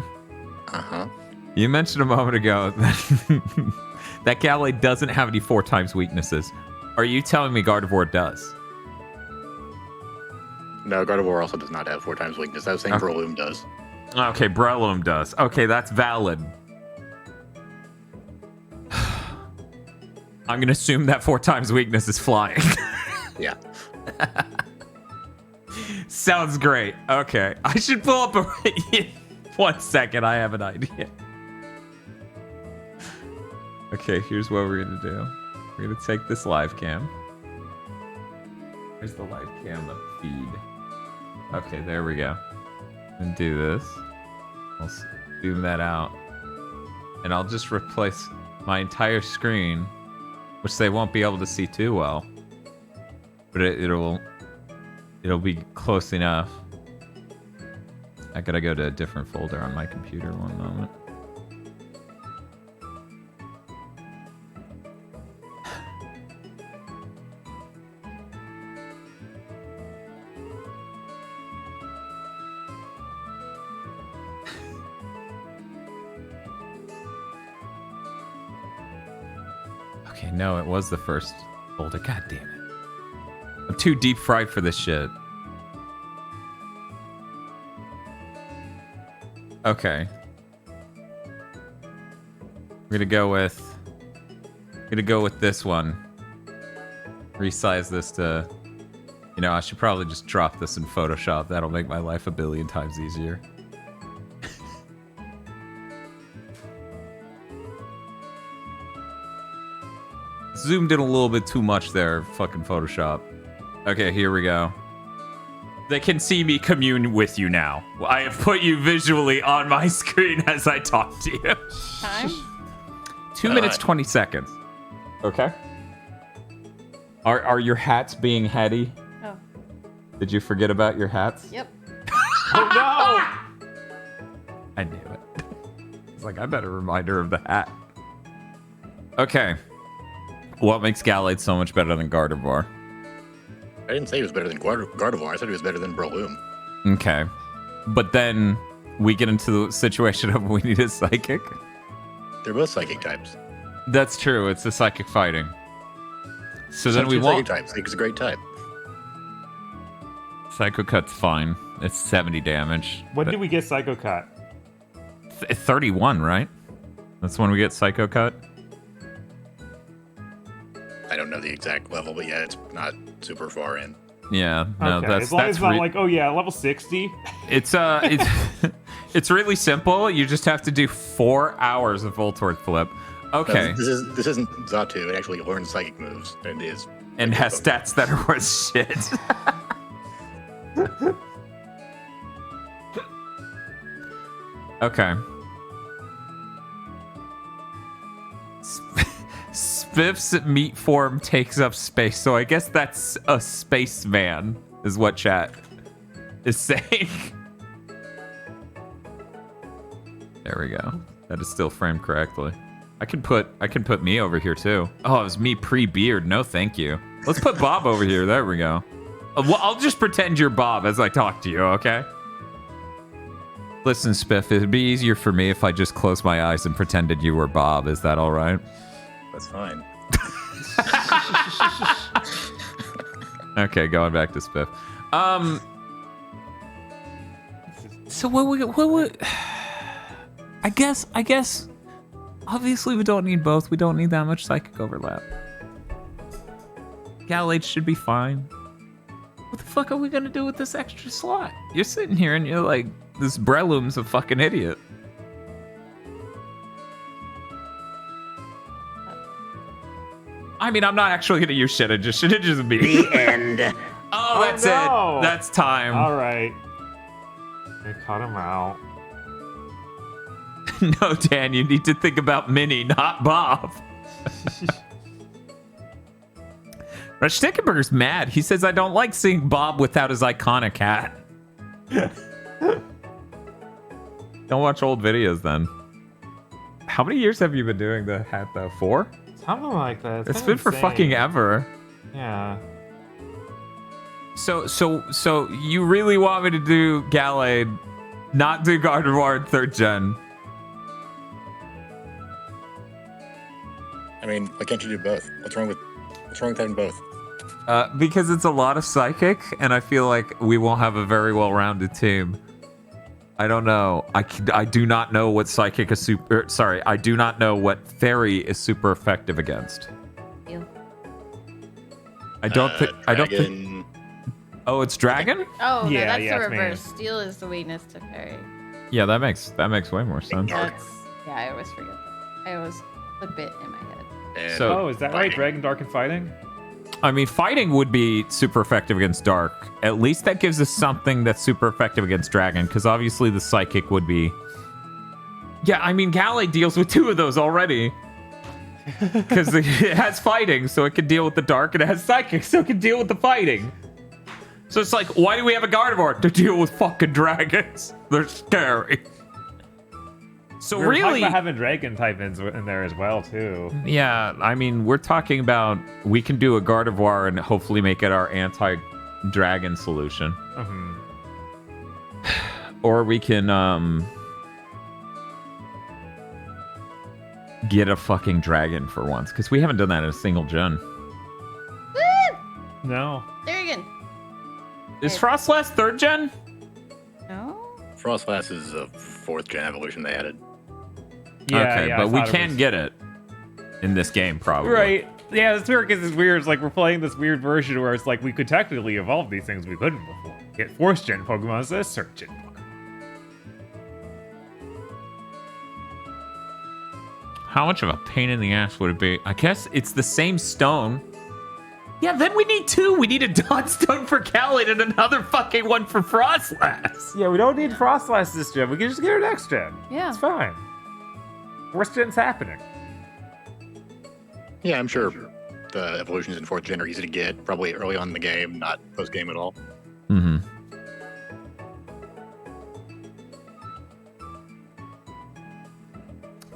Uh-huh. You mentioned a moment ago that that Galley doesn't have any 4x weaknesses. Are you telling me Gardevoir does? No, Gardevoir also does not have 4x weakness. I was saying Breloom does. Okay, Breloom does. Okay, that's valid. I'm gonna assume that 4x weakness is flying. Yeah. Sounds great. Okay, I should pull up a... 1 second, I have an idea. Okay, here's what we're gonna do. We're gonna take this live cam. Here's the live cam feed. Okay, there we go. And do this. I'll zoom that out. And I'll just replace my entire screen, which they won't be able to see too well. But it'll be close enough. I gotta go to a different folder on my computer, one moment. Okay, no, it was the first folder. God damn it. I'm too deep fried for this shit. Okay. We're gonna go with this one. Resize this to, you know, I should probably just drop this in Photoshop. That'll make my life a billion times easier. Zoomed in a little bit too much there, fucking Photoshop. Okay, here we go. They can see me commune with you now. I have put you visually on my screen as I talk to you. Time? 2 minutes, 20 seconds. Okay. Are your hats being heady? Oh. Did you forget about your hats? Yep. Oh no! I knew it. It's like, I better remind her of the hat. Okay. What makes Gallade so much better than Gardevoir? I didn't say he was better than Gardevoir. I said he was better than Breloom. Okay. But then we get into the situation of we need a psychic. They're both psychic types. That's true. It's a psychic fighting. So then we want... want... Psychic is a great type. Psycho Cut's fine. It's 70 damage. When did we get Psycho Cut? 31, right? That's when we get Psycho Cut? I don't know the exact level, but yeah, it's not super far in. Yeah, no, okay. that's as long as it's not like, oh yeah, level 60. It's it's really simple. You just have to do 4 hours of Voltorb Flip. Okay. No, this isn't Xatu. It actually learns psychic moves and is and has stats that are worth shit. Okay. Spiff's meat form takes up space, so I guess that's a spaceman, is what chat is saying. There we go. That is still framed correctly. I can put me over here too. Oh, it was me pre-beard. No, thank you. Let's put Bob over here. There we go. Well, I'll just pretend you're Bob as I talk to you, okay? Listen, Spiff, it'd be easier for me if I just closed my eyes and pretended you were Bob. Is that all right? That's fine. Okay, going back to Spiff. So what I guess obviously we don't need both. We don't need that much psychic overlap. Galate should be fine. What the fuck are we gonna do with this extra slot? You're sitting here and you're like, this Breloom's a fucking idiot. I mean, I'm not actually gonna use shit. It just be. The end. Oh, that's it. That's time. All right. They cut him out. No, Dan, you need to think about Minnie, not Bob. Rush Stickenberger's mad. He says, I don't like seeing Bob without his iconic hat. Don't watch old videos then. How many years have you been doing the hat though? 4? Something like that. It's been for fucking ever. Yeah. So you really want me to do Gallade, not do Gardevoir in 3rd gen? I mean, why can't you do both? What's wrong with having both? Because it's a lot of psychic, and I feel like we won't have a very well-rounded team. I don't know. I do not know what psychic is super. Sorry, I do not know what fairy is super effective against. You. I don't think. Oh, it's dragon. Oh, Yeah, no, that's yeah, the it's me. reverse. Steel is the weakness to fairy. Yeah, that makes way more sense. That's I always forget that. I always flip it in my head. So, is that right? Dragon, Dark, and Fighting? I mean, fighting would be super effective against Dark. At least that gives us something that's super effective against Dragon, because obviously the Psychic would be... Yeah, I mean, Gallade deals with 2 of those already. Because it has fighting, so it can deal with the Dark, and it has Psychic, so it can deal with the fighting. So it's like, why do we have a Gardevoir? To deal with fucking dragons. They're scary. So we were talking really, about having dragon type in there as well too. yeah, I mean, we're talking about we can do a Gardevoir and hopefully make it our anti-dragon solution, or we can get a fucking dragon for once, because we haven't done that in a single gen. No. Dragon. Is Frostlass 3rd gen? No. Frostlass is a 4th gen evolution they added. Yeah, okay, yeah, but I we thought it can was- get it in this game, probably. Right. Yeah, it's weird because it's weird. It's like we're playing this weird version where it's like we could technically evolve these things we couldn't before. Get 4th gen Pokemon as a 3rd gen Pokemon. How much of a pain in the ass would it be? I guess it's the same stone. Yeah, then we need 2. We need a Dawnstone for Gallade and another fucking one for Frostlass. Yeah, we don't need Frostlass this gen. We can just get her next gen. Yeah. It's fine. 4th gen's happening. Yeah, I'm sure the evolutions in 4th gen are easy to get, probably early on in the game, not post game at all. Mm-hmm.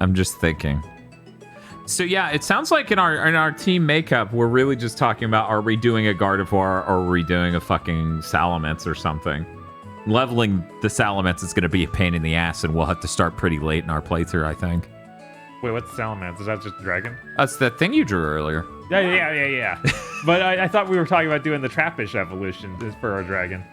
I'm just thinking. So yeah, it sounds like in our team makeup, we're really just talking about, are we doing a Gardevoir or are we doing a fucking Salamence or something? Leveling the Salamence is going to be a pain in the ass, and we'll have to start pretty late in our playthrough, I think. Wait, what's Salamence? Is that just a dragon? That's the thing you drew earlier. Yeah. But I thought we were talking about doing the Trappish evolution for our dragon.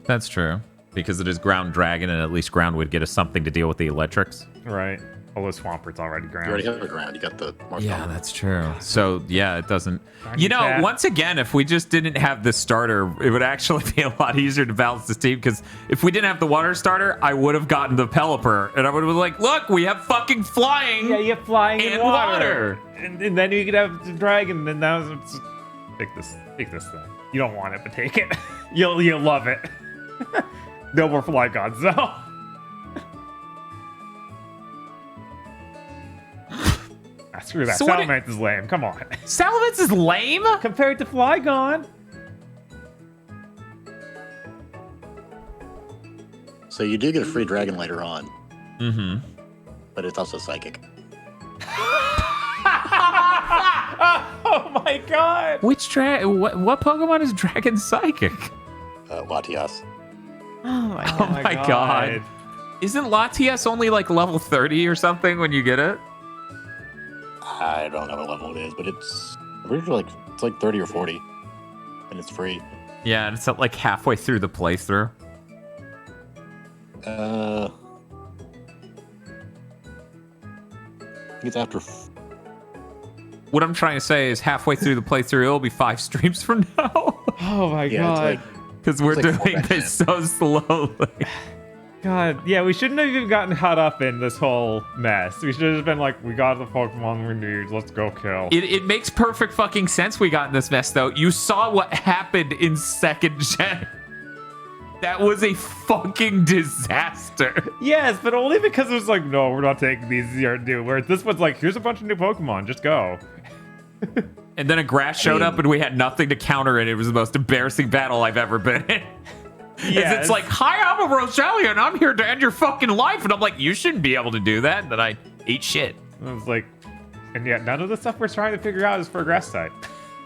That's true. Because it is ground dragon, and at least ground would get us something to deal with the electrics. Right. Although Swampert's already ground. You already have a ground. You got the Marshmallow. Yeah, that's true. So, yeah, it doesn't... Dragon You know, Cat. once again, if we just didn't have this starter, it would actually be a lot easier to balance this team, because if we didn't have the water starter, I would have gotten the Pelipper, and I would have been like, look, we have fucking flying! Yeah, you have flying and and water. And then you could have the dragon, and now it's... Take this thing. You don't want it, but take it. You'll love it. No more fly gods, though. Screw that. So what Salamence is lame. Come on. Salamence is lame? Compared to Flygon. So you do get a free dragon later on. Mm-hmm. But it's also psychic. Oh my god! Which what Pokemon is Dragon Psychic? Latias. Oh my Oh my god. Isn't Latias only like level 30 or something when you get it? I don't know what level it is, but it's I'm pretty sure it's like 30 or 40, and it's free. Yeah, and it's like halfway through the playthrough. I think it's after. What I'm trying to say is halfway through the playthrough, it'll be 5 streams from now. Oh my god. Because we're it's like doing this so slowly. God, yeah, we shouldn't have even gotten caught up in this whole mess. We should have just been like, we got the Pokemon we need, let's go kill. It makes perfect fucking sense we got in this mess, though. You saw what happened in 2nd gen. That was a fucking disaster. Yes, but only because it was like, no, we're not taking these easier to do. Where this one's like, here's a bunch of new Pokemon, just go. And then a grass showed up and we had nothing to counter it. It was the most embarrassing battle I've ever been in. Yes. It's like, hi, I'm a Roselia and I'm here to end your fucking life. And I'm like, you shouldn't be able to do that. And then I ate shit. I was like, and yet none of the stuff we're trying to figure out is for a grass type.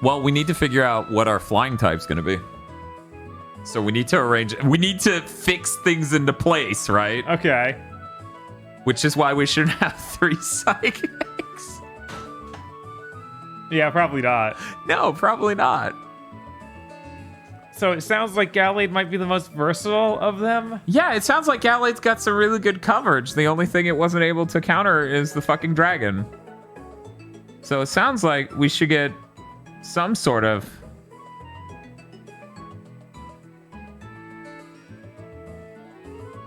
Well, we need to figure out what our flying type's going to be. So we need to fix things into place, right? Okay. Which is why we shouldn't have 3 psychics. Yeah, probably not. No, probably not. So it sounds like Gallade might be the most versatile of them. Yeah, it sounds like Gallade's got some really good coverage. The only thing it wasn't able to counter is the fucking dragon. So it sounds like we should get some sort of...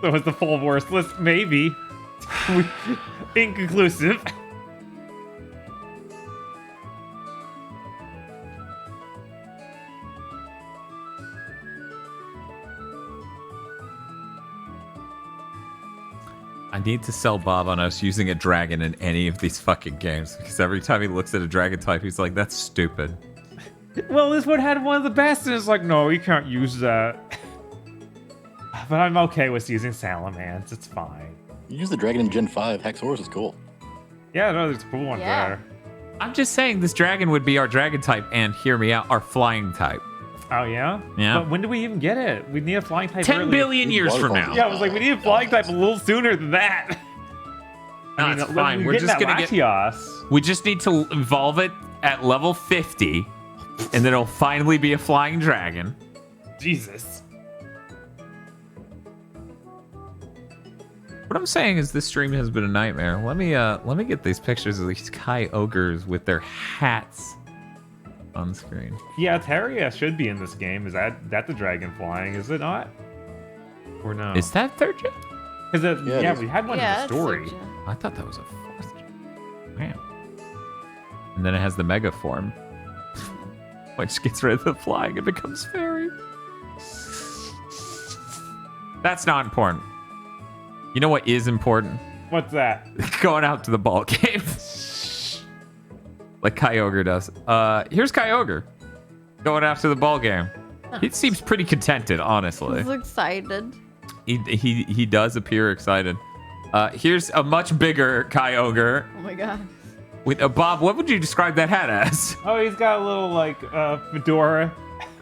So it's the full worst list, maybe. Inconclusive. I need to sell Bob on us using a dragon in any of these fucking games, because every time he looks at a dragon type, he's like, that's stupid. Well, this one had one of the best, and it's like, no, you can't use that. But I'm okay with using Salamence. It's fine. You use the dragon in Gen 5. Hexorus is cool. Yeah, no, there's cool ones there. I'm just saying this dragon would be our dragon type, and hear me out, our flying type. Oh, yeah? Yeah. But when do we even get it? We need a flying type 10 early. billion years from now. Yeah, I was like, we need a flying type a little sooner than that. No, it's fine. We're just gonna get... Latias. We just need to evolve it at level 50, and then it'll finally be a flying dragon. Jesus. What I'm saying is this stream has been a nightmare. Let me get these pictures of these Kai ogres with their hats on screen. Yeah, Terria should be in this game. Is that the dragon flying? Is it not? Or no? Is that 3rd gen? Because yeah, we had one in the story. I thought that was a 4th gen. Man. And then it has the mega form, which gets rid of the flying and becomes fairy. That's not important. You know what is important? What's that? Going out to the ball game. Like Kyogre does. Here's Kyogre. Going after the ball game. He seems pretty contented, honestly. He's excited. He does appear excited. Here's a much bigger Kyogre. Oh my god. With Bob, what would you describe that hat as? Oh, he's got a little like fedora.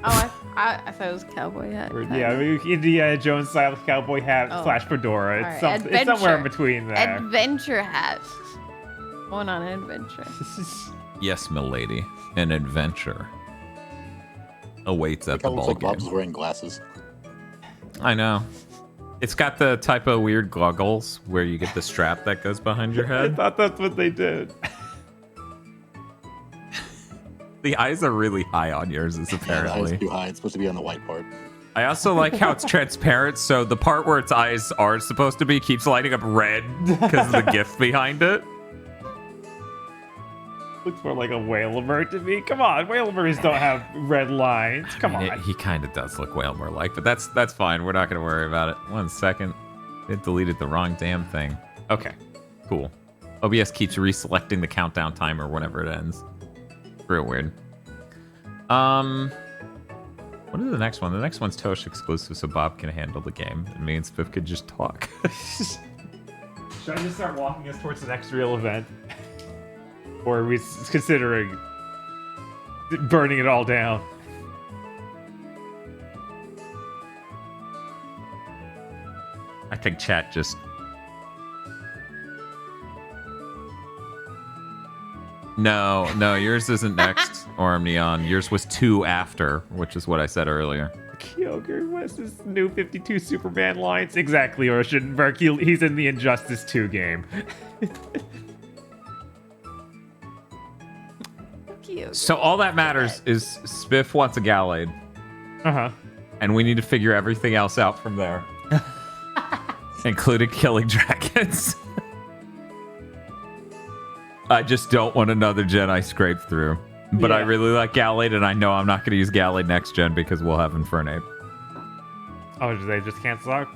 Oh, I thought it was cowboy hat. Or, yeah, Indiana Jones style cowboy hat / fedora. It's, Right. it's somewhere in between there. Adventure hat. Going on an adventure. Yes, milady. An adventure awaits at the It looks ball like game. Bob's wearing glasses. I know. It's got the type of weird goggles where you get the strap that goes behind your I head. thought that's what they did. The eyes are really high on yours, is Yeah, the eye's apparently. too high. It's supposed to be on the white part. I also like how it's transparent, so the part where its eyes are supposed to be keeps lighting up red because of the gift behind it. Looks more like a Whalebur to me. Come on, Whaleburs don't have red lines. Come on. He kind of does look Whalmer-like, but that's fine. We're not going to worry about it. 1 second. It deleted the wrong damn thing. Okay, cool. OBS keeps reselecting the countdown timer whenever it ends. Real weird. What is the next one? The next one's Tosh exclusive, so Bob can handle the game, and me and Spiff could just talk. Should I just start walking us towards the next real event? Or are we considering burning it all down? I think chat just... No, yours isn't next, Orm Neon. Yours was 2 after, which is what I said earlier. Kyogre was his new 52 Superman lines. Exactly, Oceanberg. He's in the Injustice 2 game. So all that matters is Spiff wants a Gallade. Uh-huh. And we need to figure everything else out from there. Including killing dragons. I just don't want another gen I scrape through. But I really like Gallade, and I know I'm not going to use Gallade next gen because we'll have Infernape. Oh, did they just cancel out?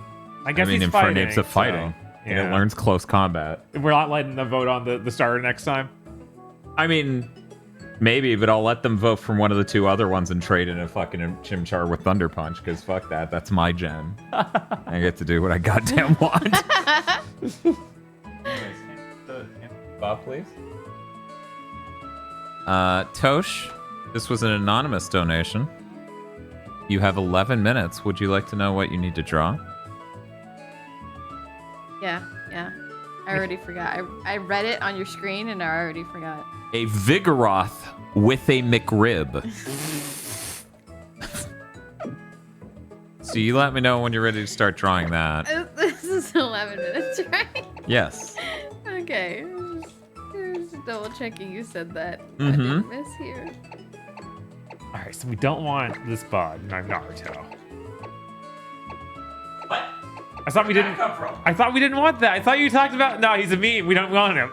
I mean, Infernape's a fighting. So, and it learns close combat. We're not letting them vote on the starter next time? I mean, maybe, but I'll let them vote from one of the 2 other ones and trade in a fucking Chimchar with Thunder Punch, because fuck that. That's my gen. I get to do what I goddamn want. Bob, please. Tosh, this was an anonymous donation. You have 11 minutes. Would you like to know what you need to draw? Yeah. I already forgot. I read it on your screen and I already forgot. A Vigoroth with a McRib. So you let me know when you're ready to start drawing that. This is 11 minutes, right? Yes. Okay. Just double checking you said that. I Mm-hmm. didn't miss here. Alright, so we don't want this bug, Naruto. What? I thought we didn't want that. I thought you talked about... No, he's a meme. We don't want him.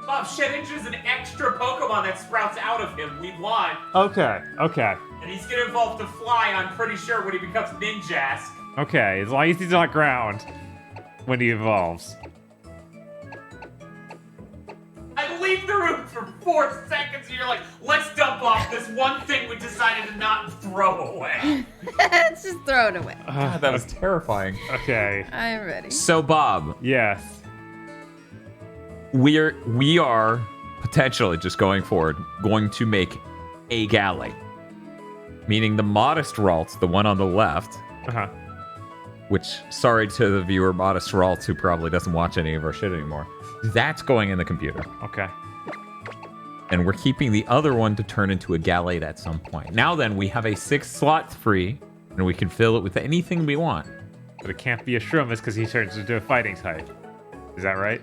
Bob, Shedinja's an extra Pokemon that sprouts out of him. We want. Okay. And he's gonna evolve to fly, I'm pretty sure, when he becomes Ninjask. Okay, as long as he's on ground when he evolves. I leave the room for 4 seconds and you're like, let's dump off this one thing we decided to not throw away. Let's just throw it away. God, that was terrifying. Okay. I'm ready. So, Bob. Yes. We are potentially, just going forward, going to make a galley. Meaning the Modest Ralt, the one on the left. Uh-huh. Which, sorry to the viewer, Modest Ralt, who probably doesn't watch any of our shit anymore. That's going in the computer. Okay. And we're keeping the other one to turn into a Gallade at some point. Now then, we have a 6 slot free, and we can fill it with anything we want. But it can't be a Shroomis because he turns into a fighting type. Is that right?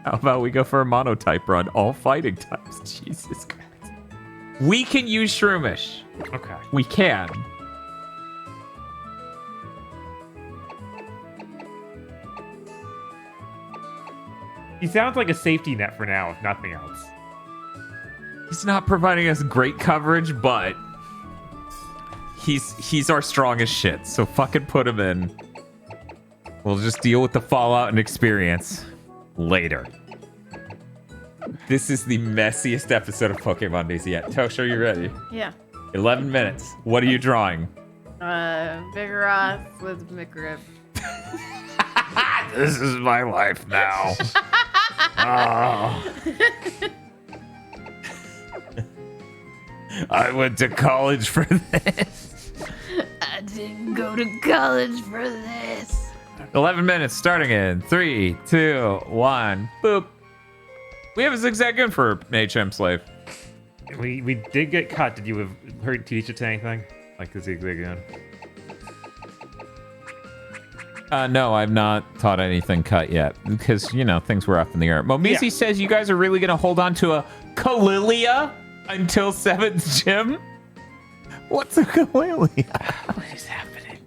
How about we go for a monotype run? All fighting types. Jesus Christ. We can use Shroomish. Okay. We can. He sounds like a safety net for now, if nothing else. He's not providing us great coverage, but he's our strongest shit. So fucking put him in. We'll just deal with the fallout and experience later. This is the messiest episode of PokeMondays yet. Tosh, are you ready? Yeah. 11 minutes. What are you drawing? Vigoroth with McRib. This is my life now. Oh. I went to college for this. I didn't go to college for this. 11 minutes starting in 3, 2, 1. Boop. We have a zigzag for an HM slave. We did get cut. Did you have heard teach it to anything? Like the zigzag gun? No, I've not taught anything cut yet because, you know, things were up in the air. Momisi says you guys are really going to hold on to a Kalilia until 7th gym? What's a Kalilia? What is happening?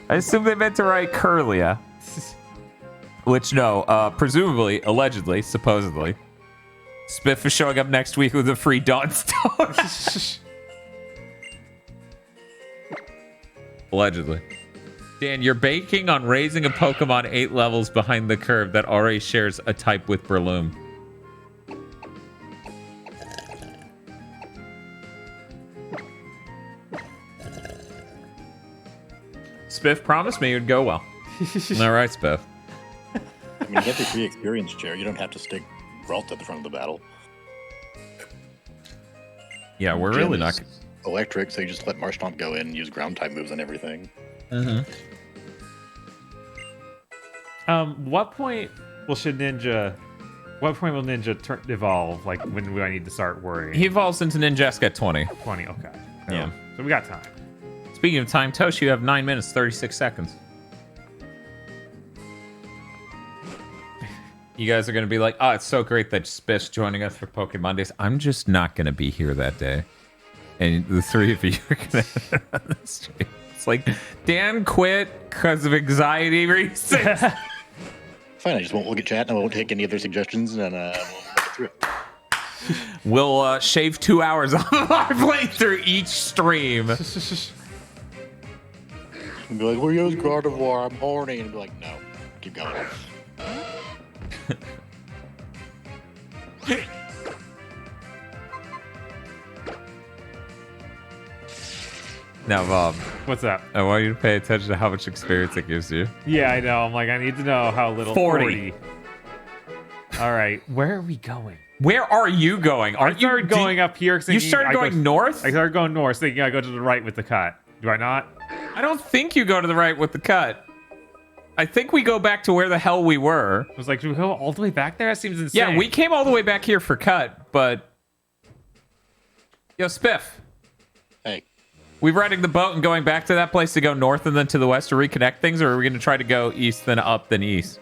I assume they meant to write Curlia. Which, no, presumably, allegedly, supposedly, Spiff is showing up next week with a free Dawnstone. Allegedly. Dan, you're banking on raising a Pokemon 8 levels behind the curve that already shares a type with Breloom. Spiff promised me it would go well. All right, Spiff. mean, you get the free experience share. You don't have to stick Ralt at the front of the battle. Yeah, we're Jim really is not. electric, so you just let Marshtomp go in and use ground type moves on everything. Mm-hmm. What point will Ninja evolve? Like, when do I need to start worrying? He evolves into Ninjask at 20. 20, okay. Yeah. So we got time. Speaking of time, Tosh, you have 9 minutes, 36 seconds. You guys are going to be like, oh, it's so great that Spiff's joining us for PokeMondays. I'm just not going to be here that day. And the three of you are going to on the stream. It's like, Dan quit because of anxiety reasons. Fine, I just won't look at chat and I won't take any other suggestions, and we'll get through it. We'll shave 2 hours off of our playthrough each stream. And be like, where's Gardevoir? I'm horny. And be like, no, keep going. Now, Bob. What's up? I want you to pay attention to how much experience it gives you. Yeah, I know. I'm like, I need to know how little. 40. All right, where are we going? Where are you going? I started going up here. You started going north? I started going north, thinking I go to the right with the cut. Do I not? I don't think you go to the right with the cut. I think we go back to where the hell we were. I was like, do we go all the way back there? That seems insane. Yeah, we came all the way back here for cut, but... Yo, Spiff. Hey. We riding the boat and going back to that place to go north and then to the west to reconnect things, or are we going to try to go east, then up, then east?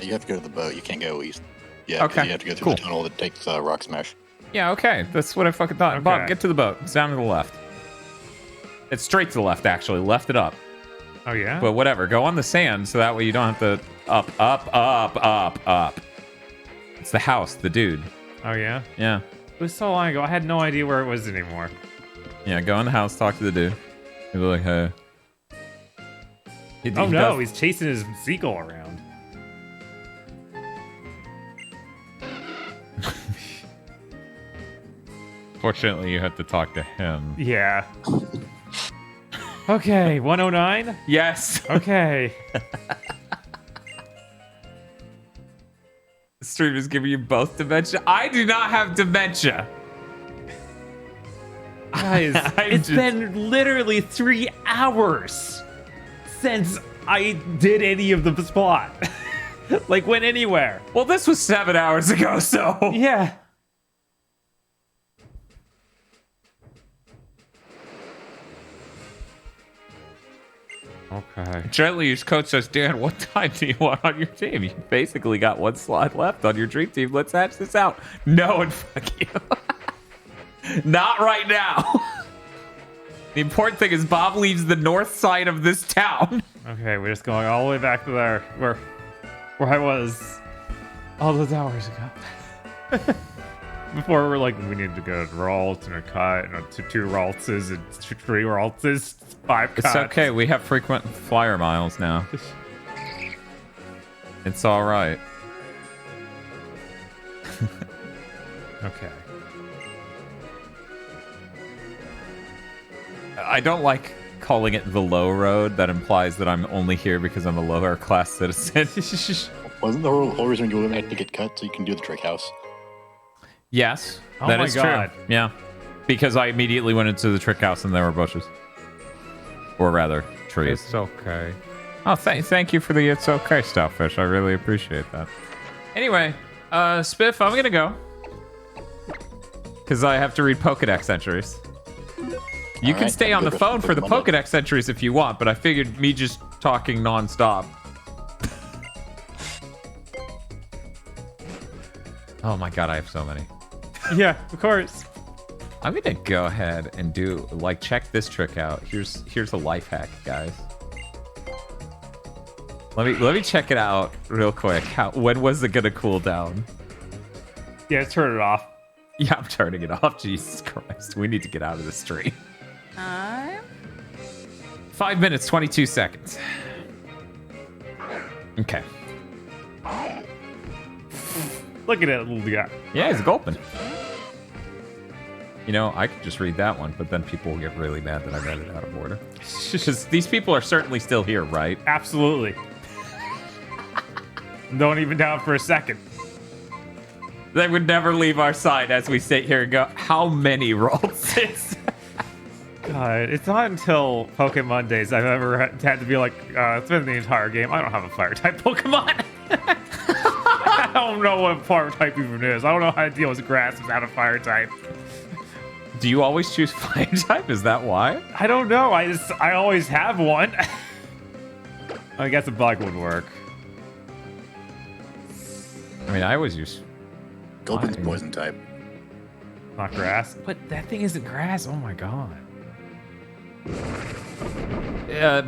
You have to go to the boat. You can't go east. Yeah, okay. You have to go through the tunnel that takes Rock Smash. Yeah, okay. That's what I fucking thought. Okay. Bob, get to the boat. It's down to the left. It's straight to the left, actually. Left it up. Oh, yeah? But whatever. Go on the sand so that way you don't have to up. It's the house, the dude. Oh, yeah? Yeah. It was so long ago. I had no idea where it was anymore. Yeah, go in the house, talk to the dude. He'll be like, hey. Oh, no. He's chasing his seagull around. Fortunately, you have to talk to him. Yeah. Okay, 109? Yes. Okay. The stream is giving you both dementia. I do not have dementia. Guys, it's been literally 3 hours since I did any of the plot. Like, went anywhere. Well, this was 7 hours ago, so... Yeah. Okay. Gently, his coach says, Dan, what time do you want on your team? You basically got 1 slot left on your dream team. Let's hatch this out. No, and fuck you. Not right now. The important thing is Bob leaves the north side of this town. Okay, we're just going all the way back to there, where I was all those hours ago. Before we're like, we need to go to Ralts and a cut, and two Raltses and 3 Raltses, 5 cuts. It's okay. We have frequent flyer miles now. It's all right. Okay. I don't like calling it the low road. That implies that I'm only here because I'm a lower class citizen. Wasn't the whole reason you had to get cut so you can do the trick house? Yes, oh that my is God. true. Yeah, because I immediately went into the trick house and there were bushes, or rather, trees. It's okay. Oh, thank you for the it's okay stuff, Fish. I really appreciate that. Anyway, Spiff, I'm gonna go because I have to read Pokedex entries. You can stay on the phone for the Pokedex entries if you want, but I figured me just talking nonstop. Oh my God, I have so many. Yeah, of course. I'm gonna go ahead and check this trick out. Here's a life hack, guys. Let me check it out real quick. When was it gonna cool down? Yeah, turn it off. Yeah, I'm turning it off. Jesus Christ, we need to get out of the stream. 5 minutes, 22 seconds. Okay. Look at it, little guy. Yeah, he's gulping. You know, I could just read that one, but then people will get really mad that I read it out of order. Because these people are certainly still here, right? Absolutely. Don't even doubt for a second. They would never leave our side as we sit here and go, how many rolls is God, it's not until PokeMondays I've ever had to be like, it's been the entire game. I don't have a fire type Pokemon. I don't know what fire type even is. I don't know how to deal with grass without a fire type. Do you always choose fire type? Is that why? I don't know. I always have one. I guess a bug would work. I mean, I always use... Gulpin's poison type. Not grass. But that thing isn't grass. Oh my god.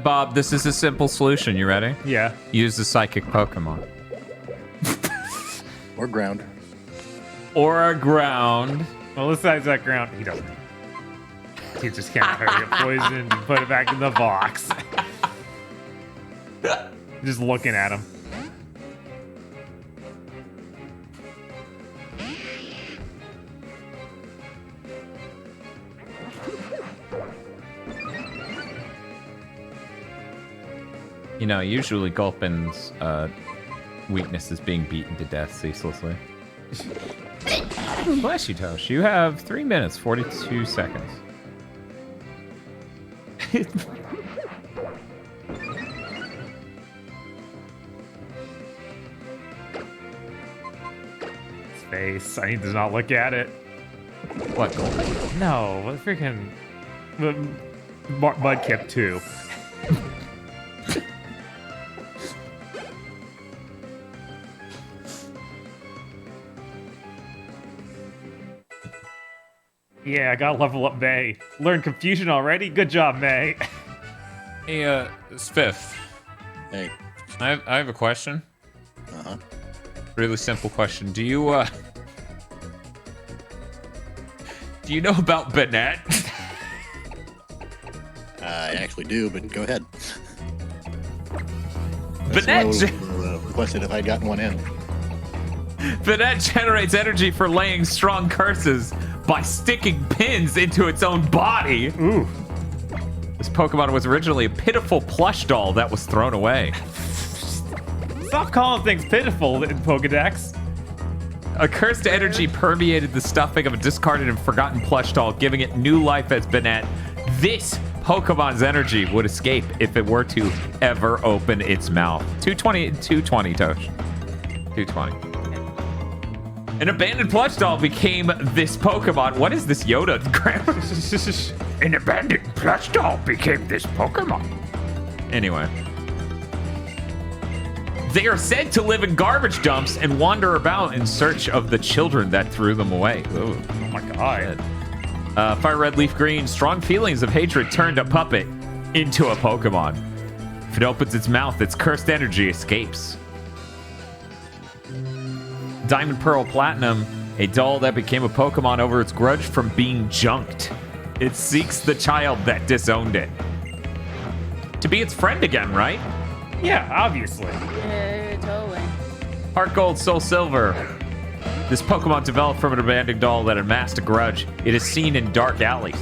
Bob, this is a simple solution. You ready? Yeah. Use the psychic Pokemon. Or ground. Or a ground. Well, besides that ground, he doesn't. He just can't hurt it. Poisoned and put it back in the box. Just looking at him. You know, usually Gulpin's weakness is being beaten to death ceaselessly. Bless you, Tosh. You have 3 minutes, 42 seconds. His face. I need to not look at it. What, Gulpin? No, what freaking... Mudkip 2. Yeah, I gotta level up May. Learn Confusion already? Good job, May. Hey, Spiff. Hey. I have a question. Uh-huh. Really simple question. Do you know about Banette? I actually do, but go ahead. Banette requested if I'd gotten one in. Banette generates energy for laying strong curses by sticking pins into its own body. Ooh. This Pokemon was originally a pitiful plush doll that was thrown away. Stop calling things pitiful in Pokedex. A cursed energy permeated the stuffing of a discarded and forgotten plush doll, giving it new life as Banette. This Pokemon's energy would escape if it were to ever open its mouth. 220, Tosh. 220. An abandoned plush doll became this Pokemon. What is this Yoda? An abandoned plush doll became this Pokemon. Anyway. They are said to live in garbage dumps and wander about in search of the children that threw them away. Ooh, oh my god. Fire Red Leaf Green. Strong feelings of hatred turned a puppet into a Pokemon. If it opens its mouth, its cursed energy escapes. Diamond Pearl Platinum, a doll that became a Pokemon over its grudge from being junked. It seeks the child that disowned it. To be its friend again, right? Yeah, obviously. Yeah, totally. Heart Gold, Soul Silver. This Pokemon developed from an abandoned doll that amassed a grudge. It is seen in dark alleys.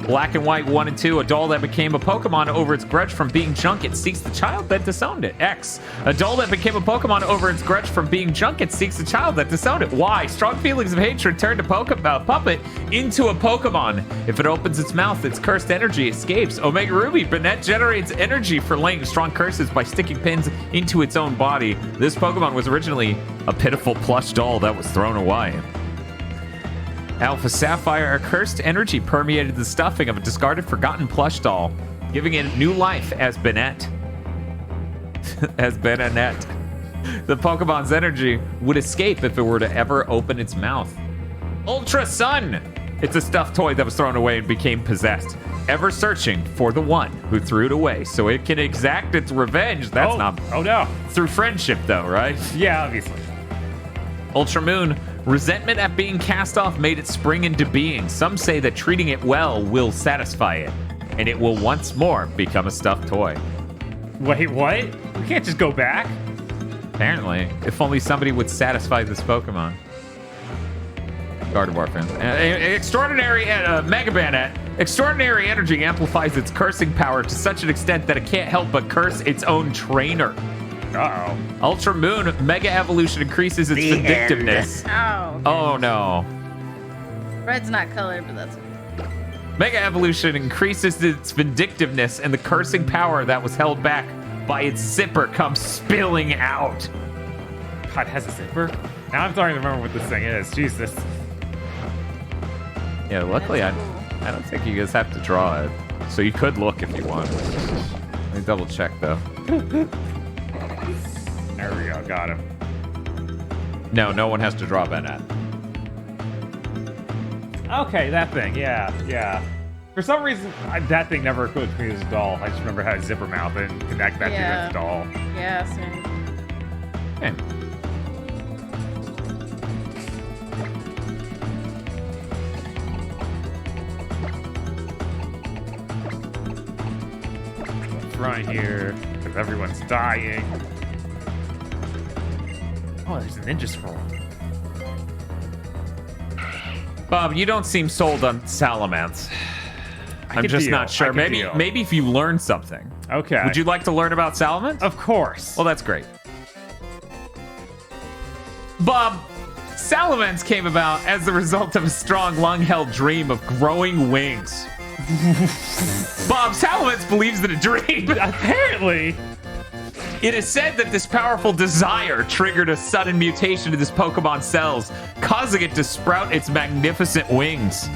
Black and White 1 and 2, a doll that became a Pokemon over its grudge from being junk. It seeks the child that disowned it. X, a doll that became a Pokemon over its grudge from being junk. It seeks the child that disowned it. Y, strong feelings of hatred turned a puppet into a Pokemon. If it opens its mouth, its cursed energy escapes. Omega Ruby, Banette generates energy for laying strong curses by sticking pins into its own body. This Pokemon was originally a pitiful plush doll that was thrown away. Alpha Sapphire, a cursed energy permeated the stuffing of a discarded, forgotten plush doll, giving it new life as Banette. As Banette. The Pokemon's energy would escape if it were to ever open its mouth. Ultra Sun! It's a stuffed toy that was thrown away and became possessed. Ever searching for the one who threw it away so it can exact its revenge. That's not... Oh, no. Through friendship, though, right? Yeah, obviously. Ultra Moon. Resentment at being cast off made it spring into being. Some say that treating it well will satisfy it, and it will once more become a stuffed toy. Wait, what? We can't just go back? Apparently. If only somebody would satisfy this Pokemon. Gardevoir fans. Extraordinary Mega Banette. Extraordinary energy amplifies its cursing power to such an extent that it can't help but curse its own trainer. Uh-oh. Ultra Moon Mega Evolution increases its The vindictiveness. Oh. Okay. Oh no. Red's not colored, but that's. Mega Evolution increases its vindictiveness, and the cursing power that was held back by its zipper comes spilling out. God, it has a zipper? Now I'm starting to remember what this thing is. Jesus. Yeah, luckily I don't think you guys have to draw it. So you could look if you want. Let me double check though. There we go, got him. No one has to draw Bennett. Okay, that thing, yeah. For some reason, that thing never occurred to me as a doll. I just remember how zipper mouth and connect that thing as a doll. Yeah, same. Okay. Right here, because everyone's dying. Oh, there's a ninja scroll. Bob, you don't seem sold on Salamence. I'm could just deal. not sure. I could deal. Maybe if you learn something. Okay. Would you like to learn about Salamence? Of course. Well, that's great. Bob, Salamence came about as the result of a strong, long-held dream of growing wings. Bob, Salamence believes in a dream. Apparently. It is said that this powerful desire triggered a sudden mutation in this Pokemon cells, causing it to sprout its magnificent wings.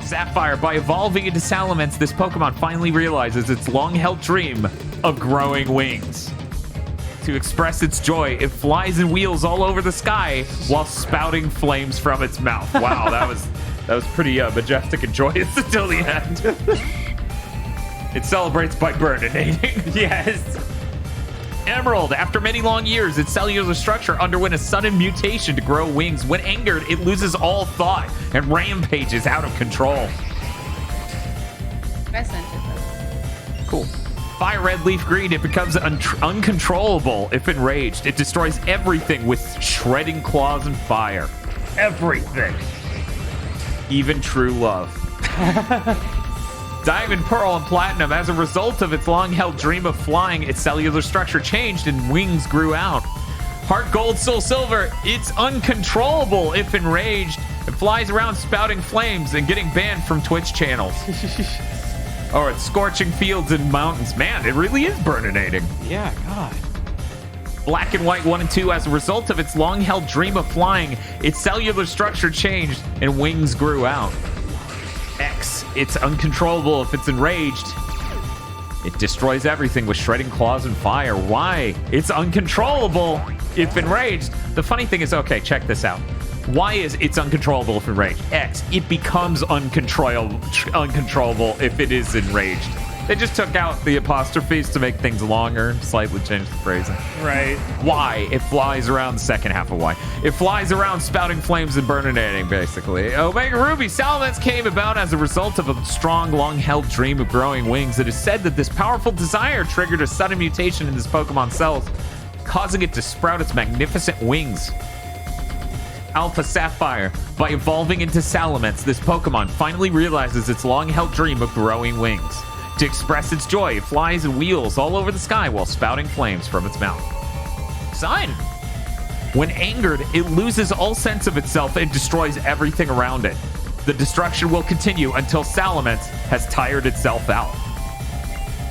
Sapphire, by evolving into Salamence, this Pokemon finally realizes its long-held dream of growing wings. To express its joy, it flies and wheels all over the sky while spouting flames from its mouth. Wow, that was pretty majestic and joyous until the end. It celebrates by burninating. Yes. Emerald, after many long years, its cellular structure underwent a sudden mutation to grow wings. When angered, it loses all thought and rampages out of control. I sent it. Cool. Fire Red Leaf Green, it becomes uncontrollable if enraged. It destroys everything with shredding claws and fire. Everything. Even true love. Diamond, Pearl, and Platinum, as a result of its long-held dream of flying, its cellular structure changed and wings grew out. Heart Gold, Soul Silver, it's uncontrollable if enraged. It flies around spouting flames and getting banned from Twitch channels. Or it's scorching fields and mountains. Man, it really is burninating. Yeah, God. Black and White 1 and 2, as a result of its long-held dream of flying, its cellular structure changed and wings grew out. X, it's uncontrollable if it's enraged. It destroys everything with shredding claws and fire. Y, it's uncontrollable if enraged. The funny thing is, okay, check this out. Y is it's uncontrollable if enraged. X, it becomes uncontrollable if it is enraged. They just took out the apostrophes to make things longer, slightly changed the phrasing. Right. Y, it flies around the second half of Y. It flies around spouting flames and burninating, basically. Omega Ruby, Salamence came about as a result of a strong, long-held dream of growing wings. It is said that this powerful desire triggered a sudden mutation in this Pokemon cells, causing it to sprout its magnificent wings. Alpha Sapphire, by evolving into Salamence, this Pokemon finally realizes its long-held dream of growing wings. To express its joy, it flies and wheels all over the sky while spouting flames from its mouth. Sun. When angered, it loses all sense of itself and destroys everything around it. The destruction will continue until Salamence has tired itself out.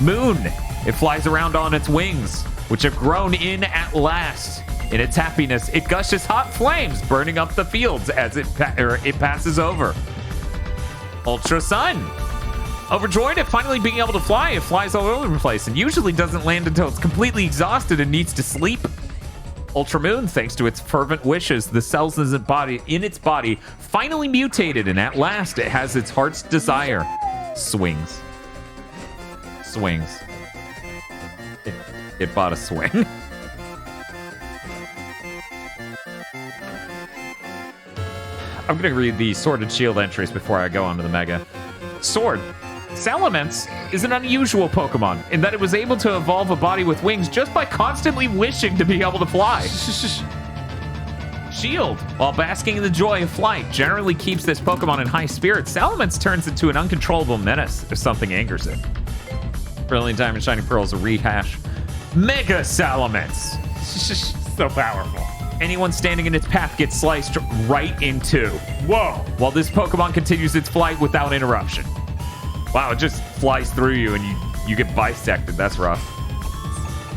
Moon. It flies around on its wings, which have grown in at last. In its happiness, it gushes hot flames, burning up the fields as it passes over. Ultra Sun. Overjoyed at finally being able to fly, it flies all over the place and usually doesn't land until it's completely exhausted and needs to sleep. Ultra Moon, thanks to its fervent wishes, the cells in its body finally mutated, and at last it has its heart's desire. Swings. Swings. It bought a swing. I'm going to read the Sword and Shield entries before I go on to the Mega. Sword. Salamence is an unusual Pokemon in that it was able to evolve a body with wings just by constantly wishing to be able to fly. Shield. While basking in the joy of flight, generally keeps this Pokemon in high spirits. Salamence turns into an uncontrollable menace if something angers it. Brilliant Diamond Shining Pearl is a rehash. Mega Salamence. So powerful. Anyone standing in its path gets sliced right in two. Whoa. While this Pokemon continues its flight without interruption. Wow, it just flies through you and you get bisected. That's rough.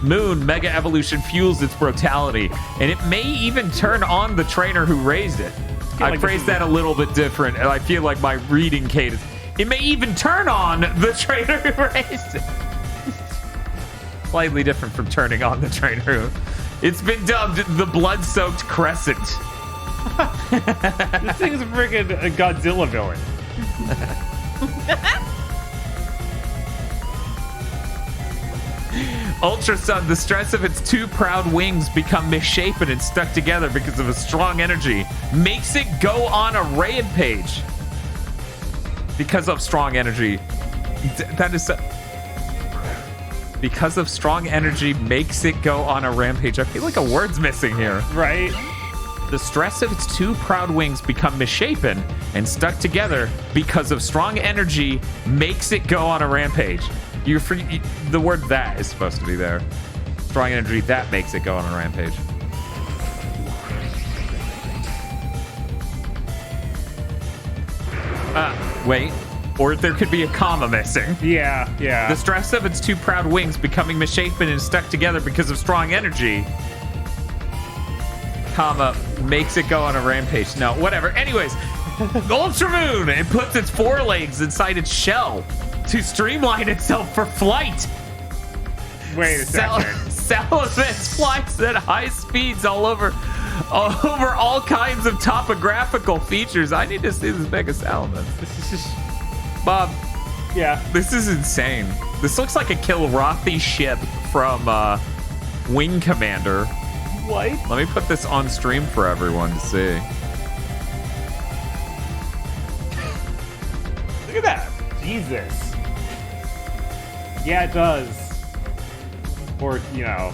Moon Mega Evolution fuels its brutality, and it may even turn on the trainer who raised it. I phrased that a little bit different, and I feel like my reading cadence. It may even turn on the trainer who raised it. Slightly different from turning on the trainer who... It's been dubbed the Blood-Soaked Crescent. This thing's a freaking Godzilla villain. Ultra Sun, the stress of its two proud wings become misshapen and stuck together because of a strong energy, makes it go on a rampage. Because of strong energy. That is... Because of strong energy makes it go on a rampage. I feel like a word's missing here. Right? The stress of its two proud wings become misshapen and stuck together because of strong energy makes it go on a rampage. The word that is supposed to be there. Strong energy, that makes it go on a rampage. Wait. Or there could be a comma missing. Yeah, yeah. The stress of its two proud wings becoming misshapen and stuck together because of strong energy, comma, makes it go on a rampage. No, whatever. Anyways, Ultra Moon, it puts its forelegs inside its shell to streamline itself for flight. Wait a second. Salamence flies at high speeds all over all kinds of topographical features. I need to see this Mega Salamence. Bob. Yeah. This is insane. This looks like a Kilrathi ship from Wing Commander. What? Let me put this on stream for everyone to see. Look at that. Jesus. Yeah, it does. Or, you know,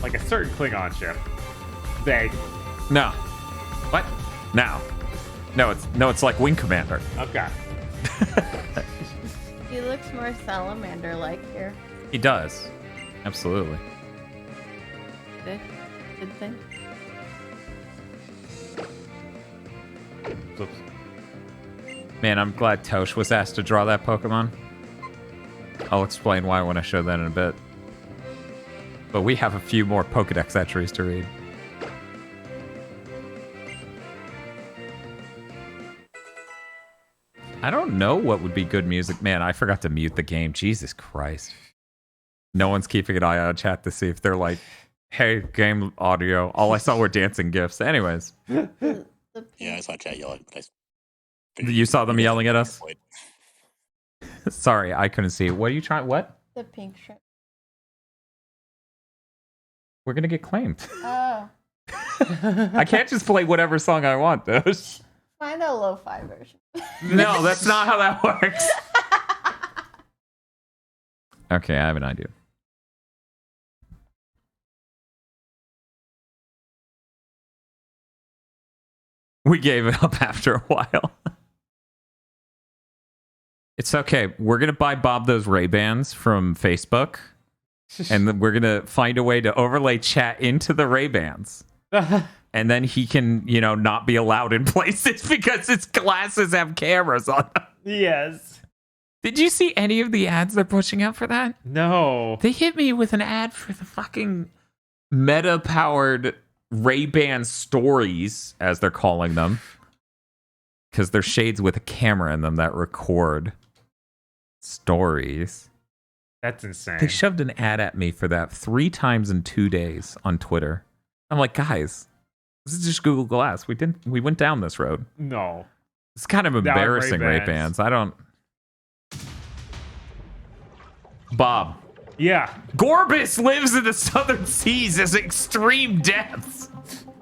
like a certain Klingon ship. Vague. No. What? No. No, it's like Wing Commander. Okay. He looks more salamander-like here. He does. Absolutely. Good thing. Oops. Man, I'm glad Tosh was asked to draw that Pokemon. I'll explain why when I show that in a bit. But we have a few more Pokedex entries to read. I don't know what would be good music. Man, I forgot to mute the game. Jesus Christ. No one's keeping an eye on chat to see if they're like, hey, game audio. All I saw were dancing gifs. Anyways. Yeah, I saw chat yelling, but You saw them yelling at us? Sorry, I couldn't see. What are you trying? What? The pink shrimp. We're going to get claimed. Oh. I can't just play whatever song I want, though. Find a lo-fi version. No, that's not how that works. Okay, I have an idea. We gave it up after a while. It's okay. We're going to buy Bob those Ray-Bans from Facebook. And then we're going to find a way to overlay chat into the Ray-Bans. And then he can, not be allowed in places because his glasses have cameras on them. Yes. Did you see any of the ads they're pushing out for that? No. They hit me with an ad for the fucking meta-powered Ray-Ban stories, as they're calling them. Because they're shades with a camera in them that record stories. That's insane. They shoved an ad at me for that 3 times in 2 days on Twitter. I'm like, guys, this is just Google Glass. We went down this road. No. It's kind of embarrassing, Ray-Bans. I don't... Bob. Yeah. Gorbis lives in the southern seas at extreme depths.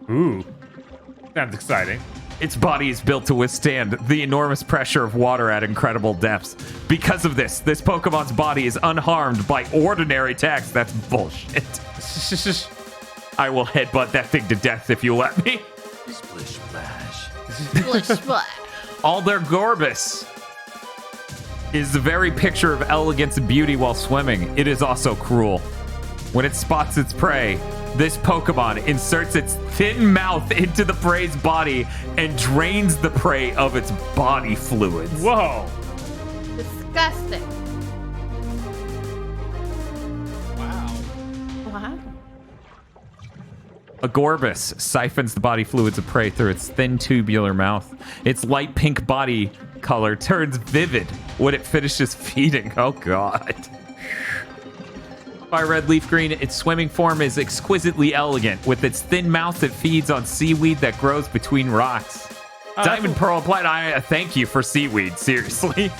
Ooh. Sounds exciting. Its body is built to withstand the enormous pressure of water at incredible depths. Because of this Pokemon's body is unharmed by ordinary attacks. That's bullshit. I will headbutt that thing to death if you let me. Splish splash. Splish splash. Alder Gorbis is the very picture of elegance and beauty while swimming. It is also cruel. When it spots its prey, this Pokemon inserts its thin mouth into the prey's body and drains the prey of its body fluids. Whoa. Disgusting. Wow. A Gorbis siphons the body fluids of prey through its thin tubular mouth. Its light pink body color turns vivid when it finishes feeding. Oh, God. By red leaf green, its swimming form is exquisitely elegant. With its thin mouth, it feeds on seaweed that grows between rocks. Diamond, Pearl, Platinum, I thank you for seaweed, seriously.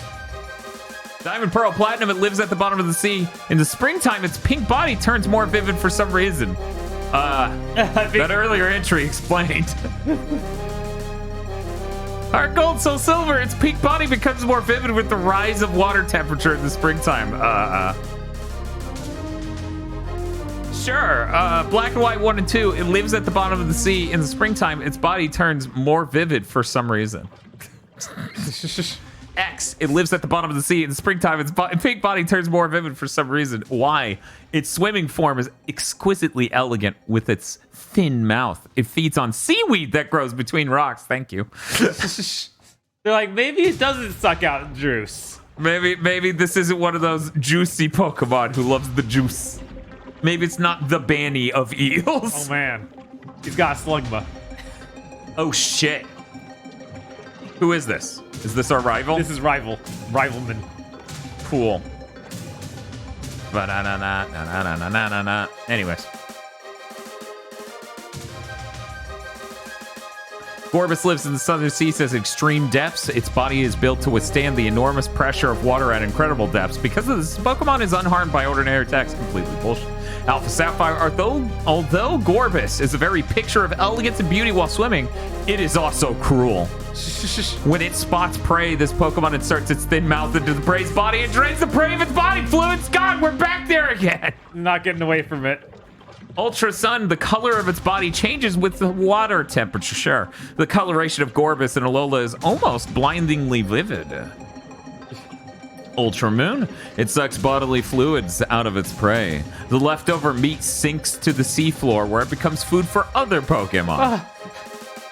Diamond, Pearl, Platinum, it lives at the bottom of the sea. In the springtime, its pink body turns more vivid for some reason. That earlier entry explained. Heart Gold, Soul Silver, its pink body becomes more vivid with the rise of water temperature in the springtime. Sure. Black and White 1 and 2. It lives at the bottom of the sea. In the springtime, its body turns more vivid for some reason. X. It lives at the bottom of the sea. In the springtime, its pink body turns more vivid for some reason. Y. Its swimming form is exquisitely elegant with its thin mouth. It feeds on seaweed that grows between rocks. Thank you. They're like, maybe it doesn't suck out juice. Maybe this isn't one of those juicy Pokemon who loves the juice. Maybe it's not the Banny of eels. Oh, man. He's got a Slugma. Oh, shit. Who is this? Is this our rival? This is Rivalman. Cool. Anyways. Gorbis lives in the southern seas at extreme depths. Its body is built to withstand the enormous pressure of water at incredible depths. Because of this, Pokemon is unharmed by ordinary attacks. Completely bullshit. Alpha Sapphire, although Gorbis is a very picture of elegance and beauty while swimming, it is also cruel. When it spots prey, this Pokemon inserts its thin mouth into the prey's body and drains the prey of its body fluids. God, we're back there again. Not getting away from it. Ultra Sun, the color of its body changes with the water temperature. Sure. The coloration of Gorbis and Alola is almost blindingly vivid. Ultra Moon, it sucks bodily fluids out of its prey. The leftover meat sinks to the seafloor where it becomes food for other Pokemon.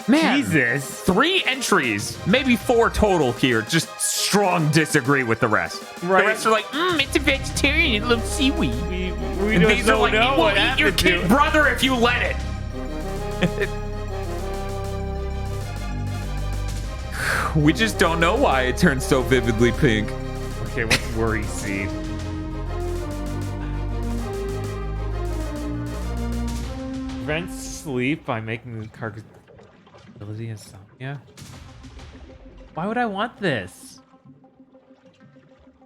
Man, Jesus. 3 entries, maybe 4 total here. Just strong disagree with the rest. Right. The rest are like, it's a vegetarian, it loves seaweed. We And don't these are like, know it will what eat your happened to kid it. brother if you let it. We just don't know why it turns so vividly pink. Okay, what's Worry Seed? Prevents sleep by making the carcass ability insomnia. Why would I want this?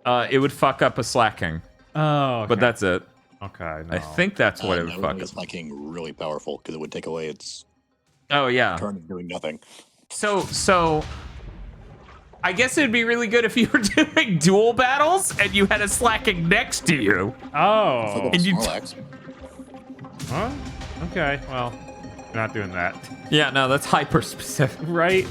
It would fuck up a slacking. Oh, okay. But that's it. Okay, no. I think that's what it would no, fuck up. It's making really powerful because it would take away its Oh, yeah. turn of doing nothing. So I guess it'd be really good if you were doing duel battles and you had a slacking next to you. Oh. And you Huh? Okay, well, we're not doing that. Yeah, no, that's hyper specific. Right?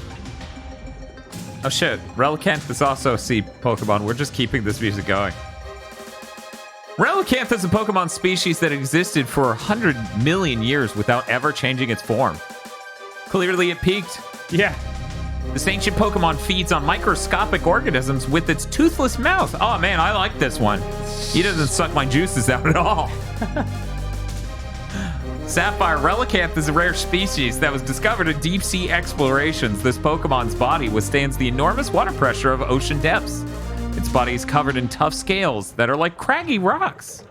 Oh shit, Relicanth is also a sea Pokemon. We're just keeping this music going. Relicanth is a Pokemon species that existed for 100 million years without ever changing its form. Clearly it peaked. Yeah. This ancient Pokemon feeds on microscopic organisms with its toothless mouth. Oh man, I like this one. He doesn't suck my juices out at all. Sapphire, Relicanth is a rare species that was discovered in deep sea explorations. This Pokemon's body withstands the enormous water pressure of ocean depths. Its body is covered in tough scales that are like craggy rocks.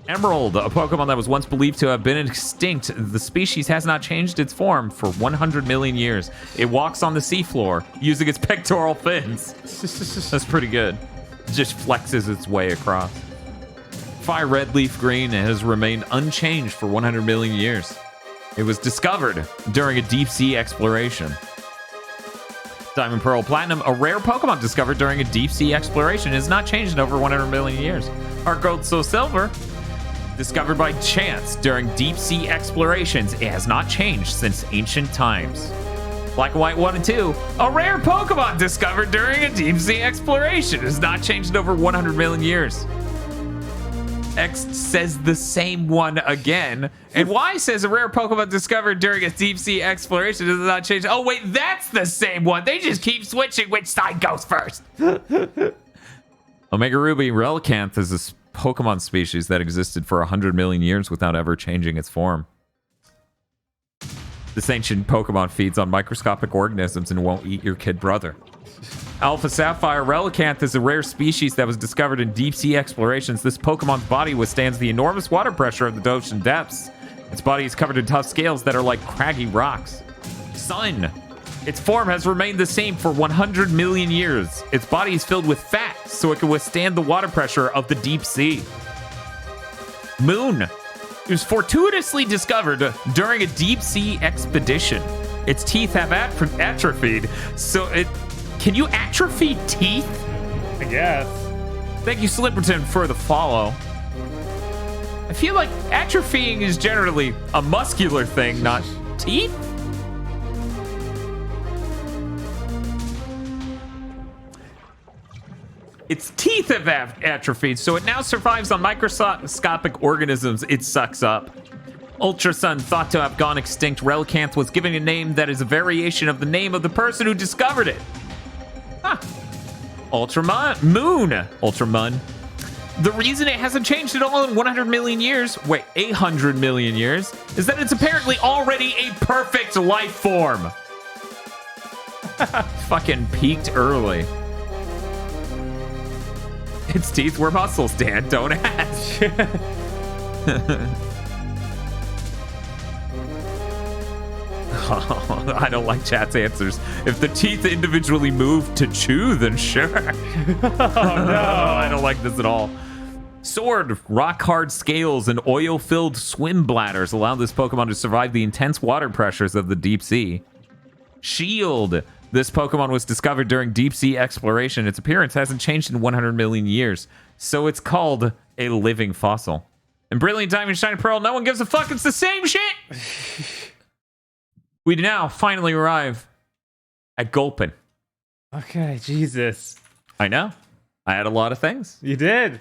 Emerald, a Pokemon that was once believed to have been extinct. The species has not changed its form for 100 million years. It walks on the seafloor using its pectoral fins. That's pretty good. It just flexes its way across. Fire Red Leaf Green has remained unchanged for 100 million years. It was discovered during a deep sea exploration. Diamond Pearl Platinum, a rare Pokemon discovered during a deep sea exploration, has not changed in over 100 million years. Heart Gold Soul Silver, discovered by chance during deep sea explorations, it has not changed since ancient times. Black and White 1 and 2, a rare Pokemon discovered during a deep sea exploration, has not changed in over 100 million years. X says the same one again. And Y says a rare Pokemon discovered during a deep sea exploration does not change. Oh, wait, that's the same one. They just keep switching which side goes first. Omega Ruby Relicanth is a Pokemon species that existed for 100 million years without ever changing its form. This ancient Pokemon feeds on microscopic organisms and won't eat your kid brother. Alpha Sapphire Relicanth is a rare species that was discovered in deep sea explorations. This Pokemon's body withstands the enormous water pressure of the ocean depths. Its body is covered in tough scales that are like craggy rocks. Sun. Its form has remained the same for 100 million years. Its body is filled with fat, so it can withstand the water pressure of the deep sea. Moon. It was fortuitously discovered during a deep sea expedition. Its teeth have atrophied, so it... Can you atrophy teeth? I guess. Thank you, Slipperton, for the follow. I feel like atrophying is generally a muscular thing, not teeth. Its teeth have atrophied, so it now survives on microscopic organisms it sucks up. Ultrasun, thought to have gone extinct, Relicanth was given a name that is a variation of the name of the person who discovered it. Huh. Ultramun. The reason it hasn't changed at all in 100 million years, wait, 800 million years, is that it's apparently already a perfect life form. Fucking peaked early. Its teeth were muscles, Dan. Don't ask. Oh, I don't like chat's answers. If the teeth individually move to chew, then sure. Oh, no. I don't like this at all. Sword, rock-hard scales, and oil-filled swim bladders allow this Pokemon to survive the intense water pressures of the deep sea. Shield. This Pokemon was discovered during deep sea exploration. Its appearance hasn't changed in 100 million years, so it's called a living fossil. And Brilliant Diamond, Shiny Pearl, no one gives a fuck. It's the same shit. We now finally arrive at Gulpin. Okay, Jesus. I know. I had a lot of things. You did.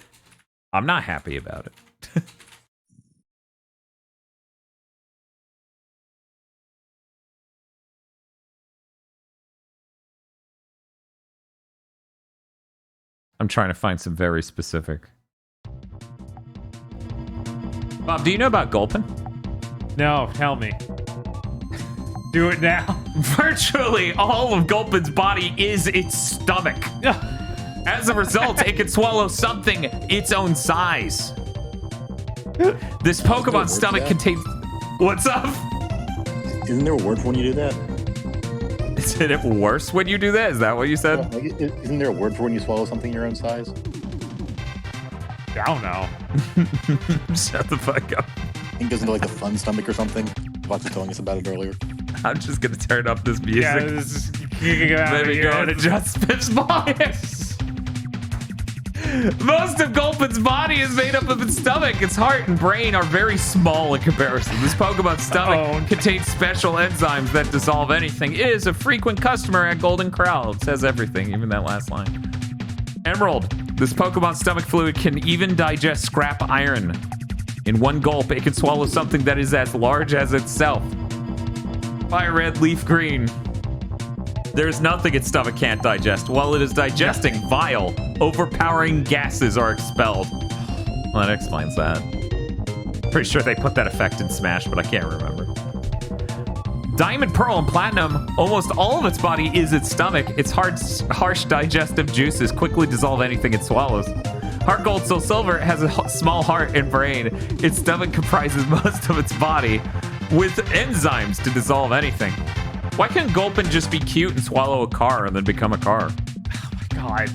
I'm not happy about it. I'm trying to find some very specific. Bob, do you know about Gulpin? No, tell me. Do it now. Virtually all of Gulpin's body is its stomach. As a result, it can swallow something its own size. This Pokemon stomach contains... What's up? Isn't there a word for when you do that? Isn't it worse when you do that? Is that what you said? Yeah, like, isn't there a word for when you swallow something your own size? I don't know. Shut the fuck up. I think isn't it like the fun stomach or something? Fox was telling us about it earlier. I'm just gonna turn up this music. Yeah, this is maybe go and adjust Spit's bias. Most of Gulpin's body is made up of its stomach. Its heart and brain are very small in comparison. This Pokemon's stomach contains special enzymes that dissolve anything. It is a frequent customer at Golden Corral. It says everything, even that last line. Emerald. This Pokemon's stomach fluid can even digest scrap iron. In one gulp, it can swallow something that is as large as itself. Fire red, leaf green. There's nothing its stomach can't digest. While it is digesting, vile, overpowering gases are expelled. Well, that explains that. Pretty sure they put that effect in Smash, but I can't remember. Diamond, Pearl, and Platinum, almost all of its body is its stomach. Its harsh digestive juices quickly dissolve anything it swallows. Heart Gold, Soul Silver has a small heart and brain. Its stomach comprises most of its body with enzymes to dissolve anything. Why can't Gulpin just be cute and swallow a car and then become a car? Oh my god.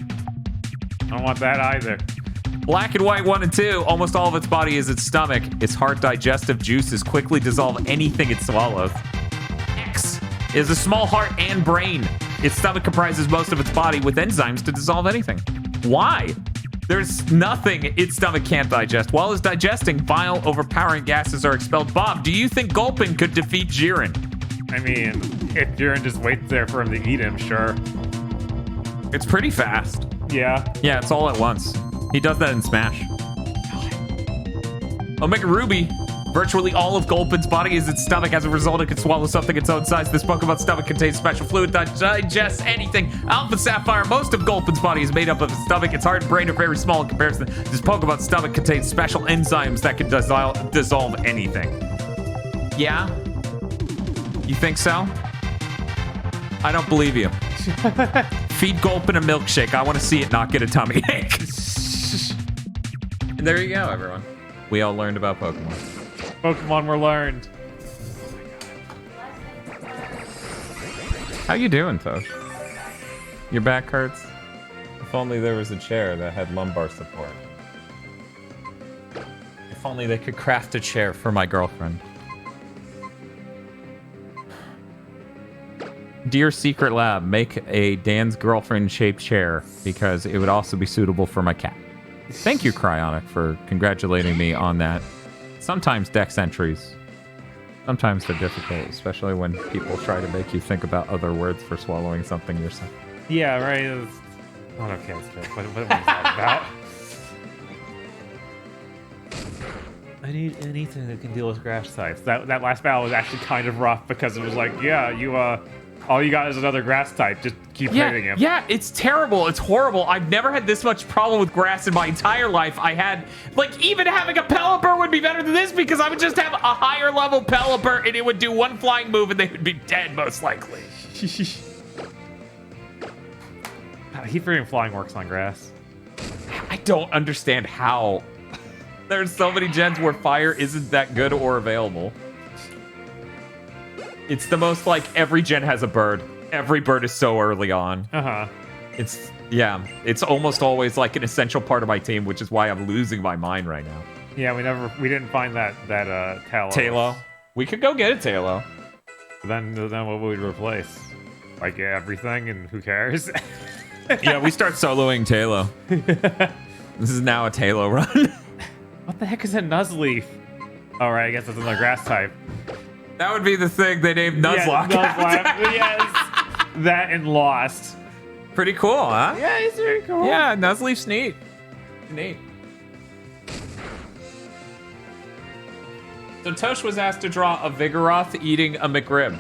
I don't want that either. Black and White 1 and 2, almost all of its body is its stomach. Its heart digestive juices quickly dissolve anything it swallows. X is a small heart and brain. Its stomach comprises most of its body with enzymes to dissolve anything. Why? There's nothing its stomach can't digest. While it's digesting, vile, overpowering gases are expelled. Bob, do you think Gulpin could defeat Jiren? I mean, if Jiren just waits there for him to eat him, sure. It's pretty fast. Yeah. Yeah, it's all at once. He does that in Smash. Omega Ruby. Virtually all of Gulpin's body is its stomach. As a result, it can swallow something its own size. This Pokemon stomach contains special fluid that digests anything. Alpha Sapphire, most of Gulpin's body is made up of its stomach. Its heart and brain are very small in comparison. This Pokemon's stomach contains special enzymes that can dissolve anything. Yeah? You think so? I don't believe you. Feed Gulpin a milkshake. I want to see it not get a tummy ache. And there you go, everyone. We all learned about Pokemon. Pokemon were learned. How you doing, Tosh? Your back hurts? If only there was a chair that had lumbar support. If only they could craft a chair for my girlfriend. Dear Secret Lab, make a Dan's girlfriend-shaped chair because it would also be suitable for my cat. Thank you, Cryonic, for congratulating me on that. Sometimes Dex entries. Sometimes they're difficult, especially when people try to make you think about other words for swallowing something yourself. Yeah, right. Not okay. What was that about? I need anything that can deal with grass types. That last battle was actually kind of rough because it was like, yeah, all you got is another grass type. Just keep hitting him. Yeah, it's terrible. It's horrible. I've never had this much problem with grass in my entire life. I had, like, even having a Pelipper would be better than this because I would just have a higher level Pelipper and it would do one flying move and they would be dead, most likely. I keep forgetting flying works on grass. I don't understand how. There's so many gens where fire isn't that good or available. It's the most like every gen has a bird. Every bird is so early on. It's almost always like an essential part of my team, which is why I'm losing my mind right now. Yeah, we didn't find that Talos. Talo. We could go get a Talo. Then what would we replace? Like everything, and who cares? Yeah, we start soloing Talo. This is now a Talo run. What the heck is a Nuzleaf? All right, I guess that's another grass type. That would be the thing they named Nuzlocke. Yes. That and Lost. Pretty cool, huh? Yeah, it's very cool. Yeah, Nuzleaf's neat. Neat. So Tosh was asked to draw a Vigoroth eating a McRib.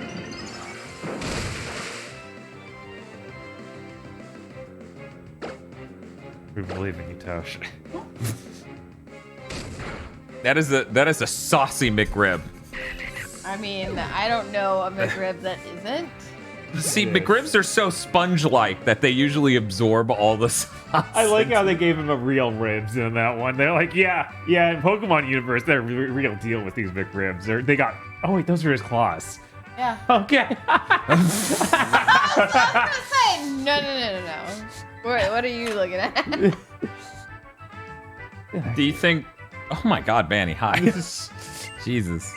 We believe in you, Tosh. That is a saucy McRib. I mean, I don't know a McRib that isn't. See, McRibs are so sponge-like that they usually absorb all the sauce. I like how they gave him a real ribs in that one. They're like, yeah, in Pokemon universe, they're real deal with these McRibs. They got, oh wait, those are his claws. Yeah. Okay. I was gonna say, no. What are you looking at? Do you think... Oh my god, Banny, hi. Jesus.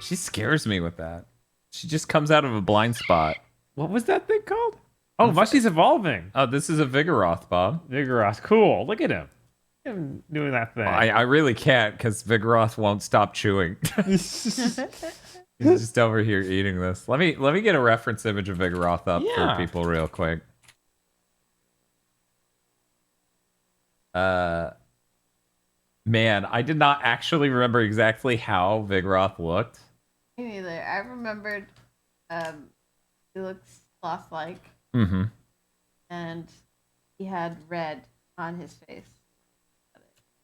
She scares me with that. She just comes out of a blind spot. What was that thing called? Oh, Mushy's evolving. Oh, this is a Vigoroth, Bob. Vigoroth, cool. Look at him. Him doing that thing. I really can't because Vigoroth won't stop chewing. He's just over here eating this. Let me get a reference image of Vigoroth up for people real quick. Man, I did not actually remember exactly how Vigoroth looked. Me neither. I remembered he looks sloth-like. Mm-hmm. And he had red on his face.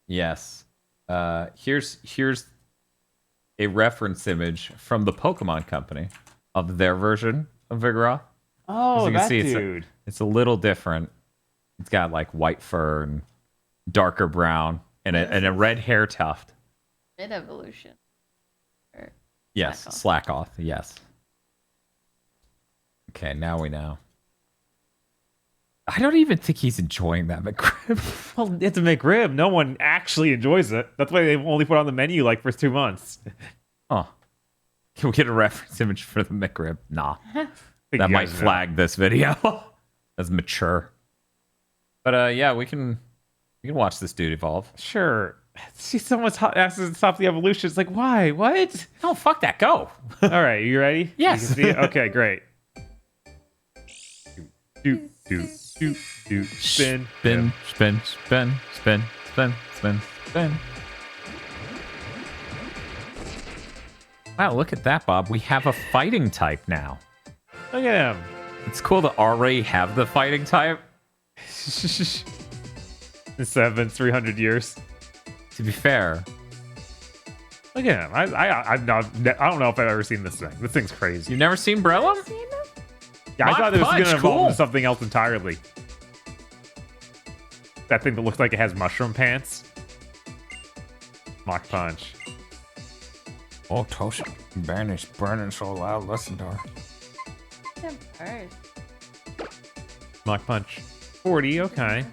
Yes. Here's a reference image from the Pokemon Company of their version of Vigoroth. Oh, that dude. It's a little different. It's got like white fur and darker brown and a red hair tuft. Mid-evolution. Yes, Slackoth, yes. Okay, now we know. I don't even think he's enjoying that McRib. Well, it's a McRib. No one actually enjoys it. That's why they only put it on the menu like for 2 months. Oh. Can we get a reference image for the McRib? Nah. That might flag this video as mature. But yeah, we can watch this dude evolve. Sure. See, someone's asked to stop the evolution. It's like, why? What? Oh, fuck that. Go. All right, you ready? Yes. You can see it? Okay, great. Do. Spin. Spin. Wow, look at that, Bob. We have a fighting type now. Look at him. It's cool to already have the fighting type. Instead of been 300 years. To be fair. Look at him. I don't know if I've ever seen this thing. This thing's crazy. You've never seen Brella? Yeah, I thought it was going to evolve cool. into something else entirely. That thing that looks like it has mushroom pants. Mach Punch. Oh, Tosha. Banner's burning so loud. Listen to her. Mach Punch. 40, okay.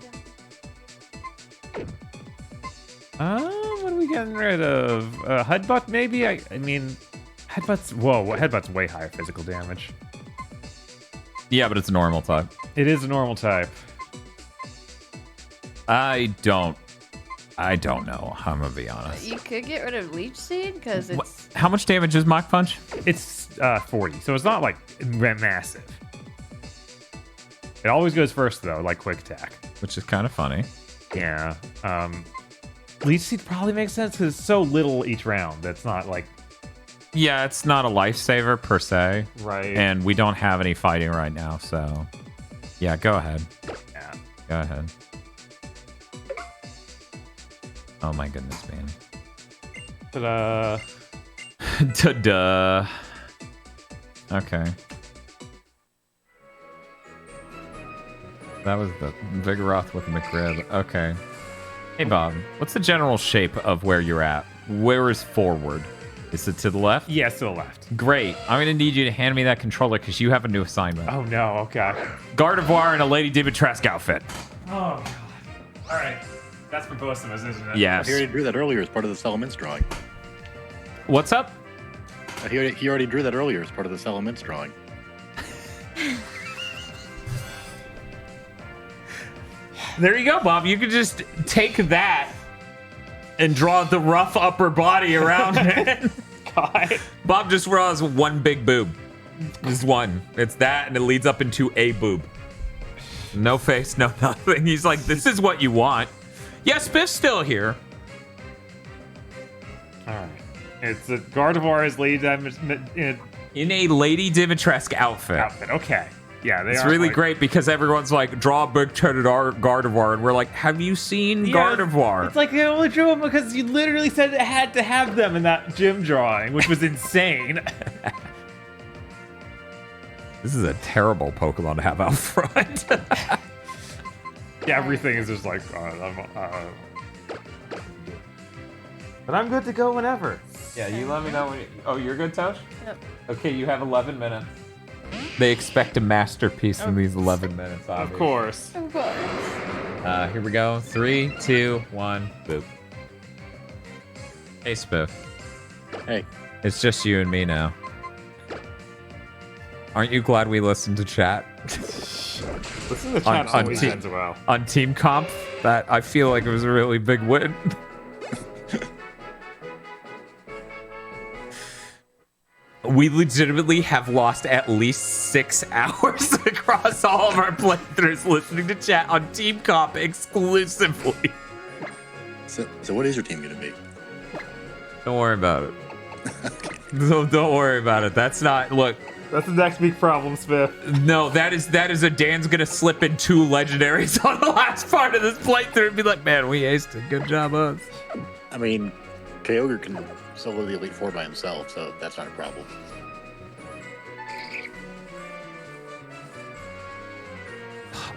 What are we getting rid of? Headbutt, maybe? I mean, Headbutt's... Whoa, Headbutt's way higher physical damage. Yeah, but it's a normal type. It is a normal type. I don't know. I'm gonna be honest. You could get rid of Leech Seed because it's. How much damage is Mach Punch? It's 40, so it's not like massive. It always goes first though, like Quick Attack, which is kind of funny. Yeah. Leech Seed probably makes sense because it's so little each round. That's not like. Yeah, it's not a lifesaver per se. Right. And we don't have any fighting right now, so yeah, go ahead. Yeah. Go ahead. Oh my goodness, man. Ta-da. Ta-da. Okay. That was the Vigoroth with the McRib. Okay. Hey, Bob. What's the general shape of where you're at? Where is forward? Is it to the left? Yes, to the left. Great. I'm going to need you to hand me that controller because you have a new assignment. Oh, no. Okay. Gardevoir in a Lady Dimitrescu outfit. Oh, God. All right. That's for both of us, isn't it? Yes. He already drew that earlier as part of the Elements drawing. What's up? He already drew that earlier as part of the Elements drawing. There you go, Bob. You could just take that and draw the rough upper body around it. God. Bob just draws one big boob. Just one. It's that, and it leads up into a boob. No face, no nothing. He's like, this is what you want. Yes, Biff's still here. All right. It's a Gardevoir is Lady in a Lady Dimitrescu outfit. Okay. Yeah, it's really great because everyone's like, draw a big-tooted Gardevoir, and we're like, have you seen Gardevoir? It's like they only drew them because you literally said it had to have them in that gym drawing, which was insane. This is a terrible Pokemon to have out front. Yeah, everything is just like, but I'm good to go whenever. Yeah, you let me know when oh, you're good, Tosh? Yep. Okay, you have 11 minutes. They expect a masterpiece in these 11 minutes, obviously. Of course. Of course. Here we go. 3, 2, 1, boop. Hey, Spiff. Hey. It's just you and me now. Aren't you glad we listened to chat? Listen to chat always ends well. On Team Comp, that I feel like it was a really big win. We legitimately have lost at least 6 hours across all of our playthroughs listening to chat on Team Comp exclusively. So what is your team going to be? Don't worry about it. Don't worry about it. That's not... Look. That's the next big problem, Smith. No, that is a Dan's going to slip in 2 legendaries on the last part of this playthrough and be like, man, we aced it. Good job, us. I mean, Kyogre can solo the Elite Four by himself, so that's not a problem.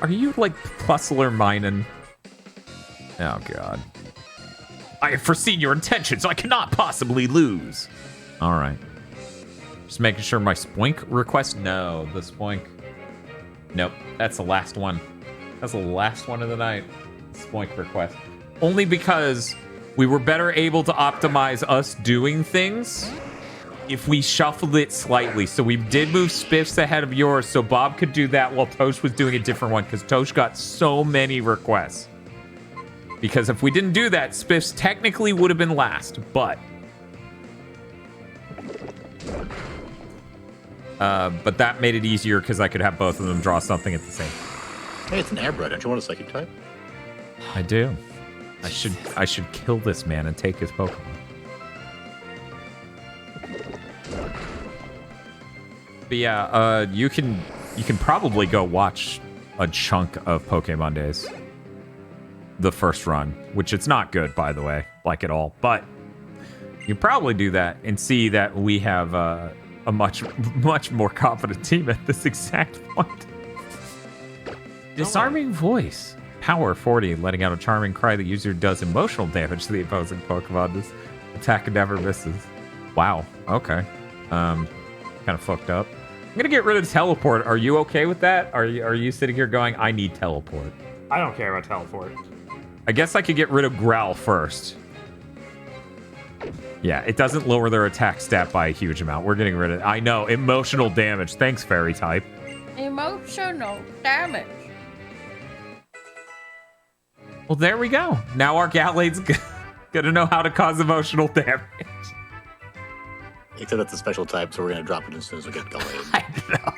Are you like Puzzler mining? Oh god. I have foreseen your intentions. I cannot possibly lose. All right. Just making sure my Spoink request. No, the Spoink. Nope, that's the last one. That's the last one of the night. Spoink request. Only because we were better able to optimize us doing things if we shuffled it slightly. So we did move Spiff's ahead of yours so Bob could do that while Tosh was doing a different one because Tosh got so many requests. Because if we didn't do that, Spiff's technically would have been last, but that made it easier because I could have both of them draw something at the same time. Hey, it's an Abra. Don't you want a Psychic type? I do. I should kill this man and take his Pokemon. But yeah, you can probably go watch a chunk of PokeMondays. The first run, which it's not good, by the way, like at all. But you probably do that and see that we have a much more confident team at this exact point. Disarming voice. Power 40, letting out a charming cry. The user does emotional damage to the opposing Pokemon. This attack never misses. Wow. Okay. Kind of fucked up. I'm gonna get rid of teleport. Are you okay with that? Are you sitting here going, I need teleport? I don't care about teleport. I guess I could get rid of Growl first. Yeah, it doesn't lower their attack stat by a huge amount. We're getting rid of it. I know. Emotional damage. Thanks, Fairy type. Emotional damage. Well, there we go. Now our Galade's gonna know how to cause emotional damage. Except that's a special type, so we're gonna drop it as soon as we get Galade. I know.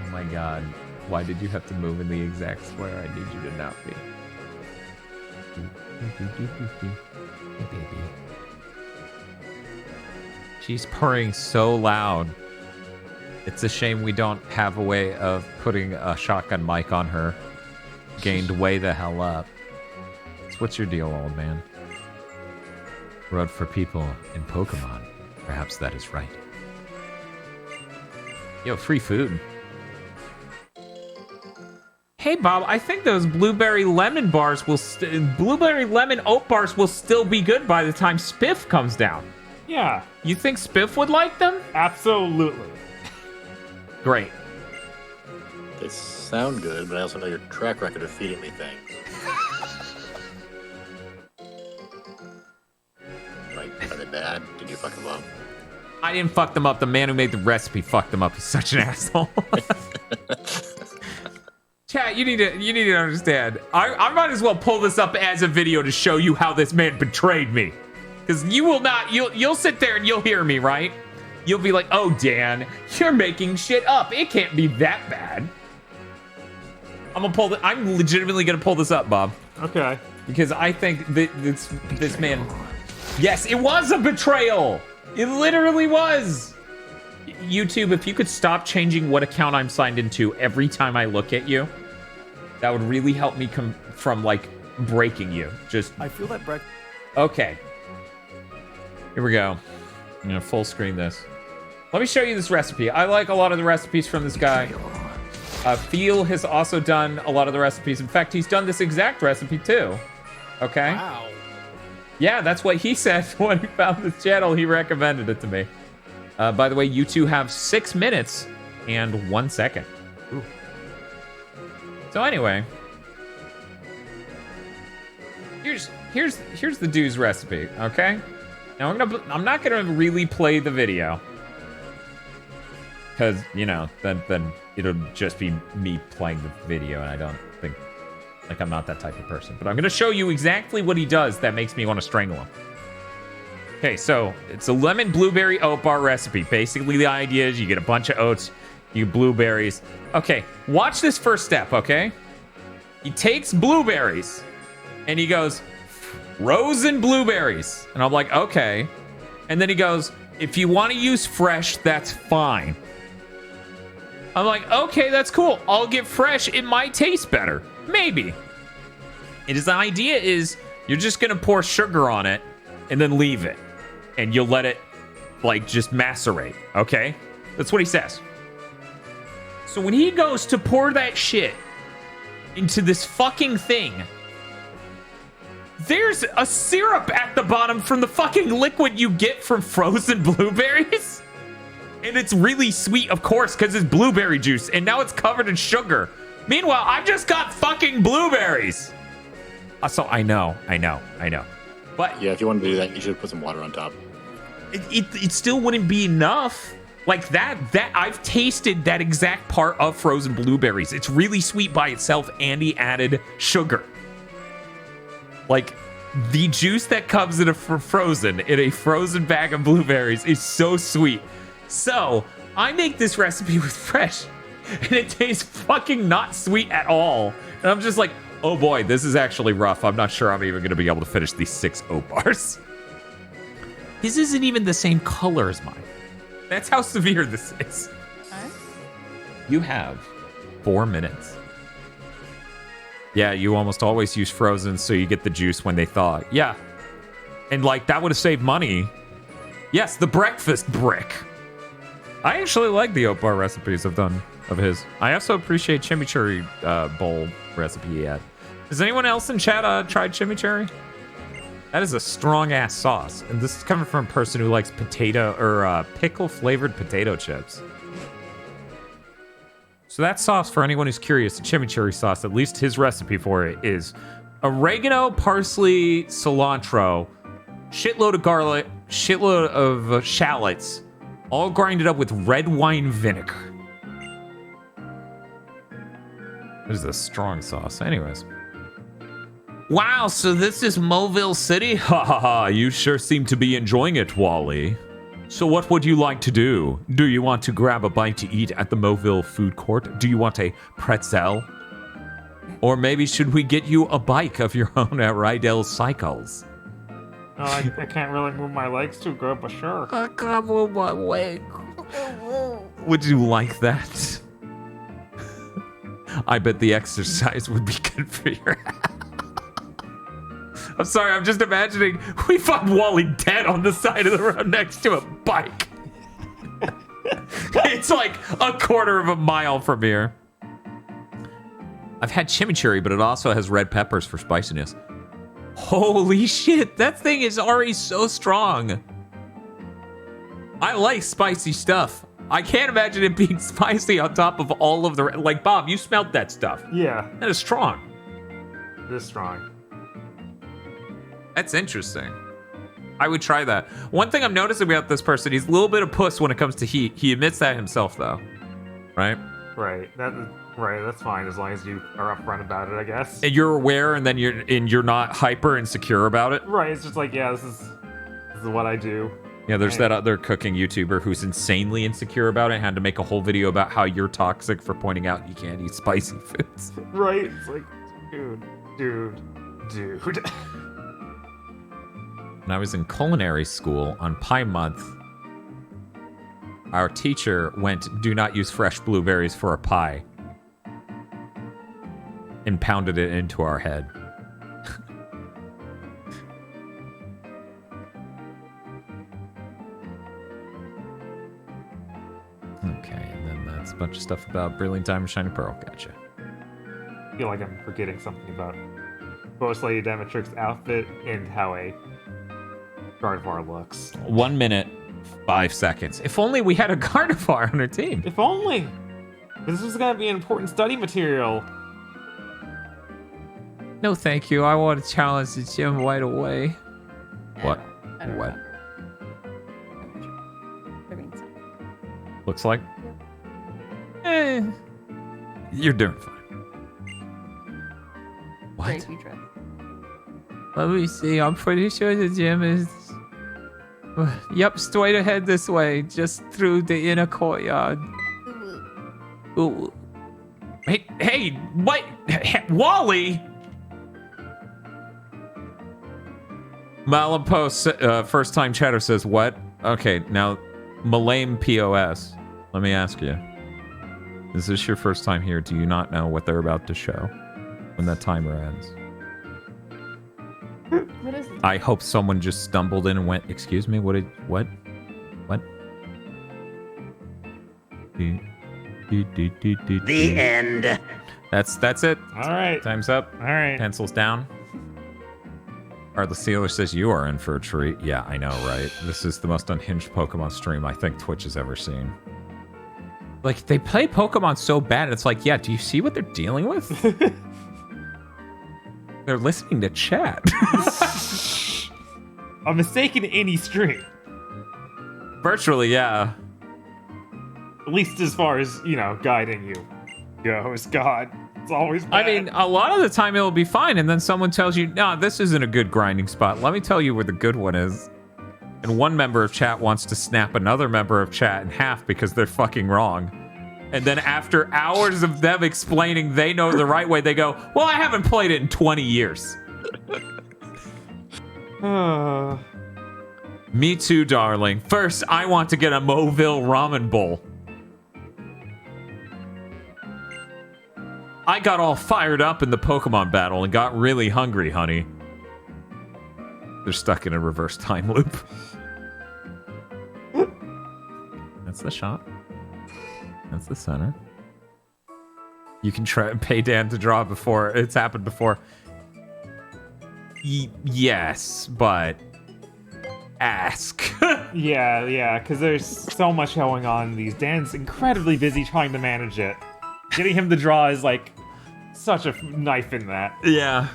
Oh my god. Why did you have to move in the exact square I need you to not be? Hey, baby. She's purring so loud. It's a shame we don't have a way of putting a shotgun mic on her. Gained way the hell up. So what's your deal, old man? Road for people in Pokemon. Perhaps that is right. Yo, free food. Hey, Bob, I think those blueberry lemon bars will... blueberry lemon oat bars will still be good by the time Spiff comes down. Yeah. You think Spiff would like them? Absolutely. Great. They sound good, but I also know your track record of feeding me things. Like, are they bad? Did you fuck them up? I didn't fuck them up. The man who made the recipe fucked them up. He's such an asshole. Chat, you need to understand. I might as well pull this up as a video to show you how this man betrayed me. Because you will not, you'll sit there and you'll hear me, right? You'll be like, oh, Dan, you're making shit up. It can't be that bad. I'm legitimately gonna pull this up, Bob. Okay. Because I think that this man, yes, it was a betrayal. It literally was. YouTube, if you could stop changing what account I'm signed into every time I look at you, that would really help me come from like breaking you. Just I feel that break. Okay. Here we go. I'm gonna full screen this. Let me show you this recipe. I like a lot of the recipes from this guy. Feel has also done a lot of the recipes. In fact, he's done this exact recipe too. Okay. Wow. Yeah, that's what he said when he found this channel. He recommended it to me. By the way, you two have 6 minutes and 1 second. Ooh. So anyway, here's the dude's recipe. Okay. Now I'm not gonna really play the video because then it'll just be me playing the video, and I don't think I'm not that type of person. But I'm gonna show you exactly what he does that makes me want to strangle him. Okay, so it's a lemon blueberry oat bar recipe. Basically, the idea is you get a bunch of oats, you get blueberries. Okay, watch this first step, okay? He takes blueberries, and he goes, frozen blueberries. And I'm like, okay. And then he goes, if you want to use fresh, that's fine. I'm like, okay, that's cool. I'll get fresh. It might taste better. Maybe. The idea is you're just going to pour sugar on it and then leave it. And you'll let it, just macerate, okay? That's what he says. So when he goes to pour that shit into this fucking thing, there's a syrup at the bottom from the fucking liquid you get from frozen blueberries. And it's really sweet, of course, because it's blueberry juice. And now it's covered in sugar. Meanwhile, I just got fucking blueberries. So I know. But yeah, if you wanted to do that, you should put some water on top. It still wouldn't be enough. Like that I've tasted that exact part of frozen blueberries. It's really sweet by itself, and he added sugar. Like the juice that comes in a frozen bag of blueberries is so sweet. So I make this recipe with fresh, and it tastes fucking not sweet at all. And I'm just like, Oh boy, this is actually rough. I'm not sure I'm even going to be able to finish these 6 oat bars. His isn't even the same color as mine. That's how severe this is. Huh? You have 4 minutes. Yeah, you almost always use frozen so you get the juice when they thaw. Yeah. And like, that would have saved money. Yes, the breakfast brick. I actually like the oat bar recipes I've done of his. I also appreciate chimichurri bowl recipe he had. Has anyone else in chat tried chimichurri? That is a strong ass sauce, and this is coming from a person who likes potato or pickle flavored potato chips. So that sauce, for anyone who's curious, the chimichurri sauce, at least his recipe for it is oregano, parsley, cilantro, shitload of garlic, shitload of shallots, all grinded up with red wine vinegar. This is a strong sauce. Anyways. Wow, so this is Mobile City? Ha ha ha, you sure seem to be enjoying it, Wally. So what would you like to do? Do you want to grab a bite to eat at the Mobile food court? Do you want a pretzel? Or maybe should we get you a bike of your own at Rydell Cycles? Oh, I can't really move my legs too good, but sure. I can't move my leg. Would you like that? I bet the exercise would be good for your I'm sorry, I'm just imagining we find Wally dead on the side of the road next to a bike. It's like a quarter of a mile from here. I've had chimichurri, but it also has red peppers for spiciness. Holy shit, that thing is already so strong. I like spicy stuff. I can't imagine it being spicy on top of all of the... Like, Bob, you smelled that stuff. Yeah. That is strong. It is strong. That's interesting. I would try that. One thing I'm noticing about this person, he's a little bit of puss when it comes to heat. He admits that himself, though. Right? Right. That's fine as long as you are upfront about it, I guess. And you're aware, and then you're not hyper insecure about it. Right. It's just like, yeah, this is what I do. Yeah, there's that other cooking YouTuber who's insanely insecure about it. Had to make a whole video about how you're toxic for pointing out you can't eat spicy foods. Right. It's like, dude. When I was in culinary school on Pie Month, our teacher went, "Do not use fresh blueberries for a pie," and pounded it into our head. Okay, and then that's a bunch of stuff about Brilliant Diamond Shiny Pearl. Gotcha. I feel like I'm forgetting something about Boss Lady Demetrix's outfit and how a Gardevoir looks. 1 minute, 5 seconds. If only we had a Gardevoir on our team. If only! This is going to be an important study material. No, thank you. I want to challenge the gym right away. What? What? Looks like? You're doing fine. What? Let me see. I'm pretty sure the gym is... Yep, straight ahead this way. Just through the inner courtyard. Ooh. Hey, what? Wally? Malampo, first time chatter says, what? Okay, now, Malame POS. Let me ask you. Is this your first time here? Do you not know what they're about to show when that timer ends? What is it? I hope someone just stumbled in and went, excuse me, what? The end. That's it. All right. Time's up. All right. Pencils down. The Sealer says you are in for a treat. Yeah, I know, right? This is the most unhinged Pokemon stream I think Twitch has ever seen. Like, they play Pokemon so bad, it's like, yeah, do you see what they're dealing with? They're listening to chat. A mistake in any stream. Virtually, yeah. At least as far as, guiding you goes. God, it's always bad. I mean, a lot of the time it'll be fine, and then someone tells you, no, this isn't a good grinding spot. Let me tell you where the good one is. And one member of chat wants to snap another member of chat in half because they're fucking wrong. And then after hours of them explaining they know the right way, they go, well, I haven't played it in 20 years. Me too, darling. First, I want to get a Moville ramen bowl. I got all fired up in the Pokemon battle and got really hungry, honey. They're stuck in a reverse time loop. That's the shot. That's the center. You can try and pay Dan to draw before. It's happened before. Yes, but ask. Yeah, because there's so much going on. Dan's incredibly busy trying to manage it. Getting him to draw is like such a knife in that. Yeah.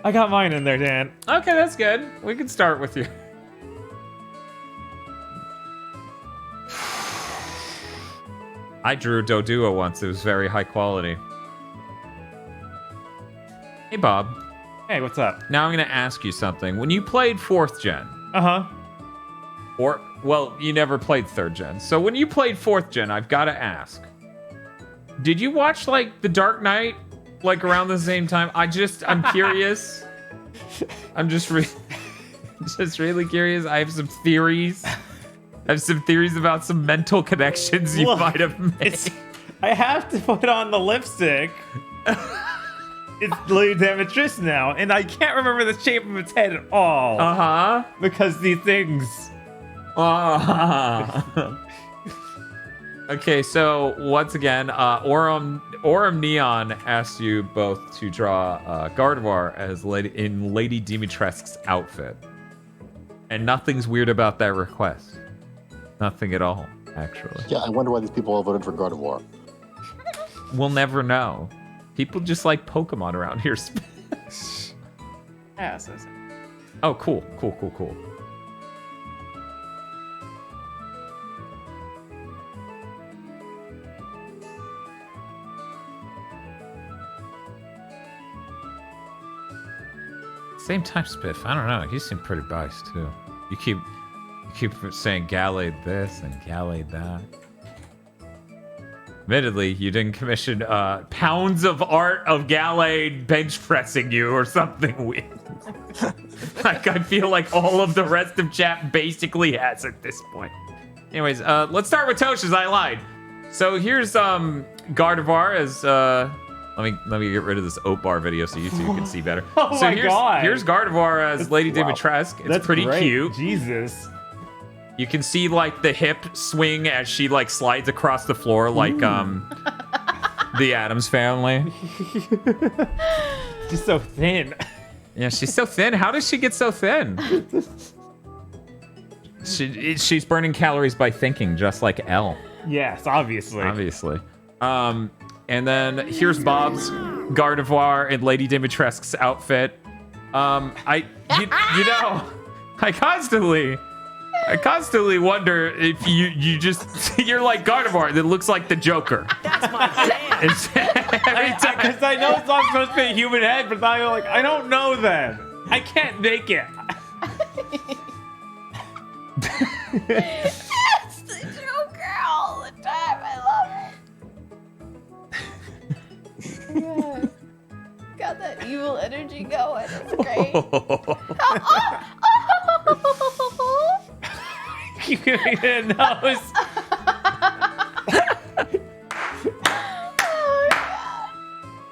I got mine in there, Dan. Okay, that's good. We can start with you. I drew Doduo once. It was very high quality. Hey, Bob. Hey, what's up? Now I'm going to ask you something. When you played 4th gen... Uh-huh. Or, well, you never played 3rd gen. So when you played 4th gen, I've got to ask. Did you watch, like, The Dark Knight, like, around the same time? I'm curious. I'm just really curious. I have some theories. I have some theories about some mental connections you might have made. I have to put on the lipstick. It's Lady Demetrius now, and I can't remember the shape of its head at all. Uh-huh. Because these things... Okay, so once again, Aurum Neon asked you both to draw Gardevoir as in Lady Dimitrescu's outfit. And nothing's weird about that request. Nothing at all, actually. Yeah, I wonder why these people all voted for Gardevoir. We'll never know. People just like Pokemon around here. Yeah, Oh, cool. Same time, Spiff. I don't know. You seem pretty biased too. You keep saying Gallade this and Gallade that. Admittedly, you didn't commission pounds of art of Gallade bench pressing you or something weird. Like, I feel like all of the rest of chat basically has at this point. Anyways, let's start with Tosh's. I lied. So here's Gardevoir as let me get rid of this oat bar video so you two can see better. Oh so my God. Here's Gardevoir as Lady Dimitrescu. It's That's pretty great. cute. Jesus. You can see like the hip swing as she like slides across the floor like the Addams Family. She's so thin. Yeah, she's so thin. How does she get so thin? She's burning calories by thinking, just like Elle. Yes, obviously. And then here's Bob's Gardevoir in Lady Dimitrescu's outfit. I constantly wonder if you're like Gardevoir that looks like the Joker. That's my jam. Every time. Because I know it's not supposed to be a human head, but I'm like, I don't know then. I can't make it. It's the Joker all the time. I love it. Yeah. Got that evil energy going. It's great. You give me the nose.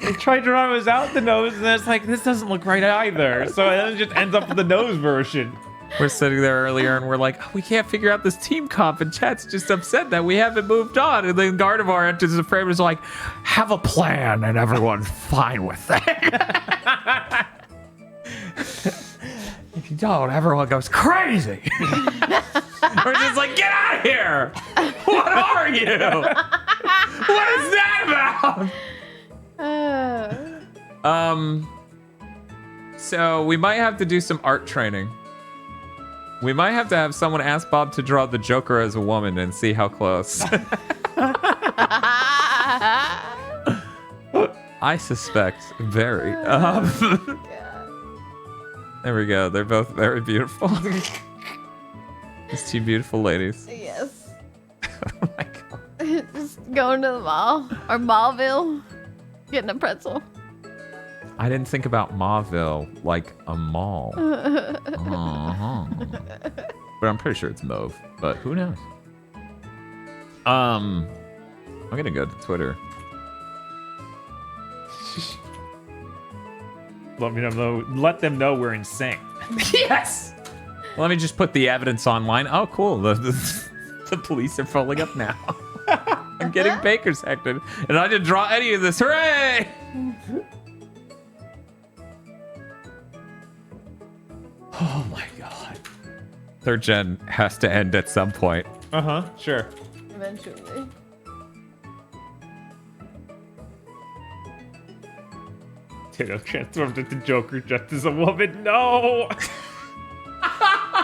I tried to run without the nose, and it's like, this doesn't look right either. So then it just ends up with the nose version. We're sitting there earlier and we're like, oh, we can't figure out this team comp, and chat's just upset that we haven't moved on. And then Gardevoir enters the frame and is like, have a plan, and everyone's fine with that. If you don't, everyone goes crazy. We're just like, get out of here! What are you? What is that about? So we might have to do some art training. We might have to have someone ask Bob to draw the Joker as a woman and see how close. I suspect very. There we go. They're both very beautiful. These two beautiful ladies. Yes. Oh my god. Just Going to the mall or Mallville, getting a pretzel. I didn't think about Mauville like a mall. Uh-huh. But I'm pretty sure it's Mauve. But who knows? I'm gonna go to Twitter. Let them know we're insane. Yes. Let me just put the evidence online. Oh, cool. The police are following up now. I'm getting Baker's hected, and I didn't draw any of this. Hooray! Oh my god. 3rd gen has to end at some point. Sure. Eventually. Ditto transformed into Joker just as a woman. No!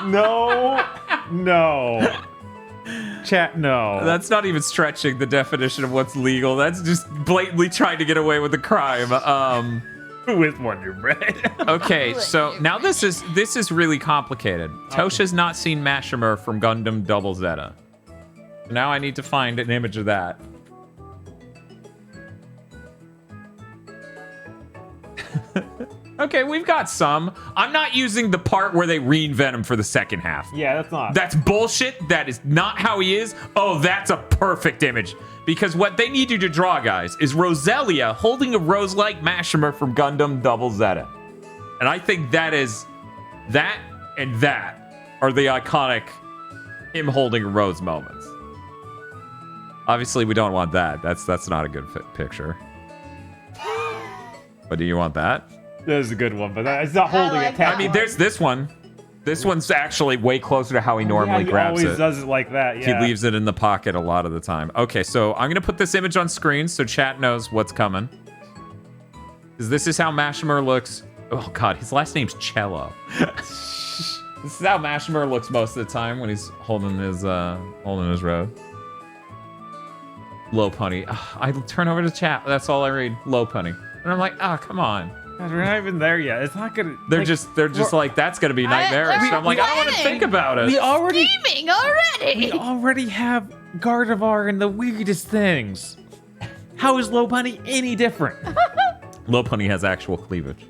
No. Chat, no. That's not even stretching the definition of what's legal. That's just blatantly trying to get away with the crime. With Wonder Bread. Okay, so now this is really complicated. Tosha's not seen Mashimer from Gundam Double Zeta. Now I need to find an image of that. Okay, we've got some. I'm not using the part where they reinvent him for the second half. Yeah, that's not. That's bullshit. That is not how he is. Oh, that's a perfect image. Because what they need you to draw, guys, is Roselia holding a rose-like Mashimer from Gundam Double Zeta. And I think that and that are the iconic him holding a rose moments. Obviously, we don't want that. That's not a good picture. But do you want that? That is a good one, but it's not holding it. I mean, there's this one. This one's actually way closer to how he normally grabs it. He always does it like that, yeah. He leaves it in the pocket a lot of the time. Okay, so I'm going to put this image on screen so chat knows what's coming. Because this is how Mashimer looks. Oh, God, his last name's Cello. This is how Mashimer looks most of the time when he's holding his road. Low punny. I turn over to chat. That's all I read. Low punny. And I'm like, come on. God, we're not even there yet. It's not gonna. They're just like, that's gonna be nightmarish. I'm like, I don't want to think about it. We already have Gardevoir and the weirdest things. How is Low Bunny any different? Low punny has actual cleavage.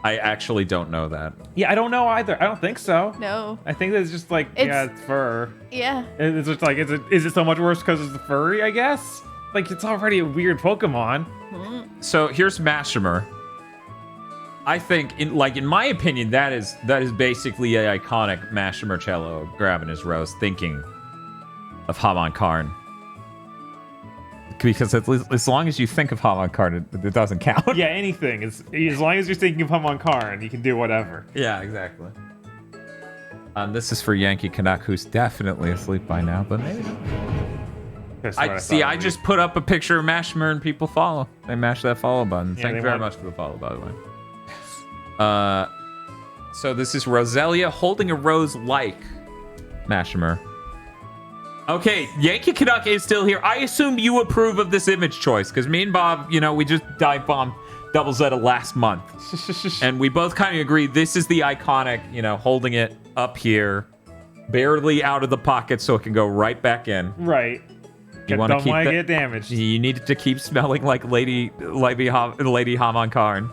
I actually don't know that. Yeah, I don't know either. I don't think so. No. I think it's just like, it's fur. Yeah. It's just like, is it so much worse because it's the furry, I guess? Like, it's already a weird Pokemon. So here's Mashimer. I think, in my opinion, that is basically an iconic Mashimer Cello grabbing his rose, thinking of Haman Karn. Because as long as you think of Haman Karn, it doesn't count. Yeah, anything. As long as you're thinking of Haman Karn, you can do whatever. Yeah, exactly. This is for Yankee Canuck, who's definitely asleep by now, but maybe not. I just put up a picture of Mashimer and people follow. They mash that follow button. Thank you very much for the follow, by the way. So this is Roselia holding a rose like Mashimer. Okay, Yankee Canuck is still here. I assume you approve of this image choice, because me and Bob, we just dive bombed Double Zeta last month. And we both kind of agree this is the iconic, holding it up here, barely out of the pocket so it can go right back in. Right. You want to keep get damaged. You need it to keep smelling like Lady Haman Karn.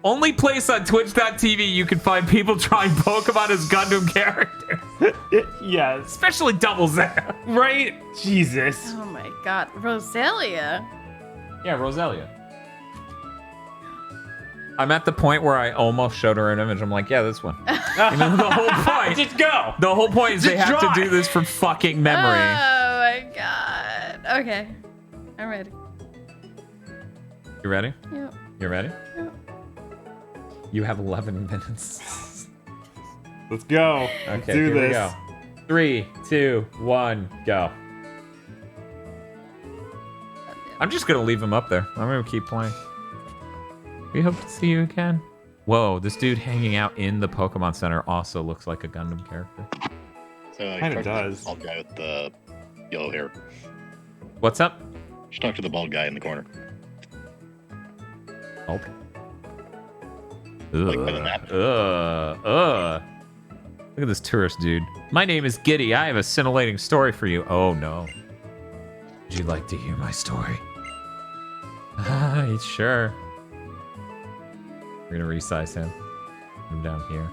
Only place on Twitch.tv you can find people trying Pokemon as Gundam characters. Yeah, especially Double Zeta. Right? Jesus. Oh my god, Roselia. Yeah, Roselia. I'm at the point where I almost showed her an image. I'm like, yeah, this one. The whole point. Just go. The whole point is they have to do this from fucking memory. Oh my god. Okay. I'm ready. You ready? Yep. You ready? Yep. You have 11 minutes. Let's go. Okay, Let's do here this. we go. 3, 2, 1, go. I'm just going to leave him up there. I'm going to keep playing. We hope to see you again. Whoa, this dude hanging out in the Pokemon Center also looks like a Gundam character. So Kind of does. Bald guy with the yellow hair. What's up? Just talk to the bald guy in the corner. Bald? Like by the map. Look at this tourist dude. My name is Giddy. I have a scintillating story for you. Oh, no. Would you like to hear my story? Sure. We're gonna resize him. Put him down here.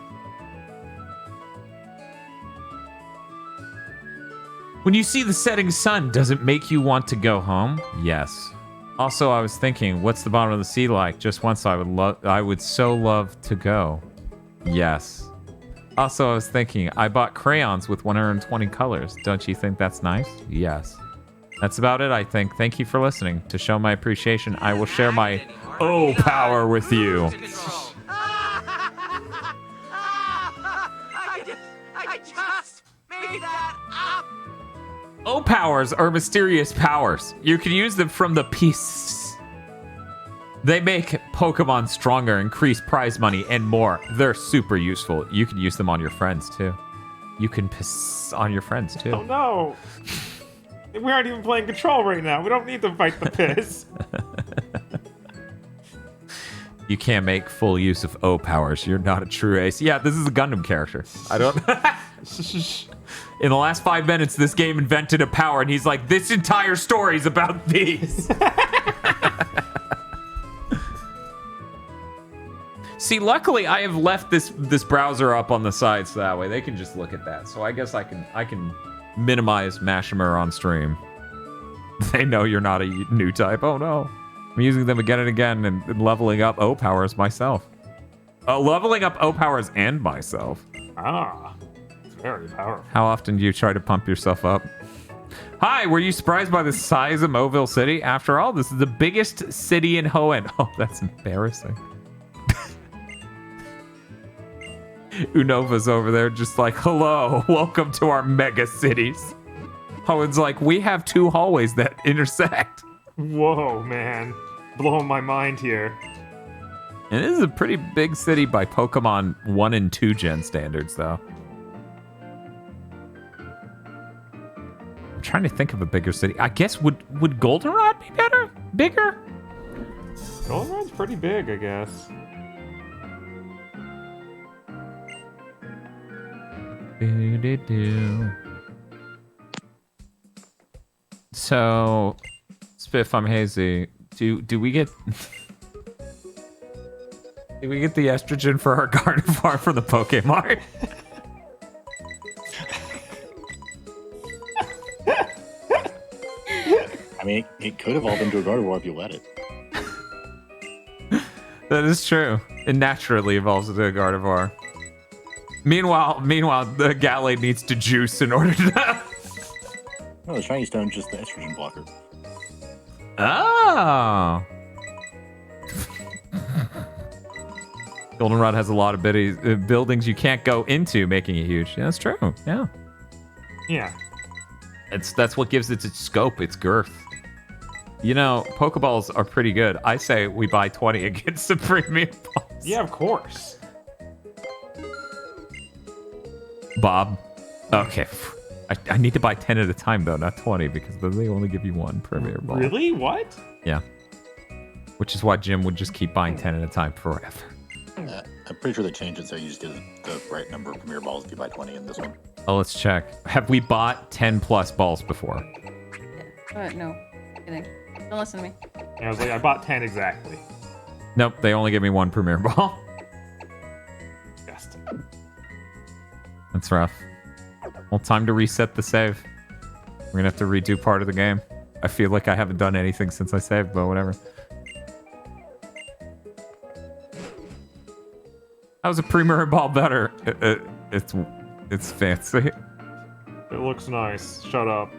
When you see the setting sun, does it make you want to go home? Yes. Also, I was thinking, what's the bottom of the sea like? Just once I would so love to go. Yes. Also, I was thinking, I bought crayons with 120 colors. Don't you think that's nice? Yes. That's about it, I think. Thank you for listening. To show my appreciation, I will share my O power with you. I just made that up. O powers are mysterious powers. You can use them from the piece. They make Pokemon stronger, increase prize money, and more. They're super useful. You can use them on your friends, too. You can piss on your friends, too. Oh, no. We aren't even playing Control right now. We don't need to fight the piss. You can't make full use of O powers. You're not a true ace. Yeah, this is a Gundam character. I don't... In the last 5 minutes, this game invented a power, and he's like, this entire story's about these. See, luckily, I have left this browser up on the side, so that way they can just look at that. So I guess I can minimize Mashimer on stream. They know you're not a new type. Oh no. I'm using them again and again and leveling up O powers myself. Leveling up O powers and myself. Ah, it's very powerful. How often do you try to pump yourself up? Hi, were you surprised by the size of Mobile City? After all, this is the biggest city in Hoenn. Oh, that's embarrassing. Unova's over there just like, hello, welcome to our mega cities. Hoenn's like, we have 2 hallways that intersect. Whoa, man. Blowing my mind here. And this is a pretty big city by Pokemon 1 and 2 gen standards, though. I'm trying to think of a bigger city. I guess, would Goldenrod be better? Bigger? Goldenrod's pretty big, I guess. So, Spiff, I'm hazy. Do we get do we get the estrogen for our Gardevoir from the Pokemart? I mean, it could evolve into a Gardevoir if you let it. That is true. It naturally evolves into a Gardevoir. Meanwhile, the Gallade needs to juice in order to... No, the shiny stone's just the estrogen blocker. Oh! Goldenrod has a lot of buildings you can't go into, making it huge. Yeah, that's true. Yeah. Yeah. That's what gives it its scope, its girth. You know, Pokeballs are pretty good. I say we buy 20 and get some premium balls. Yeah, of course. Bob. Okay. I need to buy 10 at a time, though, not 20, because then they only give you 1 premier ball. Really? What? Yeah. Which is why Jim would just keep buying 10 at a time forever. I'm pretty sure they changed it so you just get the right number of premier balls if you buy 20 in this one. Oh, let's check. Have we bought 10 plus balls before? No. Kidding. Don't listen to me. Yeah, I was like, I bought 10 exactly. Nope, they only give me 1 premier ball. Disgusting. That's rough. Well, time to reset the save. We're gonna have to redo part of the game. I feel like I haven't done anything since I saved, but whatever. How's a premier ball better? It's fancy. It looks nice. Shut up.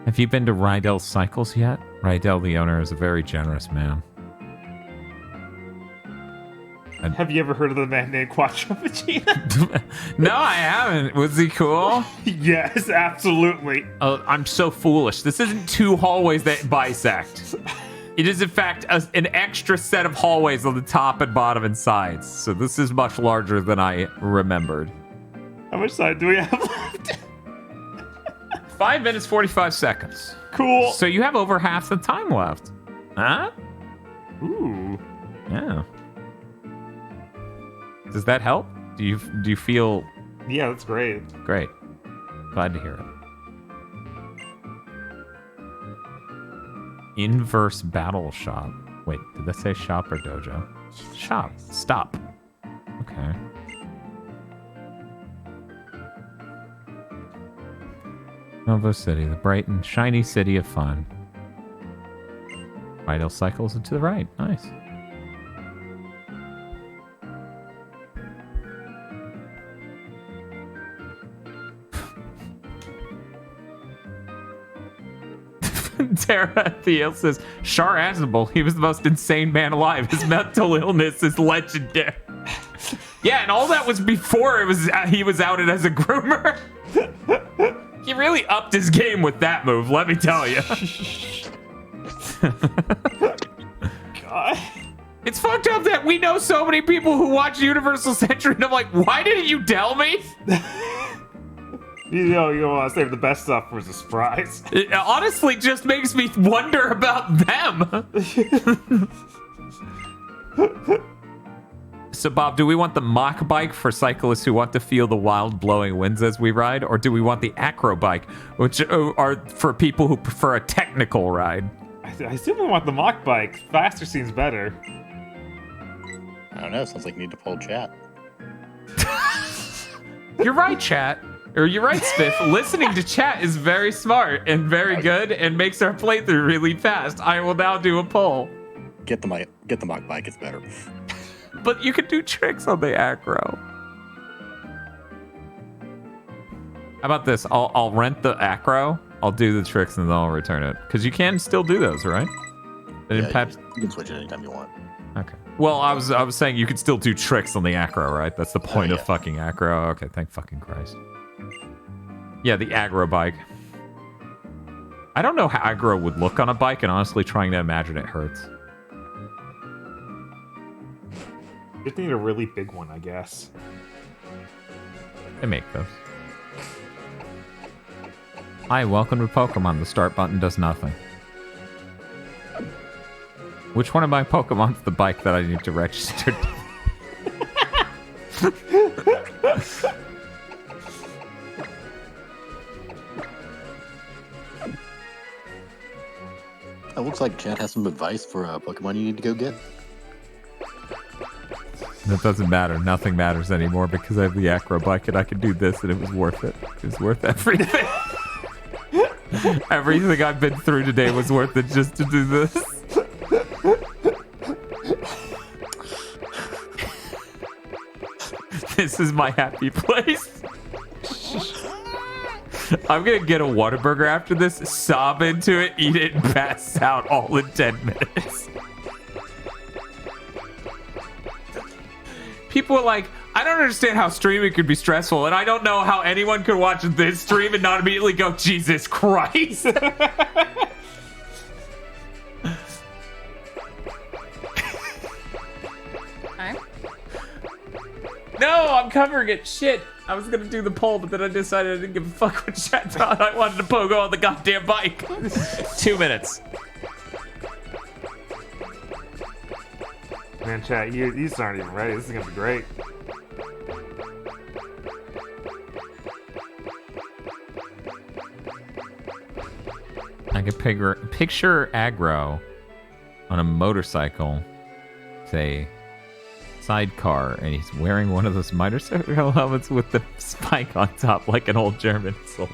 Have you been to Rydell Cycles yet? Rydell, the owner, is a very generous man. Have you ever heard of the man named Quattro Vegeta? No, I haven't. Was he cool? Yes, absolutely. I'm so foolish. This isn't 2 hallways that bisect. It is, in fact, an extra set of hallways on the top and bottom and sides. So this is much larger than I remembered. How much time do we have left? 5 minutes, 45 seconds. Cool. So you have over half the time left. Huh? Ooh. Yeah. Does that help? Do you feel? Yeah, that's great. Great. Glad to hear it. Inverse battle shop. Wait, did that say shop or dojo? Shop. Stop. Okay. Novo City, the bright and shiny city of fun. Vital cycles to the right. Nice. Tara Thiel says, Shar Aznable, he was the most insane man alive. His mental illness is legendary. Yeah, and all that was before he was outed as a groomer. He really upped his game with that move, let me tell you. God. It's fucked up that we know so many people who watch Universal Century, and I'm like, why didn't you tell me? You know, you want to save the best stuff for the surprise. It honestly just makes me wonder about them. So, Bob, do we want the mock bike for cyclists who want to feel the wild blowing winds as we ride? Or do we want the acro bike, which are for people who prefer a technical ride? I assume we want the mock bike. Faster seems better. I don't know. Sounds like you need to pull chat. You're right, chat. Or you're right, Spiff. Listening to chat is very smart and very good and makes our playthrough really fast. I will now do a poll. Get the mock bike. It's better. But you can do tricks on the acro. How about this? I'll rent the acro. I'll do the tricks and then I'll return it. Because you can still do those, right? Yeah, you can switch it anytime you want. Okay. Well, I was saying you could still do tricks on the acro, right? That's the point of fucking acro. Okay, thank fucking Christ. Yeah, the aggro bike. I don't know how aggro would look on a bike, and honestly, trying to imagine it hurts. You just need a really big one, I guess. They make those. Hi, welcome to Pokemon. The start button does nothing. Which one of my Pokemon's the bike that I need to register? It looks like Chad has some advice for a Pokemon you need to go get. That doesn't matter. Nothing matters anymore because I have the acro bike and I can do this and it was worth it. It was worth everything. Everything I've been through today was worth it just to do this. This is my happy place. I'm gonna get a Whataburger after this, sob into it, eat it, and pass out all in 10 minutes. People are like, I don't understand how streaming could be stressful, and I don't know how anyone could watch this stream and not immediately go, Jesus Christ. No, I'm covering it. Shit. I was gonna do the poll, but then I decided I didn't give a fuck what chat thought. I wanted to pogo on the goddamn bike. 2 minutes. Man, chat, these aren't even ready. This is gonna be great. I can picture aggro on a motorcycle, say sidecar, and he's wearing one of those motorcycle helmets with the spike on top like an old German soldier.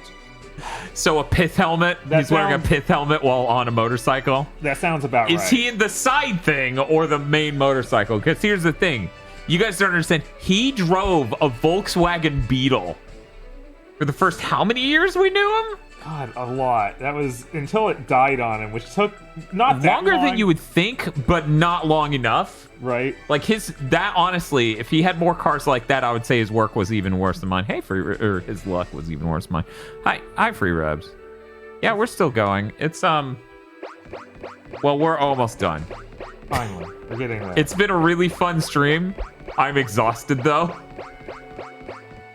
So a pith helmet? He's wearing a pith helmet while on a motorcycle? That sounds about right. Is he in the side thing or the main motorcycle? Because here's the thing. You guys don't understand. He drove a Volkswagen Beetle for the first how many years we knew him? God, a lot. That was until it died on him, which took not that longer long. than you would think, but not long enough. Right. Like honestly, if he had more cars like that, I would say his work was even worse than mine. Hey, his luck was even worse than mine. Hi, Free Rebs. Yeah, we're still going. It's well, we're almost done. Finally, we're getting there. It's been a really fun stream. I'm exhausted though,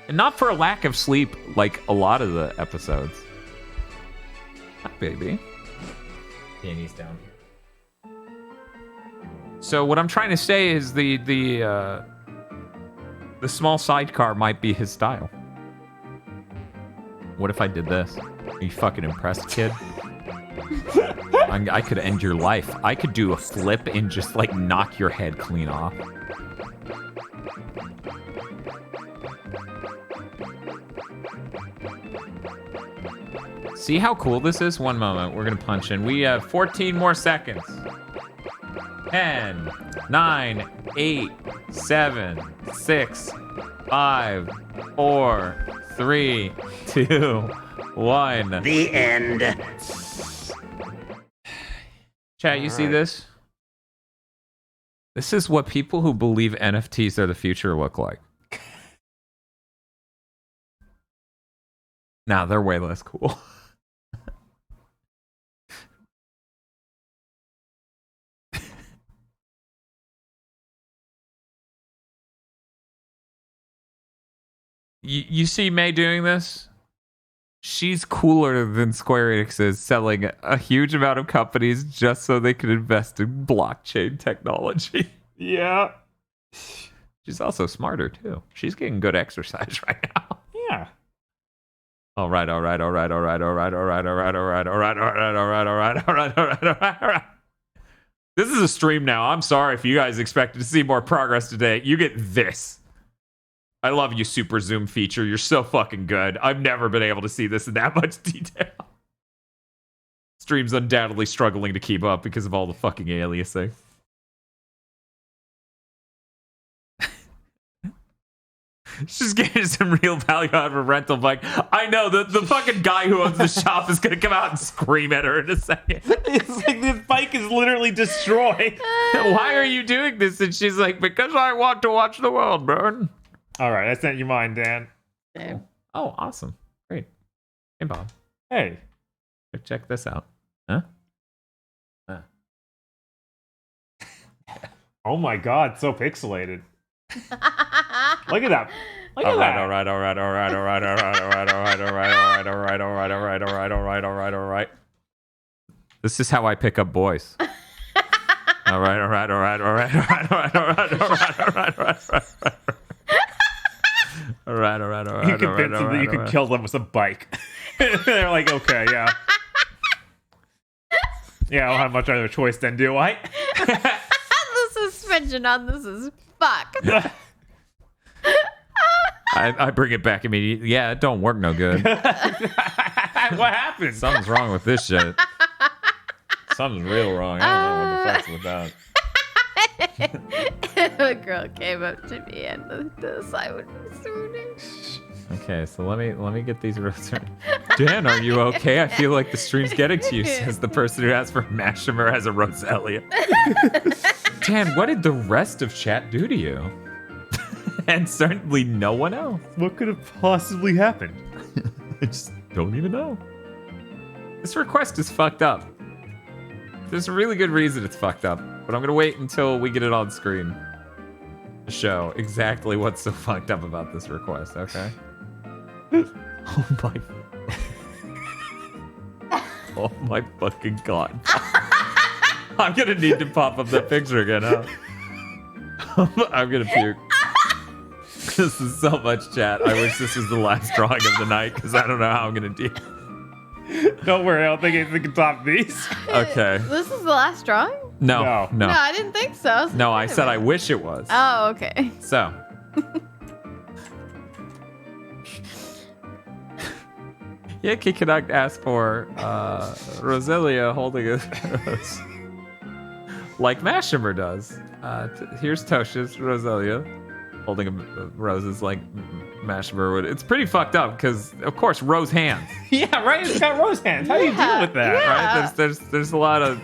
and not for a lack of sleep, like a lot of the episodes. Hi, baby. Danny's down here. So what I'm trying to say is the The small sidecar might be his style. What if I did this? Are you fucking impressed, kid? I could end your life. I could do a flip and just, like, knock your head clean off. See how cool this is? One moment. We're going to punch in. We have 14 more seconds. 10, 9, 8, 7, 6, 5, 4, 3, 2, 1. The end. Chat, you see this? This is what people who believe NFTs are the future look like. Nah, they're way less cool. You see May doing this? She's cooler than Square Enix is, selling a huge amount of companies just so they can invest in blockchain technology. Yeah. She's also smarter, too. She's getting good exercise right now. Yeah. All right. This is a stream now. I'm sorry if you guys expected to see more progress today. You get this. I love you, Super Zoom feature. You're so fucking good. I've never been able to see this in that much detail. Stream's undoubtedly struggling to keep up because of all the fucking aliasing. She's getting some real value out of her rental bike. I know, the fucking guy who owns the shop is going to come out and scream at her in a second. It's like this bike is literally destroyed. Why are you doing this? And she's like, because I want to watch the world burn. All right, I sent you mine, Dan. Same. Oh, awesome. Great. Hey, Bob. Hey. Check this out. Huh? Oh my god, so pixelated. Look at that. Look at All that. right. This is how I pick up boys. All right. You convinced them that you could kill them with a bike. They're like, okay, yeah. Yeah, I don't have much other choice then, do I? The suspension on this is fucked. I bring it back immediately. Yeah, it don't work no good. What happened? Something's wrong with this shit. Something's real wrong. I don't know what the fuck's about. A girl came up to me and the sign would be swooning. Okay, so let me get these roads. Dan, are you okay? I feel like the stream's getting to you, says the person who asked for Mashimer as a Roselia. Dan, what did the rest of chat do to you? And certainly no one else. What could have possibly happened? I just don't even know. This request is fucked up. There's a really good reason it's fucked up, but I'm gonna wait until we get it on screen to show exactly what's so fucked up about this request, okay? Oh my fucking god. I'm gonna need to pop up that picture again, huh? I'm gonna puke. This is so much chat. I wish this was the last drawing of the night, because I don't know how I'm gonna deal. Don't worry, I don't think anything can top these. Okay. This is the last drawing? No. No, I didn't think so. No, I said I wish it was. Oh, okay. So. Yankee Canuck asked for Roselia holding a rose. Like Mashimer does. Here's Tosha's Roselia holding a roses like Mashimer would. It's pretty fucked up because, of course, rose hands. Yeah, right? It's got rose hands. How do you deal with that? Yeah. Right? There's a lot of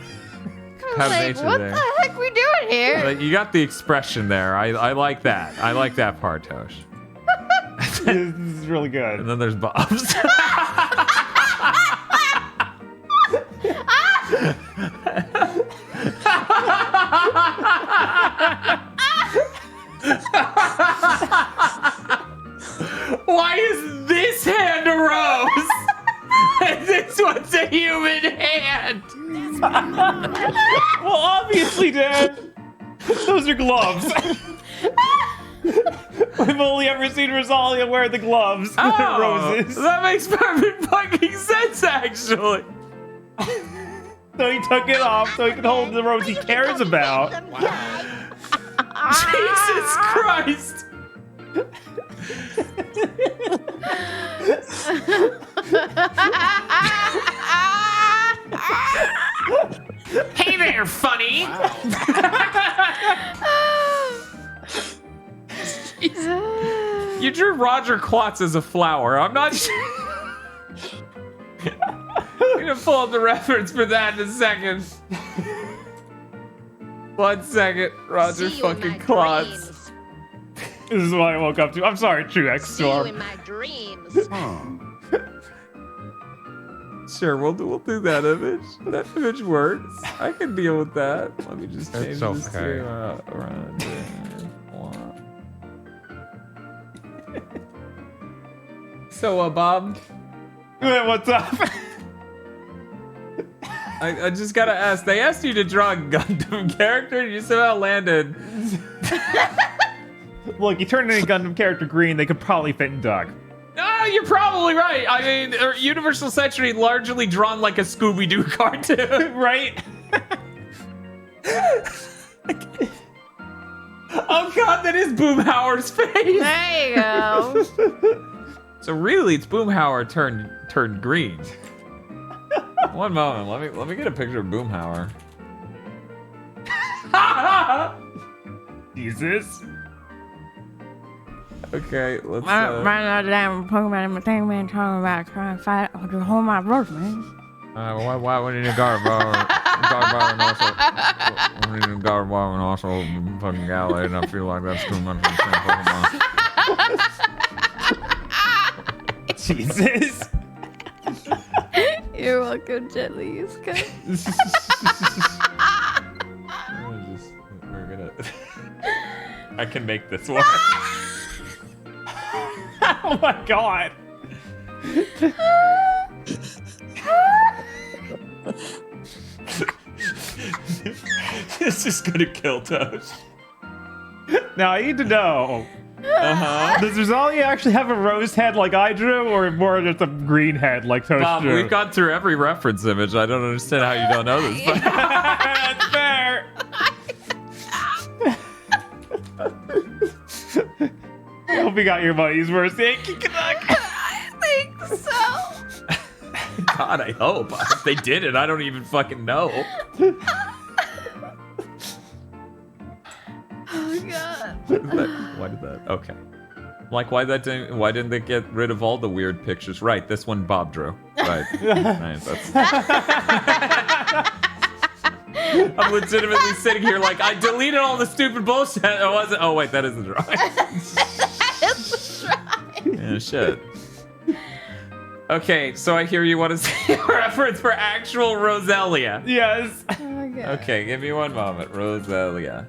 combination what there. the heck we doing here? Like, you got the expression there. I like that. I like that part, Tosh. This is really good. And then there's Bob's. Why is this hand a rose? And this one's a human hand. Well, obviously, Dad. Those are gloves. We've only ever seen Rosalia wear the gloves with the roses. That makes perfect fucking sense, actually. So he took it off so he could hold the rose he cares about. Jesus Christ! Hey there, funny! You drew Roger Klotz as a flower. I'm not sure. I'm gonna pull up the reference for that in a second. 1 second, Roger fucking Klotz. This is what I woke up to. I'm sorry, Truex Storm. See you in my dreams. Sure, we'll do that image. That image works. I can deal with that. Let me just change this to around. So, Bob. What's up? I just gotta ask. They asked you to draw a Gundam character, and you somehow landed. Look, you turned any Gundam character green, they could probably fit in Doug. No, you're probably right. I mean, Universal Century largely drawn like a Scooby-Doo cartoon, right? Oh God, that is Boomhauer's face. There you go. So really, it's Boomhauer turned green. One moment, let me get a picture of Boomhauer. Jesus. Okay, let's. Right now, damn Pokemon thing, man, talking about trying to fight to hold my brother, man. Why we need a Gardevoir and also we need a Gardevoir and also fucking Gallade, and I feel like that's too much of the same Pokemon. Jesus. You're welcome, Jelly. We're gonna. I can make this work. Oh my God. This is gonna kill Tosh. Now I need to know. Does Rosalia actually have a rose head like I drew, or more just a green head like Tosh Bob, drew? we've gone through every reference image. I don't understand how you don't know this. But That's fair. I hope you got your money's worth. Yankee Canuck. I think so. God, I hope. If they did it, I don't even fucking know. Oh God. Why did that? Okay. Like, why didn't they get rid of all the weird pictures? Right, this one Bob drew. Right. Right, that's... I'm legitimately sitting here like, I deleted all the stupid bullshit. It wasn't. Oh, wait, that is the drawing. Yeah, shit. Okay, so I hear you want to see a reference for actual Rosalia. Yes. Oh my God. Okay, give me one moment. Rosalia.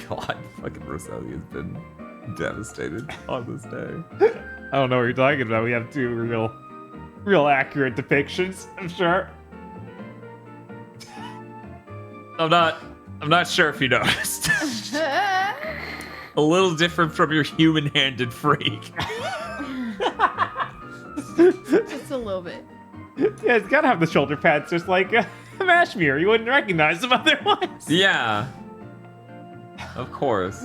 God, fucking Rosalia's been devastated on this day. I don't know what you're talking about. We have two real accurate depictions, I'm sure. I'm not sure if you noticed. A little different from your human-handed freak. Just a little bit. Yeah, it's gotta have the shoulder pads just like Mashmere. You wouldn't recognize them otherwise. Yeah. Of course.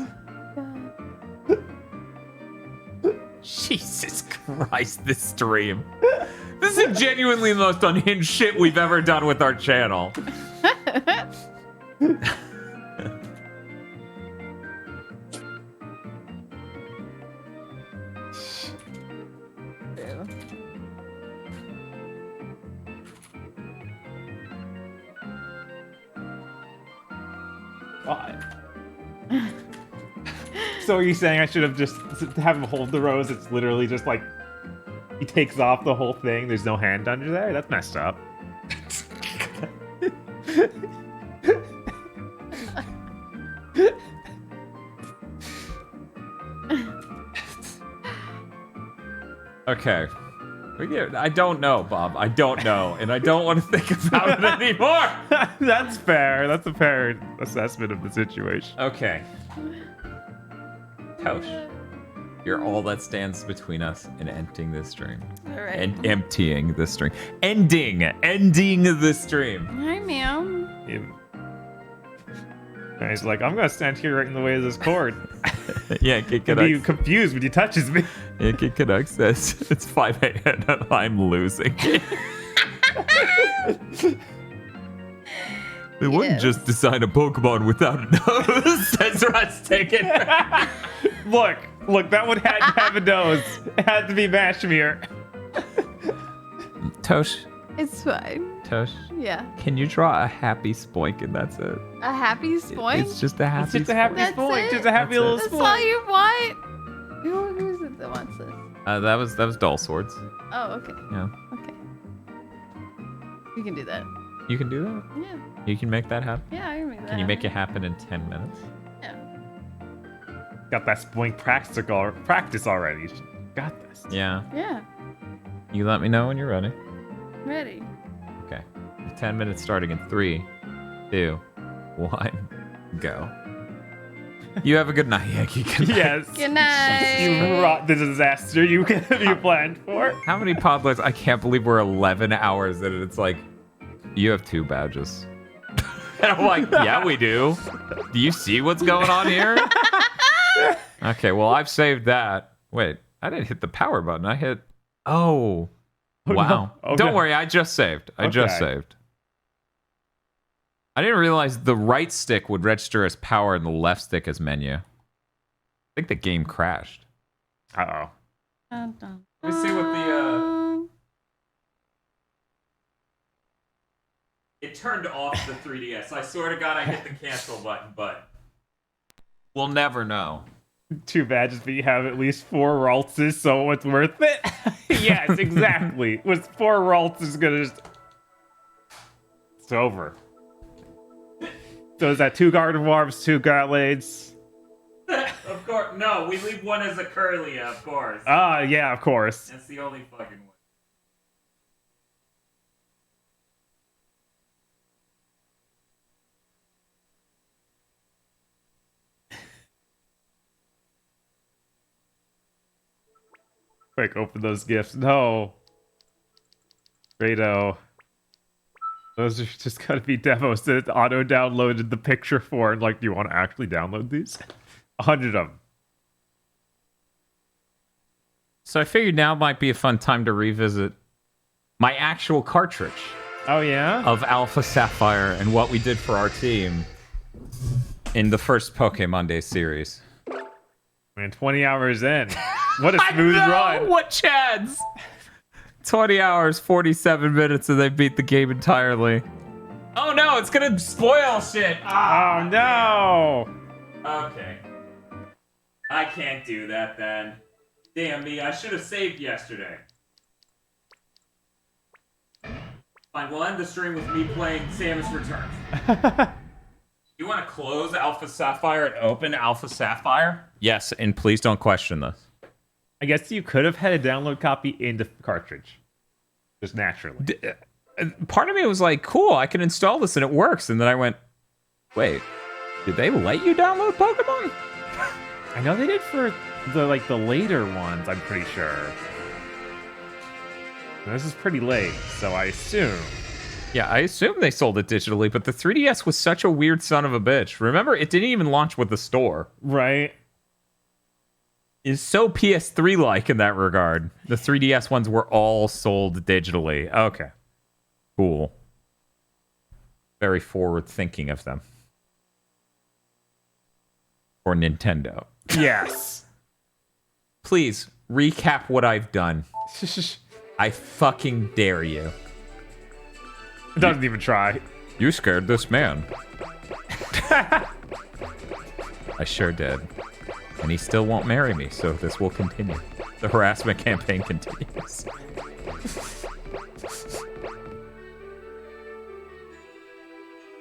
Jesus Christ, this stream. This is genuinely the most unhinged shit we've ever done with our channel. God. So are you saying I should have just have him hold the rose? It's literally just like he takes off the whole thing. There's no hand under there. That's messed up. Okay. I don't know, Bob. I don't know, and I don't want to think about it anymore. That's fair. That's a fair assessment of the situation. Okay. Tosh, you're all that stands between us and emptying this stream. All right. And emptying this stream. Ending this stream. Hi, ma'am. And he's like, I'm gonna stand here right in the way of this cord. Yeah, Kid I'll be Canucks. confused when he touches me. Yeah, Kid Canucks says it's 5 a.m. and I'm losing. They wouldn't just design a Pokemon without a nose, says Rustic. Look, that one had to have a nose. It had to be Mashmere. Tosh, It's fine. Tosh, Yeah. can you draw a happy spoink and that's it? A happy spoink? It's just a happy It's just a happy That's spoink. it? Just a happy That's little it. That's spoink. all you want? Who's it that wants this? That was Dull Swords. Oh, okay. Yeah. Okay. We can do that. You can do that? Yeah. You can make that happen? Yeah, I can make that. Can you make it happen in 10 minutes? Yeah. Got that spoink practice already. Got this. Yeah. Yeah. You let me know when you're ready. Ready. Okay. 10 minutes starting in 3, 2, 1, go. You have a good night, Yankee. Good night. Yes. Good night. You wrought the disaster you planned for. How many podlets? I can't believe we're 11 hours in and it's like, you have 2 badges. And I'm like, yeah, we do. Do you see what's going on here? Okay, well, I've saved that. Wait, I didn't hit the power button. I hit... Oh. Wow. No. Oh, Don't no. worry, I just saved. I just Okay. saved. I didn't realize the right stick would register as power and the left stick as menu. I think the game crashed. Uh-oh. Dun, dun, Let me see what the... It turned off the 3DS. I swear to God I hit the cancel button, but... We'll never know. 2 badges, but you have at least 4 Raltses, so it's worth it. Yes, exactly. With 4 Raltses, gonna just... It's over. So is that 2 Gardevoirs, 2 Gatlades? Of course. No, we leave one as a Curlia, of course. Ah, yeah, of course. That's the only fucking one. Quick, open those gifts. No. Rado. Those are just gotta be demos that auto-downloaded the picture for. And like, do you want to actually download these? 100 of them. So I figured now might be a fun time to revisit my actual cartridge. Oh, yeah? Of Alpha Sapphire and what we did for our team in the first PokeMondays series. Man, 20 hours in. What a smooth run. What chads? 20 hours, 47 minutes, and they beat the game entirely. Oh no, it's gonna spoil shit. Oh, no. Okay. I can't do that then. Damn me, I should have saved yesterday. Fine, we'll end the stream with me playing Samus Returns. You want to close Alpha Sapphire and open Alpha Sapphire? Yes, and please don't question this. I guess you could have had a download copy in the cartridge. Just naturally. Part of me was like, cool, I can install this and it works. And then I went, wait, did they let you download Pokemon? I know they did for the later ones, I'm pretty sure. And this is pretty late, so I assume. Yeah, I assume they sold it digitally, but the 3DS was such a weird son of a bitch. Remember, it didn't even launch with the store. Right. It's so PS3-like in that regard. The 3DS ones were all sold digitally. Okay. Cool. Very forward-thinking of them. For Nintendo. Yes. Please, recap what I've done. I fucking dare you. It doesn't even try. You scared this man. I sure did. And he still won't marry me, so this will continue. The harassment campaign continues.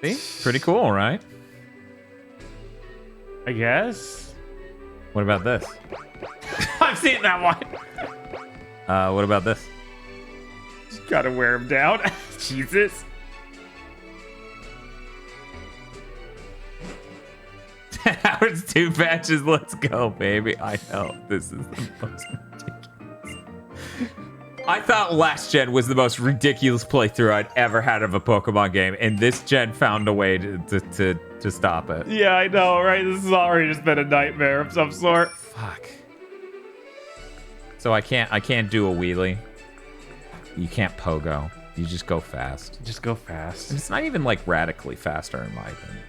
See? Pretty cool, right? I guess. What about this? I've seen that one. What about this? Gotta wear him down. Jesus. Howard's 2 matches. Let's go, baby. I know. This is the most ridiculous. I thought last gen was the most ridiculous playthrough I'd ever had of a Pokemon game, and this gen found a way to stop it. Yeah, I know, right? This has already just been a nightmare of some sort. Fuck. So I can't do a wheelie. You can't pogo. You just go fast. Just go fast. And it's not even like radically faster in my opinion.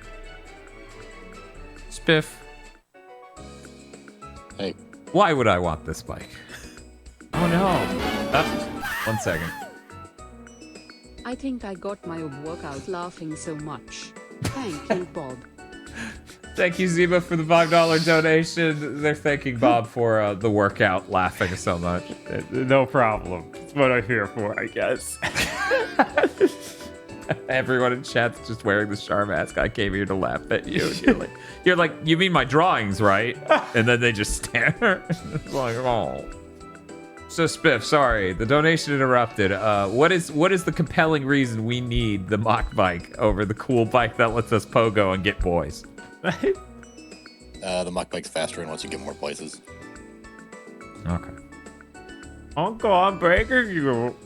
Spiff. Hey. Why would I want this bike? Oh no. 1 second. I think I got my workout laughing so much. Thank you, Bob. Thank you, Zeba, for the $5 donation. They're thanking Bob for the workout laughing so much. No problem. That's what I'm here for, I guess. Everyone in chat's just wearing the Char mask. I came here to laugh at you. And you're like, you mean my drawings, right? And then they just stare. It's like, oh. So Spiff, sorry, the donation interrupted. What is the compelling reason we need the mock bike over the cool bike that lets us pogo and get boys? The mock bike's faster and lets you get more places. Okay. Uncle, I'm breaking you.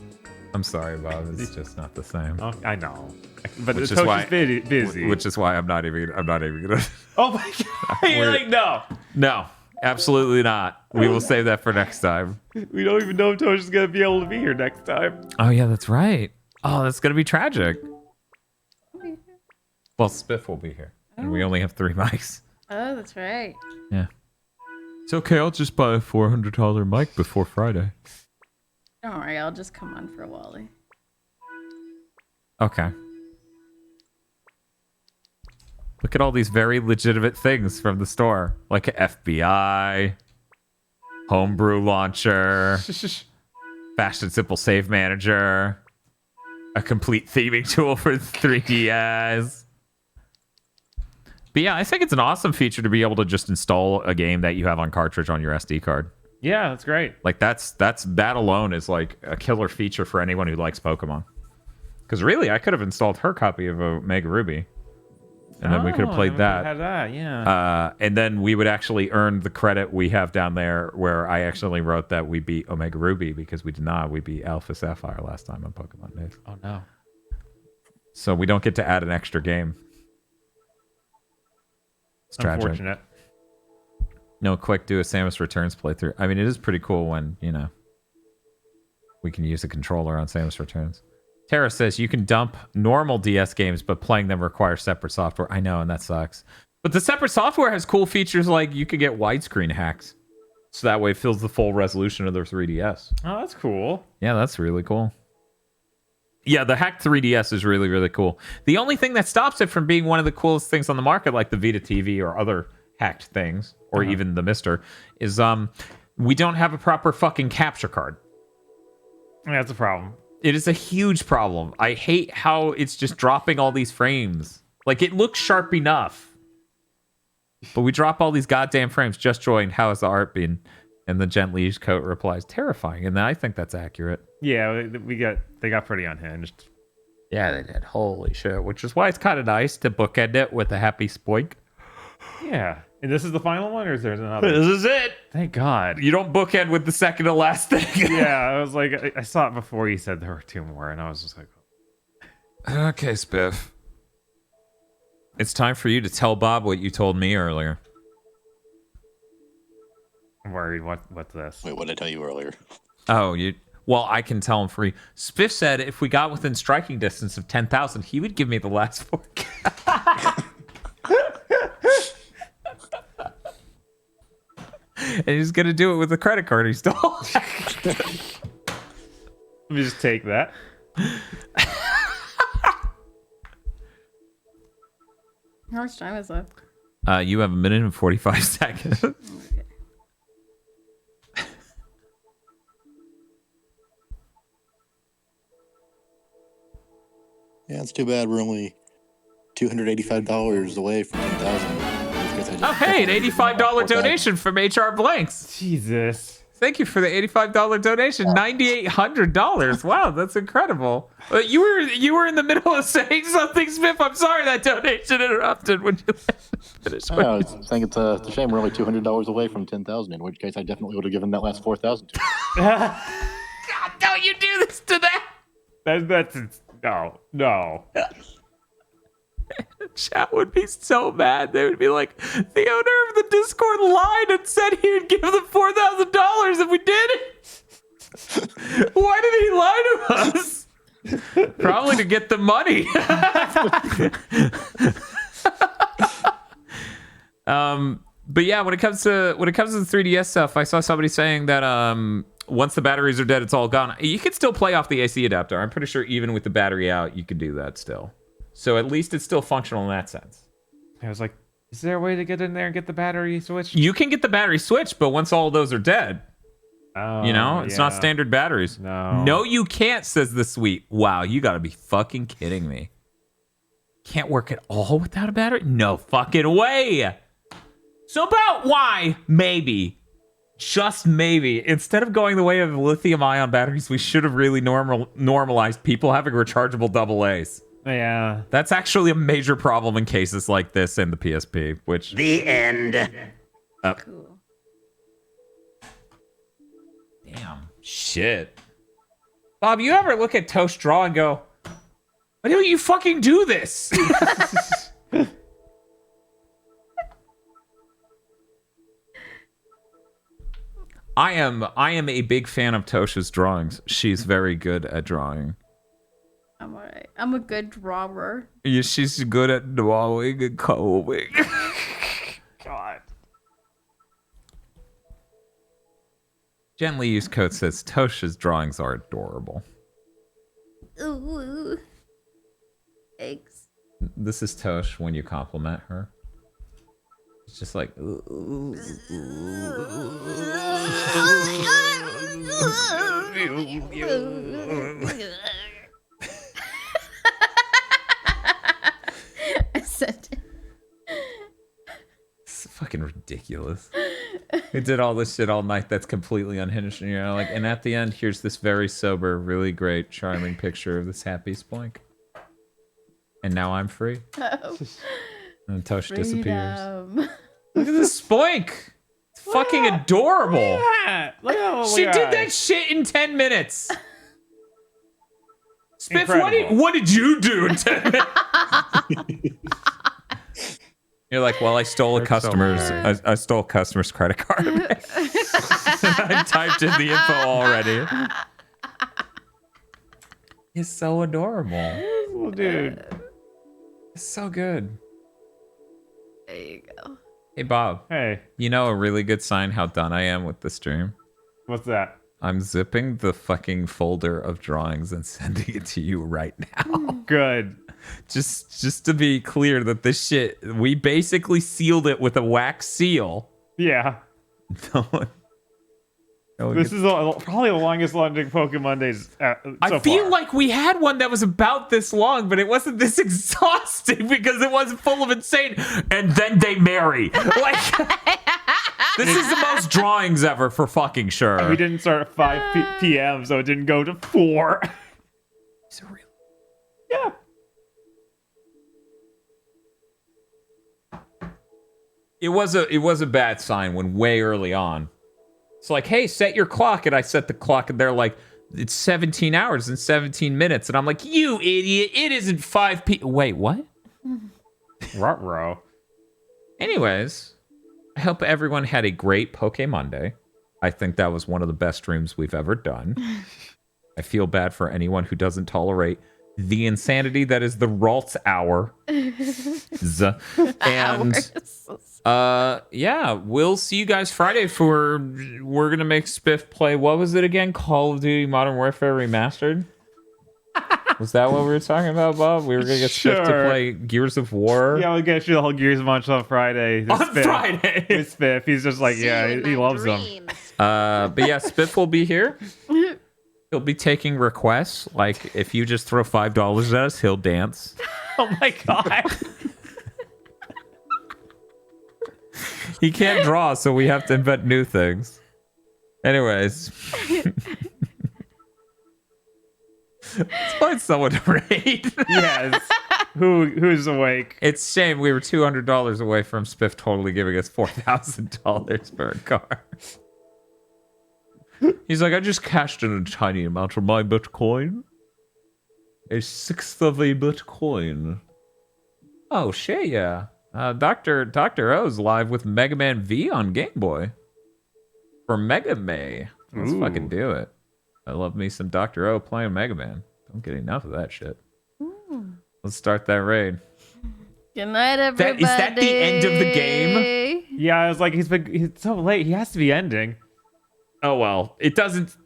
I'm sorry, Bob. It's just not the same. Oh, I know, but Which the is coach why- is busy. Which is why I'm not even gonna. Oh my god! You're like, no. No, absolutely not. We will save that for next time. We don't even know if Tosh is gonna be able to be here next time. Oh yeah, that's right. Oh, that's gonna be tragic. Well, Spiff will be here, and we only have 3 mics. Oh, that's right. Yeah. It's okay. I'll just buy a $400 mic before Friday. Don't worry, I'll just come on for a Wally. Okay. Look at all these very legitimate things from the store, like a FBI, homebrew launcher, fast and simple save manager, a complete theming tool for the 3DS. But yeah, I think it's an awesome feature to be able to just install a game that you have on cartridge on your SD card. Yeah, that's great. Like that alone is like a killer feature for anyone who likes Pokemon. Because really, I could have installed her copy of Omega Ruby, and then we could have played that. Had that, yeah. And then we would actually earn the credit we have down there, where I actually wrote that we beat Omega Ruby because we did not. We beat Alpha Sapphire last time on PokeMondays. Oh no! So we don't get to add an extra game. It's tragic. Unfortunate. No, quick, do a Samus Returns playthrough. I mean, it is pretty cool when, we can use a controller on Samus Returns. Tara says, you can dump normal DS games, but playing them requires separate software. I know, and that sucks. But the separate software has cool features like you can get widescreen hacks. So that way it fills the full resolution of the 3DS. Oh, that's cool. Yeah, that's really cool. Yeah, the hacked 3DS is really, really cool. The only thing that stops it from being one of the coolest things on the market, like the Vita TV or other hacked things, or even the Mister, is we don't have a proper fucking capture card. Yeah, that's a problem. It is a huge problem. I hate how it's just dropping all these frames. Like, it looks sharp enough, but we drop all these goddamn frames. Just joined. How has the art been? And the Gently's coat replies, terrifying. And I think that's accurate. Yeah, they got pretty unhinged. Yeah, they did. Holy shit. Which is why it's kind of nice to bookend it with a happy spoink. Yeah. And this is the final one, or is there another? This is it. Thank God. You don't bookend with the second to last thing. Yeah, I was like, I saw it before you said there were 2 more, and I was just like, okay, Spiff. It's time for you to tell Bob what you told me earlier. I'm worried. What's this? Wait, what did I tell you earlier? Oh, well, I can tell him free. Spiff said if we got within striking distance of 10,000, he would give me the last 4. And he's gonna do it with the credit card he stole. Let me just take that. How much time is left? You have 1 minute and 45 seconds. Okay. Yeah, it's too bad we're only $285 away from 10,000. Oh, hey, an $85 donation from HR Blanks. Jesus. Thank you for the $85 donation. $9,800. Wow, that's incredible. You were in the middle of saying something, Smith. I'm sorry that donation interrupted when you finished. I was saying it's a shame we're only $200 away from 10,000. In which case, I definitely would have given that last 4,000 to. God, don't you do this to them? That's no. Chat would be so mad. They would be like, the owner of the Discord lied and said he would give them $4,000 if we did it. Why did he lie to us? Probably to get the money. But yeah, when it comes to the 3DS stuff, I saw somebody saying that once the batteries are dead, it's all gone. You can still play off the AC adapter. I'm pretty sure even with the battery out, you could do that still. So at least it's still functional in that sense. I was like, is there a way to get in there and get the battery switched? You can get the battery switched, but once all of those are dead, it's not standard batteries. No, you can't, says the sweet. Wow, you gotta be fucking kidding me. Can't work at all without a battery? No fucking way. So about why, maybe, just maybe, instead of going the way of lithium-ion batteries, we should have really normalized people having rechargeable AA's. Yeah. That's actually a major problem in cases like this in the PSP, which... The end. Cool. Damn. Shit. Bob, you ever look at Toast Draw and go, why don't you fucking do this? I am a big fan of Tosha's drawings. She's very good at drawing. I'm alright. I'm a good drawer. Yeah, she's good at drawing and coloring. God. Gently Used Coat says Tosha's drawings are adorable. Ooh. Thanks. This is Tosh when you compliment her. It's just like, ooh. I said it. It's fucking ridiculous. We did all this shit all night that's completely unhinged, and you're like, and at the end, here's this very sober, really great, charming picture of this happy spoink. And now I'm free. Oh. And Tosh disappears. Freedom. Look at this spoink. It's fucking adorable. She did that shit in 10 minutes. Spiff, what did you do in 10 minutes? You're like, well, I stole a customer's I stole a customer's credit card. I typed in the info already. It's so adorable. Well, dude. It's so good. There you go. Hey, Bob. Hey. You know a really good sign how done I am with the stream? What's that? I'm zipping the fucking folder of drawings and sending it to you right now. Good. Just to be clear that this shit, we basically sealed it with a wax seal. Yeah. This is probably the longest running PokeMondays I feel like we had one that was about this long, but it wasn't this exhausting because it wasn't full of insane. And then they marry. Like, this is the most drawings ever for fucking sure. We didn't start at 5 p.m., so it didn't go to 4. Is it real? Yeah. It was a bad sign when way early on. It's like, hey, set your clock. And I set the clock and they're like, it's 17 hours and 17 minutes. And I'm like, you idiot. It isn't 5 p.m. Wait, what? Ruh-roh. Anyways, I hope everyone had a great PokeMonday. I think that was one of the best streams we've ever done. I feel bad for anyone who doesn't tolerate the insanity that is the Ralts hour. And yeah, we'll see you guys Friday we're gonna make Spiff play, what was it again? Call of Duty Modern Warfare Remastered? Was that what we were talking about, Bob? We were gonna get Spiff to play Gears of War. Yeah, we'll get you the whole Gears bunch on Friday. Friday. With Spiff. He's just like, yeah, he loves them. But yeah, Spiff will be here. He'll be taking requests. Like, if you just throw $5 at us, he'll dance. Oh my god. He can't draw, so we have to invent new things. Anyways. Let's find someone to raid. Yes. Who's awake? It's a shame we were $200 away from Spiff totally giving us $4,000 for a car. He's like, I just cashed in a tiny amount of my Bitcoin. A sixth of a Bitcoin. Oh, shit, yeah. Dr. O's live with Mega Man V on Game Boy. For Mega May. Let's fucking do it. I love me some Dr. O playing Mega Man. Don't get enough of that shit. Let's start that raid. Good night, everybody. Is that the end of the game? Yeah, I was like, he's so late. He has to be ending. Oh well, it doesn't.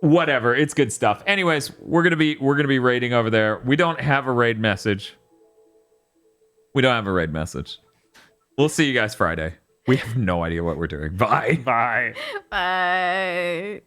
Whatever, it's good stuff. Anyways, we're gonna be raiding over there. We don't have a raid message. We'll see you guys Friday. We have no idea what we're doing. Bye. Bye. Bye.